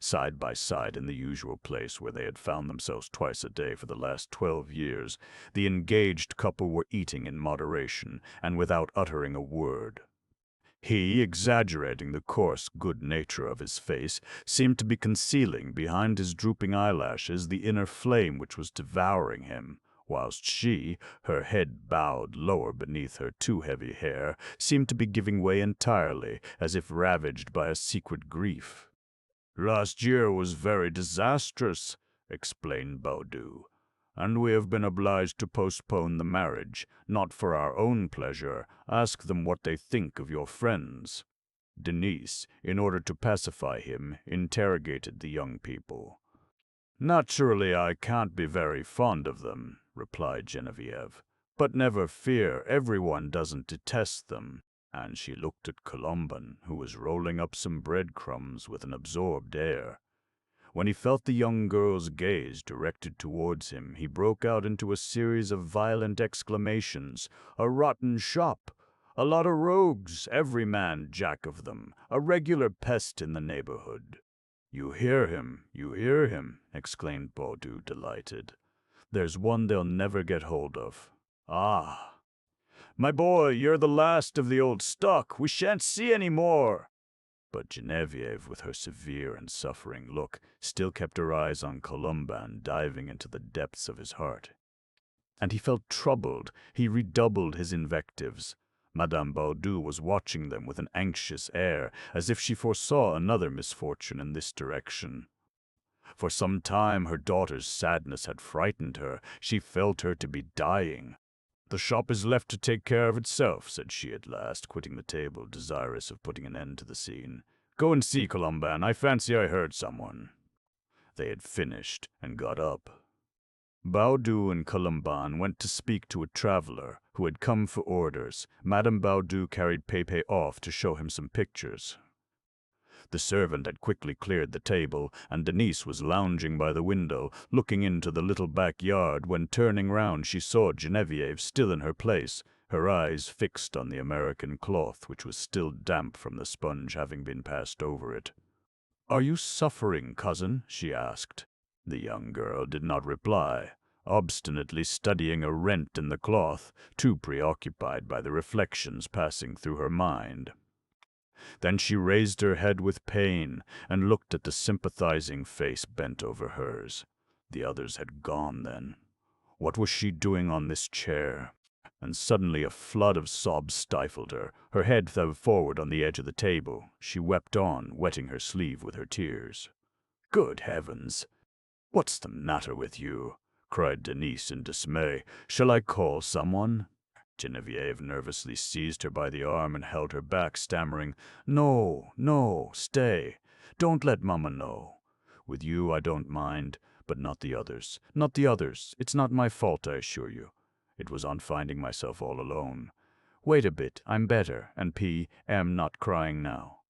Side by side in the usual place where they had found themselves twice a day for the last 12 years, the engaged couple were eating in moderation and without uttering a word. He, exaggerating the coarse good nature of his face, seemed to be concealing behind his drooping eyelashes the inner flame which was devouring him, whilst she, her head bowed lower beneath her too heavy hair, seemed to be giving way entirely, as if ravaged by a secret grief. "Last year was very disastrous," explained Baudu, "and we have been obliged to postpone the marriage, not for our own pleasure. Ask them what they think of your friends." Denise, in order to pacify him, interrogated the young people. "Naturally, I can't be very fond of them," replied Geneviève. "But never fear, everyone doesn't detest them. and she looked at Columban, who was rolling up some breadcrumbs with an absorbed air. When he felt the young girl's gaze directed towards him, he broke out into a series of violent exclamations. "A rotten shop! A lot of rogues, every man jack of them, a regular pest in the neighborhood." "You hear him," exclaimed Baudu, delighted. "There's one they'll never get hold of. Ah, my boy, you're the last of the old stock. We shan't see any more." But Genevieve, with her severe and suffering look, still kept her eyes on Columban, diving into the depths of his heart. And he felt troubled. He redoubled his invectives. Madame Baudu was watching them with an anxious air, as if she foresaw another misfortune in this direction. For some time her daughter's sadness had frightened her. She felt her to be dying. "The shop is left to take care of itself," said she at last, quitting the table, desirous of putting an end to the scene. "Go and see, Columban. I fancy I heard someone." They had finished and got up. Baudu and Columban went to speak to a traveler who had come for orders. Madame Baudu carried Pepe off to show him some pictures. The servant had quickly cleared the table, and Denise was lounging by the window, looking into the little backyard, when turning round she saw Genevieve still in her place, her eyes fixed on the American cloth, which was still damp from the sponge having been passed over it. "Are you suffering, cousin?" she asked. The young girl did not reply, obstinately studying a rent in the cloth, too preoccupied by the reflections passing through her mind. Then she raised her head with pain and looked at the sympathizing face bent over hers. The others had gone then. What was she doing on this chair? And suddenly a flood of sobs stifled her. Her head fell forward on the edge of the table. She wept on, wetting her sleeve with her tears. "Good heavens! What's the matter with you?" cried Denise in dismay. "Shall I call someone?" Genevieve nervously seized her by the arm and held her back, stammering, "No, no, stay. Don't let Mama know. With you I don't mind, but not the others. Not the others. It's not my fault, I assure you. It was on finding myself all alone. Wait a bit, I'm better, and am not crying now."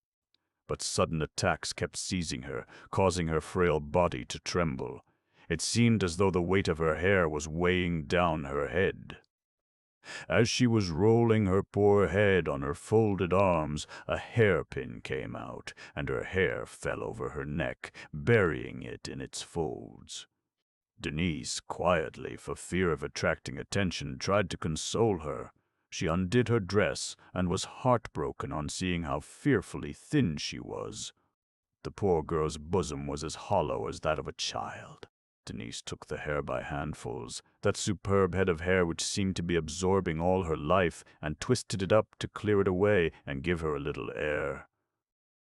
But sudden attacks kept seizing her, causing her frail body to tremble. It seemed as though the weight of her hair was weighing down her head. As she was rolling her poor head on her folded arms, a hairpin came out, and her hair fell over her neck, burying it in its folds. Denise, quietly, for fear of attracting attention, tried to console her. She undid her dress, and was heartbroken on seeing how fearfully thin she was. The poor girl's bosom was as hollow as that of a child. Denise took the hair by handfuls, that superb head of hair which seemed to be absorbing all her life, and twisted it up to clear it away and give her a little air.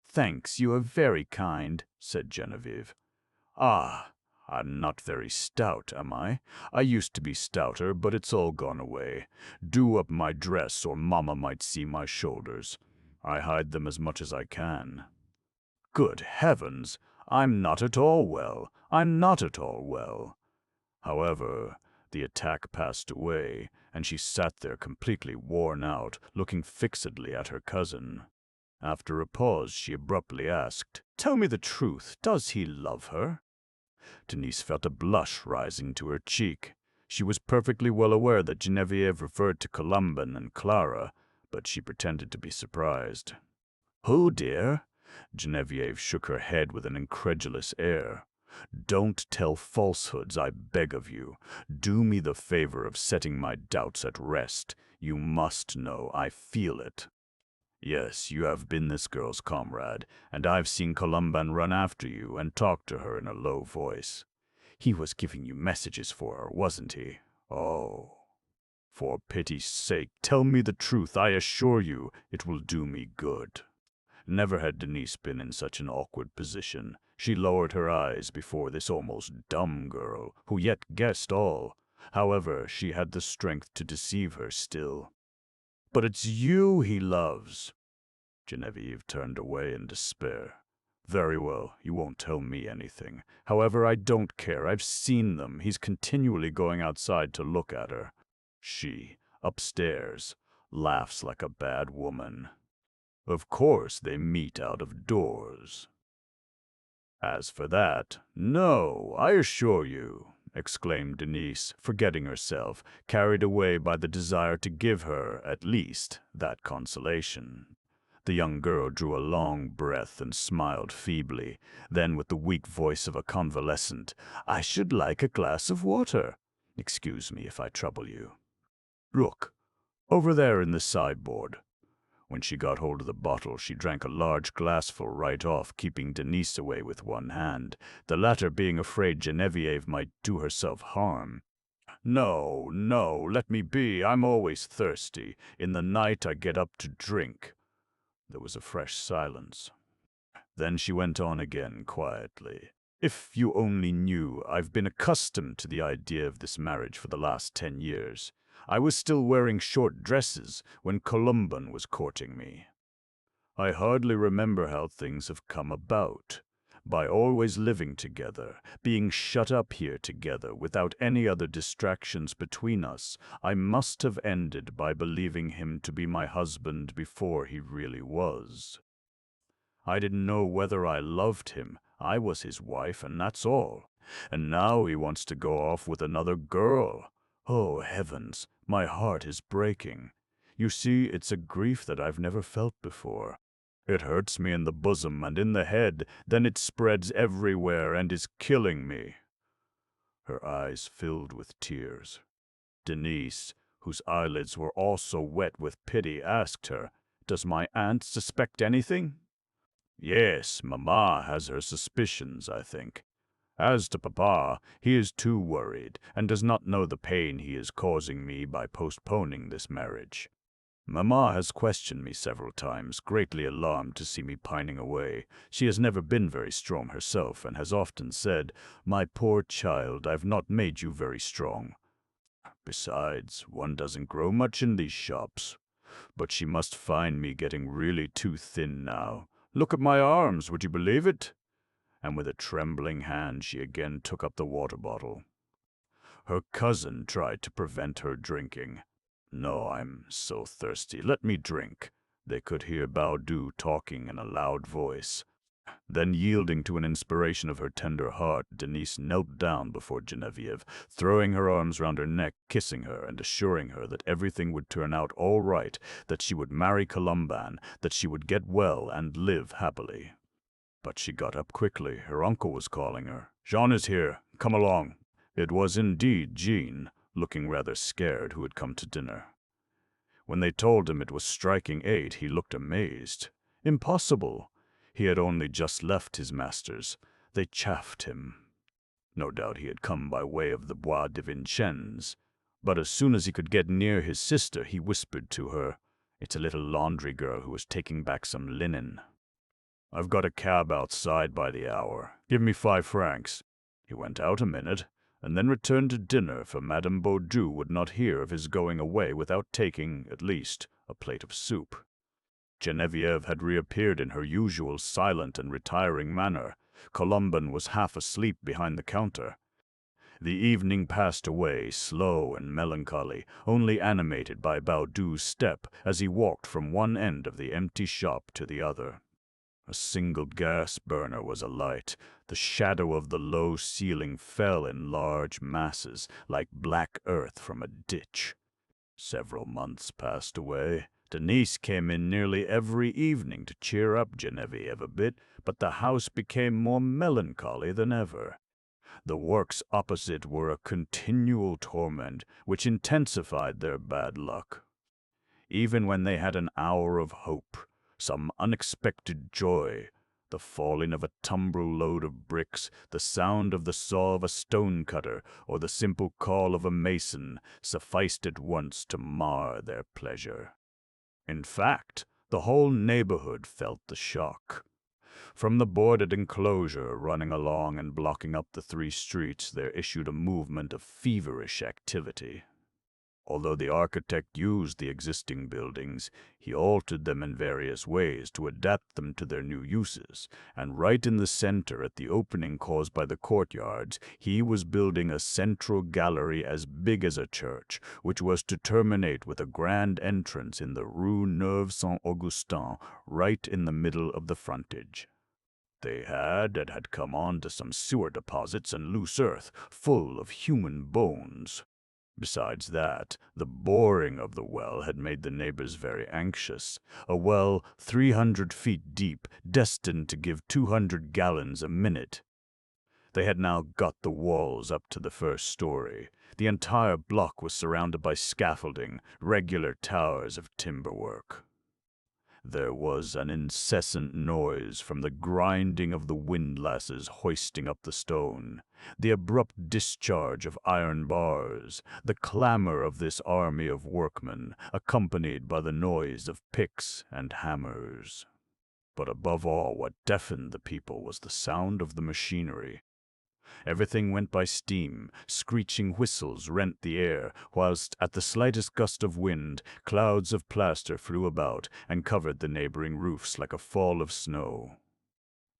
"Thanks, you are very kind," said Genevieve. "Ah, I'm not very stout, am I? I used to be stouter, but it's all gone away. Do up my dress, or Mamma might see my shoulders. I hide them as much as I can." "Good heavens! I'm not at all well. I'm not at all well." However, the attack passed away, and she sat there completely worn out, looking fixedly at her cousin. After a pause, she abruptly asked, "Tell me the truth, does he love her?" Denise felt a blush rising to her cheek. She was perfectly well aware that Genevieve referred to Columban and Clara, but she pretended to be surprised. "Who, dear?" Genevieve shook her head with an incredulous air. "Don't tell falsehoods, I beg of you. Do me the favor of setting my doubts at rest. You must know, I feel it. Yes, you have been this girl's comrade, and I've seen Columban run after you and talk to her in a low voice. He was giving you messages for her, wasn't he? Oh, for pity's sake, tell me the truth. I assure you it will do me good." Never had Denise been in such an awkward position. She lowered her eyes before this almost dumb girl, who yet guessed all. However, she had the strength to deceive her still. "But it's you he loves." Genevieve turned away in despair. "Very well, you won't tell me anything. However, I don't care. I've seen them. He's continually going outside to look at her. She, upstairs. laughs like a bad woman. Of course they meet out of doors. As for that, no, I assure you, exclaimed Denise, forgetting herself, carried away by the desire to give her, at least, that consolation. The young girl drew a long breath and smiled feebly. Then, with the weak voice of a convalescent, "I should like a glass of water. Excuse me if I trouble you. Look, over there in the sideboard." When she got hold of the bottle, she drank a large glassful right off, keeping Denise away with one hand, the latter being afraid Genevieve might do herself harm. "No, no, let me be. I'm always thirsty. In the night I get up to drink." There was a fresh silence. Then she went on again quietly. "If you only knew, I've been accustomed to the idea of this marriage for the last 10 years. I was still wearing short dresses when Columban was courting me. I hardly remember how things have come about. By always living together, being shut up here together without any other distractions between us, I must have ended by believing him to be my husband before he really was. I didn't know whether I loved him. I was his wife, and that's all. And now he wants to go off with another girl. Oh, heavens, my heart is breaking. You see, it's a grief that I've never felt before. It hurts me in the bosom and in the head, then it spreads everywhere and is killing me." Her eyes filled with tears. Denise, whose eyelids were also wet with pity, asked her, "Does my aunt suspect anything?" "Yes, Mamma has her suspicions, I think. As to Papa, he is too worried, and does not know the pain he is causing me by postponing this marriage. Mamma has questioned me several times, greatly alarmed to see me pining away. She has never been very strong herself, and has often said, 'My poor child, I've not made you very strong.' Besides, one doesn't grow much in these shops. But she must find me getting really too thin now. Look at my arms, would you believe it?" And with a trembling hand she again took up the water bottle. Her cousin tried to prevent her drinking. "No, I'm so thirsty. Let me drink." They could hear Baudu talking in a loud voice. Then, yielding to an inspiration of her tender heart, Denise knelt down before Genevieve, throwing her arms round her neck, kissing her, and assuring her that everything would turn out all right, that she would marry Columban, that she would get well and live happily. But she got up quickly. Her uncle was calling her. "Jean is here. Come along." It was indeed Jean, looking rather scared, who had come to dinner. When they told him it was striking 8, he looked amazed. Impossible! He had only just left his master's. They chaffed him. No doubt he had come by way of the Bois de Vincennes. But as soon as he could get near his sister, he whispered to her, "It's a little laundry girl who is taking back some linen. I've got a cab outside by the hour. Give me 5 francs." He went out a minute, and then returned to dinner, for Madame Baudu would not hear of his going away without taking, at least, a plate of soup. Genevieve had reappeared in her usual silent and retiring manner. Columban was half asleep behind the counter. The evening passed away, slow and melancholy, only animated by Baudu's step as he walked from one end of the empty shop to the other. A single gas burner was alight. The shadow of the low ceiling fell in large masses, like black earth from a ditch. Several months passed away. Denise came in nearly every evening to cheer up Genevieve a bit, but the house became more melancholy than ever. The works opposite were a continual torment, which intensified their bad luck. Even when they had an hour of hope, some unexpected joy, the falling of a tumbrel load of bricks, the sound of the saw of a stone-cutter, or the simple call of a mason, sufficed at once to mar their pleasure. In fact, the whole neighborhood felt the shock. From the boarded enclosure running along and blocking up the 3 streets, there issued a movement of feverish activity. Although the architect used the existing buildings, he altered them in various ways to adapt them to their new uses, and right in the center, at the opening caused by the courtyards, he was building a central gallery as big as a church, which was to terminate with a grand entrance in the Rue Neuve Saint-Augustin, right in the middle of the frontage. They had come on to some sewer deposits and loose earth, full of human bones. Besides that, the boring of the well had made the neighbors very anxious. A well 300 feet deep, destined to give 200 gallons a minute. They had now got the walls up to the first story. The entire block was surrounded by scaffolding, regular towers of timberwork. There was an incessant noise from the grinding of the windlasses hoisting up the stone, the abrupt discharge of iron bars, the clamor of this army of workmen, accompanied by the noise of picks and hammers. But above all, what deafened the people was the sound of the machinery. Everything went by steam. Screeching whistles rent the air, whilst at the slightest gust of wind, clouds of plaster flew about and covered the neighboring roofs like a fall of snow.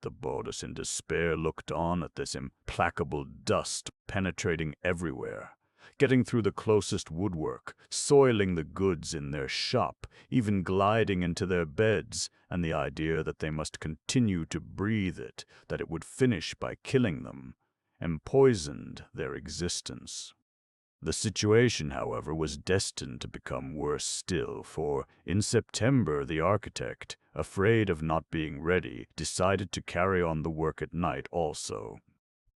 The bodice in despair looked on at this implacable dust penetrating everywhere, getting through the closest woodwork, soiling the goods in their shop, even gliding into their beds, and the idea that they must continue to breathe it, that it would finish by killing them, empoisoned their existence. The situation, however, was destined to become worse still, for in September the architect, afraid of not being ready, decided to carry on the work at night also.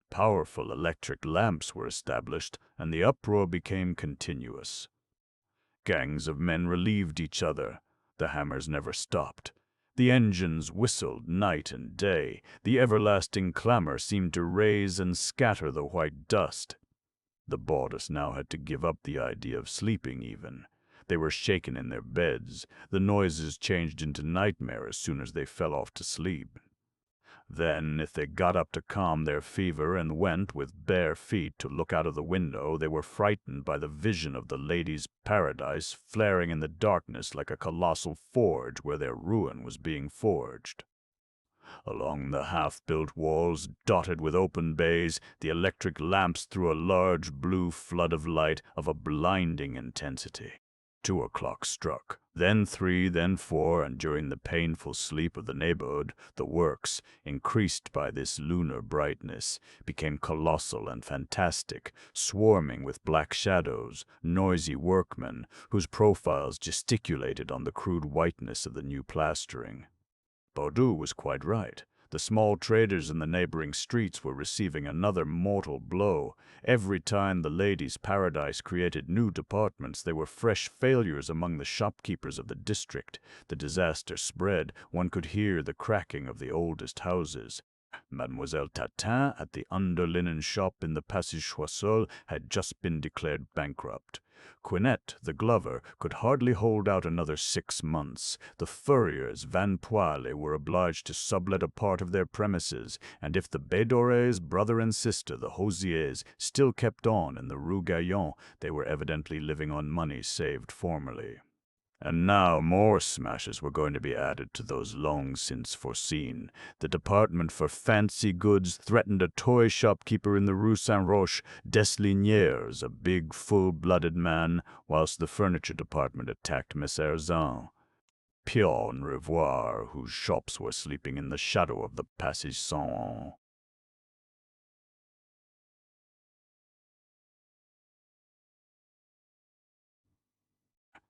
Powerful electric lamps were established, and the uproar became continuous. Gangs of men relieved each other. The hammers never stopped. The engines whistled night and day. The everlasting clamor seemed to raise and scatter the white dust. The bodice now had to give up the idea of sleeping even. They were shaken in their beds. The noises changed into nightmare as soon as they fell off to sleep. Then, if they got up to calm their fever and went with bare feet to look out of the window, they were frightened by the vision of the lady's paradise flaring in the darkness like a colossal forge where their ruin was being forged. Along the half-built walls, dotted with open bays, the electric lamps threw a large blue flood of light of a blinding intensity. 2 o'clock struck, then 3, then 4, and during the painful sleep of the neighborhood, the works, increased by this lunar brightness, became colossal and fantastic, swarming with black shadows, noisy workmen, whose profiles gesticulated on the crude whiteness of the new plastering. Baudu was quite right. The small traders in the neighboring streets were receiving another mortal blow. Every time the ladies' paradise created new departments, they were fresh failures among the shopkeepers of the district. The disaster spread. One could hear the cracking of the oldest houses. Mademoiselle Tatin, at the under-linen shop in the Passage Choiseul, had just been declared bankrupt. Quinette, the glover, could hardly hold out another 6 months. The furriers, Van Poile, were obliged to sublet a part of their premises, and if the Bédorés, brother and sister, the Hosiers, still kept on in the Rue Gaillon, they were evidently living on money saved formerly. And now more smashes were going to be added to those long since foreseen. The department for fancy goods threatened a toy shopkeeper in the Rue Saint-Roch, Desliniers, a big, full-blooded man, whilst the furniture department attacked Miss Erzin, Pion and Revoir, whose shops were sleeping in the shadow of the Passage Saint-Anne.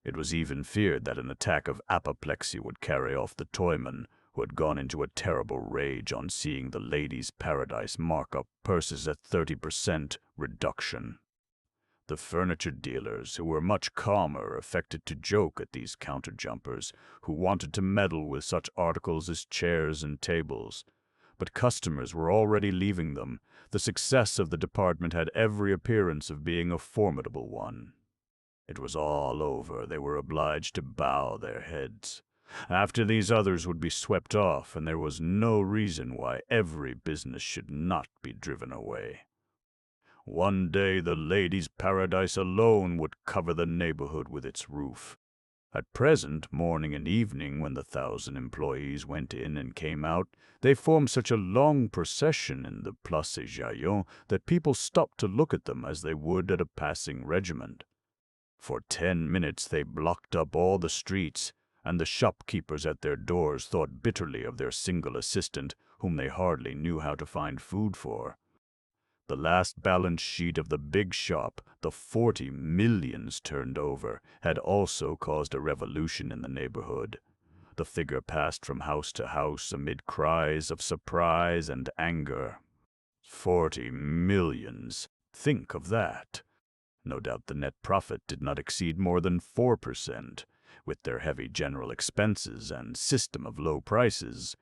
It was even feared that an attack of apoplexy would carry off the toyman, who had gone into a terrible rage on seeing the ladies' paradise mark up purses at 30% reduction. The furniture dealers, who were much calmer, affected to joke at these counter-jumpers, who wanted to meddle with such articles as chairs and tables. But customers were already leaving them. The success of the department had every appearance of being a formidable one. It was all over. They were obliged to bow their heads. After these others would be swept off, and there was no reason why every business should not be driven away. One day the ladies' paradise alone would cover the neighborhood with its roof. At present, morning and evening, when the 1,000 employees went in and came out, they formed such a long procession in the Place Jaillon that people stopped to look at them as they would at a passing regiment. For 10 minutes they blocked up all the streets, and the shopkeepers at their doors thought bitterly of their single assistant, whom they hardly knew how to find food for. The last balance sheet of the big shop, the 40 millions turned over, had also caused a revolution in the neighborhood. The figure passed from house to house amid cries of surprise and anger. 40 millions! Think of that! No doubt the net profit did not exceed more than 4%, with their heavy general expenses and system of low prices.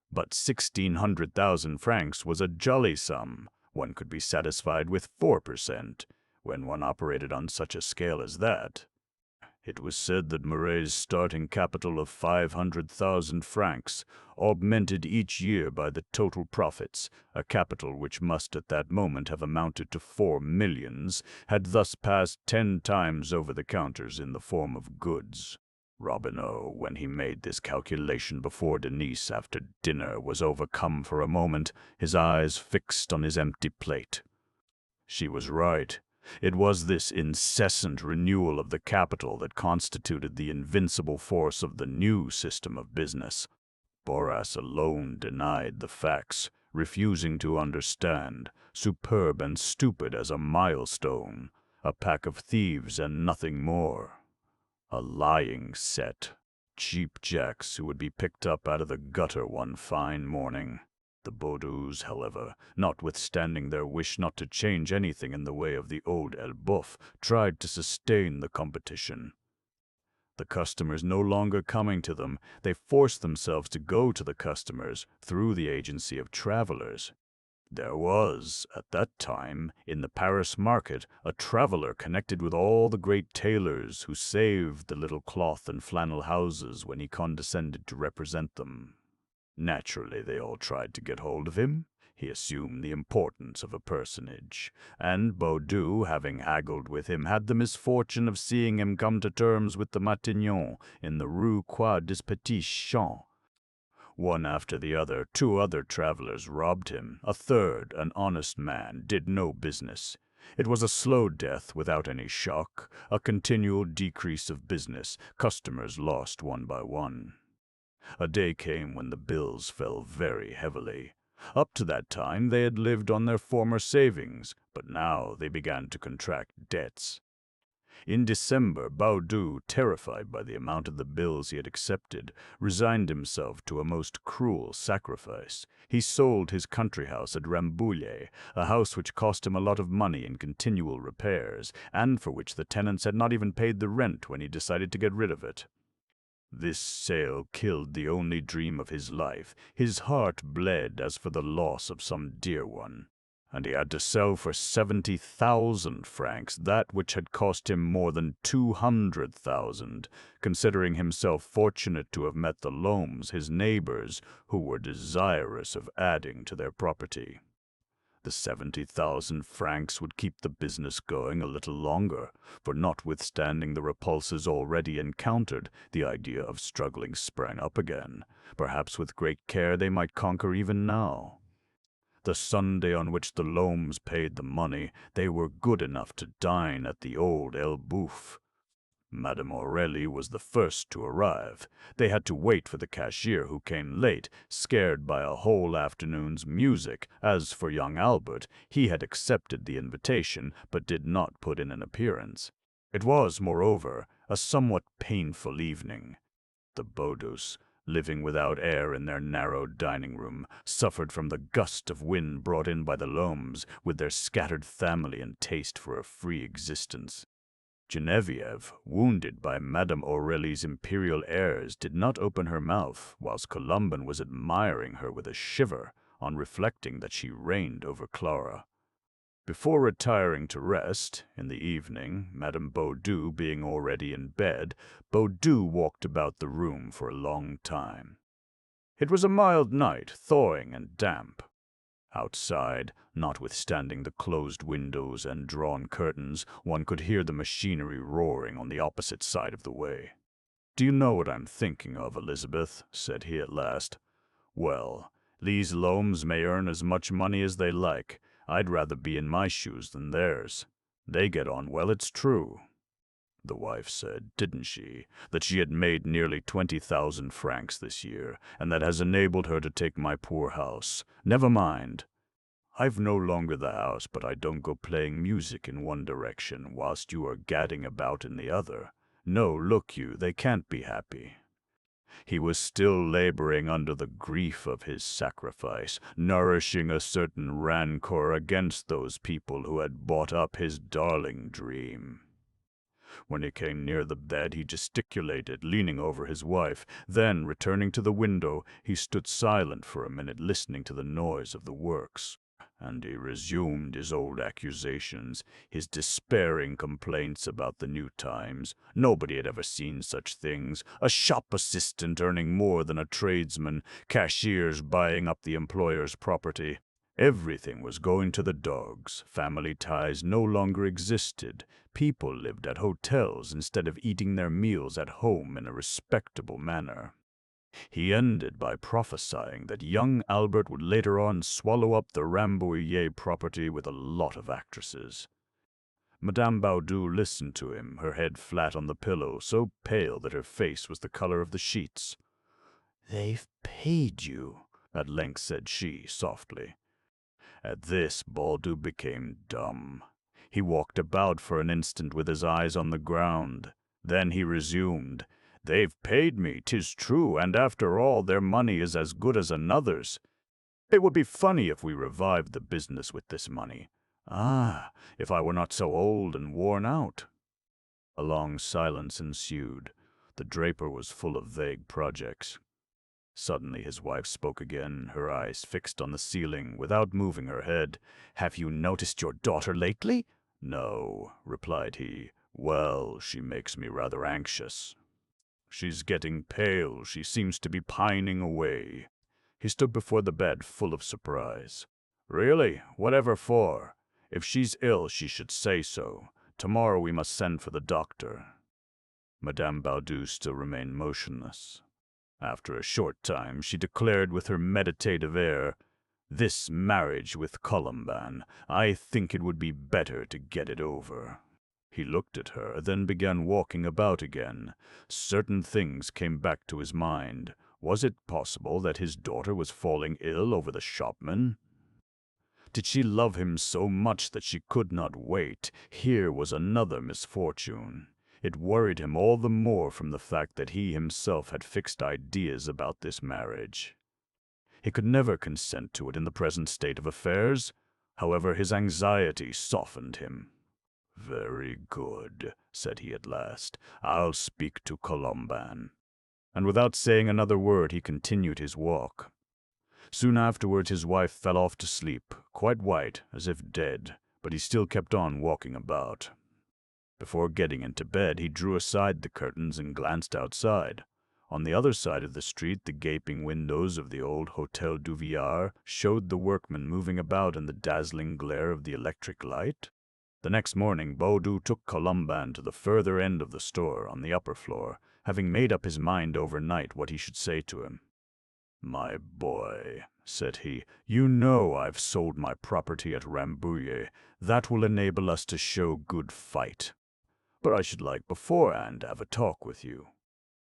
But 1,600,000 francs was a jolly sum. One could be satisfied with 4% when one operated on such a scale as that. It was said that Mouret's starting capital of 500,000 francs, augmented each year by the total profits, a capital which must at that moment have amounted to 4 millions, had thus passed 10 times over the counters in the form of goods. Robineau, when he made this calculation before Denise after dinner, was overcome for a moment, his eyes fixed on his empty plate. She was right. It was this incessant renewal of the capital that constituted the invincible force of the new system of business. Boras alone denied the facts, refusing to understand, superb and stupid as a milestone, a pack of thieves and nothing more. A lying set, cheap jacks who would be picked up out of the gutter one fine morning. The Baudoux, however, notwithstanding their wish not to change anything in the way of the old Elbeuf, tried to sustain the competition. The customers no longer coming to them, they forced themselves to go to the customers through the agency of travelers. There was, at that time, in the Paris market, a traveler connected with all the great tailors who saved the little cloth and flannel houses when he condescended to represent them. Naturally, they all tried to get hold of him. He assumed the importance of a personage, and Baudoux, having haggled with him, had the misfortune of seeing him come to terms with the Matignon in the Rue Croix des Petits Champs. One after the other, 2 other travelers robbed him. A third, an honest man, did no business. It was a slow death without any shock, a continual decrease of business, customers lost one by one. A day came when the bills fell very heavily. Up to that time they had lived on their former savings, but now they began to contract debts. In December, Baudoux, terrified by the amount of the bills he had accepted, resigned himself to a most cruel sacrifice. He sold his country house at Rambouillet, a house which cost him a lot of money in continual repairs, and for which the tenants had not even paid the rent when he decided to get rid of it. This sale killed the only dream of his life. His heart bled as for the loss of some dear one. And he had to sell for 70,000 francs that which had cost him more than 200,000, considering himself fortunate to have met the Lomes, his neighbors, who were desirous of adding to their property. The 70,000 francs would keep the business going a little longer, for notwithstanding the repulses already encountered, the idea of struggling sprang up again. Perhaps with great care they might conquer even now. The Sunday on which the Lomes paid the money, they were good enough to dine at the old Elbeuf. Madame Aurélie was the first to arrive. They had to wait for the cashier, who came late, scared by a whole afternoon's music. As for young Albert, he had accepted the invitation, but did not put in an appearance. It was, moreover, a somewhat painful evening. The Baudoux, living without air in their narrow dining-room, suffered from the gust of wind brought in by the Lomes, with their scattered family and taste for a free existence. Geneviève, wounded by Madame Aurélie's imperial airs, did not open her mouth, whilst Colomban was admiring her with a shiver, on reflecting that she reigned over Clara. Before retiring to rest, in the evening, Madame Baudoux being already in bed, Baudoux walked about the room for a long time. It was a mild night, thawing and damp. Outside, notwithstanding the closed windows and drawn curtains, one could hear the machinery roaring on the opposite side of the way. "Do you know what I'm thinking of, Elizabeth?" said he at last. "Well, these loams may earn as much money as they like. I'd rather be in my shoes than theirs. They get on well, it's true." The wife said, didn't she, that she had made nearly 20,000 francs this year, and that has enabled her to take my poor house. Never mind. I've no longer the house, but I don't go playing music in one direction whilst you are gadding about in the other. No, look you, they can't be happy. He was still laboring under the grief of his sacrifice, nourishing a certain rancor against those people who had bought up his darling dream. When he came near the bed, he gesticulated, leaning over his wife. Then, returning to the window, he stood silent for a minute, listening to the noise of the works. And he resumed his old accusations, his despairing complaints about the new times. Nobody had ever seen such things. A shop assistant earning more than a tradesman, cashiers buying up the employer's property. Everything was going to the dogs. Family ties no longer existed. People lived at hotels instead of eating their meals at home in a respectable manner. He ended by prophesying that young Albert would later on swallow up the Rambouillet property with a lot of actresses. Madame Baudu listened to him, her head flat on the pillow, so pale that her face was the color of the sheets. "They've paid you," at length said she, softly. At this, Baudu became dumb. He walked about for an instant with his eyes on the ground. Then he resumed, "They've paid me, 'tis true, and after all, their money is as good as another's. It would be funny if we revived the business with this money. Ah, if I were not so old and worn out." A long silence ensued. The draper was full of vague projects. Suddenly his wife spoke again, her eyes fixed on the ceiling, without moving her head. "Have you noticed your daughter lately?" "No," replied he. "Well, she makes me rather anxious. She's getting pale. She seems to be pining away." He stood before the bed, full of surprise. "Really? Whatever for? If she's ill, she should say so. Tomorrow we must send for the doctor." Madame Baudu still remained motionless. After a short time, she declared with her meditative air, "This marriage with Colomban, I think it would be better to get it over." He looked at her, then began walking about again. Certain things came back to his mind. Was it possible that his daughter was falling ill over the shopman? Did she love him so much that she could not wait? Here was another misfortune. It worried him all the more from the fact that he himself had fixed ideas about this marriage. He could never consent to it in the present state of affairs. However, his anxiety softened him. "Very good," said he at last. "I'll speak to Colomban." And without saying another word, he continued his walk. Soon afterwards his wife fell off to sleep, quite white, as if dead, but he still kept on walking about. Before getting into bed, he drew aside the curtains and glanced outside. On the other side of the street, the gaping windows of the old Hôtel du Villard showed the workmen moving about in the dazzling glare of the electric light. The next morning, Baudu took Colomban to the further end of the store, on the upper floor, having made up his mind overnight what he should say to him. "My boy," said he, "you know I've sold my property at Rambouillet. That will enable us to show good fight. But I should like beforehand to have a talk with you."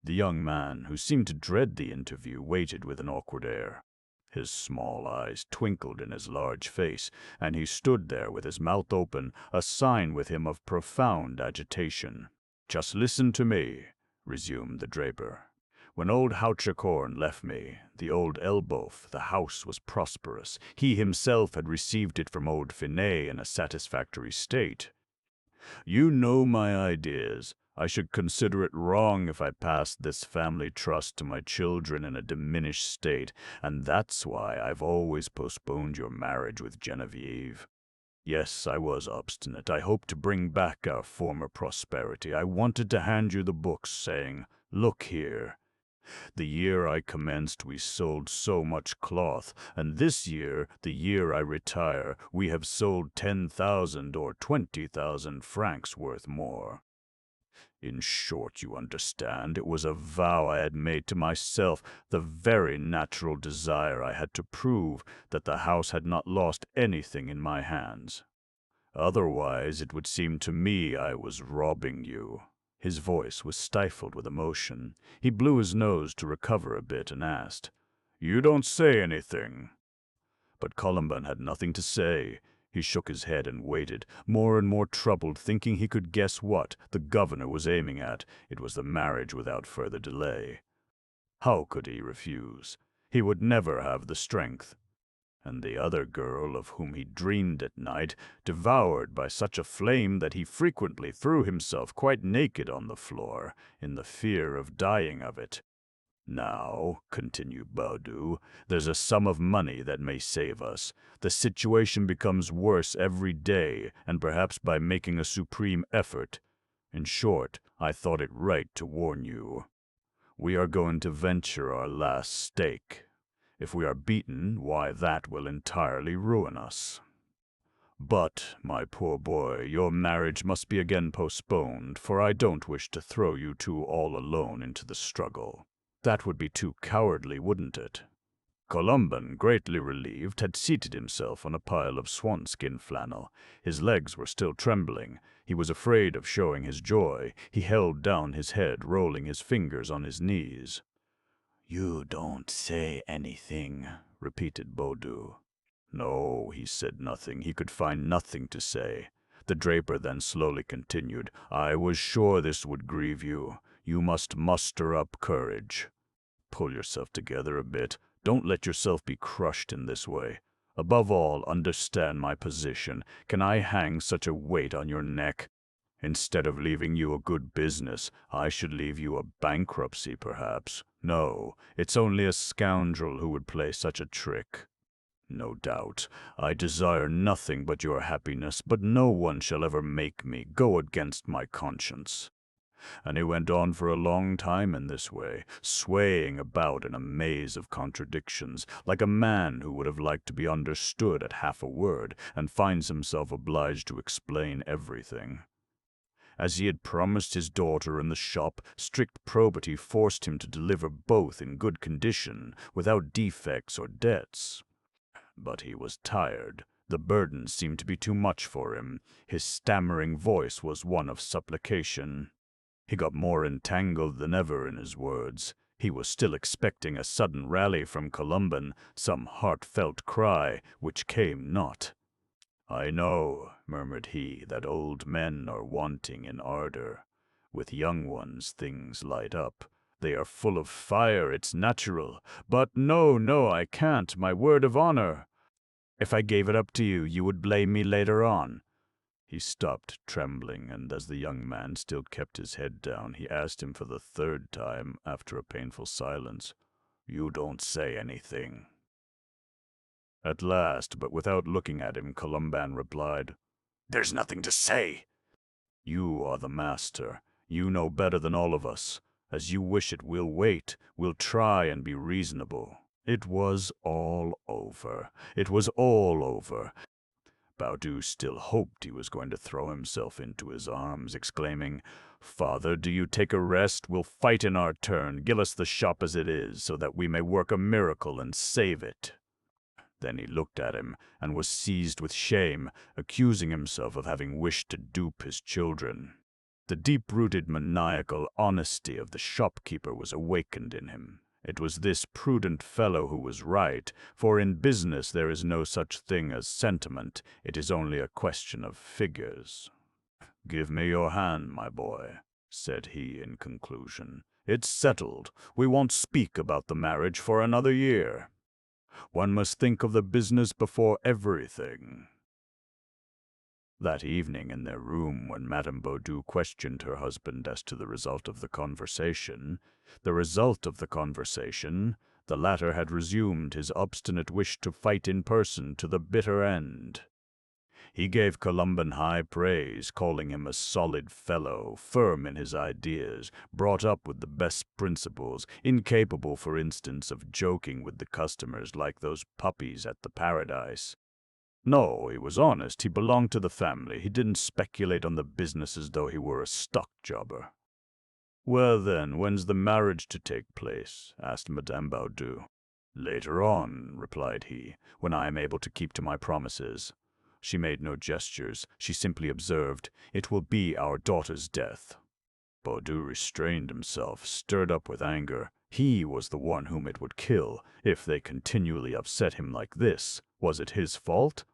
The young man, who seemed to dread the interview, waited with an awkward air. His small eyes twinkled in his large face, and he stood there with his mouth open, a sign with him of profound agitation. "Just listen to me," resumed the draper. "When old Hautricorn left me, the old Elbeuf, the house was prosperous. He himself had received it from old Finet in a satisfactory state. You know my ideas. I should consider it wrong if I passed this family trust to my children in a diminished state, and that's why I've always postponed your marriage with Genevieve. Yes, I was obstinate. I hoped to bring back our former prosperity. I wanted to hand you the books, saying, 'Look here. The year I commenced, we sold so much cloth, and this year, the year I retire, we have sold 10,000 or 20,000 francs worth more. In short, you understand, it was a vow I had made to myself, the very natural desire I had to prove that the house had not lost anything in my hands. Otherwise, it would seem to me I was robbing you." His voice was stifled with emotion. He blew his nose to recover a bit and asked, "You don't say anything?" But Colomban had nothing to say. He shook his head and waited, more and more troubled, thinking he could guess what the governor was aiming at. It was the marriage without further delay. How could he refuse? He would never have the strength. And the other girl of whom he dreamed at night, devoured by such a flame that he frequently threw himself quite naked on the floor, in the fear of dying of it. "Now," continued Baudu, "there's a sum of money that may save us. The situation becomes worse every day, and perhaps by making a supreme effort. In short, I thought it right to warn you. We are going to venture our last stake. If we are beaten, why, that will entirely ruin us. But, my poor boy, your marriage must be again postponed, for I don't wish to throw you two all alone into the struggle. That would be too cowardly, wouldn't it?" Colomban, greatly relieved, had seated himself on a pile of swanskin flannel. His legs were still trembling. He was afraid of showing his joy. He held down his head, rolling his fingers on his knees. "You don't say anything," repeated Baudu. No, he said nothing. He could find nothing to say. The draper then slowly continued, "I was sure this would grieve you. You must muster up courage. Pull yourself together a bit. Don't let yourself be crushed in this way. Above all, understand my position. Can I hang such a weight on your neck? Instead of leaving you a good business, I should leave you a bankruptcy, perhaps. No, it's only a scoundrel who would play such a trick. No doubt, I desire nothing but your happiness, but no one shall ever make me go against my conscience." And he went on for a long time in this way, swaying about in a maze of contradictions, like a man who would have liked to be understood at half a word, and finds himself obliged to explain everything. As he had promised his daughter in the shop, strict probity forced him to deliver both in good condition, without defects or debts. But he was tired. The burden seemed to be too much for him. His stammering voice was one of supplication. He got more entangled than ever in his words. He was still expecting a sudden rally from Colomban, some heartfelt cry, which came not. "I know," murmured he, "that old men are wanting in ardor. With young ones things light up. They are full of fire, it's natural. But no, I can't, my word of honor. If I gave it up to you, you would blame me later on." He stopped, trembling, and as the young man still kept his head down, he asked him for the third time, after a painful silence, "You don't say anything?" At last, but without looking at him, Colomban replied, "There's nothing to say." "You are the master. You know better than all of us. As you wish it, we'll wait. We'll try and be reasonable." It was all over. It was all over. Baudu still hoped he was going to throw himself into his arms, exclaiming, "Father, do you take a rest? We'll fight in our turn. Give us the shop as it is, so that we may work a miracle and save it." Then he looked at him, and was seized with shame, accusing himself of having wished to dupe his children. The deep-rooted maniacal honesty of the shopkeeper was awakened in him. It was this prudent fellow who was right, for in business there is no such thing as sentiment, it is only a question of figures. "Give me your hand, my boy," said he in conclusion. "It's settled. We won't speak about the marriage for another year. One must think of the business before everything." That evening in their room, when Madame Baudu questioned her husband as to the result of the conversation, the latter had resumed his obstinate wish to fight in person to the bitter end. He gave Columban high praise, calling him a solid fellow, firm in his ideas, brought up with the best principles, incapable, for instance, of joking with the customers like those puppies at the Paradise. No, he was honest, he belonged to the family, he didn't speculate on the business as though he were a stock jobber. "Well then, when's the marriage to take place?" asked Madame Baudu. "Later on," replied he, "when I am able to keep to my promises." She made no gestures, she simply observed, "It will be our daughter's death." Baudu restrained himself, stirred up with anger. He was the one whom it would kill, if they continually upset him like this. Was it his fault?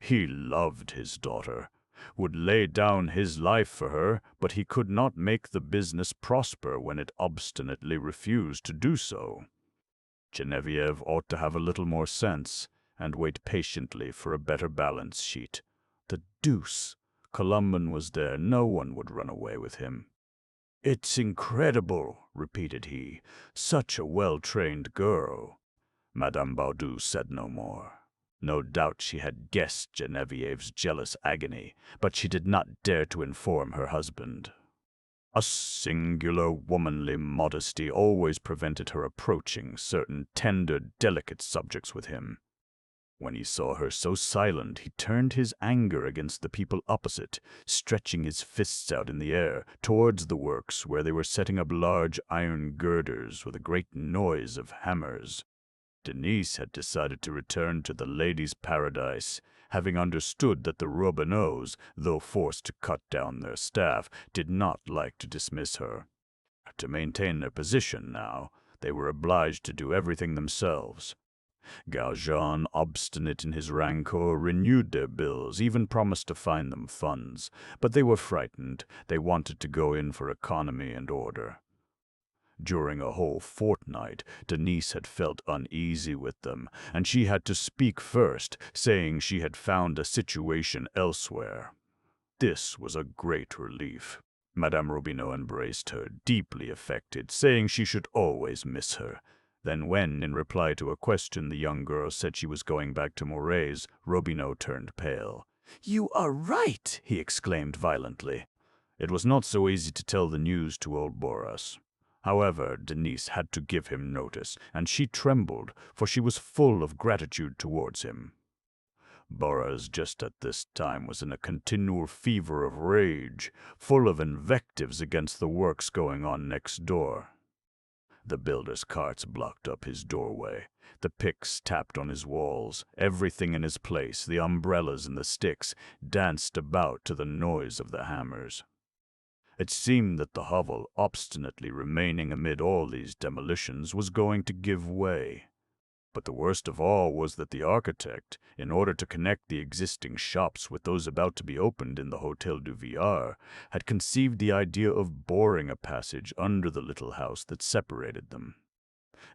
He loved his daughter, would lay down his life for her, but he could not make the business prosper when it obstinately refused to do so. Genevieve ought to have a little more sense, and wait patiently for a better balance sheet. The deuce! Columban was there, no one would run away with him. "It's incredible," repeated he. "Such a well-trained girl." Madame Baudu said no more. No doubt she had guessed Genevieve's jealous agony, but she did not dare to inform her husband. A singular womanly modesty always prevented her approaching certain tender, delicate subjects with him. When he saw her so silent, he turned his anger against the people opposite, stretching his fists out in the air towards the works where they were setting up large iron girders with a great noise of hammers. Denise had decided to return to the ladies' paradise, having understood that the Robineaus, though forced to cut down their staff, did not like to dismiss her. To maintain their position now, they were obliged to do everything themselves. Gaujean, obstinate in his rancor, renewed their bills, even promised to find them funds. But they were frightened. They wanted to go in for economy and order. During a whole fortnight, Denise had felt uneasy with them, and she had to speak first, saying she had found a situation elsewhere. This was a great relief. Madame Robineau embraced her, deeply affected, saying she should always miss her. Then when, in reply to a question, the young girl said she was going back to Morey's, Robineau turned pale. "You are right!" he exclaimed violently. It was not so easy to tell the news to old Boris. However, Denise had to give him notice, and she trembled, for she was full of gratitude towards him. Boris just at this time was in a continual fever of rage, full of invectives against the works going on next door. The builders' carts blocked up his doorway. The picks tapped on his walls. Everything in his place, the umbrellas and the sticks, danced about to the noise of the hammers. It seemed that the hovel, obstinately remaining amid all these demolitions, was going to give way. But the worst of all was that the architect, in order to connect the existing shops with those about to be opened in the Hôtel du Villard, had conceived the idea of boring a passage under the little house that separated them.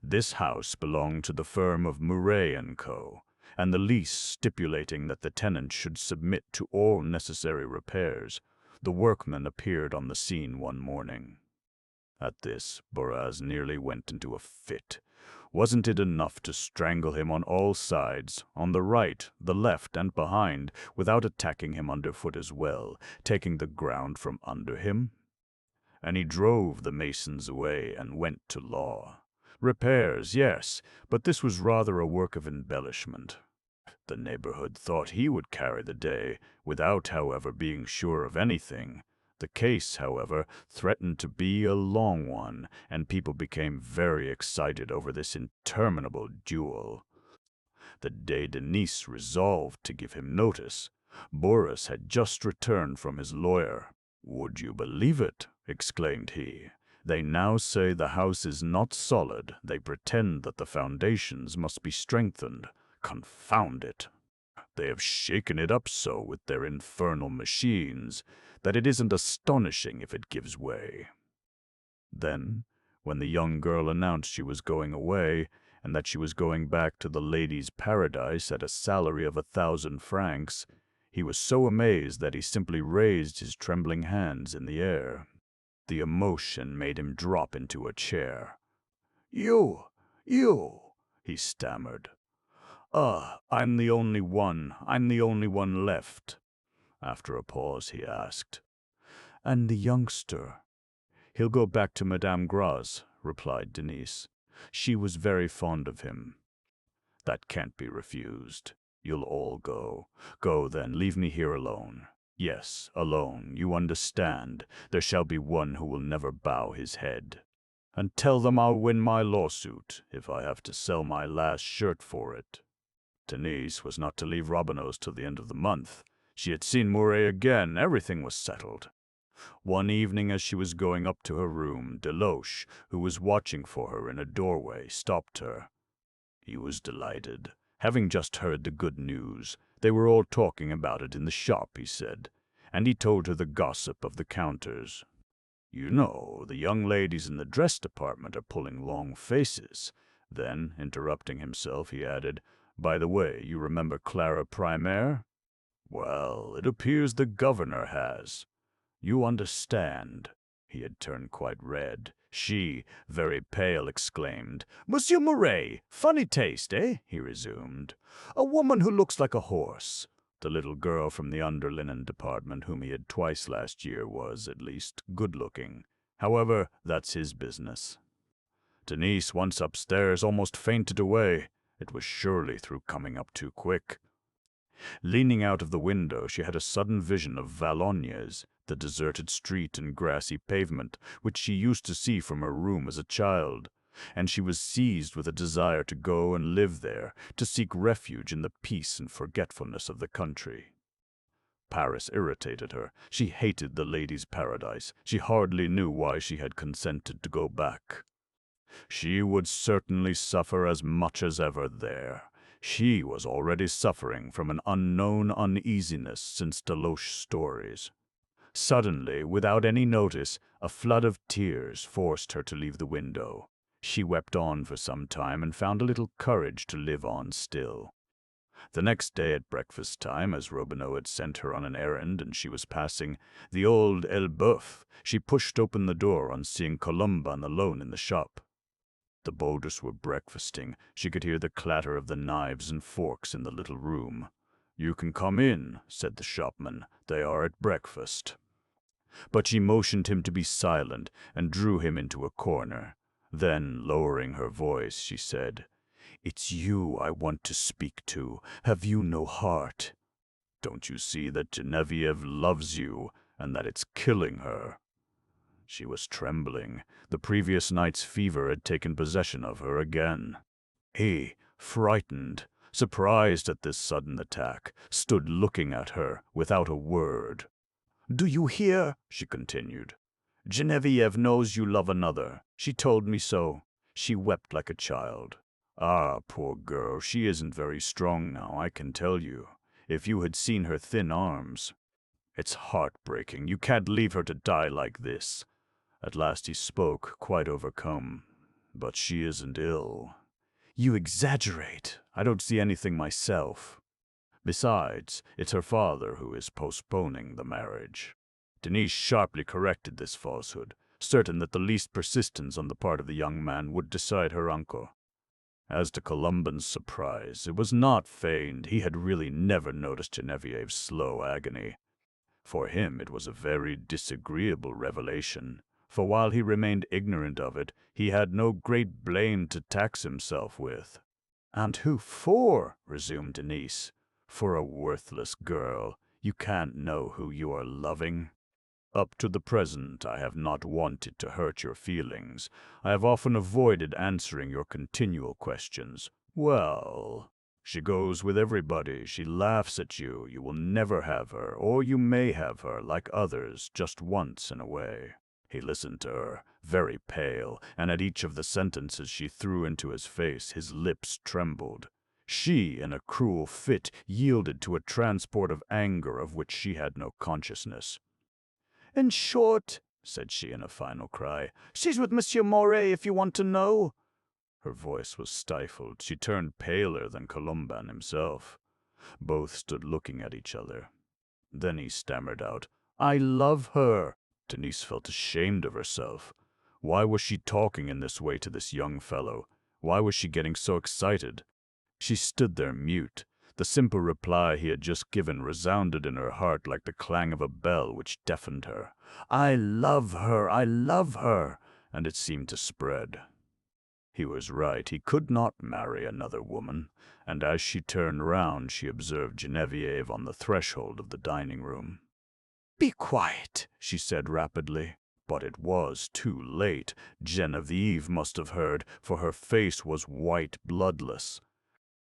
This house belonged to the firm of Mouret & Co., and the lease stipulating that the tenant should submit to all necessary repairs. The workmen appeared on the scene one morning. At this, Boraz nearly went into a fit. Wasn't it enough to strangle him on all sides, on the right, the left, and behind, without attacking him underfoot as well, taking the ground from under him? And he drove the masons away and went to law. Repairs, yes, but this was rather a work of embellishment. The neighborhood thought he would carry the day, without, however, being sure of anything. The case, however, threatened to be a long one, and people became very excited over this interminable duel. The day Denise resolved to give him notice, Boris had just returned from his lawyer. "Would you believe it?" exclaimed he. "They now say the house is not solid. They pretend that the foundations must be strengthened. Confound it! They have shaken it up so with their infernal machines that it isn't astonishing if it gives way." Then, when the young girl announced she was going away, and that she was going back to the ladies' paradise at a salary of 1,000 francs, he was so amazed that he simply raised his trembling hands in the air. The emotion made him drop into a chair. You, he stammered. I'm the only one. I'm the only one left." After a pause, he asked, "And the youngster?" "He'll go back to Madame Gras," replied Denise. "She was very fond of him." "That can't be refused. You'll all go. Go then, leave me here alone. Yes, alone, you understand. There shall be one who will never bow his head. And tell them I'll win my lawsuit, if I have to sell my last shirt for it." Denise was not to leave Robineau's till the end of the month. She had seen Mouret again. Everything was settled. One evening as she was going up to her room, Deloche, who was watching for her in a doorway, stopped her. He was delighted. Having just heard the good news, they were all talking about it in the shop, he said, and he told her the gossip of the counters. "You know, the young ladies in the dress department are pulling long faces." Then, interrupting himself, he added, "By the way, you remember Clara Primaire? Well, it appears the governor has. You understand." He had turned quite red. She, very pale, exclaimed, "Monsieur Mouret, funny taste, eh?" he resumed. "A woman who looks like a horse." The little girl from the underlinen department whom he had twice last year was, at least, good-looking. However, that's his business. Denise, once upstairs, almost fainted away. It was surely through coming up too quick. Leaning out of the window, she had a sudden vision of Valognes, the deserted street and grassy pavement, which she used to see from her room as a child, and she was seized with a desire to go and live there, to seek refuge in the peace and forgetfulness of the country. Paris irritated her. She hated the ladies' paradise. She hardly knew why she had consented to go back. She would certainly suffer as much as ever there. She was already suffering from an unknown uneasiness since Deloche's stories. Suddenly, without any notice, a flood of tears forced her to leave the window. She wept on for some time and found a little courage to live on still. The next day at breakfast time, as Robineau had sent her on an errand and she was passing the old Elbeuf, she pushed open the door on seeing Colomban alone in the shop. The Bauders were breakfasting. She could hear the clatter of the knives and forks in the little room. "You can come in," said the shopman. "They are at breakfast." But she motioned him to be silent and drew him into a corner. Then, lowering her voice, she said, "It's you I want to speak to. Have you no heart? Don't you see that Geneviève loves you and that it's killing her?" She was trembling. The previous night's fever had taken possession of her again. He, frightened, surprised at this sudden attack, stood looking at her without a word. "Do you hear?" she continued. "Geneviève knows you love another. She told me so. She wept like a child. Ah, poor girl, she isn't very strong now, I can tell you. If you had seen her thin arms. It's heartbreaking. You can't leave her to die like this." At last he spoke, quite overcome. "But she isn't ill." "You exaggerate. I don't see anything myself." "Besides, it's her father who is postponing the marriage." Denise sharply corrected this falsehood, certain that the least persistence on the part of the young man would decide her uncle. As to Colomban's surprise, it was not feigned. He had really never noticed Geneviève's slow agony. For him it was a very disagreeable revelation, for while he remained ignorant of it, he had no great blame to tax himself with. "And who for?" resumed Denise. "For a worthless girl. You can't know who you are loving." "Up to the present, I have not wanted to hurt your feelings. I have often avoided answering your continual questions. Well, she goes with everybody. She laughs at you. You will never have her, or you may have her, like others, just once in a way." He listened to her, very pale, and at each of the sentences she threw into his face, his lips trembled. She, in a cruel fit, yielded to a transport of anger of which she had no consciousness. "In short," said she in a final cry, "she's with Monsieur Mouret, if you want to know." Her voice was stifled. She turned paler than Colomban himself. Both stood looking at each other. Then he stammered out, "I love her." Denise felt ashamed of herself. Why was she talking in this way to this young fellow? Why was she getting so excited? She stood there mute. The simple reply he had just given resounded in her heart like the clang of a bell which deafened her. "I love her, I love her," and it seemed to spread. He was right. He could not marry another woman, and as she turned round, she observed Geneviève on the threshold of the dining room. "Be quiet," she said rapidly. But it was too late. Geneviève must have heard, for her face was white, bloodless.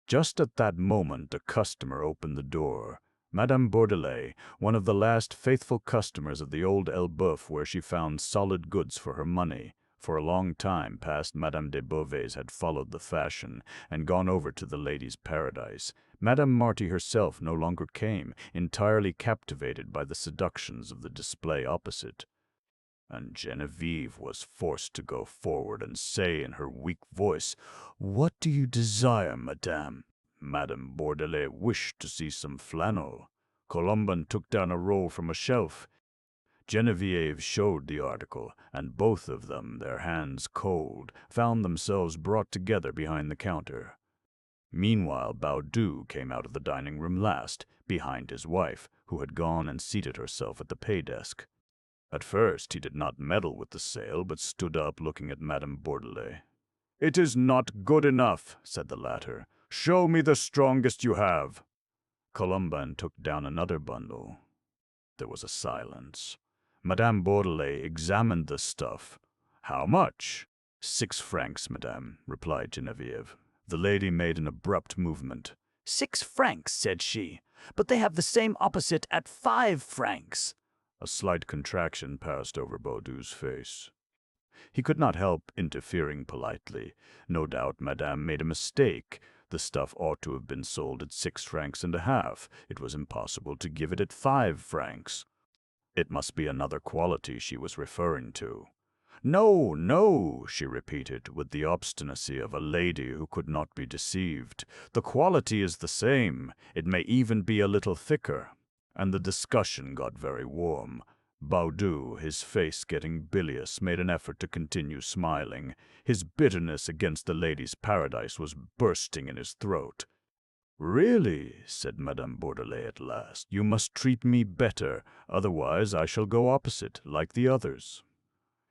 Just at that moment a customer opened the door. Madame Bourdelais, one of the last faithful customers of the old Elbeuf, where she found solid goods for her money. For a long time past, Madame de Beauvais had followed the fashion and gone over to the ladies' paradise. Madame Marty herself no longer came, entirely captivated by the seductions of the display opposite. And Geneviève was forced to go forward and say in her weak voice, "What do you desire, madame?" Madame Bourdelais wished to see some flannel. Colomban took down a roll from a shelf. Geneviève showed the article, and both of them, their hands cold, found themselves brought together behind the counter. Meanwhile, Baudu came out of the dining room last, behind his wife, who had gone and seated herself at the pay desk. At first he did not meddle with the sale, but stood up looking at Madame Bourdelais. "It is not good enough," said the latter. "Show me the strongest you have." Colomban took down another bundle. There was a silence. Madame Bourdelais examined the stuff. "How much?" "6 francs, madame," replied Geneviève. The lady made an abrupt movement. "6 francs," said she, "but they have the same opposite at 5 francs. A slight contraction passed over Baudu's face. He could not help interfering politely. "No doubt madame made a mistake. The stuff ought to have been sold at 6 francs and a half. It was impossible to give it at 5 francs. It must be another quality she was referring to." "No, no," she repeated, with the obstinacy of a lady who could not be deceived. "The quality is the same. It may even be a little thicker." And the discussion got very warm. Baudu, his face getting bilious, made an effort to continue smiling. His bitterness against the ladies' paradise was bursting in his throat. "Really," said Madame Bourdelais at last, "you must treat me better, otherwise I shall go opposite, like the others."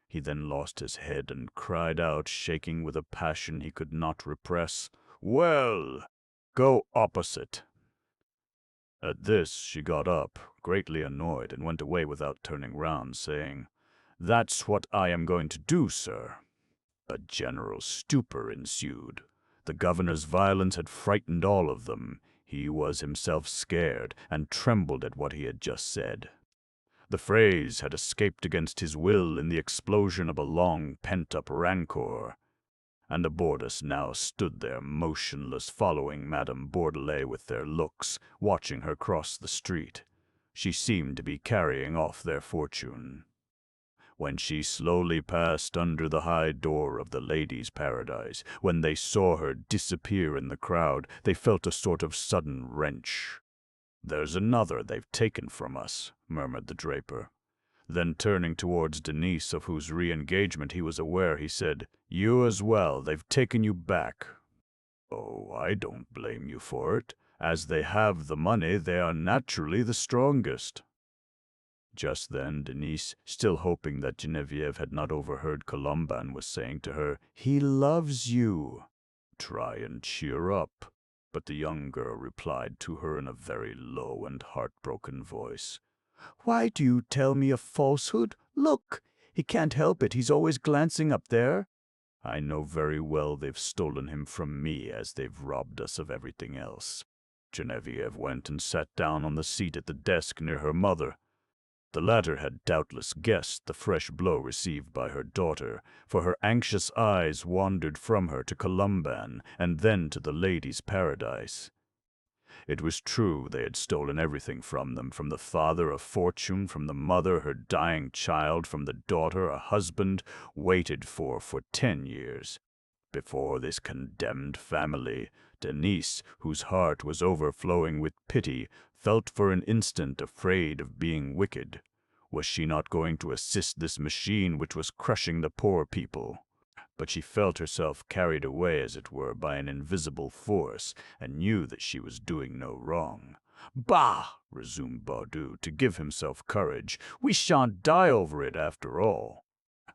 He then lost his head and cried out, shaking with a passion he could not repress, "Well, go opposite." At this she got up, greatly annoyed, and went away without turning round, saying, "That's what I am going to do, sir." A general stupor ensued. The governor's violence had frightened all of them. He was himself scared, and trembled at what he had just said. The phrase had escaped against his will in the explosion of a long pent-up rancor. And the Bordas now stood there motionless, following Madame Bourdelais with their looks, watching her cross the street. She seemed to be carrying off their fortune. When she slowly passed under the high door of the ladies' paradise, when they saw her disappear in the crowd, they felt a sort of sudden wrench. "There's another they've taken from us," murmured the draper. Then turning towards Denise, of whose re-engagement he was aware, he said, "You as well, they've taken you back." "Oh, I don't blame you for it. As they have the money, they are naturally the strongest." Just then Denise, still hoping that Geneviève had not overheard Colomban, was saying to her, "He loves you. Try and cheer up." But the young girl replied to her in a very low and heartbroken voice, "Why do you tell me a falsehood? Look, he can't help it. He's always glancing up there." "I know very well they've stolen him from me as they've robbed us of everything else." Geneviève went and sat down on the seat at the desk near her mother. The latter had doubtless guessed the fresh blow received by her daughter, for her anxious eyes wandered from her to Colomban, and then to the ladies' paradise. It was true they had stolen everything from them, from the father a fortune, from the mother her dying child, from the daughter a husband waited for 10 years. Before this condemned family, Denise, whose heart was overflowing with pity, felt for an instant afraid of being wicked. Was she not going to assist this machine which was crushing the poor people? but she felt herself carried away, as it were, by an invisible force, and knew that she was doing no wrong. "Bah!" resumed Baudu, to give himself courage. "We shan't die over it, after all.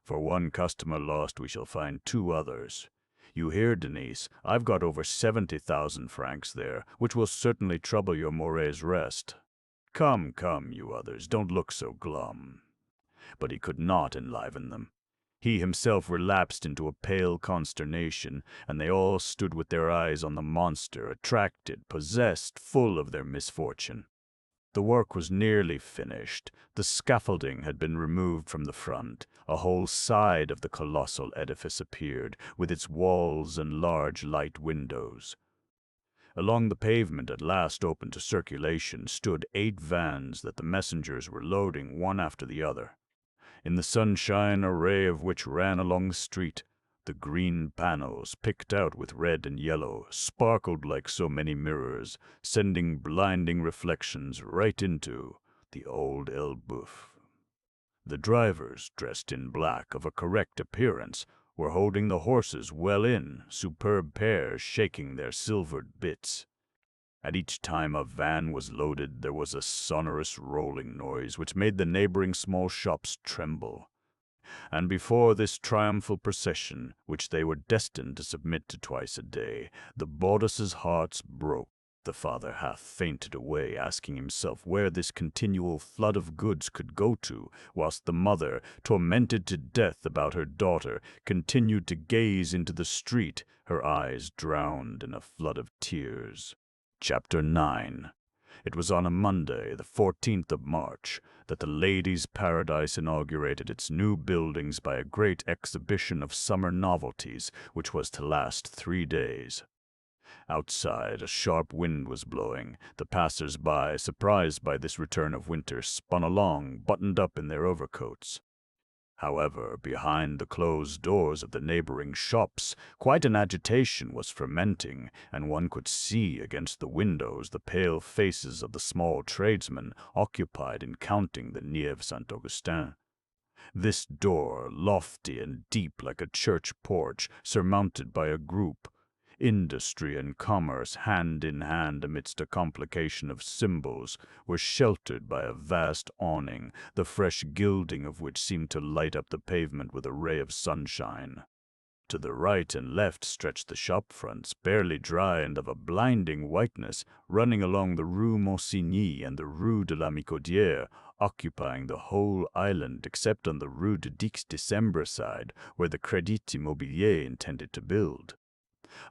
For one customer lost, we shall find 2 others. You hear, Denise, I've got over 70,000 francs there, which will certainly trouble your Moret's rest. Come, come, you others, don't look so glum." But he could not enliven them. He himself relapsed into a pale consternation, and they all stood with their eyes on the monster, attracted, possessed, full of their misfortune. The work was nearly finished. The scaffolding had been removed from the front. A whole side of the colossal edifice appeared, with its walls and large light windows. Along the pavement, at last open to circulation, stood 8 vans that the messengers were loading one after the other. In the sunshine, a ray of which ran along the street, the green panels, picked out with red and yellow, sparkled like so many mirrors, sending blinding reflections right into the old Elbeuf. The drivers, dressed in black, of a correct appearance, were holding the horses well in, superb pairs shaking their silvered bits. At each time a van was loaded, there was a sonorous rolling noise which made the neighboring small shops tremble. And before this triumphal procession, which they were destined to submit to twice a day, the bodices' hearts broke. The father half fainted away, asking himself where this continual flood of goods could go to, whilst the mother, tormented to death about her daughter, continued to gaze into the street, her eyes drowned in a flood of tears. Chapter 9. It was on a Monday, the 14th of March, that the Ladies' Paradise inaugurated its new buildings by a great exhibition of summer novelties, which was to last 3 days. Outside, a sharp wind was blowing. The passers-by, surprised by this return of winter, spun along, buttoned up in their overcoats. However, behind the closed doors of the neighboring shops, quite an agitation was fermenting, and one could see against the windows the pale faces of the small tradesmen occupied in counting the Nieve Saint-Augustin. This door, lofty and deep like a church porch, surmounted by a group, industry and commerce hand in hand amidst a complication of symbols, were sheltered by a vast awning, the fresh gilding of which seemed to light up the pavement with a ray of sunshine. To the right and left stretched the shop fronts, barely dry and of a blinding whiteness, running along the Rue Monsigny and the Rue de la Micaudière, occupying the whole island except on the Rue de Dix Décembre side, where the Crédit Immobilier intended to build.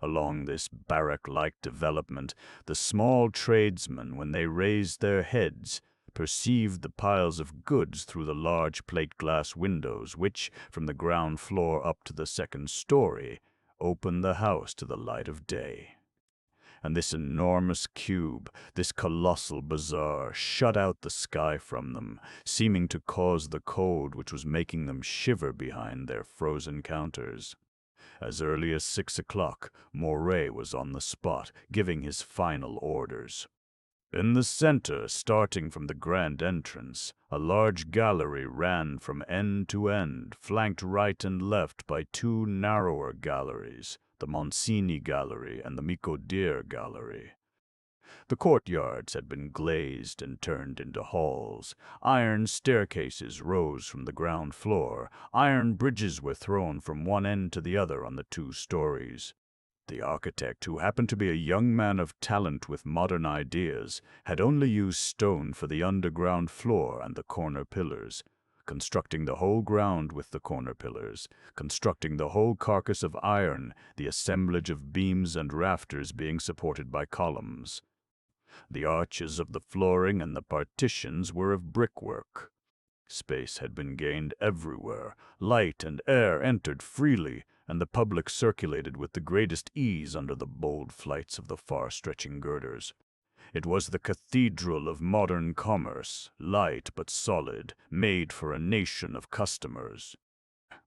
Along this barrack-like development, the small tradesmen, when they raised their heads, perceived the piles of goods through the large plate-glass windows which, from the ground floor up to the 2nd story, opened the house to the light of day. And this enormous cube, this colossal bazaar, shut out the sky from them, seeming to cause the cold which was making them shiver behind their frozen counters. As early as 6 o'clock, Moret was on the spot, giving his final orders. In the center, starting from the grand entrance, a large gallery ran from end to end, flanked right and left by 2 narrower galleries, the Monsigny Gallery and the Micaudière Gallery. The courtyards had been glazed and turned into halls. Iron staircases rose from the ground floor. Iron bridges were thrown from one end to the other on the 2 stories. The architect, who happened to be a young man of talent with modern ideas, had only used stone for the underground floor and the corner pillars, constructing the whole ground with the corner pillars, constructing the whole carcass of iron, the assemblage of beams and rafters being supported by columns. The arches of the flooring and the partitions were of brickwork. Space had been gained everywhere, light and air entered freely, and the public circulated with the greatest ease under the bold flights of the far-stretching girders. It was the cathedral of modern commerce, light but solid, made for a nation of customers.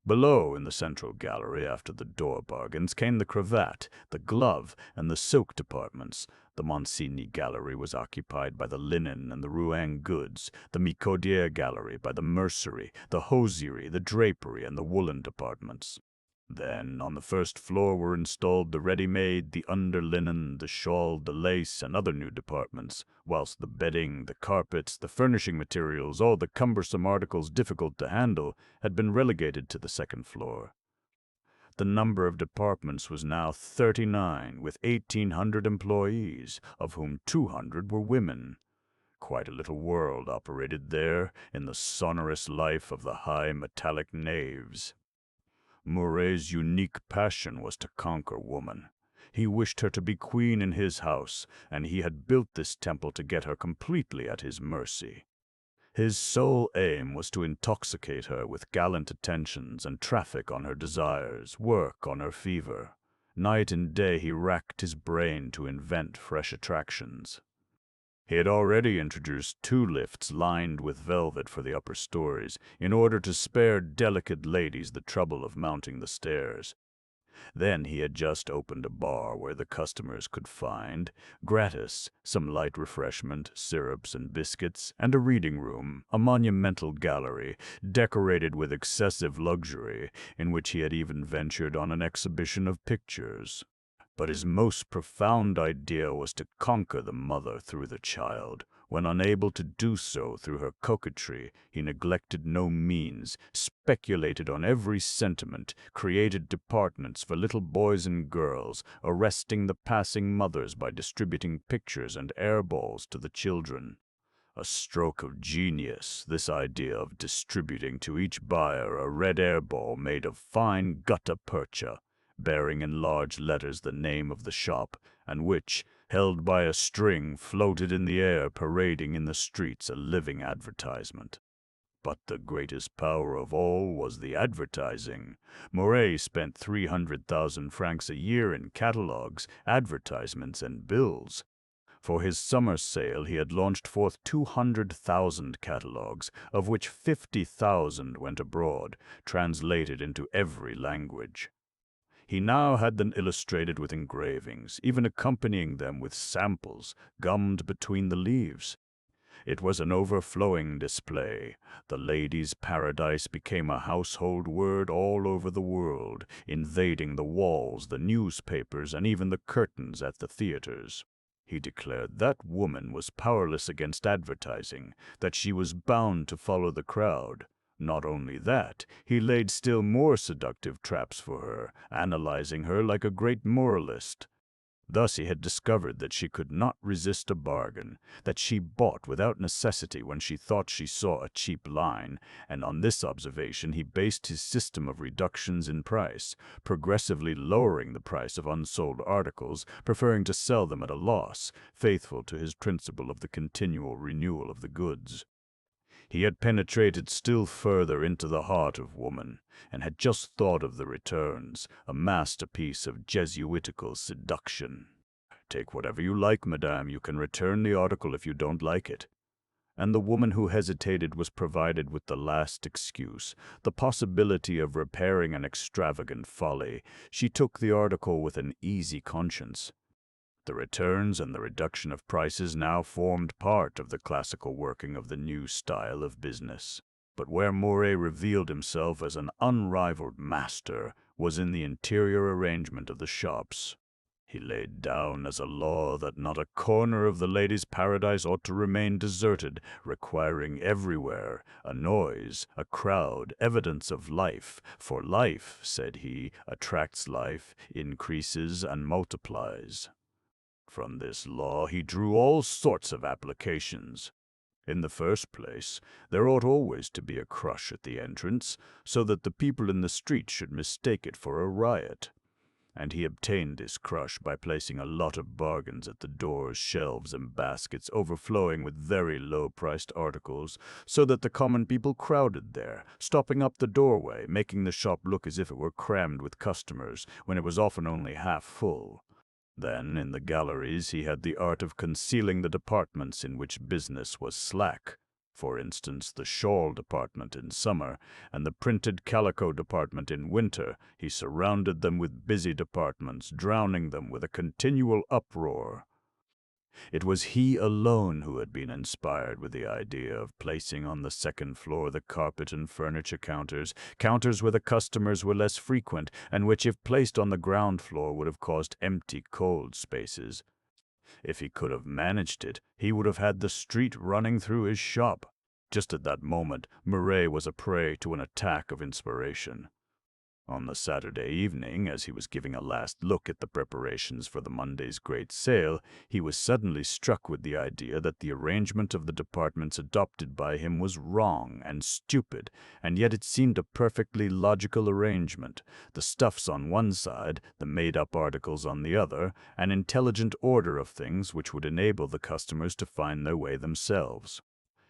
Below, in the central gallery, after the door bargains, came the cravat, the glove, and the silk departments. The Monsigny Gallery was occupied by the linen and the Rouen goods, the Micaudière Gallery by the mercery, the hosiery, the drapery, and the woolen departments. Then, on the first floor were installed the ready-made, the underlinen, the shawl, the lace, and other new departments, whilst the bedding, the carpets, the furnishing materials, all the cumbersome articles difficult to handle, had been relegated to the second floor. The number of departments was now 39, with 1,800 employees, of whom 200 were women. Quite a little world operated there, in the sonorous life of the high metallic naves. Mouret's unique passion was to conquer woman. He wished her to be queen in his house, and he had built this temple to get her completely at his mercy. His sole aim was to intoxicate her with gallant attentions and traffic on her desires, work on her fever. Night and day he racked his brain to invent fresh attractions. He had already introduced 2 lifts lined with velvet for the upper stories, in order to spare delicate ladies the trouble of mounting the stairs. Then he had just opened a bar where the customers could find, gratis, some light refreshment, syrups and biscuits, and a reading room, a monumental gallery, decorated with excessive luxury, in which he had even ventured on an exhibition of pictures. But his most profound idea was to conquer the mother through the child. When unable to do so through her coquetry, he neglected no means, speculated on every sentiment, created departments for little boys and girls, arresting the passing mothers by distributing pictures and air balls to the children. A stroke of genius, this idea of distributing to each buyer a red air ball made of fine gutta percha, bearing in large letters the name of the shop, and which, held by a string, floated in the air, parading in the streets a living advertisement. But the greatest power of all was the advertising. Mouret spent 300,000 francs a year in catalogues, advertisements, and bills. For his summer sale he had launched forth 200,000 catalogues, of which 50,000 went abroad, translated into every language. He now had them illustrated with engravings, even accompanying them with samples, gummed between the leaves. It was an overflowing display. The ladies' paradise became a household word all over the world, invading the walls, the newspapers, and even the curtains at the theaters. He declared that woman was powerless against advertising, that she was bound to follow the crowd. Not only that, he laid still more seductive traps for her, analyzing her like a great moralist. Thus he had discovered that she could not resist a bargain, that she bought without necessity when she thought she saw a cheap line, and on this observation he based his system of reductions in price, progressively lowering the price of unsold articles, preferring to sell them at a loss, faithful to his principle of the continual renewal of the goods. He had penetrated still further into the heart of woman, and had just thought of the returns, a masterpiece of Jesuitical seduction. "Take whatever you like, madame. You can return the article if you don't like it." And the woman who hesitated was provided with the last excuse, the possibility of repairing an extravagant folly. She took the article with an easy conscience. The returns and the reduction of prices now formed part of the classical working of the new style of business. But where Mouret revealed himself as an unrivaled master was in the interior arrangement of the shops. He laid down as a law that not a corner of the ladies' paradise ought to remain deserted, requiring everywhere a noise, a crowd, evidence of life. For life, said he, attracts life, increases and multiplies. From this law he drew all sorts of applications. In the first place, there ought always to be a crush at the entrance, so that the people in the street should mistake it for a riot. And he obtained this crush by placing a lot of bargains at the doors, shelves, and baskets overflowing with very low-priced articles, so that the common people crowded there, stopping up the doorway, making the shop look as if it were crammed with customers, when it was often only half full. Then, in the galleries, he had the art of concealing the departments in which business was slack. For instance, the shawl department in summer, and the printed calico department in winter. He surrounded them with busy departments, drowning them with a continual uproar. It was he alone who had been inspired with the idea of placing on the second floor the carpet and furniture counters, counters where the customers were less frequent, and which, if placed on the ground floor, would have caused empty, cold spaces. If he could have managed it, he would have had the street running through his shop. Just at that moment, Murray was a prey to an attack of inspiration. On the Saturday evening, as he was giving a last look at the preparations for the Monday's great sale, he was suddenly struck with the idea that the arrangement of the departments adopted by him was wrong and stupid, and yet it seemed a perfectly logical arrangement. The stuffs on one side, the made-up articles on the other, an intelligent order of things which would enable the customers to find their way themselves.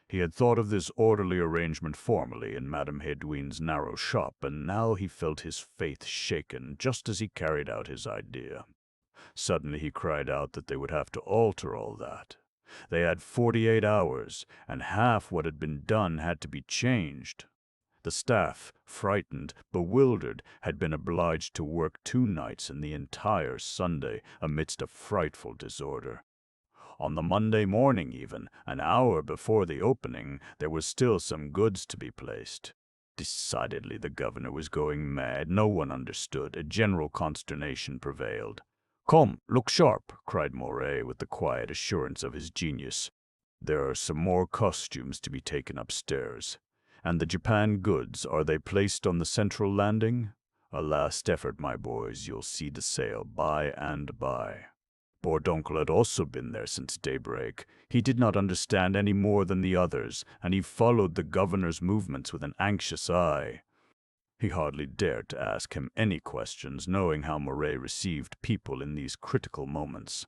He had thought of this orderly arrangement formerly in Madame Hédouin's narrow shop, and now he felt his faith shaken just as he carried out his idea. Suddenly he cried out that they would have to alter all that. They had 48 hours, and half what had been done had to be changed. The staff, frightened, bewildered, had been obliged to work 2 nights and the entire Sunday amidst a frightful disorder. On the Monday morning even, an hour before the opening, there was still some goods to be placed. Decidedly the governor was going mad. No one understood. A general consternation prevailed. "Come, look sharp," cried Moray with the quiet assurance of his genius. "There are some more costumes to be taken upstairs. And the Japan goods, are they placed on the central landing? A last effort, my boys. You'll see the sale by and by." Bourdoncle had also been there since daybreak. He did not understand any more than the others, and he followed the governor's movements with an anxious eye. He hardly dared to ask him any questions, knowing how Moray received people in these critical moments.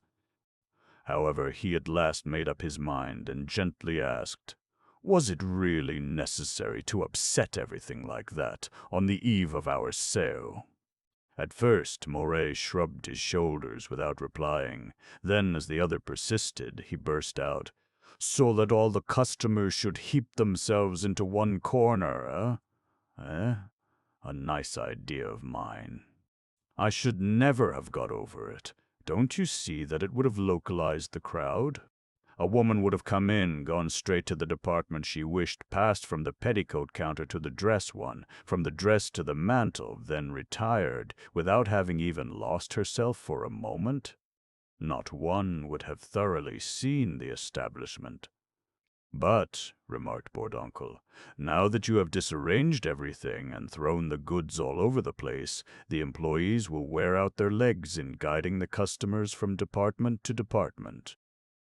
However, he at last made up his mind and gently asked, "Was it really necessary to upset everything like that on the eve of our sale?" At first, Moray shrugged his shoulders without replying. Then, as the other persisted, he burst out, "So that all the customers should heap themselves into one corner, eh? A nice idea of mine. I should never have got over it. Don't you see that it would have localized the crowd? A woman would have come in, gone straight to the department she wished, passed from the petticoat counter to the dress one, from the dress to the mantle, then retired, without having even lost herself for a moment. Not one would have thoroughly seen the establishment." "But," remarked Bourdoncle, "now that you have disarranged everything and thrown the goods all over the place, the employees will wear out their legs in guiding the customers from department to department."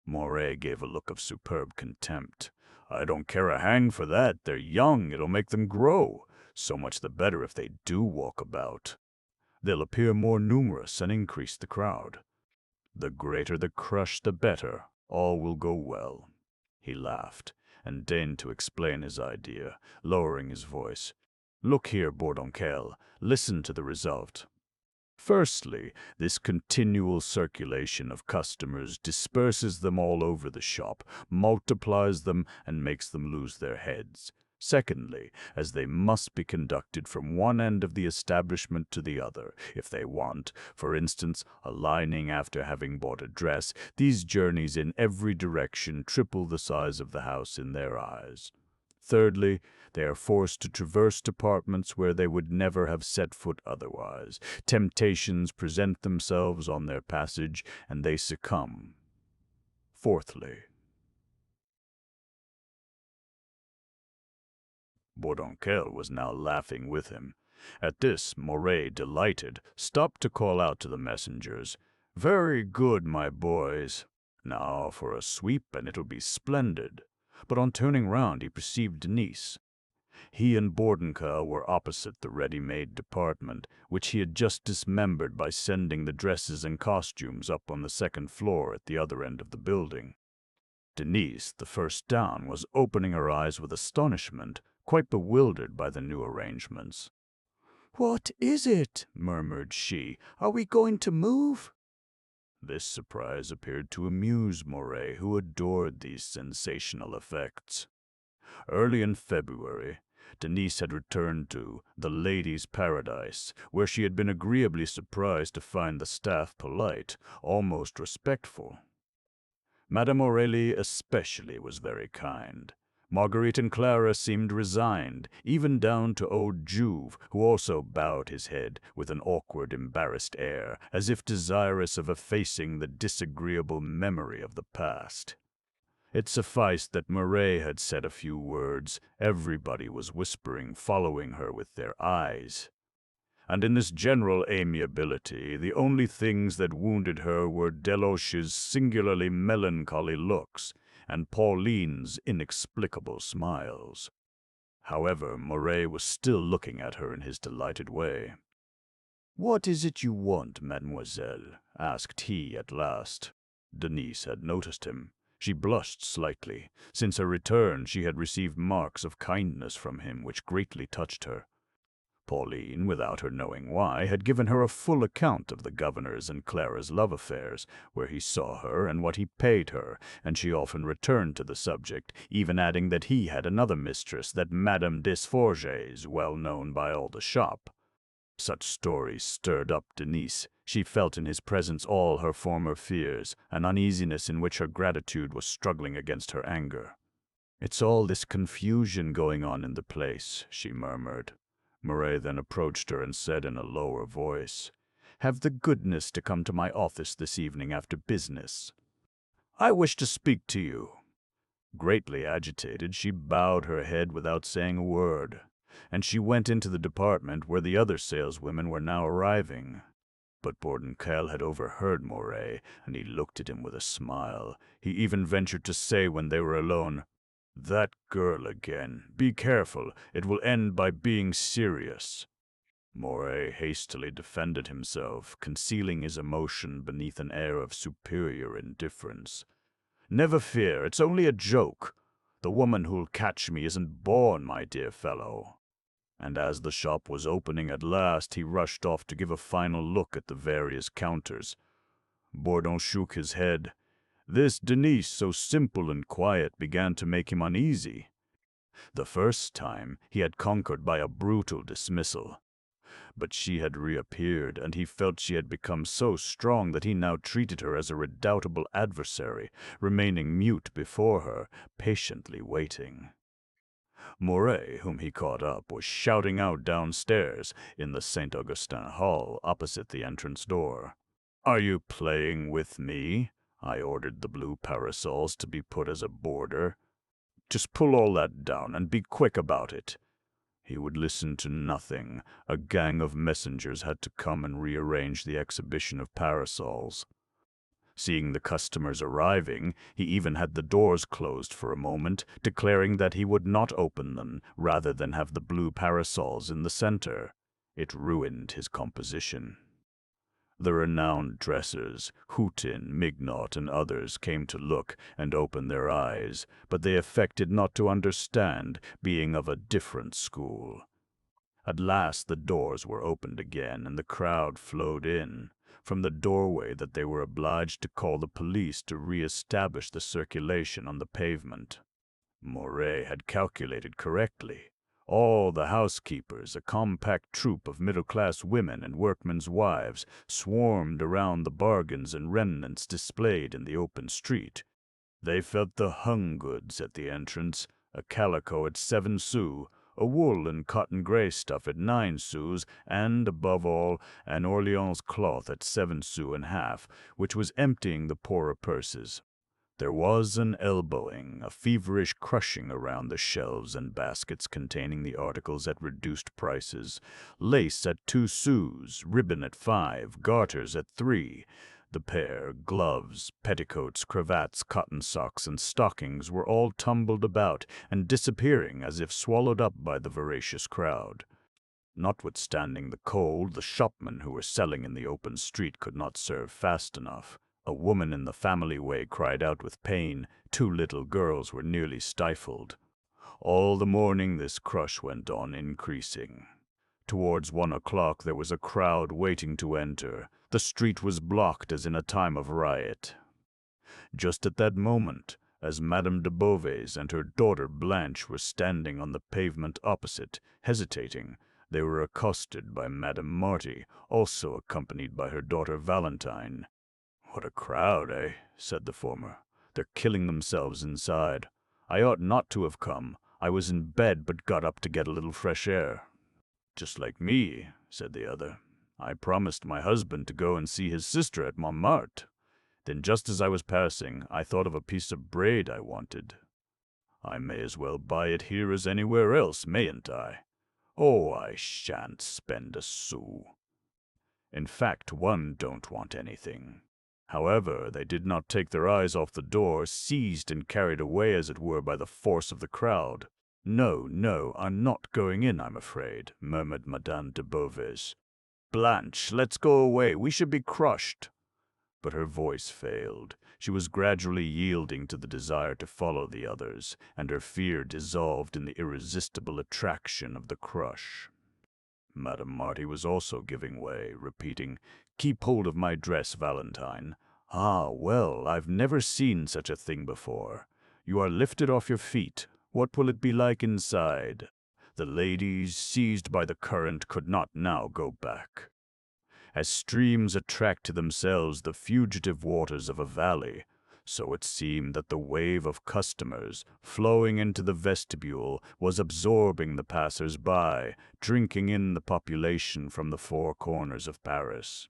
Moray gave a look of superb contempt. "I don't care a hang for that. They're young. It'll make them grow. So much the better if they do walk about. They'll appear more numerous and increase the crowd. The greater the crush, the better. All will go well." He laughed, and deigned to explain his idea, lowering his voice. "Look here, Bourdoncle, listen to the result. Firstly, this continual circulation of customers disperses them all over the shop, multiplies them, and makes them lose their heads. Secondly, as they must be conducted from one end of the establishment to the other, if they want, for instance, a lining after having bought a dress, these journeys in every direction triple the size of the house in their eyes. Thirdly, they are forced to traverse departments where they would never have set foot otherwise. Temptations present themselves on their passage, and they succumb. Fourthly—" Bourdoncle was now laughing with him. At this, Moray, delighted, stopped to call out to the messengers, "Very good, my boys. Now for a sweep, and it'll be splendid." But on turning round, he perceived Denise. He and Bourdoncle were opposite the ready-made department, which he had just dismembered by sending the dresses and costumes up on the second floor at the other end of the building. Denise, the first down, was opening her eyes with astonishment, quite bewildered by the new arrangements. "What is it?" murmured she. "Are we going to move?" This surprise appeared to amuse Moray, who adored these sensational effects. Early in February, Denise had returned to the Ladies' Paradise, where she had been agreeably surprised to find the staff polite, almost respectful. Madame Aurélie especially was very kind. Marguerite and Clara seemed resigned, even down to old Juve, who also bowed his head with an awkward, embarrassed air, as if desirous of effacing the disagreeable memory of the past. It sufficed that Murray had said a few words. Everybody was whispering, following her with their eyes. And in this general amiability, the only things that wounded her were Deloche's singularly melancholy looks and Pauline's inexplicable smiles. However, Murray was still looking at her in his delighted way. "What is it you want, mademoiselle?" asked he at last. Denise had noticed him. She blushed slightly. Since her return, she had received marks of kindness from him which greatly touched her. Pauline, without her knowing why, had given her a full account of the governor's and Clara's love affairs, where he saw her and what he paid her, and she often returned to the subject, even adding that he had another mistress, that Madame Desforges, well known by all the shop. Such stories stirred up Denise. She felt in his presence all her former fears, an uneasiness in which her gratitude was struggling against her anger. "It's all this confusion going on in the place," she murmured. Murray then approached her and said in a lower voice, "Have the goodness to come to my office this evening after business. I wish to speak to you." Greatly agitated, she bowed her head without saying a word, and she went into the department where the other saleswomen were now arriving. But Bourdoncle had overheard Murray, and he looked at him with a smile. He even ventured to say when they were alone, "That girl again. Be careful. It will end by being serious." Murray hastily defended himself, concealing his emotion beneath an air of superior indifference. "Never fear, it's only a joke. The woman who'll catch me isn't born, my dear fellow." And as the shop was opening at last, he rushed off to give a final look at the various counters. Bourdon shook his head. This Denise, so simple and quiet, began to make him uneasy. The first time he had conquered by a brutal dismissal. But she had reappeared, and he felt she had become so strong that he now treated her as a redoubtable adversary, remaining mute before her, patiently waiting. Mouret, whom he caught up, was shouting out downstairs in the St. Augustin hall opposite the entrance door. "Are you playing with me? I ordered the blue parasols to be put as a border. Just pull all that down and be quick about it." He would listen to nothing. A gang of messengers had to come and rearrange the exhibition of parasols. Seeing the customers arriving, he even had the doors closed for a moment, declaring that he would not open them rather than have the blue parasols in the center. It ruined his composition. The renowned dressers, Houtin, Mignot, and others came to look and open their eyes, but they affected not to understand, being of a different school. At last the doors were opened again, and the crowd flowed in. From the doorway that they were obliged to call the police to re-establish the circulation on the pavement. Mouret had calculated correctly. All the housekeepers, a compact troop of middle-class women and workmen's wives, swarmed around the bargains and remnants displayed in the open street. They felt the hung goods at the entrance, a calico at 7 sous, a wool and cotton gray stuff at 9 sous, and, above all, an Orleans cloth at 7 sous and half, which was emptying the poorer purses. There was an elbowing, a feverish crushing around the shelves and baskets containing the articles at reduced prices. Lace at 2 sous, ribbon at 5, garters at 3. The pair, gloves, petticoats, cravats, cotton socks, and stockings were all tumbled about and disappearing as if swallowed up by the voracious crowd. Notwithstanding the cold, the shopmen who were selling in the open street could not serve fast enough. A woman in the family way cried out with pain. 2 little girls were nearly stifled. All the morning this crush went on increasing. Towards 1 o'clock there was a crowd waiting to enter. The street was blocked as in a time of riot. Just at that moment, as Madame de Beauvais and her daughter Blanche were standing on the pavement opposite, hesitating, they were accosted by Madame Marty, also accompanied by her daughter Valentine. "What a crowd, eh?" said the former. They're killing themselves inside. I ought not to have come. I was in bed but got up to get a little fresh air." "Just like me," said the other. "I promised my husband to go and see his sister at Montmartre. Then just as I was passing, I thought of a piece of braid I wanted. I may as well buy it here as anywhere else, mayn't I? Oh, I shan't spend a sou. In fact, one don't want anything." However, they did not take their eyes off the door, seized and carried away as it were by the force of the crowd. "No, no, I'm not going in, I'm afraid," murmured Madame de Beauvais. "Blanche, let's go away, we should be crushed." But her voice failed. She was gradually yielding to the desire to follow the others, and her fear dissolved in the irresistible attraction of the crush. Madame Marty was also giving way, repeating, "Keep hold of my dress, Valentine. Ah, well, I've never seen such a thing before. You are lifted off your feet. What will it be like inside?" The ladies, seized by the current, could not now go back. As streams attract to themselves the fugitive waters of a valley, so it seemed that the wave of customers, flowing into the vestibule, was absorbing the passers-by, drinking in the population from the four corners of Paris.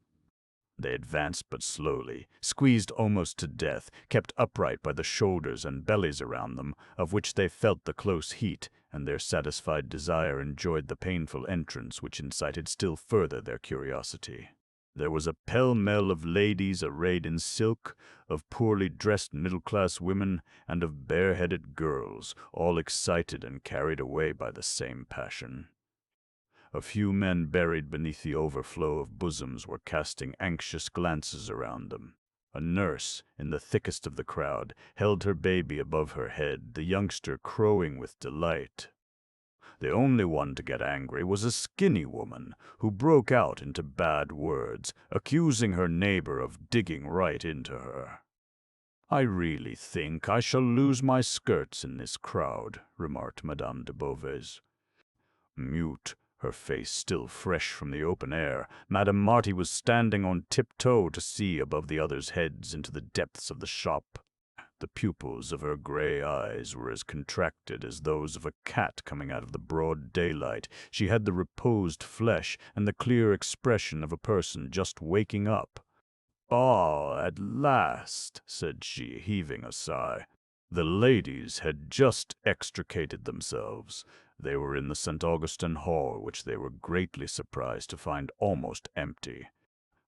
They advanced but slowly, squeezed almost to death, kept upright by the shoulders and bellies around them, of which they felt the close heat, and their satisfied desire enjoyed the painful entrance which incited still further their curiosity. There was a pell-mell of ladies arrayed in silk, of poorly dressed middle-class women, and of bareheaded girls, all excited and carried away by the same passion. A few men buried beneath the overflow of bosoms were casting anxious glances around them. A nurse, in the thickest of the crowd, held her baby above her head, the youngster crowing with delight. The only one to get angry was a skinny woman, who broke out into bad words, accusing her neighbor of digging right into her. "I really think I shall lose my skirts in this crowd," remarked Madame de Beauvais. Mute, her face still fresh from the open air, Madame Marty was standing on tiptoe to see above the others' heads into the depths of the shop. The pupils of her gray eyes were as contracted as those of a cat coming out of the broad daylight. She had the reposed flesh and the clear expression of a person just waking up. "Ah, at last," said she, heaving a sigh. The ladies had just extricated themselves. They were in the St. Augustin Hall, which they were greatly surprised to find almost empty.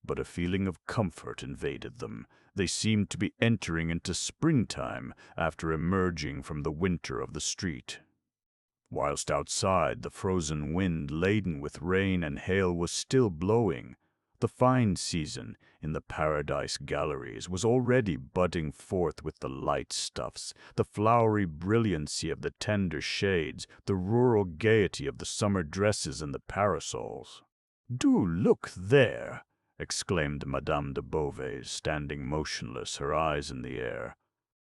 But a feeling of comfort invaded them. They seemed to be entering into springtime after emerging from the winter of the street. Whilst outside the frozen wind laden with rain and hail was still blowing, the fine season in the Paradise galleries was already budding forth with the light stuffs, the flowery brilliancy of the tender shades, the rural gaiety of the summer dresses and the parasols. "Do look there!" exclaimed Madame de Beauvais, standing motionless, her eyes in the air.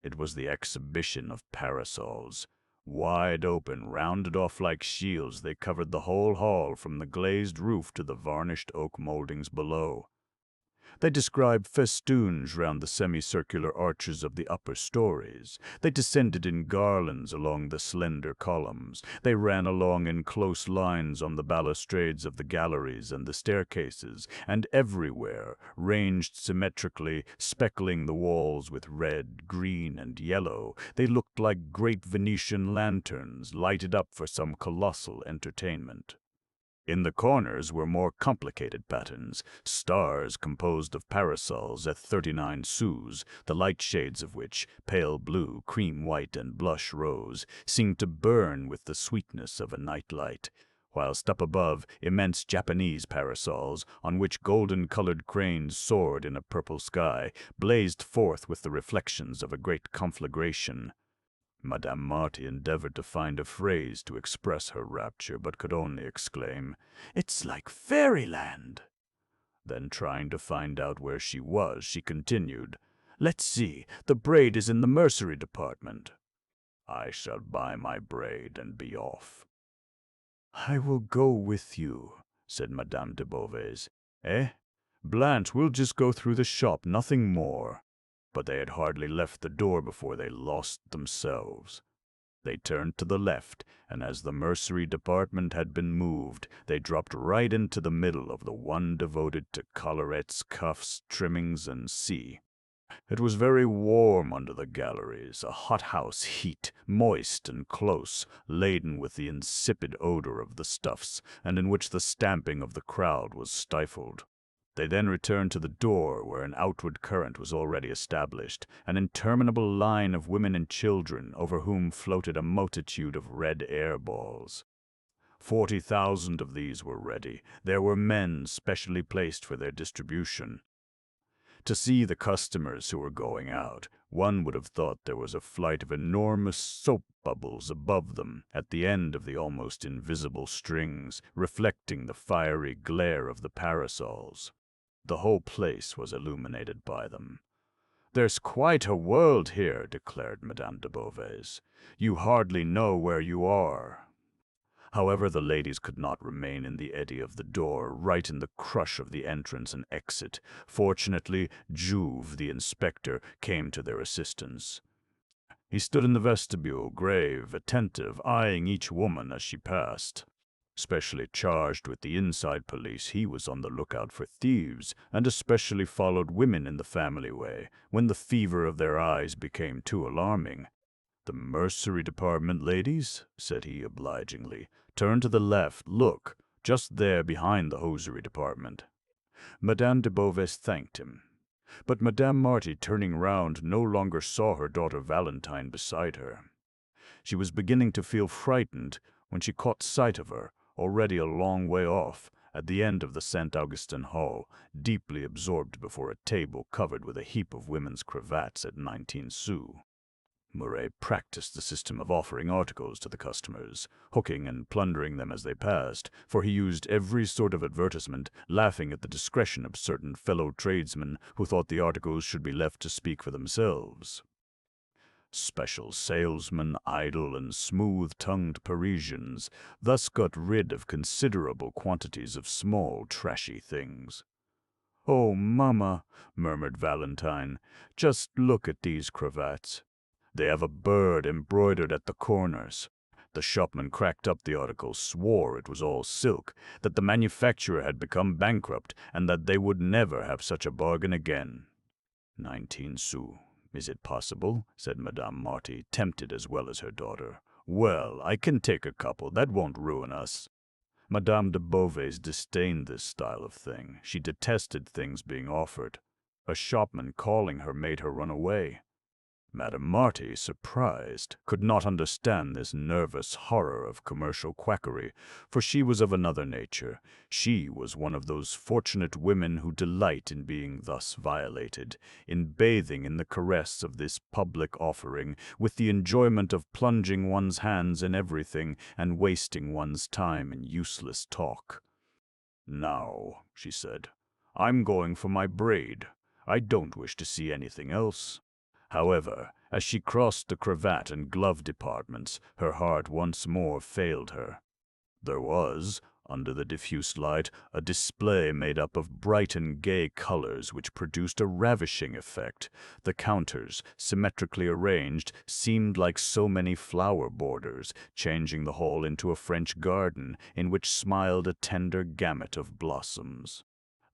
It was the exhibition of parasols. Wide open, rounded off like shields, they covered the whole hall from the glazed roof to the varnished oak moldings below. They described festoons round the semicircular arches of the upper stories. They descended in garlands along the slender columns. They ran along in close lines on the balustrades of the galleries and the staircases, and everywhere, ranged symmetrically, speckling the walls with red, green, and yellow, they looked like great Venetian lanterns lighted up for some colossal entertainment. In the corners were more complicated patterns, stars composed of parasols at 39 sous, the light shades of which, pale blue, cream white, and blush rose, seemed to burn with the sweetness of a night light, whilst up above, immense Japanese parasols, on which golden-colored cranes soared in a purple sky, blazed forth with the reflections of a great conflagration. Madame Marty endeavored to find a phrase to express her rapture, but could only exclaim, "It's like fairyland!" Then, trying to find out where she was, she continued, "Let's see, the braid is in the mercery department." "I shall buy my braid and be off." "I will go with you," said Madame de Beauvais. "Eh? Blanche, we'll just go through the shop, nothing more." but they had hardly left the door before they lost themselves. They turned to the left, and as the mercery department had been moved, they dropped right into the middle of the one devoted to collarettes, cuffs, trimmings, and sea. It was very warm under the galleries, a hothouse heat, moist and close, laden with the insipid odor of the stuffs, and in which the stamping of the crowd was stifled. They then returned to the door, where an outward current was already established, an interminable line of women and children, over whom floated a multitude of red air balls. 40,000 of these were ready. There were men specially placed for their distribution. To see the customers who were going out, one would have thought there was a flight of enormous soap bubbles above them, at the end of the almost invisible strings, reflecting the fiery glare of the parasols. The whole place was illuminated by them. "There's quite a world here," declared Madame de Beauvais. "You hardly know where you are." However, the ladies could not remain in the eddy of the door, right in the crush of the entrance and exit. Fortunately, Juve, the inspector, came to their assistance. He stood in the vestibule, grave, attentive, eyeing each woman as she passed. Specially charged with the inside police, he was on the lookout for thieves, and especially followed women in the family way, when the fever of their eyes became too alarming. "The mercery department, ladies," said he obligingly. "Turn to the left. Look, just there behind the hosiery department." Madame de Beauvais thanked him. But Madame Marty, turning round, no longer saw her daughter Valentine beside her. She was beginning to feel frightened when she caught sight of her, already a long way off, at the end of the St. Augustin hall, deeply absorbed before a table covered with a heap of women's cravats at 19 sous. Mouret practiced the system of offering articles to the customers, hooking and plundering them as they passed, for he used every sort of advertisement, laughing at the discretion of certain fellow tradesmen who thought the articles should be left to speak for themselves. Special salesmen, idle and smooth-tongued Parisians, thus got rid of considerable quantities of small, trashy things. "Oh, Mamma," murmured Valentine, "just look at these cravats. They have a bird embroidered at the corners." The shopman cracked up the article, swore it was all silk, that the manufacturer had become bankrupt, and that they would never have such a bargain again. 19 sous. "Is it possible?" said Madame Marty, tempted as well as her daughter. "Well, I can take a couple. That won't ruin us." Madame de Beauvais disdained this style of thing. She detested things being offered. A shopman calling her made her run away. Madame Marty, surprised, could not understand this nervous horror of commercial quackery, for she was of another nature. She was one of those fortunate women who delight in being thus violated, in bathing in the caress of this public offering, with the enjoyment of plunging one's hands in everything and wasting one's time in useless talk. "Now," she said, "I'm going for my braid. I don't wish to see anything else." However, as she crossed the cravat and glove departments, her heart once more failed her. There was, under the diffuse light, a display made up of bright and gay colors which produced a ravishing effect. The counters, symmetrically arranged, seemed like so many flower borders, changing the whole into a French garden in which smiled a tender gamut of blossoms.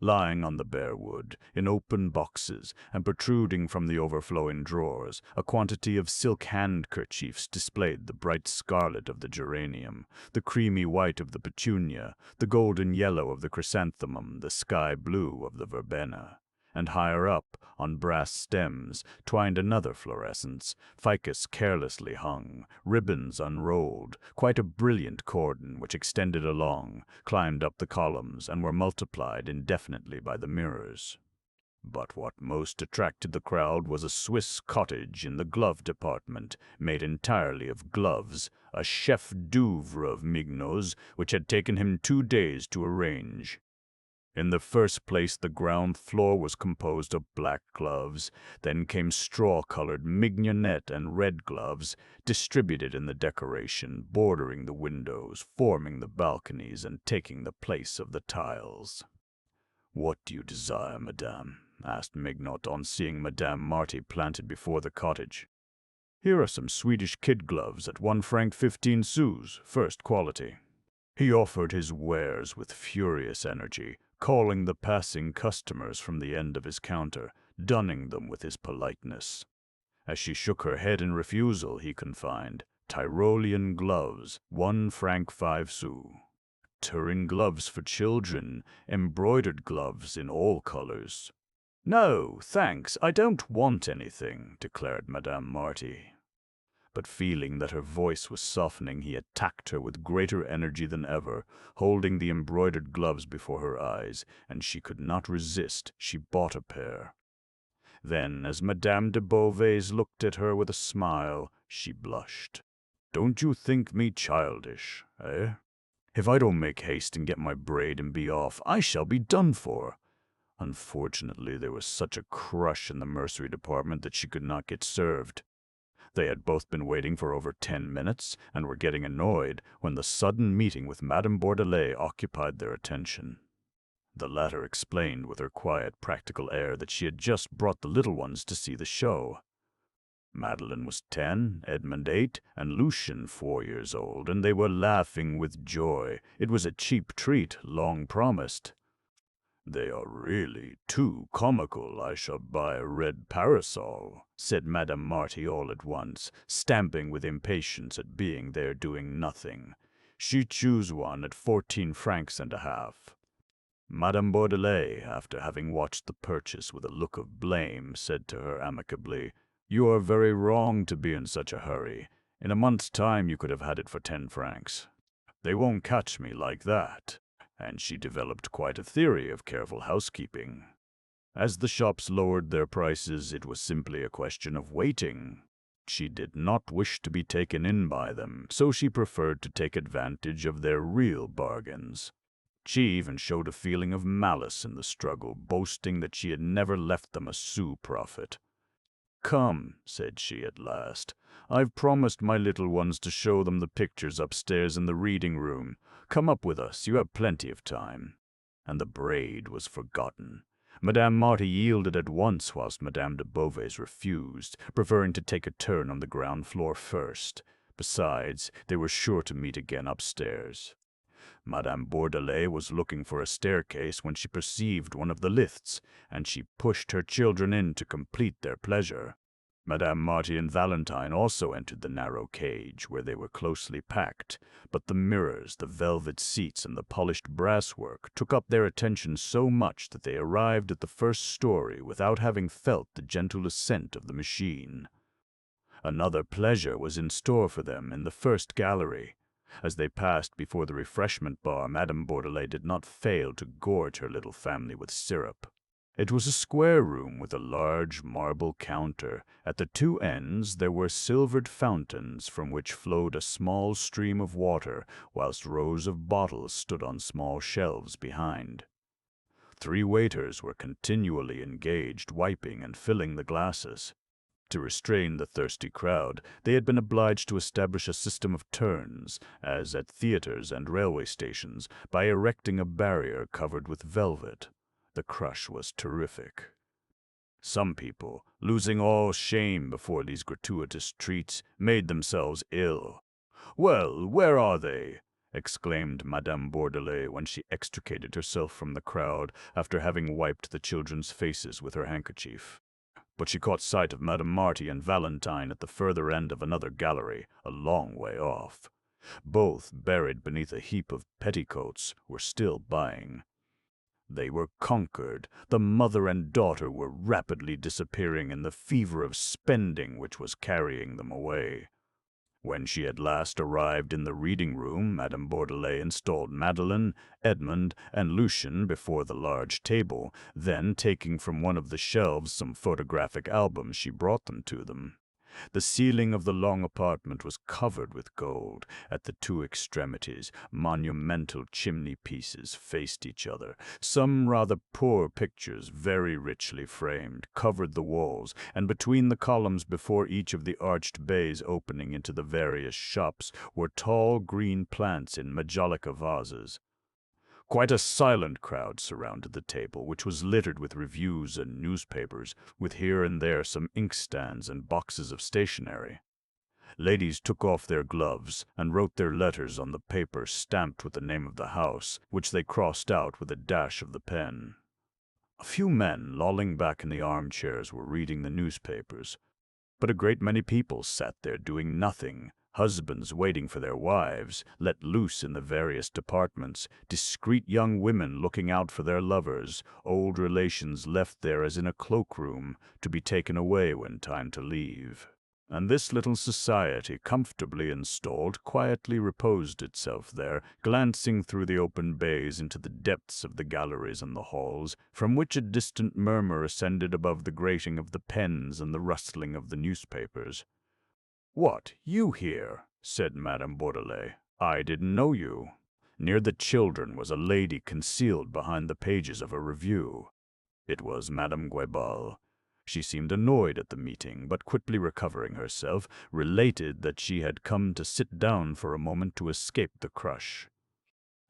Lying on the bare wood, in open boxes, and protruding from the overflowing drawers, a quantity of silk handkerchiefs displayed the bright scarlet of the geranium, the creamy white of the petunia, the golden yellow of the chrysanthemum, the sky blue of the verbena. And higher up, on brass stems, twined another fluorescence, ficus carelessly hung, ribbons unrolled, quite a brilliant cordon which extended along, climbed up the columns, and were multiplied indefinitely by the mirrors. But what most attracted the crowd was a Swiss cottage in the glove department, made entirely of gloves, a chef d'oeuvre of Mignot's, which had taken him 2 days to arrange. In the first place, the ground floor was composed of black gloves. Then came straw-colored mignonette and red gloves, distributed in the decoration, bordering the windows, forming the balconies, and taking the place of the tiles. "What do you desire, madame?" asked Mignot on seeing Madame Marty planted before the cottage. Here are some Swedish kid gloves at 1 franc 15 sous, first quality. He offered his wares with furious energy, calling the passing customers from the end of his counter, dunning them with his politeness. As she shook her head in refusal, he confined, Tyrolean gloves, 1 franc 5 sous. Turin gloves for children, embroidered gloves in all colors. No, thanks, I don't want anything, declared Madame Marty. But feeling that her voice was softening, he attacked her with greater energy than ever, holding the embroidered gloves before her eyes, and she could not resist. She bought a pair. Then, as Madame de Beauvais looked at her with a smile, she blushed. Don't you think me childish, eh? If I don't make haste and get my braid and be off, I shall be done for. Unfortunately, there was such a crush in the mercery department that she could not get served. They had both been waiting for over 10 minutes and were getting annoyed when the sudden meeting with Madame Bourdelais occupied their attention. The latter explained with her quiet, practical air that she had just brought the little ones to see the show. Madeleine was 10, Edmund 8, and Lucien 4 years old, and they were laughing with joy. It was a cheap treat, long promised. They are really too comical. I shall buy a red parasol, said Madame Marty all at once, stamping with impatience at being there doing nothing. She chose one at 14 francs and a half. Madame Bourdelais, after having watched the purchase with a look of blame, said to her amicably, You are very wrong to be in such a hurry. In a month's time you could have had it for 10 francs. They won't catch me like that. And she developed quite a theory of careful housekeeping. As the shops lowered their prices, it was simply a question of waiting. She did not wish to be taken in by them, so she preferred to take advantage of their real bargains. She even showed a feeling of malice in the struggle, boasting that she had never left them a sou profit. Come, said she at last, I've promised my little ones to show them the pictures upstairs in the reading room. Come up with us, you have plenty of time. And the braid was forgotten. Madame Marty yielded at once, whilst Madame de Beauvais refused, preferring to take a turn on the ground floor first. Besides, they were sure to meet again upstairs. Madame Bourdelais was looking for a staircase when she perceived one of the lifts, and she pushed her children in to complete their pleasure. Madame Marty and Valentine also entered the narrow cage, where they were closely packed, but the mirrors, the velvet seats, and the polished brasswork took up their attention so much that they arrived at the first story without having felt the gentle ascent of the machine. Another pleasure was in store for them in the first gallery. As they passed before the refreshment bar, Madame Bourdelais did not fail to gorge her little family with syrup. It was a square room with a large marble counter. At the two ends there were silvered fountains from which flowed a small stream of water, whilst rows of bottles stood on small shelves behind. 3 waiters were continually engaged wiping and filling the glasses. To restrain the thirsty crowd, they had been obliged to establish a system of turns, as at theatres and railway stations, by erecting a barrier covered with velvet. The crush was terrific. Some people, losing all shame before these gratuitous treats, made themselves ill. "Well, where are they?" exclaimed Madame Bourdelais when she extricated herself from the crowd after having wiped the children's faces with her handkerchief. But she caught sight of Madame Marty and Valentine at the further end of another gallery, a long way off. Both, buried beneath a heap of petticoats, were still buying. They were conquered. The mother and daughter were rapidly disappearing in the fever of spending which was carrying them away. When she at last arrived in the reading room, Madame Bourdelais installed Madeleine, Edmund, and Lucien before the large table. Then, taking from one of the shelves some photographic albums, she brought them to them. The ceiling of the long apartment was covered with gold. At the 2 extremities, monumental chimney-pieces faced each other. Some rather poor pictures, very richly framed, covered the walls, and between the columns before each of the arched bays opening into the various shops were tall green plants in majolica vases. Quite a silent crowd surrounded the table, which was littered with reviews and newspapers, with here and there some inkstands and boxes of stationery. Ladies took off their gloves and wrote their letters on the paper stamped with the name of the house, which they crossed out with a dash of the pen. A few men, lolling back in the armchairs, were reading the newspapers, but a great many people sat there doing nothing, husbands waiting for their wives, let loose in the various departments, discreet young women looking out for their lovers, old relations left there as in a cloakroom, to be taken away when time to leave. And this little society, comfortably installed, quietly reposed itself there, glancing through the open bays into the depths of the galleries and the halls, from which a distant murmur ascended above the grating of the pens and the rustling of the newspapers. "What, you here?" said Madame Beaudelet. "I didn't know you." Near the children was a lady concealed behind the pages of a review. It was Madame Guebal. She seemed annoyed at the meeting, but quickly recovering herself, related that she had come to sit down for a moment to escape the crush.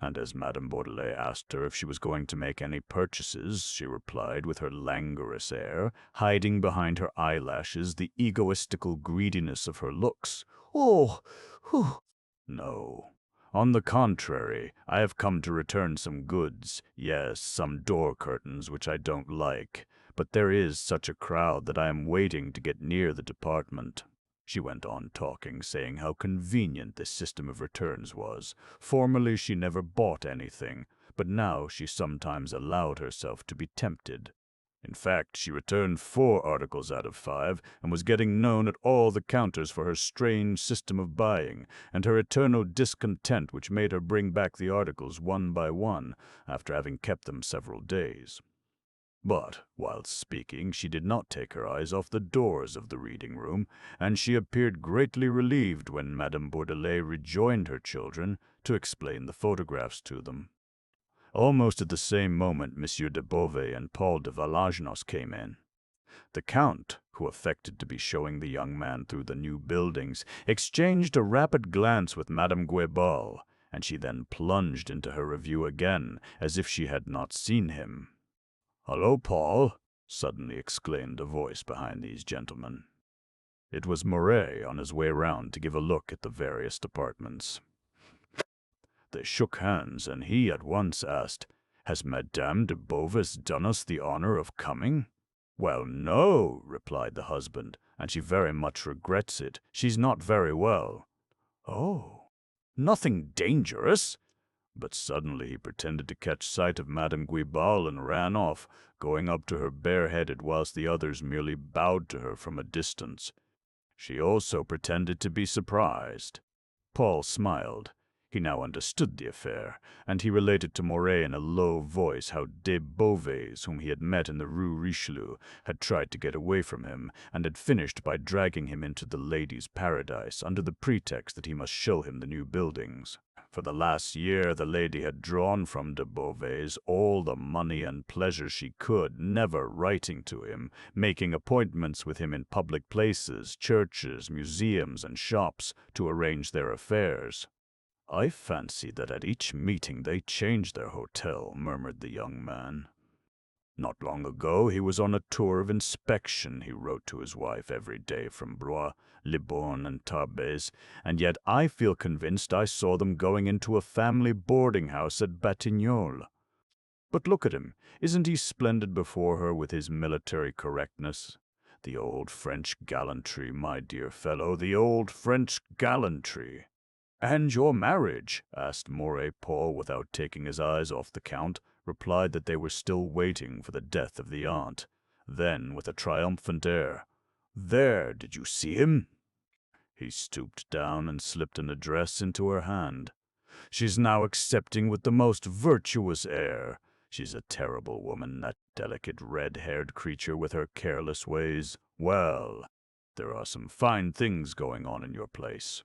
And as Madame Beaudelet asked her if she was going to make any purchases, she replied with her languorous air, hiding behind her eyelashes the egoistical greediness of her looks, "Oh, whew, no. On the contrary, I have come to return some goods, yes, some door curtains which I don't like. But there is such a crowd that I am waiting to get near the department." She went on talking, saying how convenient this system of returns was. Formerly she never bought anything, but now she sometimes allowed herself to be tempted. In fact, she returned 4 articles out of 5, and was getting known at all the counters for her strange system of buying, and her eternal discontent which made her bring back the articles one by one, after having kept them several days. But, whilst speaking, she did not take her eyes off the doors of the reading room, and she appeared greatly relieved when Madame Beaudelet rejoined her children to explain the photographs to them. Almost at the same moment, Monsieur de Beauvais and Paul de Valagnos came in. The Count, who affected to be showing the young man through the new buildings, exchanged a rapid glance with Madame Guebal, and she then plunged into her review again, as if she had not seen him. "Hullo, Paul!" suddenly exclaimed a voice behind these gentlemen. It was Moray on his way round to give a look at the various departments. They shook hands, and he at once asked, "Has Madame de Beauvais done us the honor of coming?" "Well, no," replied the husband, "and she very much regrets it. She's not very well." "Oh, nothing dangerous?" But suddenly he pretended to catch sight of Madame Guibal and ran off, going up to her bareheaded whilst the others merely bowed to her from a distance. She also pretended to be surprised. Paul smiled. He now understood the affair, and he related to Moray in a low voice how de Beauvais, whom he had met in the Rue Richelieu, had tried to get away from him, and had finished by dragging him into the ladies' paradise under the pretext that he must show him the new buildings. For the last year the lady had drawn from de Beauvais all the money and pleasure she could, never writing to him, making appointments with him in public places, churches, museums, and shops, to arrange their affairs. "I fancy that at each meeting they change their hotel," murmured the young man. Not long ago he was on a tour of inspection, he wrote to his wife every day from Blois, Libourne, and Tarbes, and yet I feel convinced I saw them going into a family boarding-house at Batignolles. But look at him, isn't he splendid before her with his military correctness? The old French gallantry, my dear fellow, the old French gallantry. "And your marriage?" asked Moray. Paul, without taking his eyes off the Count, replied that they were still waiting for the death of the aunt. Then, with a triumphant air, "There, did you see him?" He stooped down and slipped an address into her hand. "She's now accepting with the most virtuous air. She's a terrible woman, that delicate red-haired creature with her careless ways. Well, there are some fine things going on in your place."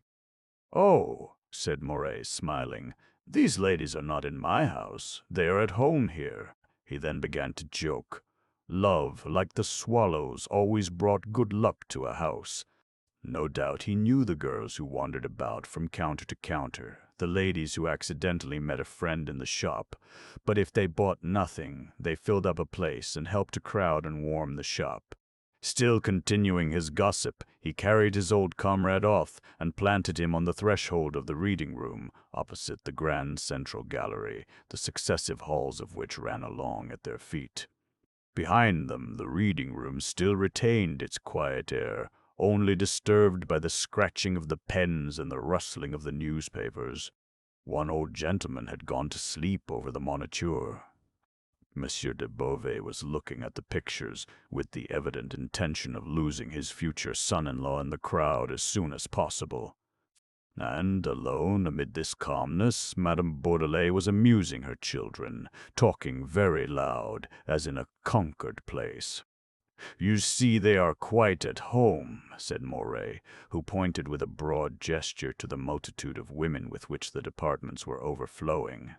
"Oh," said Moray, smiling, "these ladies are not in my house. They are at home here." He then began to joke. Love, like the swallows, always brought good luck to a house. No doubt he knew the girls who wandered about from counter to counter. the ladies who accidentally met a friend in the shop, but if they bought nothing, they filled up a place and helped to crowd and warm the shop. Still continuing his gossip, he carried his old comrade off and planted him on the threshold of the reading room, opposite the grand central gallery, the successive halls of which ran along at their feet. Behind them, the reading room still retained its quiet air, only disturbed by the scratching of the pens and the rustling of the newspapers. One old gentleman had gone to sleep over the Moniteur. Monsieur de Beauvais was looking at the pictures with the evident intention of losing his future son-in-law in the crowd as soon as possible. And, alone amid this calmness, Madame Beaudelet was amusing her children, talking very loud, as in a conquered place. "You see they are quite at home," said Moray, who pointed with a broad gesture to the multitude of women with which the departments were overflowing.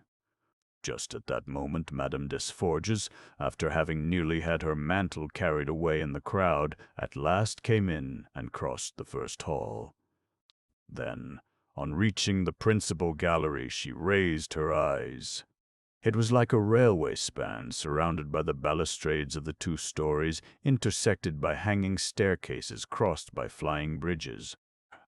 Just at that moment, Madame Desforges, after having nearly had her mantle carried away in the crowd, at last came in and crossed the first hall. Then, on reaching the principal gallery, she raised her eyes. It was like a railway span surrounded by the balustrades of the 2 stories, intersected by hanging staircases crossed by flying bridges.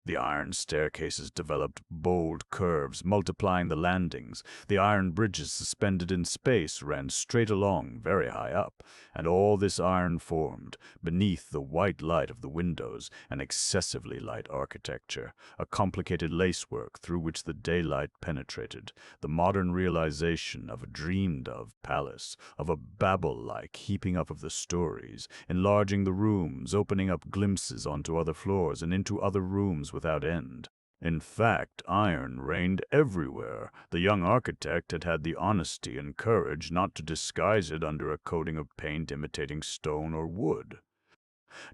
The iron staircases developed bold curves, multiplying the landings. The iron bridges suspended in space ran straight along, very high up, and all this iron formed, beneath the white light of the windows, an excessively light architecture, a complicated lacework through which the daylight penetrated, the modern realization of a dreamed-of palace, of a Babel-like heaping up of the stories, enlarging the rooms, opening up glimpses onto other floors and into other rooms without end. In fact, iron reigned everywhere. The young architect had had the honesty and courage not to disguise it under a coating of paint imitating stone or wood.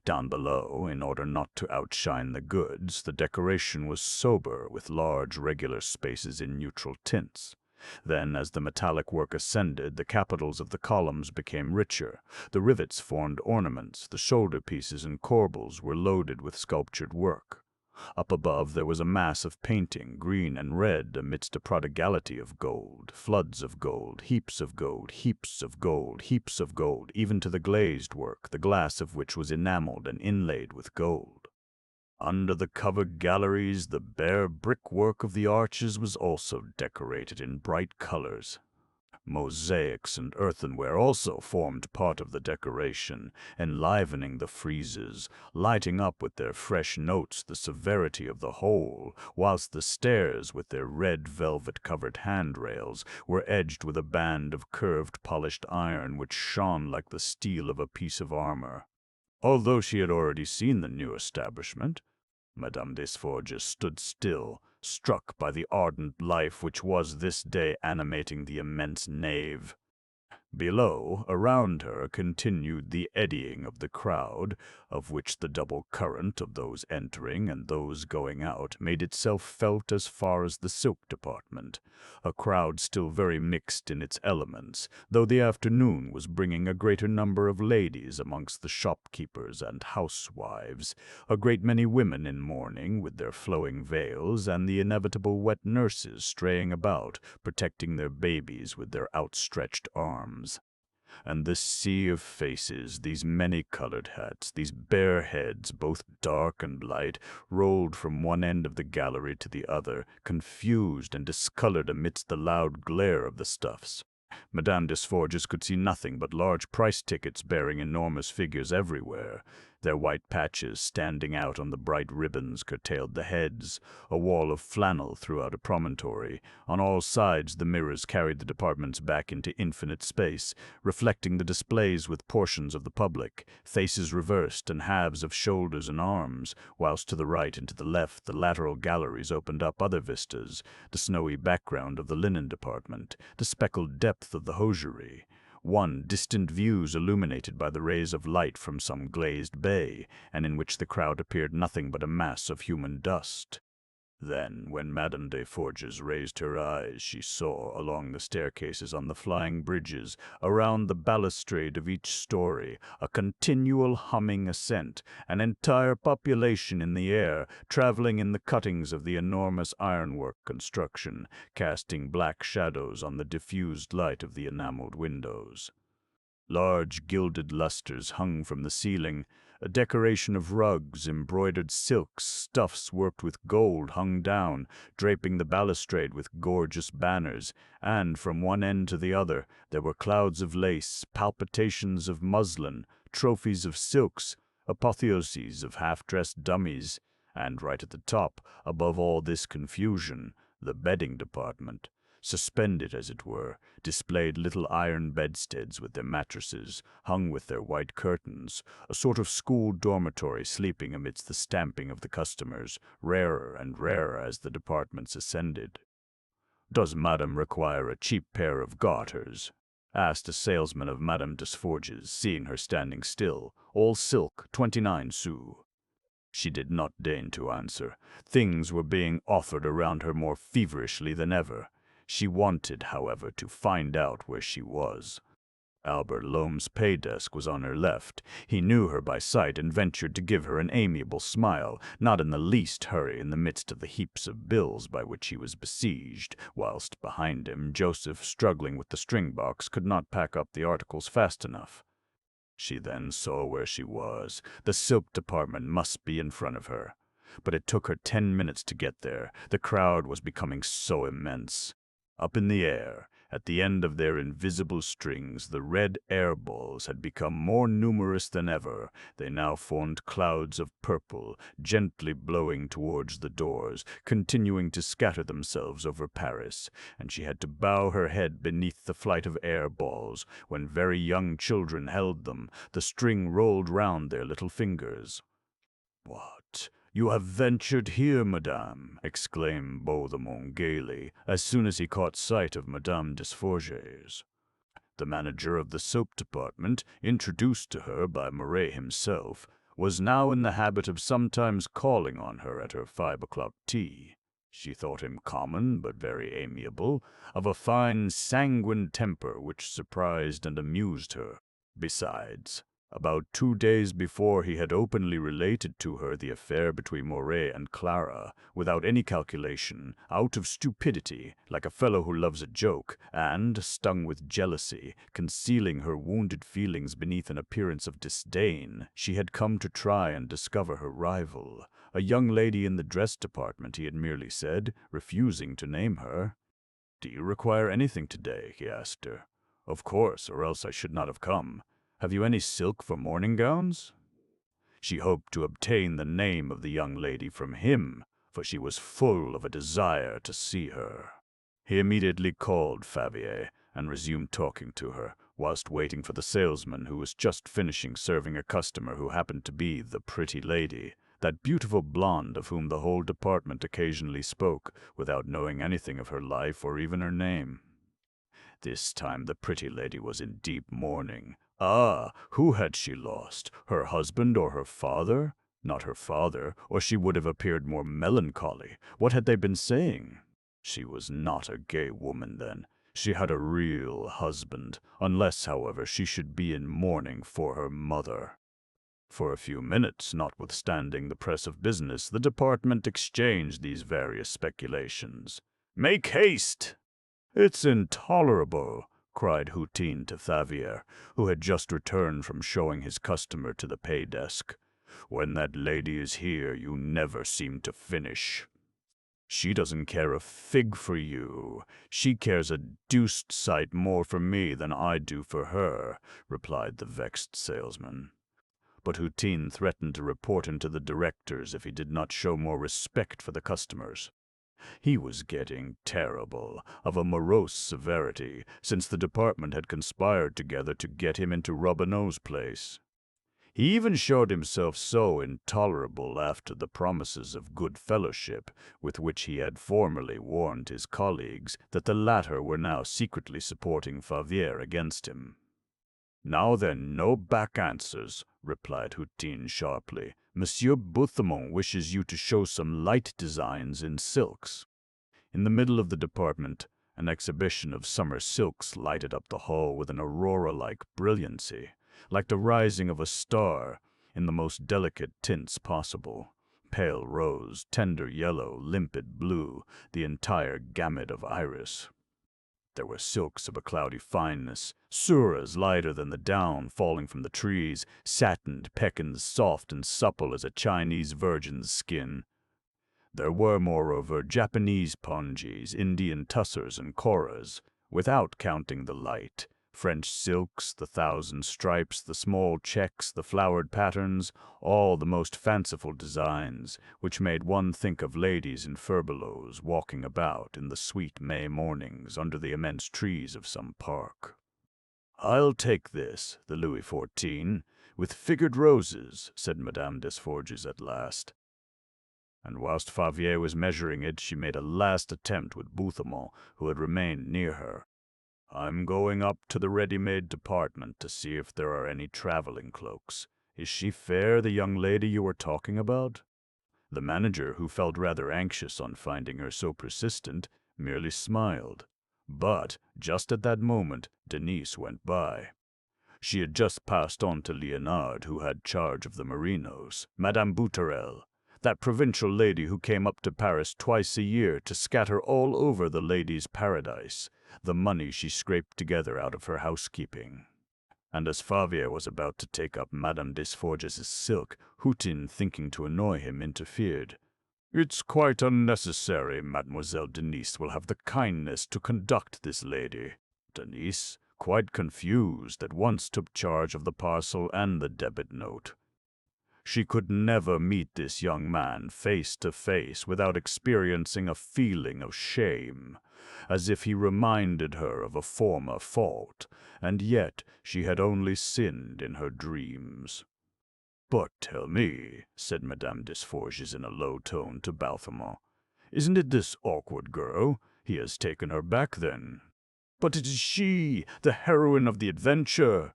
Down below, in order not to outshine the goods, the decoration was sober, with large regular spaces in neutral tints. Then, as the metallic work ascended, the capitals of the columns became richer. The rivets formed ornaments, the shoulder pieces and corbels were loaded with sculptured work. Up above there was a mass of painting, green and red, amidst a prodigality of gold, floods of gold, heaps of gold, heaps of gold, heaps of gold, even to the glazed work, the glass of which was enameled and inlaid with gold. Under the covered galleries, the bare brickwork of the arches was also decorated in bright colors. Mosaics and earthenware also formed part of the decoration, enlivening the friezes, lighting up with their fresh notes the severity of the whole, whilst the stairs, with their red velvet-covered handrails, were edged with a band of curved polished iron which shone like the steel of a piece of armor. Although she had already seen the new establishment, Madame Desforges stood still, struck by the ardent life which was this day animating the immense nave. Below, around her, continued the eddying of the crowd, of which the double current of those entering and those going out made itself felt as far as the silk department, a crowd still very mixed in its elements, though the afternoon was bringing a greater number of ladies amongst the shopkeepers and housewives, a great many women in mourning with their flowing veils, and the inevitable wet nurses straying about, protecting their babies with their outstretched arms. And this sea of faces, these many-colored hats, these bare heads, both dark and light, rolled from one end of the gallery to the other, confused and discolored amidst the loud glare of the stuffs. Madame Desforges could see nothing but large price tickets bearing enormous figures everywhere. Their white patches standing out on the bright ribbons curtailed the heads. A wall of flannel threw out a promontory. On all sides the mirrors carried the departments back into infinite space, reflecting the displays with portions of the public, faces reversed and halves of shoulders and arms, whilst to the right and to the left the lateral galleries opened up other vistas, the snowy background of the linen department, the speckled depth of the hosiery. One, distant views illuminated by the rays of light from some glazed bay, and in which the crowd appeared nothing but a mass of human dust. Then, when Madame de Forges raised her eyes, she saw, along the staircases on the flying bridges, around the balustrade of each story, a continual humming ascent, an entire population in the air, traveling in the cuttings of the enormous ironwork construction, casting black shadows on the diffused light of the enameled windows. Large gilded lustres hung from the ceiling. A decoration of rugs, embroidered silks, stuffs worked with gold hung down, draping the balustrade with gorgeous banners, and from one end to the other there were clouds of lace, palpitations of muslin, trophies of silks, apotheoses of half-dressed dummies, and right at the top, above all this confusion, the bedding department. Suspended, as it were, displayed little iron bedsteads with their mattresses, hung with their white curtains, a sort of school dormitory sleeping amidst the stamping of the customers, rarer and rarer as the departments ascended. "Does Madame require a cheap pair of garters?" asked a salesman of Madame Desforges, seeing her standing still. "All silk, 29 sous." She did not deign to answer. Things were being offered around her more feverishly than ever. She wanted, however, to find out where she was. Albert Loam's pay desk was on her left. He knew her by sight and ventured to give her an amiable smile, not in the least hurry in the midst of the heaps of bills by which he was besieged, whilst behind him Joseph, struggling with the string box, could not pack up the articles fast enough. She then saw where she was. The silk department must be in front of her. But it took her 10 minutes to get there. The crowd was becoming so immense. Up in the air, at the end of their invisible strings, the red air balls had become more numerous than ever. They now formed clouds of purple, gently blowing towards the doors, continuing to scatter themselves over Paris, and she had to bow her head beneath the flight of air balls. When very young children held them, the string rolled round their little fingers. "What? You have ventured here, madame," exclaimed Baudemont gaily, as soon as he caught sight of Madame Desforges. The manager of the soap department, introduced to her by Marais himself, was now in the habit of sometimes calling on her at her 5 o'clock tea. She thought him common, but very amiable, of a fine sanguine temper which surprised and amused her. Besides, about 2 days before he had openly related to her the affair between Moret and Clara, without any calculation, out of stupidity, like a fellow who loves a joke, and, stung with jealousy, concealing her wounded feelings beneath an appearance of disdain, she had come to try and discover her rival. A young lady in the dress department, he had merely said, refusing to name her. "Do you require anything today?" he asked her. "Of course, or else I should not have come. Have you any silk for morning gowns?" She hoped to obtain the name of the young lady from him, for she was full of a desire to see her. He immediately called Favier and resumed talking to her, whilst waiting for the salesman who was just finishing serving a customer who happened to be the pretty lady, that beautiful blonde of whom the whole department occasionally spoke, without knowing anything of her life or even her name. This time the pretty lady was in deep mourning. Ah, who had she lost? Her husband or her father? Not her father, or she would have appeared more melancholy. What had they been saying? She was not a gay woman, then. She had a real husband, unless, however, she should be in mourning for her mother. For a few minutes, notwithstanding the press of business, the department exchanged these various speculations. "Make haste!" "It's intolerable!" cried Hutin to Favier, who had just returned from showing his customer to the pay desk. "When that lady is here, you never seem to finish." "She doesn't care a fig for you. She cares a deuced sight more for me than I do for her," replied the vexed salesman. But Hutin threatened to report him to the directors if he did not show more respect for the customers. He was getting terrible, of a morose severity, since the department had conspired together to get him into Robineau's place. He even showed himself so intolerable after the promises of good fellowship with which he had formerly warned his colleagues that the latter were now secretly supporting Favier against him. "Now then, no back answers," replied Hutin sharply. Monsieur Bouthemont wishes you to show some light designs in silks. In the middle of the department, an exhibition of summer silks lighted up the hall with an aurora-like brilliancy, like the rising of a star in the most delicate tints possible. Pale rose, tender yellow, limpid blue, the entire gamut of iris. There were silks of a cloudy fineness, surahs lighter than the down falling from the trees, satined pekins soft and supple as a Chinese virgin's skin. There were, moreover, Japanese ponjis, Indian tussars and koras, without counting the light, French silks, the thousand stripes, the small checks, the flowered patterns, all the most fanciful designs, which made one think of ladies in furbelows walking about in the sweet May mornings under the immense trees of some park. "I'll take this, the Louis XIV, with figured roses," said Madame Desforges at last. And whilst Favier was measuring it, she made a last attempt with Bouthemont, who had remained near her. "I'm going up to the ready-made department to see if there are any traveling cloaks. Is she fair, the young lady you were talking about?" The manager, who felt rather anxious on finding her so persistent, merely smiled. But, just at that moment, Denise went by. She had just passed on to Leonard, who had charge of the merinos, Madame Boutarel, that provincial lady who came up to Paris twice a year to scatter all over the ladies' paradise the money she scraped together out of her housekeeping. And as Favier was about to take up Madame Desforges's silk, Hutin, thinking to annoy him, interfered. "It's quite unnecessary. Mademoiselle Denise will have the kindness to conduct this lady." Denise, quite confused, at once took charge of the parcel and the debit note. She could never meet this young man face to face without experiencing a feeling of shame, as if he reminded her of a former fault, and yet she had only sinned in her dreams. "But tell me," said Madame Desforges in a low tone to Bouthemont, "isn't it this awkward girl? He has taken her back, then." "But it is she, the heroine of the adventure."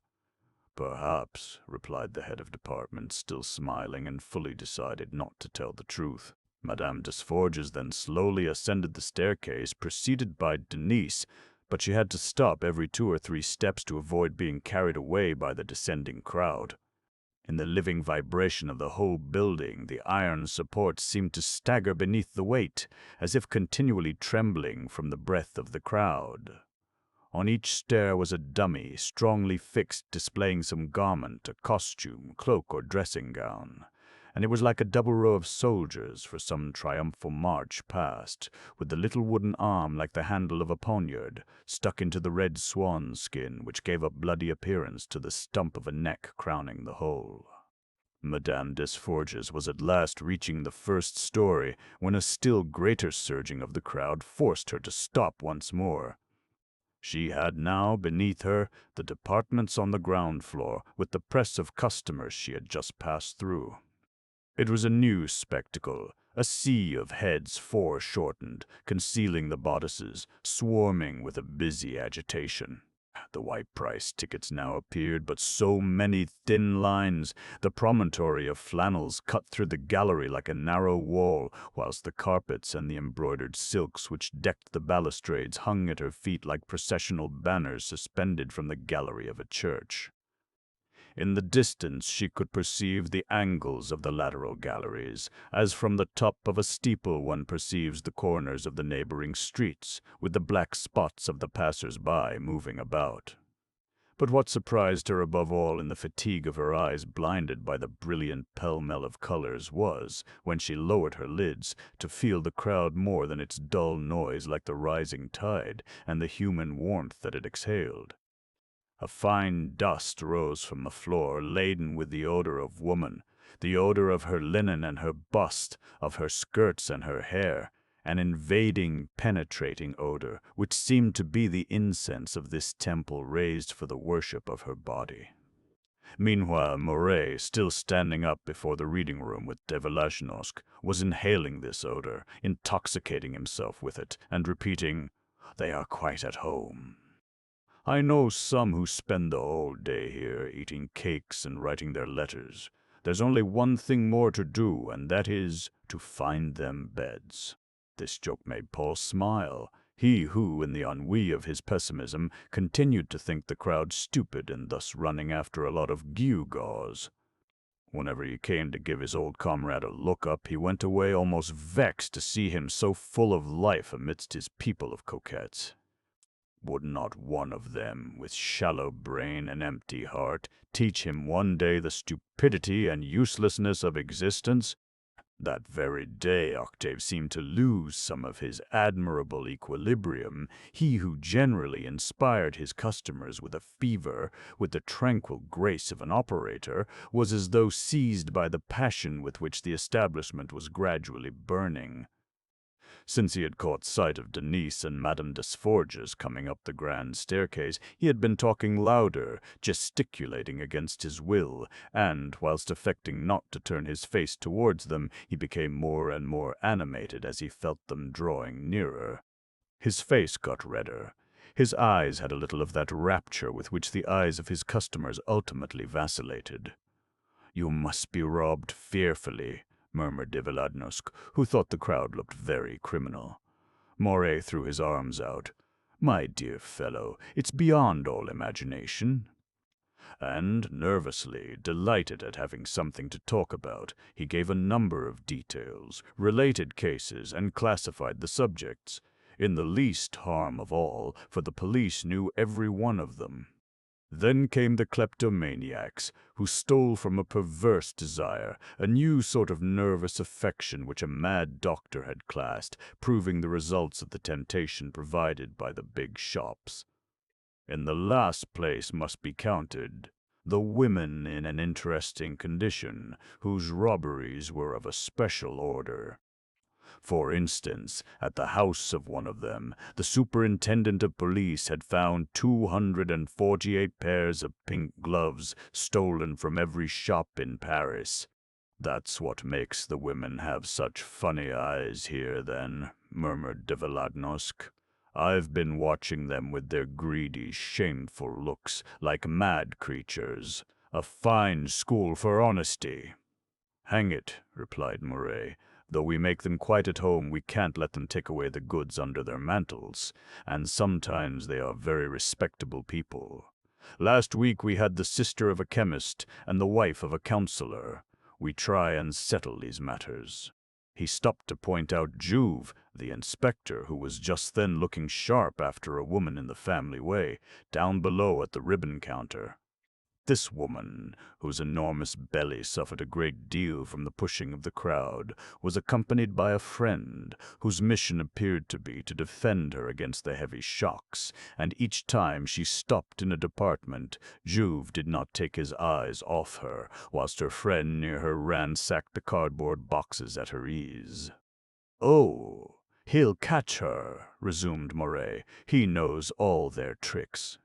"Perhaps," replied the head of department, still smiling and fully decided not to tell the truth. Madame Desforges then slowly ascended the staircase, preceded by Denise, but she had to stop every 2 or 3 steps to avoid being carried away by the descending crowd. In the living vibration of the whole building, the iron supports seemed to stagger beneath the weight, as if continually trembling from the breath of the crowd. On each stair was a dummy, strongly fixed, displaying some garment, a costume, cloak, or dressing gown, and it was like a double row of soldiers for some triumphal march past, with the little wooden arm like the handle of a poniard, stuck into the red swan skin, which gave a bloody appearance to the stump of a neck crowning the whole. Madame Desforges was at last reaching the first story, when a still greater surging of the crowd forced her to stop once more. She had now beneath her the departments on the ground floor, with the press of customers she had just passed through. It was a new spectacle, a sea of heads foreshortened, concealing the bodices, swarming with a busy agitation. The white-price tickets now appeared, but so many thin lines, the promontory of flannels cut through the gallery like a narrow wall, whilst the carpets and the embroidered silks which decked the balustrades hung at her feet like processional banners suspended from the gallery of a church. In the distance she could perceive the angles of the lateral galleries, as from the top of a steeple one perceives the corners of the neighboring streets, with the black spots of the passers-by moving about. But what surprised her above all in the fatigue of her eyes blinded by the brilliant pell-mell of colors was, when she lowered her lids, to feel the crowd more than its dull noise like the rising tide, and the human warmth that it exhaled. A fine dust rose from the floor, laden with the odor of woman, the odor of her linen and her bust, of her skirts and her hair, an invading, penetrating odor, which seemed to be the incense of this temple raised for the worship of her body. Meanwhile, Moret, still standing up before the reading-room with de Villagnosc, was inhaling this odor, intoxicating himself with it, and repeating, "They are quite at home." I know some who spend the whole day here eating cakes and writing their letters. There's only one thing more to do, and that is to find them beds." This joke made Paul smile. He who, in the ennui of his pessimism, continued to think the crowd stupid and thus running after a lot of gewgaws. Whenever he came to give his old comrade a look-up, he went away almost vexed to see him so full of life amidst his people of coquettes. Would not one of them, with shallow brain and empty heart, teach him one day the stupidity and uselessness of existence? That very day Octave seemed to lose some of his admirable equilibrium. He who generally inspired his customers with a fever, with the tranquil grace of an operator, was as though seized by the passion with which the establishment was gradually burning. Since he had caught sight of Denise and Madame Desforges coming up the grand staircase, he had been talking louder, gesticulating against his will, and, whilst affecting not to turn his face towards them, he became more and more animated as he felt them drawing nearer. His face got redder. His eyes had a little of that rapture with which the eyes of his customers ultimately vacillated. "You must be robbed fearfully," murmured de Villadnosk, who thought the crowd looked very criminal. Moray threw his arms out. "My dear fellow, it's beyond all imagination." And, nervously, delighted at having something to talk about, he gave a number of details, related cases, and classified the subjects. In the least harm of all, for the police knew every one of them. Then came the kleptomaniacs, who stole from a perverse desire, a new sort of nervous affection which a mad doctor had classed, proving the results of the temptation provided by the big shops. In the last place must be counted the women in an interesting condition, whose robberies were of a special order. For instance, at the house of one of them, the superintendent of police had found 248 pairs of pink gloves stolen from every shop in Paris. "That's what makes the women have such funny eyes here, then," murmured de Villadnosk. "I've been watching them with their greedy, shameful looks, like mad creatures. A fine school for honesty." "Hang it," replied Moray. "Though we make them quite at home, we can't let them take away the goods under their mantles, and sometimes they are very respectable people. Last week we had the sister of a chemist and the wife of a councillor. We try and settle these matters." He stopped to point out Juve, the inspector, who was just then looking sharp after a woman in the family way, down below at the ribbon counter. This woman, whose enormous belly suffered a great deal from the pushing of the crowd, was accompanied by a friend, whose mission appeared to be to defend her against the heavy shocks, and each time she stopped in a department, Juve did not take his eyes off her, whilst her friend near her ransacked the cardboard boxes at her ease. "Oh, he'll catch her," resumed Moray. "He knows all their tricks."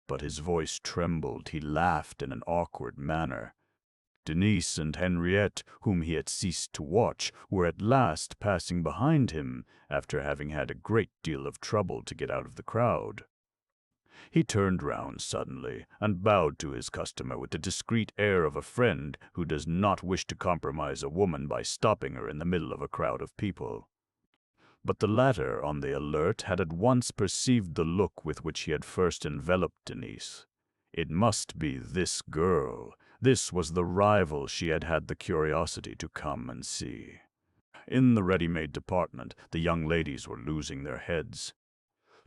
But his voice trembled. He laughed in an awkward manner. Denise and Henriette, whom he had ceased to watch, were at last passing behind him, after having had a great deal of trouble to get out of the crowd. He turned round suddenly, and bowed to his customer with the discreet air of a friend who does not wish to compromise a woman by stopping her in the middle of a crowd of people. But the latter, on the alert, had at once perceived the look with which he had first enveloped Denise. It must be this girl. This was the rival she had had the curiosity to come and see. In the ready-made department, the young ladies were losing their heads.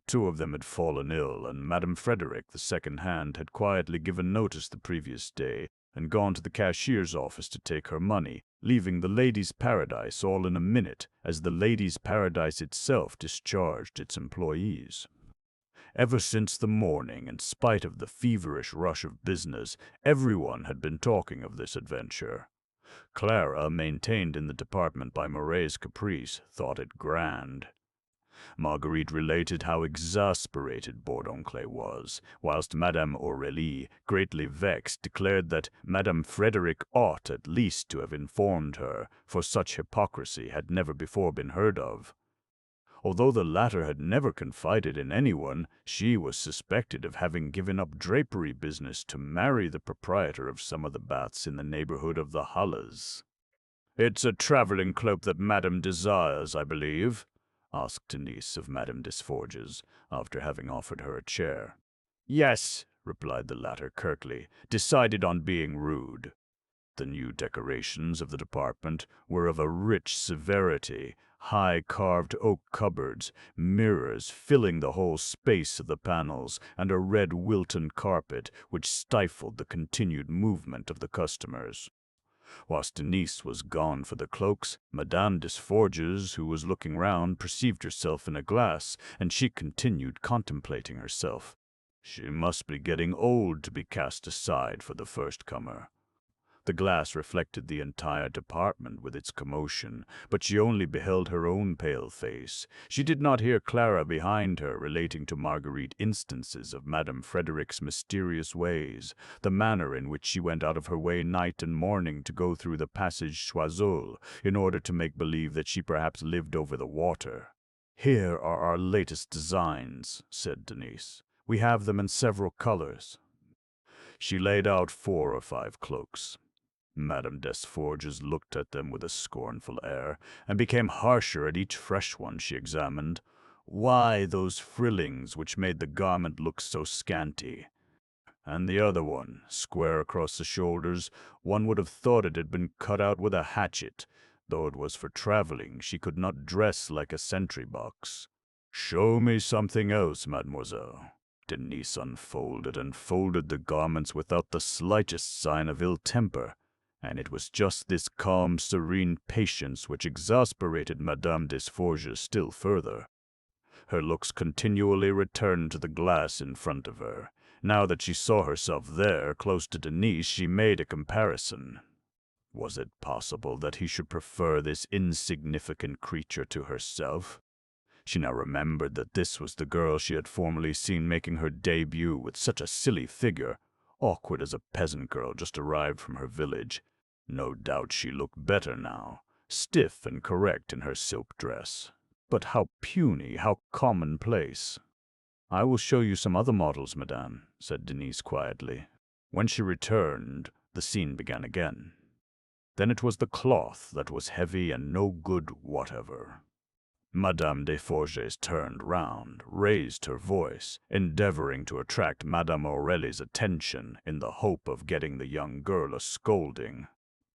Two of them had fallen ill, and Madame Frederick, the second hand, had quietly given notice the previous day, and gone to the cashier's office to take her money, leaving the Ladies' Paradise all in a minute, as the Ladies' Paradise itself discharged its employees. Ever since the morning, in spite of the feverish rush of business, everyone had been talking of this adventure. Clara, maintained in the department by Moray's caprice, thought it grand. Marguerite related how exasperated Bourdoncle was, whilst Madame Aurélie, greatly vexed, declared that Madame Frederick ought at least to have informed her, for such hypocrisy had never before been heard of. Although the latter had never confided in anyone, she was suspected of having given up drapery business to marry the proprietor of some of the baths in the neighborhood of the Halles. "It's a traveling cloak that Madame desires, I believe?" asked Denise of Madame Desforges, after having offered her a chair. "Yes," replied the latter curtly, decided on being rude. The new decorations of the department were of a rich severity, high carved oak cupboards, mirrors filling the whole space of the panels, and a red Wilton carpet which stifled the continued movement of the customers. Whilst Denise was gone for the cloaks, Madame Desforges, who was looking round, perceived herself in a glass, and she continued contemplating herself. She must be getting old to be cast aside for the first comer. The glass reflected the entire department with its commotion, but she only beheld her own pale face. She did not hear Clara behind her relating to Marguerite instances of Madame Frederic's mysterious ways, the manner in which she went out of her way night and morning to go through the passage Choiseul in order to make believe that she perhaps lived over the water. "Here are our latest designs," said Denise. "We have them in several colors." She laid out 4 or 5 cloaks. Madame Desforges looked at them with a scornful air, and became harsher at each fresh one she examined. Why those frillings which made the garment look so scanty? And the other one, square across the shoulders, one would have thought it had been cut out with a hatchet. Though it was for traveling, she could not dress like a sentry box. "Show me something else, mademoiselle." Denise unfolded and folded the garments without the slightest sign of ill temper. And it was just this calm, serene patience which exasperated Madame Desforges still further. Her looks continually returned to the glass in front of her. Now that she saw herself there, close to Denise, she made a comparison. Was it possible that he should prefer this insignificant creature to herself? She now remembered that this was the girl she had formerly seen making her debut with such a silly figure, awkward as a peasant girl just arrived from her village. No doubt she looked better now, stiff and correct in her silk dress. But how puny, how commonplace. "I will show you some other models, madame," said Denise quietly. When she returned, the scene began again. Then it was the cloth that was heavy and no good whatever. Madame Desforges turned round, raised her voice, endeavoring to attract Madame Aurélie's attention in the hope of getting the young girl a scolding.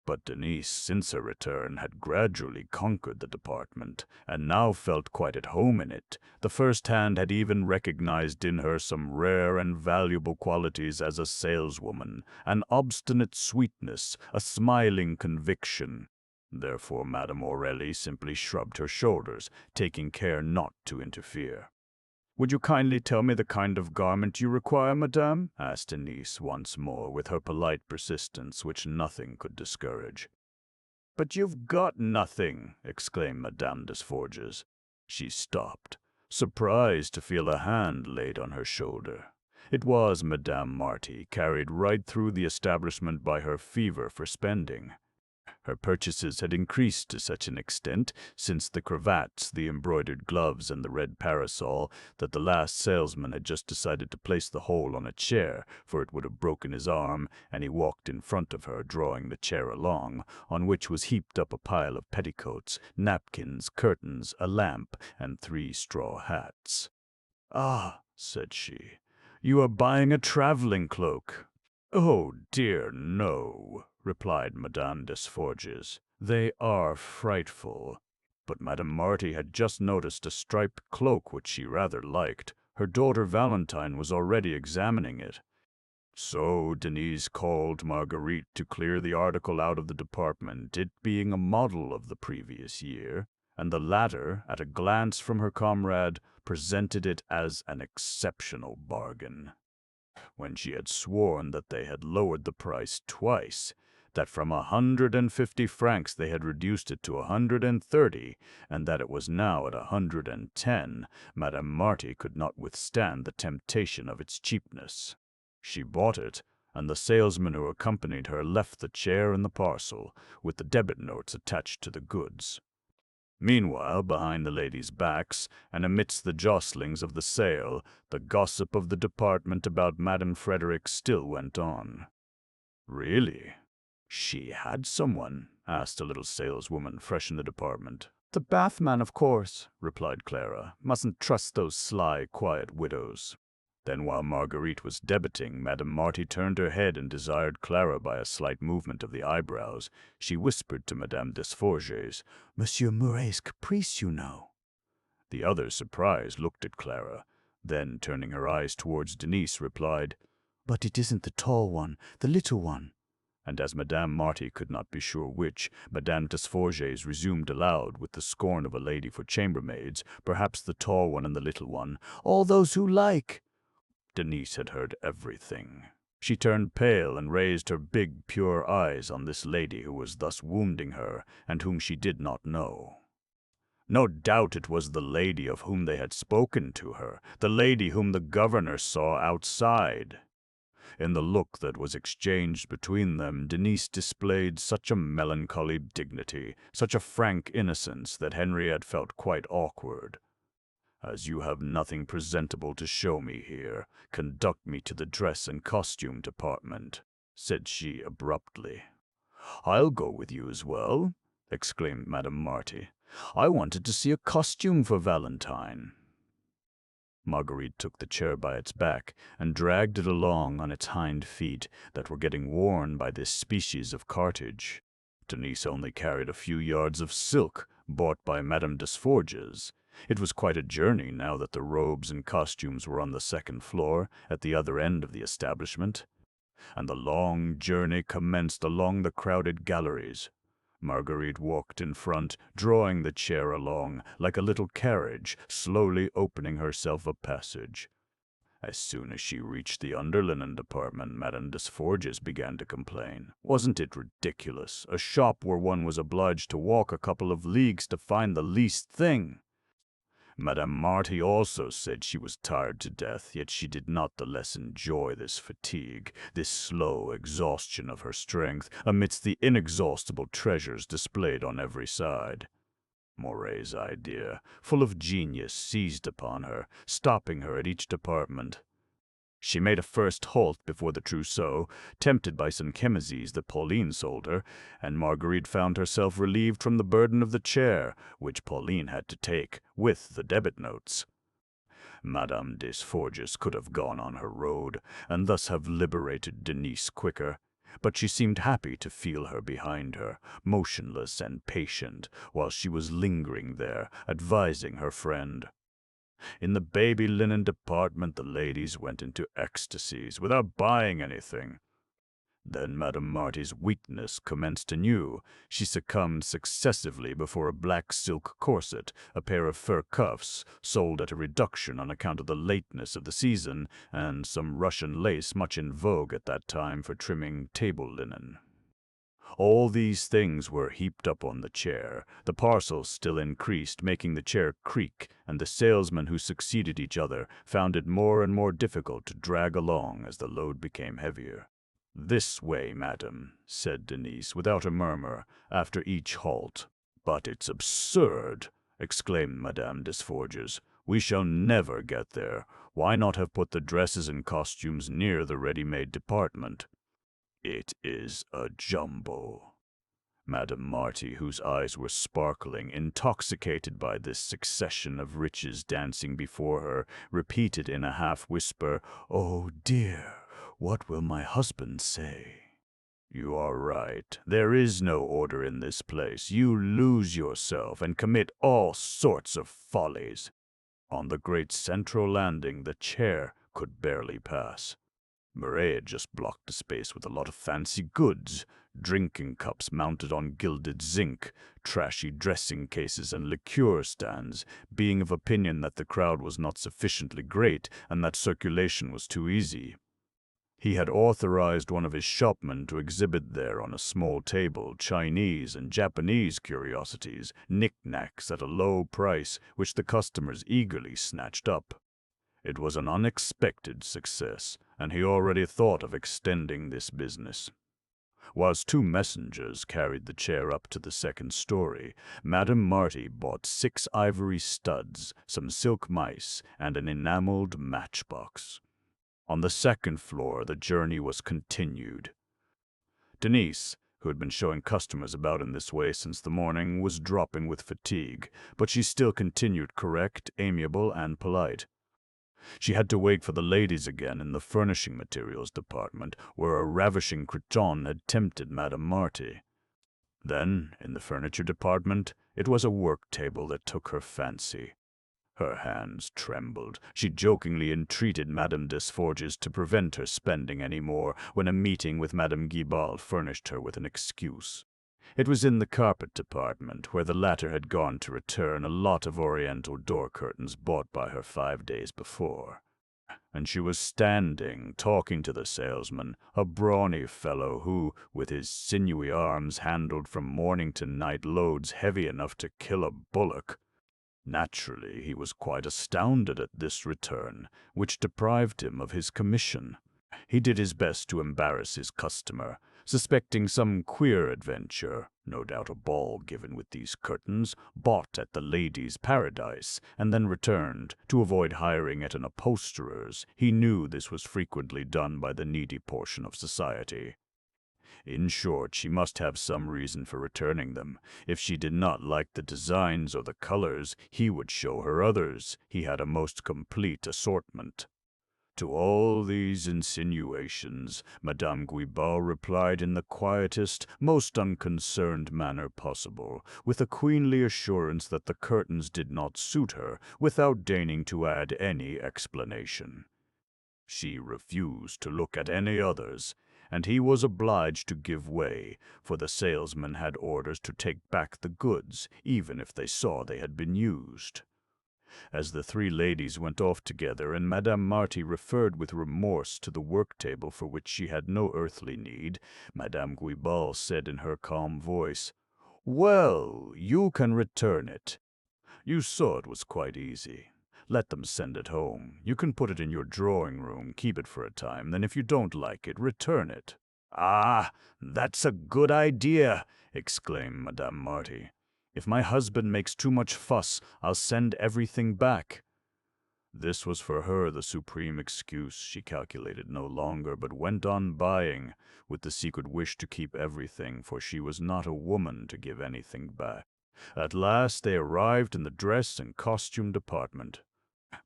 But Denise, since her return, had gradually conquered the department, and now felt quite at home in it. The first hand had even recognized in her some rare and valuable qualities as a saleswoman, an obstinate sweetness, a smiling conviction. Therefore Madame Aurélie simply shrugged her shoulders, taking care not to interfere. "Would you kindly tell me the kind of garment you require, madame?" asked Denise once more, with her polite persistence, which nothing could discourage. "But you've got nothing!" exclaimed Madame Desforges. She stopped, surprised to feel a hand laid on her shoulder. It was Madame Marty, carried right through the establishment by her fever for spending. Her purchases had increased to such an extent, since the cravats, the embroidered gloves, and the red parasol, that the last salesman had just decided to place the whole on a chair, for it would have broken his arm, and he walked in front of her, drawing the chair along, on which was heaped up a pile of petticoats, napkins, curtains, a lamp, and 3 straw hats. "Ah," said she, "you are buying a traveling cloak." "Oh, dear, no," replied Madame Desforges. "They are frightful." But Madame Marty had just noticed a striped cloak which she rather liked. Her daughter Valentine was already examining it. So Denise called Marguerite to clear the article out of the department, it being a model of the previous year, and the latter, at a glance from her comrade, presented it as an exceptional bargain. When she had sworn that they had lowered the price twice, that from 150 francs they had reduced it to 130, and that it was now at 110, Madame Marty could not withstand the temptation of its cheapness. She bought it, and the salesman who accompanied her left the chair and the parcel, with the debit notes attached to the goods. Meanwhile, behind the ladies' backs, and amidst the jostlings of the sale, the gossip of the department about Madame Frederick still went on. Really? She had someone? Asked a little saleswoman fresh in the department. The bathman, of course, replied Clara. Mustn't trust those sly, quiet widows. Then while Marguerite was debiting, Madame Marty turned her head and desired Clara by a slight movement of the eyebrows. She whispered to Madame Desforges, Monsieur Mouret's caprice, you know. The other, surprised, looked at Clara. Then, turning her eyes towards Denise, replied, But it isn't the tall one, the little one. And as Madame Marty could not be sure which, Madame Desforges resumed aloud, with the scorn of a lady for chambermaids, perhaps the tall one and the little one, all those who like. Denise had heard everything. She turned pale and raised her big, pure eyes on this lady who was thus wounding her, and whom she did not know. No doubt it was the lady of whom they had spoken to her, the lady whom the governor saw outside. In the look that was exchanged between them, Denise displayed such a melancholy dignity, such a frank innocence, that Henriette felt quite awkward. As you have nothing presentable to show me here, conduct me to the dress and costume department, said she abruptly. I'll go with you as well, exclaimed Madame Marty. I wanted to see a costume for Valentine. Marguerite took the chair by its back and dragged it along on its hind feet that were getting worn by this species of cartage. Denise only carried a few yards of silk bought by Madame Desforges. It was quite a journey now that the robes and costumes were on the second floor, at the other end of the establishment. And the long journey commenced along the crowded galleries. Marguerite walked in front, drawing the chair along, like a little carriage, slowly opening herself a passage. As soon as she reached the underlinen department, Madame Desforges began to complain. Wasn't it ridiculous? A shop where one was obliged to walk a couple of leagues to find the least thing. Madame Marty also said she was tired to death, yet she did not the less enjoy this fatigue, this slow exhaustion of her strength, amidst the inexhaustible treasures displayed on every side. Moret's idea, full of genius, seized upon her, stopping her at each department. She made a first halt before the trousseau, tempted by some chemises that Pauline sold her, and Marguerite found herself relieved from the burden of the chair, which Pauline had to take, with the debit notes. Madame Desforges could have gone on her road, and thus have liberated Denise quicker, but she seemed happy to feel her behind her, motionless and patient, while she was lingering there, advising her friend. In the baby linen department the ladies went into ecstasies without buying anything. Then Madame Marty's weakness commenced anew. She succumbed successively before a black silk corset, a pair of fur cuffs, sold at a reduction on account of the lateness of the season, and some Russian lace much in vogue at that time for trimming table linen. All these things were heaped up on the chair. The parcels still increased, making the chair creak, and the salesmen who succeeded each other found it more and more difficult to drag along as the load became heavier. "This way, madam," said Denise, without a murmur, after each halt. "But it's absurd!" exclaimed Madame Desforges. "We shall never get there. Why not have put the dresses and costumes near the ready-made department?" "It is a jumble." Madame Marty, whose eyes were sparkling, intoxicated by this succession of riches dancing before her, repeated in a half-whisper, "Oh dear, what will my husband say?" "You are right. There is no order in this place. You lose yourself and commit all sorts of follies." On the great central landing, the chair could barely pass. Murray had just blocked the space with a lot of fancy goods, drinking cups mounted on gilded zinc, trashy dressing cases and liqueur stands, being of opinion that the crowd was not sufficiently great and that circulation was too easy. He had authorized one of his shopmen to exhibit there on a small table Chinese and Japanese curiosities, knick-knacks at a low price, which the customers eagerly snatched up. It was an unexpected success, and he already thought of extending this business. Whilst two messengers carried the chair up to the second story, Madame Marty bought 6 ivory studs, some silk mice, and an enameled matchbox. On the second floor, the journey was continued. Denise, who had been showing customers about in this way since the morning, was dropping with fatigue, but she still continued correct, amiable, and polite. She had to wait for the ladies again in the furnishing materials department, where a ravishing cretonne had tempted Madame Marty. Then, in the furniture department, it was a work table that took her fancy. Her hands trembled. She jokingly entreated Madame Desforges to prevent her spending any more when a meeting with Madame Guibal furnished her with an excuse. It was in the carpet department, where the latter had gone to return a lot of oriental door curtains bought by her 5 days before. And she was standing, talking to the salesman, a brawny fellow who, with his sinewy arms, handled from morning to night loads heavy enough to kill a bullock. Naturally, he was quite astounded at this return, which deprived him of his commission. He did his best to embarrass his customer, suspecting some queer adventure, no doubt a ball given with these curtains, bought at the ladies' paradise, and then returned, to avoid hiring at an upholsterer's. He knew this was frequently done by the needy portion of society. In short, she must have some reason for returning them. If she did not like the designs or the colors, he would show her others. He had a most complete assortment. To all these insinuations, Madame Guibal replied in the quietest, most unconcerned manner possible, with a queenly assurance that the curtains did not suit her, without deigning to add any explanation. She refused to look at any others, and he was obliged to give way, for the salesman had orders to take back the goods, even if they saw they had been used. As the 3 ladies went off together, and Madame Marty referred with remorse to the work-table for which she had no earthly need, Madame Guibal said in her calm voice, "Well, you can return it. You saw it was quite easy. Let them send it home. You can put it in your drawing-room, keep it for a time, then if you don't like it, return it." "Ah, that's a good idea!" exclaimed Madame Marty. "If my husband makes too much fuss, I'll send everything back." This was for her the supreme excuse. She calculated no longer, but went on buying, with the secret wish to keep everything, for she was not a woman to give anything back. At last they arrived in the dress and costume department.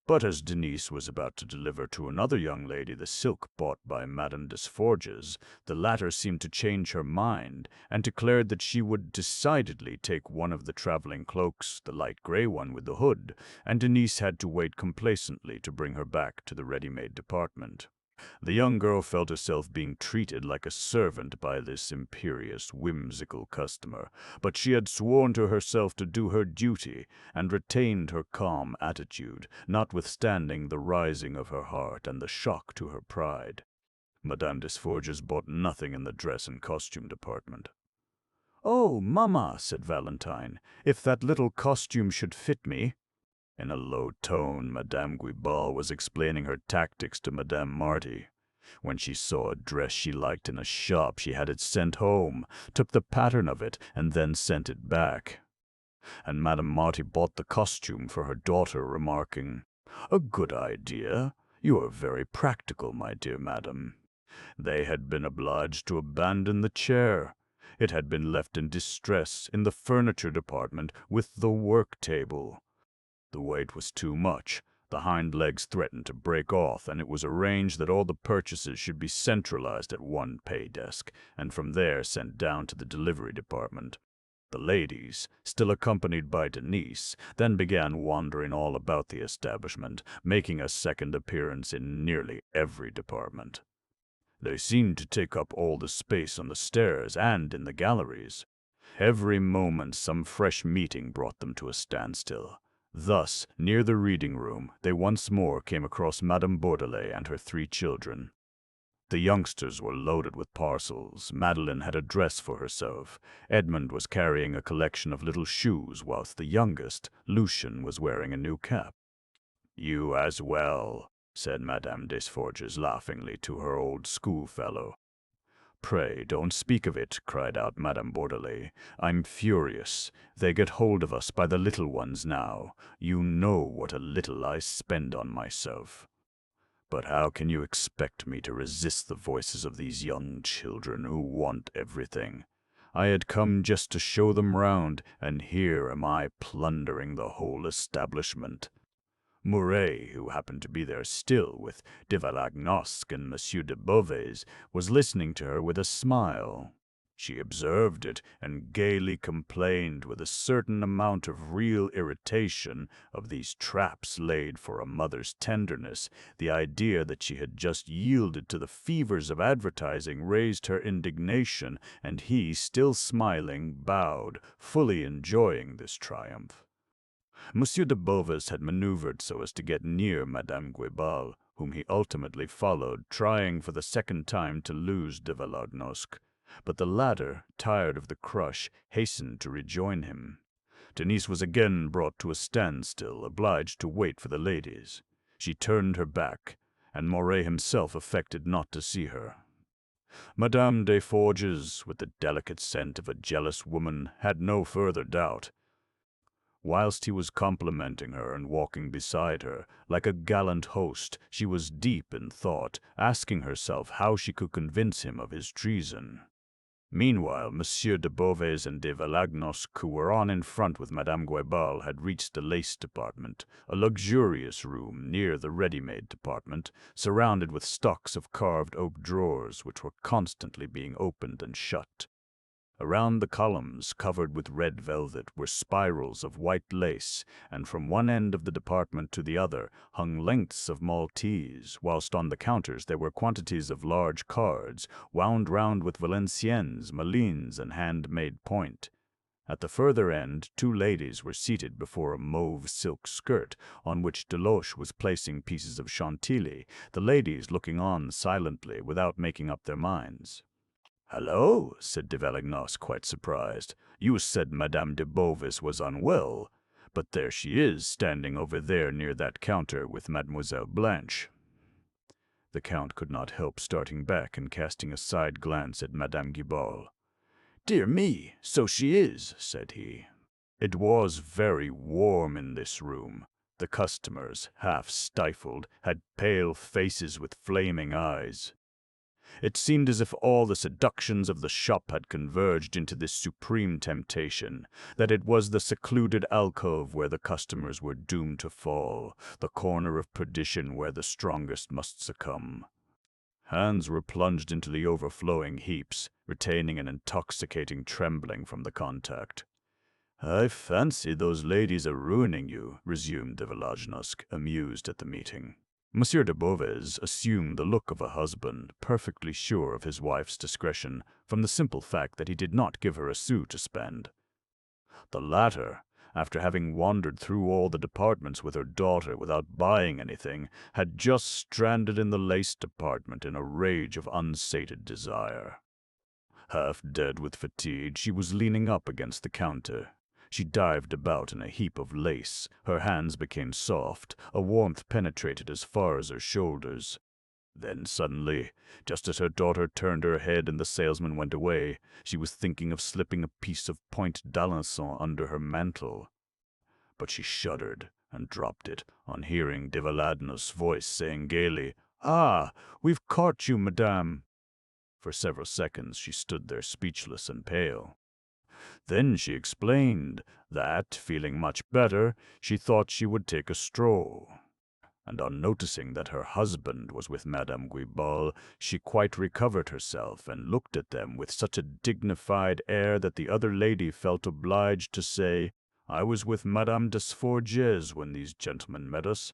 But as Denise was about to deliver to another young lady the silk bought by Madame Desforges, the latter seemed to change her mind, and declared that she would decidedly take one of the traveling cloaks, the light gray one with the hood, and Denise had to wait complacently to bring her back to the ready-made department. The young girl felt herself being treated like a servant by this imperious, whimsical customer, but she had sworn to herself to do her duty, and retained her calm attitude, notwithstanding the rising of her heart and the shock to her pride. Madame Desforges bought nothing in the dress and costume department. "Oh, mamma," said Valentine, "if that little costume should fit me." In a low tone, Madame Guibal was explaining her tactics to Madame Marty. When she saw a dress she liked in a shop, she had it sent home, took the pattern of it, and then sent it back. And Madame Marty bought the costume for her daughter, remarking, "A good idea. You are very practical, my dear madam." They had been obliged to abandon the chair. It had been left in distress in the furniture department with the work table. The weight was too much. The hind legs threatened to break off, and it was arranged that all the purchases should be centralized at one pay desk, and from there sent down to the delivery department. The ladies, still accompanied by Denise, then began wandering all about the establishment, making a second appearance in nearly every department. They seemed to take up all the space on the stairs and in the galleries. Every moment some fresh meeting brought them to a standstill. Thus, near the reading room, they once more came across Madame Bourdelais and her 3 children. The youngsters were loaded with parcels. Madeleine had a dress for herself. Edmond was carrying a collection of little shoes, whilst the youngest, Lucien, was wearing a new cap. "You as well," said Madame Desforges laughingly to her old schoolfellow. "Pray, don't speak of it," cried out Madame Bourdelais. "I'm furious. They get hold of us by the little ones now. You know what a little I spend on myself. But how can you expect me to resist the voices of these young children who want everything? I had come just to show them round, and here am I plundering the whole establishment." Mouret, who happened to be there still with de Valagnosc and Monsieur de Beauvais, was listening to her with a smile. She observed it and gaily complained with a certain amount of real irritation of these traps laid for a mother's tenderness. The idea that she had just yielded to the fevers of advertising raised her indignation, and he, still smiling, bowed, fully enjoying this triumph. Monsieur de Beauvais had maneuvered so as to get near Madame Guibal, whom he ultimately followed, trying for the second time to lose de Valagnosc. But the latter, tired of the crush, hastened to rejoin him. Denise was again brought to a standstill, obliged to wait for the ladies. She turned her back, and Mouret himself affected not to see her. Madame des Forges, with the delicate scent of a jealous woman, had no further doubt. Whilst he was complimenting her and walking beside her, like a gallant host, she was deep in thought, asking herself how she could convince him of his treason. Meanwhile, Monsieur de Beauvais and de Valagnosc, who were on in front with Madame Guibal, had reached the lace department, a luxurious room near the ready-made department, surrounded with stocks of carved oak drawers which were constantly being opened and shut. Around the columns, covered with red velvet, were spirals of white lace, and from one end of the department to the other hung lengths of Maltese, whilst on the counters there were quantities of large cards, wound round with Valenciennes, Malines, and hand-made point. At the further end, two ladies were seated before a mauve silk skirt, on which Deloche was placing pieces of Chantilly, the ladies looking on silently, without making up their minds. "Hello," said de Valagnosc, quite surprised. "You said Madame de Beauvais was unwell, but there she is, standing over there near that counter with Mademoiselle Blanche." The Count could not help starting back and casting a side glance at Madame Guibal. "Dear me, so she is," said he. It was very warm in this room. The customers, half stifled, had pale faces with flaming eyes. It seemed as if all the seductions of the shop had converged into this supreme temptation, that it was the secluded alcove where the customers were doomed to fall, the corner of perdition where the strongest must succumb. Hands were plunged into the overflowing heaps, retaining an intoxicating trembling from the contact. "I fancy those ladies are ruining you," resumed de Valagnosc, amused at the meeting. Monsieur de Beauvais assumed the look of a husband, perfectly sure of his wife's discretion, from the simple fact that he did not give her a sou to spend. The latter, after having wandered through all the departments with her daughter without buying anything, had just stranded in the lace department in a rage of unsated desire. Half dead with fatigue, she was leaning up against the counter. She dived about in a heap of lace. Her hands became soft. A warmth penetrated as far as her shoulders. Then suddenly, just as her daughter turned her head and the salesman went away, she was thinking of slipping a piece of point d'Alençon under her mantle. But she shuddered and dropped it on hearing de Valagnosc's voice saying gaily, "Ah, we've caught you, madame." For several seconds she stood there speechless and pale. Then she explained that, feeling much better, she thought she would take a stroll. And on noticing that her husband was with Madame Guibal, she quite recovered herself and looked at them with such a dignified air that the other lady felt obliged to say, "I was with Madame des Forges when these gentlemen met us."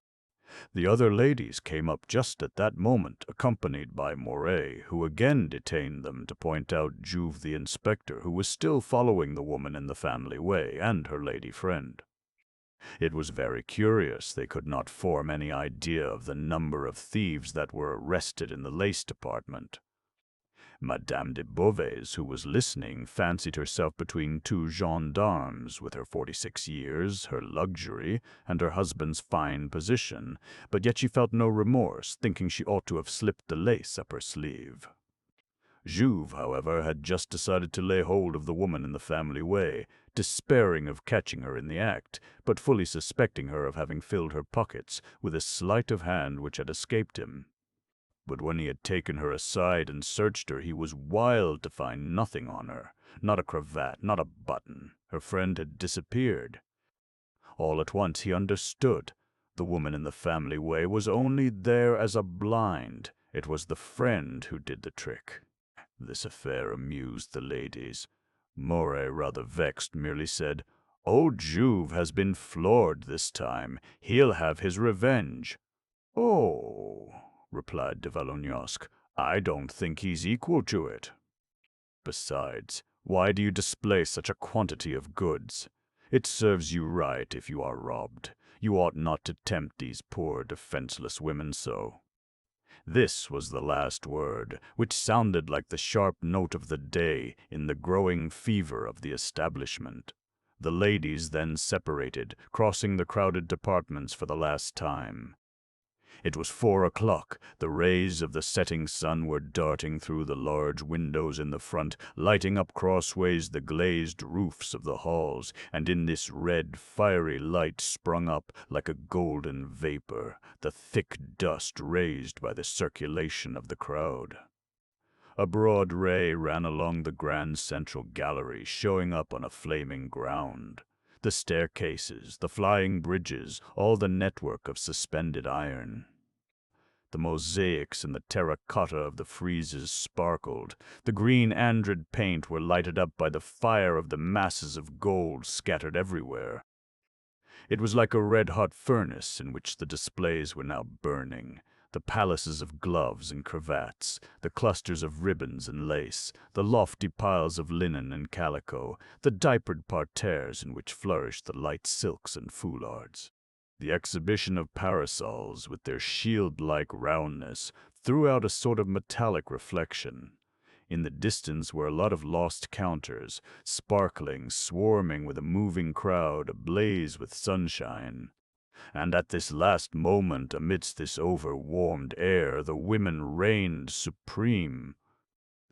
The other ladies came up just at that moment, accompanied by Mouret, who again detained them to point out Jouve the inspector, who was still following the woman in the family way, and her lady friend. It was very curious. They could not form any idea of the number of thieves that were arrested in the lace department. Madame de Beauvais, who was listening, fancied herself between two gendarmes, with her 46 years, her luxury, and her husband's fine position, but yet she felt no remorse, thinking she ought to have slipped the lace up her sleeve. Juve, however, had just decided to lay hold of the woman in the family way, despairing of catching her in the act, but fully suspecting her of having filled her pockets with a sleight of hand which had escaped him. But when he had taken her aside and searched her, he was wild to find nothing on her. Not a cravat, not a button. Her friend had disappeared. All at once he understood. The woman in the family way was only there as a blind. It was the friend who did the trick. This affair amused the ladies. Moray, rather vexed, merely said, "Old Juve has been floored this time. He'll have his revenge." "Oh," replied de Valognosc, "I don't think he's equal to it. Besides, why do you display such a quantity of goods? It serves you right if you are robbed. You ought not to tempt these poor defenseless women so." This was the last word, which sounded like the sharp note of the day in the growing fever of the establishment. The ladies then separated, crossing the crowded departments for the last time. It was 4 o'clock. The rays of the setting sun were darting through the large windows in the front, lighting up crossways the glazed roofs of the halls, and in this red, fiery light sprung up, like a golden vapor, the thick dust raised by the circulation of the crowd. A broad ray ran along the grand central gallery, showing up on a flaming ground. The staircases, the flying bridges, all the network of suspended iron. The mosaics and the terracotta of the friezes sparkled. The green andred paint were lighted up by the fire of the masses of gold scattered everywhere. It was like a red-hot furnace in which the displays were now burning. The palaces of gloves and cravats, the clusters of ribbons and lace, the lofty piles of linen and calico, the diapered parterres in which flourished the light silks and foulards. The exhibition of parasols, with their shield-like roundness, threw out a sort of metallic reflection. In the distance were a lot of lost counters, sparkling, swarming with a moving crowd, ablaze with sunshine. And at this last moment, amidst this over-warmed air, the women reigned supreme.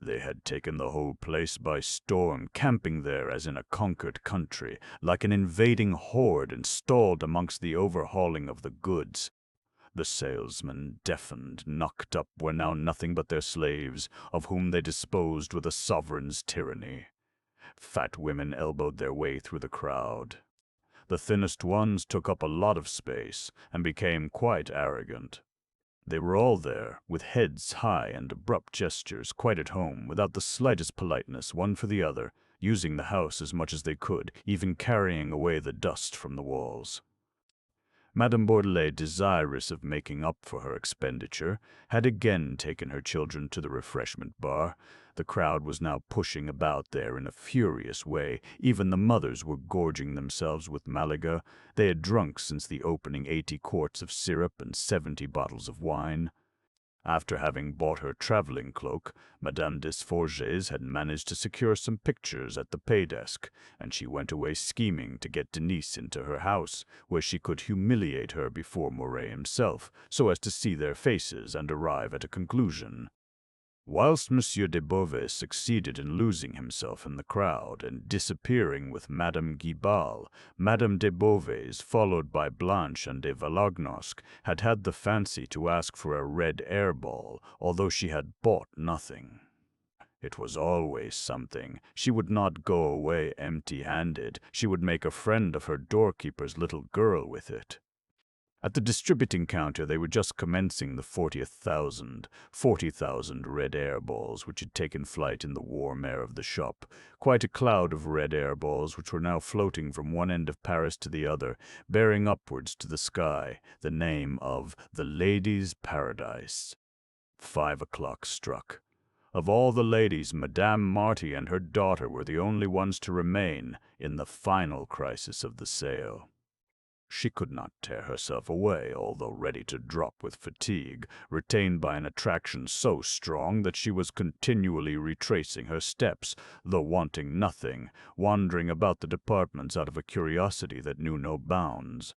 They had taken the whole place by storm, camping there as in a conquered country, like an invading horde installed amongst the overhauling of the goods. The salesmen, deafened, knocked up, were now nothing but their slaves, of whom they disposed with a sovereign's tyranny. Fat women elbowed their way through the crowd. The thinnest ones took up a lot of space, and became quite arrogant. They were all there, with heads high and abrupt gestures, quite at home, without the slightest politeness, one for the other, using the house as much as they could, even carrying away the dust from the walls. Madame Bourdelais, desirous of making up for her expenditure, had again taken her children to the refreshment bar. The crowd was now pushing about there in a furious way. Even the mothers were gorging themselves with Malaga. They had drunk since the opening 80 quarts of syrup and 70 bottles of wine. After having bought her traveling cloak, Madame Desforges had managed to secure some pictures at the pay-desk, and she went away scheming to get Denise into her house, where she could humiliate her before Moray himself, so as to see their faces and arrive at a conclusion. Whilst Monsieur de Beauvais succeeded in losing himself in the crowd and disappearing with Madame Guibal, Madame de Beauvais, followed by Blanche and de Valognosc, had had the fancy to ask for a red air ball, although she had bought nothing. It was always something. She would not go away empty-handed. She would make a friend of her doorkeeper's little girl with it. At the distributing counter they were just commencing the 40,000 red air balls which had taken flight in the warm air of the shop, quite a cloud of red air balls which were now floating from one end of Paris to the other, bearing upwards to the sky the name of the Ladies' Paradise. 5 o'clock struck. Of all the ladies, Madame Marty and her daughter were the only ones to remain in the final crisis of the sale. She could not tear herself away, although ready to drop with fatigue, retained by an attraction so strong that she was continually retracing her steps, though wanting nothing, wandering about the departments out of a curiosity that knew no bounds.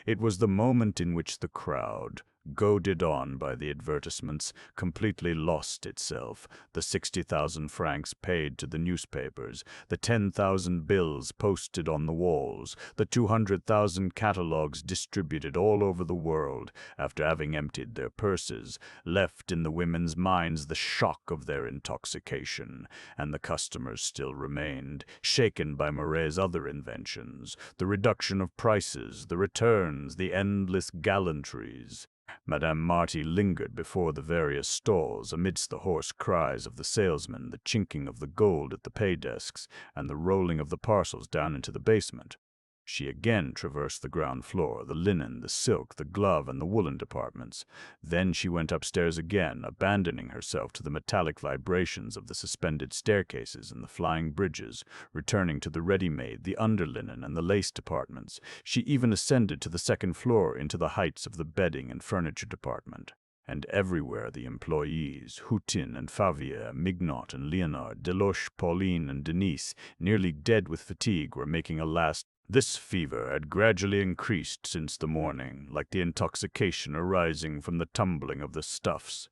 It was the moment in which the crowd, goaded on by the advertisements, completely lost itself. The 60,000 francs paid to the newspapers, the 10,000 bills posted on the walls, the 200,000 catalogues distributed all over the world, after having emptied their purses, left in the women's minds the shock of their intoxication, and the customers still remained, shaken by Mouret's other inventions, the reduction of prices, the returns, the endless gallantries. Madame Marty lingered before the various stalls amidst the hoarse cries of the salesmen, the chinking of the gold at the pay desks, and the rolling of the parcels down into the basement. She again traversed the ground floor, the linen, the silk, the glove, and the woolen departments. Then she went upstairs again, abandoning herself to the metallic vibrations of the suspended staircases and the flying bridges, returning to the ready-made, the underlinen, and the lace departments. She even ascended to the second floor into the heights of the bedding and furniture department. And everywhere the employees, Hutin and Favier, Mignot and Leonard, Deloche, Pauline, and Denise, nearly dead with fatigue, were making a last. This fever had gradually increased since the morning, like the intoxication arising from the tumbling of the stuffs.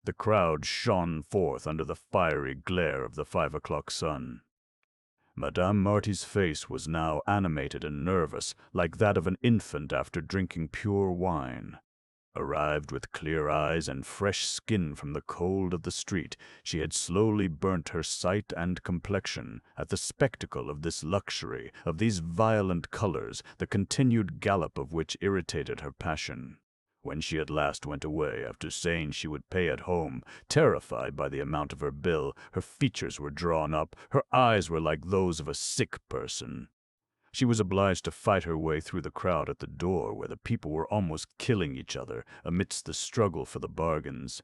The crowd shone forth under the fiery glare of the 5 o'clock sun. Madame Marty's face was now animated and nervous, like that of an infant after drinking pure wine. Arrived with clear eyes and fresh skin from the cold of the street, she had slowly burnt her sight and complexion at the spectacle of this luxury, of these violent colors, the continued gallop of which irritated her passion. When she at last went away, after saying she would pay at home, terrified by the amount of her bill, her features were drawn up, her eyes were like those of a sick person. She was obliged to fight her way through the crowd at the door, where the people were almost killing each other amidst the struggle for the bargains.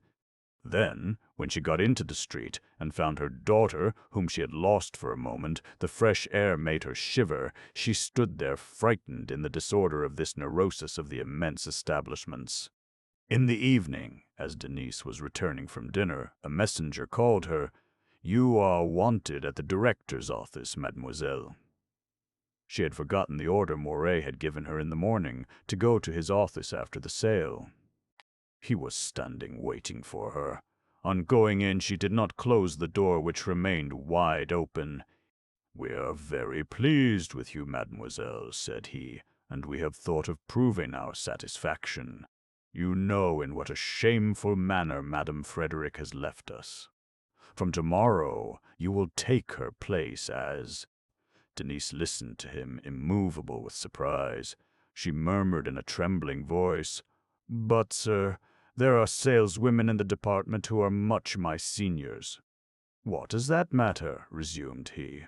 Then, when she got into the street and found her daughter, whom she had lost for a moment, the fresh air made her shiver. She stood there frightened in the disorder of this neurosis of the immense establishments. In the evening, as Denise was returning from dinner, a messenger called her. "You are wanted at the director's office, mademoiselle." She had forgotten the order Mouret had given her in the morning to go to his office after the sale. He was standing waiting for her. On going in, she did not close the door, which remained wide open. "We are very pleased with you, mademoiselle," said he, "and we have thought of proving our satisfaction. You know in what a shameful manner Madame Frederick has left us. From tomorrow you will take her place as—" Denise listened to him, immovable with surprise. She murmured in a trembling voice, "But, sir, there are saleswomen in the department who are much my seniors." "What does that matter?" resumed he.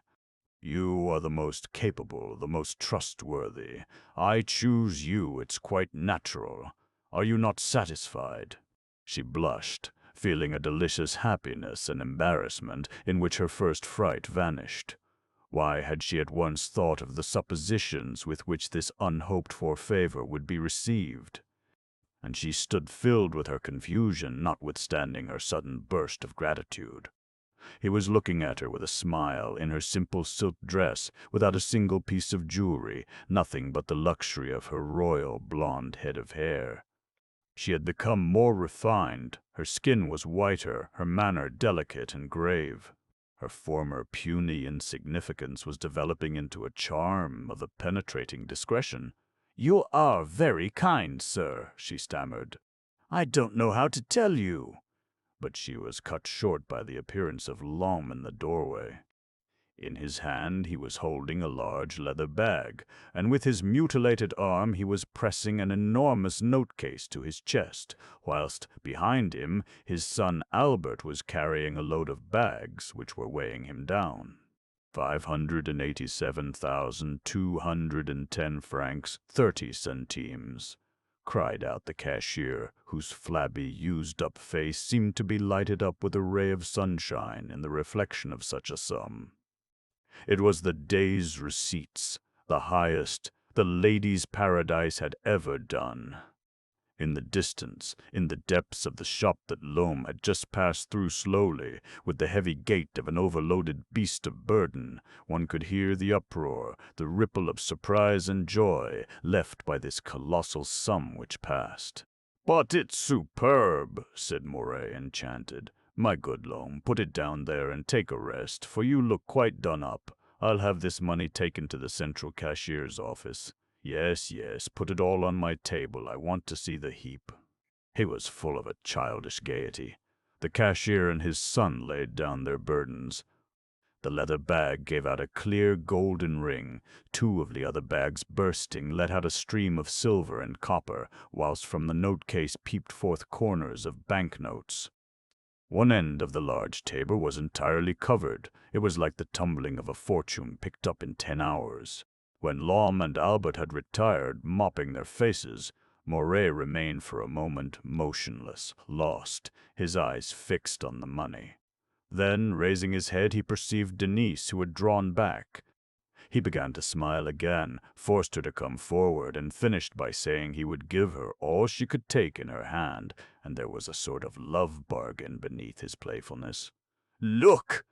"You are the most capable, the most trustworthy. I choose you, it's quite natural. Are you not satisfied?" She blushed, feeling a delicious happiness and embarrassment in which her first fright vanished. Why had she at once thought of the suppositions with which this unhoped-for favor would be received? And she stood filled with her confusion, notwithstanding her sudden burst of gratitude. He was looking at her with a smile, in her simple silk dress, without a single piece of jewelry, nothing but the luxury of her royal blonde head of hair. She had become more refined, her skin was whiter, her manner delicate and grave. Her former puny insignificance was developing into a charm of a penetrating discretion. "You are very kind, sir," she stammered. "I don't know how to tell you." But she was cut short by the appearance of L'Homme in the doorway. In his hand he was holding a large leather bag, and with his mutilated arm he was pressing an enormous note-case to his chest, whilst, behind him, his son Albert was carrying a load of bags which were weighing him down. 587,210 francs, 30 centimes, cried out the cashier, whose flabby, used-up face seemed to be lighted up with a ray of sunshine in the reflection of such a sum. It was the day's receipts, the highest the lady's paradise had ever done. In the distance, in the depths of the shop that L'Homme had just passed through slowly, with the heavy gait of an overloaded beast of burden, one could hear the uproar, the ripple of surprise and joy left by this colossal sum which passed. "But it's superb," said Moray, enchanted. "My good Loam, put it down there and take a rest, for you look quite done up. I'll have this money taken to the central cashier's office. Yes, yes, put it all on my table. I want to see the heap." He was full of a childish gaiety. The cashier and his son laid down their burdens. The leather bag gave out a clear golden ring. Two of the other bags bursting let out a stream of silver and copper, whilst from the note-case peeped forth corners of banknotes. One end of the large table was entirely covered. It was like the tumbling of a fortune picked up in 10 hours. When Lom and Albert had retired, mopping their faces, Moray remained for a moment motionless, lost, his eyes fixed on the money. Then, raising his head, he perceived Denise, who had drawn back. He began to smile again, forced her to come forward, and finished by saying he would give her all she could take in her hand, and there was a sort of love bargain beneath his playfulness. "Look!"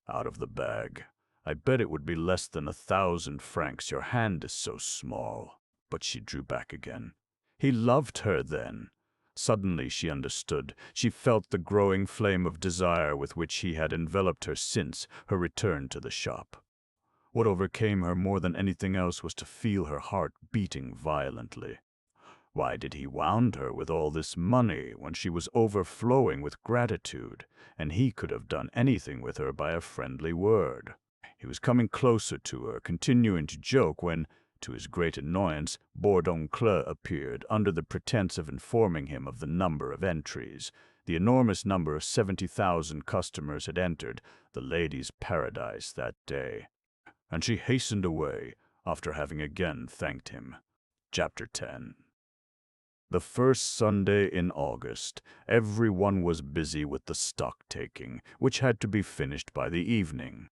out of the bag. "I bet it would be less than 1,000 francs. Your hand is so small." But she drew back again. He loved her then. Suddenly she understood. She felt the growing flame of desire with which he had enveloped her since her return to the shop. What overcame her more than anything else was to feel her heart beating violently. Why did he wound her with all this money when she was overflowing with gratitude, and he could have done anything with her by a friendly word? He was coming closer to her, continuing to joke, when, to his great annoyance, Bourdoncle appeared, under the pretense of informing him of the number of entries. The enormous number of 70,000 customers had entered the ladies' paradise that day, and she hastened away, after having again thanked him. Chapter 10. The first Sunday in August, everyone was busy with the stock-taking, which had to be finished by the evening.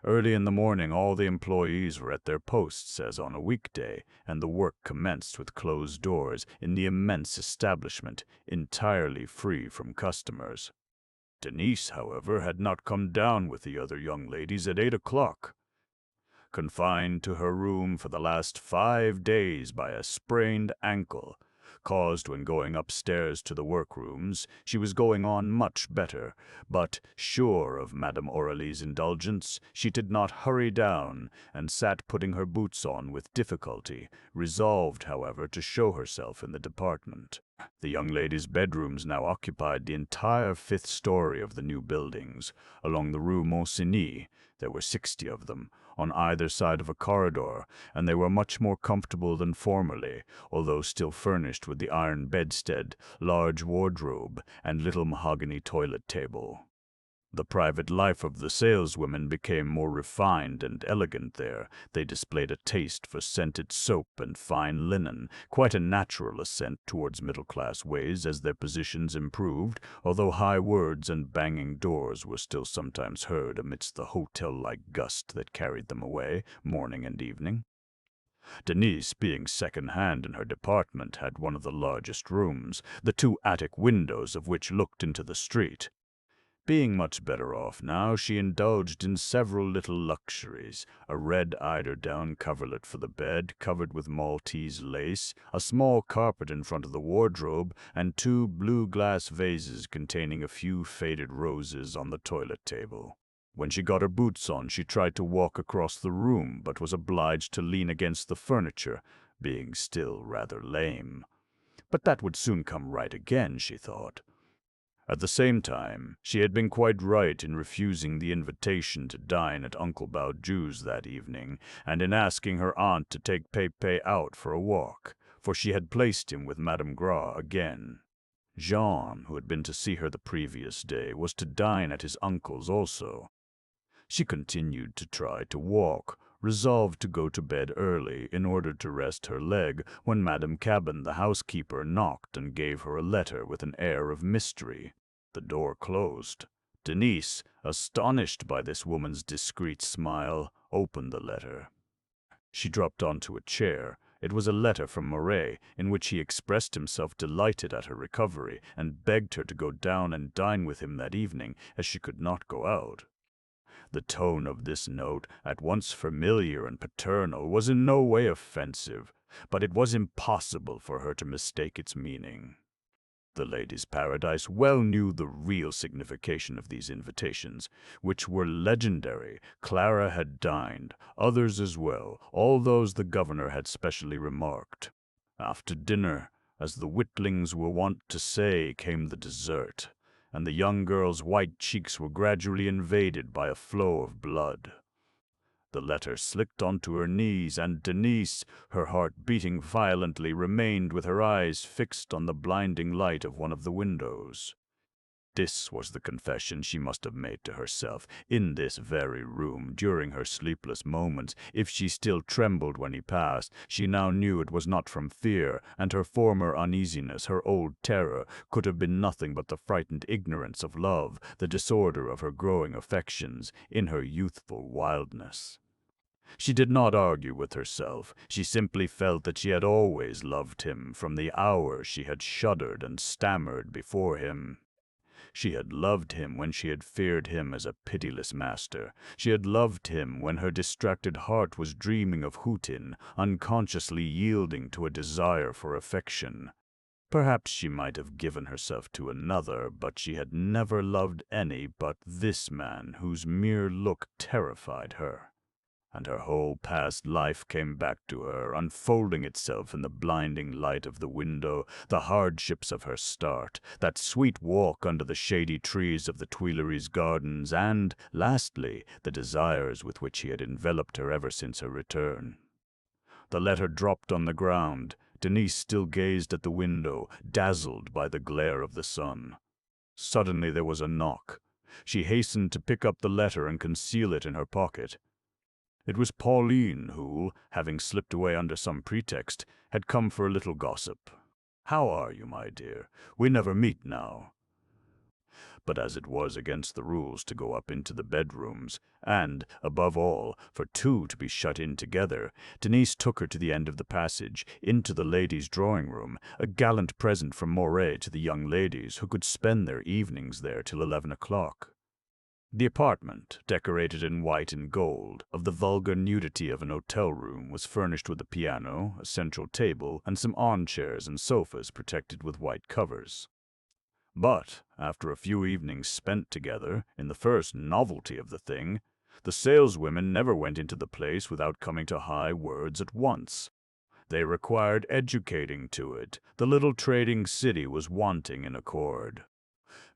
Early in the morning all the employees were at their posts as on a weekday, and the work commenced with closed doors in the immense establishment, entirely free from customers. Denise, however, had not come down with the other young ladies at 8 o'clock. Confined to her room for the last 5 days by a sprained ankle, caused when going upstairs to the workrooms, she was going on much better, but, sure of Madame Aurélie's indulgence, she did not hurry down, and sat putting her boots on with difficulty, resolved, however, to show herself in the department. The young ladies' bedrooms now occupied the entire 5th story of the new buildings. Along the Rue Monsigny there were 60 of them, on either side of a corridor, and they were much more comfortable than formerly, although still furnished with the iron bedstead, large wardrobe, and little mahogany toilet table. The private life of the saleswomen became more refined and elegant there. They displayed a taste for scented soap and fine linen, quite a natural ascent towards middle-class ways as their positions improved, although high words and banging doors were still sometimes heard amidst the hotel-like gust that carried them away, morning and evening. Denise, being second-hand in her department, had one of the largest rooms, the 2 attic windows of which looked into the street. Being much better off now, she indulged in several little luxuries: a red eider-down coverlet for the bed, covered with Maltese lace, a small carpet in front of the wardrobe, and 2 blue glass vases containing a few faded roses on the toilet table. When she got her boots on, she tried to walk across the room, but was obliged to lean against the furniture, being still rather lame. But that would soon come right again, she thought. At the same time, she had been quite right in refusing the invitation to dine at Uncle Baudu's that evening, and in asking her aunt to take Pépé out for a walk, for she had placed him with Madame Gras again. Jean, who had been to see her the previous day, was to dine at his uncle's also. She continued to try to walk, resolved to go to bed early in order to rest her leg, when Madame Cabin, the housekeeper, knocked and gave her a letter with an air of mystery. The door closed. Denise, astonished by this woman's discreet smile, opened the letter. She dropped onto a chair. It was a letter from Moray, in which he expressed himself delighted at her recovery, and begged her to go down and dine with him that evening, as she could not go out. The tone of this note, at once familiar and paternal, was in no way offensive, but it was impossible for her to mistake its meaning. The Ladies' Paradise well knew the real signification of these invitations, which were legendary. Clara had dined, others as well, all those the governor had specially remarked. After dinner, as the witlings were wont to say, came the dessert, and the young girl's white cheeks were gradually invaded by a flow of blood. The letter slipped onto her knees, and Denise, her heart beating violently, remained with her eyes fixed on the blinding light of one of the windows. This was the confession she must have made to herself, in this very room, during her sleepless moments. If she still trembled when he passed, she now knew it was not from fear, and her former uneasiness, her old terror, could have been nothing but the frightened ignorance of love, the disorder of her growing affections, in her youthful wildness. She did not argue with herself. She simply felt that she had always loved him from the hour she had shuddered and stammered before him. She had loved him when she had feared him as a pitiless master. She had loved him when her distracted heart was dreaming of Hutin, unconsciously yielding to a desire for affection. Perhaps she might have given herself to another, but she had never loved any but this man whose mere look terrified her. And her whole past life came back to her, unfolding itself in the blinding light of the window, the hardships of her start, that sweet walk under the shady trees of the Tuileries gardens, and, lastly, the desires with which he had enveloped her ever since her return. The letter dropped on the ground. Denise still gazed at the window, dazzled by the glare of the sun. Suddenly there was a knock. She hastened to pick up the letter and conceal it in her pocket. It was Pauline who, having slipped away under some pretext, had come for a little gossip. "How are you, my dear? We never meet now." But as it was against the rules to go up into the bedrooms, and, above all, for two to be shut in together, Denise took her to the end of the passage, into the ladies' drawing-room, a gallant present from Moray to the young ladies, who could spend their evenings there till 11 o'clock. The apartment, decorated in white and gold, of the vulgar nudity of an hotel room, was furnished with a piano, a central table, and some armchairs and sofas protected with white covers. But, after a few evenings spent together, in the first novelty of the thing, the saleswomen never went into the place without coming to high words at once. They required educating to it. The little trading city was wanting in accord.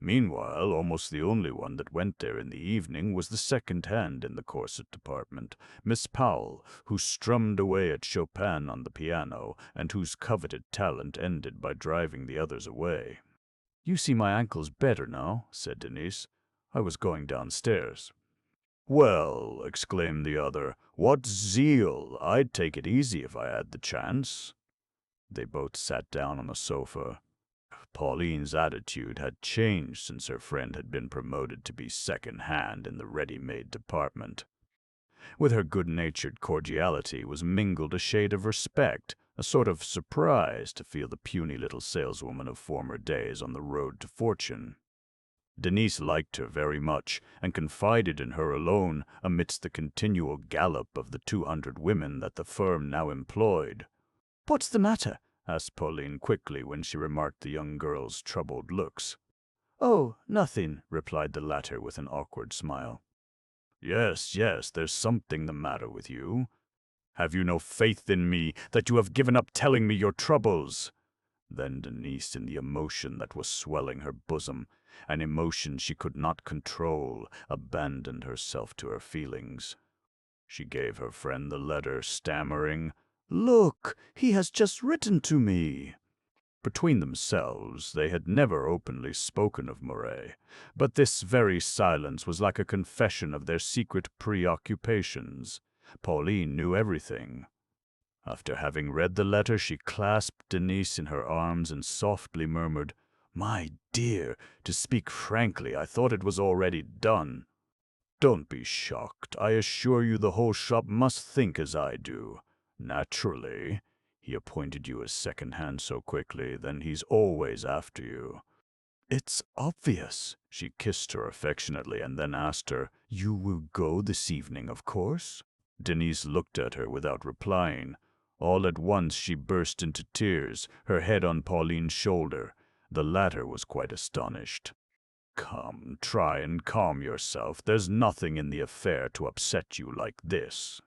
Meanwhile, almost the only one that went there in the evening was the second hand in the corset department, Miss Powell, who strummed away at Chopin on the piano, and whose coveted talent ended by driving the others away. "You see my ankle's better now," said Denise. "I was going downstairs." "Well," exclaimed the other, "what zeal! I'd take it easy if I had the chance." They both sat down on a sofa. Pauline's attitude had changed since her friend had been promoted to be second-hand in the ready-made department. With her good-natured cordiality was mingled a shade of respect, a sort of surprise to feel the puny little saleswoman of former days on the road to fortune. Denise liked her very much, and confided in her alone amidst the continual gallop of the 200 women that the firm now employed. "What's the matter?" asked Pauline quickly when she remarked the young girl's troubled looks. "Oh, nothing," replied the latter with an awkward smile. Yes, there's something the matter with you. Have you no faith in me, that you have given up telling me your troubles?" Then Denise, in the emotion that was swelling her bosom, an emotion she could not control, abandoned herself to her feelings. She gave her friend the letter, stammering, "Look, he has just written to me." Between themselves, they had never openly spoken of Moray, but this very silence was like a confession of their secret preoccupations. Pauline knew everything. After having read the letter, she clasped Denise in her arms and softly murmured, "My dear, to speak frankly, I thought it was already done. Don't be shocked. I assure you the whole shop must think as I do. Naturally. He appointed you as second-hand so quickly, then he's always after you." "It's obvious." She kissed her affectionately and then asked her, "You will go this evening, of course?" Denise looked at her without replying. All at once she burst into tears, her head on Pauline's shoulder. The latter was quite astonished. Come, try and calm yourself. There's nothing in the affair to upset you like this.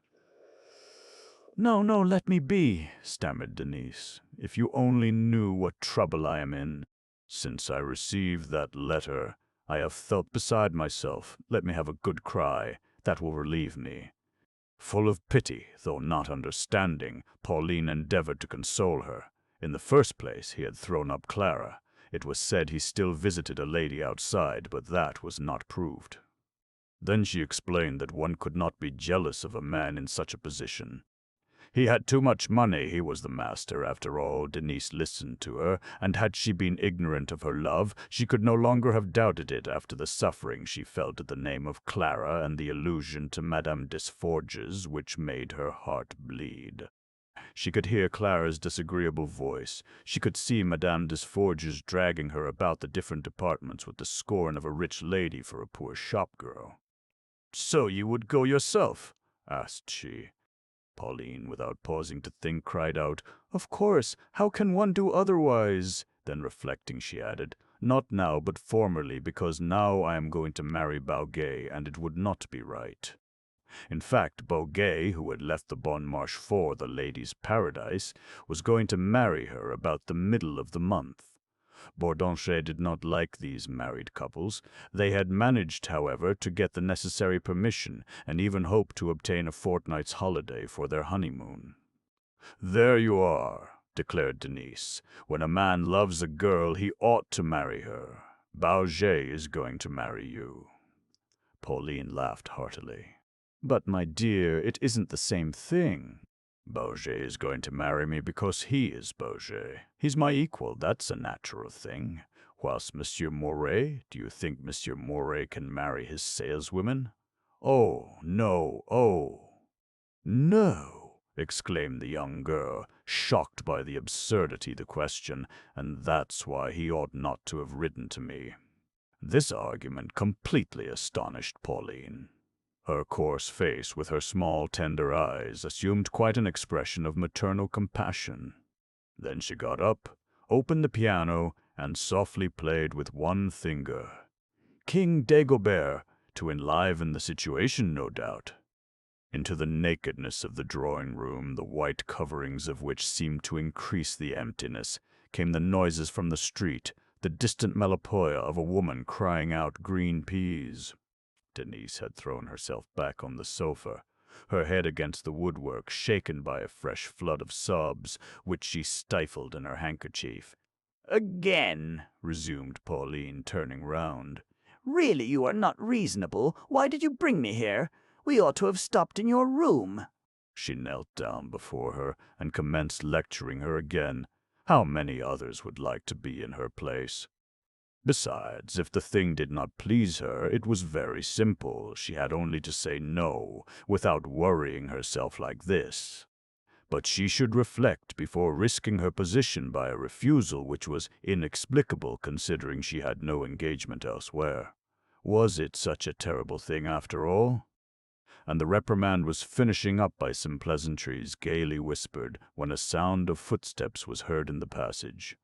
No, let me be, stammered Denise. If you only knew what trouble I am in. Since I received that letter, I have felt beside myself. Let me have a good cry. That will relieve me. Full of pity, though not understanding, Pauline endeavored to console her. In the first place, he had thrown up Clara. It was said he still visited a lady outside, but that was not proved. Then she explained that one could not be jealous of a man in such a position. He had too much money, he was the master, after all. Denise listened to her, and had she been ignorant of her love, she could no longer have doubted it after the suffering she felt at the name of Clara and the allusion to Madame Desforges, which made her heart bleed. She could hear Clara's disagreeable voice. She could see Madame Desforges dragging her about the different departments with the scorn of a rich lady for a poor shop-girl. "So you would go yourself?" asked she. Pauline, without pausing to think, cried out, "Of course, how can one do otherwise?" Then reflecting, she added, "Not now, but formerly, because now I am going to marry Bauguet, and it would not be right." In fact, Bauguet, who had left the Bon Marche for the Ladies' Paradise, was going to marry her about the middle of the month. Bourdanchet did not like these married couples. They had managed, however, to get the necessary permission, and even hoped to obtain a fortnight's holiday for their honeymoon. "There you are," declared Denise. "When a man loves a girl, he ought to marry her. Bauguet is going to marry you." Pauline laughed heartily. "But, my dear, it isn't the same thing." "Bauguet is going to marry me because he is Bauguet. He's my equal, that's a natural thing. Whilst Monsieur Moret, do you think Monsieur Moret can marry his saleswomen?" "Oh, no, oh." "No," exclaimed the young girl, shocked by the absurdity of the question, "and that's why he ought not to have written to me." This argument completely astonished Pauline. Her coarse face, with her small, tender eyes, assumed quite an expression of maternal compassion. Then she got up, opened the piano, and softly played with one finger. King Dagobert, to enliven the situation, no doubt. Into the nakedness of the drawing-room, the white coverings of which seemed to increase the emptiness, came the noises from the street, the distant melopoia of a woman crying out green peas. Denise had thrown herself back on the sofa, her head against the woodwork, shaken by a fresh flood of sobs, which she stifled in her handkerchief. "Again," resumed Pauline, turning round. "Really, you are not reasonable. Why did you bring me here? We ought to have stopped in your room." She knelt down before her and commenced lecturing her again. How many others would like to be in her place? Besides, if the thing did not please her, it was very simple. She had only to say no, without worrying herself like this. But she should reflect before risking her position by a refusal which was inexplicable, considering she had no engagement elsewhere. Was it such a terrible thing after all? And the reprimand was finishing up by some pleasantries, gaily whispered, when a sound of footsteps was heard in the passage.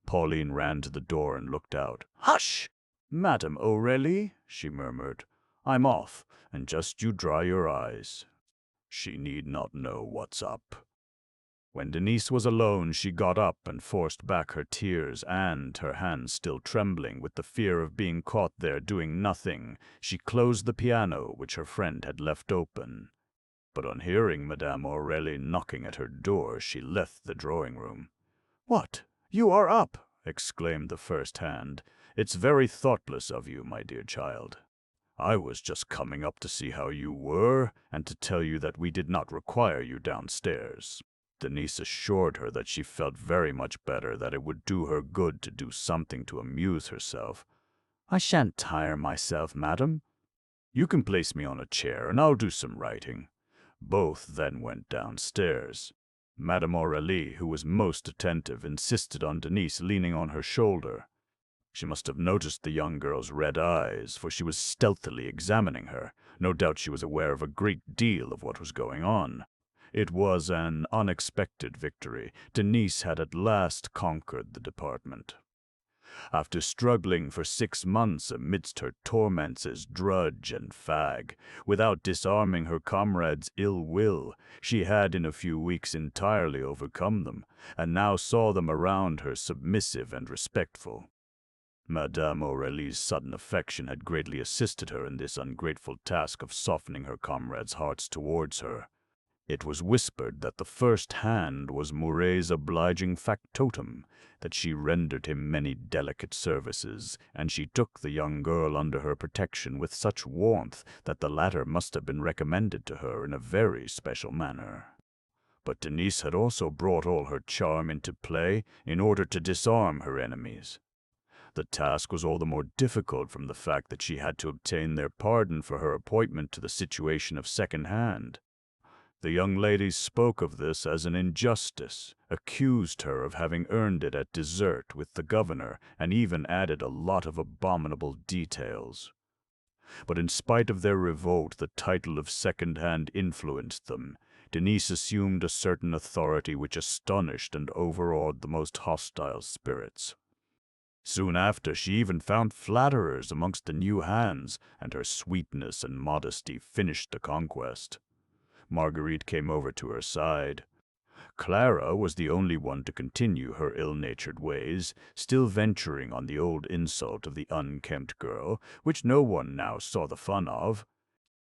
Pauline ran to the door and looked out. "Hush!" "Madame Aurélie," she murmured, "I'm off, and just you dry your eyes. She need not know what's up." When Denise was alone, she got up and forced back her tears, and, her hands still trembling with the fear of being caught there doing nothing, she closed the piano which her friend had left open. But on hearing Madame Aurélie knocking at her door, she left the drawing-room. "What? You are up!" exclaimed the first hand. "It's very thoughtless of you, my dear child. I was just coming up to see how you were, and to tell you that we did not require you downstairs." Denise assured her that she felt very much better, that it would do her good to do something to amuse herself. "I shan't tire myself, madam." "You can place me on a chair, and I'll do some writing." Both then went downstairs. Madame Aurélie, who was most attentive, insisted on Denise leaning on her shoulder. She must have noticed the young girl's red eyes, for she was stealthily examining her. No doubt she was aware of a great deal of what was going on. It was an unexpected victory. Denise had at last conquered the department. After struggling for 6 months amidst her torments as drudge and fag, without disarming her comrades' ill will, she had in a few weeks entirely overcome them, and now saw them around her submissive and respectful. Madame Aurélie's sudden affection had greatly assisted her in this ungrateful task of softening her comrades' hearts towards her. It was whispered that the first hand was Mouret's obliging factotum, that she rendered him many delicate services, and she took the young girl under her protection with such warmth that the latter must have been recommended to her in a very special manner. But Denise had also brought all her charm into play in order to disarm her enemies. The task was all the more difficult from the fact that she had to obtain their pardon for her appointment to the situation of second hand. The young ladies spoke of this as an injustice, accused her of having earned it at dessert with the governor, and even added a lot of abominable details. But in spite of their revolt, the title of second-hand influenced them. Denise assumed a certain authority which astonished and overawed the most hostile spirits. Soon after, she even found flatterers amongst the new hands, and her sweetness and modesty finished the conquest. Marguerite came over to her side. Clara was the only one to continue her ill-natured ways, still venturing on the old insult of the unkempt girl, which no one now saw the fun of.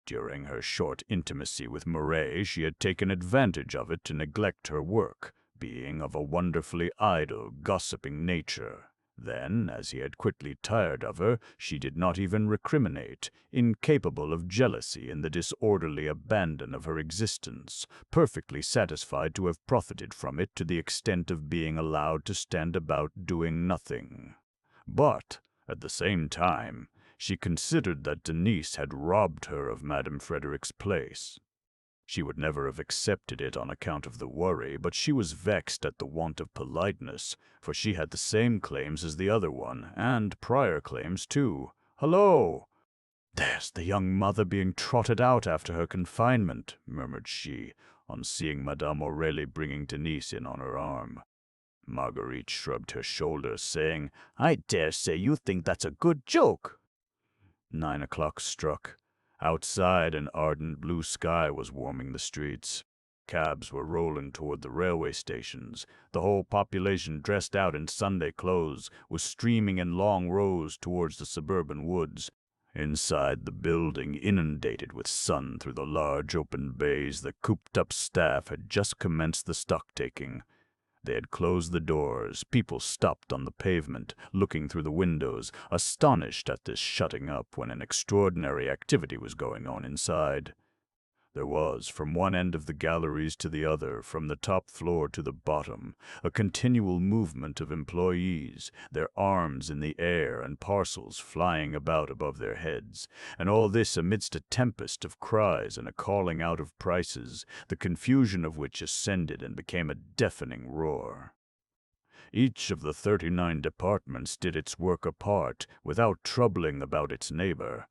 During her short intimacy with Mouret, she had taken advantage of it to neglect her work, being of a wonderfully idle, gossiping nature. Then, as he had quickly tired of her, she did not even recriminate, incapable of jealousy in the disorderly abandon of her existence, perfectly satisfied to have profited from it to the extent of being allowed to stand about doing nothing. But, at the same time, she considered that Denise had robbed her of Madame Frederick's place. She would never have accepted it on account of the worry, but she was vexed at the want of politeness, for she had the same claims as the other one, and prior claims too. "Hullo! There's the young mother being trotted out after her confinement," murmured she, on seeing Madame Aurélie bringing Denise in on her arm. Marguerite shrugged her shoulders, saying, "I dare say you think that's a good joke." 9 o'clock struck. Outside, an ardent blue sky was warming the streets. Cabs were rolling toward the railway stations. The whole population, dressed out in Sunday clothes, was streaming in long rows towards the suburban woods. Inside the building, inundated with sun through the large open bays, the cooped-up staff had just commenced the stock-taking. They had closed the doors. People stopped on the pavement, looking through the windows, astonished at this shutting up when an extraordinary activity was going on inside. There was, from one end of the galleries to the other, from the top floor to the bottom, a continual movement of employees, their arms in the air and parcels flying about above their heads, and all this amidst a tempest of cries and a calling out of prices, the confusion of which ascended and became a deafening roar. Each of the 39 departments did its work apart, without troubling about its neighbor.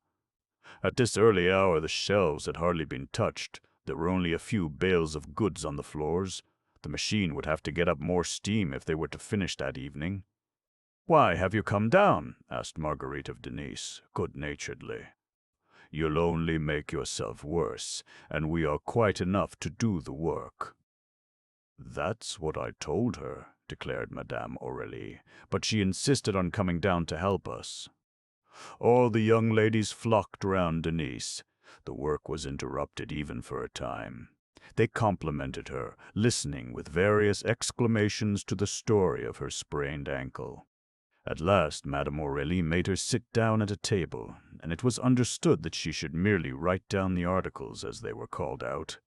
At this early hour the shelves had hardly been touched. There were only a few bales of goods on the floors. The machine would have to get up more steam if they were to finish that evening. "Why have you come down?" asked Marguerite of Denise, good-naturedly. "You'll only make yourself worse, and we are quite enough to do the work." "That's what I told her," declared Madame Aurélie, "but she insisted on coming down to help us." All the young ladies flocked round Denise. The work was interrupted even for a time. They complimented her, listening with various exclamations to the story of her sprained ankle. At last Madame Aurélie made her sit down at a table, and it was understood that she should merely write down the articles as they were called out.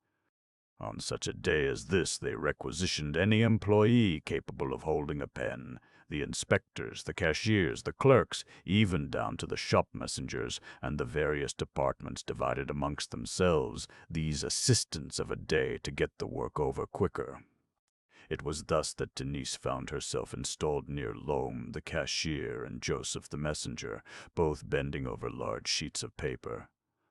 On such a day as this they requisitioned any employee capable of holding a pen, the inspectors, the cashiers, the clerks, even down to the shop messengers, and the various departments divided amongst themselves, these assistants of a day to get the work over quicker. It was thus that Denise found herself installed near Lhomme, the cashier, and Joseph, the messenger, both bending over large sheets of paper.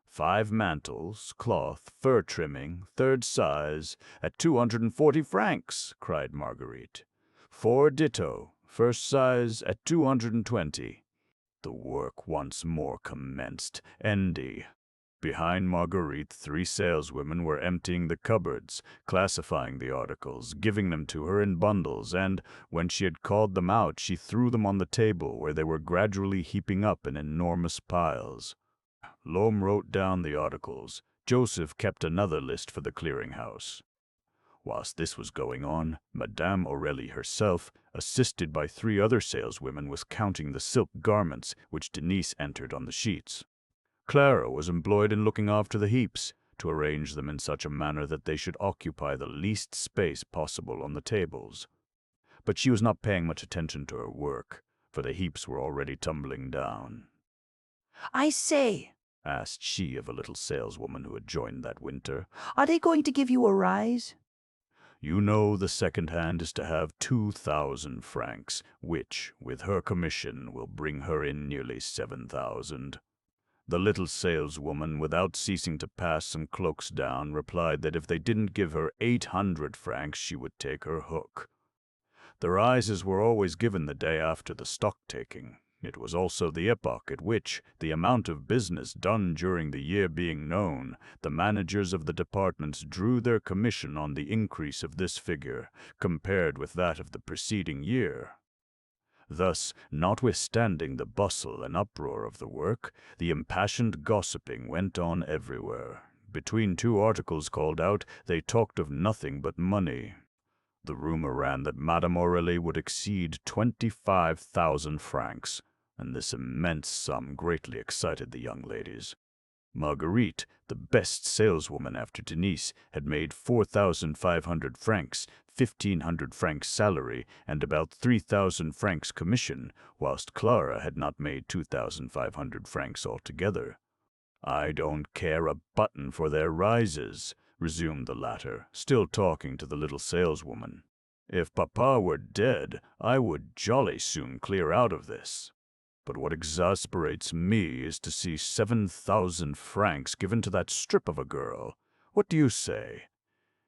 5 mantles, cloth, fur trimming, 3rd size, at 240 francs, cried Marguerite. 4 ditto, First size at 220. The work once more commenced. Endy. Behind Marguerite, 3 saleswomen were emptying the cupboards, classifying the articles, giving them to her in bundles, and, when she had called them out, she threw them on the table where they were gradually heaping up in enormous piles. Lhomme wrote down the articles. Joseph kept another list for the clearinghouse. Whilst this was going on, Madame Aurélie herself, assisted by 3 other saleswomen, was counting the silk garments which Denise entered on the sheets. Clara was employed in looking after the heaps, to arrange them in such a manner that they should occupy the least space possible on the tables. But she was not paying much attention to her work, for the heaps were already tumbling down. "I say," asked she of a little saleswoman who had joined that winter, "are they going to give you a rise?" "You know the second hand is to have 2,000 francs, which, with her commission, will bring her in nearly 7,000. The little saleswoman, without ceasing to pass some cloaks down, replied that if they didn't give her 800 francs, she would take her hook. The rises were always given the day after the stock-taking. It was also the epoch at which, the amount of business done during the year being known, the managers of the departments drew their commission on the increase of this figure, compared with that of the preceding year. Thus, notwithstanding the bustle and uproar of the work, the impassioned gossiping went on everywhere. Between 2 articles called out, they talked of nothing but money. The rumor ran that Madame Aurélie would exceed 25,000 francs, and this immense sum greatly excited the young ladies. Marguerite, the best saleswoman after Denise, had made 4,500 francs, 1,500 francs salary, and about 3,000 francs commission, whilst Clara had not made 2,500 francs altogether. "I don't care a button for their rises," resumed the latter, still talking to the little saleswoman. "If Papa were dead, I would jolly soon clear out of this. But what exasperates me is to see 7,000 francs given to that strip of a girl. What do you say?"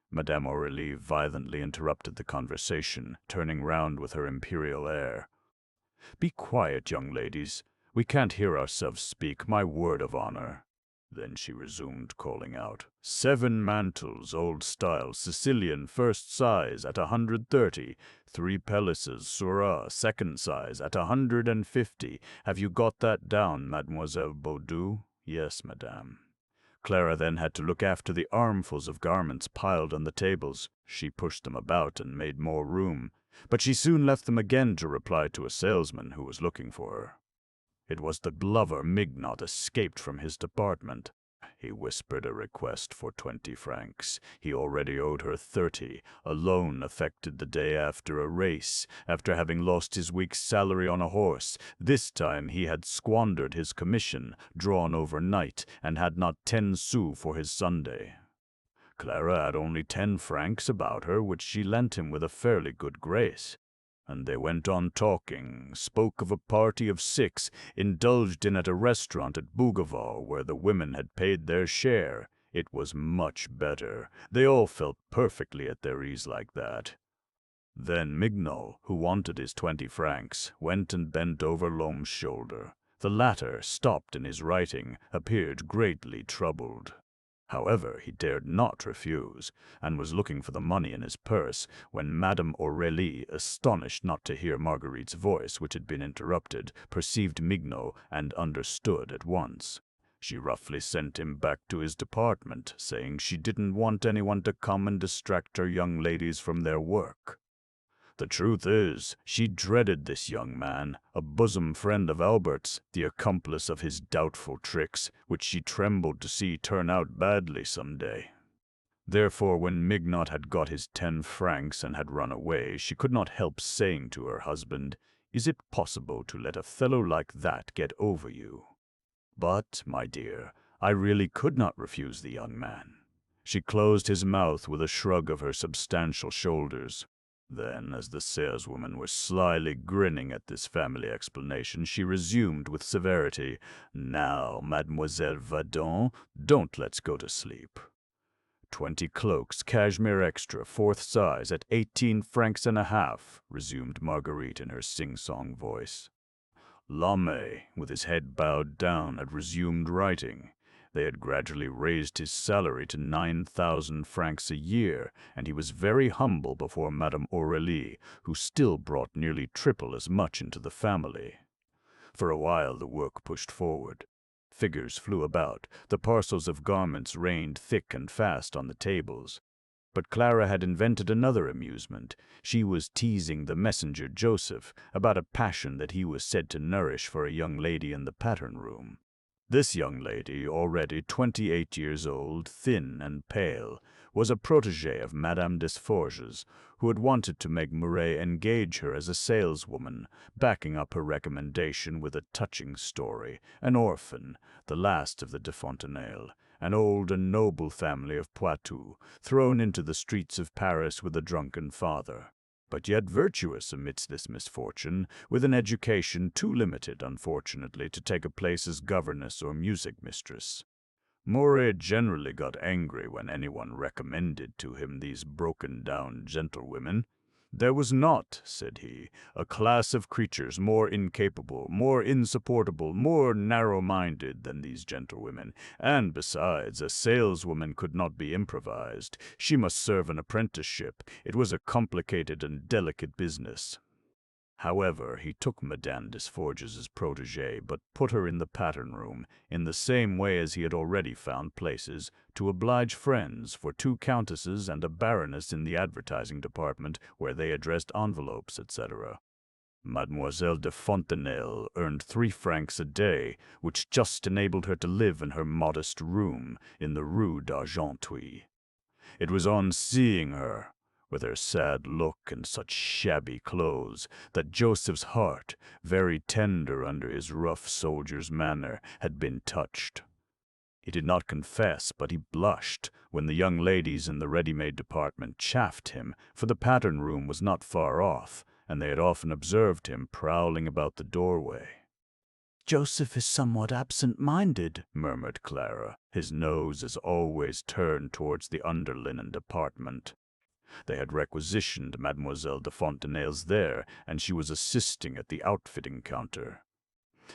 Madame Aurélie violently interrupted the conversation, turning round with her imperial air. "Be quiet, young ladies. We can't hear ourselves speak, my word of honor." Then she resumed, calling out, "7 mantles, old style, Sicilian, first size, at 130. 3 pelisses, Seurat, second size, at 150. Have you got that down, Mademoiselle Baudoux?" "Yes, madame." Clara then had to look after the armfuls of garments piled on the tables. She pushed them about and made more room, but she soon left them again to reply to a salesman who was looking for her. It was the glover Mignot escaped from his department. He whispered a request for 20 francs. He already owed her 30, a loan effected the day after a race, after having lost his week's salary on a horse. This time he had squandered his commission, drawn overnight, and had not 10 sous for his Sunday. Clara had only 10 francs about her, which she lent him with a fairly good grace. And they went on talking, spoke of a party of 6, indulged in at a restaurant at Bougival, where the women had paid their share. It was much better. They all felt perfectly at their ease like that. Then Mignot, who wanted his 20 francs, went and bent over Lhomme's shoulder. The latter, stopped in his writing, appeared greatly troubled. However, he dared not refuse, and was looking for the money in his purse, when Madame Aurélie, astonished not to hear Marguerite's voice, which had been interrupted, perceived Mignot and understood at once. She roughly sent him back to his department, saying she didn't want anyone to come and distract her young ladies from their work. The truth is, she dreaded this young man, a bosom friend of Albert's, the accomplice of his doubtful tricks, which she trembled to see turn out badly some day. Therefore, when Mignot had got his 10 francs and had run away, she could not help saying to her husband, "Is it possible to let a fellow like that get over you?" But, my dear, I really could not refuse the young man. She closed his mouth with a shrug of her substantial shoulders. Then, as the saleswoman was slyly grinning at this family explanation, she resumed with severity, "Now, Mademoiselle Vadon, don't let's go to sleep." 20 cloaks, cashmere extra, fourth size, at 18 francs and a half, resumed Marguerite in her sing-song voice. L'Homme, with his head bowed down, had resumed writing. They had gradually raised his salary to 9,000 francs a year, and he was very humble before Madame Aurélie, who still brought nearly triple as much into the family. For a while the work pushed forward. Figures flew about, the parcels of garments rained thick and fast on the tables. But Clara had invented another amusement. She was teasing the messenger Joseph about a passion that he was said to nourish for a young lady in the pattern room. This young lady, already 28 years old, thin and pale, was a protégée of Madame Desforges, who had wanted to make Mouret engage her as a saleswoman, backing up her recommendation with a touching story, an orphan, the last of the de Fontenelle, an old and noble family of Poitou, thrown into the streets of Paris with a drunken father, but yet virtuous amidst this misfortune, with an education too limited, unfortunately, to take a place as governess or music mistress. Mouret generally got angry when anyone recommended to him these broken-down gentlewomen. There was not, said he, a class of creatures more incapable, more insupportable, more narrow-minded than these gentlewomen, and besides, a saleswoman could not be improvised. She must serve an apprenticeship. It was a complicated and delicate business. However, he took Madame Desforges's protégée, but put her in the pattern room, in the same way as he had already found places, to oblige friends, for 2 countesses and a baroness in the advertising department, where they addressed envelopes, etc. Mademoiselle de Fontenelle earned 3 francs a day, which just enabled her to live in her modest room in the Rue d'Argenteuil. It was on seeing her, with her sad look and such shabby clothes, that Joseph's heart, very tender under his rough soldier's manner, had been touched. He did not confess, but he blushed when the young ladies in the ready-made department chaffed him, for the pattern room was not far off, and they had often observed him prowling about the doorway. Joseph is somewhat absent-minded, murmured Clara. His nose is always turned towards the underlinen department. They had requisitioned Mademoiselle de Fontenelle's there, and she was assisting at the outfitting counter.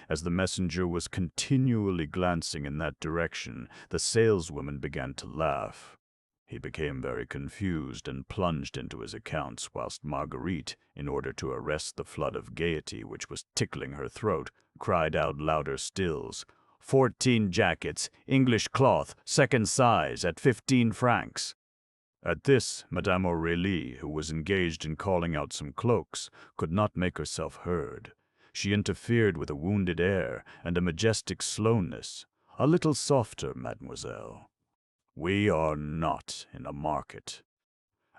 As the messenger was continually glancing in that direction, the saleswoman began to laugh. He became very confused and plunged into his accounts, whilst Marguerite, in order to arrest the flood of gaiety which was tickling her throat, cried out louder stills, 14 jackets, English cloth, second size, at 15 francs. At this, Madame Aurélie, who was engaged in calling out some cloaks, could not make herself heard. She interfered with a wounded air and a majestic slowness. A little softer, mademoiselle. We are not in a market,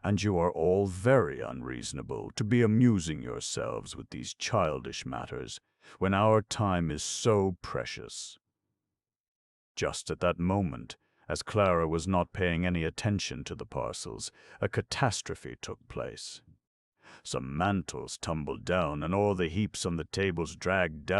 and you are all very unreasonable to be amusing yourselves with these childish matters when our time is so precious. Just at that moment, as Clara was not paying any attention to the parcels, a catastrophe took place. Some mantles tumbled down, and all the heaps on the tables dragged down.